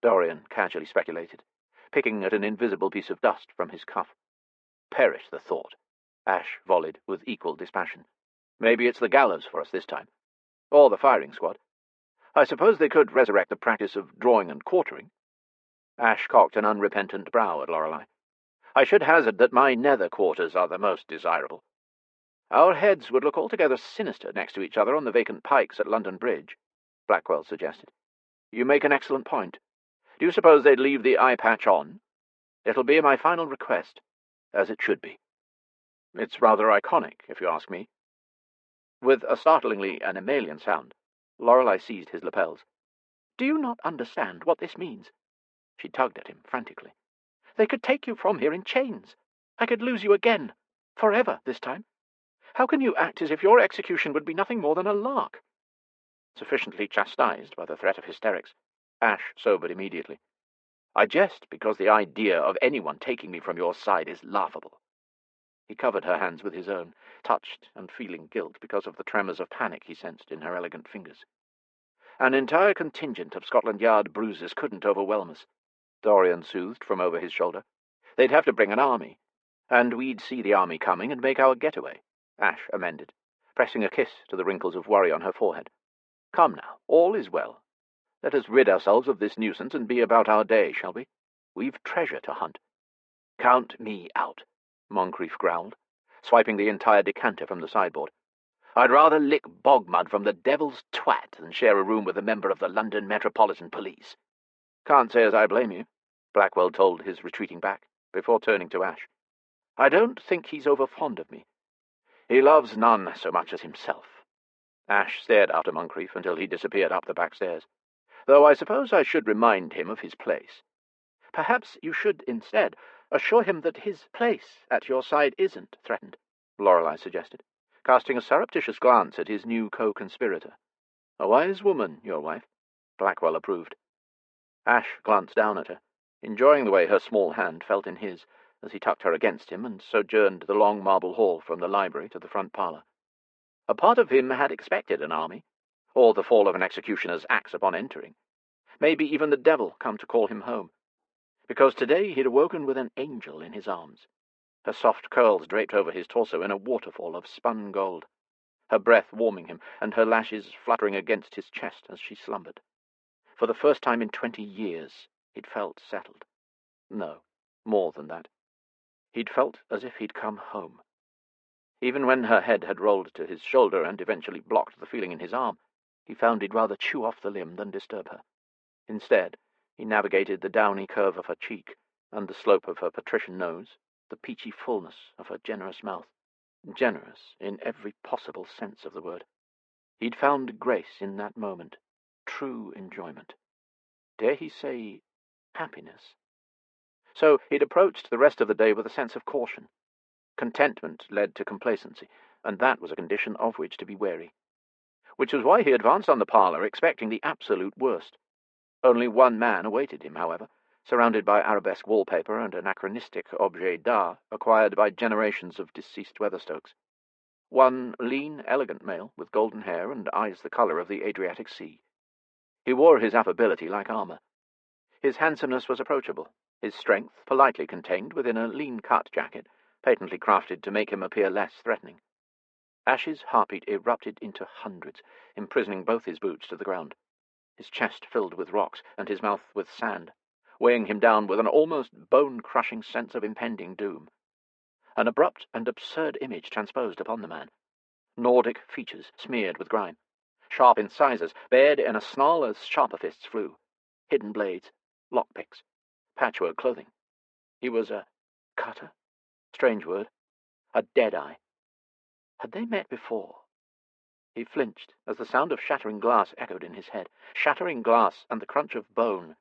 Speaker 3: Dorian casually speculated, picking at an invisible piece of dust from his cuff. "Perish the thought," Ash volleyed with equal dispassion. "Maybe it's the gallows for us this time. Or the firing squad. I suppose they could resurrect the practice of drawing and quartering." Ash cocked an unrepentant brow at Lorelei. "I should hazard that my nether quarters are the most desirable. Our heads would look altogether sinister next to each other on the vacant pikes at London Bridge," Blackwell suggested. "You make an excellent point. Do you suppose they'd leave the eye patch on? It'll be my final request, as it should be." "It's rather iconic, if you ask me." With a startlingly animalian sound, Lorelei seized his lapels. "Do you not understand what this means?" She tugged at him frantically. "They could take you from here in chains. I could lose you again. Forever, this time. How can you act as if your execution would be nothing more than a lark?" Sufficiently chastised by the threat of hysterics, Ash sobered immediately. "I jest because the idea of anyone taking me from your side is laughable." He covered her hands with his own, touched and feeling guilt because of the tremors of panic he sensed in her elegant fingers. "An entire contingent of Scotland Yard bruisers couldn't overwhelm us," Dorian soothed from over his shoulder. "They'd have to bring an army, and we'd see the army coming and make our getaway," Ash amended, pressing a kiss to the wrinkles of worry on her forehead. "Come now, all is well. Let us rid ourselves of this nuisance and be about our day, shall we? We've treasure to hunt." "Count me out," Moncrief growled, swiping the entire decanter from the sideboard. "I'd rather lick bog mud from the devil's twat than share a room with a member of the London Metropolitan Police." "Can't say as I blame you," Blackwell told his retreating back, before turning to Ash. "I don't think he's over fond of me. He loves none so much as himself." Ash stared after Moncrief until he disappeared up the back stairs. "Though I suppose I should remind him of his place."
Speaker 4: "Perhaps you should instead assure him that his place at your side isn't threatened," Lorelei suggested, casting a surreptitious glance at his new co-conspirator.
Speaker 3: "A wise woman, your wife," Blackwell approved. Ash glanced down at her, enjoying the way her small hand felt in his as he tucked her against him and sojourned the long marble hall from the library to the front parlour. A part of him had expected an army, or the fall of an executioner's axe upon entering, maybe even the devil come to call him home, because today he'd awoken with an angel in his arms, her soft curls draped over his torso in a waterfall of spun gold, her breath warming him and her lashes fluttering against his chest as she slumbered. For the first time in 20 years, he'd felt settled. No, more than that. He'd felt as if he'd come home. Even when her head had rolled to his shoulder and eventually blocked the feeling in his arm, he found he'd rather chew off the limb than disturb her. Instead, he navigated the downy curve of her cheek and the slope of her patrician nose, the peachy fullness of her generous mouth. Generous in every possible sense of the word. He'd found grace in that moment, true enjoyment. Dare he say, happiness? So he'd approached the rest of the day with a sense of caution. Contentment led to complacency, and that was a condition of which to be wary. Which was why he advanced on the parlour, expecting the absolute worst. Only one man awaited him, however, surrounded by arabesque wallpaper and anachronistic objets d'art acquired by generations of deceased Weatherstokes. One lean, elegant male with golden hair and eyes the colour of the Adriatic Sea. He wore his affability like armour. His handsomeness was approachable, his strength politely contained within a lean-cut jacket, patently crafted to make him appear less threatening. Ash's heartbeat erupted into hundreds, imprisoning both his boots to the ground. His chest filled with rocks and his mouth with sand, weighing him down with an almost bone-crushing sense of impending doom. An abrupt and absurd image transposed upon the man. Nordic features smeared with grime, sharp incisors bared in a snarl as sharper fists flew, hidden blades, lockpicks, patchwork clothing. He was a cutter? Strange word. A dead-eye. Had they met before? He flinched as the sound of shattering glass echoed in his head. Shattering glass and the crunch of bone.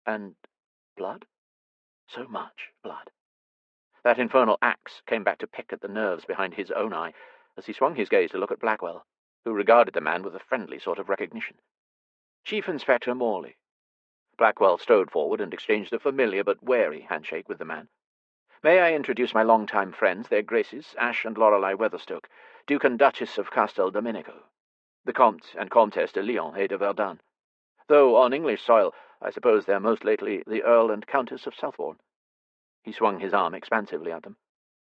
Speaker 3: And blood? So much blood. That infernal axe came back to pick at the nerves behind his own eye as he swung his gaze to look at Blackwell, who regarded the man with a friendly sort of recognition. "Chief Inspector Morley." Blackwell strode forward and exchanged a familiar but wary handshake with the man. "May I introduce my long-time friends, their graces, Ash and Lorelei Weatherstoke, Duke and Duchess of Castel Domenico, the Comte and Comtesse de Lyon et de Verdun. Though on English soil, I suppose they're most lately the Earl and Countess of Southbourne." He swung his arm expansively at them.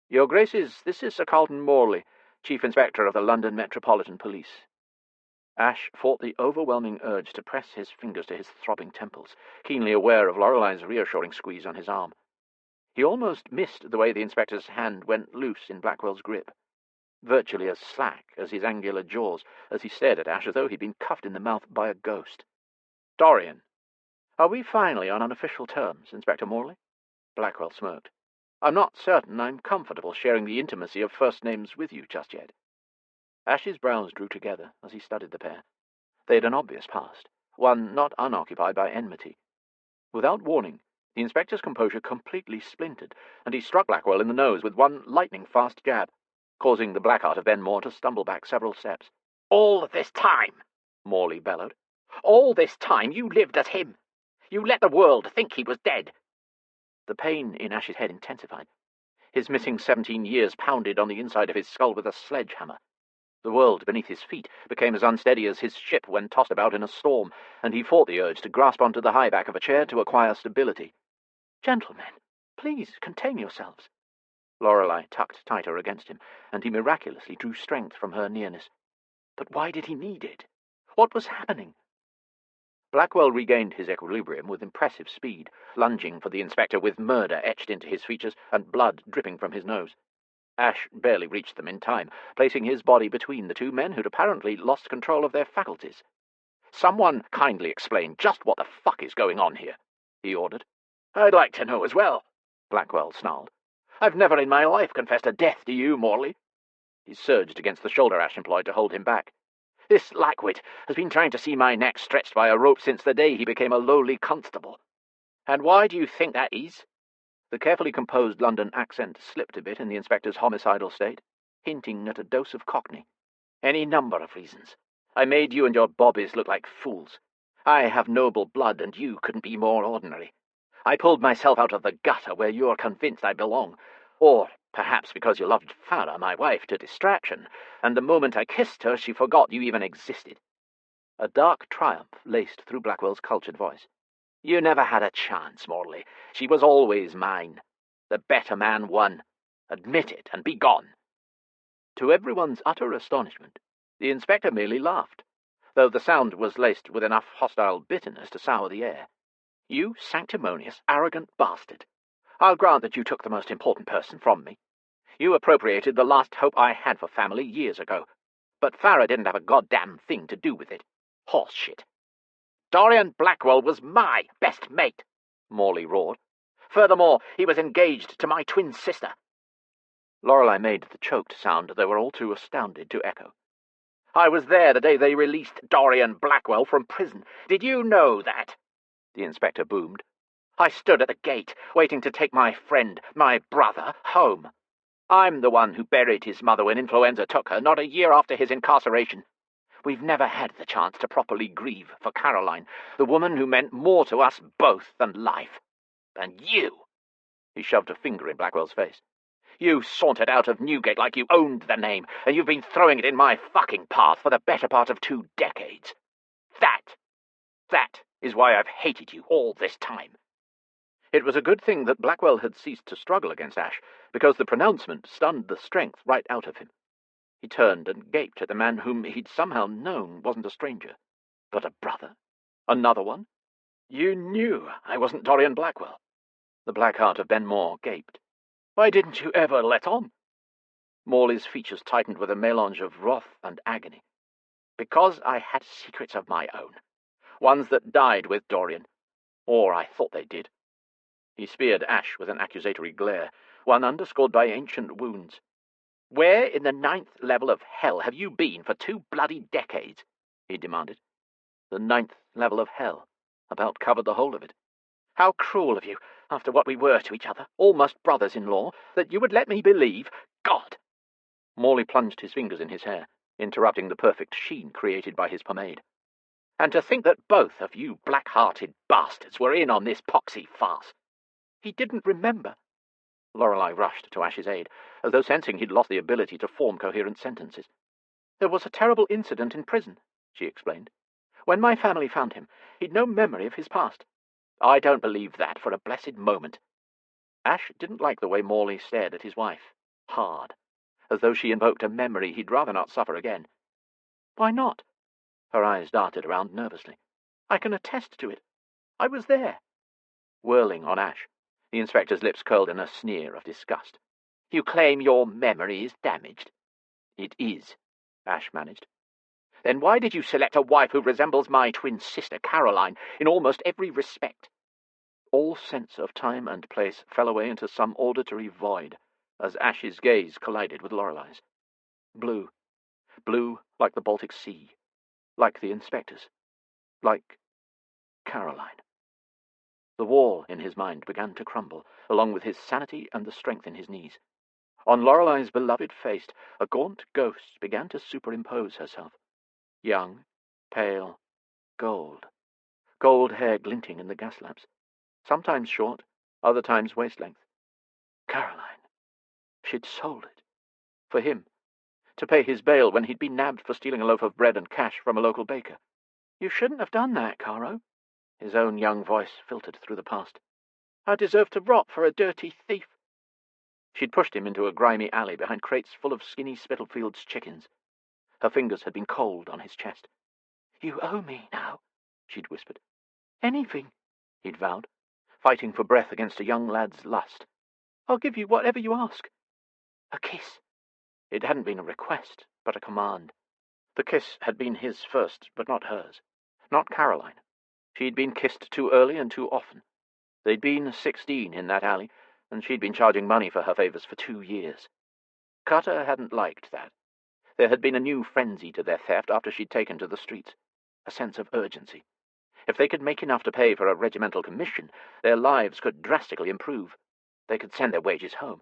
Speaker 3: "Your Graces, this is Sir Carlton Morley, Chief Inspector of the London Metropolitan Police." Ash fought the overwhelming urge to press his fingers to his throbbing temples, keenly aware of Lorelei's reassuring squeeze on his arm. He almost missed the way the inspector's hand went loose in Blackwell's grip, virtually as slack as his angular jaws, as he stared at Ash as though he'd been cuffed in the mouth by a ghost. "Dorian, are we finally on unofficial terms, Inspector Morley?" Blackwell smirked. "I'm not certain I'm comfortable sharing the intimacy of first names with you just yet." Ash's brows drew together as he studied the pair. They had an obvious past, one not unoccupied by enmity. Without warning, the inspector's composure completely splintered, and he struck Blackwell in the nose with one lightning-fast jab, causing the Blackheart of Benmore to stumble back several steps.
Speaker 2: "All this time," Morley bellowed, "all this time you lived as him. You let the world think he was dead."
Speaker 3: The pain in Ash's head intensified. His missing 17 years pounded on the inside of his skull with a sledgehammer. The world beneath his feet became as unsteady as his ship when tossed about in a storm, and he fought the urge to grasp onto the high back of a chair to acquire stability.
Speaker 4: "Gentlemen, please contain yourselves."
Speaker 3: Lorelei tucked tighter against him, and he miraculously drew strength from her nearness. But why did he need it? What was happening? Blackwell regained his equilibrium with impressive speed, lunging for the inspector with murder etched into his features and blood dripping from his nose. Ash barely reached them in time, placing his body between the two men who'd apparently lost control of their faculties. "Someone kindly explain just what the fuck is going on here," he ordered.
Speaker 2: "I'd like to know as well,"
Speaker 3: Blackwell snarled.
Speaker 2: "I've never in my life confessed to death to you, Morley."
Speaker 3: He surged against the shoulder Ash employed to hold him back.
Speaker 2: "This lackwit has been trying to see my neck stretched by a rope since the day he became a lowly constable. And why do you think that is?"
Speaker 3: The carefully composed London accent slipped a bit in the inspector's homicidal state, hinting at a dose of Cockney.
Speaker 2: "Any number of reasons. I made you and your bobbies look like fools. I have noble blood, and you couldn't be more ordinary. I pulled myself out of the gutter where you're convinced I belong, or perhaps because you loved Farah, my wife, to distraction, and the moment I kissed her she forgot you even existed."
Speaker 3: A dark triumph laced through Blackwell's cultured voice.
Speaker 2: "You never had a chance, Morley. She was always mine. The better man won. Admit it and be gone."
Speaker 3: To everyone's utter astonishment, the inspector merely laughed, though the sound was laced with enough hostile bitterness to sour the air.
Speaker 2: "You sanctimonious, arrogant bastard. I'll grant that you took the most important person from me. You appropriated the last hope I had for family years ago. But Farah didn't have a goddamn thing to do with it. Horse shit. Dorian Blackwell was my best mate," Morley roared. "Furthermore, he was engaged to my twin sister."
Speaker 3: Lorelei made the choked sound they were all too astounded to echo.
Speaker 2: "I was there the day they released Dorian Blackwell from prison. Did you know that?"
Speaker 3: the inspector boomed.
Speaker 2: "I stood at the gate, waiting to take my friend, my brother, home. I'm the one who buried his mother when influenza took her, not a year after his incarceration. We've never had the chance to properly grieve for Caroline, the woman who meant more to us both than life. And you," he shoved a finger in Blackwell's face, "you sauntered out of Newgate like you owned the name, and you've been throwing it in my fucking path for the better part of 2 decades. That is why I've hated you all this time."
Speaker 3: It was a good thing that Blackwell had ceased to struggle against Ash, because the pronouncement stunned the strength right out of him. He turned and gaped at the man whom he'd somehow known wasn't a stranger, but a brother. Another one.
Speaker 2: "You knew I wasn't Dorian Blackwell."
Speaker 3: The black heart of Ben Moore gaped.
Speaker 2: "Why didn't you ever let on?"
Speaker 3: Morley's features tightened with a melange of wrath and agony.
Speaker 2: "Because I had secrets of my own. Ones that died with Dorian. Or I thought they did."
Speaker 3: He speared Ash with an accusatory glare, one underscored by ancient wounds.
Speaker 2: "Where in the 9th level of hell have you been for 2 bloody decades?" he demanded.
Speaker 3: The 9th level of hell about covered the whole of it.
Speaker 2: "How cruel of you, after what we were to each other, almost brothers-in-law, that you would let me believe... God!"
Speaker 3: Morley plunged his fingers in his hair, interrupting the perfect sheen created by his pomade.
Speaker 2: "And to think that both of you black-hearted bastards were in on this poxy farce. He didn't remember."
Speaker 3: Lorelei rushed to Ash's aid, as though sensing he'd lost the ability to form coherent sentences.
Speaker 4: "There was a terrible incident in prison," she explained. "When my family found him, he'd no memory of his past."
Speaker 2: "I don't believe that for a blessed moment."
Speaker 3: Ash didn't like the way Morley stared at his wife, hard, as though she invoked a memory he'd rather not suffer again.
Speaker 4: "Why not?"
Speaker 3: Her eyes darted around nervously.
Speaker 4: "I can attest to it. I was there."
Speaker 3: Whirling on Ash, the inspector's lips curled in a sneer of disgust.
Speaker 2: "You claim your memory is damaged?"
Speaker 3: "It is," Ash managed.
Speaker 2: "Then why did you select a wife who resembles my twin sister, Caroline, in almost every respect?"
Speaker 3: All sense of time and place fell away into some auditory void, as Ash's gaze collided with Lorelei's. Blue. Blue like the Baltic Sea. Like the inspector's. Like Caroline. The wall in his mind began to crumble, along with his sanity and the strength in his knees. On Lorelei's beloved face, a gaunt ghost began to superimpose herself. Young, pale, gold. Gold hair glinting in the gas lamps. Sometimes short, other times waist-length. Caroline. She'd sold it. For him. To pay his bail when he'd been nabbed for stealing a loaf of bread and cash from a local baker.
Speaker 4: "You shouldn't have done that, Caro."
Speaker 3: His own young voice filtered through the past.
Speaker 4: "I deserve to rot for a dirty thief."
Speaker 3: She'd pushed him into a grimy alley behind crates full of skinny Spitalfields chickens. Her fingers had been cold on his chest.
Speaker 4: "You owe me now.
Speaker 3: she'd whispered.
Speaker 4: Anything,
Speaker 3: He'd vowed, fighting for breath against a young lad's lust.
Speaker 4: I'll give you whatever you ask. A kiss.
Speaker 3: It hadn't been a request, but a command. The kiss had been his first, but not hers. Not Caroline. She'd been kissed too early and too often. They'd been 16 in that alley, and she'd been charging money for her favours for 2 years. Cutter hadn't liked that. There had been a new frenzy to their theft after she'd taken to the streets. A sense of urgency. If they could make enough to pay for a regimental commission, their lives could drastically improve. They could send their wages home.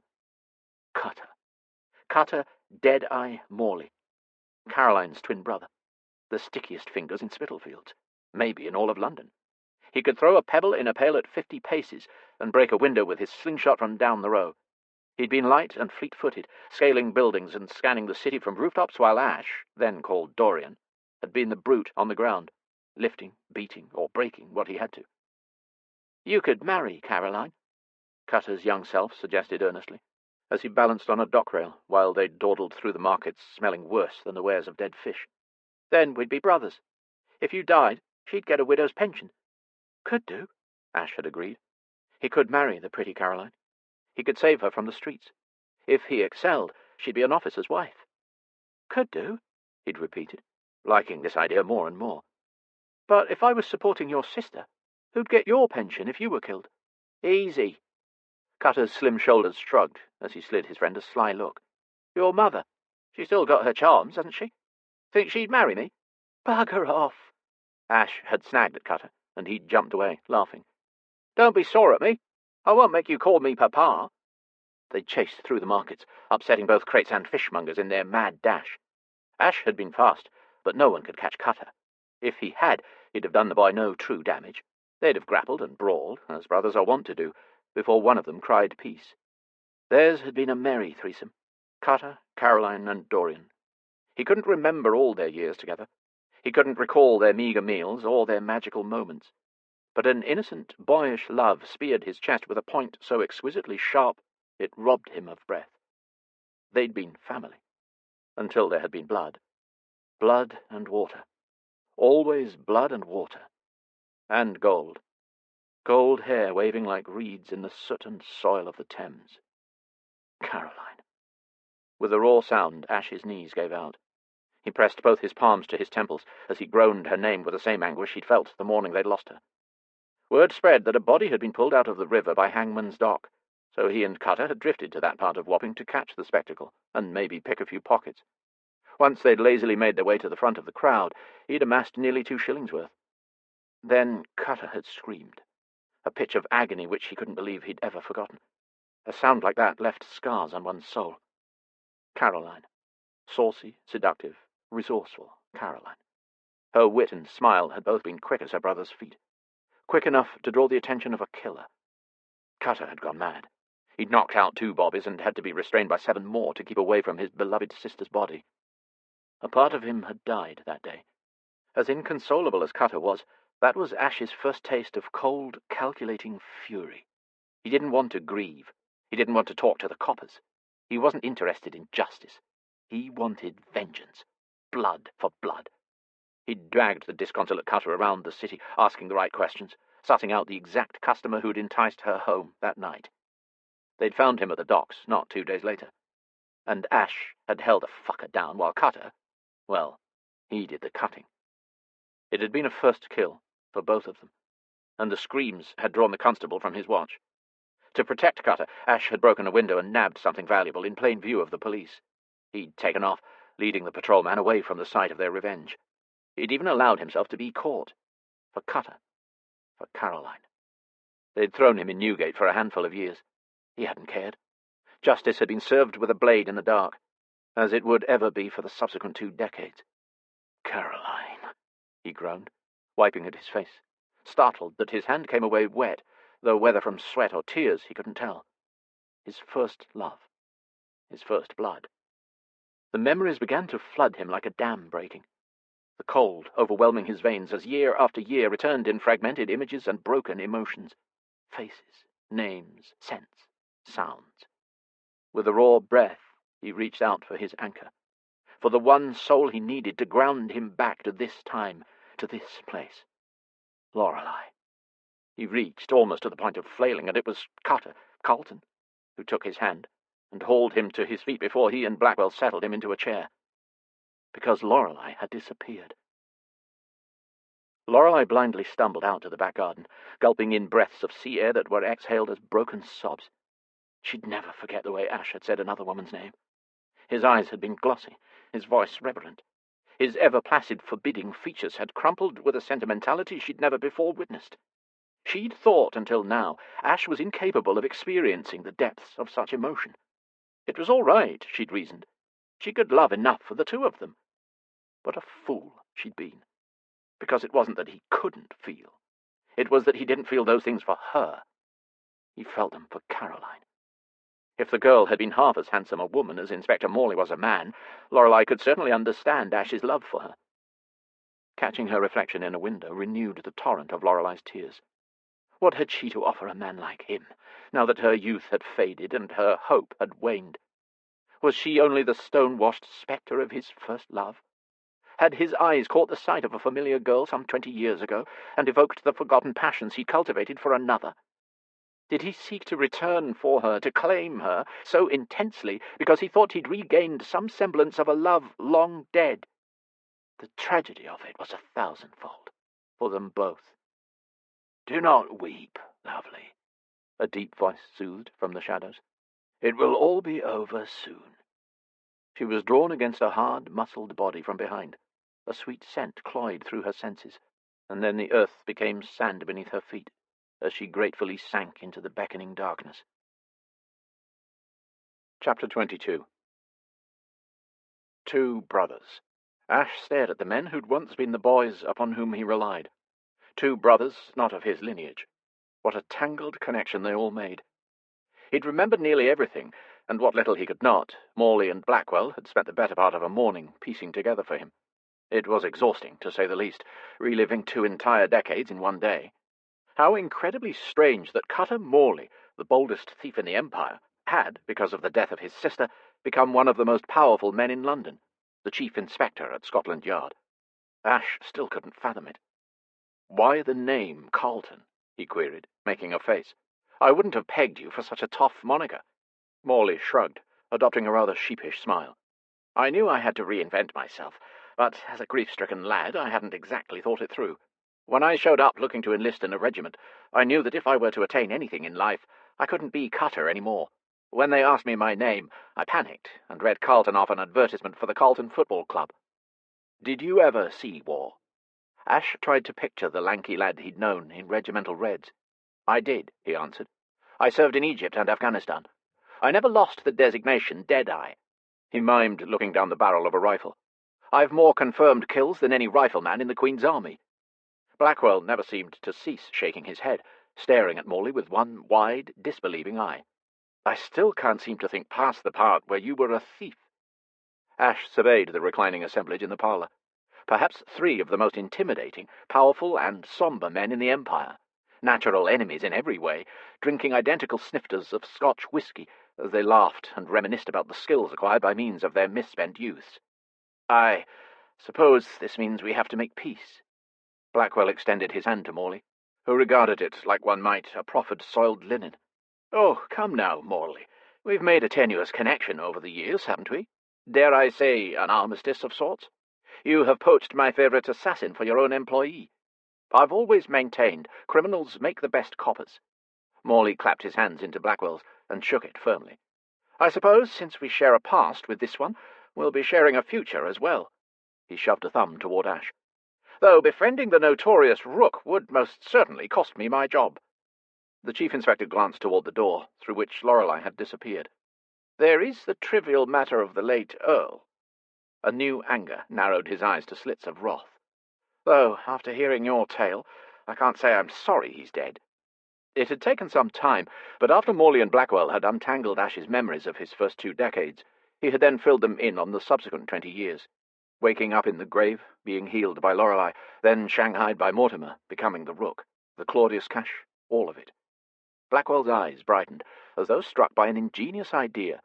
Speaker 3: Cutter, Dead-Eye Morley. Caroline's twin brother. The stickiest fingers in Spitalfields. Maybe in all of London. He could throw a pebble in a pail at 50 paces and break a window with his slingshot from down the row. He'd been light and fleet-footed, scaling buildings and scanning the city from rooftops, while Ash, then called Dorian, had been the brute on the ground, lifting, beating, or breaking what he had to.
Speaker 4: You could marry Caroline,
Speaker 3: Cutter's young self suggested earnestly, as he balanced on a dock rail while they dawdled through the markets, smelling worse than the wares of dead fish.
Speaker 4: Then we'd be brothers. If you died, she'd get a widow's pension.
Speaker 3: Could do, Ash had agreed. He could marry the pretty Caroline. He could save her from the streets. If he excelled, she'd be an officer's wife.
Speaker 4: Could do,
Speaker 3: he'd repeated, liking this idea more and more.
Speaker 4: But if I was supporting your sister, who'd get your pension if you were killed?
Speaker 3: Easy. Cutter's slim shoulders shrugged as he slid his friend a sly look.
Speaker 4: Your mother. She's still got her charms, hasn't she? Think she'd marry me?
Speaker 3: Bugger off. Ash had snagged at Cutter, and he'd jumped away, laughing.
Speaker 4: Don't be sore at me. I won't make you call me Papa.
Speaker 3: They chased through the markets, upsetting both crates and fishmongers in their mad dash. Ash had been fast, but no one could catch Cutter. If he had, he'd have done the boy no true damage. They'd have grappled and brawled, as brothers are wont to do, before one of them cried peace. Theirs had been a merry threesome. Cutter, Caroline, and Dorian. He couldn't remember all their years together. He couldn't recall their meagre meals or their magical moments. But an innocent, boyish love speared his chest with a point so exquisitely sharp it robbed him of breath. They'd been family, until there had been blood. Blood and water. Always blood and water. And gold. Gold hair waving like reeds in the soot and soil of the Thames. Caroline. With a raw sound, Ash's knees gave out. He pressed both his palms to his temples as he groaned her name with the same anguish he'd felt the morning they'd lost her. Word spread that a body had been pulled out of the river by Hangman's Dock, so he and Cutter had drifted to that part of Wapping to catch the spectacle, and maybe pick a few pockets. Once they'd lazily made their way to the front of the crowd, he'd amassed nearly 2 shillings worth. Then Cutter had screamed, a pitch of agony which he couldn't believe he'd ever forgotten. A sound like that left scars on one's soul. Caroline. Saucy, seductive, resourceful Caroline. Her wit and smile had both been quick as her brother's feet. Quick enough to draw the attention of a killer. Cutter had gone mad. He'd knocked out 2 bobbies and had to be restrained by 7 more to keep away from his beloved sister's body. A part of him had died that day. As inconsolable as Cutter was, that was Ash's first taste of cold, calculating fury. He didn't want to grieve. He didn't want to talk to the coppers. He wasn't interested in justice. He wanted vengeance. Blood for blood. He'd dragged the disconsolate Cutter around the city, asking the right questions, sussing out the exact customer who'd enticed her home that night. They'd found him at the docks not 2 days later. And Ash had held a fucker down while Cutter, well, he did the cutting. It had been a first kill for both of them, and the screams had drawn the constable from his watch. To protect Cutter, Ash had broken a window and nabbed something valuable in plain view of the police. He'd taken off, leading the patrolman away from the site of their revenge. He'd even allowed himself to be caught. For Cutter. For Caroline. They'd thrown him in Newgate for a handful of years. He hadn't cared. Justice had been served with a blade in the dark, as it would ever be for the subsequent 2 decades. Caroline, he groaned, wiping at his face, startled that his hand came away wet, though whether from sweat or tears he couldn't tell. His first love. His first blood. The memories began to flood him like a dam breaking. The cold overwhelming his veins as year after year returned in fragmented images and broken emotions. Faces, names, scents, sounds. With a raw breath, he reached out for his anchor, for the one soul he needed to ground him back to this time, to this place. Lorelei. He reached almost to the point of flailing, and it was Carlton, who took his hand and hauled him to his feet before he and Blackwell settled him into a chair. Because Lorelei had disappeared. Lorelei blindly stumbled out to the back garden, gulping in breaths of sea air that were exhaled as broken sobs. She'd never forget the way Ash had said another woman's name. His eyes had been glossy, his voice reverent. His ever-placid, forbidding features had crumpled with a sentimentality she'd never before witnessed. She'd thought until now Ash was incapable of experiencing the depths of such emotion. It was all right, she'd reasoned. She could love enough for the two of them. What a fool she'd been. Because it wasn't that he couldn't feel. It was that he didn't feel those things for her. He felt them for Caroline. If the girl had been half as handsome a woman as Inspector Morley was a man, Lorelei could certainly understand Ash's love for her. Catching her reflection in a window renewed the torrent of Lorelei's tears. What had she to offer a man like him, now that her youth had faded and her hope had waned? Was she only the stone-washed spectre of his first love? Had his eyes caught the sight of a familiar girl some 20 years ago, and evoked the forgotten passions he cultivated for another? Did he seek to return for her, to claim her, so intensely, because he thought he'd regained some semblance of a love long dead? The tragedy of it was 1,000-fold, for them both. "Do not weep, lovely," a deep voice soothed from the shadows. "It will all be over soon." She was drawn against a hard, muscled body from behind. A sweet scent cloyed through her senses, and then the earth became sand beneath her feet, as she gratefully sank into the beckoning darkness. Chapter 22. Two brothers. Ash stared at the men who'd once been the boys upon whom he relied. Two brothers, not of his lineage. What a tangled connection they all made. He'd remembered nearly everything, and what little he could not, Morley and Blackwell had spent the better part of a morning piecing together for him. It was exhausting, to say the least, reliving 2 entire decades in one day. How incredibly strange that Cutter Morley, the boldest thief in the Empire, had, because of the death of his sister, become one of the most powerful men in London, the chief inspector at Scotland Yard. Ash still couldn't fathom it. "Why the name Carlton?" he queried, making a face. "I wouldn't have pegged you for such a tough moniker." Morley shrugged, adopting a rather sheepish smile. "I knew I had to reinvent myself, but as a grief-stricken lad I hadn't exactly thought it through. When I showed up looking to enlist in a regiment, I knew that if I were to attain anything in life, I couldn't be Cutter any more. When they asked me my name, I panicked and read Carlton off an advertisement for the Carlton Football Club." "Did you ever see war?" Ash tried to picture the lanky lad he'd known in regimental reds. "I did," he answered. "I served in Egypt and Afghanistan. I never lost the designation Deadeye." He mimed, looking down the barrel of a rifle. "I've more confirmed kills than any rifleman in the Queen's Army." Blackwell never seemed to cease shaking his head, staring at Morley with one wide, disbelieving eye. "I still can't seem to think past the part where you were a thief." Ash surveyed the reclining assemblage in the parlour. Perhaps 3 of the most intimidating, powerful, and sombre men in the Empire. Natural enemies in every way, drinking identical snifters of Scotch whisky as they laughed and reminisced about the skills acquired by means of their misspent youths. "I suppose this means we have to make peace." Blackwell extended his hand to Morley, who regarded it like one might a proffered soiled linen. "Oh, come now, Morley. We've made a tenuous connection over the years, haven't we? Dare I say an armistice of sorts? You have poached my favourite assassin for your own employee. I've always maintained criminals make the best coppers." Morley clapped his hands into Blackwell's and shook it firmly. "I suppose, since we share a past with this one, we'll be sharing a future as well." He shoved a thumb toward Ash. "Though befriending the notorious Rook would most certainly cost me my job." The Chief Inspector glanced toward the door, through which Lorelei had disappeared. "There is the trivial matter of the late Earl." A new anger narrowed his eyes to slits of wrath. "Though, after hearing your tale, I can't say I'm sorry he's dead." It had taken some time, but after Morley and Blackwell had untangled Ash's memories of his first 2 decades, he had then filled them in on the subsequent 20 years. Waking up in the grave, being healed by Lorelei, then shanghaied by Mortimer, becoming the Rook, the Claudius Cash, all of it. Blackwell's eyes brightened, as though struck by an ingenious idea.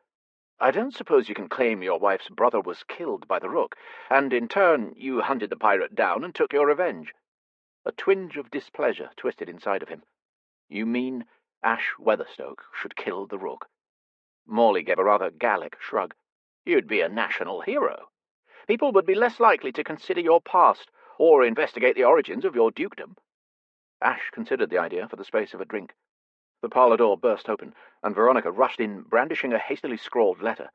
Speaker 3: "I don't suppose you can claim your wife's brother was killed by the Rook, and in turn you hunted the pirate down and took your revenge." A twinge of displeasure twisted inside of him. "You mean Ash Weatherstoke should kill the Rook?" Morley gave a rather Gallic shrug. "You'd be a national hero. People would be less likely to consider your past or investigate the origins of your dukedom." Ash considered the idea for the space of a drink. The parlour door burst open, and Veronica rushed in, brandishing a hastily scrawled letter.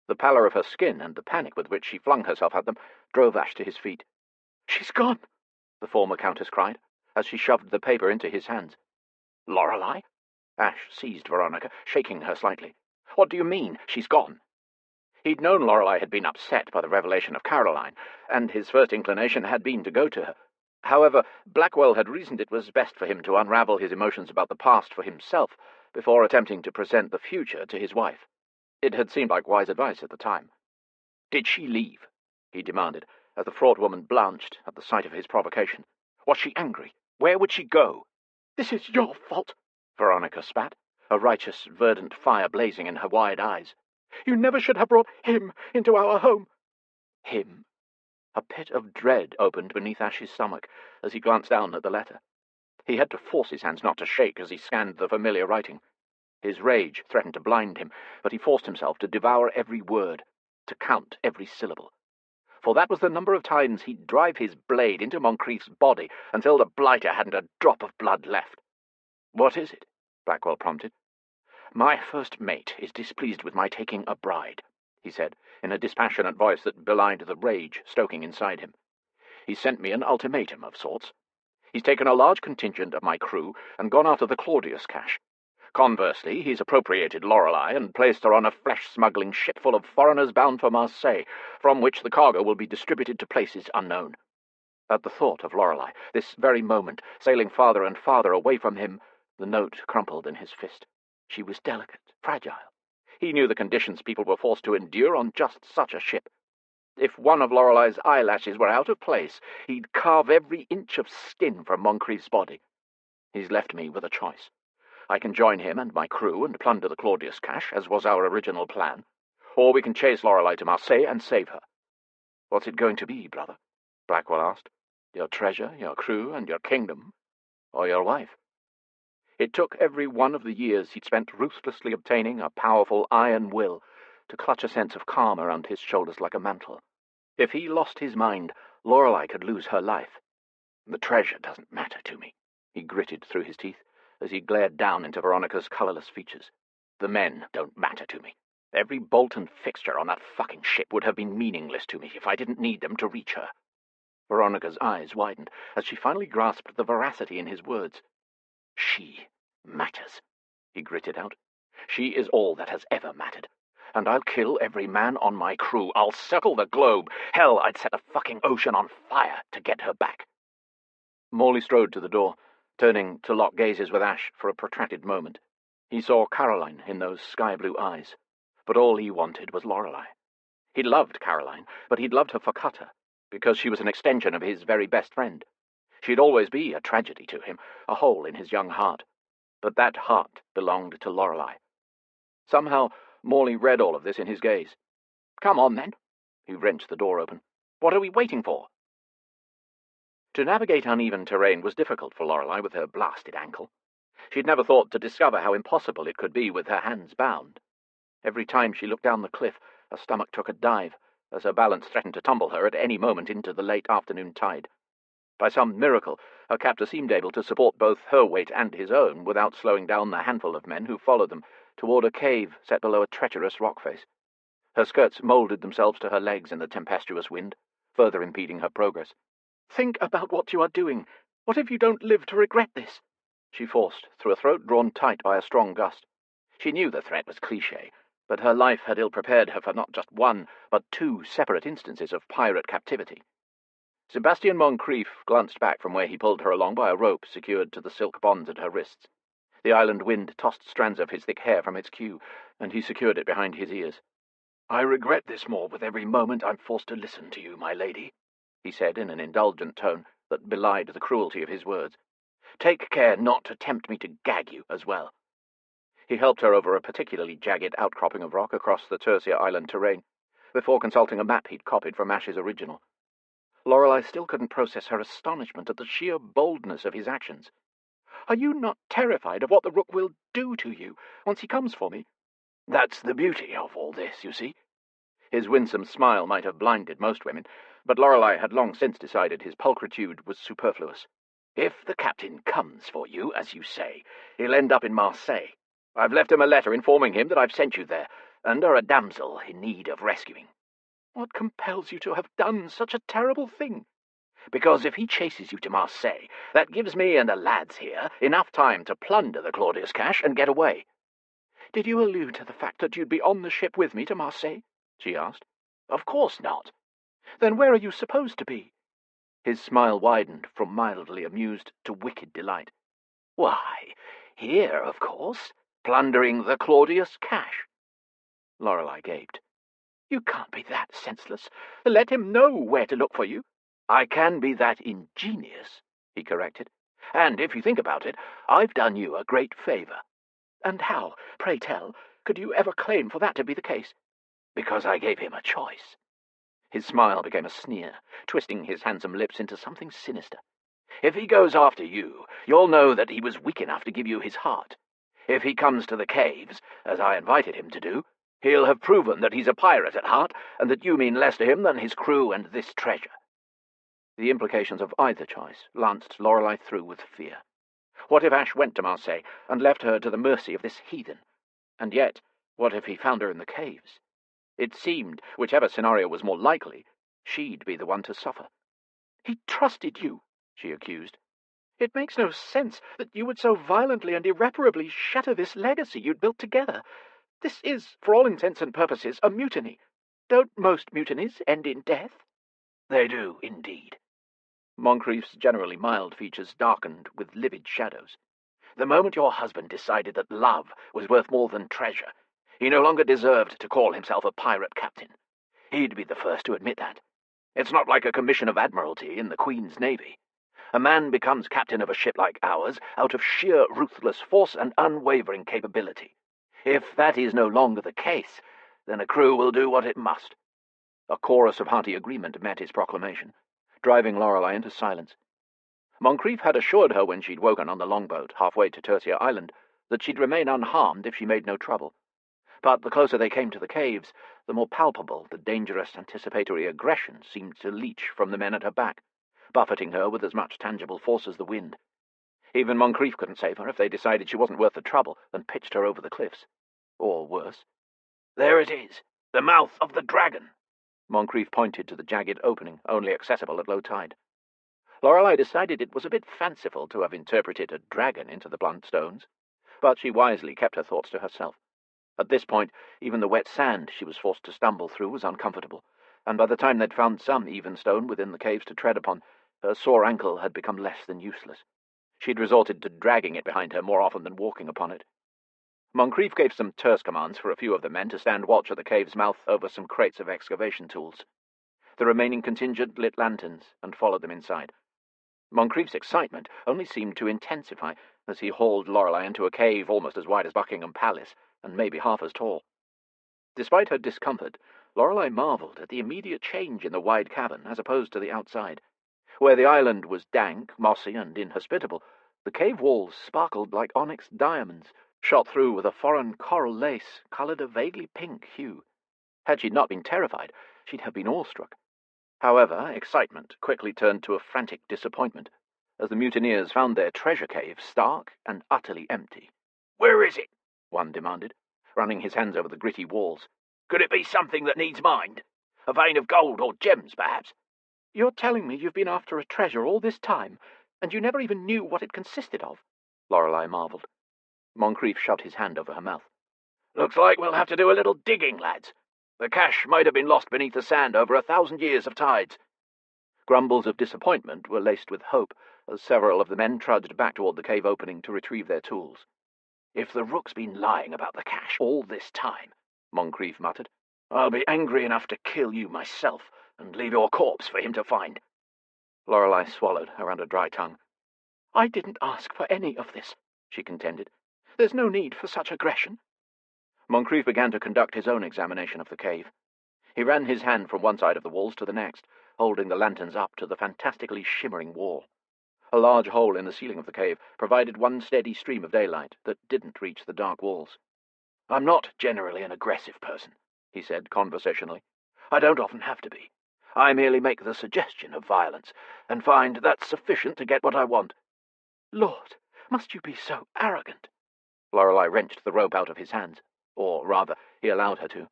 Speaker 3: The pallor of her skin and the panic with which she flung herself at them drove Ash to his feet.
Speaker 4: "She's gone!"
Speaker 3: the former countess cried, as she shoved the paper into his hands. "Lorelei?" Ash seized Veronica, shaking her slightly. "What do you mean, she's gone?" He'd known Lorelei had been upset by the revelation of Caroline, and his first inclination had been to go to her. However, Blackwell had reasoned it was best for him to unravel his emotions about the past for himself before attempting to present the future to his wife. It had seemed like wise advice at the time. "Did she leave?" he demanded, as the fraught woman blanched at the sight of his provocation. "Was she angry? Where would she go?"
Speaker 4: "This is your fault,"
Speaker 3: Veronica spat, a righteous, verdant fire blazing in her wide eyes.
Speaker 4: "You never should have brought him into our home."
Speaker 3: Him? A pit of dread opened beneath Ash's stomach as he glanced down at the letter. He had to force his hands not to shake as he scanned the familiar writing. His rage threatened to blind him, but he forced himself to devour every word, to count every syllable. For that was the number of times he'd drive his blade into Moncrief's body until the blighter hadn't a drop of blood left. "What is it?" Blackwell prompted. "My first mate is displeased with my taking a bride," he said, in a dispassionate voice that belied the rage stoking inside him. "He sent me an ultimatum of sorts. He's taken a large contingent of my crew and gone after the Claudius cache. Conversely, he's appropriated Lorelei and placed her on a flesh-smuggling ship full of foreigners bound for Marseille, from which the cargo will be distributed to places unknown." At the thought of Lorelei, this very moment, sailing farther and farther away from him, the note crumpled in his fist. She was delicate, fragile. He knew the conditions people were forced to endure on just such a ship. If one of Lorelei's eyelashes were out of place, he'd carve every inch of skin from Moncrief's body. He's left me with a choice. I can join him and my crew and plunder the Claudius cache, as was our original plan, or we can chase Lorelei to Marseille and save her. "What's it going to be, brother?" Blackwell asked. "Your treasure, your crew, and your kingdom, or your wife?" It took every one of the years he'd spent ruthlessly obtaining a powerful iron will to clutch a sense of calm around his shoulders like a mantle. If he lost his mind, Lorelei could lose her life. "The treasure doesn't matter to me," he gritted through his teeth as he glared down into Veronica's colourless features. "The men don't matter to me. Every bolt and fixture on that fucking ship would have been meaningless to me if I didn't need them to reach her." Veronica's eyes widened as she finally grasped the veracity in his words. "She matters," he gritted out. "She is all that has ever mattered. And I'll kill every man on my crew. I'll circle the globe. Hell, I'd set the fucking ocean on fire to get her back." Morley strode to the door, turning to lock gazes with Ash for a protracted moment. He saw Caroline in those sky-blue eyes, but all he wanted was Lorelei. He loved Caroline, but he'd loved her for Cutter, because she was an extension of his very best friend. She'd always be a tragedy to him, a hole in his young heart. But that heart belonged to Lorelei. Somehow, Morley read all of this in his gaze. "Come on, then." He wrenched the door open. "What are we waiting for?" To navigate uneven terrain was difficult for Lorelei with her blasted ankle. She'd never thought to discover how impossible it could be with her hands bound. Every time she looked down the cliff, her stomach took a dive, as her balance threatened to tumble her at any moment into the late afternoon tide. By some miracle, her captor seemed able to support both her weight and his own without slowing down the handful of men who followed them toward a cave set below a treacherous rock face. Her skirts moulded themselves to her legs in the tempestuous wind, further impeding her progress. "Think about what you are doing. What if you don't live to regret this?" she forced, through a throat drawn tight by a strong gust. She knew the threat was cliché, but her life had ill-prepared her for not just one, but two separate instances of pirate captivity. Sebastian Moncrief glanced back from where he pulled her along by a rope secured to the silk bonds at her wrists. The island wind tossed strands of his thick hair from its queue, and he secured it behind his ears. "I regret this more with every moment I'm forced to listen to you, my lady," he said in an indulgent tone that belied the cruelty of his words. "Take care not to tempt me to gag you as well." He helped her over a particularly jagged outcropping of rock across the Tercia Island terrain, before consulting a map he'd copied from Ash's original. Lorelei still couldn't process her astonishment at the sheer boldness of his actions. "Are you not terrified of what the Rook will do to you once he comes for me?"
Speaker 2: "That's the beauty of all this, you see."
Speaker 3: His winsome smile might have blinded most women, but Lorelei had long since decided his pulchritude was superfluous.
Speaker 2: "If the captain comes for you, as you say, he'll end up in Marseille. I've left him a letter informing him that I've sent you there, and are a damsel in need of rescuing."
Speaker 3: "What compels you to have done such a terrible thing?"
Speaker 2: "Because if he chases you to Marseille, that gives me and the lads here enough time to plunder the Claudius cache and get away."
Speaker 3: "Did you allude to the fact that you'd be on the ship with me to Marseille?" she asked.
Speaker 2: "Of course not."
Speaker 3: "Then where are you supposed to be?" His smile widened from mildly amused to wicked delight.
Speaker 2: "Why, here, of course, plundering the Claudius cache."
Speaker 3: Lorelei gaped. "You can't be that senseless. Let him know where to look for you."
Speaker 2: "I can be that ingenious," he corrected. "And if you think about it, I've done you a great favour."
Speaker 3: "And how, pray tell, could you ever claim for that to be the case?"
Speaker 2: "Because I gave him a choice."
Speaker 3: His smile became a sneer, twisting his handsome lips into something sinister.
Speaker 2: "If he goes after you, you'll know that he was weak enough to give you his heart. If he comes to the caves, as I invited him to do, he'll have proven that he's a pirate at heart, and that you mean less to him than his crew and this treasure."
Speaker 3: The implications of either choice lanced Lorelei through with fear. What if Ash went to Marseille and left her to the mercy of this heathen? And yet, what if he found her in the caves? It seemed, whichever scenario was more likely, she'd be the one to suffer. "He trusted you," she accused. "It makes no sense that you would so violently and irreparably shatter this legacy you'd built together. This is, for all intents and purposes, a mutiny. Don't most mutinies end in death?"
Speaker 2: "They do, indeed."
Speaker 3: Moncrief's generally mild features darkened with livid shadows.
Speaker 2: "The moment your husband decided that love was worth more than treasure, he no longer deserved to call himself a pirate captain. He'd be the first to admit that. It's not like a commission of admiralty in the Queen's Navy. A man becomes captain of a ship like ours out of sheer ruthless force and unwavering capability. If that is no longer the case, then a crew will do what it must."
Speaker 3: A chorus of hearty agreement met his proclamation, driving Lorelei into silence. Moncrief had assured her when she'd woken on the longboat halfway to Tertia Island that she'd remain unharmed if she made no trouble. But the closer they came to the caves, the more palpable the dangerous anticipatory aggression seemed to leach from the men at her back, buffeting her with as much tangible force as the wind. Even Moncrief couldn't save her if they decided she wasn't worth the trouble and pitched her over the cliffs. Or worse.
Speaker 2: "There it is, the mouth of the dragon."
Speaker 3: Moncrief pointed to the jagged opening, only accessible at low tide. Lorelei decided it was a bit fanciful to have interpreted a dragon into the blunt stones, but she wisely kept her thoughts to herself. At this point, even the wet sand she was forced to stumble through was uncomfortable, and by the time they'd found some even stone within the caves to tread upon, her sore ankle had become less than useless. She'd resorted to dragging it behind her more often than walking upon it. Moncrief gave some terse commands for a few of the men to stand watch at the cave's mouth over some crates of excavation tools. The remaining contingent lit lanterns and followed them inside. Moncrief's excitement only seemed to intensify as he hauled Lorelei into a cave almost as wide as Buckingham Palace, and maybe half as tall. Despite her discomfort, Lorelei marvelled at the immediate change in the wide cavern as opposed to the outside. Where the island was dank, mossy, and inhospitable, the cave walls sparkled like onyx diamonds, shot through with a foreign coral lace coloured a vaguely pink hue. Had she not been terrified, she'd have been awestruck. However, excitement quickly turned to a frantic disappointment, as the mutineers found their treasure cave stark and utterly empty.
Speaker 2: "Where is it?"
Speaker 3: one demanded, running his hands over the gritty walls.
Speaker 2: "Could it be something that needs mined? A vein of gold or gems, perhaps?"
Speaker 4: You're telling me you've been after a treasure all this time, and you never even knew what it consisted of?
Speaker 3: Lorelei marvelled. Moncrief shoved his hand over her mouth.
Speaker 2: "Looks like we'll have to do a little digging, lads. The cache might have been lost beneath the sand over 1,000 years of tides."
Speaker 3: Grumbles of disappointment were laced with hope as several of the men trudged back toward the cave opening to retrieve their tools.
Speaker 2: "If the Rook's been lying about the cache all this time,"
Speaker 3: Moncrief muttered,
Speaker 2: "I'll be angry enough to kill you myself and leave your corpse for him to find."
Speaker 3: Lorelei swallowed around a dry tongue.
Speaker 4: "I didn't ask for any of this," she contended. "There's no need for such aggression."
Speaker 3: Moncrief began to conduct his own examination of the cave. He ran his hand from one side of the walls to the next, holding the lanterns up to the fantastically shimmering wall. A large hole in the ceiling of the cave provided one steady stream of daylight that didn't reach the dark walls. "I'm not generally an aggressive person," he said conversationally. "I don't often have to be. I merely make the suggestion of violence, and find that's sufficient to get what I want."
Speaker 4: "Lord, must you be so arrogant?"
Speaker 3: Lorelei wrenched the rope out of his hands, or rather, he allowed her to.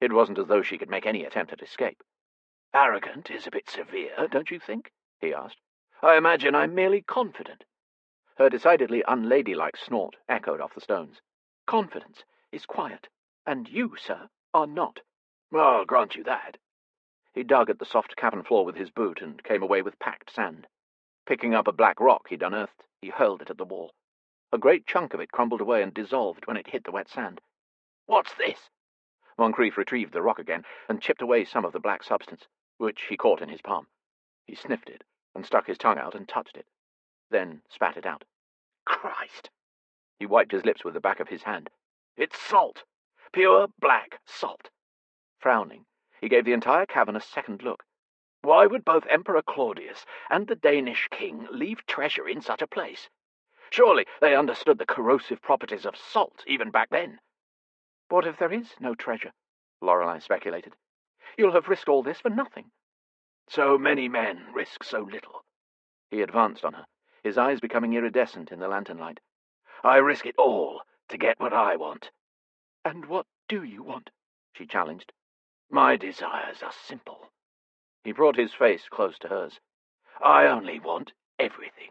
Speaker 3: It wasn't as though she could make any attempt at escape. "Arrogant is a bit severe, don't you think?" he asked. "I imagine I'm merely confident." Her decidedly unladylike snort echoed off the stones.
Speaker 4: "Confidence is quiet, and you, sir, are not."
Speaker 3: "I'll grant you that." He dug at the soft cavern floor with his boot and came away with packed sand. Picking up a black rock he'd unearthed, he hurled it at the wall. A great chunk of it crumbled away and dissolved when it hit the wet sand. "What's this?" Moncrief retrieved the rock again and chipped away some of the black substance, which he caught in his palm. He sniffed it and stuck his tongue out and touched it, then spat it out. "Christ!" He wiped his lips with the back of his hand. "It's salt! Pure black salt!" Frowning, he gave the entire cavern a second look. Why would both Emperor Claudius and the Danish king leave treasure in such a place? Surely they understood the corrosive properties of salt even back then.
Speaker 4: "What if there is no treasure?" Lorelei speculated. "You'll have risked all this for nothing."
Speaker 3: "So many men risk so little." He advanced on her, his eyes becoming iridescent in the lantern light. "I risk it all to get what I want."
Speaker 4: "And what do you want?"
Speaker 3: she challenged. "My desires are simple." He brought his face close to hers. "I only want everything."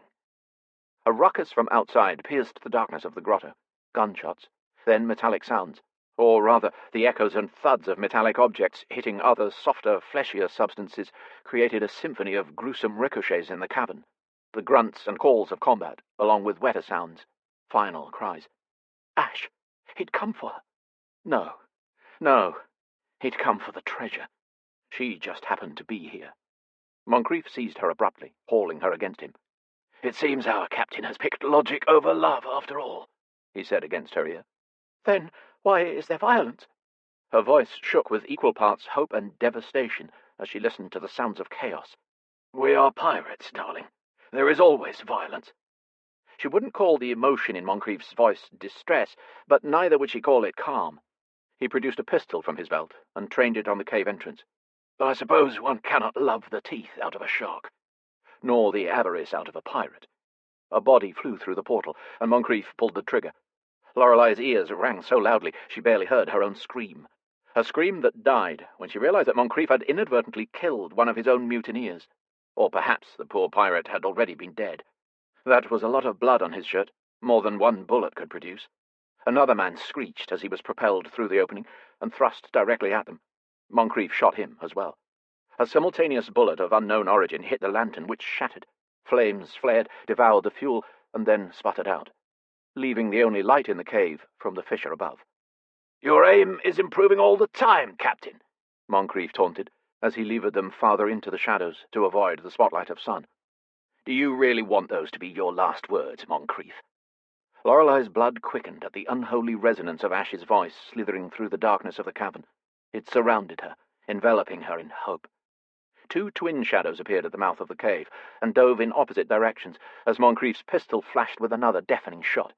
Speaker 3: A ruckus from outside pierced the darkness of the grotto. Gunshots, then metallic sounds, or rather the echoes and thuds of metallic objects hitting other, softer, fleshier substances, created a symphony of gruesome ricochets in the cavern. The grunts and calls of combat, along with wetter sounds, final cries.
Speaker 4: Ash! He'd come for her.
Speaker 3: No, he'd come for the treasure. She just happened to be here. Moncrief seized her abruptly, hauling her against him. "It seems our captain has picked logic over love, after all," he said against her ear.
Speaker 4: "Then why is there violence?"
Speaker 3: Her voice shook with equal parts hope and devastation as she listened to the sounds of chaos. "We are pirates, darling. There is always violence." She wouldn't call the emotion in Moncrief's voice distress, but neither would she call it calm. He produced a pistol from his belt and trained it on the cave entrance. "I suppose one cannot love the teeth out of a shark, nor the avarice out of a pirate." A body flew through the portal, and Moncrief pulled the trigger. Lorelei's ears rang so loudly she barely heard her own scream. A scream that died when she realized that Moncrief had inadvertently killed one of his own mutineers. Or perhaps the poor pirate had already been dead. That was a lot of blood on his shirt, more than one bullet could produce. Another man screeched as he was propelled through the opening and thrust directly at them. Moncrief shot him as well. A simultaneous bullet of unknown origin hit the lantern, which shattered. Flames flared, devoured the fuel, and then sputtered out, leaving the only light in the cave from the fissure above. "Your aim is improving all the time, Captain," Moncrief taunted, as he levered them farther into the shadows to avoid the spotlight of sun. "Do you really want those to be your last words, Moncrief?" Lorelei's blood quickened at the unholy resonance of Ash's voice slithering through the darkness of the cavern. It surrounded her, enveloping her in hope. Two twin shadows appeared at the mouth of the cave and dove in opposite directions as Moncrief's pistol flashed with another deafening shot.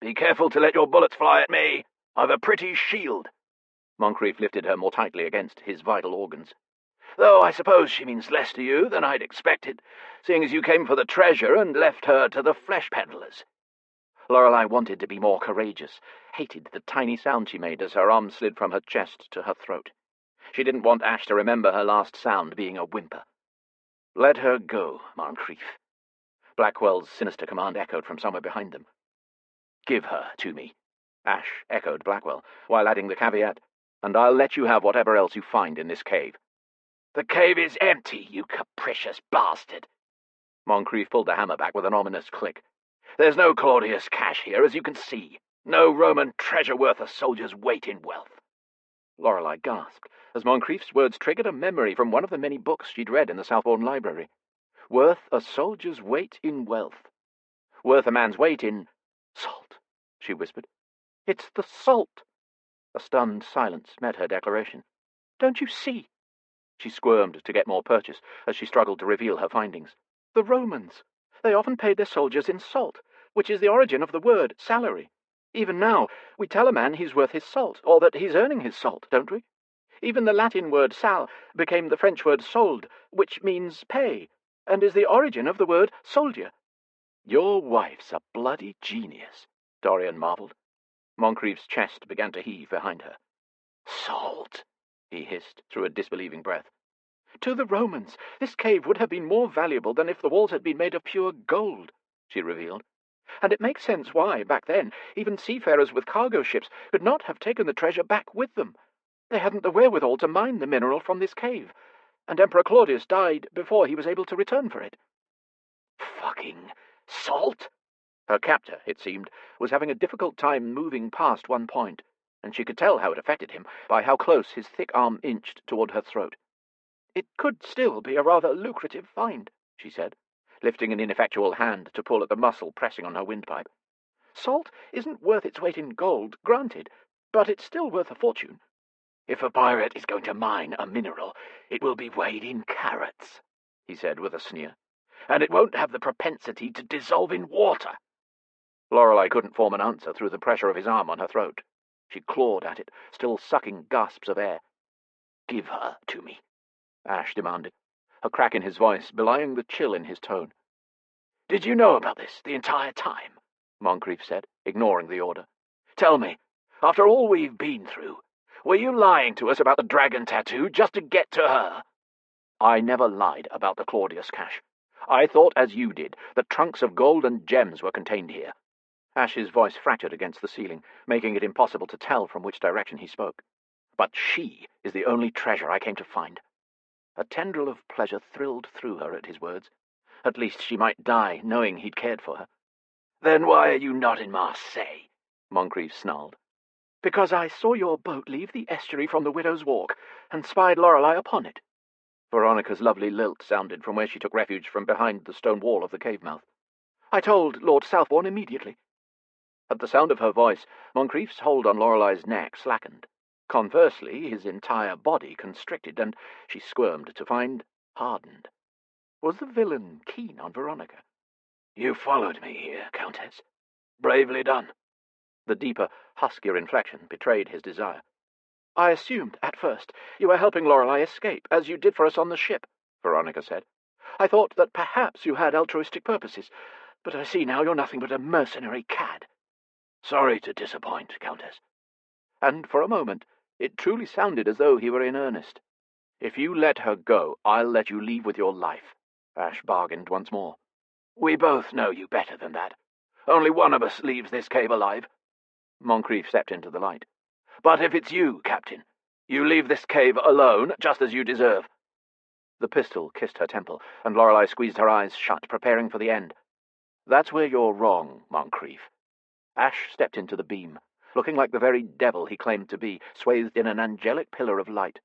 Speaker 3: "Be careful to let your bullets fly at me. I've a pretty shield." Moncrief lifted her more tightly against his vital organs. "Though I suppose she means less to you than I'd expected, seeing as you came for the treasure and left her to the flesh peddlers." Lorelei wanted to be more courageous, hated the tiny sound she made as her arm slid from her chest to her throat. She didn't want Ash to remember her last sound being a whimper. "Let her go, Moncrief." Blackwell's sinister command echoed from somewhere behind them. "Give her to me," Ash echoed Blackwell, while adding the caveat, "and I'll let you have whatever else you find in this cave." "The cave is empty, you capricious bastard." Moncrief pulled the hammer back with an ominous click. "There's no Claudius cash here, as you can see. No Roman treasure worth a soldier's weight in wealth." Lorelei gasped, as Moncrief's words triggered a memory from one of the many books she'd read in the Southbourne library. Worth a soldier's weight in wealth. Worth a man's weight in salt, she whispered. "It's the salt." A stunned silence met her declaration. "Don't you see? She squirmed to get more purchase as she struggled to reveal her findings.
Speaker 4: The Romans. They often paid their soldiers in salt, which is the origin of the word salary. Even now, we tell a man he's worth his salt, or that he's earning his salt, don't we? Even the Latin word sal became the French word solde, which means pay, and is the origin of the word soldier.
Speaker 3: Your wife's a bloody genius, Dorian marvelled. Moncrief's chest began to heave behind her. Salt, he hissed through a disbelieving breath.
Speaker 4: To the Romans, this cave would have been more valuable than if the walls had been made of pure gold, she revealed. And it makes sense why, back then, even seafarers with cargo ships could not have taken the treasure back with them. They hadn't the wherewithal to mine the mineral from this cave, and Emperor Claudius died before he was able to return for it.
Speaker 3: Fucking salt? Her captor, it seemed, was having a difficult time moving past one point, and she could tell how it affected him by how close his thick arm inched toward her throat.
Speaker 4: It could still be a rather lucrative find, she said,
Speaker 3: lifting an ineffectual hand to pull at the muscle pressing on her windpipe.
Speaker 4: Salt isn't worth its weight in gold, granted, but it's still worth a fortune.
Speaker 2: If a pirate is going to mine a mineral, it will be weighed in carats, he said with a sneer, and it won't have the propensity to dissolve in water.
Speaker 3: Lorelei couldn't form an answer through the pressure of his arm on her throat. She clawed at it, still sucking gasps of air.
Speaker 2: Give her to me,
Speaker 3: Ash demanded, a crack in his voice belying the chill in his tone.
Speaker 2: Did you know about this the entire time? Moncrief said, ignoring the order. Tell me, after all we've been through, were you lying to us about the dragon tattoo just to get to her?
Speaker 3: I never lied about the Claudius cache. I thought, as you did, that trunks of gold and gems were contained here. Ash's voice fractured against the ceiling, making it impossible to tell from which direction he spoke. But she is the only treasure I came to find. A tendril of pleasure thrilled through her at his words. At least she might die knowing he'd cared for her.
Speaker 2: Then why are you not in Marseille? Moncrief snarled.
Speaker 4: Because I saw your boat leave the estuary from the Widow's Walk, and spied Lorelei upon it.
Speaker 3: Veronica's lovely lilt sounded from where she took refuge from behind the stone wall of the cave mouth.
Speaker 4: I told Lord Southbourne immediately.
Speaker 3: At the sound of her voice, Moncrief's hold on Lorelei's neck slackened. Conversely, his entire body constricted, and she squirmed to find hardened. Was the villain keen on Veronica?
Speaker 2: You followed me here, Countess. Bravely done.
Speaker 3: The deeper, huskier inflection betrayed his desire.
Speaker 4: I assumed, at first, you were helping Lorelei escape, as you did for us on the ship, Veronica said. I thought that perhaps you had altruistic purposes, but I see now you're nothing but a mercenary cad.
Speaker 2: Sorry to disappoint, Countess.
Speaker 3: And for a moment, it truly sounded as though he were in earnest. If you let her go, I'll let you leave with your life, Ash bargained once more.
Speaker 2: We both know you better than that. Only one of us leaves this cave alive.
Speaker 3: Moncrief stepped into the light.
Speaker 2: But if it's you, Captain, you leave this cave alone, just as you deserve.
Speaker 3: The pistol kissed her temple, and Lorelei squeezed her eyes shut, preparing for the end. That's where you're wrong, Moncrief. Ash stepped into the beam, looking like the very devil he claimed to be, swathed in an angelic pillar of light.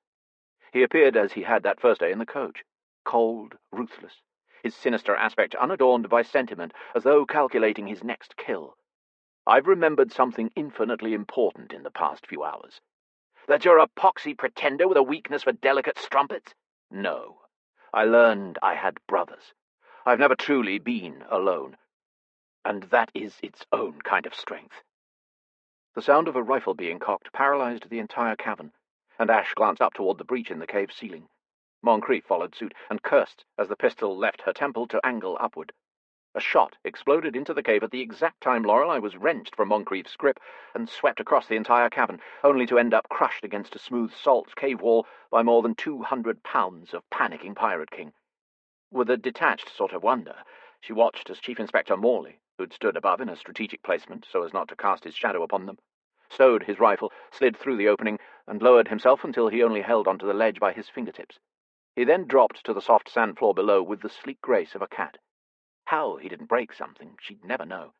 Speaker 3: He appeared as he had that first day in the coach, cold, ruthless, his sinister aspect unadorned by sentiment, as though calculating his next kill. I've remembered something infinitely important in the past few hours.
Speaker 2: That you're a poxy pretender with a weakness for delicate strumpets?
Speaker 3: No. I learned I had brothers. I've never truly been alone. And that is its own kind of strength. The sound of a rifle being cocked paralyzed the entire cavern, and Ash glanced up toward the breach in the cave ceiling. Moncrief followed suit, and cursed as the pistol left her temple to angle upward. A shot exploded into the cave at the exact time Lorelei was wrenched from Moncrief's grip and swept across the entire cavern, only to end up crushed against a smooth salt cave wall by more than 200 pounds of panicking Pirate King. With a detached sort of wonder, she watched as Chief Inspector Morley, who'd stood above in a strategic placement so as not to cast his shadow upon them, stowed his rifle, slid through the opening, and lowered himself until he only held onto the ledge by his fingertips. He then dropped to the soft sand floor below with the sleek grace of a cat. How he didn't break something, she'd never know.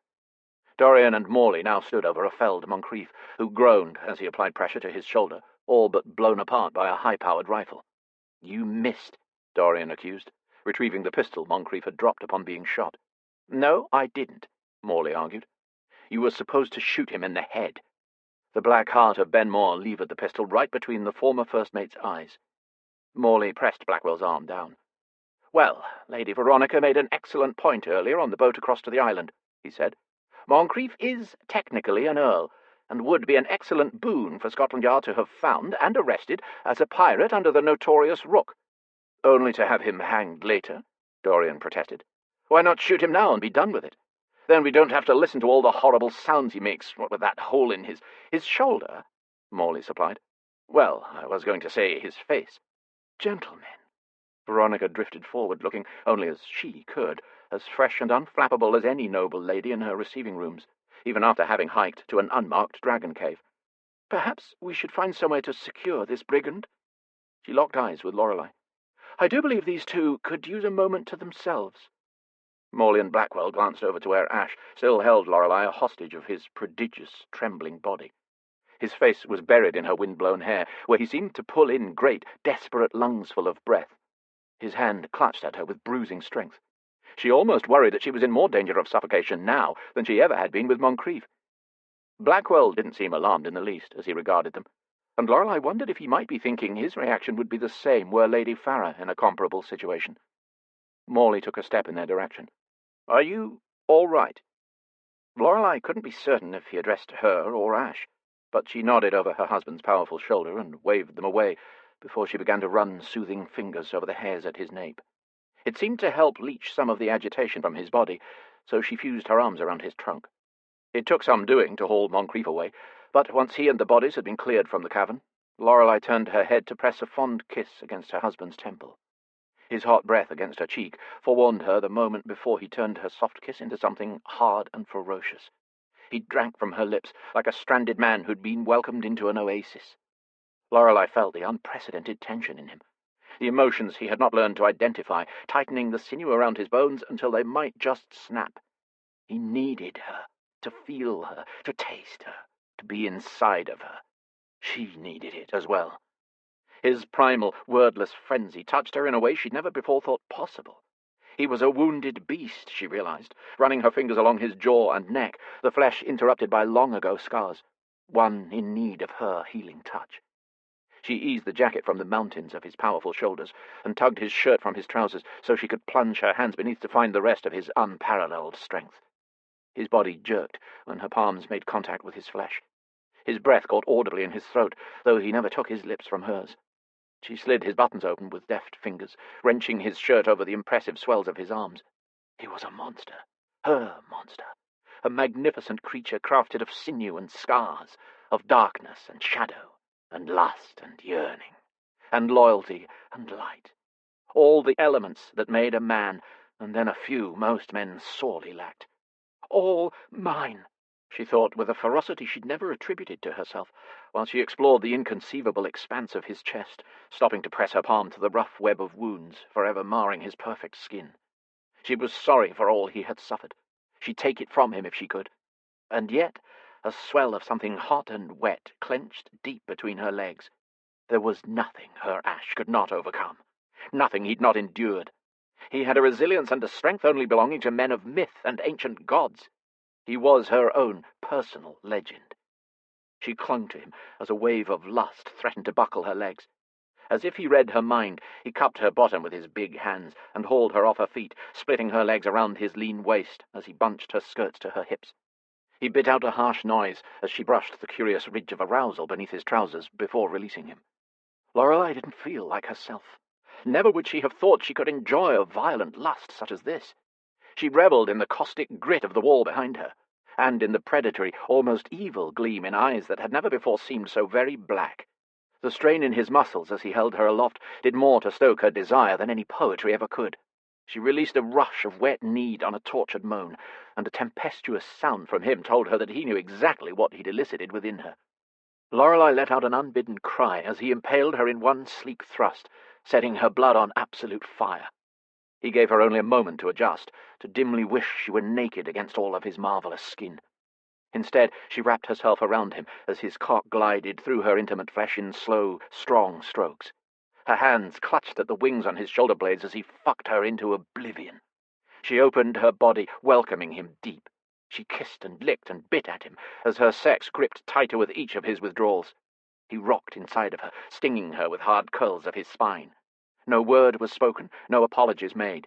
Speaker 3: Dorian and Morley now stood over a felled Moncrief, who groaned as he applied pressure to his shoulder, all but blown apart by a high-powered rifle. You missed, Dorian accused, retrieving the pistol Moncrief had dropped upon being shot. No, I didn't, Morley argued. You were supposed to shoot him in the head. The black heart of Ben Moore levered the pistol right between the former first mate's eyes. Morley pressed Blackwell's arm down. "Well, Lady Veronica made an excellent point earlier on the boat across to the island," he said. "Moncrief is technically an earl, and would be an excellent boon for Scotland Yard to have found and arrested as a pirate under the notorious Rook." "Only to have him hanged later," Dorian protested. "Why not shoot him now and be done with it? Then we don't have to listen to all the horrible sounds he makes, what with that hole in his shoulder," Morley supplied. "Well, I was going to say his face." "Gentlemen." Veronica drifted forward, looking only as she could, as fresh and unflappable as any noble lady in her receiving rooms, even after having hiked to an unmarked dragon cave. "Perhaps we should find somewhere to secure this brigand." She locked eyes with Lorelei. "I do believe these two could use a moment to themselves." Morley and Blackwell glanced over to where Ash still held Lorelei a hostage of his prodigious, trembling body. His face was buried in her wind-blown hair, where he seemed to pull in great, desperate lungsful of breath. His hand clutched at her with bruising strength. She almost worried that she was in more danger of suffocation now than she ever had been with Moncrief. Blackwell didn't seem alarmed in the least as he regarded them, and Lorelei wondered if he might be thinking his reaction would be the same were Lady Farah in a comparable situation. Morley took a step in their direction. "Are you all right?" Lorelei couldn't be certain if he addressed her or Ash, but she nodded over her husband's powerful shoulder and waved them away before she began to run soothing fingers over the hairs at his nape. It seemed to help leach some of the agitation from his body, so she fused her arms around his trunk. It took some doing to haul Moncrief away, but once he and the bodies had been cleared from the cavern, Lorelei turned her head to press a fond kiss against her husband's temple. His hot breath against her cheek forewarned her the moment before he turned her soft kiss into something hard and ferocious. He drank from her lips like a stranded man who'd been welcomed into an oasis. Lorelei felt the unprecedented tension in him, the emotions he had not learned to identify, tightening the sinew around his bones until they might just snap. He needed her, to feel her, to taste her, to be inside of her. She needed it as well. His primal, wordless frenzy touched her in a way she'd never before thought possible. He was a wounded beast, she realized, running her fingers along his jaw and neck, the flesh interrupted by long-ago scars, one in need of her healing touch. She eased the jacket from the mountains of his powerful shoulders and tugged his shirt from his trousers so she could plunge her hands beneath to find the rest of his unparalleled strength. His body jerked when her palms made contact with his flesh. His breath caught audibly in his throat, though he never took his lips from hers. She slid his buttons open with deft fingers, wrenching his shirt over the impressive swells of his arms. He was a monster, her monster, a magnificent creature crafted of sinew and scars, of darkness and shadow, and lust and yearning, and loyalty and light. All the elements that made a man, and then a few most men sorely lacked. All mine, she thought with a ferocity she'd never attributed to herself, while she explored the inconceivable expanse of his chest, stopping to press her palm to the rough web of wounds, forever marring his perfect skin. She was sorry for all he had suffered. She'd take it from him if she could. And yet a swell of something hot and wet clenched deep between her legs. There was nothing her Ash could not overcome, nothing he'd not endured. He had a resilience and a strength only belonging to men of myth and ancient gods. He was her own personal legend. She clung to him as a wave of lust threatened to buckle her legs. As if he read her mind, he cupped her bottom with his big hands and hauled her off her feet, splitting her legs around his lean waist as he bunched her skirts to her hips. He bit out a harsh noise as she brushed the curious ridge of arousal beneath his trousers before releasing him. Lorelei didn't feel like herself. Never would she have thought she could enjoy a violent lust such as this. She revelled in the caustic grit of the wall behind her, and in the predatory, almost evil gleam in eyes that had never before seemed so very black. The strain in his muscles as he held her aloft did more to stoke her desire than any poetry ever could. She released a rush of wet need on a tortured moan, and a tempestuous sound from him told her that he knew exactly what he'd elicited within her. Lorelei let out an unbidden cry as he impaled her in one sleek thrust, setting her blood on absolute fire. He gave her only a moment to adjust, to dimly wish she were naked against all of his marvellous skin. Instead, she wrapped herself around him as his cock glided through her intimate flesh in slow, strong strokes. Her hands clutched at the wings on his shoulder blades as he fucked her into oblivion. She opened her body, welcoming him deep. She kissed and licked and bit at him as her sex gripped tighter with each of his withdrawals. He rocked inside of her, stinging her with hard curls of his spine. No word was spoken, no apologies made.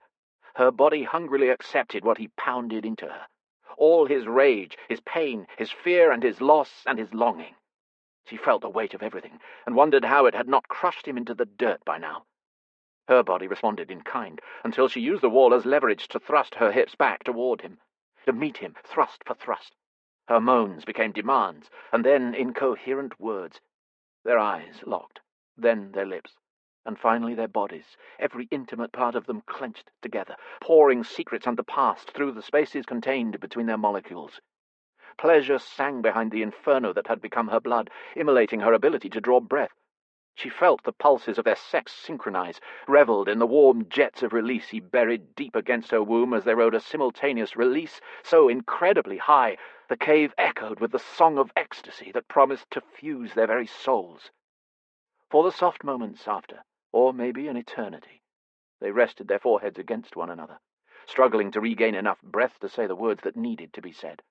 Speaker 3: Her body hungrily accepted what he pounded into her. All his rage, his pain, his fear and his loss and his longing. She felt the weight of everything, and wondered how it had not crushed him into the dirt by now. Her body responded in kind, until she used the wall as leverage to thrust her hips back toward him, to meet him thrust for thrust. Her moans became demands, and then incoherent words. Their eyes locked, then their lips, and finally their bodies, every intimate part of them clenched together, pouring secrets and the past through the spaces contained between their molecules. Pleasure sang behind the inferno that had become her blood, immolating her ability to draw breath. She felt the pulses of their sex synchronize, revelled in the warm jets of release he buried deep against her womb as they rode a simultaneous release so incredibly high, the cave echoed with the song of ecstasy that promised to fuse their very souls. For the soft moments after, or maybe an eternity, they rested their foreheads against one another, struggling to regain enough breath to say the words that needed to be said.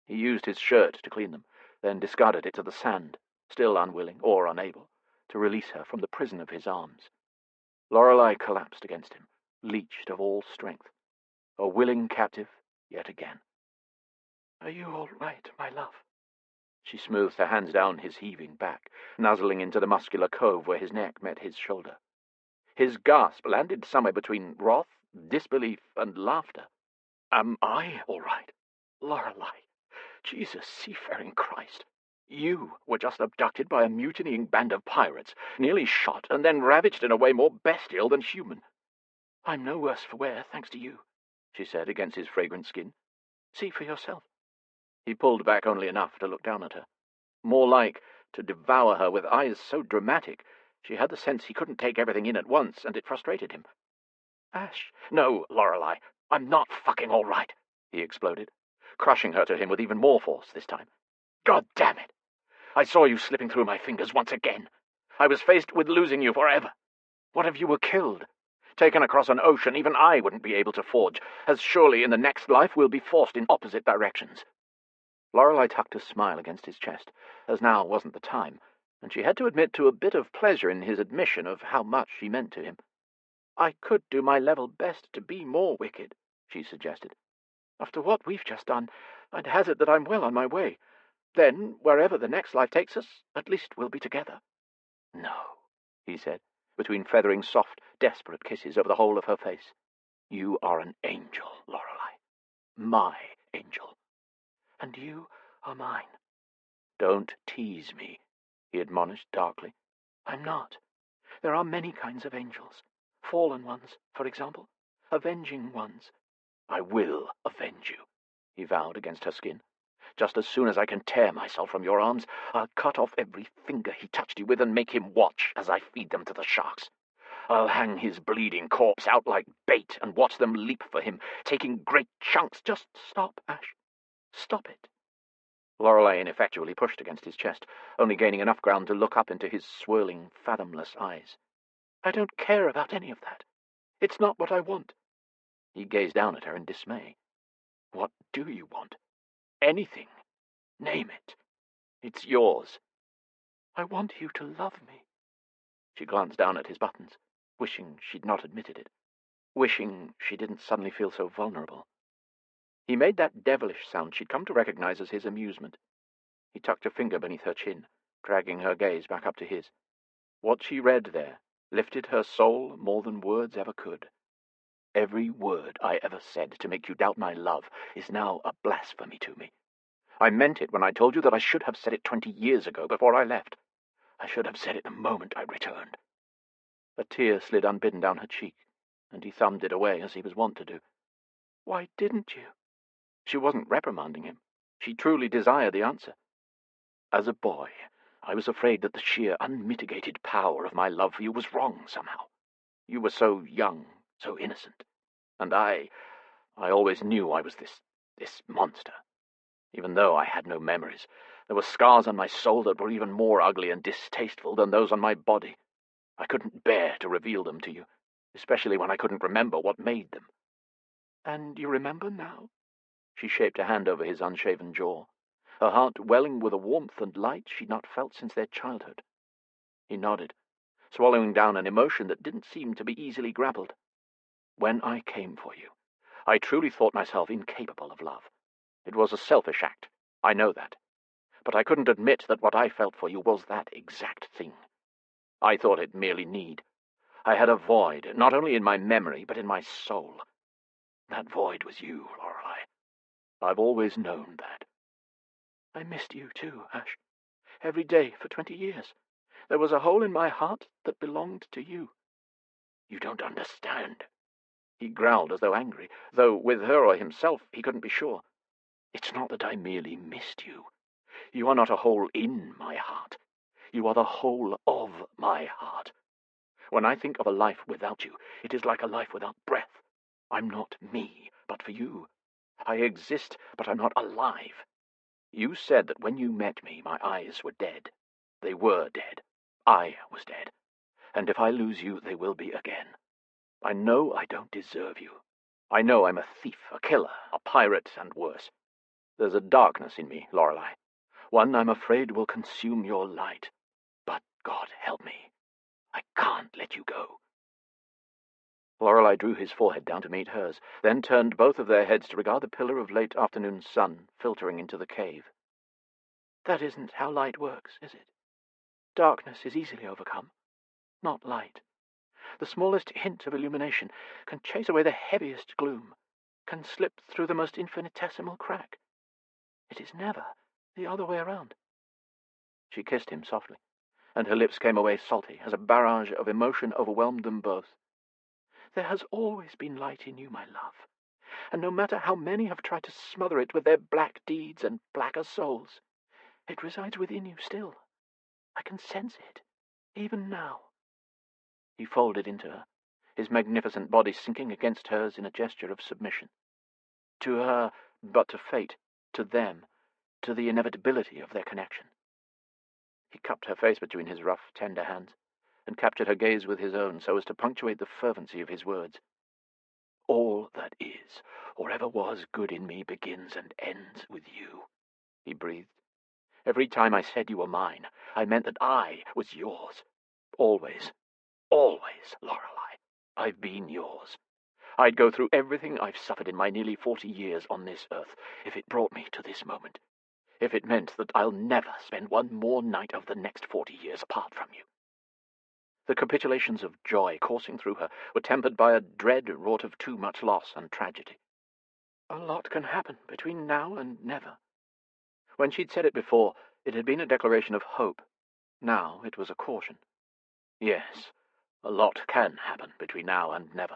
Speaker 3: He used his shirt to clean them, then discarded it to the sand, still unwilling or unable to release her from the prison of his arms. Lorelei collapsed against him, leeched of all strength, a willing captive yet again.
Speaker 4: "Are you all right, my love?"
Speaker 3: She smoothed her hands down his heaving back, nuzzling into the muscular cove where his neck met his shoulder. His gasp landed somewhere between wrath, disbelief, and laughter.
Speaker 4: "Am I all right? Lorelei, Jesus, seafaring Christ! You were just abducted by a mutinying band of pirates, nearly shot, and then ravaged in a way more bestial than human. I'm no worse for wear, thanks to you," she said against his fragrant skin. "See for yourself."
Speaker 3: He pulled back only enough to look down at her. More like to devour her with eyes so dramatic, she had the sense he couldn't take everything in at once, and it frustrated him.
Speaker 4: "Ash, no, Lorelei, I'm not fucking all right," he exploded, crushing her to him with even more force this time. "God damn it! I saw you slipping through my fingers once again. I was faced with losing you forever. What if you were killed? Taken across an ocean even I wouldn't be able to forge, as surely in the next life we'll be forced in opposite directions."
Speaker 3: Lorelei tucked a smile against his chest, as now wasn't the time, and she had to admit to a bit of pleasure in his admission of how much she meant to him.
Speaker 4: "I could do my level best to be more wicked," she suggested. "After what we've just done, I'd hazard that I'm well on my way. Then, wherever the next life takes us, at least we'll be together."
Speaker 3: "No," he said, between feathering soft, desperate kisses over the whole of her face. "You are an angel, Lorelei. My angel.
Speaker 4: And you are mine."
Speaker 3: "Don't tease me," he admonished darkly.
Speaker 4: "I'm not. There are many kinds of angels. Fallen ones, for example. Avenging ones."
Speaker 3: "I will avenge you," he vowed against her skin. "Just as soon as I can tear myself from your arms, I'll cut off every finger he touched you with and make him watch as I feed them to the sharks. I'll hang his bleeding corpse out like bait and watch them leap for him, taking great chunks."
Speaker 4: "Just stop, Ash. Stop it."
Speaker 3: Lorelei ineffectually pushed against his chest, only gaining enough ground to look up into his swirling, fathomless eyes.
Speaker 4: "I don't care about any of that. It's not what I want."
Speaker 3: He gazed down at her in dismay. "What do you want? Anything. Name it. It's yours."
Speaker 4: "I want you to love me."
Speaker 3: She glanced down at his buttons, wishing she'd not admitted it, wishing she didn't suddenly feel so vulnerable. He made that devilish sound she'd come to recognize as his amusement. He tucked a finger beneath her chin, dragging her gaze back up to his. What she read there lifted her soul more than words ever could. "Every word I ever said to make you doubt my love is now a blasphemy to me. I meant it when I told you that I should have said it 20 years ago before I left. I should have said it the moment I returned." A tear slid unbidden down her cheek, and he thumbed it away as he was wont to do.
Speaker 4: "Why didn't you?"
Speaker 3: She wasn't reprimanding him. She truly desired the answer. "As a boy, I was afraid that the sheer, unmitigated power of my love for you was wrong somehow. You were so young, so innocent. And I always knew I was this monster. Even though I had no memories, there were scars on my soul that were even more ugly and distasteful than those on my body. I couldn't bear to reveal them to you, especially when I couldn't remember what made them."
Speaker 4: "And you remember now?"
Speaker 3: She shaped a hand over his unshaven jaw, her heart welling with a warmth and light she'd not felt since their childhood. He nodded, swallowing down an emotion that didn't seem to be easily grappled. When I came for you, I truly thought myself incapable of love. It was a selfish act, I know that. But I couldn't admit that what I felt for you was that exact thing. I thought it merely need. I had a void, not only in my memory, but in my soul. That void was you, Lorelei. I've always known that.
Speaker 4: I missed you too, Ash. Every day for 20 years. There was a hole in my heart that belonged to you.
Speaker 3: You don't understand. He growled as though angry, though with her or himself he couldn't be sure. It's not that I merely missed you. You are not a hole in my heart. You are the whole of my heart. When I think of a life without you, it is like a life without breath. I'm not me, but for you. I exist, but I'm not alive. You said that when you met me, my eyes were dead. They were dead. I was dead. And if I lose you, they will be again. I know I don't deserve you. I know I'm a thief, a killer, a pirate, and worse. There's a darkness in me, Lorelei. One I'm afraid will consume your light. But God help me. I can't let you go. Lorelei drew his forehead down to meet hers, then turned both of their heads to regard the pillar of late afternoon sun filtering into the cave.
Speaker 4: That isn't how light works, is it? Darkness is easily overcome, not light. The smallest hint of illumination can chase away the heaviest gloom, can slip through the most infinitesimal crack. It is never the other way around.
Speaker 3: She kissed him softly, and her lips came away salty as a barrage of emotion overwhelmed them both.
Speaker 4: There has always been light in you, my love, and no matter how many have tried to smother it with their black deeds and blacker souls, it resides within you still. I can sense it, even now.
Speaker 3: He folded into her, his magnificent body sinking against hers in a gesture of submission. To her, but to fate, to them, to the inevitability of their connection. He cupped her face between his rough, tender hands, and captured her gaze with his own so as to punctuate the fervency of his words. All that is, or ever was, good in me begins and ends with you, he breathed. Every time I said you were mine, I meant that I was yours. Always, always, Lorelei. I've been yours. I'd go through everything I've suffered in my nearly 40 years on this earth if it brought me to this moment. If it meant that I'll never spend one more night of the next 40 years apart from you. The capitulations of joy coursing through her were tempered by a dread wrought of too much loss and tragedy.
Speaker 4: A lot can happen between now and never.
Speaker 3: When she'd said it before, it had been a declaration of hope. Now it was a caution. Yes, a lot can happen between now and never.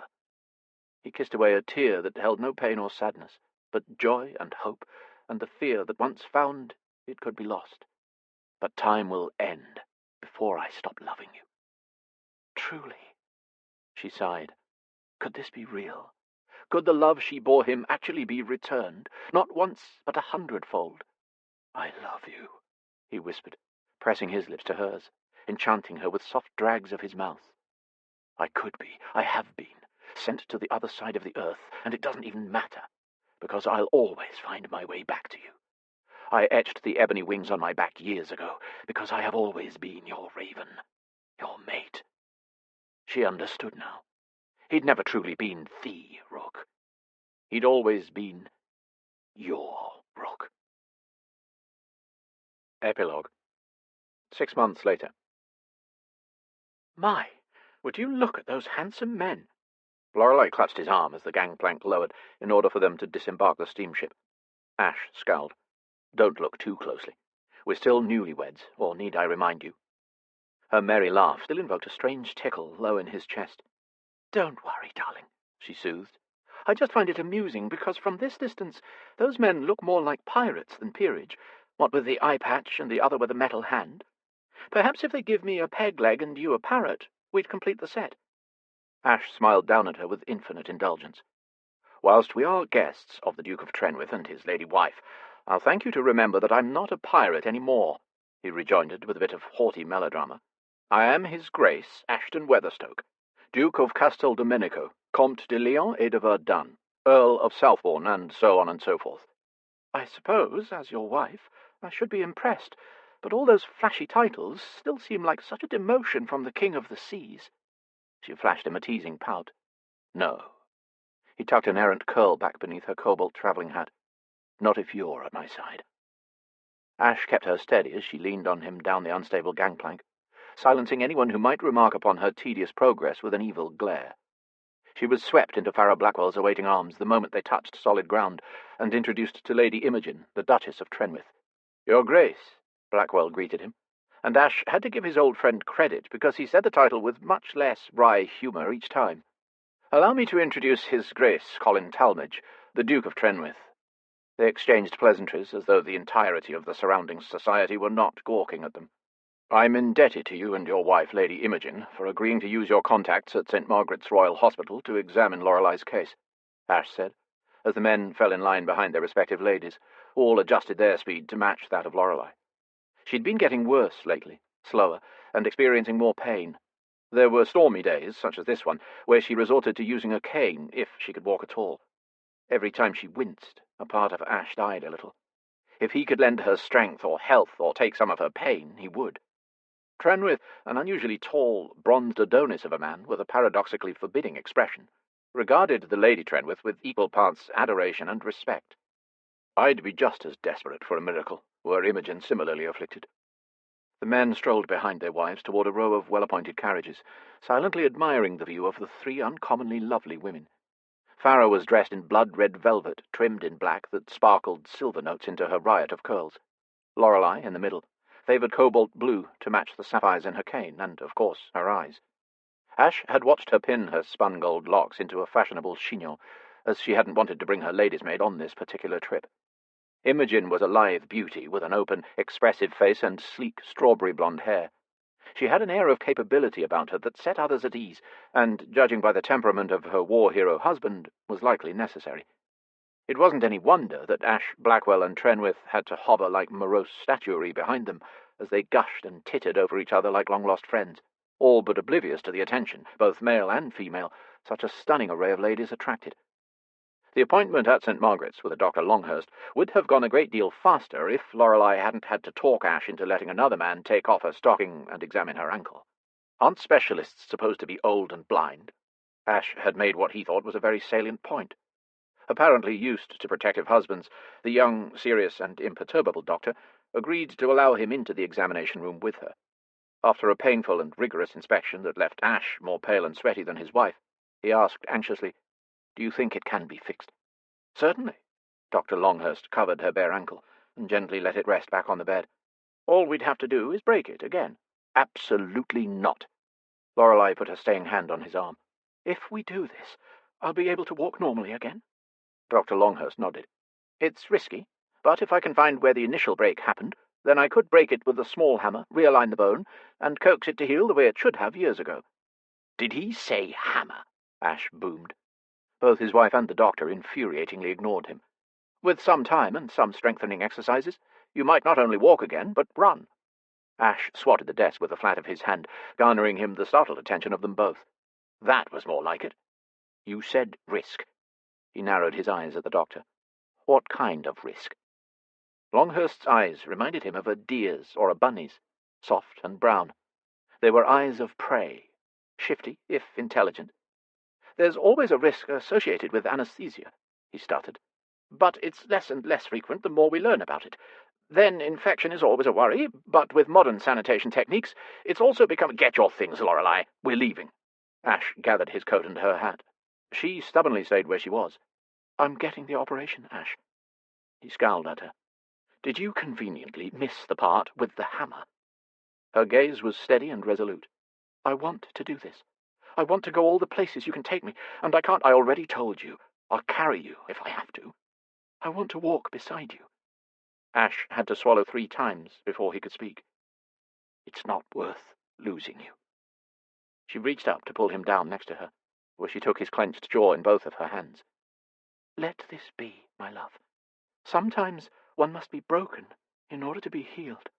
Speaker 3: He kissed away a tear that held no pain or sadness, but joy and hope, and the fear that once found it could be lost. But time will end before I stop loving you.
Speaker 4: Truly,
Speaker 3: she sighed. Could this be real? Could the love she bore him actually be returned, not once, but 100-fold? I love you, he whispered, pressing his lips to hers, enchanting her with soft drags of his mouth. I could be, I have been, sent to the other side of the earth, and it doesn't even matter, because I'll always find my way back to you. I etched the ebony wings on my back years ago, because I have always been your raven, your mate. She understood now. He'd never truly been the Rook. He'd always been your Rook. Epilogue. 6 months later.
Speaker 4: My, would you look at those handsome men?
Speaker 3: Lorelei clutched his arm as the gangplank lowered in order for them to disembark the steamship. Ash scowled. Don't look too closely. We're still newlyweds, or need I remind you? Her merry laugh still invoked a strange tickle low in his chest.
Speaker 4: Don't worry, darling, she soothed. I just find it amusing because from this distance those men look more like pirates than peerage, what with the eye patch and the other with a metal hand. Perhaps if they give me a peg leg and you a parrot, we'd complete the set.
Speaker 3: Ash smiled down at her with infinite indulgence. Whilst we are guests of the Duke of Trenwith and his lady wife, I'll thank you to remember that I'm not a pirate any more, he rejoined with a bit of haughty melodrama. I am His Grace Ashton Weatherstoke, Duke of Castel Domenico, Comte de Leon et de Verdun, Earl of Southbourne, and so on and so forth.
Speaker 4: I suppose, as your wife, I should be impressed, but all those flashy titles still seem like such a demotion from the King of the Seas." She flashed him a teasing pout.
Speaker 3: "No." He tucked an errant curl back beneath her cobalt travelling hat. "Not if you're at my side." Ash kept her steady as she leaned on him down the unstable gangplank, silencing anyone who might remark upon her tedious progress with an evil glare. She was swept into Farrah Blackwell's awaiting arms the moment they touched solid ground, and introduced to Lady Imogen, the Duchess of Trenwith. "Your Grace," Blackwell greeted him, and Ash had to give his old friend credit because he said the title with much less wry humour each time. "Allow me to introduce His Grace Colin Talmadge, the Duke of Trenwith." They exchanged pleasantries as though the entirety of the surrounding society were not gawking at them. "I'm indebted to you and your wife, Lady Imogen, for agreeing to use your contacts at St. Margaret's Royal Hospital to examine Lorelei's case," Ash said, as the men fell in line behind their respective ladies, all adjusted their speed to match that of Lorelei. She'd been getting worse lately, slower, and experiencing more pain. There were stormy days, such as this one, where she resorted to using a cane if she could walk at all. Every time she winced, a part of Ash died a little. If he could lend her strength or health or take some of her pain, he would. Trenwith, an unusually tall, bronzed Adonis of a man with a paradoxically forbidding expression, regarded the Lady Trenwith with equal parts adoration and respect. I'd be just as desperate for a miracle, were Imogen similarly afflicted. The men strolled behind their wives toward a row of well-appointed carriages, silently admiring the view of the three uncommonly lovely women. Farrah was dressed in blood-red velvet, trimmed in black that sparkled silver notes into her riot of curls. Lorelei, in the middle, favoured cobalt blue to match the sapphires in her cane and, of course, her eyes. Ash had watched her pin her spun-gold locks into a fashionable chignon, as she hadn't wanted to bring her lady's maid on this particular trip. Imogen was a lithe beauty with an open, expressive face and sleek strawberry-blonde hair. She had an air of capability about her that set others at ease, and, judging by the temperament of her war hero husband, was likely necessary. It wasn't any wonder that Ash, Blackwell, and Trenwith had to hover like morose statuary behind them, as they gushed and tittered over each other like long-lost friends, all but oblivious to the attention, both male and female, such a stunning array of ladies attracted. The appointment at St. Margaret's with Dr. Longhurst would have gone a great deal faster if Lorelei hadn't had to talk Ash into letting another man take off her stocking and examine her ankle. Aren't specialists supposed to be old and blind? Ash had made what he thought was a very salient point. Apparently used to protective husbands, the young, serious, and imperturbable doctor agreed to allow him into the examination room with her. After a painful and rigorous inspection that left Ash more pale and sweaty than his wife, he asked anxiously, "Do you think it can be fixed?" "Certainly." Dr. Longhurst covered her bare ankle and gently let it rest back on the bed. "All we'd have to do is break it again." "Absolutely not." Lorelei put a staying hand on his arm. "If we do this, I'll be able to walk normally again?" Dr. Longhurst nodded. "It's risky, but if I can find where the initial break happened, then I could break it with a small hammer, realign the bone, and coax it to heal the way it should have years ago." "Did he say hammer?" Ash boomed. Both his wife and the doctor infuriatingly ignored him. "With some time and some strengthening exercises, you might not only walk again, but run." Ash swatted the desk with the flat of his hand, garnering him the startled attention of them both. "That was more like it." "You said risk." He narrowed his eyes at the doctor. "What kind of risk?" Longhurst's eyes reminded him of a deer's or a bunny's, soft and brown. They were eyes of prey, shifty, if intelligent. "There's always a risk associated with anesthesia," he stuttered. "But it's less and less frequent the more we learn about it. Then infection is always a worry, but with modern sanitation techniques, it's also become—" "Get your things, Lorelei. We're leaving." Ash gathered his coat and her hat. She stubbornly stayed where she was. "I'm getting the operation, Ash." He scowled at her. "Did you conveniently miss the part with the hammer?" Her gaze was steady and resolute. "I want to do this. I want to go all the places you can take me, and I can't—" "I already told you. I'll carry you if I have to. I want to walk beside you." Ash had to swallow 3 times before he could speak. "It's not worth losing you." She reached up to pull him down next to her, where she took his clenched jaw in both of her hands. "Let this be, my love. Sometimes one must be broken in order to be healed."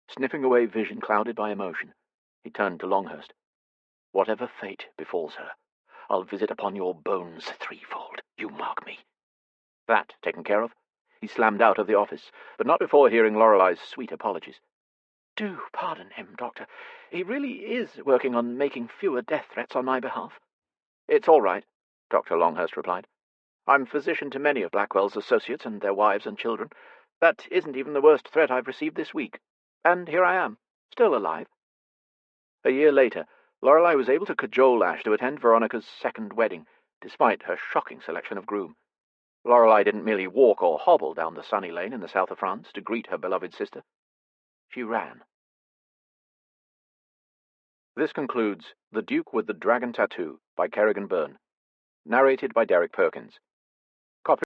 Speaker 3: Sniffing away vision clouded by emotion, he turned to Longhurst. "Whatever fate befalls her, I'll visit upon your bones threefold, you mark me." That taken care of, He slammed out of the office, but not before hearing Lorelei's sweet apologies.
Speaker 4: Do pardon him, Doctor. He really is working on making fewer death threats on my behalf.
Speaker 3: It's all right, Dr. Longhurst replied. I'm physician to many of Blackwell's associates and their wives and children. That isn't even the worst threat I've received this week. And here I am, still alive. A year later, Lorelei was able to cajole Ash to attend Veronica's second wedding, despite her shocking selection of groom. Lorelei didn't merely walk or hobble down the sunny lane in the south of France to greet her beloved sister. She ran. This concludes The Duke with the Dragon Tattoo by Kerrigan Byrne, narrated by Derek Perkins.